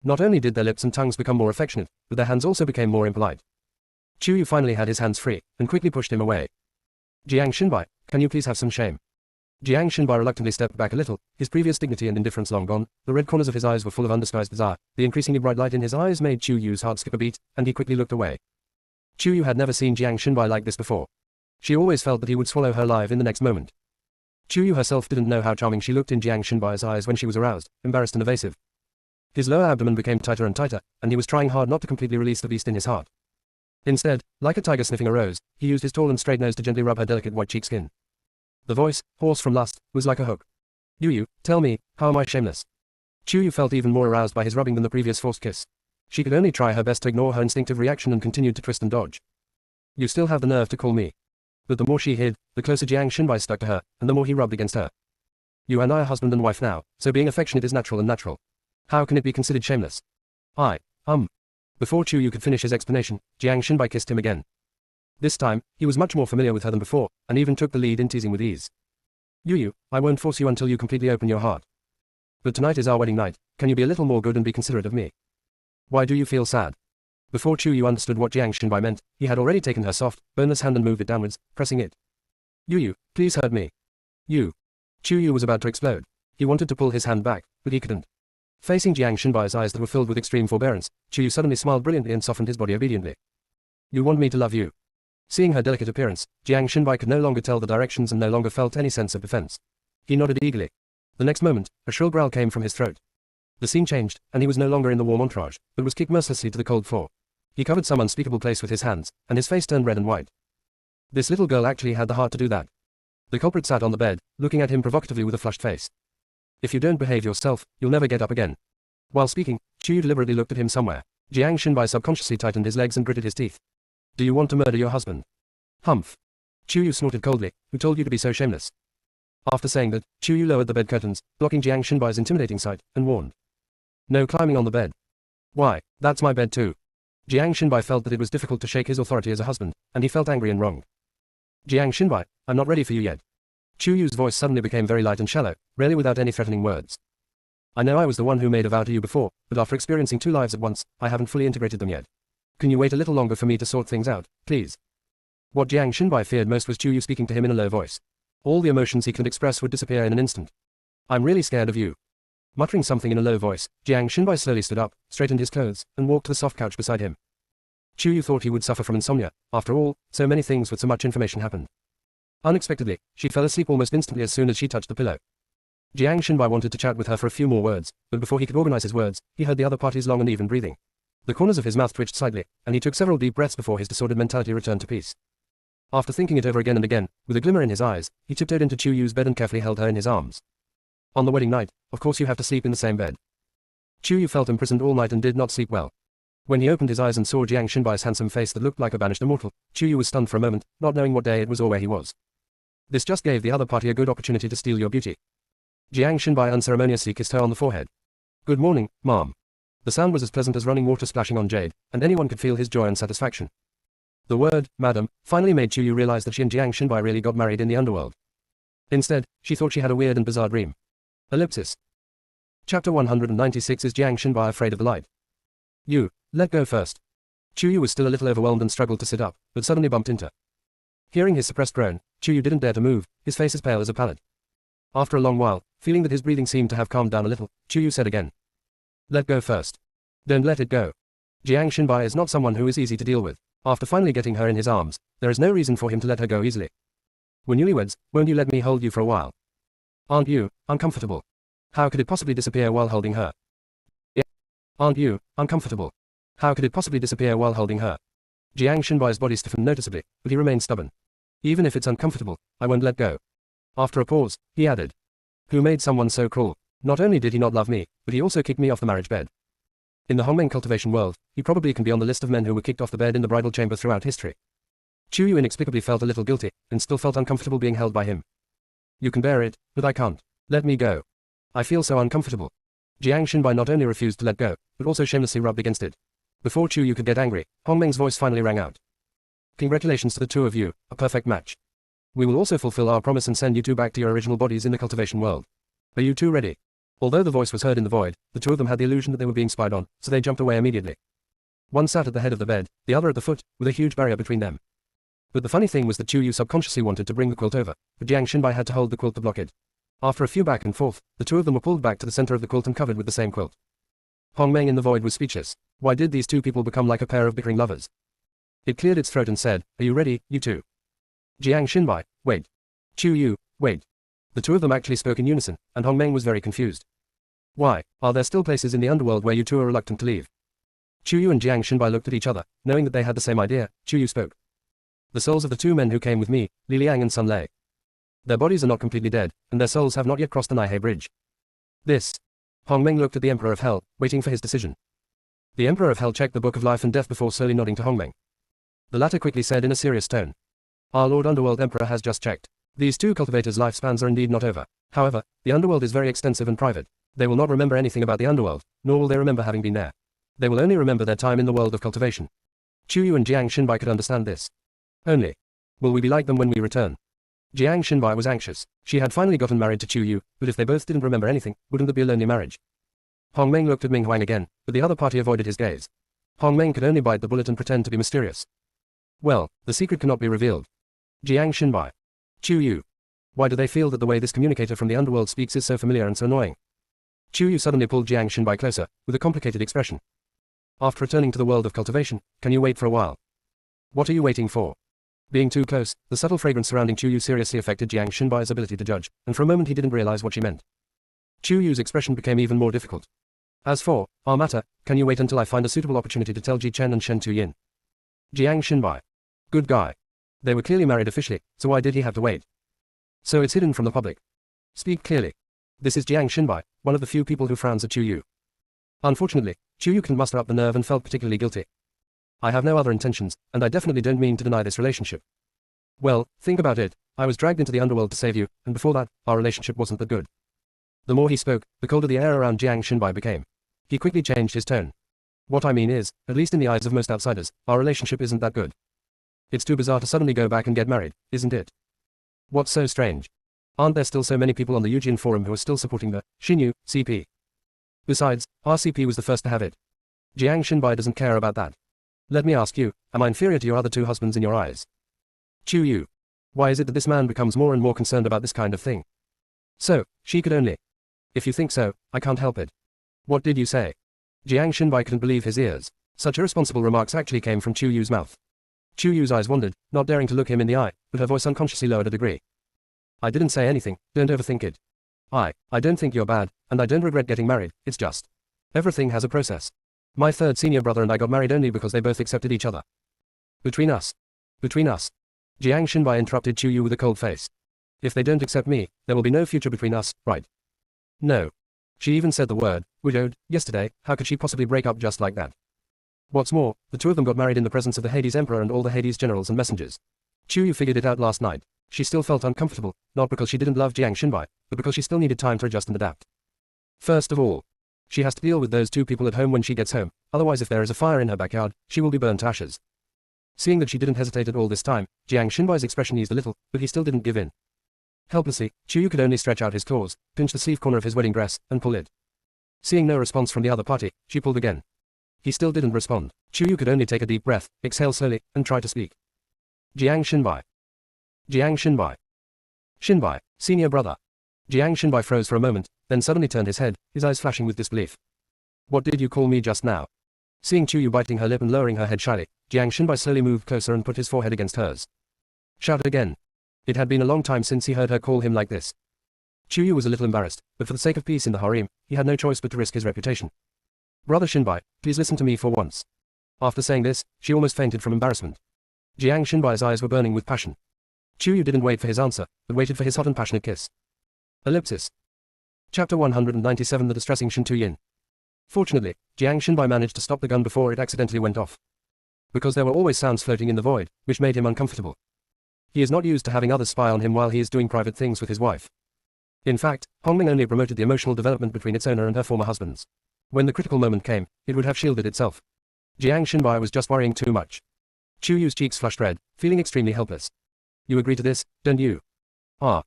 Not only did their lips and tongues become more affectionate, but their hands also became more impolite. Chu Yu finally had his hands free, and quickly pushed him away. Jiang Xinbai, can you please have some shame? Jiang Xinbai reluctantly stepped back a little, his previous dignity and indifference long gone, the red corners of his eyes were full of undisguised desire, the increasingly bright light in his eyes made Chu Yu's heart skip a beat, and he quickly looked away. Chu Yu had never seen Jiang Xinbai like this before. She always felt that he would swallow her alive in the next moment. Chu Yu herself didn't know how charming she looked in Jiang Xinbai's eyes when she was aroused, embarrassed and evasive. His lower abdomen became tighter and tighter, and he was trying hard not to completely release the beast in his heart. Instead, like a tiger sniffing a rose, he used his tall and straight nose to gently rub her delicate white cheek skin. The voice, hoarse from lust, was like a hook. Yu, tell me, how am I shameless? Chu Yu felt even more aroused by his rubbing than the previous forced kiss. She could only try her best to ignore her instinctive reaction and continued to twist and dodge. You still have the nerve to call me. But the more she hid, the closer Jiang Xinbai stuck to her, and the more he rubbed against her. You and I are husband and wife now, so being affectionate is natural and natural. How can it be considered shameless? Before Chu Yu could finish his explanation, Jiang Xinbai kissed him again. This time, he was much more familiar with her than before, and even took the lead in teasing with ease. Yu, I won't force you until you completely open your heart. But tonight is our wedding night, can you be a little more good and be considerate of me? Why do you feel sad? Before Chu Yu understood what Jiang Xinbai meant, he had already taken her soft, boneless hand and moved it downwards, pressing it. Yu, please hurt me. Chu Yu was about to explode. He wanted to pull his hand back, but he couldn't. Facing Jiang Xinbai's eyes that were filled with extreme forbearance, Chu Yu suddenly smiled brilliantly and softened his body obediently. You want me to love you? Seeing her delicate appearance, Jiang Xinbai could no longer tell the directions and no longer felt any sense of defense. He nodded eagerly. The next moment, a shrill growl came from his throat. The scene changed, and he was no longer in the warm entourage, but was kicked mercilessly to the cold floor. He covered some unspeakable place with his hands, and his face turned red and white. This little girl actually had the heart to do that. The culprit sat on the bed, looking at him provocatively with a flushed face. If you don't behave yourself, you'll never get up again. While speaking, Chu Yu deliberately looked at him somewhere. Jiang Xinbai subconsciously tightened his legs and gritted his teeth. Do you want to murder your husband? Humph. Chu Yu snorted coldly. Who told you to be so shameless? After saying that, Chu Yu lowered the bed curtains, blocking Jiang Xinbai's intimidating sight, and warned. No climbing on the bed. Why, that's my bed too. Jiang Xinbai felt that it was difficult to shake his authority as a husband, and he felt angry and wronged. Jiang Xinbai, I'm not ready for you yet. Chu Yu's voice suddenly became very light and shallow, rarely without any threatening words. I know I was the one who made a vow to you before, but after experiencing 2 lives at once, I haven't fully integrated them yet. Can you wait a little longer for me to sort things out, please? What Jiang Xinbai feared most was Chu Yu speaking to him in a low voice. All the emotions he could express would disappear in an instant. I'm really scared of you. Muttering something in a low voice, Jiang Xinbai slowly stood up, straightened his clothes, and walked to the soft couch beside him. Chu Yu thought he would suffer from insomnia. After all, so many things with so much information happened. Unexpectedly, she fell asleep almost instantly as soon as she touched the pillow. Jiang Xinbai wanted to chat with her for a few more words, but before he could organize his words, he heard the other party's long and even breathing. The corners of his mouth twitched slightly, and he took several deep breaths before his disordered mentality returned to peace. After thinking it over again and again, with a glimmer in his eyes, he tiptoed into Chu Yu's bed and carefully held her in his arms. On the wedding night, of course you have to sleep in the same bed. Chu Yu felt imprisoned all night and did not sleep well. When he opened his eyes and saw Jiang Xinbai's handsome face that looked like a banished immortal, Chu Yu was stunned for a moment, not knowing what day it was or where he was. This just gave the other party a good opportunity to steal your beauty. Jiang Xinbai unceremoniously kissed her on the forehead. Good morning, ma'am. The sound was as pleasant as running water splashing on jade, and anyone could feel his joy and satisfaction. The word, madam, finally made Chu Yu realize that she and Jiang Xinbai really got married in the underworld. Instead, she thought she had a weird and bizarre dream. Ellipsis. Chapter 196 Is Jiang Xinbai afraid of the light? You, let go first. Chu Yu was still a little overwhelmed and struggled to sit up, but suddenly bumped into. Hearing his suppressed groan, Chu Yu didn't dare to move, his face as pale as a pallet. After a long while, feeling that his breathing seemed to have calmed down a little, Chu Yu said again. Let go first. Don't let it go. Jiang Xinbai is not someone who is easy to deal with. After finally getting her in his arms, there is no reason for him to let her go easily. We're newlyweds, won't you let me hold you for a while? Aren't you uncomfortable? How could it possibly disappear while holding her? Yeah. Aren't you uncomfortable? How could it possibly disappear while holding her? Jiang Xinbai's body stiffened noticeably, but he remained stubborn. Even if it's uncomfortable, I won't let go. After a pause, he added. Who made someone so cruel? Not only did he not love me, but he also kicked me off the marriage bed. In the Hongmeng cultivation world, he probably can be on the list of men who were kicked off the bed in the bridal chamber throughout history. Chu Yu inexplicably felt a little guilty, and still felt uncomfortable being held by him. You can bear it, but I can't. Let me go. I feel so uncomfortable. Jiang Xinbai not only refused to let go, but also shamelessly rubbed against it. Before Chu Yu could get angry, Hongmeng's voice finally rang out. Congratulations to the two of you, a perfect match. We will also fulfill our promise and send you two back to your original bodies in the cultivation world. Are you two ready? Although the voice was heard in the void, the two of them had the illusion that they were being spied on, so they jumped away immediately. One sat at the head of the bed, the other at the foot, with a huge barrier between them. But the funny thing was that Chu Yu subconsciously wanted to bring the quilt over, but Jiang Xinbai had to hold the quilt to block it. After a few back and forth, the two of them were pulled back to the center of the quilt and covered with the same quilt. Hongmeng in the void was speechless. Why did these two people become like a pair of bickering lovers? It cleared its throat and said, Are you ready, you two? Jiang Xinbai, wait. Chu Yu, wait. The two of them actually spoke in unison, and Hongmeng was very confused. Why, are there still places in the underworld where you two are reluctant to leave? Chu Yu and Jiang Xinbai looked at each other, knowing that they had the same idea. Chu Yu spoke. The souls of the two men who came with me, Li Liang and Sun Lei. Their bodies are not completely dead, and their souls have not yet crossed the Naihei Bridge. This. Hongmeng looked at the Emperor of Hell, waiting for his decision. The Emperor of Hell checked the Book of Life and Death before slowly nodding to Hongmeng. The latter quickly said in a serious tone. Our Lord Underworld Emperor has just checked. These two cultivators' lifespans are indeed not over. However, the underworld is very extensive and private. They will not remember anything about the underworld, nor will they remember having been there. They will only remember their time in the world of cultivation. Chu Yu and Jiang Xinbai could understand this. Only. Will we be like them when we return? Jiang Xinbai was anxious. She had finally gotten married to Chu Yu, but if they both didn't remember anything, wouldn't it be a lonely marriage? Hongmeng looked at Ming Huang again, but the other party avoided his gaze. Hongmeng could only bite the bullet and pretend to be mysterious. Well, the secret cannot be revealed. Jiang Xinbai. Chu Yu. Why do they feel that the way this communicator from the underworld speaks is so familiar and so annoying? Chu Yu suddenly pulled Jiang Xinbai closer, with a complicated expression. After returning to the world of cultivation, can you wait for a while? What are you waiting for? Being too close, the subtle fragrance surrounding Chu Yu seriously affected Jiang Xinbai's ability to judge, and for a moment he didn't realize what she meant. Chu Yu's expression became even more difficult. As for our matter, can you wait until I find a suitable opportunity to tell Ji Chen and Shen Tuyin? Jiang Xinbai. Good guy. They were clearly married officially, so why did he have to wait? So it's hidden from the public. Speak clearly. This is Jiang Xinbai, one of the few people who frowns at Chu Yu. Unfortunately, Chu Yu couldn't muster up the nerve and felt particularly guilty. I have no other intentions, and I definitely don't mean to deny this relationship. Well, think about it. I was dragged into the underworld to save you, and before that, our relationship wasn't that good. The more he spoke, the colder the air around Jiang Xinbai became. He quickly changed his tone. What I mean is, at least in the eyes of most outsiders, our relationship isn't that good. It's too bizarre to suddenly go back and get married, isn't it? What's so strange? Aren't there still so many people on the Eugene forum who are still supporting the Xinyu CP? Besides, our CP was the first to have it. Jiang Xinbai doesn't care about that. Let me ask you, am I inferior to your other two husbands in your eyes? Chu Yu. Why is it that this man becomes more and more concerned about this kind of thing? So, she could only. If you think so, I can't help it. What did you say? Jiang Xinbai couldn't believe his ears. Such irresponsible remarks actually came from Chu Yu's mouth. Chu Yu's eyes wandered, not daring to look him in the eye, but her voice unconsciously lowered a degree. I didn't say anything, don't overthink it. I don't think you're bad, and I don't regret getting married, it's just. Everything has a process. My third senior brother and I got married only because they both accepted each other. Between us. Jiang Xinbai interrupted Chu Yu with a cold face. If they don't accept me, there will be no future between us, right? No. She even said the word, widowed, yesterday. How could she possibly break up just like that? What's more, the two of them got married in the presence of the Hades Emperor and all the Hades generals and messengers. Chu Yu figured it out last night. She still felt uncomfortable, not because she didn't love Jiang Xinbai, but because she still needed time to adjust and adapt. First of all, she has to deal with those two people at home when she gets home, otherwise if there is a fire in her backyard, she will be burnt to ashes. Seeing that she didn't hesitate at all this time, Jiang Xinbai's expression eased a little, but he still didn't give in. Helplessly, Chu Yu could only stretch out his claws, pinch the sleeve corner of his wedding dress, and pull it. Seeing no response from the other party, she pulled again. He still didn't respond. Chu Yu could only take a deep breath, exhale slowly, and try to speak. Jiang Xinbai. Jiang Xinbai. Xinbai, senior brother. Jiang Xinbai froze for a moment, then suddenly turned his head, his eyes flashing with disbelief. What did you call me just now? Seeing Chu Yu biting her lip and lowering her head shyly, Jiang Xinbai slowly moved closer and put his forehead against hers. Shout again. It had been a long time since he heard her call him like this. Chu Yu was a little embarrassed, but for the sake of peace in the harem, he had no choice but to risk his reputation. Brother Xinbai, please listen to me for once. After saying this, she almost fainted from embarrassment. Jiang Xinbai's eyes were burning with passion. Chu Yu didn't wait for his answer, but waited for his hot and passionate kiss. Ellipsis. Chapter 197 The Distressing Shen Tuyin. Fortunately, Jiang Xinbai managed to stop the gun before it accidentally went off. Because there were always sounds floating in the void, which made him uncomfortable. He is not used to having others spy on him while he is doing private things with his wife. In fact, Hongming only promoted the emotional development between its owner and her former husbands. When the critical moment came, it would have shielded itself. Jiang Xinbai was just worrying too much. Chu Yu's cheeks flushed red, feeling extremely helpless. You agree to this, don't you? Ah.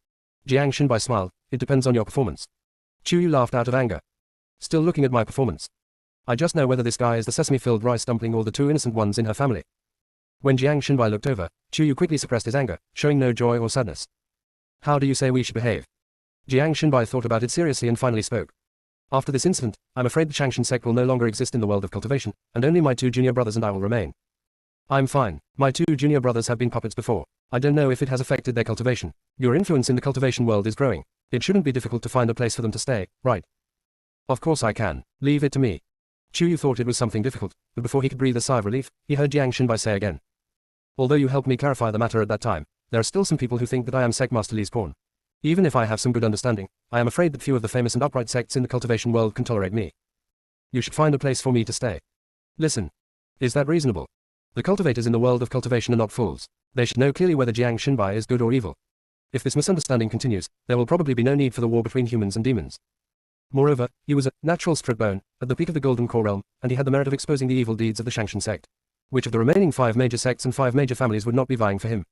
Jiang Xinbai smiled, it depends on your performance. Chu Yu laughed out of anger. Still looking at my performance. I just know whether this guy is the sesame-filled rice dumpling or the two innocent ones in her family. When Jiang Xinbai looked over, Chu Yu quickly suppressed his anger, showing no joy or sadness. How do you say we should behave? Jiang Xinbai thought about it seriously and finally spoke. After this incident, I'm afraid the Changshan sect will no longer exist in the world of cultivation, and only my two junior brothers and I will remain. I'm fine. My two junior brothers have been puppets before. I don't know if it has affected their cultivation. Your influence in the cultivation world is growing. It shouldn't be difficult to find a place for them to stay, right? Of course I can. Leave it to me. Chu Yu thought it was something difficult, but before he could breathe a sigh of relief, he heard Jiang Xinbai say again. Although you helped me clarify the matter at that time, there are still some people who think that I am Sect Master Li's pawn. Even if I have some good understanding, I am afraid that few of the famous and upright sects in the cultivation world can tolerate me. You should find a place for me to stay. Listen. Is that reasonable? The cultivators in the world of cultivation are not fools. They should know clearly whether Jiang Xinbai is good or evil. If this misunderstanding continues, there will probably be no need for the war between humans and demons. Moreover, he was a natural strip bone, at the peak of the Golden Core realm, and he had the merit of exposing the evil deeds of the Changshan sect. Which of the remaining 5 major sects and 5 major families would not be vying for him?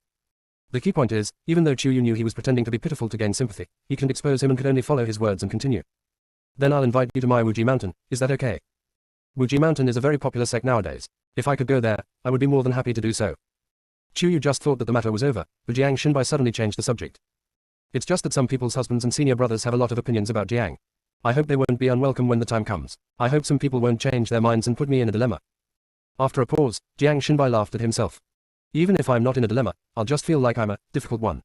The key point is, even though Chu Yu knew he was pretending to be pitiful to gain sympathy, he couldn't expose him and could only follow his words and continue. Then I'll invite you to my Wuji Mountain, is that okay? Wuji Mountain is a very popular sect nowadays. If I could go there, I would be more than happy to do so. Chu Yu just thought that the matter was over, but Jiang Xinbai suddenly changed the subject. It's just that some people's husbands and senior brothers have a lot of opinions about Jiang. I hope they won't be unwelcome when the time comes. I hope some people won't change their minds and put me in a dilemma. After a pause, Jiang Xinbai laughed at himself. Even if I'm not in a dilemma, I'll just feel like I'm a difficult one.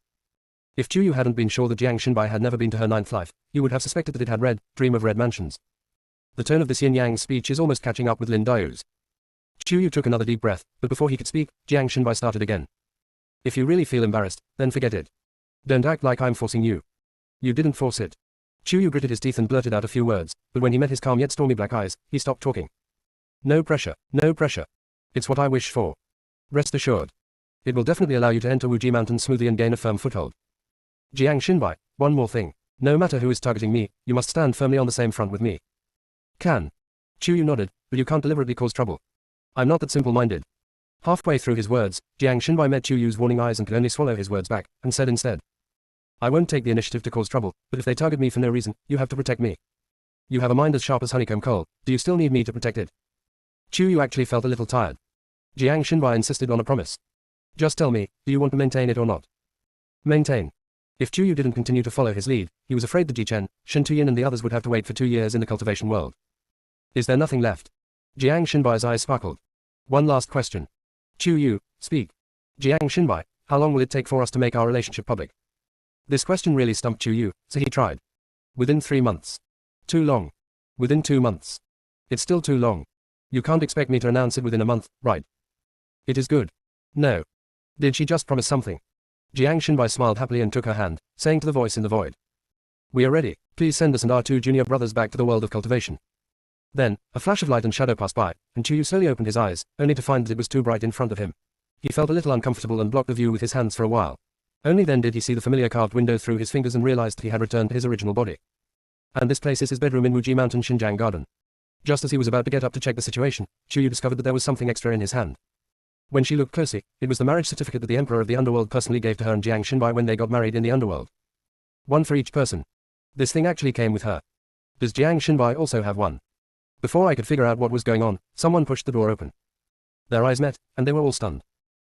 If Chu Yu hadn't been sure that Jiang Xinbai had never been to her 9th life, he would have suspected that it had read Dream of Red Mansions. The tone of this yin-yang speech is almost catching up with Lin Dayu's. Chu Yu took another deep breath, but before he could speak, Jiang Xinbai started again. If you really feel embarrassed, then forget it. Don't act like I'm forcing you. You didn't force it. Chu Yu gritted his teeth and blurted out a few words, but when he met his calm yet stormy black eyes, he stopped talking. No pressure, no pressure. It's what I wish for. Rest assured. It will definitely allow you to enter Wuji Mountain smoothly and gain a firm foothold. Jiang Xinbai, one more thing. No matter who is targeting me, you must stand firmly on the same front with me. Can. Chu Yu nodded, but you can't deliberately cause trouble. I'm not that simple-minded. Halfway through his words, Jiang Shenbai met Chu Yu's warning eyes and could only swallow his words back, and said instead, I won't take the initiative to cause trouble, but if they target me for no reason, you have to protect me. You have a mind as sharp as honeycomb coal, do you still need me to protect it? Chu Yu actually felt a little tired. Jiang Shenbai insisted on a promise. Just tell me, do you want to maintain it or not? Maintain. If Chu Yu didn't continue to follow his lead, he was afraid that Ji Chen, Shen Tuyin and the others would have to wait for 2 years in the cultivation world. Is there nothing left? Jiang Shenbai's eyes sparkled. One last question. Chu Yu, speak. Jiang Shenbai, how long will it take for us to make our relationship public? This question really stumped Chu Yu, so he tried. Within 3 months. Too long. Within 2 months. It's still too long. You can't expect me to announce it within a month, right? It is good. No. Did she just promise something? Jiang Shenbai smiled happily and took her hand, saying to the voice in the void. We are ready, please send us and our 2 junior brothers back to the world of cultivation. Then, a flash of light and shadow passed by, and Chu Yu slowly opened his eyes, only to find that it was too bright in front of him. He felt a little uncomfortable and blocked the view with his hands for a while. Only then did he see the familiar carved window through his fingers and realized that he had returned to his original body. And this place is his bedroom in Wuji Mountain Xinjiang Garden. Just as he was about to get up to check the situation, Chu Yu discovered that there was something extra in his hand. When she looked closely, it was the marriage certificate that the Emperor of the Underworld personally gave to her and Jiang Shenbai when they got married in the Underworld. One for each person. This thing actually came with her. Does Jiang Shenbai also have one? Before I could figure out what was going on, someone pushed the door open. Their eyes met, and they were all stunned.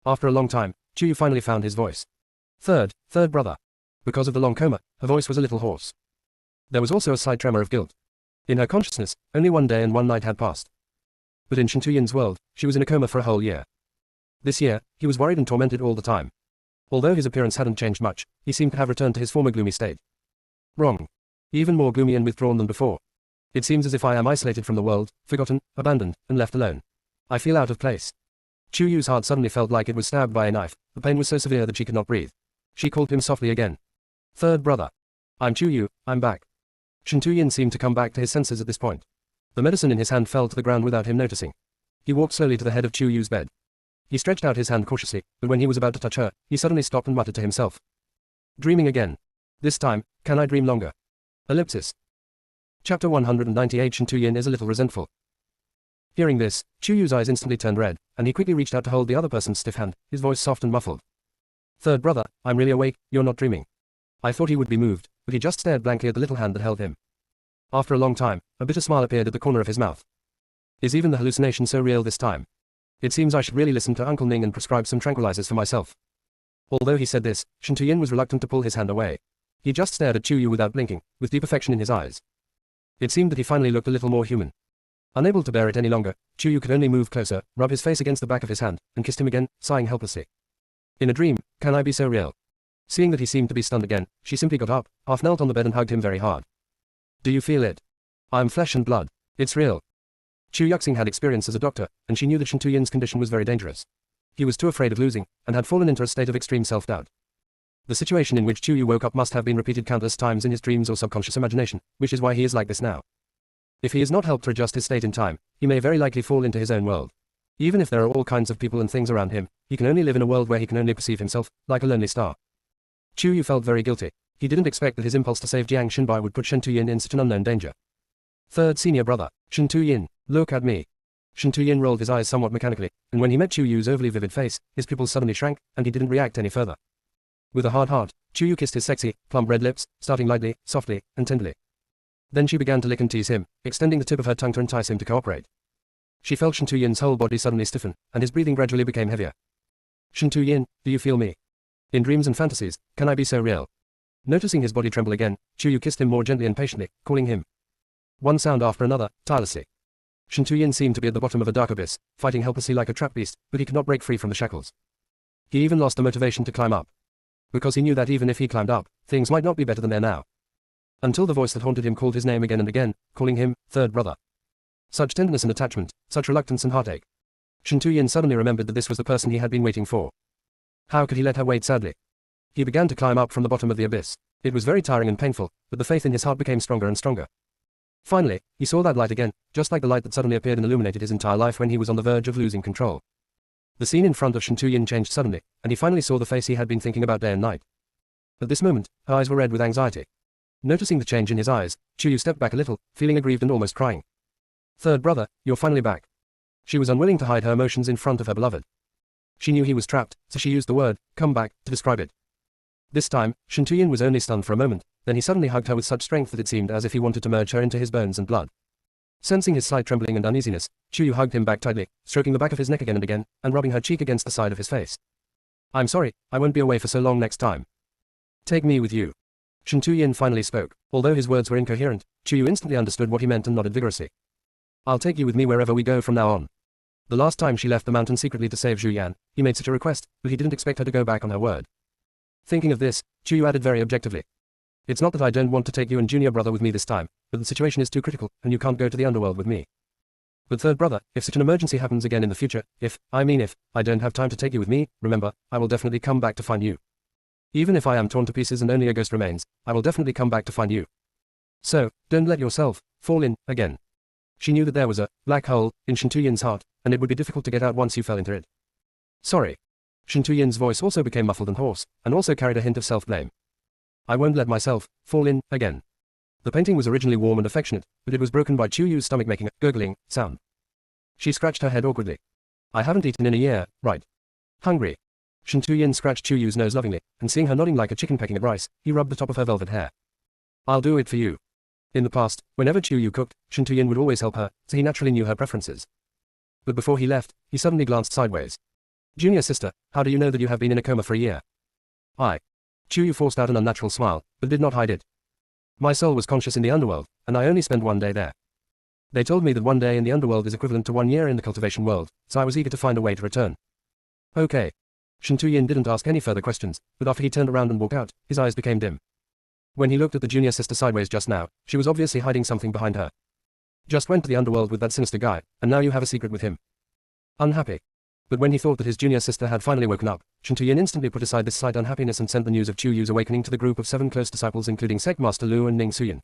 After a long time, Chu Yu finally found his voice. Third brother. Because of the long coma, her voice was a little hoarse. There was also a slight tremor of guilt. In her consciousness, only 1 day and 1 night had passed. But in Shen Tuyin's world, she was in a coma for a whole year. This year, he was worried and tormented all the time. Although his appearance hadn't changed much, he seemed to have returned to his former gloomy state. Wrong. Even more gloomy and withdrawn than before. It seems as if I am isolated from the world, forgotten, abandoned, and left alone. I feel out of place. Chu Yu's heart suddenly felt like it was stabbed by a knife. The pain was so severe that she could not breathe. She called him softly again. Third brother. I'm Chu Yu, I'm back. Shen Tuyin seemed to come back to his senses at this point. The medicine in his hand fell to the ground without him noticing. He walked slowly to the head of Chu Yu's bed. He stretched out his hand cautiously, but when he was about to touch her, he suddenly stopped and muttered to himself. Dreaming again. This time, can I dream longer? Ellipsis. Chapter 198. Shen Tuyin is a little resentful. Hearing this, Chu Yu's eyes instantly turned red, and he quickly reached out to hold the other person's stiff hand, his voice soft and muffled. Third brother, I'm really awake, you're not dreaming. I thought he would be moved, but he just stared blankly at the little hand that held him. After a long time, a bitter smile appeared at the corner of his mouth. Is even the hallucination so real this time? It seems I should really listen to Uncle Ning and prescribe some tranquilizers for myself. Although he said this, Shen Tuyin was reluctant to pull his hand away. He just stared at Chu Yu without blinking, with deep affection in his eyes. It seemed that he finally looked a little more human. Unable to bear it any longer, Chu Yu could only move closer, rub his face against the back of his hand, and kissed him again, sighing helplessly. In a dream, can I be so real? Seeing that he seemed to be stunned again, she simply got up, half knelt on the bed and hugged him very hard. Do you feel it? I'm flesh and blood. It's real. Chu Yuxing had experience as a doctor, and she knew that Shen Tuyin's condition was very dangerous. He was too afraid of losing, and had fallen into a state of extreme self-doubt. The situation in which Chu Yu woke up must have been repeated countless times in his dreams or subconscious imagination, which is why he is like this now. If he is not helped to adjust his state in time, he may very likely fall into his own world. Even if there are all kinds of people and things around him, he can only live in a world where he can only perceive himself, like a lonely star. Chu Yu felt very guilty. He didn't expect that his impulse to save Jiang Shenbai would put Shen Tuyin in such an unknown danger. Third senior brother, Shen Tuyin, look at me. Shen Tuyin rolled his eyes somewhat mechanically, and when he met Chu Yu's overly vivid face, his pupils suddenly shrank, and he didn't react any further. With a hard heart, Chu Yu kissed his sexy, plump red lips, starting lightly, softly, and tenderly. Then she began to lick and tease him, extending the tip of her tongue to entice him to cooperate. She felt Shen Tuyin's whole body suddenly stiffen, and his breathing gradually became heavier. Shen Tuyin, do you feel me? In dreams and fantasies, can I be so real? Noticing his body tremble again, Chu Yu kissed him more gently and patiently, calling him. One sound after another, tirelessly. Shen Tuyin seemed to be at the bottom of a dark abyss, fighting helplessly like a trapped beast, but he could not break free from the shackles. He even lost the motivation to climb up. Because he knew that even if he climbed up, things might not be better than they are now. Until the voice that haunted him called his name again and again, calling him, third brother. Such tenderness and attachment, such reluctance and heartache. Shen Tuyin suddenly remembered that this was the person he had been waiting for. How could he let her wait sadly? He began to climb up from the bottom of the abyss. It was very tiring and painful, but the faith in his heart became stronger and stronger. Finally, he saw that light again, just like the light that suddenly appeared and illuminated his entire life when he was on the verge of losing control. The scene in front of Shen Tuyin changed suddenly, and he finally saw the face he had been thinking about day and night. At this moment, her eyes were red with anxiety. Noticing the change in his eyes, Chu Yu stepped back a little, feeling aggrieved and almost crying. Third brother, you're finally back. She was unwilling to hide her emotions in front of her beloved. She knew he was trapped, so she used the word, come back, to describe it. This time, Shen Tuyin was only stunned for a moment, then he suddenly hugged her with such strength that it seemed as if he wanted to merge her into his bones and blood. Sensing his slight trembling and uneasiness, Chuyu hugged him back tightly, stroking the back of his neck again and again, and rubbing her cheek against the side of his face. I'm sorry, I won't be away for so long next time. Take me with you. Shen Tuyin finally spoke. Although his words were incoherent, Chuyu instantly understood what he meant and nodded vigorously. I'll take you with me wherever we go from now on. The last time she left the mountain secretly to save Zhu Yan, he made such a request, but he didn't expect her to go back on her word. Thinking of this, Chuyu added very objectively. It's not that I don't want to take you and junior brother with me this time, but the situation is too critical, and you can't go to the underworld with me. But third brother, if such an emergency happens again in the future, if I don't have time to take you with me, remember, I will definitely come back to find you. Even if I am torn to pieces and only a ghost remains, I will definitely come back to find you. So, don't let yourself fall in again. She knew that there was a black hole in Shen Tuyin's heart, and it would be difficult to get out once you fell into it. Sorry. Shen Tuyin's voice also became muffled and hoarse, and also carried a hint of self-blame. I won't let myself fall in again. The painting was originally warm and affectionate, but it was broken by Chuyu's stomach making a gurgling sound. She scratched her head awkwardly. I haven't eaten in a year, right? Hungry. Shen Tuyin scratched Chuyu's nose lovingly, and seeing her nodding like a chicken pecking at rice, he rubbed the top of her velvet hair. I'll do it for you. In the past, whenever Chuyu cooked, Shen Tuyin would always help her, so he naturally knew her preferences. But before he left, he suddenly glanced sideways. Junior sister, how do you know that you have been in a coma for a year? Chuyu forced out an unnatural smile, but did not hide it. My soul was conscious in the underworld, and I only spent 1 day there. They told me that 1 day in the underworld is equivalent to 1 year in the cultivation world, so I was eager to find a way to return. Okay. Shen Tuyin didn't ask any further questions, but after he turned around and walked out, his eyes became dim. When he looked at the junior sister sideways just now, she was obviously hiding something behind her. Just went to the underworld with that sinister guy, and now you have a secret with him. Unhappy. But when he thought that his junior sister had finally woken up, Shen Tuyin instantly put aside this slight unhappiness and sent the news of Chuyu's awakening to the group of 7 close disciples including Sect Master Lu and Ning Suyin.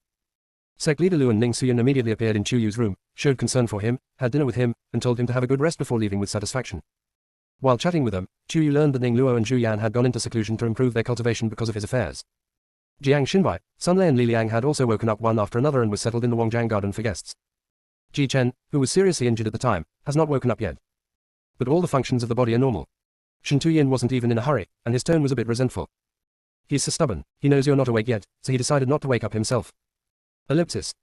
Sect leader Lu and Ning Suyin immediately appeared in Chuyu's room, showed concern for him, had dinner with him, and told him to have a good rest before leaving with satisfaction. While chatting with them, Chuyu learned that Ning Luo and Zhu Yan had gone into seclusion to improve their cultivation because of his affairs. Jiang Xinbai, Sunlei and Li Liang had also woken up one after another and was settled in the Wangjiang garden for guests. Ji Chen, who was seriously injured at the time, has not woken up yet. But all the functions of the body are normal. Shen Tuyin wasn't even in a hurry, and his tone was a bit resentful. He's so stubborn, he knows you're not awake yet, so he decided not to wake up himself. Ellipsis.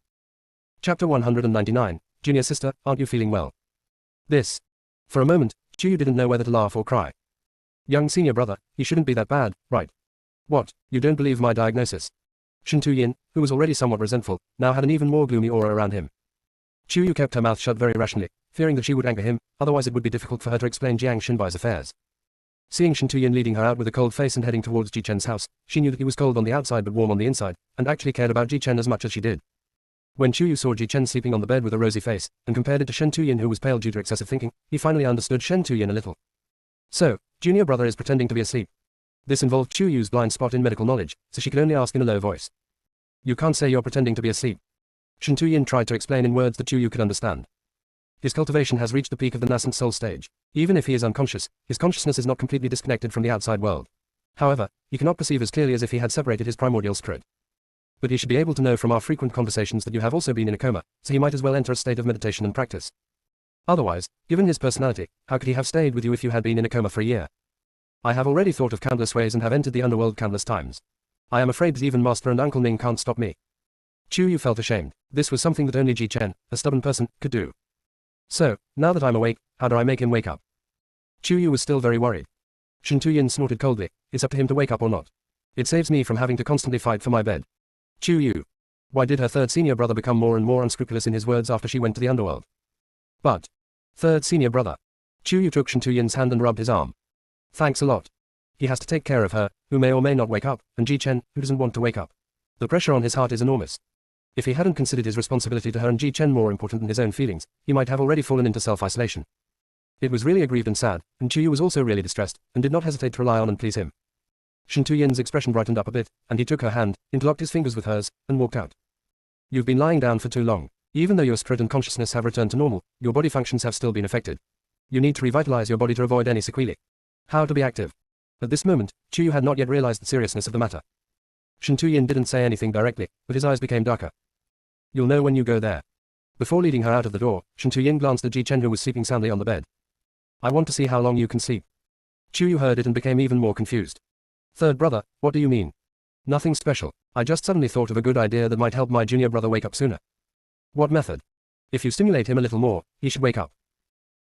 Chapter 199, Junior sister, aren't you feeling well? This. For a moment, Chuyu didn't know whether to laugh or cry. Young senior brother, he shouldn't be that bad, right? What, you don't believe my diagnosis? Shen Tuyin, who was already somewhat resentful, now had an even more gloomy aura around him. Chuyu kept her mouth shut very rationally, fearing that she would anger him, otherwise it would be difficult for her to explain Jiang Xinbai's affairs. Seeing Shen Tuyin leading her out with a cold face and heading towards Ji Chen's house, she knew that he was cold on the outside but warm on the inside, and actually cared about Ji Chen as much as she did. When Chuyu saw Ji Chen sleeping on the bed with a rosy face, and compared it to Shen Tuyin who was pale due to excessive thinking, he finally understood Shen Tuyin a little. So, junior brother is pretending to be asleep. This involved Chuyu's blind spot in medical knowledge, so she could only ask in a low voice. You can't say you're pretending to be asleep. Shen Tuyin tried to explain in words that Chuyu could understand. His cultivation has reached the peak of the nascent soul stage. Even if he is unconscious, his consciousness is not completely disconnected from the outside world. However, he cannot perceive as clearly as if he had separated his primordial spirit. But he should be able to know from our frequent conversations that you have also been in a coma, so he might as well enter a state of meditation and practice. Otherwise, given his personality, how could he have stayed with you if you had been in a coma for a year? I have already thought of countless ways and have entered the underworld countless times. I am afraid that even Master and Uncle Ning can't stop me. Chuyu felt ashamed. This was something that only Ji Chen, a stubborn person, could do. So, now that I'm awake, how do I make him wake up? Chuyu was still very worried. Shen Tuyin snorted coldly. It's up to him to wake up or not. It saves me from having to constantly fight for my bed. Chuyu. Why did her third senior brother become more and more unscrupulous in his words after she went to the underworld? But. Third senior brother. Chuyu took Shen Tuyin's hand and rubbed his arm. Thanks a lot. He has to take care of her, who may or may not wake up, and Ji Chen, who doesn't want to wake up. The pressure on his heart is enormous. If he hadn't considered his responsibility to her and Ji Chen more important than his own feelings, he might have already fallen into self-isolation. It was really aggrieved and sad, and Chuyu was also really distressed, and did not hesitate to rely on and please him. Shen Tuyin's expression brightened up a bit, and he took her hand, interlocked his fingers with hers, and walked out. You've been lying down for too long. Even though your spirit and consciousness have returned to normal, your body functions have still been affected. You need to revitalize your body to avoid any sequelae. How to be active? At this moment, Chuyu had not yet realized the seriousness of the matter. Shen Tuyin didn't say anything directly, but his eyes became darker. You'll know when you go there. Before leading her out of the door, Shen Tuyin glanced at Ji Chen, who was sleeping soundly on the bed. I want to see how long you can sleep. Chuyu heard it and became even more confused. Third brother, what do you mean? Nothing special. I just suddenly thought of a good idea that might help my junior brother wake up sooner. What method? If you stimulate him a little more, he should wake up.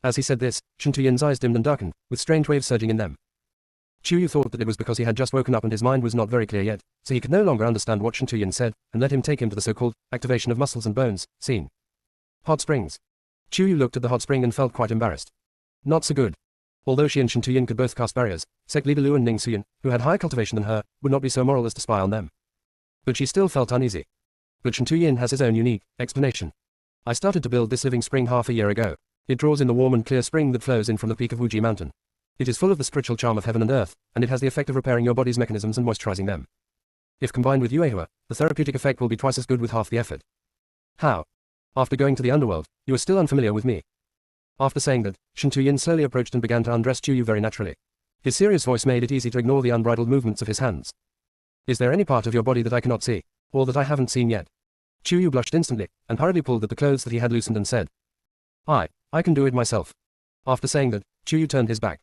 As he said this, Shen Tuyin's eyes dimmed and darkened, with strange waves surging in them. Chuyu thought that it was because he had just woken up and his mind was not very clear yet, so he could no longer understand what Shen Tuyin said, and let him take him to the so-called activation of muscles and bones scene. Hot springs. Chuyu looked at the hot spring and felt quite embarrassed. Not so good. Although she and Shen Tuyin could both cast barriers, sect leader Lu and Ning Suyin, who had higher cultivation than her, would not be so moral as to spy on them. But she still felt uneasy. But Shen Tuyin has his own unique explanation. I started to build this living spring half a year ago. It draws in the warm and clear spring that flows in from the peak of Wuji Mountain. It is full of the spiritual charm of heaven and earth, and it has the effect of repairing your body's mechanisms and moisturizing them. If combined with Yuehua, the therapeutic effect will be twice as good with half the effort. How? After going to the underworld, you are still unfamiliar with me. After saying that, Shen Tuyin slowly approached and began to undress Chuyu very naturally. His serious voice made it easy to ignore the unbridled movements of his hands. Is there any part of your body that I cannot see, or that I haven't seen yet? Chuyu blushed instantly, and hurriedly pulled at the clothes that he had loosened and said, I can do it myself. After saying that, Chuyu turned his back.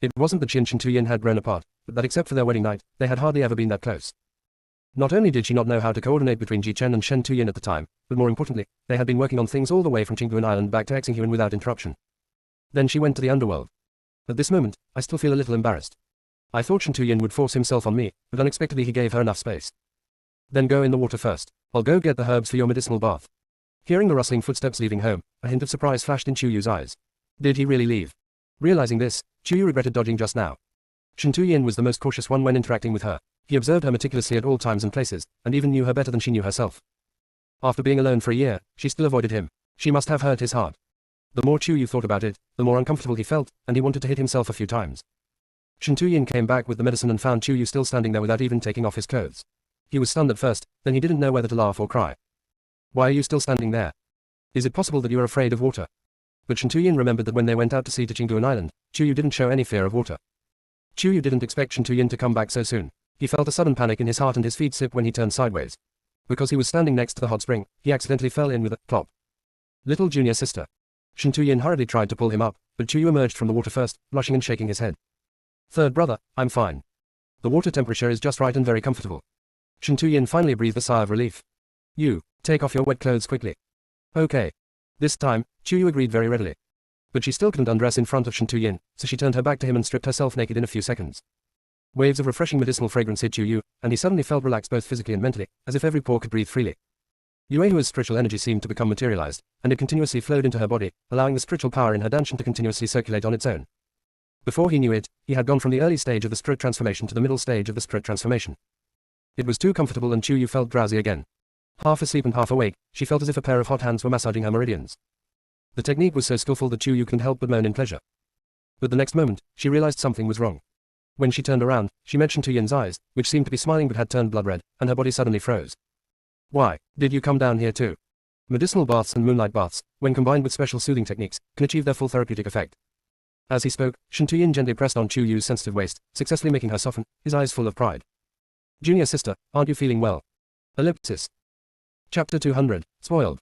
It wasn't that she and Shen Tuyin had grown apart, but that except for their wedding night, they had hardly ever been that close. Not only did she not know how to coordinate between Ji Chen and Shen Tuyin at the time, but more importantly, they had been working on things all the way from Qingguan Island back to Xinghuan without interruption. Then she went to the underworld. At this moment, I still feel a little embarrassed. I thought Shen Tuyin would force himself on me, but unexpectedly he gave her enough space. Then go in the water first. I'll go get the herbs for your medicinal bath. Hearing the rustling footsteps leaving home, a hint of surprise flashed in Chuyu's eyes. Did he really leave? Realizing this, Chuyu regretted dodging just now. Shen Tuyin was the most cautious one when interacting with her. He observed her meticulously at all times and places, and even knew her better than she knew herself. After being alone for a year, she still avoided him. She must have hurt his heart. The more Chuyu thought about it, the more uncomfortable he felt, and he wanted to hit himself a few times. Shen Tuyin came back with the medicine and found Chuyu still standing there without even taking off his clothes. He was stunned at first, then he didn't know whether to laugh or cry. Why are you still standing there? Is it possible that you are afraid of water? But Shen Tuyin remembered that when they went out to sea to Qingguan Island, Chuyu didn't show any fear of water. Chuyu didn't expect Shen Tuyin to come back so soon. He felt a sudden panic in his heart and his feet slipped when he turned sideways. Because he was standing next to the hot spring, he accidentally fell in with a plop. Little junior sister. Shen Tuyin hurriedly tried to pull him up, but Chuyu emerged from the water first, blushing and shaking his head. Third brother, I'm fine. The water temperature is just right and very comfortable. Shen Tuyin finally breathed a sigh of relief. You, take off your wet clothes quickly. Okay. This time, Chuyu agreed very readily. But she still couldn't undress in front of Shen Tuyin, so she turned her back to him and stripped herself naked in a few seconds. Waves of refreshing medicinal fragrance hit Chuyu, and he suddenly felt relaxed both physically and mentally, as if every pore could breathe freely. Yuehua's spiritual energy seemed to become materialized, and it continuously flowed into her body, allowing the spiritual power in her danshan to continuously circulate on its own. Before he knew it, he had gone from the early stage of the spirit transformation to the middle stage of the spirit transformation. It was too comfortable and Chuyu felt drowsy again. Half asleep and half awake, she felt as if a pair of hot hands were massaging her meridians. The technique was so skillful that Chuyu couldn't help but moan in pleasure. But the next moment, she realized something was wrong. When she turned around, she met Shen Tuyin's eyes, which seemed to be smiling but had turned blood red, and her body suddenly froze. Why, did you come down here too? Medicinal baths and moonlight baths, when combined with special soothing techniques, can achieve their full therapeutic effect. As he spoke, Shen Tuyin gently pressed on Chuyu's sensitive waist, successfully making her soften, his eyes full of pride. Junior sister, aren't you feeling well? Ellipsis. Chapter 200, Spoiled.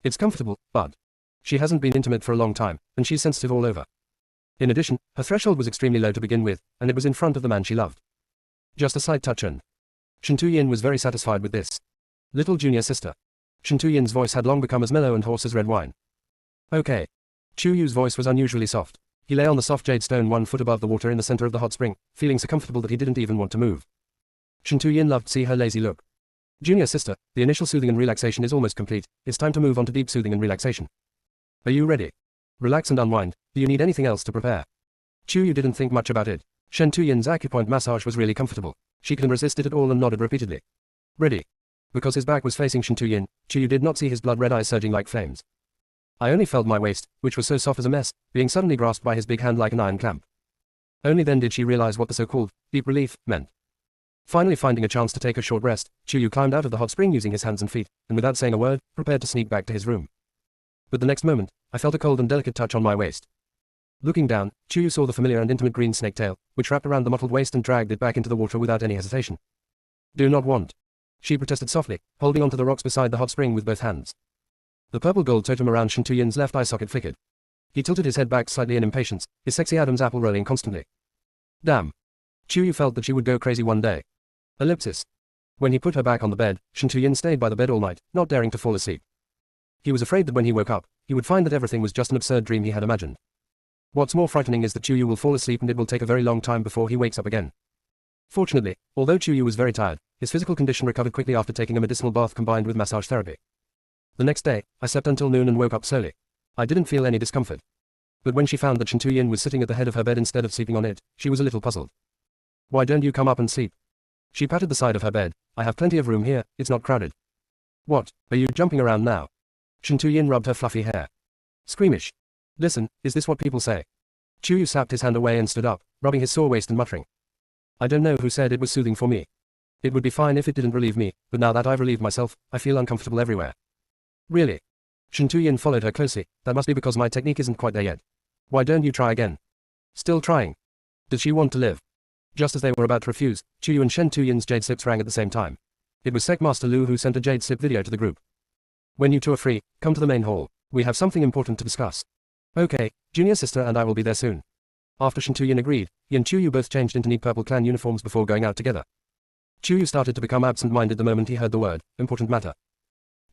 It's comfortable, but she hasn't been intimate for a long time, and she's sensitive all over. In addition, her threshold was extremely low to begin with, and it was in front of the man she loved. Just a slight touch and Shen Tuyin was very satisfied with this. Little junior sister. Shen Tuyin's voice had long become as mellow and hoarse as red wine. Okay. Chuyu's voice was unusually soft. He lay on the soft jade stone 1 foot above the water in the center of the hot spring, feeling so comfortable that he didn't even want to move. Shen Tuyin loved to see her lazy look. Junior sister, the initial soothing and relaxation is almost complete, it's time to move on to deep soothing and relaxation. Are you ready? Relax and unwind, do you need anything else to prepare? Chuyu didn't think much about it. Shen Tuyin's acupoint massage was really comfortable. She couldn't resist it at all and nodded repeatedly. Ready. Because his back was facing Shen Tuyin, Chuyu did not see his blood-red eyes surging like flames. I only felt my waist, which was so soft as a mess, being suddenly grasped by his big hand like an iron clamp. Only then did she realize what the so-called deep relief meant. Finally finding a chance to take a short rest, Chuyu climbed out of the hot spring using his hands and feet, and without saying a word, prepared to sneak back to his room. But the next moment, I felt a cold and delicate touch on my waist. Looking down, Chuyu saw the familiar and intimate green snake tail, which wrapped around the mottled waist and dragged it back into the water without any hesitation. Do not want. She protested softly, holding onto the rocks beside the hot spring with both hands. The purple gold totem around Shen Tuyin's left eye socket flickered. He tilted his head back slightly in impatience, his sexy Adam's apple rolling constantly. Damn. Chuyu felt that she would go crazy one day. Ellipsis. When he put her back on the bed, Shen Tuyin stayed by the bed all night, not daring to fall asleep. He was afraid that when he woke up, he would find that everything was just an absurd dream he had imagined. What's more frightening is that Chuyu will fall asleep and it will take a very long time before he wakes up again. Fortunately, although Chuyu was very tired, his physical condition recovered quickly after taking a medicinal bath combined with massage therapy. The next day, I slept until noon and woke up slowly. I didn't feel any discomfort. But when she found that Shen Tuyin was sitting at the head of her bed instead of sleeping on it, she was a little puzzled. Why don't you come up and sleep? She patted the side of her bed. I have plenty of room here, it's not crowded. What, are you jumping around now? Shen Tuyin rubbed her fluffy hair. Squeamish. Listen, is this what people say? Chuyu slapped his hand away and stood up, rubbing his sore waist and muttering. I don't know who said it was soothing for me. It would be fine if it didn't relieve me, but now that I've relieved myself, I feel uncomfortable everywhere. Really? Shen Tuyin followed her closely. That must be because my technique isn't quite there yet. Why don't you try again? Still trying. Does she want to live? Just as they were about to refuse, Chuyu and Shen Tuyin's jade slips rang at the same time. It was Sec Master Lu who sent a jade slip video to the group. When you two are free, come to the main hall. We have something important to discuss. Okay, junior sister and I will be there soon. After Shen Tuyin agreed, he and Chuyu both changed into neat purple clan uniforms before going out together. Chuyu started to become absent-minded the moment he heard the word, important matter.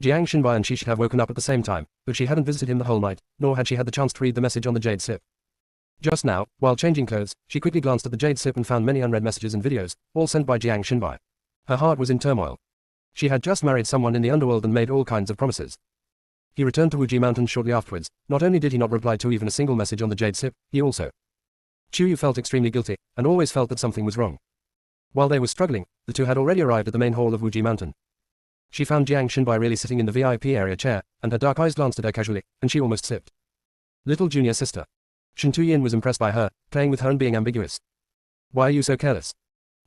Jiang Xinbai and she should have woken up at the same time, but she hadn't visited him the whole night, nor had she had the chance to read the message on the jade slip. Just now, while changing clothes, she quickly glanced at the jade slip and found many unread messages and videos, all sent by Jiang Xinbai. Her heart was in turmoil. She had just married someone in the underworld and made all kinds of promises. He returned to Wuji Mountain shortly afterwards. Not only did he not reply to even a single message on the jade slip, he also. Chuyu felt extremely guilty, and always felt that something was wrong. While they were struggling, the two had already arrived at the main hall of Wuji Mountain. She found Jiang Xinbai really sitting in the VIP area chair, and her dark eyes glanced at her casually, and she almost sipped. Little junior sister. Shen Tuyin was impressed by her, playing with her and being ambiguous. Why are you so careless?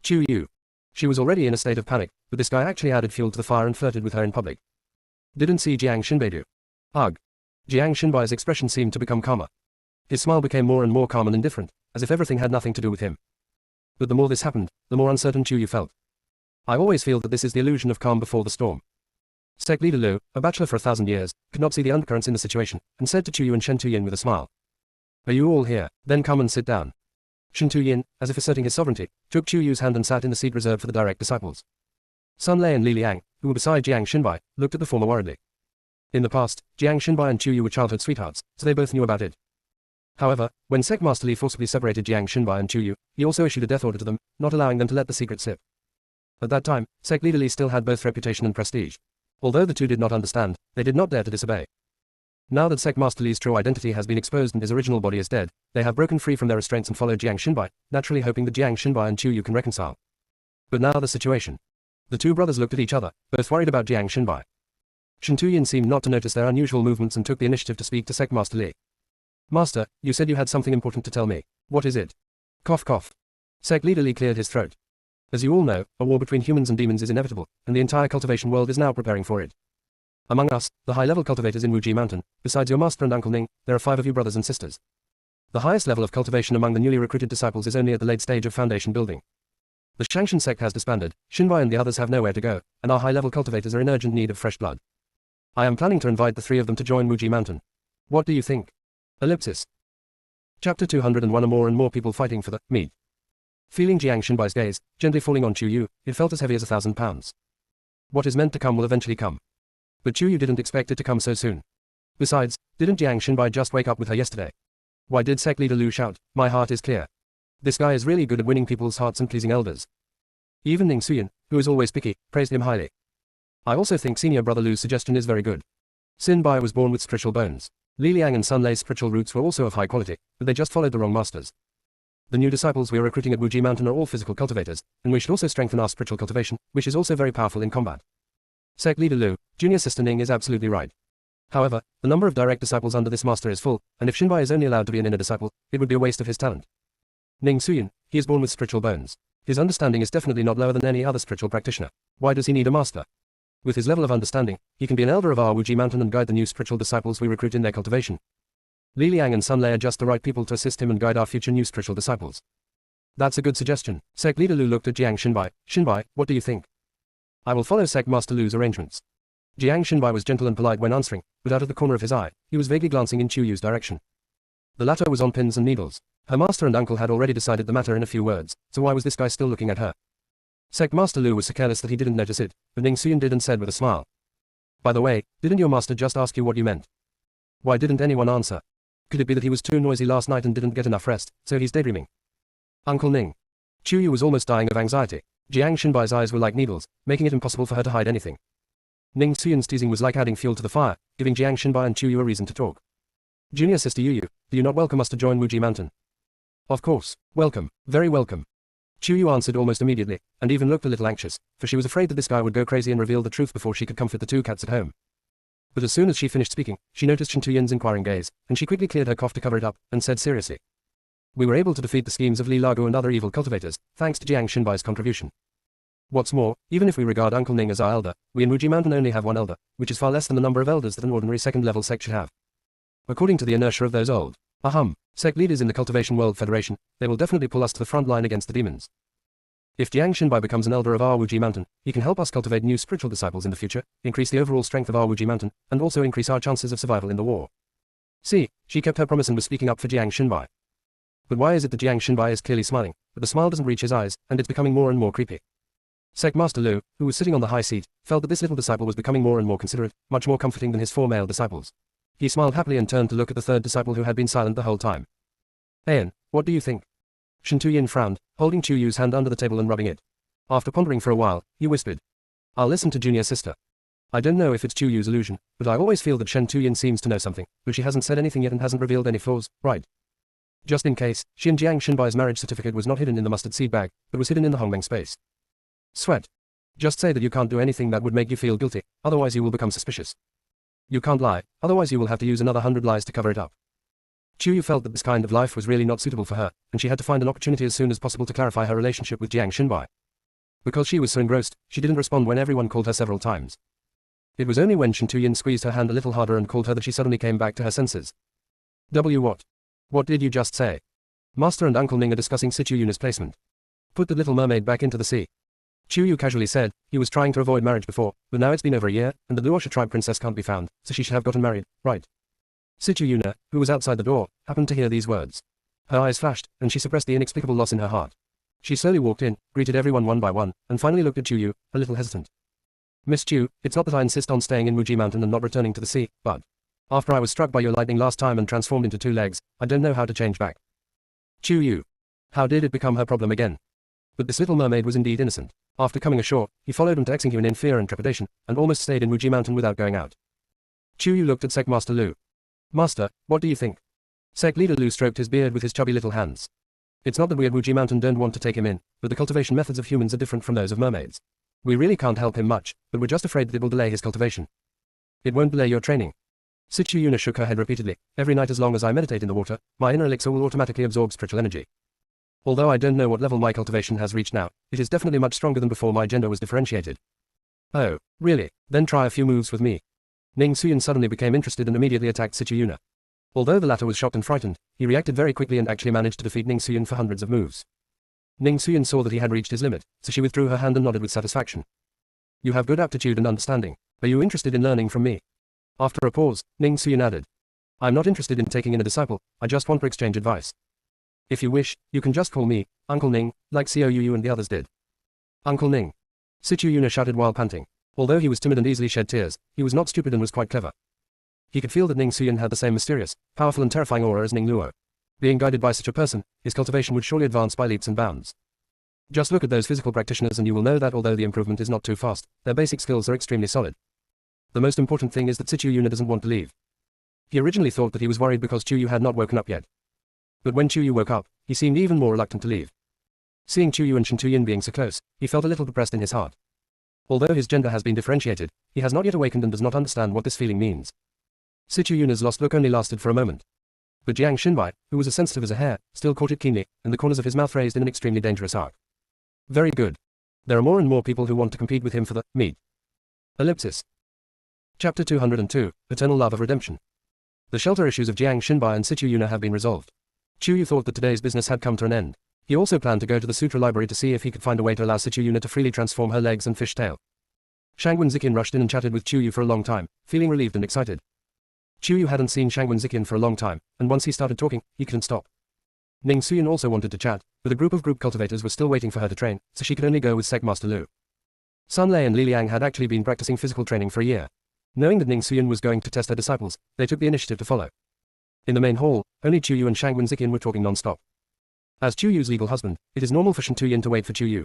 Chuyu. She was already in a state of panic, but this guy actually added fuel to the fire and flirted with her in public. Didn't see Jiang Xinbai do. Ugh. Jiang Xinbai's expression seemed to become calmer. His smile became more and more calm and indifferent, as if everything had nothing to do with him. But the more this happened, the more uncertain Chuyu felt. I always feel that this is the illusion of calm before the storm. Sect Leader Lu, a bachelor for 1,000 years, could not see the undercurrents in the situation, and said to Chuyu and Shen Tuyin with a smile. Are you all here? Then come and sit down. Shen Tuyin, as if asserting his sovereignty, took Chuyu's hand and sat in the seat reserved for the direct disciples. Sun Lei and Li Liang, who were beside Jiang Xinbai, looked at the former worriedly. In the past, Jiang Xinbai and Chuyu were childhood sweethearts, so they both knew about it. However, when Sect Master Li forcibly separated Jiang Xinbai and Chuyu, he also issued a death order to them, not allowing them to let the secret slip. At that time, Sect Leader Li still had both reputation and prestige. Although the two did not understand, they did not dare to disobey. Now that Sect Master Li's true identity has been exposed and his original body is dead, they have broken free from their restraints and followed Jiang Xinbai, naturally hoping that Jiang Xinbai and Chuyu can reconcile. But now the situation. The two brothers looked at each other, both worried about Jiang Xinbai. Shen Tuyin seemed not to notice their unusual movements and took the initiative to speak to Sect Master Li. Master, you said you had something important to tell me. What is it? Cough cough. Sect Leader Li cleared his throat. As you all know, a war between humans and demons is inevitable, and the entire cultivation world is now preparing for it. Among us, the high-level cultivators in Wuji Mountain, besides your master and Uncle Ning, there are 5 of you brothers and sisters. The highest level of cultivation among the newly recruited disciples is only at the late stage of foundation building. The Shangshan sect has disbanded, Xinbai and the others have nowhere to go, and our high-level cultivators are in urgent need of fresh blood. I am planning to invite the 3 of them to join Wuji Mountain. What do you think? Ellipsis. Chapter 201. More and more people fighting for the meat. Feeling Jiang Xinbai's gaze, gently falling on Chuyu, it felt as heavy as 1,000 pounds. What is meant to come will eventually come. But Chuyu didn't expect it to come so soon. Besides, didn't Jiang Xinbai just wake up with her yesterday? Why did Sect Leader Lu shout, my heart is clear. This guy is really good at winning people's hearts and pleasing elders. Even Ning Suyin, who is always picky, praised him highly. I also think senior brother Lu's suggestion is very good. Xin Bai was born with spiritual bones. Li Liang and Sun Lei's spiritual roots were also of high quality, but they just followed the wrong masters. The new disciples we are recruiting at Wuji Mountain are all physical cultivators, and we should also strengthen our spiritual cultivation, which is also very powerful in combat. Sect Leader Lu, junior sister Ning is absolutely right. However, the number of direct disciples under this master is full, and if Xinbai is only allowed to be an inner disciple, it would be a waste of his talent. Ning Suyin, he is born with spiritual bones. His understanding is definitely not lower than any other spiritual practitioner. Why does he need a master? With his level of understanding, he can be an elder of our Wuji Mountain and guide the new spiritual disciples we recruit in their cultivation. Li Liang and Sun Lei are just the right people to assist him and guide our future new spiritual disciples. That's a good suggestion. Sect Leader Lu looked at Jiang Xinbai. Xinbai, what do you think? I will follow Sect Master Lu's arrangements. Jiang Xinbai was gentle and polite when answering, but out of the corner of his eye, he was vaguely glancing in Chu Yu's direction. The latter was on pins and needles. Her master and uncle had already decided the matter in a few words, so why was this guy still looking at her? Sect Master Lu was so careless that he didn't notice it, but Ning Xuyan did and said with a smile. By the way, didn't your master just ask you what you meant? Why didn't anyone answer? Could it be that he was too noisy last night and didn't get enough rest, so he's daydreaming? Uncle Ning. Chu Yu was almost dying of anxiety. Jiang Xinbai's eyes were like needles, making it impossible for her to hide anything. Ning Xuyan's teasing was like adding fuel to the fire, giving Jiang Xinbai and Chu Yu a reason to talk. Junior sister Yu, do you not welcome us to join Wuji Mountain? Of course, welcome, very welcome. Chu Yu answered almost immediately, and even looked a little anxious, for she was afraid that this guy would go crazy and reveal the truth before she could comfort the two cats at home. But as soon as she finished speaking, she noticed Shen Tuyen's inquiring gaze, and she quickly cleared her cough to cover it up, and said seriously. We were able to defeat the schemes of Li Lagu and other evil cultivators, thanks to Jiang Xinbai's contribution. What's more, even if we regard Uncle Ning as our elder, we in Wuji Mountain only have one elder, which is far less than the number of elders that an ordinary second-level sect should have. According to the inertia of those old, sect leaders in the Cultivation World Federation, they will definitely pull us to the front line against the demons. If Jiang Xinbai becomes an elder of our Wuji Mountain, he can help us cultivate new spiritual disciples in the future, increase the overall strength of our Wuji Mountain, and also increase our chances of survival in the war. See, she kept her promise and was speaking up for Jiang Xinbai. But why is it that Jiang Xinbai is clearly smiling, but the smile doesn't reach his eyes, and it's becoming more and more creepy? Sect Master Lu, who was sitting on the high seat, felt that this little disciple was becoming more and more considerate, much more comforting than his four male disciples. He smiled happily and turned to look at the third disciple who had been silent the whole time. Ayan, what do you think? Shen Tuyen frowned, holding Chu Yu's hand under the table and rubbing it. After pondering for a while, he whispered. I'll listen to junior sister. I don't know if it's Chu Yu's illusion, but I always feel that Shen Tuyen seems to know something, but she hasn't said anything yet and hasn't revealed any flaws, right? Just in case, she and Jiang Xinbai's marriage certificate was not hidden in the mustard seed bag, but was hidden in the Hongbeng space. Sweat. Just say that you can't do anything that would make you feel guilty, otherwise you will become suspicious. You can't lie, otherwise you will have to use another 100 lies to cover it up. Chu Yu felt that this kind of life was really not suitable for her, and she had to find an opportunity as soon as possible to clarify her relationship with Jiang Xinbai. Because she was so engrossed, she didn't respond when everyone called her several times. It was only when Shen Tuyen squeezed her hand a little harder and called her that she suddenly came back to her senses. What? What did you just say? Master and Uncle Ning are discussing Situ Yuna's placement. Put the little mermaid back into the sea. Chu Yu casually said, he was trying to avoid marriage before, but now it's been over a year, and the Luosha tribe princess can't be found, so she should have gotten married, right? Situ Yuna, who was outside the door, happened to hear these words. Her eyes flashed, and she suppressed the inexplicable loss in her heart. She slowly walked in, greeted everyone one by one, and finally looked at Chu Yu, a little hesitant. Miss Chu, it's not that I insist on staying in Wuji Mountain and not returning to the sea, but after I was struck by your lightning last time and transformed into two legs, I don't know how to change back. Chu Yu. How did it become her problem again? But this little mermaid was indeed innocent. After coming ashore, he followed them to Exingyuan in fear and trepidation, and almost stayed in Wuji Mountain without going out. Chu Yu looked at Sect Master Lu. Master, what do you think? Sect Leader Lu stroked his beard with his chubby little hands. It's not that we at Wuji Mountain don't want to take him in, but the cultivation methods of humans are different from those of mermaids. We really can't help him much, but we're just afraid that it will delay his cultivation. It won't delay your training. Situ Yuna shook her head repeatedly. Every night as long as I meditate in the water, my inner elixir will automatically absorb spiritual energy. Although I don't know what level my cultivation has reached now, it is definitely much stronger than before my gender was differentiated. Oh, really? Then try a few moves with me. Ning Xuyan suddenly became interested and immediately attacked Situ Yuna. Although the latter was shocked and frightened, he reacted very quickly and actually managed to defeat Ning Xuyan for hundreds of moves. Ning Xuyan saw that he had reached his limit, so she withdrew her hand and nodded with satisfaction. You have good aptitude and understanding. Are you interested in learning from me? After a pause, Ning Xuyan added. I'm not interested in taking in a disciple, I just want to exchange advice. If you wish, you can just call me Uncle Ning, like Xiao and the others did. Uncle Ning. Situ Yuna shouted while panting. Although he was timid and easily shed tears, he was not stupid and was quite clever. He could feel that Ning Xuyan had the same mysterious, powerful and terrifying aura as Ning Luo. Being guided by such a person, his cultivation would surely advance by leaps and bounds. Just look at those physical practitioners and you will know that although the improvement is not too fast, their basic skills are extremely solid. The most important thing is that Situ Yuna doesn't want to leave. He originally thought that he was worried because Chu Yu had not woken up yet. But when Chu Yu woke up, he seemed even more reluctant to leave. Seeing Chu Yu and Shen Tuyen being so close, he felt a little depressed in his heart. Although his gender has been differentiated, he has not yet awakened and does not understand what this feeling means. Situ Yuna's lost look only lasted for a moment. But Jiang Xinbai, who was as sensitive as a hair, still caught it keenly, and the corners of his mouth raised in an extremely dangerous arc. Very good. There are more and more people who want to compete with him for the meat. Ellipsis. Chapter 202, Eternal Love of Redemption. The shelter issues of Jiang Xinbai and Situ Yuna have been resolved. Chu Yu thought that today's business had come to an end. He also planned to go to the Sutra Library to see if he could find a way to allow Situ Yuna to freely transform her legs and fish tail. Shangwen Zikin rushed in and chatted with Chu Yu for a long time, feeling relieved and excited. Chu Yu hadn't seen Shangwen Zikin for a long time, and once he started talking, he couldn't stop. Ning Suyin also wanted to chat, but a group of group cultivators was still waiting for her to train, so she could only go with Sect Master Lu. Sun Lei and Li Liang had actually been practicing physical training for a year. Knowing that Ning Suyin was going to test her disciples, they took the initiative to follow. In the main hall, only Chu Yu and Shangwen Zikin were talking non-stop. As Chu Yu's legal husband, it is normal for Shen Tuyin to wait for Chu Yu.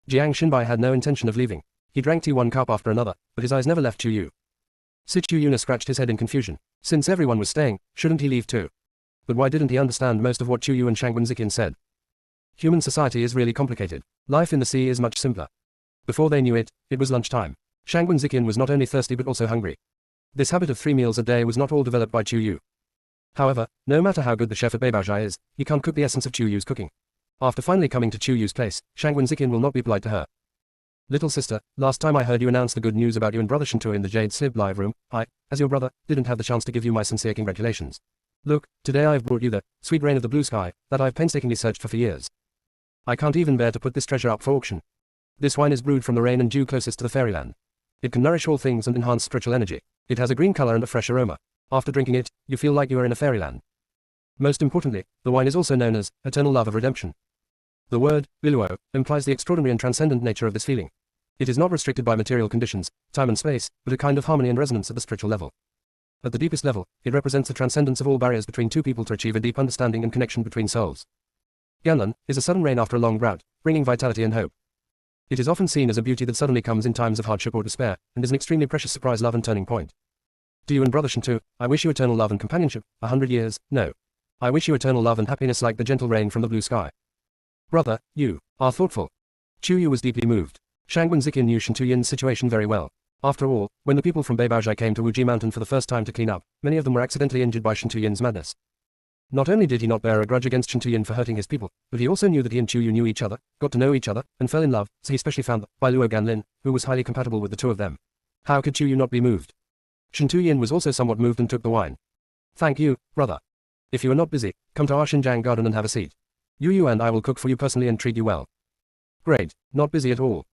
Jiang Xinbai had no intention of leaving. He drank tea one cup after another, but his eyes never left Chu Yu. Chu Yuna scratched his head in confusion. Since everyone was staying, shouldn't he leave too? But why didn't he understand most of what Chu Yu and Shangwen Zikin said? Human society is really complicated. Life in the sea is much simpler. Before they knew it, it was lunchtime. Shangwen Zikin was not only thirsty but also hungry. This habit of 3 meals a day was not all developed by Chu Yu. However, no matter how good the chef at Beibaozhai is, he can't cook the essence of Chu Yu's cooking. After finally coming to Chu Yu's place, Shangwen Zikin will not be polite to her. Little sister, last time I heard you announce the good news about you and brother Shinto in the Jade Slip live room, I, as your brother, didn't have the chance to give you my sincere congratulations. Look, today I've brought you the sweet rain of the blue sky that I've painstakingly searched for years. I can't even bear to put this treasure up for auction. This wine is brewed from the rain and dew closest to the fairyland. It can nourish all things and enhance spiritual energy. It has a green color and a fresh aroma. After drinking it, you feel like you are in a fairyland. Most importantly, the wine is also known as eternal love of redemption. The word, biluo, implies the extraordinary and transcendent nature of this feeling. It is not restricted by material conditions, time and space, but a kind of harmony and resonance at the spiritual level. At the deepest level, it represents the transcendence of all barriers between two people to achieve a deep understanding and connection between souls. Yanlan is a sudden rain after a long drought, bringing vitality and hope. It is often seen as a beauty that suddenly comes in times of hardship or despair, and is an extremely precious surprise love and turning point. To you and brother Shintu, I wish you eternal love and companionship, 100 years, no. I wish you eternal love and happiness like the gentle rain from the blue sky. Brother, you are thoughtful. Chu Yu was deeply moved. Shangwen Zikin knew Shen Tuyin's situation very well. After all, when the people from Beibaozhai came to Wuji Mountain for the first time to clean up, many of them were accidentally injured by Shen Tuyin's madness. Not only did he not bear a grudge against Shen Tuyin for hurting his people, but he also knew that he and Chu Yu knew each other, got to know each other, and fell in love, so he specially found the Bailuo Ganlin, who was highly compatible with the two of them. How could Chu Yu not be moved? Shen Tuyin was also somewhat moved and took the wine. Thank you, brother. If you are not busy, come to our Xinjiang garden and have a seat. Yu and I will cook for you personally and treat you well. Great, not busy at all.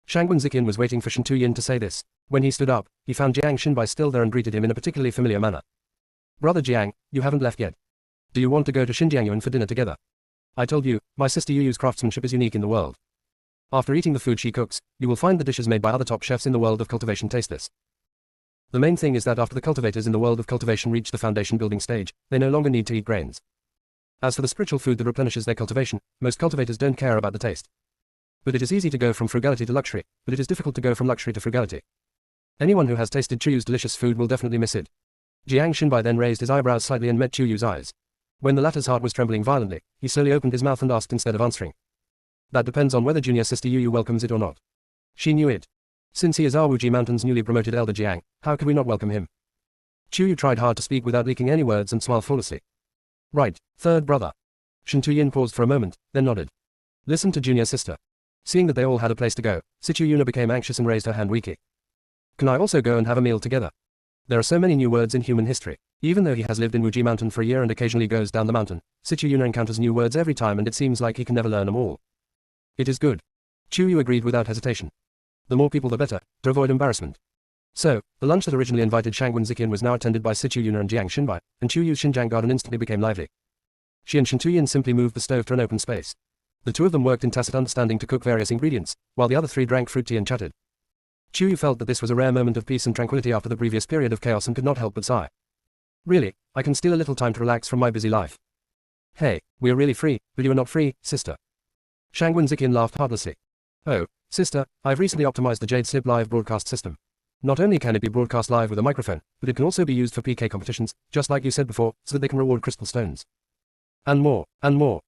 Shangwen Zikin was waiting for Shen Tuyin to say this. When he stood up, he found Jiang Xinbai still there and greeted him in a particularly familiar manner. Brother Jiang, you haven't left yet. Do you want to go to Xinjiangyuan for dinner together? I told you, my sister Yu's craftsmanship is unique in the world. After eating the food she cooks, you will find the dishes made by other top chefs in the world of cultivation tasteless. The main thing is that after the cultivators in the world of cultivation reach the foundation building stage, they no longer need to eat grains. As for the spiritual food that replenishes their cultivation, most cultivators don't care about the taste. But it is easy to go from frugality to luxury, but it is difficult to go from luxury to frugality. Anyone who has tasted Chuyu's delicious food will definitely miss it. Jiang Xinbai then raised his eyebrows slightly and met Chuyu's eyes. When the latter's heart was trembling violently, he slowly opened his mouth and asked instead of answering. That depends on whether junior sister Yu welcomes it or not. She knew it. Since he is our Wuji Mountain's newly promoted elder Jiang, how could we not welcome him? Chu Yu tried hard to speak without leaking any words and smiled flawlessly. Right, third brother. Shen Tuyin paused for a moment, then nodded. Listen to junior sister. Seeing that they all had a place to go, Situ Yuna became anxious and raised her hand weakly. Can I also go and have a meal together? There are so many new words in human history. Even though he has lived in Wuji Mountain for a year and occasionally goes down the mountain, Situ Yuna encounters new words every time and it seems like he can never learn them all. It is good. Chu Yu agreed without hesitation. The more people the better, to avoid embarrassment. So, the lunch that originally invited Shangwen Zikin was now attended by Situ Yuna and Jiang Xinbai, and Chu Yu's Xinjiang garden instantly became lively. She and Shen Tuyin simply moved the stove to an open space. The two of them worked in tacit understanding to cook various ingredients, while the other three drank fruit tea and chatted. Chu Yu felt that this was a rare moment of peace and tranquility after the previous period of chaos and could not help but sigh. Really, I can steal a little time to relax from my busy life. Hey, we are really free, but you are not free, sister. Shangwen Zikin laughed heartlessly. Oh, sister, I've recently optimized the Jade Slip live broadcast system. Not only can it be broadcast live with a microphone, but it can also be used for PK competitions, just like you said before, so that they can reward crystal stones. And more, and more.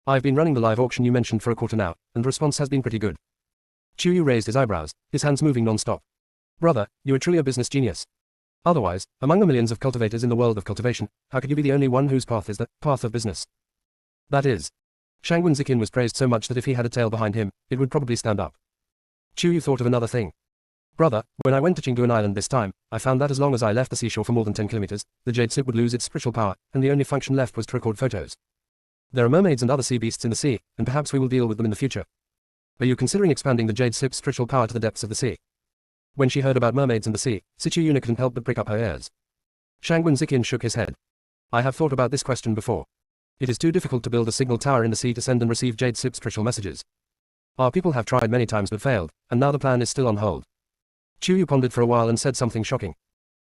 I've been running the live auction you mentioned for a quarter now, and the response has been pretty good. Chu Yu raised his eyebrows, his hands moving non-stop. Brother, you are truly a business genius. Otherwise, among the millions of cultivators in the world of cultivation, how could you be the only one whose path is the path of business? That is. Shangwen Zikin was praised so much that if he had a tail behind him, it would probably stand up. Chu Yu thought of another thing. Brother, when I went to Qingduan Island this time, I found that as long as I left the seashore for more than 10 kilometers, the jade slip would lose its spiritual power, and the only function left was to record photos. There are mermaids and other sea beasts in the sea, and perhaps we will deal with them in the future. Are you considering expanding the jade slip's spiritual power to the depths of the sea? When she heard about mermaids and the sea, Sichu Yuna couldn't help but prick up her ears. Shangwen Zikin shook his head. I have thought about this question before. It is too difficult to build a signal tower in the sea to send and receive jade slip spiritual messages. Our people have tried many times but failed, and now the plan is still on hold. Chu Yu pondered for a while and said something shocking.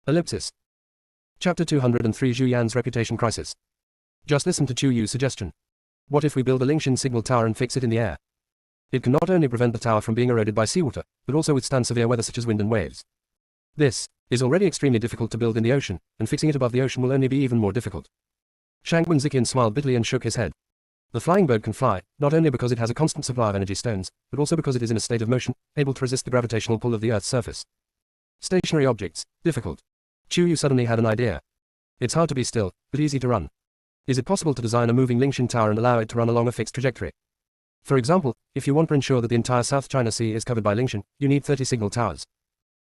Ellipsis. Chapter 203 Zhu Yan's Reputation Crisis. Just listen to Chu Yu's suggestion. What if we build a Lingxin signal tower and fix it in the air? It can not only prevent the tower from being eroded by seawater, but also withstand severe weather such as wind and waves. This is already extremely difficult to build in the ocean, and fixing it above the ocean will only be even more difficult. Shangwen Zikin smiled bitterly and shook his head. The flying bird can fly, not only because it has a constant supply of energy stones, but also because it is in a state of motion, able to resist the gravitational pull of the Earth's surface. Stationary objects, difficult. Chu Yu suddenly had an idea. It's hard to be still, but easy to run. Is it possible to design a moving Lingxin tower and allow it to run along a fixed trajectory? For example, if you want to ensure that the entire South China Sea is covered by Lingxin, you need 30 signal towers.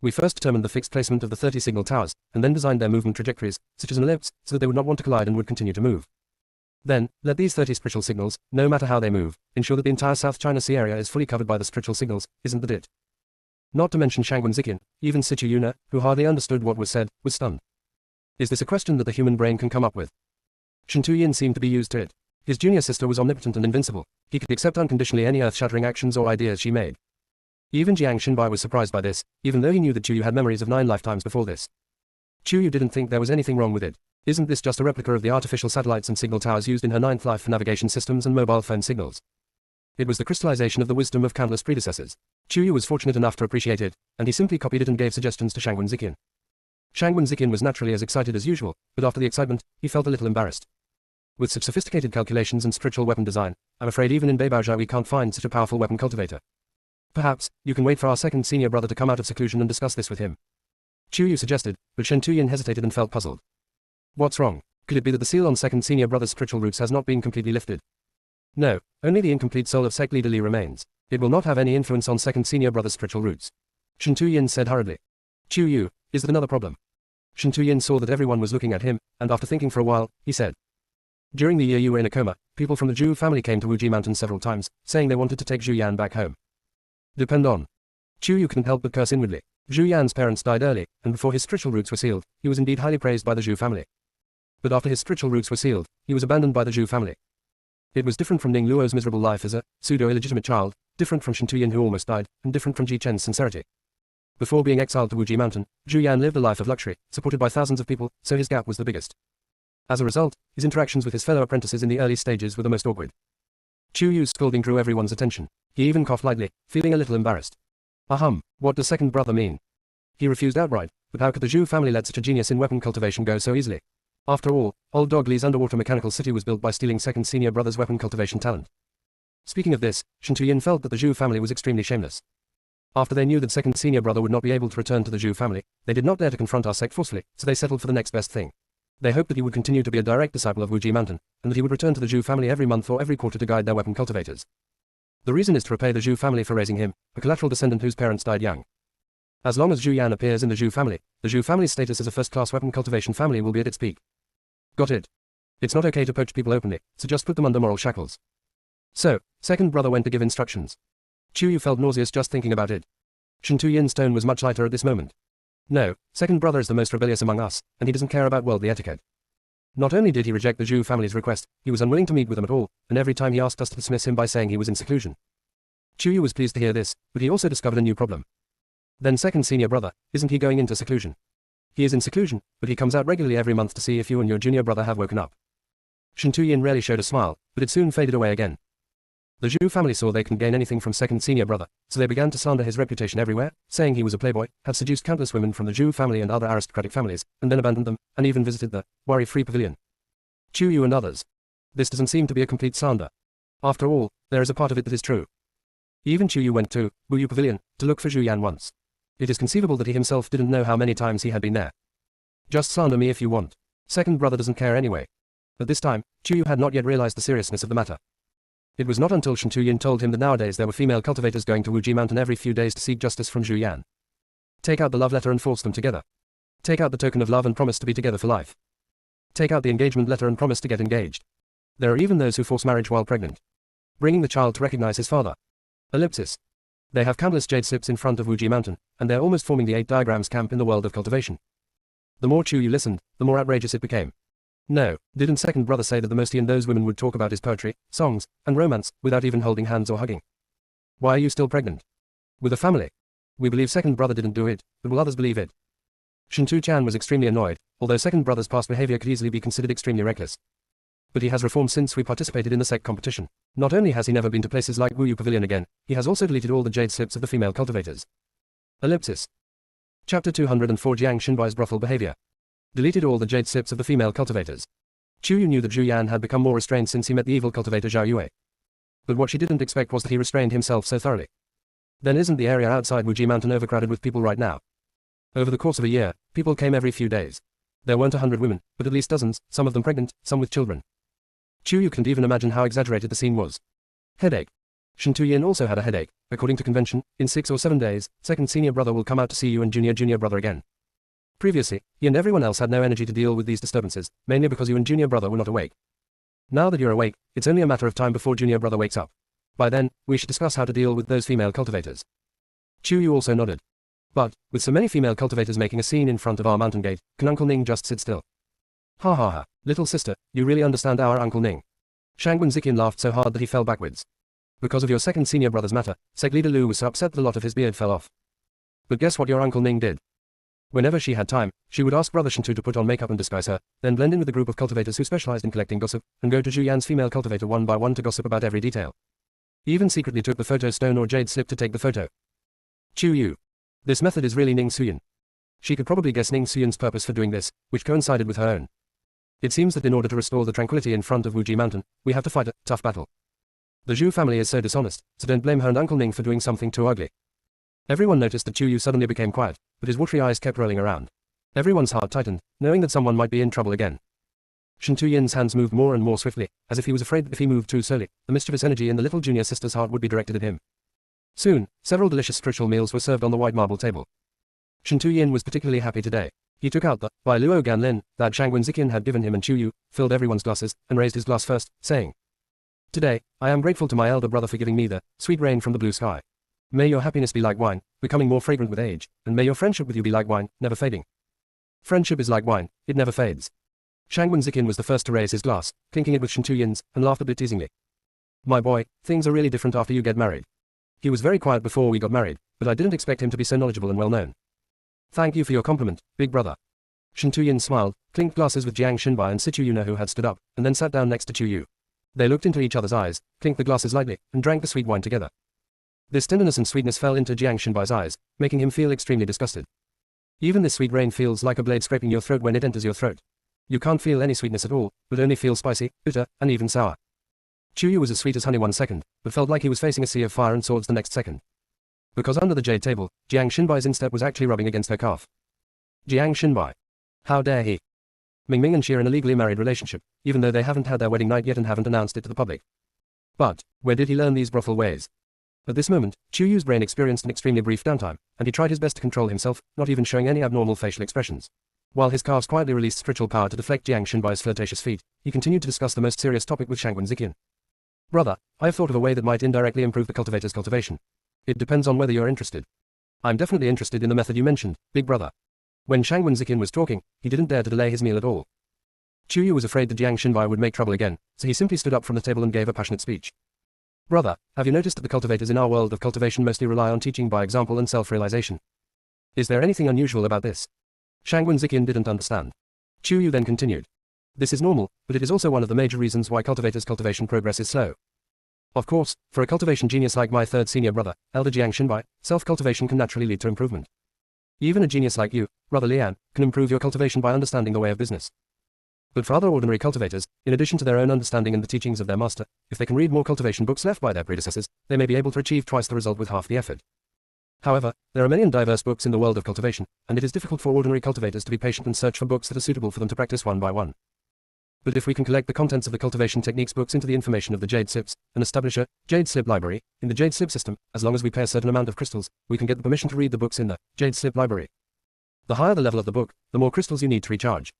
We first determined the fixed placement of the 30 signal towers, and then designed their movement trajectories, such as an ellipse, so that they would not want to collide and would continue to move. Then, let these 30 spiritual signals, no matter how they move, ensure that the entire South China Sea area is fully covered by the spiritual signals, isn't that it? Not to mention Shangwen Zikin, even Sichu Yuna, who hardly understood what was said, was stunned. Is this a question that the human brain can come up with? Shen Tuyin seemed to be used to it. His junior sister was omnipotent and invincible. He could accept unconditionally any earth-shattering actions or ideas she made. Even Jiang Xinbai was surprised by this, even though he knew that Chu Yu had memories of 9 lifetimes before this. Chu Yu didn't think there was anything wrong with it. Isn't this just a replica of the artificial satellites and signal towers used in her 9th life for navigation systems and mobile phone signals? It was the crystallization of the wisdom of countless predecessors. Chu Yu was fortunate enough to appreciate it, and he simply copied it and gave suggestions to Shangwen Zikin. Shangwen Zikin was naturally as excited as usual, but after the excitement, he felt a little embarrassed. With such sophisticated calculations and spiritual weapon design, I'm afraid even in Beibaozhou we can't find such a powerful weapon cultivator. Perhaps, you can wait for our second senior brother to come out of seclusion and discuss this with him. Chu Yu suggested, but Shen Tuyin hesitated and felt puzzled. What's wrong? Could it be that the seal on second senior brother's spiritual roots has not been completely lifted? No, only the incomplete soul of sect leader Li remains. It will not have any influence on second senior brother's spiritual roots. Shen Tuyin said hurriedly. Chu Yu, is that another problem? Shen Tuyin saw that everyone was looking at him, and after thinking for a while, he said. During the year you were in a coma, people from the Zhu family came to Wuji Mountain several times, saying they wanted to take Zhu Yan back home. Depend on. Chu Yu couldn't help but curse inwardly. Zhu Yan's parents died early, and before his spiritual roots were sealed, he was indeed highly praised by the Zhu family. But after his spiritual roots were sealed, he was abandoned by the Zhu family. It was different from Ning Luo's miserable life as a pseudo-illegitimate child, different from Shen Tuyin who almost died, and different from Ji Chen's sincerity. Before being exiled to Wuji Mountain, Zhu Yan lived a life of luxury, supported by thousands of people, so his gap was the biggest. As a result, his interactions with his fellow apprentices in the early stages were the most awkward. Chu Yu's scolding drew everyone's attention. He even coughed lightly, feeling a little embarrassed. Ahem, what does second brother mean? He refused outright, but how could the Zhu family let such a genius in weapon cultivation go so easily? After all, Old Dog Li's underwater mechanical city was built by stealing second senior brother's weapon cultivation talent. Speaking of this, Shen Tuyin felt that the Zhu family was extremely shameless. After they knew that second senior brother would not be able to return to the Zhu family, they did not dare to confront our sect forcefully, so they settled for the next best thing. They hoped that he would continue to be a direct disciple of Wuji Mountain, and that he would return to the Zhu family every month or every quarter to guide their weapon cultivators. The reason is to repay the Zhu family for raising him, a collateral descendant whose parents died young. As long as Zhu Yan appears in the Zhu family's status as a first-class weapon cultivation family will be at its peak. Got it? It's not okay to poach people openly, so just put them under moral shackles. So, second brother went to give instructions. Chu Yu felt nauseous just thinking about it. Shen Tuyin's tone was much lighter at this moment. No, second brother is the most rebellious among us, and he doesn't care about worldly etiquette. Not only did he reject the Zhu family's request, he was unwilling to meet with them at all, and every time he asked us to dismiss him by saying he was in seclusion. Chu Yu was pleased to hear this, but he also discovered a new problem. Then second senior brother, isn't he going into seclusion? He is in seclusion, but he comes out regularly every month to see if you and your junior brother have woken up. Shen Tuyin rarely showed a smile, but it soon faded away again. The Zhu family saw they couldn't gain anything from second senior brother, so they began to slander his reputation everywhere, saying he was a playboy, had seduced countless women from the Zhu family and other aristocratic families, and then abandoned them, and even visited the worry-free pavilion. Chu Yu and others. This doesn't seem to be a complete slander. After all, there is a part of it that is true. Even Chu Yu went to Wu Pavilion to look for Zhu Yan once. It is conceivable that he himself didn't know how many times he had been there. Just slander me if you want. Second brother doesn't care anyway. At this time, Chu Yu had not yet realized the seriousness of the matter. It was not until Shen Tuyin told him that nowadays there were female cultivators going to Wuji Mountain every few days to seek justice from Zhu Yan. Take out the love letter and force them together. Take out the token of love and promise to be together for life. Take out the engagement letter and promise to get engaged. There are even those who force marriage while pregnant. Bringing the child to recognize his father. Ellipsis. They have countless jade slips in front of Wuji Mountain, and they're almost forming the 8 diagrams camp in the world of cultivation. The more Chu Yu listened, the more outrageous it became. No, didn't second brother say that the most he and those women would talk about is poetry, songs, and romance, without even holding hands or hugging? Why are you still pregnant? With a family? We believe second brother didn't do it, but will others believe it? Shintu Chan was extremely annoyed, although second brother's past behavior could easily be considered extremely reckless. But he has reformed since we participated in the sect competition. Not only has he never been to places like Wu Yu Pavilion again, he has also deleted all the jade slips of the female cultivators. Ellipsis. Chapter 204 Jiang Xinbai's brothel behavior. Deleted all the jade slips of the female cultivators. Chu Yu knew that Zhu Yan had become more restrained since he met the evil cultivator Zhao Yue. But what she didn't expect was that he restrained himself so thoroughly. Then isn't the area outside Wuji Mountain overcrowded with people right now? Over the course of a year, people came every few days. There weren't 100 women, but at least dozens, some of them pregnant, some with children. Chu Yu couldn't even imagine how exaggerated the scene was. Headache. Shen Tuyin also had a headache. According to convention, in 6 or 7 days, second senior brother will come out to see you and junior brother again. Previously, he and everyone else had no energy to deal with these disturbances, mainly because you and junior brother were not awake. Now that you're awake, it's only a matter of time before junior brother wakes up. By then, we should discuss how to deal with those female cultivators. Chu Yu also nodded. But, with so many female cultivators making a scene in front of our mountain gate, can Uncle Ning just sit still? Ha ha ha, little sister, you really understand our Uncle Ning. Shangwen Ziqian laughed so hard that he fell backwards. Because of your second senior brother's matter, sect leader Lu was so upset that a lot of his beard fell off. But guess what your Uncle Ning did? Whenever she had time, she would ask Brother Shentu to put on makeup and disguise her, then blend in with the group of cultivators who specialized in collecting gossip, and go to Zhu Yan's female cultivator one by one to gossip about every detail. Even secretly took the photo stone or jade slip to take the photo. Chu Yu. This method is really Ning Suyin. She could probably guess Ning Suyin's purpose for doing this, which coincided with her own. It seems that in order to restore the tranquility in front of Wuji Mountain, we have to fight a tough battle. The Zhu family is so dishonest, so don't blame her and Uncle Ning for doing something too ugly. Everyone noticed that Chu Yu suddenly became quiet, but his watery eyes kept rolling around. Everyone's heart tightened, knowing that someone might be in trouble again. Shen Tuyin's hands moved more and more swiftly, as if he was afraid that if he moved too slowly, the mischievous energy in the little junior sister's heart would be directed at him. Soon, several delicious spiritual meals were served on the white marble table. Shen Tuyin was particularly happy today. He took out the, by Luo Ganlin, that Shangwen Ziqian had given him and Chu Yu, filled everyone's glasses, and raised his glass first, saying, Today, I am grateful to my elder brother for giving me the sweet rain from the blue sky. May your happiness be like wine, becoming more fragrant with age, and may your friendship with you be like wine, never fading. Friendship is like wine, it never fades. Shangwen Ziqian was the first to raise his glass, clinking it with Shen Tuyin's, and laughed a bit teasingly. My boy, things are really different after you get married. He was very quiet before we got married, but I didn't expect him to be so knowledgeable and well known. Thank you for your compliment, big brother. Shen Tuyin smiled, clinked glasses with Jiang Xinbai and Sichu Yuno who had stood up, and then sat down next to Chu Yu. They looked into each other's eyes, clinked the glasses lightly, and drank the sweet wine together. This tenderness and sweetness fell into Jiang Xinbai's eyes, making him feel extremely disgusted. Even this sweet rain feels like a blade scraping your throat when it enters your throat. You can't feel any sweetness at all, but only feel spicy, bitter, and even sour. Chu Yu was as sweet as honey 1 second, but felt like he was facing a sea of fire and swords the next second. Because under the jade table, Jiang Xinbai's instep was actually rubbing against her calf. Jiang Xinbai. How dare he? Mingming and Xie are in a legally married relationship, even though they haven't had their wedding night yet and haven't announced it to the public. But, where did he learn these brothel ways? At this moment, Chu Yu's brain experienced an extremely brief downtime, and he tried his best to control himself, not even showing any abnormal facial expressions. While his calves quietly released spiritual power to deflect Jiang Xinbai's flirtatious feet, he continued to discuss the most serious topic with Shangwen Ziqian. Brother, I have thought of a way that might indirectly improve the cultivator's cultivation. It depends on whether you're interested. I'm definitely interested in the method you mentioned, big brother. When Shangwen Ziqian was talking, he didn't dare to delay his meal at all. Chu Yu was afraid that Jiang Xinbai would make trouble again, so he simply stood up from the table and gave a passionate speech. Brother, have you noticed that the cultivators in our world of cultivation mostly rely on teaching by example and self-realization? Is there anything unusual about this? Shangwen Ziqian didn't understand. Chu Yu then continued. This is normal, but it is also one of the major reasons why cultivators' cultivation progress is slow. Of course, for a cultivation genius like my third senior brother, Elder Jiang Xinbai, self-cultivation can naturally lead to improvement. Even a genius like you, Brother Lian, can improve your cultivation by understanding the way of business. But for other ordinary cultivators, in addition to their own understanding and the teachings of their master, if they can read more cultivation books left by their predecessors, they may be able to achieve twice the result with half the effort. However, there are many and diverse books in the world of cultivation, and it is difficult for ordinary cultivators to be patient and search for books that are suitable for them to practice one by one. But if we can collect the contents of the cultivation techniques books into the information of the jade slips, and establish a jade slip library in the jade slip system, as long as we pay a certain amount of crystals, we can get the permission to read the books in the jade slip library. The higher the level of the book, the more crystals you need to recharge.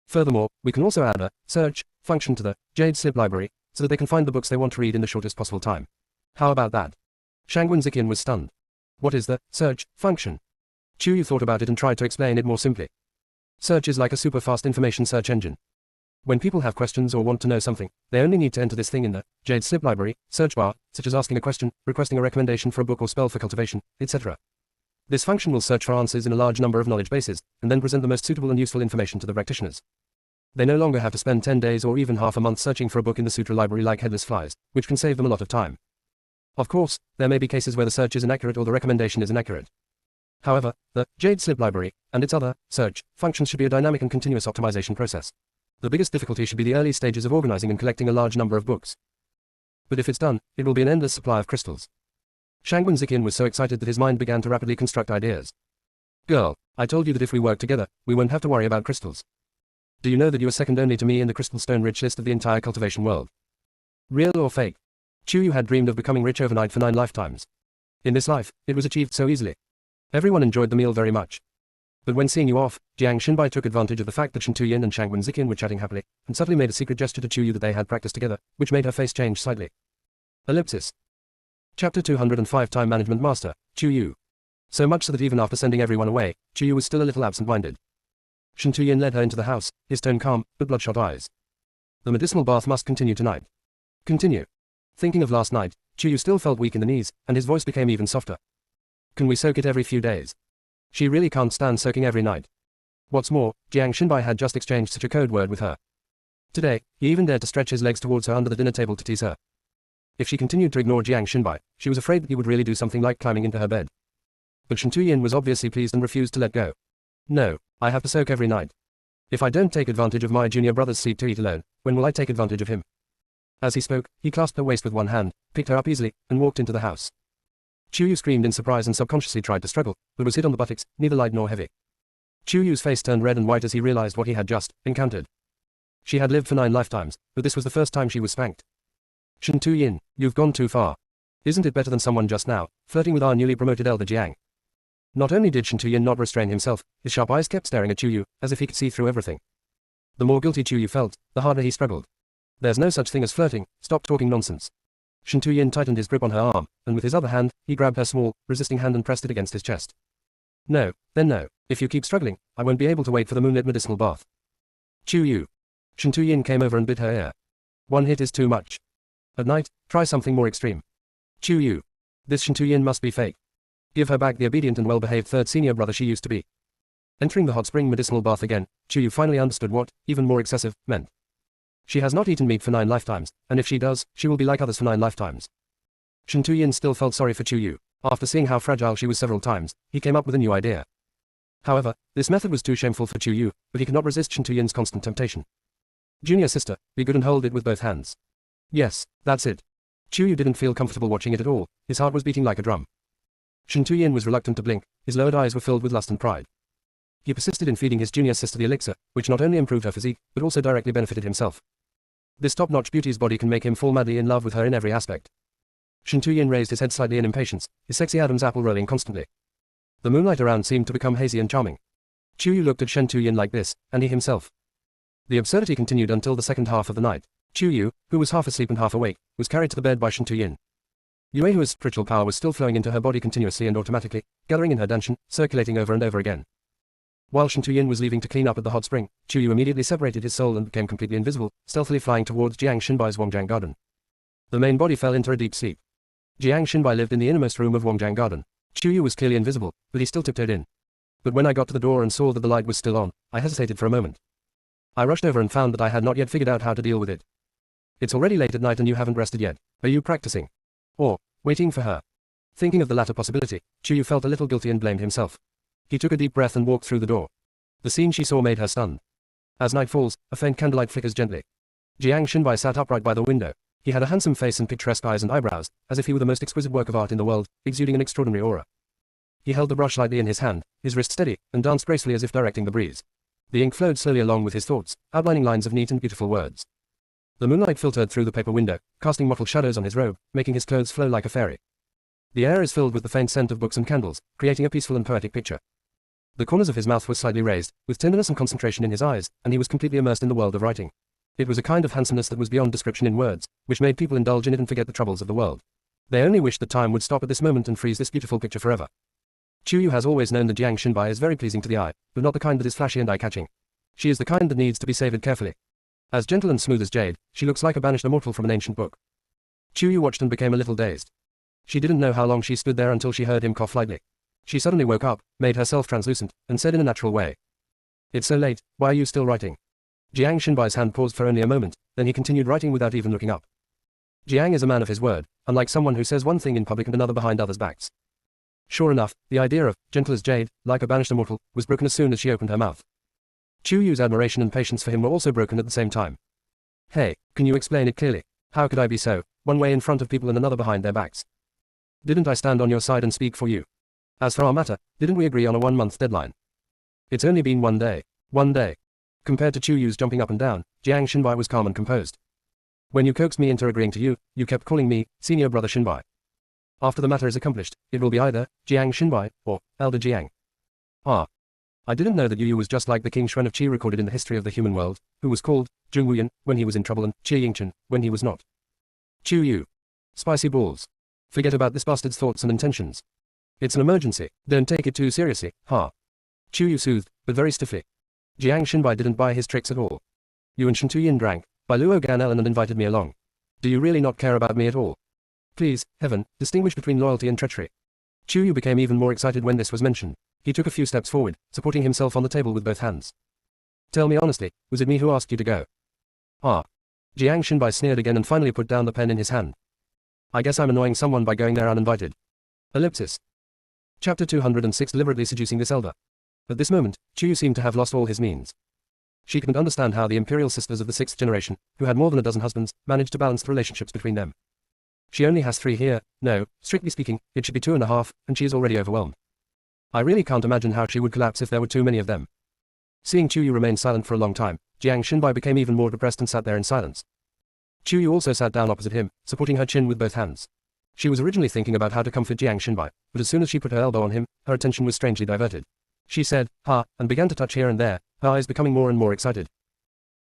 Furthermore, we can also add a search function to the jade slip library, so that they can find the books they want to read in the shortest possible time. How about that? Shangwen Ziqian was stunned. What is the search function? Chuyu thought about it and tried to explain it more simply. Search is like a super fast information search engine. When people have questions or want to know something, they only need to enter this thing in the Jade Slip library, search bar, such as asking a question, requesting a recommendation for a book or spell for cultivation, etc. This function will search for answers in a large number of knowledge bases, and then present the most suitable and useful information to the practitioners. They no longer have to spend 10 days or even half a month searching for a book in the sutra library like headless flies, which can save them a lot of time. Of course, there may be cases where the search is inaccurate or the recommendation is inaccurate. However, the Jade Slip library, and its other search functions should be a dynamic and continuous optimization process. The biggest difficulty should be the early stages of organizing and collecting a large number of books. But if it's done, it will be an endless supply of crystals. Shangwen Ziqian was so excited that his mind began to rapidly construct ideas. Girl, I told you that if we work together, we won't have to worry about crystals. Do you know that you are second only to me in the crystal stone rich list of the entire cultivation world? Real or fake? Chuyu had dreamed of becoming rich overnight for 9 lifetimes. In this life, it was achieved so easily. Everyone enjoyed the meal very much. But when seeing you off, Jiang Xinbai took advantage of the fact that Shen Tuyin and Shangwen Ziqian were chatting happily, and subtly made a secret gesture to Chuyu that they had practiced together, which made her face change slightly. Ellipsis. Chapter 205 Time Management Master, Chuyu. So much so that even after sending everyone away, Chuyu was still a little absent-minded. Shen Tuyin led her into the house, his tone calm, but bloodshot eyes. The medicinal bath must continue tonight. Continue. Thinking of last night, Chuyu still felt weak in the knees, and his voice became even softer. Can we soak it every few days? She really can't stand soaking every night. What's more, Jiang Xinbai had just exchanged such a code word with her. Today, he even dared to stretch his legs towards her under the dinner table to tease her. If she continued to ignore Jiang Xinbai, she was afraid that he would really do something like climbing into her bed. But Shen Tuyin was obviously pleased and refused to let go. No, I have to soak every night. If I don't take advantage of my junior brother's sleep to eat alone, when will I take advantage of him? As he spoke, he clasped her waist with one hand, picked her up easily, and walked into the house. Chuyu screamed in surprise and subconsciously tried to struggle, but was hit on the buttocks, neither light nor heavy. Chuyu's face turned red and white as he realized what he had just encountered. She had lived for 9 lifetimes, but this was the first time she was spanked. Shen Tuyin, you've gone too far. Isn't it better than someone just now, flirting with our newly promoted elder Jiang? Not only did Shen Tuyin not restrain himself, his sharp eyes kept staring at Chuyu, as if he could see through everything. The more guilty Chuyu felt, the harder he struggled. There's no such thing as flirting, stop talking nonsense. Shen Tuyin tightened his grip on her arm, and with his other hand, he grabbed her small, resisting hand and pressed it against his chest. No, then no, if you keep struggling, I won't be able to wait for the moonlit medicinal bath. Chuyu. Shen Tuyin came over and bit her ear. One hit is too much. At night, try something more extreme. Chuyu. This Shen Tuyin must be fake. Give her back the obedient and well-behaved third senior brother she used to be. Entering the hot spring medicinal bath again, Chuyu finally understood what, even more excessive, meant. She has not eaten meat for 9 lifetimes, and if she does, she will be like others for 9 lifetimes. Shen Tuyin still felt sorry for Chuyu. After seeing how fragile she was several times, he came up with a new idea. However, this method was too shameful for Chuyu, but he could not resist Shen Tuyin's constant temptation. Junior sister, be good and hold it with both hands. Yes, that's it. Chuyu didn't feel comfortable watching it at all, his heart was beating like a drum. Shen Tuyin was reluctant to blink, his lowered eyes were filled with lust and pride. He persisted in feeding his junior sister the elixir, which not only improved her physique, but also directly benefited himself. This top-notch beauty's body can make him fall madly in love with her in every aspect. Shen Tuyin raised his head slightly in impatience, his sexy Adam's apple rolling constantly. The moonlight around seemed to become hazy and charming. Chuyu looked at Shen Tuyin like this, and he himself. The absurdity continued until the second half of the night. Chuyu, who was half asleep and half awake, was carried to the bed by Shen Tuyin. Yuehua's spiritual power was still flowing into her body continuously and automatically, gathering in her danshan, circulating over and over again. While Shen Tuyin was leaving to clean up at the hot spring, Chuyu immediately separated his soul and became completely invisible, stealthily flying towards Jiang Xinbai's Wangjiang garden. The main body fell into a deep sleep. Jiang Xinbai lived in the innermost room of Wangjiang garden. Chuyu was clearly invisible, but he still tiptoed in. But when I got to the door and saw that the light was still on, I hesitated for a moment. I rushed over and found that I had not yet figured out how to deal with it. It's already late at night and you haven't rested yet. Are you practicing? Or, waiting for her? Thinking of the latter possibility, Chuyu felt a little guilty and blamed himself. He took a deep breath and walked through the door. The scene she saw made her stunned. As night falls, a faint candlelight flickers gently. Jiang Xinbai sat upright by the window. He had a handsome face and picturesque eyes and eyebrows, as if he were the most exquisite work of art in the world, exuding an extraordinary aura. He held the brush lightly in his hand, his wrist steady, and danced gracefully as if directing the breeze. The ink flowed slowly along with his thoughts, outlining lines of neat and beautiful words. The moonlight filtered through the paper window, casting mottled shadows on his robe, making his clothes flow like a fairy. The air is filled with the faint scent of books and candles, creating a peaceful and poetic picture. The corners of his mouth were slightly raised, with tenderness and concentration in his eyes, and he was completely immersed in the world of writing. It was a kind of handsomeness that was beyond description in words, which made people indulge in it and forget the troubles of the world. They only wished that time would stop at this moment and freeze this beautiful picture forever. Chuyu has always known that Jiang Xinbai is very pleasing to the eye, but not the kind that is flashy and eye-catching. She is the kind that needs to be savored carefully. As gentle and smooth as jade, she looks like a banished immortal from an ancient book. Chuyu watched and became a little dazed. She didn't know how long she stood there until she heard him cough lightly. She suddenly woke up, made herself translucent, and said in a natural way, "It's so late, why are you still writing?" Jiang Xinbai's hand paused for only a moment, then he continued writing without even looking up. Jiang is a man of his word, unlike someone who says one thing in public and another behind others' backs. Sure enough, the idea of, gentle as jade, like a banished immortal, was broken as soon as she opened her mouth. Chuyu's admiration and patience for him were also broken at the same time. "Hey, can you explain it clearly? How could I be so, one way in front of people and another behind their backs? Didn't I stand on your side and speak for you? As for our matter, didn't we agree on a 1-month deadline? It's only been 1 day. 1 day." Compared to Chuyu's jumping up and down, Jiang Xinbai was calm and composed. "When you coaxed me into agreeing to you, you kept calling me, senior brother Xinbai. After the matter is accomplished, it will be either, Jiang Xinbai, or, Elder Jiang. Ah. I didn't know that Yu was just like the King Xuan of Qi recorded in the history of the human world, who was called, Zheng Wuyan, when he was in trouble and, Qi Yingchen, when he was not. Chuyu. Spicy balls. Forget about this bastard's thoughts and intentions. It's an emergency, don't take it too seriously, ha." Chuyu soothed, but very stiffly. Jiang Xinbai didn't buy his tricks at all. "You and Shen Tuyin drank, by Luo Gan Ellen and invited me along. Do you really not care about me at all? Please, heaven, distinguish between loyalty and treachery." Chuyu became even more excited when this was mentioned. He took a few steps forward, supporting himself on the table with both hands. "Tell me honestly, was it me who asked you to go?" "Ah." Jiang Xinbai sneered again and finally put down the pen in his hand. "I guess I'm annoying someone by going there uninvited." Ellipsis. Chapter 206 Deliberately seducing this elder. At this moment, Chuyu seemed to have lost all his means. She couldn't understand how the imperial sisters of the 6th generation, who had more than a dozen husbands, managed to balance the relationships between them. She only has 3 here, no, strictly speaking, it should be 2.5, and she is already overwhelmed. I really can't imagine how she would collapse if there were too many of them. Seeing Chuyu remain silent for a long time, Jiang Xinbai became even more depressed and sat there in silence. Chuyu also sat down opposite him, supporting her chin with both hands. She was originally thinking about how to comfort Jiang Xinbai, but as soon as she put her elbow on him, her attention was strangely diverted. She said, "Ha," and began to touch here and there, her eyes becoming more and more excited.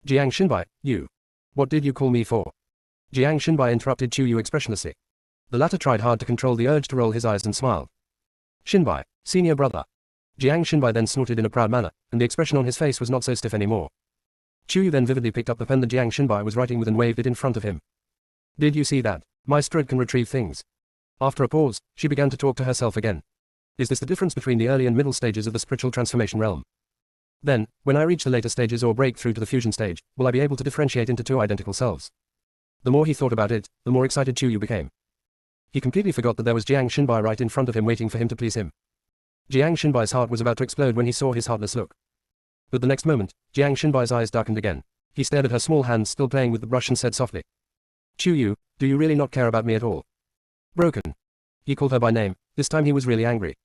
"Jiang Xinbai, you. What did you call me for?" Jiang Xinbai interrupted Chuyu expressionlessly. The latter tried hard to control the urge to roll his eyes and smiled. "Xinbai, senior brother." Jiang Xinbai then snorted in a proud manner, and the expression on his face was not so stiff anymore. Chuyu then vividly picked up the pen that Jiang Xinbai was writing with and waved it in front of him. "Did you see that? My stride can retrieve things." After a pause, she began to talk to herself again. "Is this the difference between the early and middle stages of the spiritual transformation realm? Then, when I reach the later stages or break through to the fusion stage, will I be able to differentiate into 2 identical selves?" The more he thought about it, the more excited Chuyu became. He completely forgot that there was Jiang Xinbai right in front of him waiting for him to please him. Jiang Xinbai's heart was about to explode when he saw his heartless look. But the next moment, Jiang Xinbai's eyes darkened again. He stared at her small hands still playing with the brush and said softly, "Chuyu, do you really not care about me at all?" "Broken." He called her by name. This time he was really angry.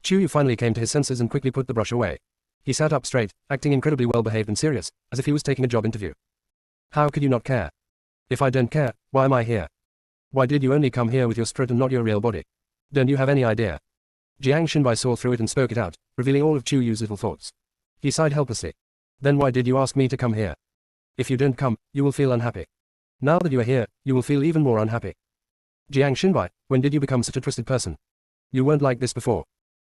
Chuyu finally came to his senses and quickly put the brush away. He sat up straight, acting incredibly well-behaved and serious, as if he was taking a job interview. "How could you not care? If I don't care, why am I here? Why did you only come here with your spirit and not your real body? Don't you have any idea?" Jiang Xinbai saw through it and spoke it out, revealing all of Chuyu's little thoughts. He sighed helplessly. "Then why did you ask me to come here? If you don't come, you will feel unhappy. Now that you are here, you will feel even more unhappy. Jiang Xinbai, when did you become such a twisted person? You weren't like this before.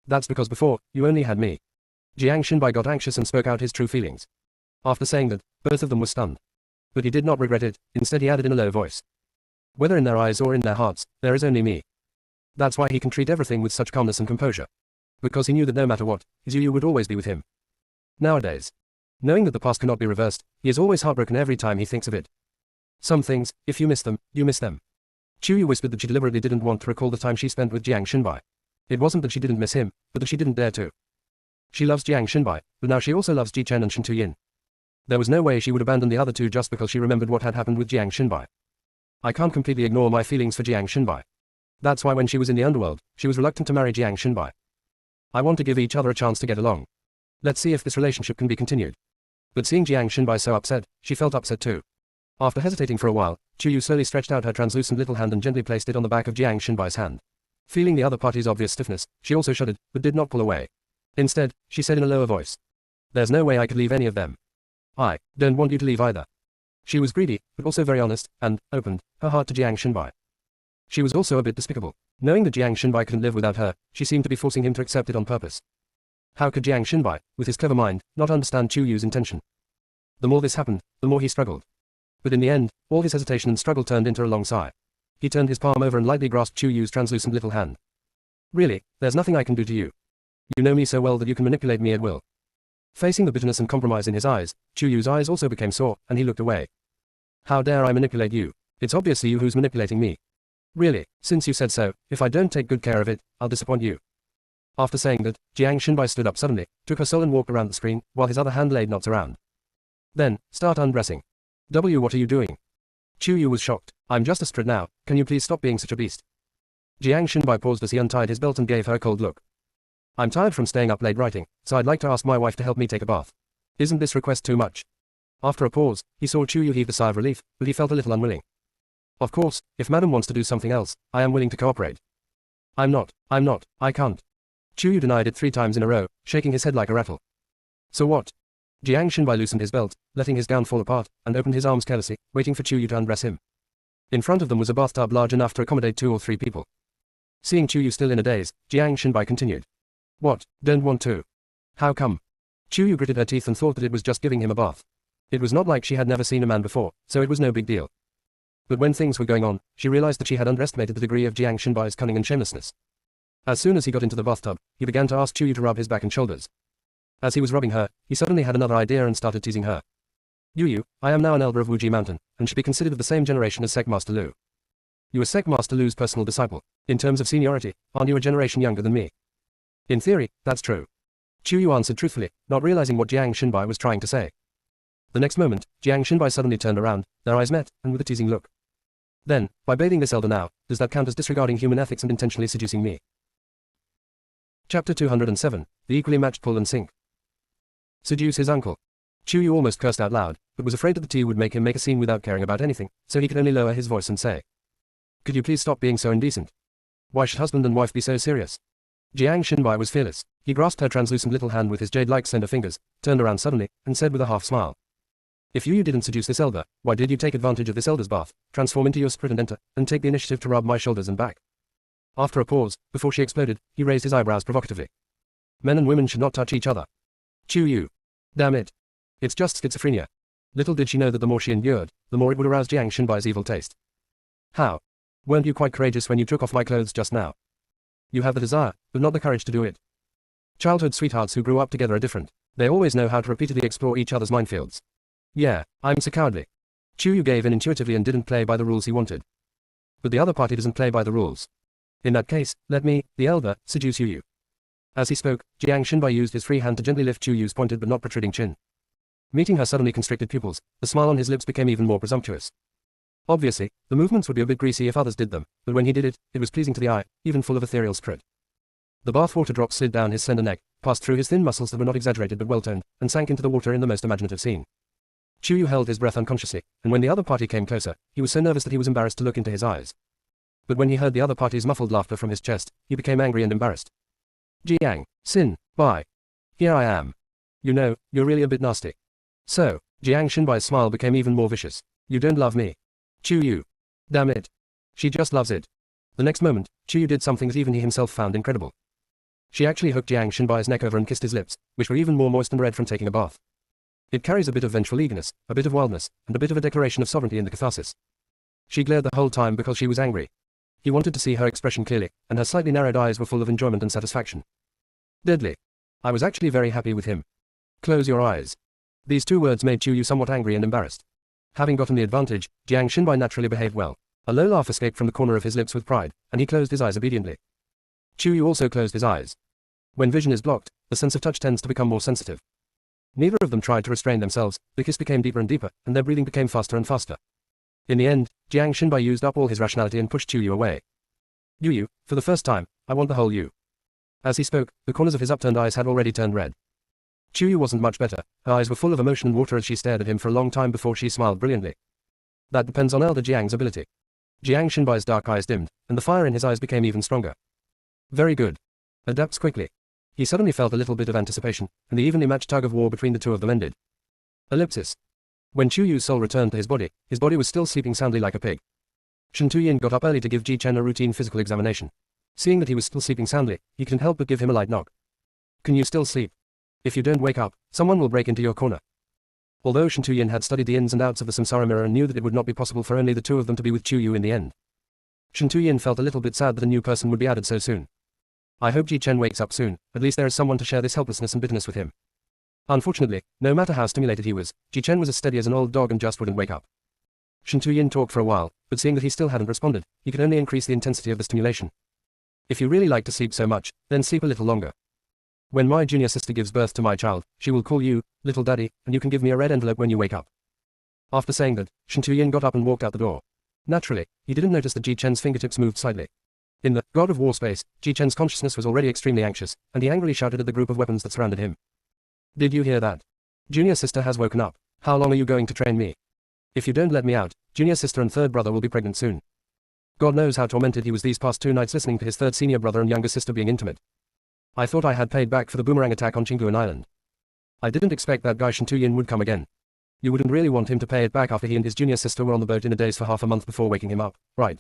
That's because before, you only had me." Jiang Xinbai got anxious and spoke out his true feelings. After saying that, both of them were stunned. But he did not regret it, instead he added in a low voice. "Whether in their eyes or in their hearts, there is only me. That's why he can treat everything with such calmness and composure. Because he knew that no matter what, his Yu would always be with him. Nowadays, knowing that the past cannot be reversed, he is always heartbroken every time he thinks of it. Some things, if you miss them, you miss them." Chuyu whispered that she deliberately didn't want to recall the time she spent with Jiang Xinbai. It wasn't that she didn't miss him, but that she didn't dare to. She loves Jiang Xinbai, but now she also loves Ji Chen and Shen Tuyin. There was no way she would abandon the other two just because she remembered what had happened with Jiang Xinbai. "I can't completely ignore my feelings for Jiang Xinbai. That's why when she was in the underworld, she was reluctant to marry Jiang Xinbai. I want to give each other a chance to get along. Let's see if this relationship can be continued." But seeing Jiang Xinbai so upset, she felt upset too. After hesitating for a while, Chuyu slowly stretched out her translucent little hand and gently placed it on the back of Jiang Xinbai's hand. Feeling the other party's obvious stiffness, she also shuddered, but did not pull away. Instead, she said in a lower voice, "There's no way I could leave any of them. I don't want you to leave either." She was greedy, but also very honest, and opened her heart to Jiang Xinbai. She was also a bit despicable. Knowing that Jiang Shenbai couldn't live without her, she seemed to be forcing him to accept it on purpose. How could Jiang Shenbai, with his clever mind, not understand Chu Yu's intention? The more this happened, the more he struggled. But in the end, all his hesitation and struggle turned into a long sigh. He turned his palm over and lightly grasped Chu Yu's translucent little hand. Really, there's nothing I can do to you. You know me so well that you can manipulate me at will. Facing the bitterness and compromise in his eyes, Chu Yu's eyes also became sore, and he looked away. How dare I manipulate you? It's obviously you who's manipulating me. Really, since you said so, if I don't take good care of it, I'll disappoint you. After saying that, Jiang Shenbai stood up suddenly, took her soul and walked around the screen, while his other hand laid knots around. Then, start undressing. What are you doing? Chu Yu was shocked. I'm just a strid now, can you please stop being such a beast? Jiang Shenbai paused as he untied his belt and gave her a cold look. I'm tired from staying up late writing, so I'd like to ask my wife to help me take a bath. Isn't this request too much? After a pause, he saw Chu Yu heave a sigh of relief, but he felt a little unwilling. Of course, if madam wants to do something else, I am willing to cooperate. I'm not, I can't. Chu Yu denied it 3 times in a row, shaking his head like a rattle. So what? Jiang Shenbai loosened his belt, letting his gown fall apart, and opened his arms carelessly, waiting for Chu Yu to undress him. In front of them was a bathtub large enough to accommodate 2 or 3 people. Seeing Chu Yu still in a daze, Jiang Shenbai continued. What, don't want to? How come? Chu Yu gritted her teeth and thought that it was just giving him a bath. It was not like she had never seen a man before, so it was no big deal. But when things were going on, she realized that she had underestimated the degree of Jiang Shenbai's cunning and shamelessness. As soon as he got into the bathtub, he began to ask Chu Yu to rub his back and shoulders. As he was rubbing her, he suddenly had another idea and started teasing her. Yu, I am now an elder of Wuji Mountain, and should be considered of the same generation as Sekmaster Lu. You are Sekmaster Lu's personal disciple. In terms of seniority, aren't you a generation younger than me? In theory, that's true. Chu Yu answered truthfully, not realizing what Jiang Shenbai was trying to say. The next moment, Jiang Shenbai suddenly turned around, their eyes met, and with a teasing look. Then, by bathing this elder now, does that count as disregarding human ethics and intentionally seducing me? Chapter 207, The Equally Matched Pull and Sink. Seduce his uncle. Chu Yu almost cursed out loud, but was afraid that the tea would make him make a scene without caring about anything, so he could only lower his voice and say. Could you please stop being so indecent? Why should husband and wife be so serious? Jiang Shenbai was fearless. He grasped her translucent little hand with his jade-like slender fingers, turned around suddenly, and said with a half-smile. If you didn't seduce this elder, why did you take advantage of this elder's bath, transform into your spirit and enter, and take the initiative to rub my shoulders and back? After a pause, before she exploded, he raised his eyebrows provocatively. Men and women should not touch each other. Chu Yu. Damn it. It's just schizophrenia. Little did she know that the more she endured, the more it would arouse Jiang Shenbai's evil taste. How? Weren't you quite courageous when you took off my clothes just now? You have the desire, but not the courage to do it. Childhood sweethearts who grew up together are different. They always know how to repeatedly explore each other's minefields. Yeah, I'm so cowardly. Chu Yu gave in intuitively and didn't play by the rules he wanted. But the other party doesn't play by the rules. In that case, let me, the elder, seduce Yu. As he spoke, Jiang Shenbai used his free hand to gently lift Chu Yu's pointed but not protruding chin. Meeting her suddenly constricted pupils, the smile on his lips became even more presumptuous. Obviously, the movements would be a bit greasy if others did them, but when he did it, it was pleasing to the eye, even full of ethereal spirit. The bathwater drops slid down his slender neck, passed through his thin muscles that were not exaggerated but well-toned, and sank into the water in the most imaginative scene. Chu Yu held his breath unconsciously, and when the other party came closer, he was so nervous that he was embarrassed to look into his eyes. But when he heard the other party's muffled laughter from his chest, he became angry and embarrassed. Jiang, Sin, bye. Here I am. You know, you're really a bit nasty. So, Jiang Shenbai's smile became even more vicious. You don't love me. Chu Yu. Damn it. She just loves it. The next moment, Chu Yu did something that even he himself found incredible. She actually hooked Jiang Shenbai's neck over and kissed his lips, which were even more moist and red from taking a bath. It carries a bit of vengeful eagerness, a bit of wildness, and a bit of a declaration of sovereignty in the catharsis. She glared the whole time because she was angry. He wanted to see her expression clearly, and her slightly narrowed eyes were full of enjoyment and satisfaction. Deadly. I was actually very happy with him. Close your eyes. These 2 words made Chu Yu somewhat angry and embarrassed. Having gotten the advantage, Jiang Shenbai naturally behaved well. A low laugh escaped from the corner of his lips with pride, and he closed his eyes obediently. Chu Yu also closed his eyes. When vision is blocked, the sense of touch tends to become more sensitive. Neither of them tried to restrain themselves, the kiss became deeper and deeper, and their breathing became faster and faster. In the end, Jiang Shenbai used up all his rationality and pushed Chu Yu away. Yu, for the first time, I want the whole you. As he spoke, the corners of his upturned eyes had already turned red. Chu Yu wasn't much better, her eyes were full of emotion and water as she stared at him for a long time before she smiled brilliantly. That depends on Elder Jiang's ability. Jiang Shenbai's dark eyes dimmed, and the fire in his eyes became even stronger. Very good. Adapts quickly. He suddenly felt a little bit of anticipation, and the evenly matched tug of war between the 2 of them ended. Ellipsis. When Chu Yu's soul returned to his body was still sleeping soundly like a pig. Shen Tuyin got up early to give Ji Chen a routine physical examination. Seeing that he was still sleeping soundly, he couldn't help but give him a light knock. Can you still sleep? If you don't wake up, someone will break into your corner. Although Shen Tuyin had studied the ins and outs of the samsara mirror and knew that it would not be possible for only the two of them to be with Chu Yu in the end, Shen Tuyin felt a little bit sad that a new person would be added so soon. I hope Ji Chen wakes up soon, at least there is someone to share this helplessness and bitterness with him. Unfortunately, no matter how stimulated he was, Ji Chen was as steady as an old dog and just wouldn't wake up. Shen Tuyin talked for a while, but seeing that he still hadn't responded, he could only increase the intensity of the stimulation. If you really like to sleep so much, then sleep a little longer. When my junior sister gives birth to my child, she will call you, little daddy, and you can give me a red envelope when you wake up. After saying that, Shen Tuyin got up and walked out the door. Naturally, he didn't notice that Ji Chen's fingertips moved slightly. In the God of War space, Ji Chen's consciousness was already extremely anxious, and he angrily shouted at the group of weapons that surrounded him. Did you hear that? Junior sister has woken up. How long are you going to train me? If you don't let me out, junior sister and third brother will be pregnant soon. God knows how tormented he was these past 2 nights listening to his third senior brother and younger sister being intimate. I thought I had paid back for the boomerang attack on Qingguan Island. I didn't expect that guy Shen Tuyin would come again. You wouldn't really want him to pay it back after he and his junior sister were on the boat in a daze for half a month before waking him up, right?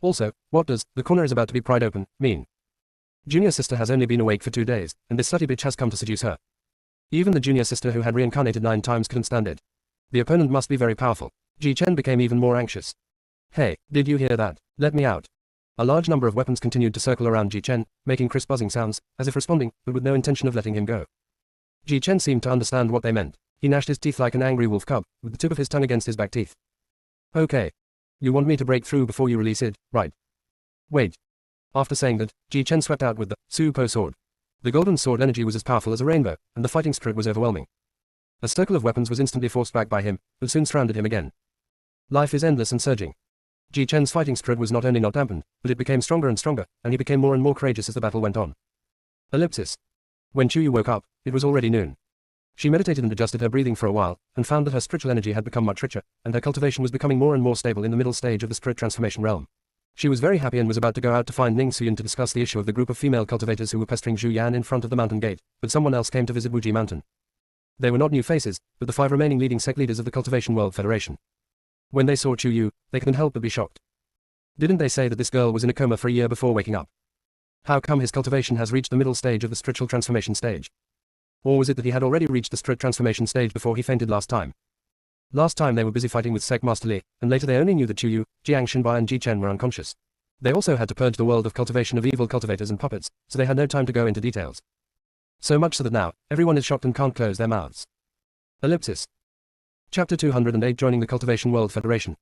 Also, what does, the corner is about to be pried open, mean? Junior sister has only been awake for 2 days, and this slutty bitch has come to seduce her. Even the junior sister who had reincarnated 9 times couldn't stand it. The opponent must be very powerful. Ji Chen became even more anxious. Hey, did you hear that? Let me out. A large number of weapons continued to circle around Ji Chen, making crisp buzzing sounds, as if responding, but with no intention of letting him go. Ji Chen seemed to understand what they meant. He gnashed his teeth like an angry wolf cub, with the tip of his tongue against his back teeth. Okay. You want me to break through before you release it, right? Wait. After saying that, Ji Chen swept out with the Su Po sword. The golden sword energy was as powerful as a rainbow, and the fighting spirit was overwhelming. A circle of weapons was instantly forced back by him, but soon surrounded him again. Life is endless and surging. Ji Chen's fighting spirit was not only not dampened, but it became stronger and stronger, and he became more and more courageous as the battle went on. Ellipsis. When Chu Yu woke up, it was already noon. She meditated and adjusted her breathing for a while, and found that her spiritual energy had become much richer, and her cultivation was becoming more and more stable in the middle stage of the spirit transformation realm. She was very happy and was about to go out to find Ning Suyin to discuss the issue of the group of female cultivators who were pestering Zhu Yan in front of the mountain gate, but someone else came to visit Wuji Mountain. They were not new faces, but the 5 remaining leading sect leaders of the Cultivation World Federation. When they saw Chu Yu, they couldn't help but be shocked. Didn't they say that this girl was in a coma for a year before waking up? How come his cultivation has reached the middle stage of the spiritual transformation stage? Or was it that he had already reached the spirit transformation stage before he fainted last time? Last time they were busy fighting with Sect Master Li, and later they only knew that Chu Yu, Jiang Xinbai and Ji Chen were unconscious. They also had to purge the world of cultivation of evil cultivators and puppets, so they had no time to go into details. So much so that now, everyone is shocked and can't close their mouths. Ellipsis. Chapter 208 Joining the Cultivation World Federation.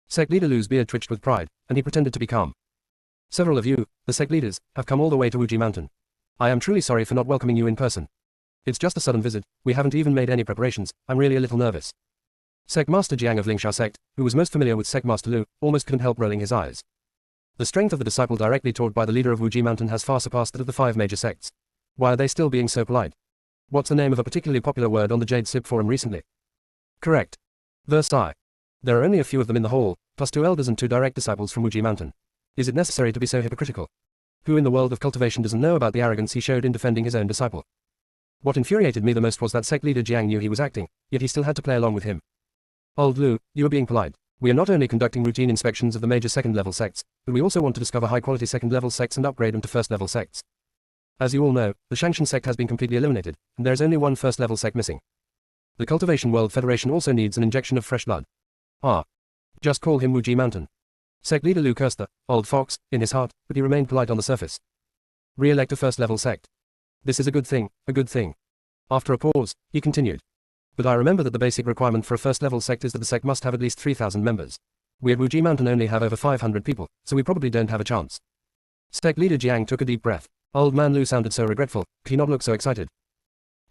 Sect leader Lu's beard twitched with pride, and he pretended to be calm. Several of you, the sect leaders, have come all the way to Wuji Mountain. I am truly sorry for not welcoming you in person. It's just a sudden visit, we haven't even made any preparations, I'm really a little nervous. Sect Master Jiang of Lingsha Sect, who was most familiar with Sect Master Lu, almost couldn't help rolling his eyes. The strength of the disciple directly taught by the leader of Wuji Mountain has far surpassed that of the 5 major sects. Why are they still being so polite? What's the name of a particularly popular word on the Jade Sip forum recently? Correct. Versailles. There are only a few of them in the hall, plus 2 elders and 2 direct disciples from Wuji Mountain. Is it necessary to be so hypocritical? Who in the world of cultivation doesn't know about the arrogance he showed in defending his own disciple? What infuriated me the most was that sect leader Jiang knew he was acting, yet he still had to play along with him. Old Lu, you are being polite. We are not only conducting routine inspections of the major second-level sects, but we also want to discover high-quality second-level sects and upgrade them to first-level sects. As you all know, the Shangshan sect has been completely eliminated, and there is only one first-level sect missing. The Cultivation World Federation also needs an injection of fresh blood. Ah. Just call him Wuji Mountain. Sect leader Lu cursed the old fox in his heart, but he remained polite on the surface. Re-elect a first-level sect. This is a good thing, a good thing. After a pause, he continued. But I remember that the basic requirement for a first-level sect is that the sect must have at least 3,000 members. We at Wuji Mountain only have over 500 people, so we probably don't have a chance. Sect leader Jiang took a deep breath. Old man Lu sounded so regretful, could he not look so excited?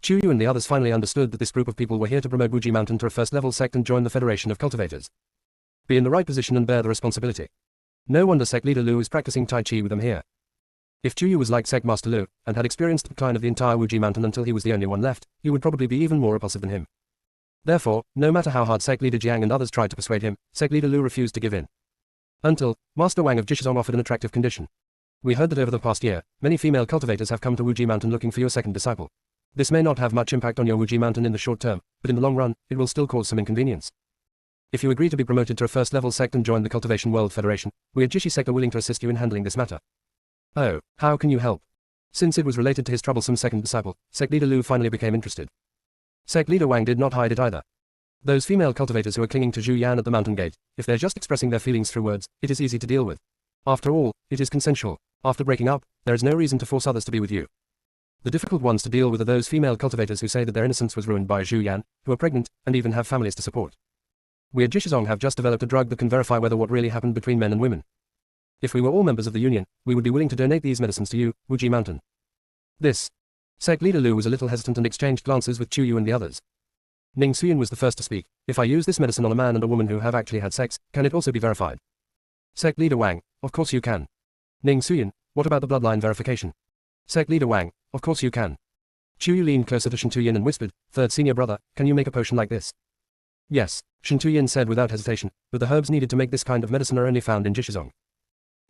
Chu Yu and the others finally understood that this group of people were here to promote Wuji Mountain to a first-level sect and join the Federation of Cultivators. Be in the right position and bear the responsibility. No wonder sect leader Lu is practicing Tai Chi with them here. If Chu Yu was like Sect Master Lu, and had experienced the decline of the entire Wuji Mountain until he was the only one left, he would probably be even more repulsive than him. Therefore, no matter how hard sect leader Jiang and others tried to persuade him, sect leader Lu refused to give in. Until, Master Wang of Jishizong offered an attractive condition. We heard that over the past year, many female cultivators have come to Wuji Mountain looking for your second disciple. This may not have much impact on your Wuji Mountain in the short term, but in the long run, it will still cause some inconvenience. If you agree to be promoted to a first-level sect and join the Cultivation World Federation, we at Jishi sect are willing to assist you in handling this matter. Oh, how can you help? Since it was related to his troublesome second disciple, sect leader Lu finally became interested. Sect leader Wang did not hide it either. Those female cultivators who are clinging to Zhu Yan at the mountain gate, if they're just expressing their feelings through words, it is easy to deal with. After all, it is consensual. After breaking up, there is no reason to force others to be with you. The difficult ones to deal with are those female cultivators who say that their innocence was ruined by Zhu Yan, who are pregnant, and even have families to support. We at Jishizong have just developed a drug that can verify whether what really happened between men and women. If we were all members of the union, we would be willing to donate these medicines to you, Wuji Mountain. This. Sect leader Lu was a little hesitant and exchanged glances with Chu Yu and the others. Ning Suyin was the first to speak. If I use this medicine on a man and a woman who have actually had sex, can it also be verified? Sect leader Wang, of course you can. Ning Suyin, what about the bloodline verification? Sect leader Wang, of course you can. Chu Yu leaned closer to Shen Tuyin and whispered, third senior brother, can you make a potion like this? Yes, Shen Tuyin said without hesitation, but the herbs needed to make this kind of medicine are only found in Jishizong.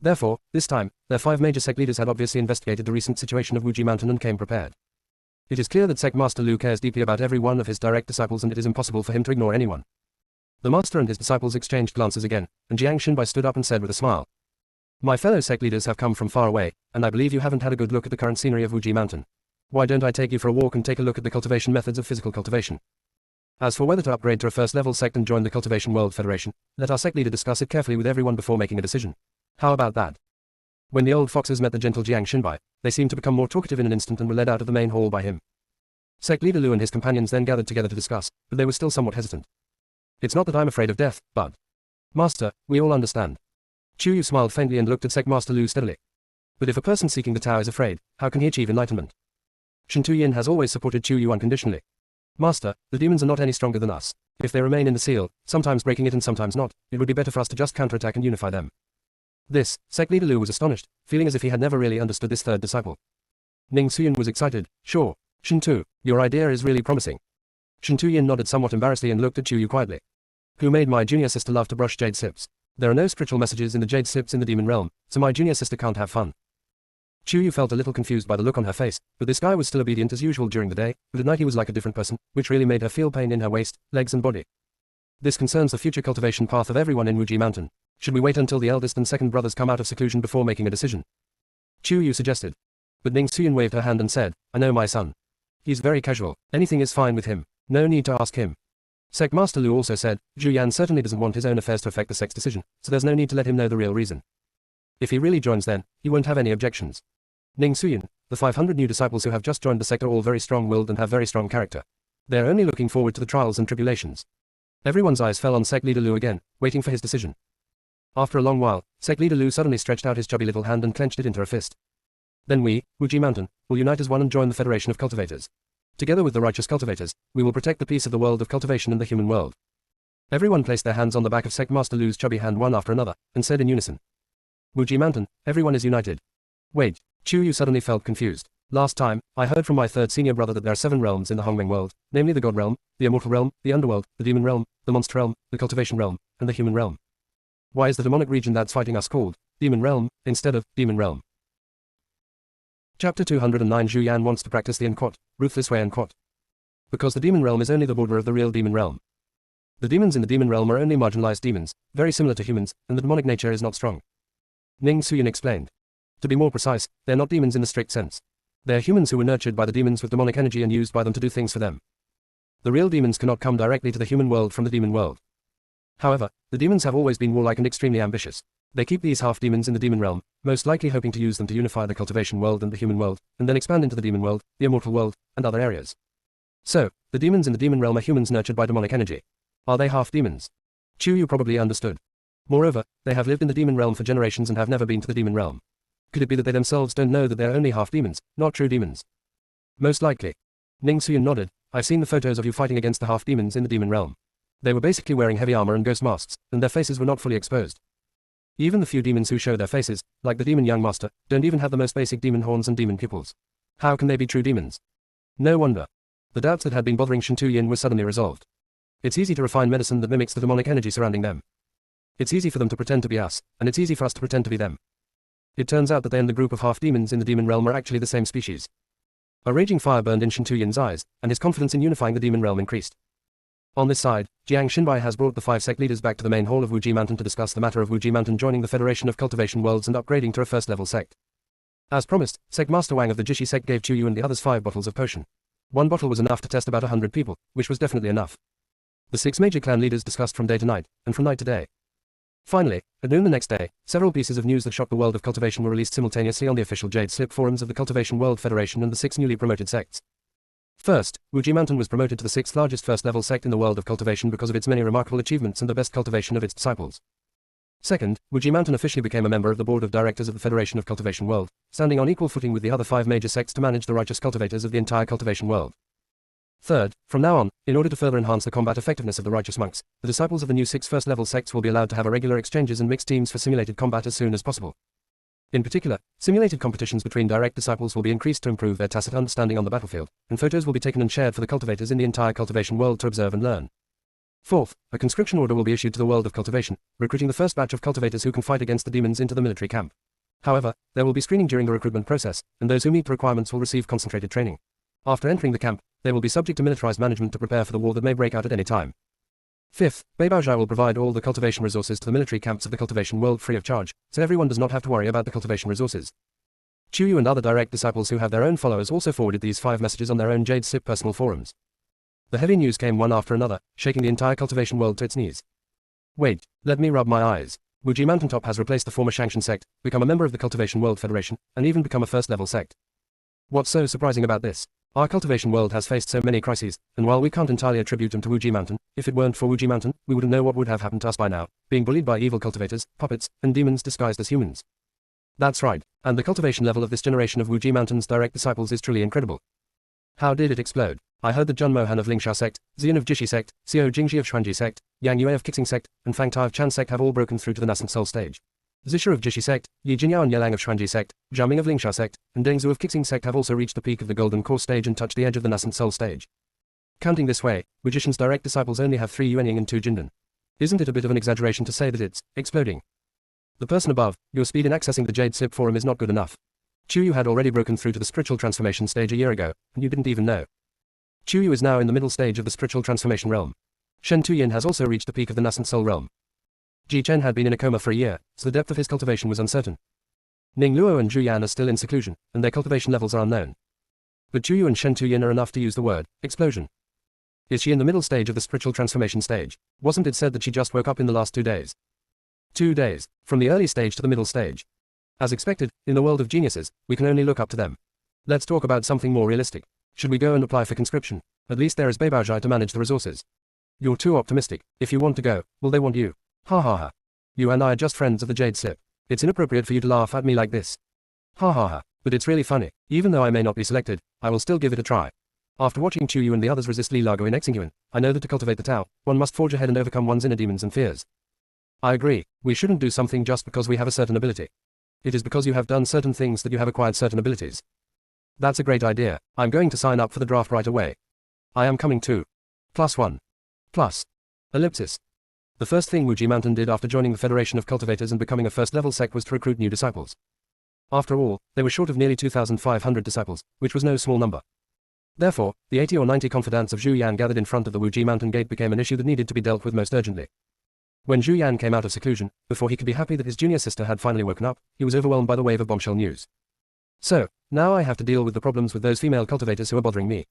Therefore, this time, their 5 major sect leaders had obviously investigated the recent situation of Wuji Mountain and came prepared. It is clear that Sect Master Lu cares deeply about every one of his direct disciples and it is impossible for him to ignore anyone. The master and his disciples exchanged glances again, and Jiang Xinbai stood up and said with a smile. My fellow sect leaders have come from far away, and I believe you haven't had a good look at the current scenery of Wuji Mountain. Why don't I take you for a walk and take a look at the cultivation methods of physical cultivation? As for whether to upgrade to a first-level sect and join the Cultivation World Federation, let our sect leader discuss it carefully with everyone before making a decision. How about that? When the old foxes met the gentle Jiang Xinbai, they seemed to become more talkative in an instant and were led out of the main hall by him. Sect leader Lu and his companions then gathered together to discuss, but they were still somewhat hesitant. It's not that I'm afraid of death, but... Master, we all understand. Chu Yu smiled faintly and looked at Sect Master Lu steadily. But if a person seeking the Tao is afraid, how can he achieve enlightenment? Shen Tuyin has always supported Chu Yu unconditionally. Master, the demons are not any stronger than us. If they remain in the seal, sometimes breaking it and sometimes not, it would be better for us to just counterattack and unify them. This, Sect leader Lu was astonished, feeling as if he had never really understood this third disciple. Ning Suyin was excited, sure. Shen Tu, your idea is really promising. Shen Tuyin nodded somewhat embarrassedly and looked at Chu Yu quietly. Who made my junior sister love to brush jade sips? There are no spiritual messages in the jade sips in the demon realm, so my junior sister can't have fun. Chu Yu felt a little confused by the look on her face, but this guy was still obedient as usual during the day, but at night he was like a different person, which really made her feel pain in her waist, legs and body. This concerns the future cultivation path of everyone in Wuji Mountain. Should we wait until the eldest and second brothers come out of seclusion before making a decision? Chu Yu suggested. But Ning Suyin waved her hand and said, I know my son. He's very casual, anything is fine with him, no need to ask him. Sect Master Lu also said, Zhu Yan certainly doesn't want his own affairs to affect the sect's decision, so there's no need to let him know the real reason. If he really joins then, he won't have any objections. Ning Suyin, the 500 new disciples who have just joined the sect are all very strong-willed and have very strong character. They are only looking forward to the trials and tribulations. Everyone's eyes fell on sect leader Lu again, waiting for his decision. After a long while, sect leader Lu suddenly stretched out his chubby little hand and clenched it into a fist. Then we, Wuji Mountain, will unite as one and join the Federation of Cultivators. Together with the righteous cultivators, we will protect the peace of the world of cultivation and the human world. Everyone placed their hands on the back of Sect Master Lu's chubby hand one after another, and said in unison. Wuji Mountain, everyone is united. Wait, Chu Yu suddenly felt confused. Last time, I heard from my third senior brother that there are 7 realms in the Hongmeng world, namely the God realm, the Immortal realm, the Underworld, the Demon realm, the Monster realm, the Cultivation realm, and the Human realm. Why is the demonic region that's fighting us called Demon realm, instead of Demon realm? Chapter 209 Zhu Yan wants to practice the ruthless way because the demon realm is only the border of the real demon realm. The demons in the demon realm are only marginalized demons, very similar to humans, and the demonic nature is not strong. Ning Suyin explained. To be more precise, they are not demons in the strict sense. They are humans who were nurtured by the demons with demonic energy and used by them to do things for them. The real demons cannot come directly to the human world from the demon world. However, the demons have always been warlike and extremely ambitious. They keep these half-demons in the demon realm, most likely hoping to use them to unify the cultivation world and the human world, and then expand into the demon world, the immortal world, and other areas. So, the demons in the demon realm are humans nurtured by demonic energy. Are they half-demons? Chu Yu probably understood. Moreover, they have lived in the demon realm for generations and have never been to the demon realm. Could it be that they themselves don't know that they're only half-demons, not true demons? Most likely. Ning Suyin nodded. I've seen the photos of you fighting against the half-demons in the demon realm. They were basically wearing heavy armor and ghost masks, and their faces were not fully exposed. Even the few demons who show their faces, like the demon young master, don't even have the most basic demon horns and demon pupils. How can they be true demons? No wonder. The doubts that had been bothering Shen Tuyin were suddenly resolved. It's easy to refine medicine that mimics the demonic energy surrounding them. It's easy for them to pretend to be us, and it's easy for us to pretend to be them. It turns out that they and the group of half-demons in the demon realm are actually the same species. A raging fire burned in Shen Tuyin's eyes, and his confidence in unifying the demon realm increased. On this side, Jiang Xinbai has brought the 5 sect leaders back to the main hall of Wuji Mountain to discuss the matter of Wuji Mountain joining the Federation of Cultivation Worlds and upgrading to a first-level sect. As promised, Sect Master Wang of the Jishi sect gave Chu Yu and the others 5 bottles of potion. 1 bottle was enough to test about 100 people, which was definitely enough. The 6 major clan leaders discussed from day to night, and from night to day. Finally, at noon the next day, several pieces of news that shocked the world of cultivation were released simultaneously on the official Jade Slip forums of the Cultivation World Federation and the 6 newly promoted sects. First, Wuji Mountain was promoted to the 6th largest first-level sect in the world of cultivation because of its many remarkable achievements and the best cultivation of its disciples. Second, Wuji Mountain officially became a member of the board of directors of the Federation of Cultivation World, standing on equal footing with the other 5 major sects to manage the righteous cultivators of the entire cultivation world. Third, from now on, in order to further enhance the combat effectiveness of the righteous monks, the disciples of the new 6 first-level sects will be allowed to have regular exchanges and mixed teams for simulated combat as soon as possible. In particular, simulated competitions between direct disciples will be increased to improve their tacit understanding on the battlefield, and photos will be taken and shared for the cultivators in the entire cultivation world to observe and learn. Fourth, a conscription order will be issued to the world of cultivation, recruiting the first batch of cultivators who can fight against the demons into the military camp. However, there will be screening during the recruitment process, and those who meet the requirements will receive concentrated training. After entering the camp, they will be subject to militarized management to prepare for the war that may break out at any time. Fifth, Beibaozhai will provide all the cultivation resources to the military camps of the cultivation world free of charge, so everyone does not have to worry about the cultivation resources. Chu Yu and other direct disciples who have their own followers also forwarded these 5 messages on their own Jade Sip personal forums. The heavy news came one after another, shaking the entire cultivation world to its knees. Wait, let me rub my eyes. Wuji Mountaintop has replaced the former Shangshan sect, become a member of the Cultivation World Federation, and even become a first-level sect. What's so surprising about this? Our cultivation world has faced so many crises, and while we can't entirely attribute them to Wuji Mountain, if it weren't for Wuji Mountain, we wouldn't know what would have happened to us by now, being bullied by evil cultivators, puppets, and demons disguised as humans. That's right, and the cultivation level of this generation of Wuji Mountain's direct disciples is truly incredible. How did it explode? I heard that Zhun Mohan of Lingsha sect, Xian of Jishi sect, Xiao Jingji of Xuanji sect, Yang Yue of Kixing sect, and Fang Tai of Chan sect have all broken through to the nascent soul stage. Zisha of Jishi sect, Yi Jinyao and Yelang of Xuanji sect, Zhao Ming of Lingsha sect, and Deng Zhu of Kixing sect have also reached the peak of the golden core stage and touched the edge of the nascent soul stage. Counting this way, Magician's direct disciples only have 3 Yuanying and 2 Jindan. Isn't it a bit of an exaggeration to say that it's exploding? The person above, your speed in accessing the Jade Sip forum is not good enough. Chu Yu had already broken through to the spiritual transformation stage a year ago, and you didn't even know. Chu Yu is now in the middle stage of the spiritual transformation realm. Shen Tuyin has also reached the peak of the nascent soul realm. Ji Chen had been in a coma for a year, so the depth of his cultivation was uncertain. Ning Luo and Zhu Yan are still in seclusion, and their cultivation levels are unknown. But Chu Yu and Shen Tuyin are enough to use the word explosion. Is she in the middle stage of the spiritual transformation stage? Wasn't it said that she just woke up in the last 2 days? 2 days, from the early stage to the middle stage. As expected, in the world of geniuses, we can only look up to them. Let's talk about something more realistic. Should we go and apply for conscription? At least there is Beibaozhai to manage the resources. You're too optimistic. If you want to go, will they want you? Ha ha ha. You and I are just friends of the Jade Slip. It's inappropriate for you to laugh at me like this. Ha ha ha. But it's really funny. Even though I may not be selected, I will still give it a try. After watching Chu Yu and the others resist Li Lago in Xingyuan, I know that to cultivate the Tao, one must forge ahead and overcome one's inner demons and fears. I agree. We shouldn't do something just because we have a certain ability. It is because you have done certain things that you have acquired certain abilities. That's a great idea. I'm going to sign up for the draft right away. I am coming too. +1. Plus. Ellipsis. The first thing Wuji Mountain did after joining the Federation of Cultivators and becoming a first-level sect was to recruit new disciples. After all, they were short of nearly 2,500 disciples, which was no small number. Therefore, the 80 or 90 confidants of Zhu Yan gathered in front of the Wuji Mountain gate became an issue that needed to be dealt with most urgently. When Zhu Yan came out of seclusion, before he could be happy that his junior sister had finally woken up, he was overwhelmed by the wave of bombshell news. So, now I have to deal with the problems with those female cultivators who are bothering me.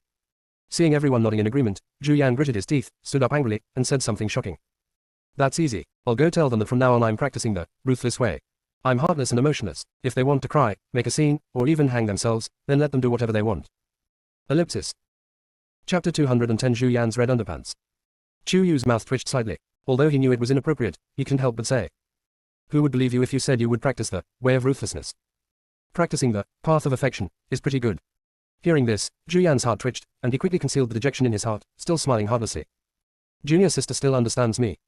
Seeing everyone nodding in agreement, Zhu Yan gritted his teeth, stood up angrily, and said something shocking. That's easy. I'll go tell them that from now on I'm practicing the ruthless way. I'm heartless and emotionless. If they want to cry, make a scene, or even hang themselves, then let them do whatever they want. Ellipsis. Chapter 210 Zhu Yan's Red Underpants. Chu Yu's mouth twitched slightly. Although he knew it was inappropriate, he couldn't help but say. Who would believe you if you said you would practice the way of ruthlessness? Practicing the path of affection is pretty good. Hearing this, Zhu Yan's heart twitched, and he quickly concealed the dejection in his heart, still smiling heartlessly. Junior sister still understands me.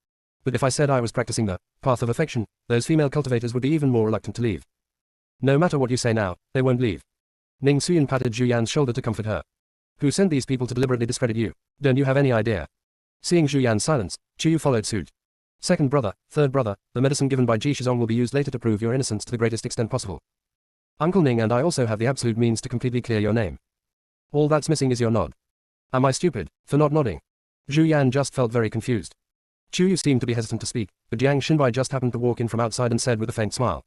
But if I said I was practicing the path of affection, those female cultivators would be even more reluctant to leave. No matter what you say now, they won't leave. Ning Suyin patted Zhu Yan's shoulder to comfort her. Who sent these people to deliberately discredit you? Don't you have any idea? Seeing Zhu Yan's silence, Chu Yu followed suit. Second brother, third brother, the medicine given by Ji Shizong will be used later to prove your innocence to the greatest extent possible. Uncle Ning and I also have the absolute means to completely clear your name. All that's missing is your nod. Am I stupid for not nodding? Zhu Yan just felt very confused. Chu Yu seemed to be hesitant to speak, but Jiang Xinbai just happened to walk in from outside and said with a faint smile.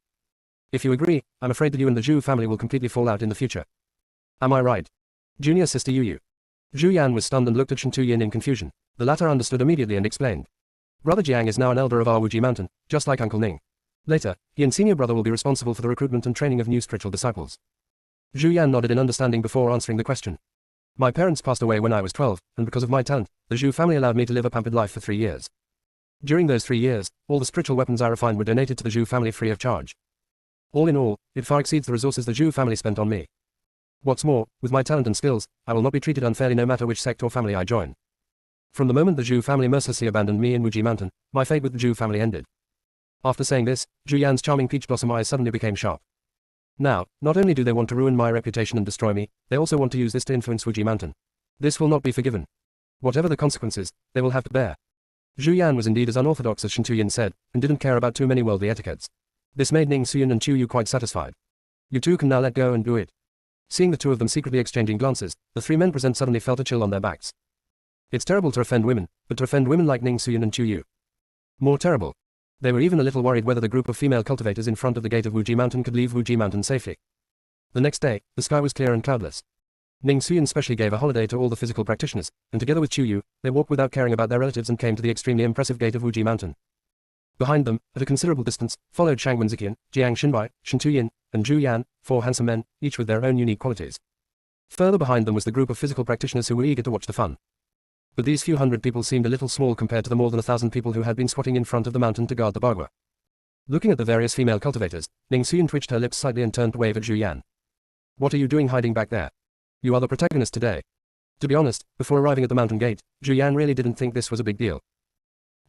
If you agree, I'm afraid that you and the Zhu family will completely fall out in the future. Am I right? Junior sister Yu. Zhu Yan was stunned and looked at Shen Tuyin in confusion. The latter understood immediately and explained. Brother Jiang is now an elder of our Wuji Mountain, just like Uncle Ning. Later, he and senior brother will be responsible for the recruitment and training of new spiritual disciples. Zhu Yan nodded in understanding before answering the question. My parents passed away when I was 12, and because of my talent, the Zhu family allowed me to live a pampered life for 3 years. During those 3 years, all the spiritual weapons I refined were donated to the Zhu family free of charge. All in all, it far exceeds the resources the Zhu family spent on me. What's more, with my talent and skills, I will not be treated unfairly no matter which sect or family I join. From the moment the Zhu family mercilessly abandoned me in Wuji Mountain, my fate with the Zhu family ended. After saying this, Zhu Yan's charming peach blossom eyes suddenly became sharp. Now, not only do they want to ruin my reputation and destroy me, they also want to use this to influence Wuji Mountain. This will not be forgiven. Whatever the consequences, they will have to bear. Zhu Yan was indeed as unorthodox as Shen Tuyin said, and didn't care about too many worldly etiquettes. This made Ning Xuyan and Chu Yu quite satisfied. You two can now let go and do it. Seeing the two of them secretly exchanging glances, the 3 men present suddenly felt a chill on their backs. It's terrible to offend women, but to offend women like Ning Xuyan and Chu Yu. More terrible. They were even a little worried whether the group of female cultivators in front of the gate of Wuji Mountain could leave Wuji Mountain safely. The next day, the sky was clear and cloudless. Ning Xuyan specially gave a holiday to all the physical practitioners, and together with Chu Yu, they walked without caring about their relatives and came to the extremely impressive gate of Wuji Mountain. Behind them, at a considerable distance, followed Shang Wenziqian, Jiang Xinbai, Shen Tuyin, and Zhu Yan, 4 handsome men, each with their own unique qualities. Further behind them was the group of physical practitioners who were eager to watch the fun. But these few hundred people seemed a little small compared to the more than 1,000 people who had been squatting in front of the mountain to guard the Bagua. Looking at the various female cultivators, Ning Xuyan twitched her lips slightly and turned to wave at Zhu Yan. What are you doing hiding back there? You are the protagonist today. To be honest, before arriving at the mountain gate, Zhu Yan really didn't think this was a big deal.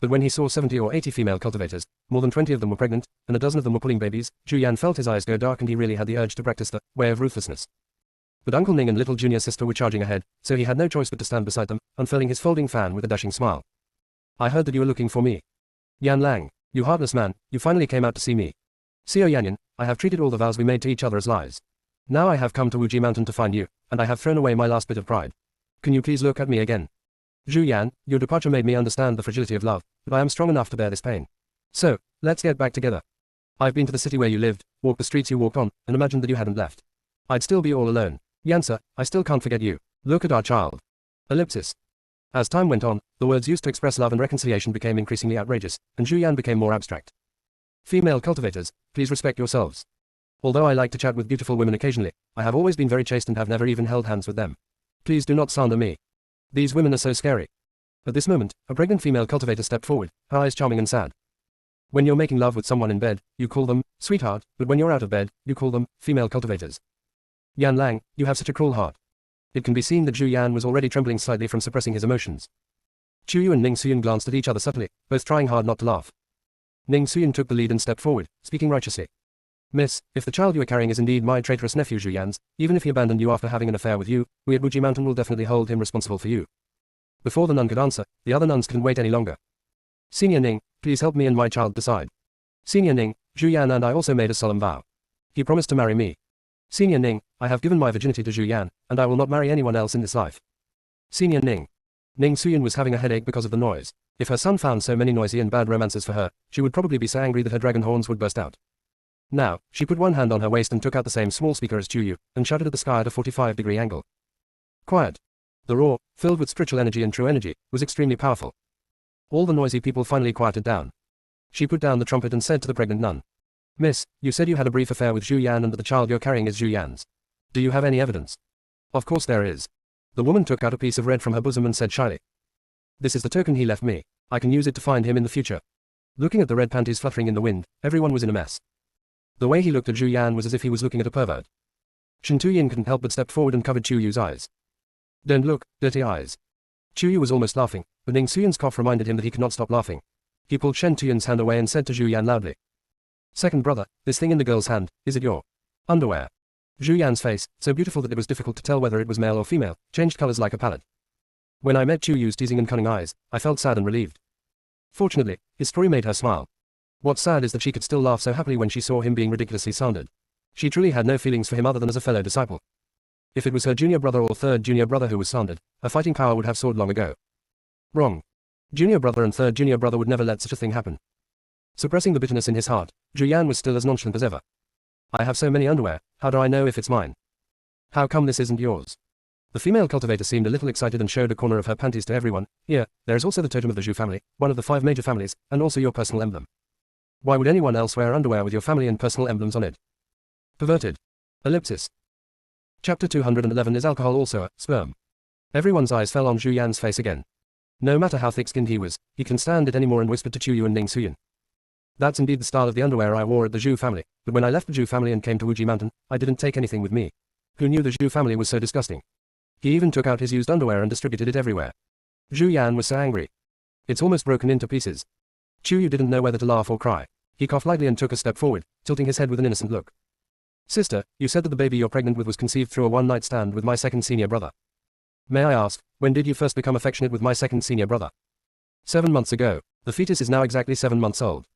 But when he saw 70 or 80 female cultivators, more than 20 of them were pregnant, and a dozen of them were pulling babies, Zhu Yan felt his eyes go dark and he really had the urge to practice the way of ruthlessness. But Uncle Ning and little junior sister were charging ahead, so he had no choice but to stand beside them, unfurling his folding fan with a dashing smile. I heard that you were looking for me. Yan Lang, you heartless man, you finally came out to see me. Xiao Yanyan, I have treated all the vows we made to each other as lies. Now I have come to Wuji Mountain to find you, and I have thrown away my last bit of pride. Can you please look at me again? Zhu Yan, your departure made me understand the fragility of love, but I am strong enough to bear this pain. So, let's get back together. I've been to the city where you lived, walked the streets you walked on, and imagined that you hadn't left. I'd still be all alone. Yansa, I still can't forget you. Look at our child. Ellipsis. As time went on, the words used to express love and reconciliation became increasingly outrageous, and Zhu Yan became more abstract. Female cultivators, please respect yourselves. Although I like to chat with beautiful women occasionally, I have always been very chaste and have never even held hands with them. Please do not slander me. These women are so scary. At this moment, a pregnant female cultivator stepped forward, her eyes charming and sad. When you're making love with someone in bed, you call them sweetheart, but when you're out of bed, you call them female cultivators. Yan Lang, you have such a cruel heart. It can be seen that Zhu Yan was already trembling slightly from suppressing his emotions. Chu Yu and Ning Xuyan glanced at each other subtly, both trying hard not to laugh. Ning Xuyan took the lead and stepped forward, speaking righteously. Miss, if the child you are carrying is indeed my traitorous nephew Zhu Yan's, even if he abandoned you after having an affair with you, we at Wuji Mountain will definitely hold him responsible for you. Before the nun could answer, the other nuns couldn't wait any longer. Senior Ning, please help me and my child decide. Senior Ning, Zhu Yan and I also made a solemn vow. He promised to marry me. Senior Ning, I have given my virginity to Zhu Yan, and I will not marry anyone else in this life. Senior Ning. Ning Xuyan was having a headache because of the noise. If her son found so many noisy and bad romances for her, she would probably be so angry that her dragon horns would burst out. Now, she put one hand on her waist and took out the same small speaker as Chu Yu, and shouted at the sky at a 45-degree angle. Quiet. The roar, filled with spiritual energy and true energy, was extremely powerful. All the noisy people finally quieted down. She put down the trumpet and said to the pregnant nun. Miss, you said you had a brief affair with Zhu Yan and that the child you're carrying is Zhu Yan's. Do you have any evidence? Of course there is. The woman took out a piece of red from her bosom and said shyly. This is the token he left me. I can use it to find him in the future. Looking at the red panties fluttering in the wind, everyone was in a mess. The way he looked at Zhu Yan was as if he was looking at a pervert. Shen Tuyin couldn't help but step forward and covered Chu Yu's eyes. Don't look, dirty eyes. Chu Yu was almost laughing, but Ning Xuyan's cough reminded him that he could not stop laughing. He pulled Shen Tuyin's hand away and said to Zhu Yan loudly. Second brother, this thing in the girl's hand, is it your underwear? Zhu Yan's face, so beautiful that it was difficult to tell whether it was male or female, changed colors like a palette. When I met Chu Yu's teasing and cunning eyes, I felt sad and relieved. Fortunately, his story made her smile. What's sad is that she could still laugh so happily when she saw him being ridiculously slandered. She truly had no feelings for him other than as a fellow disciple. If it was her junior brother or third junior brother who was slandered, her fighting power would have soared long ago. Wrong. Junior brother and third junior brother would never let such a thing happen. Suppressing the bitterness in his heart, Zhu Yan was still as nonchalant as ever. I have so many underwear, how do I know if it's mine? How come this isn't yours? The female cultivator seemed a little excited and showed a corner of her panties to everyone. Here, there is also the totem of the Zhu family, one of the 5 major families, and also your personal emblem. Why would anyone else wear underwear with your family and personal emblems on it? Perverted. Ellipsis. Chapter 211 Is alcohol also a sperm? Everyone's eyes fell on Zhu Yan's face again. No matter how thick-skinned he was, he couldn't stand it anymore and whispered to Chu Yu and Ning Suyin. That's indeed the style of the underwear I wore at the Zhu family, but when I left the Zhu family and came to Wuji Mountain, I didn't take anything with me. Who knew the Zhu family was so disgusting? He even took out his used underwear and distributed it everywhere. Zhu Yan was so angry. It's almost broken into pieces. Chu Yu didn't know whether to laugh or cry. He coughed lightly and took a step forward, tilting his head with an innocent look. Sister, you said that the baby you're pregnant with was conceived through a one-night stand with my second senior brother. May I ask, when did you first become affectionate with my second senior brother? 7 months ago. The fetus is now exactly 7 months old.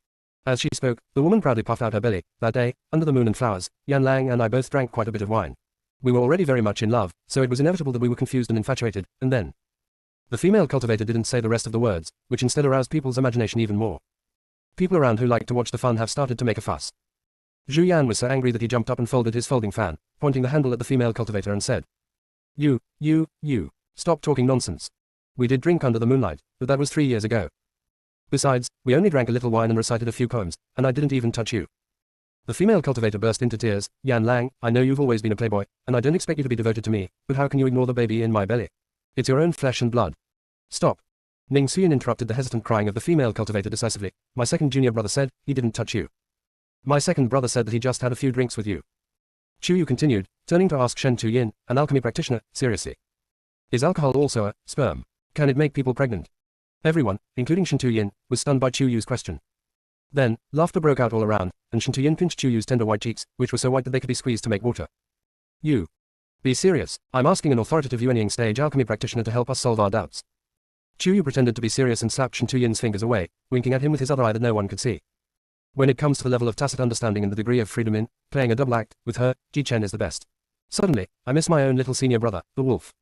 As she spoke, the woman proudly puffed out her belly. That day, under the moon and flowers, Yan Lang and I both drank quite a bit of wine. We were already very much in love, so it was inevitable that we were confused and infatuated, and then. The female cultivator didn't say the rest of the words, which instead aroused people's imagination even more. People around who liked to watch the fun have started to make a fuss. Zhu Yan was so angry that he jumped up and folded his folding fan, pointing the handle at the female cultivator and said, You, stop talking nonsense. We did drink under the moonlight, but that was 3 years ago. Besides, we only drank a little wine and recited a few poems, and I didn't even touch you. The female cultivator burst into tears. Yan Lang, I know you've always been a playboy, and I don't expect you to be devoted to me, but how can you ignore the baby in my belly? It's your own flesh and blood. Stop. Ning Suyin interrupted the hesitant crying of the female cultivator decisively. My second junior brother said, he didn't touch you. My second brother said that he just had a few drinks with you. Chu Yu continued, turning to ask Shen Tu-yin, an alchemy practitioner, seriously. Is alcohol also a sperm? Can it make people pregnant? Everyone, including Shen Tu-yin, was stunned by Chu Yu's question. Then, laughter broke out all around, and Shen Tu-yin pinched Chu Yu's tender white cheeks, which were so white that they could be squeezed to make water. You. Be serious. I'm asking an authoritative Yuanying stage alchemy practitioner to help us solve our doubts. Chu Yu pretended to be serious and slapped Shen Tu-yin's fingers away, winking at him with his other eye that no one could see. When it comes to the level of tacit understanding and the degree of freedom in playing a double act, with her, Ji Chen is the best. Suddenly, I miss my own little senior brother, the wolf.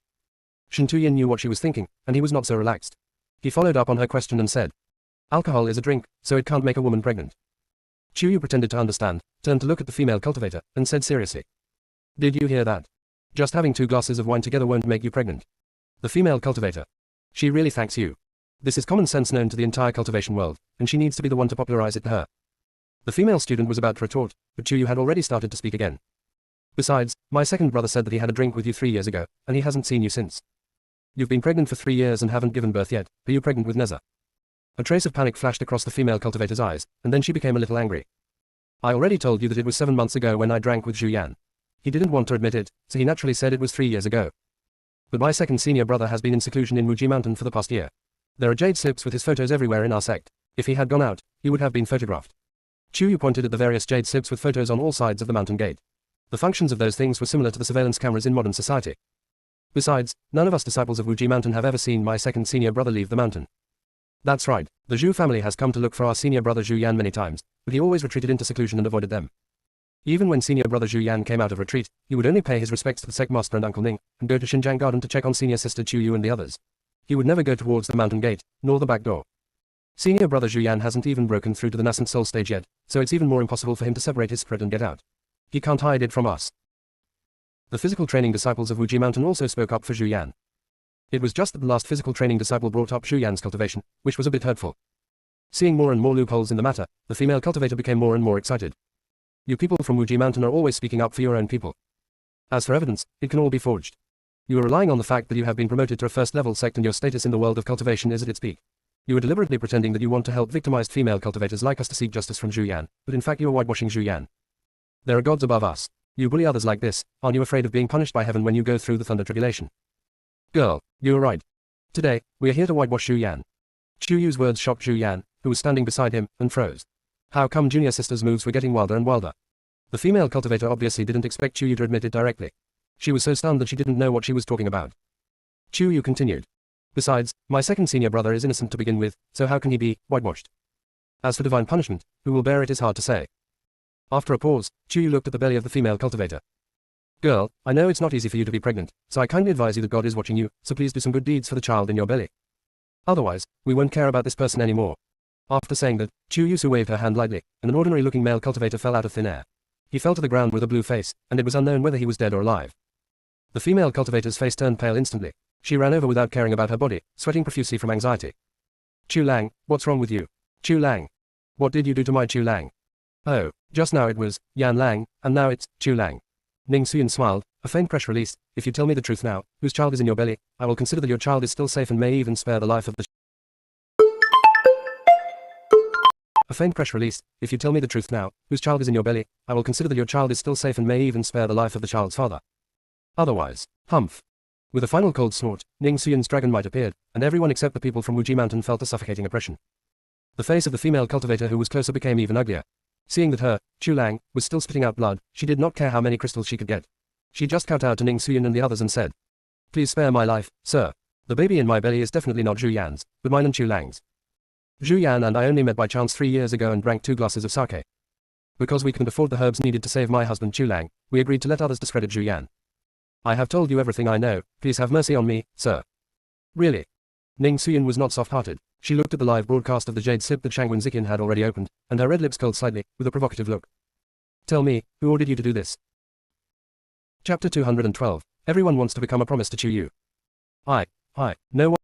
Shen Tu-yin knew what she was thinking, and he was not so relaxed. He followed up on her question and said, Alcohol is a drink, so it can't make a woman pregnant. Chu Yu pretended to understand, turned to look at the female cultivator, and said seriously. Did you hear that? Just having 2 glasses of wine together won't make you pregnant. The female cultivator. She really thanks you. This is common sense known to the entire cultivation world, and she needs to be the one to popularize it to her. The female student was about to retort, but Chu Yu had already started to speak again. Besides, my second brother said that he had a drink with you 3 years ago, and he hasn't seen you since. You've been pregnant for 3 years and haven't given birth yet. Are you pregnant with Neza? A trace of panic flashed across the female cultivator's eyes, and then she became a little angry. I already told you that it was 7 months ago when I drank with Zhu Yan. He didn't want to admit it, so he naturally said it was 3 years ago. But my second senior brother has been in seclusion in Wuji Mountain for the past year. There are jade slips with his photos everywhere in our sect. If he had gone out, he would have been photographed. Chu Yu pointed at the various jade slips with photos on all sides of the mountain gate. The functions of those things were similar to the surveillance cameras in modern society. Besides, none of us disciples of Wuji Mountain have ever seen my second senior brother leave the mountain. That's right, the Zhu family has come to look for our senior brother Zhu Yan many times, but he always retreated into seclusion and avoided them. Even when senior brother Zhu Yan came out of retreat, he would only pay his respects to the sect master and Uncle Ning, and go to Xinjiang Garden to check on senior sister Chu Yu and the others. He would never go towards the mountain gate, nor the back door. Senior brother Zhu Yan hasn't even broken through to the nascent soul stage yet, so it's even more impossible for him to separate his spirit and get out. He can't hide it from us. The physical training disciples of Wuji Mountain also spoke up for Zhu Yan. It was just that the last physical training disciple brought up Zhu Yan's cultivation, which was a bit hurtful. Seeing more and more loopholes in the matter, the female cultivator became more and more excited. You people from Wuji Mountain are always speaking up for your own people. As for evidence, it can all be forged. You are relying on the fact that you have been promoted to a first-level sect and your status in the world of cultivation is at its peak. You are deliberately pretending that you want to help victimized female cultivators like us to seek justice from Zhu Yan, but in fact you are whitewashing Zhu Yan. There are gods above us. You bully others like this, aren't you afraid of being punished by heaven when you go through the thunder tribulation? Girl, you are right. Today, we are here to whitewash Zhu Yan. Chu Yu's words shocked Zhu Yan, who was standing beside him, and froze. How come junior sister's moves were getting wilder and wilder? The female cultivator obviously didn't expect Chu Yu to admit it directly. She was so stunned that she didn't know what she was talking about. Chu Yu continued. Besides, my second senior brother is innocent to begin with, so how can he be whitewashed? As for divine punishment, who will bear it is hard to say. After a pause, Chu Yu looked at the belly of the female cultivator. Girl, I know it's not easy for you to be pregnant, so I kindly advise you that God is watching you, so please do some good deeds for the child in your belly. Otherwise, we won't care about this person anymore. After saying that, Chu Yusu waved her hand lightly, and an ordinary-looking male cultivator fell out of thin air. He fell to the ground with a blue face, and it was unknown whether he was dead or alive. The female cultivator's face turned pale instantly. She ran over without caring about her body, sweating profusely from anxiety. Chu Lang, what's wrong with you? Chu Lang. What did you do to my Chu Lang? Oh, just now it was Yan Lang, and now it's Chu Lang. Ning Xuyan smiled, a faint press released. If you tell me the truth now, whose child is in your belly, I will consider that your child is still safe and may even spare the life of the A faint press released. If you tell me the truth now, whose child is in your belly, I will consider that your child is still safe and may even spare the life of the child's father. Otherwise, humph. With a final cold snort, Ning Xuyan's dragon might appeared, and everyone except the people from Wuji Mountain felt a suffocating oppression. The face of the female cultivator who was closer became even uglier. Seeing that her, Chu Lang, was still spitting out blood, she did not care how many crystals she could get. She just kowtowed to Ning Xuyan and the others and said, "Please spare my life, sir. The baby in my belly is definitely not Zhu Yan's, but mine and Chu Lang's. Zhu Yan and I only met by chance 3 years ago and drank 2 glasses of sake. Because we couldn't afford the herbs needed to save my husband Chu Lang, we agreed to let others discredit Zhu Yan. I have told you everything I know, please have mercy on me, sir." Really? Ning Xuyan was not soft-hearted. She looked at the live broadcast of the jade slip that Shangwen Zikin had already opened, and her red lips curled slightly, with a provocative look. "Tell me, who ordered you to do this?" Chapter 212. Everyone wants to become a promise to Chu Yu. No one.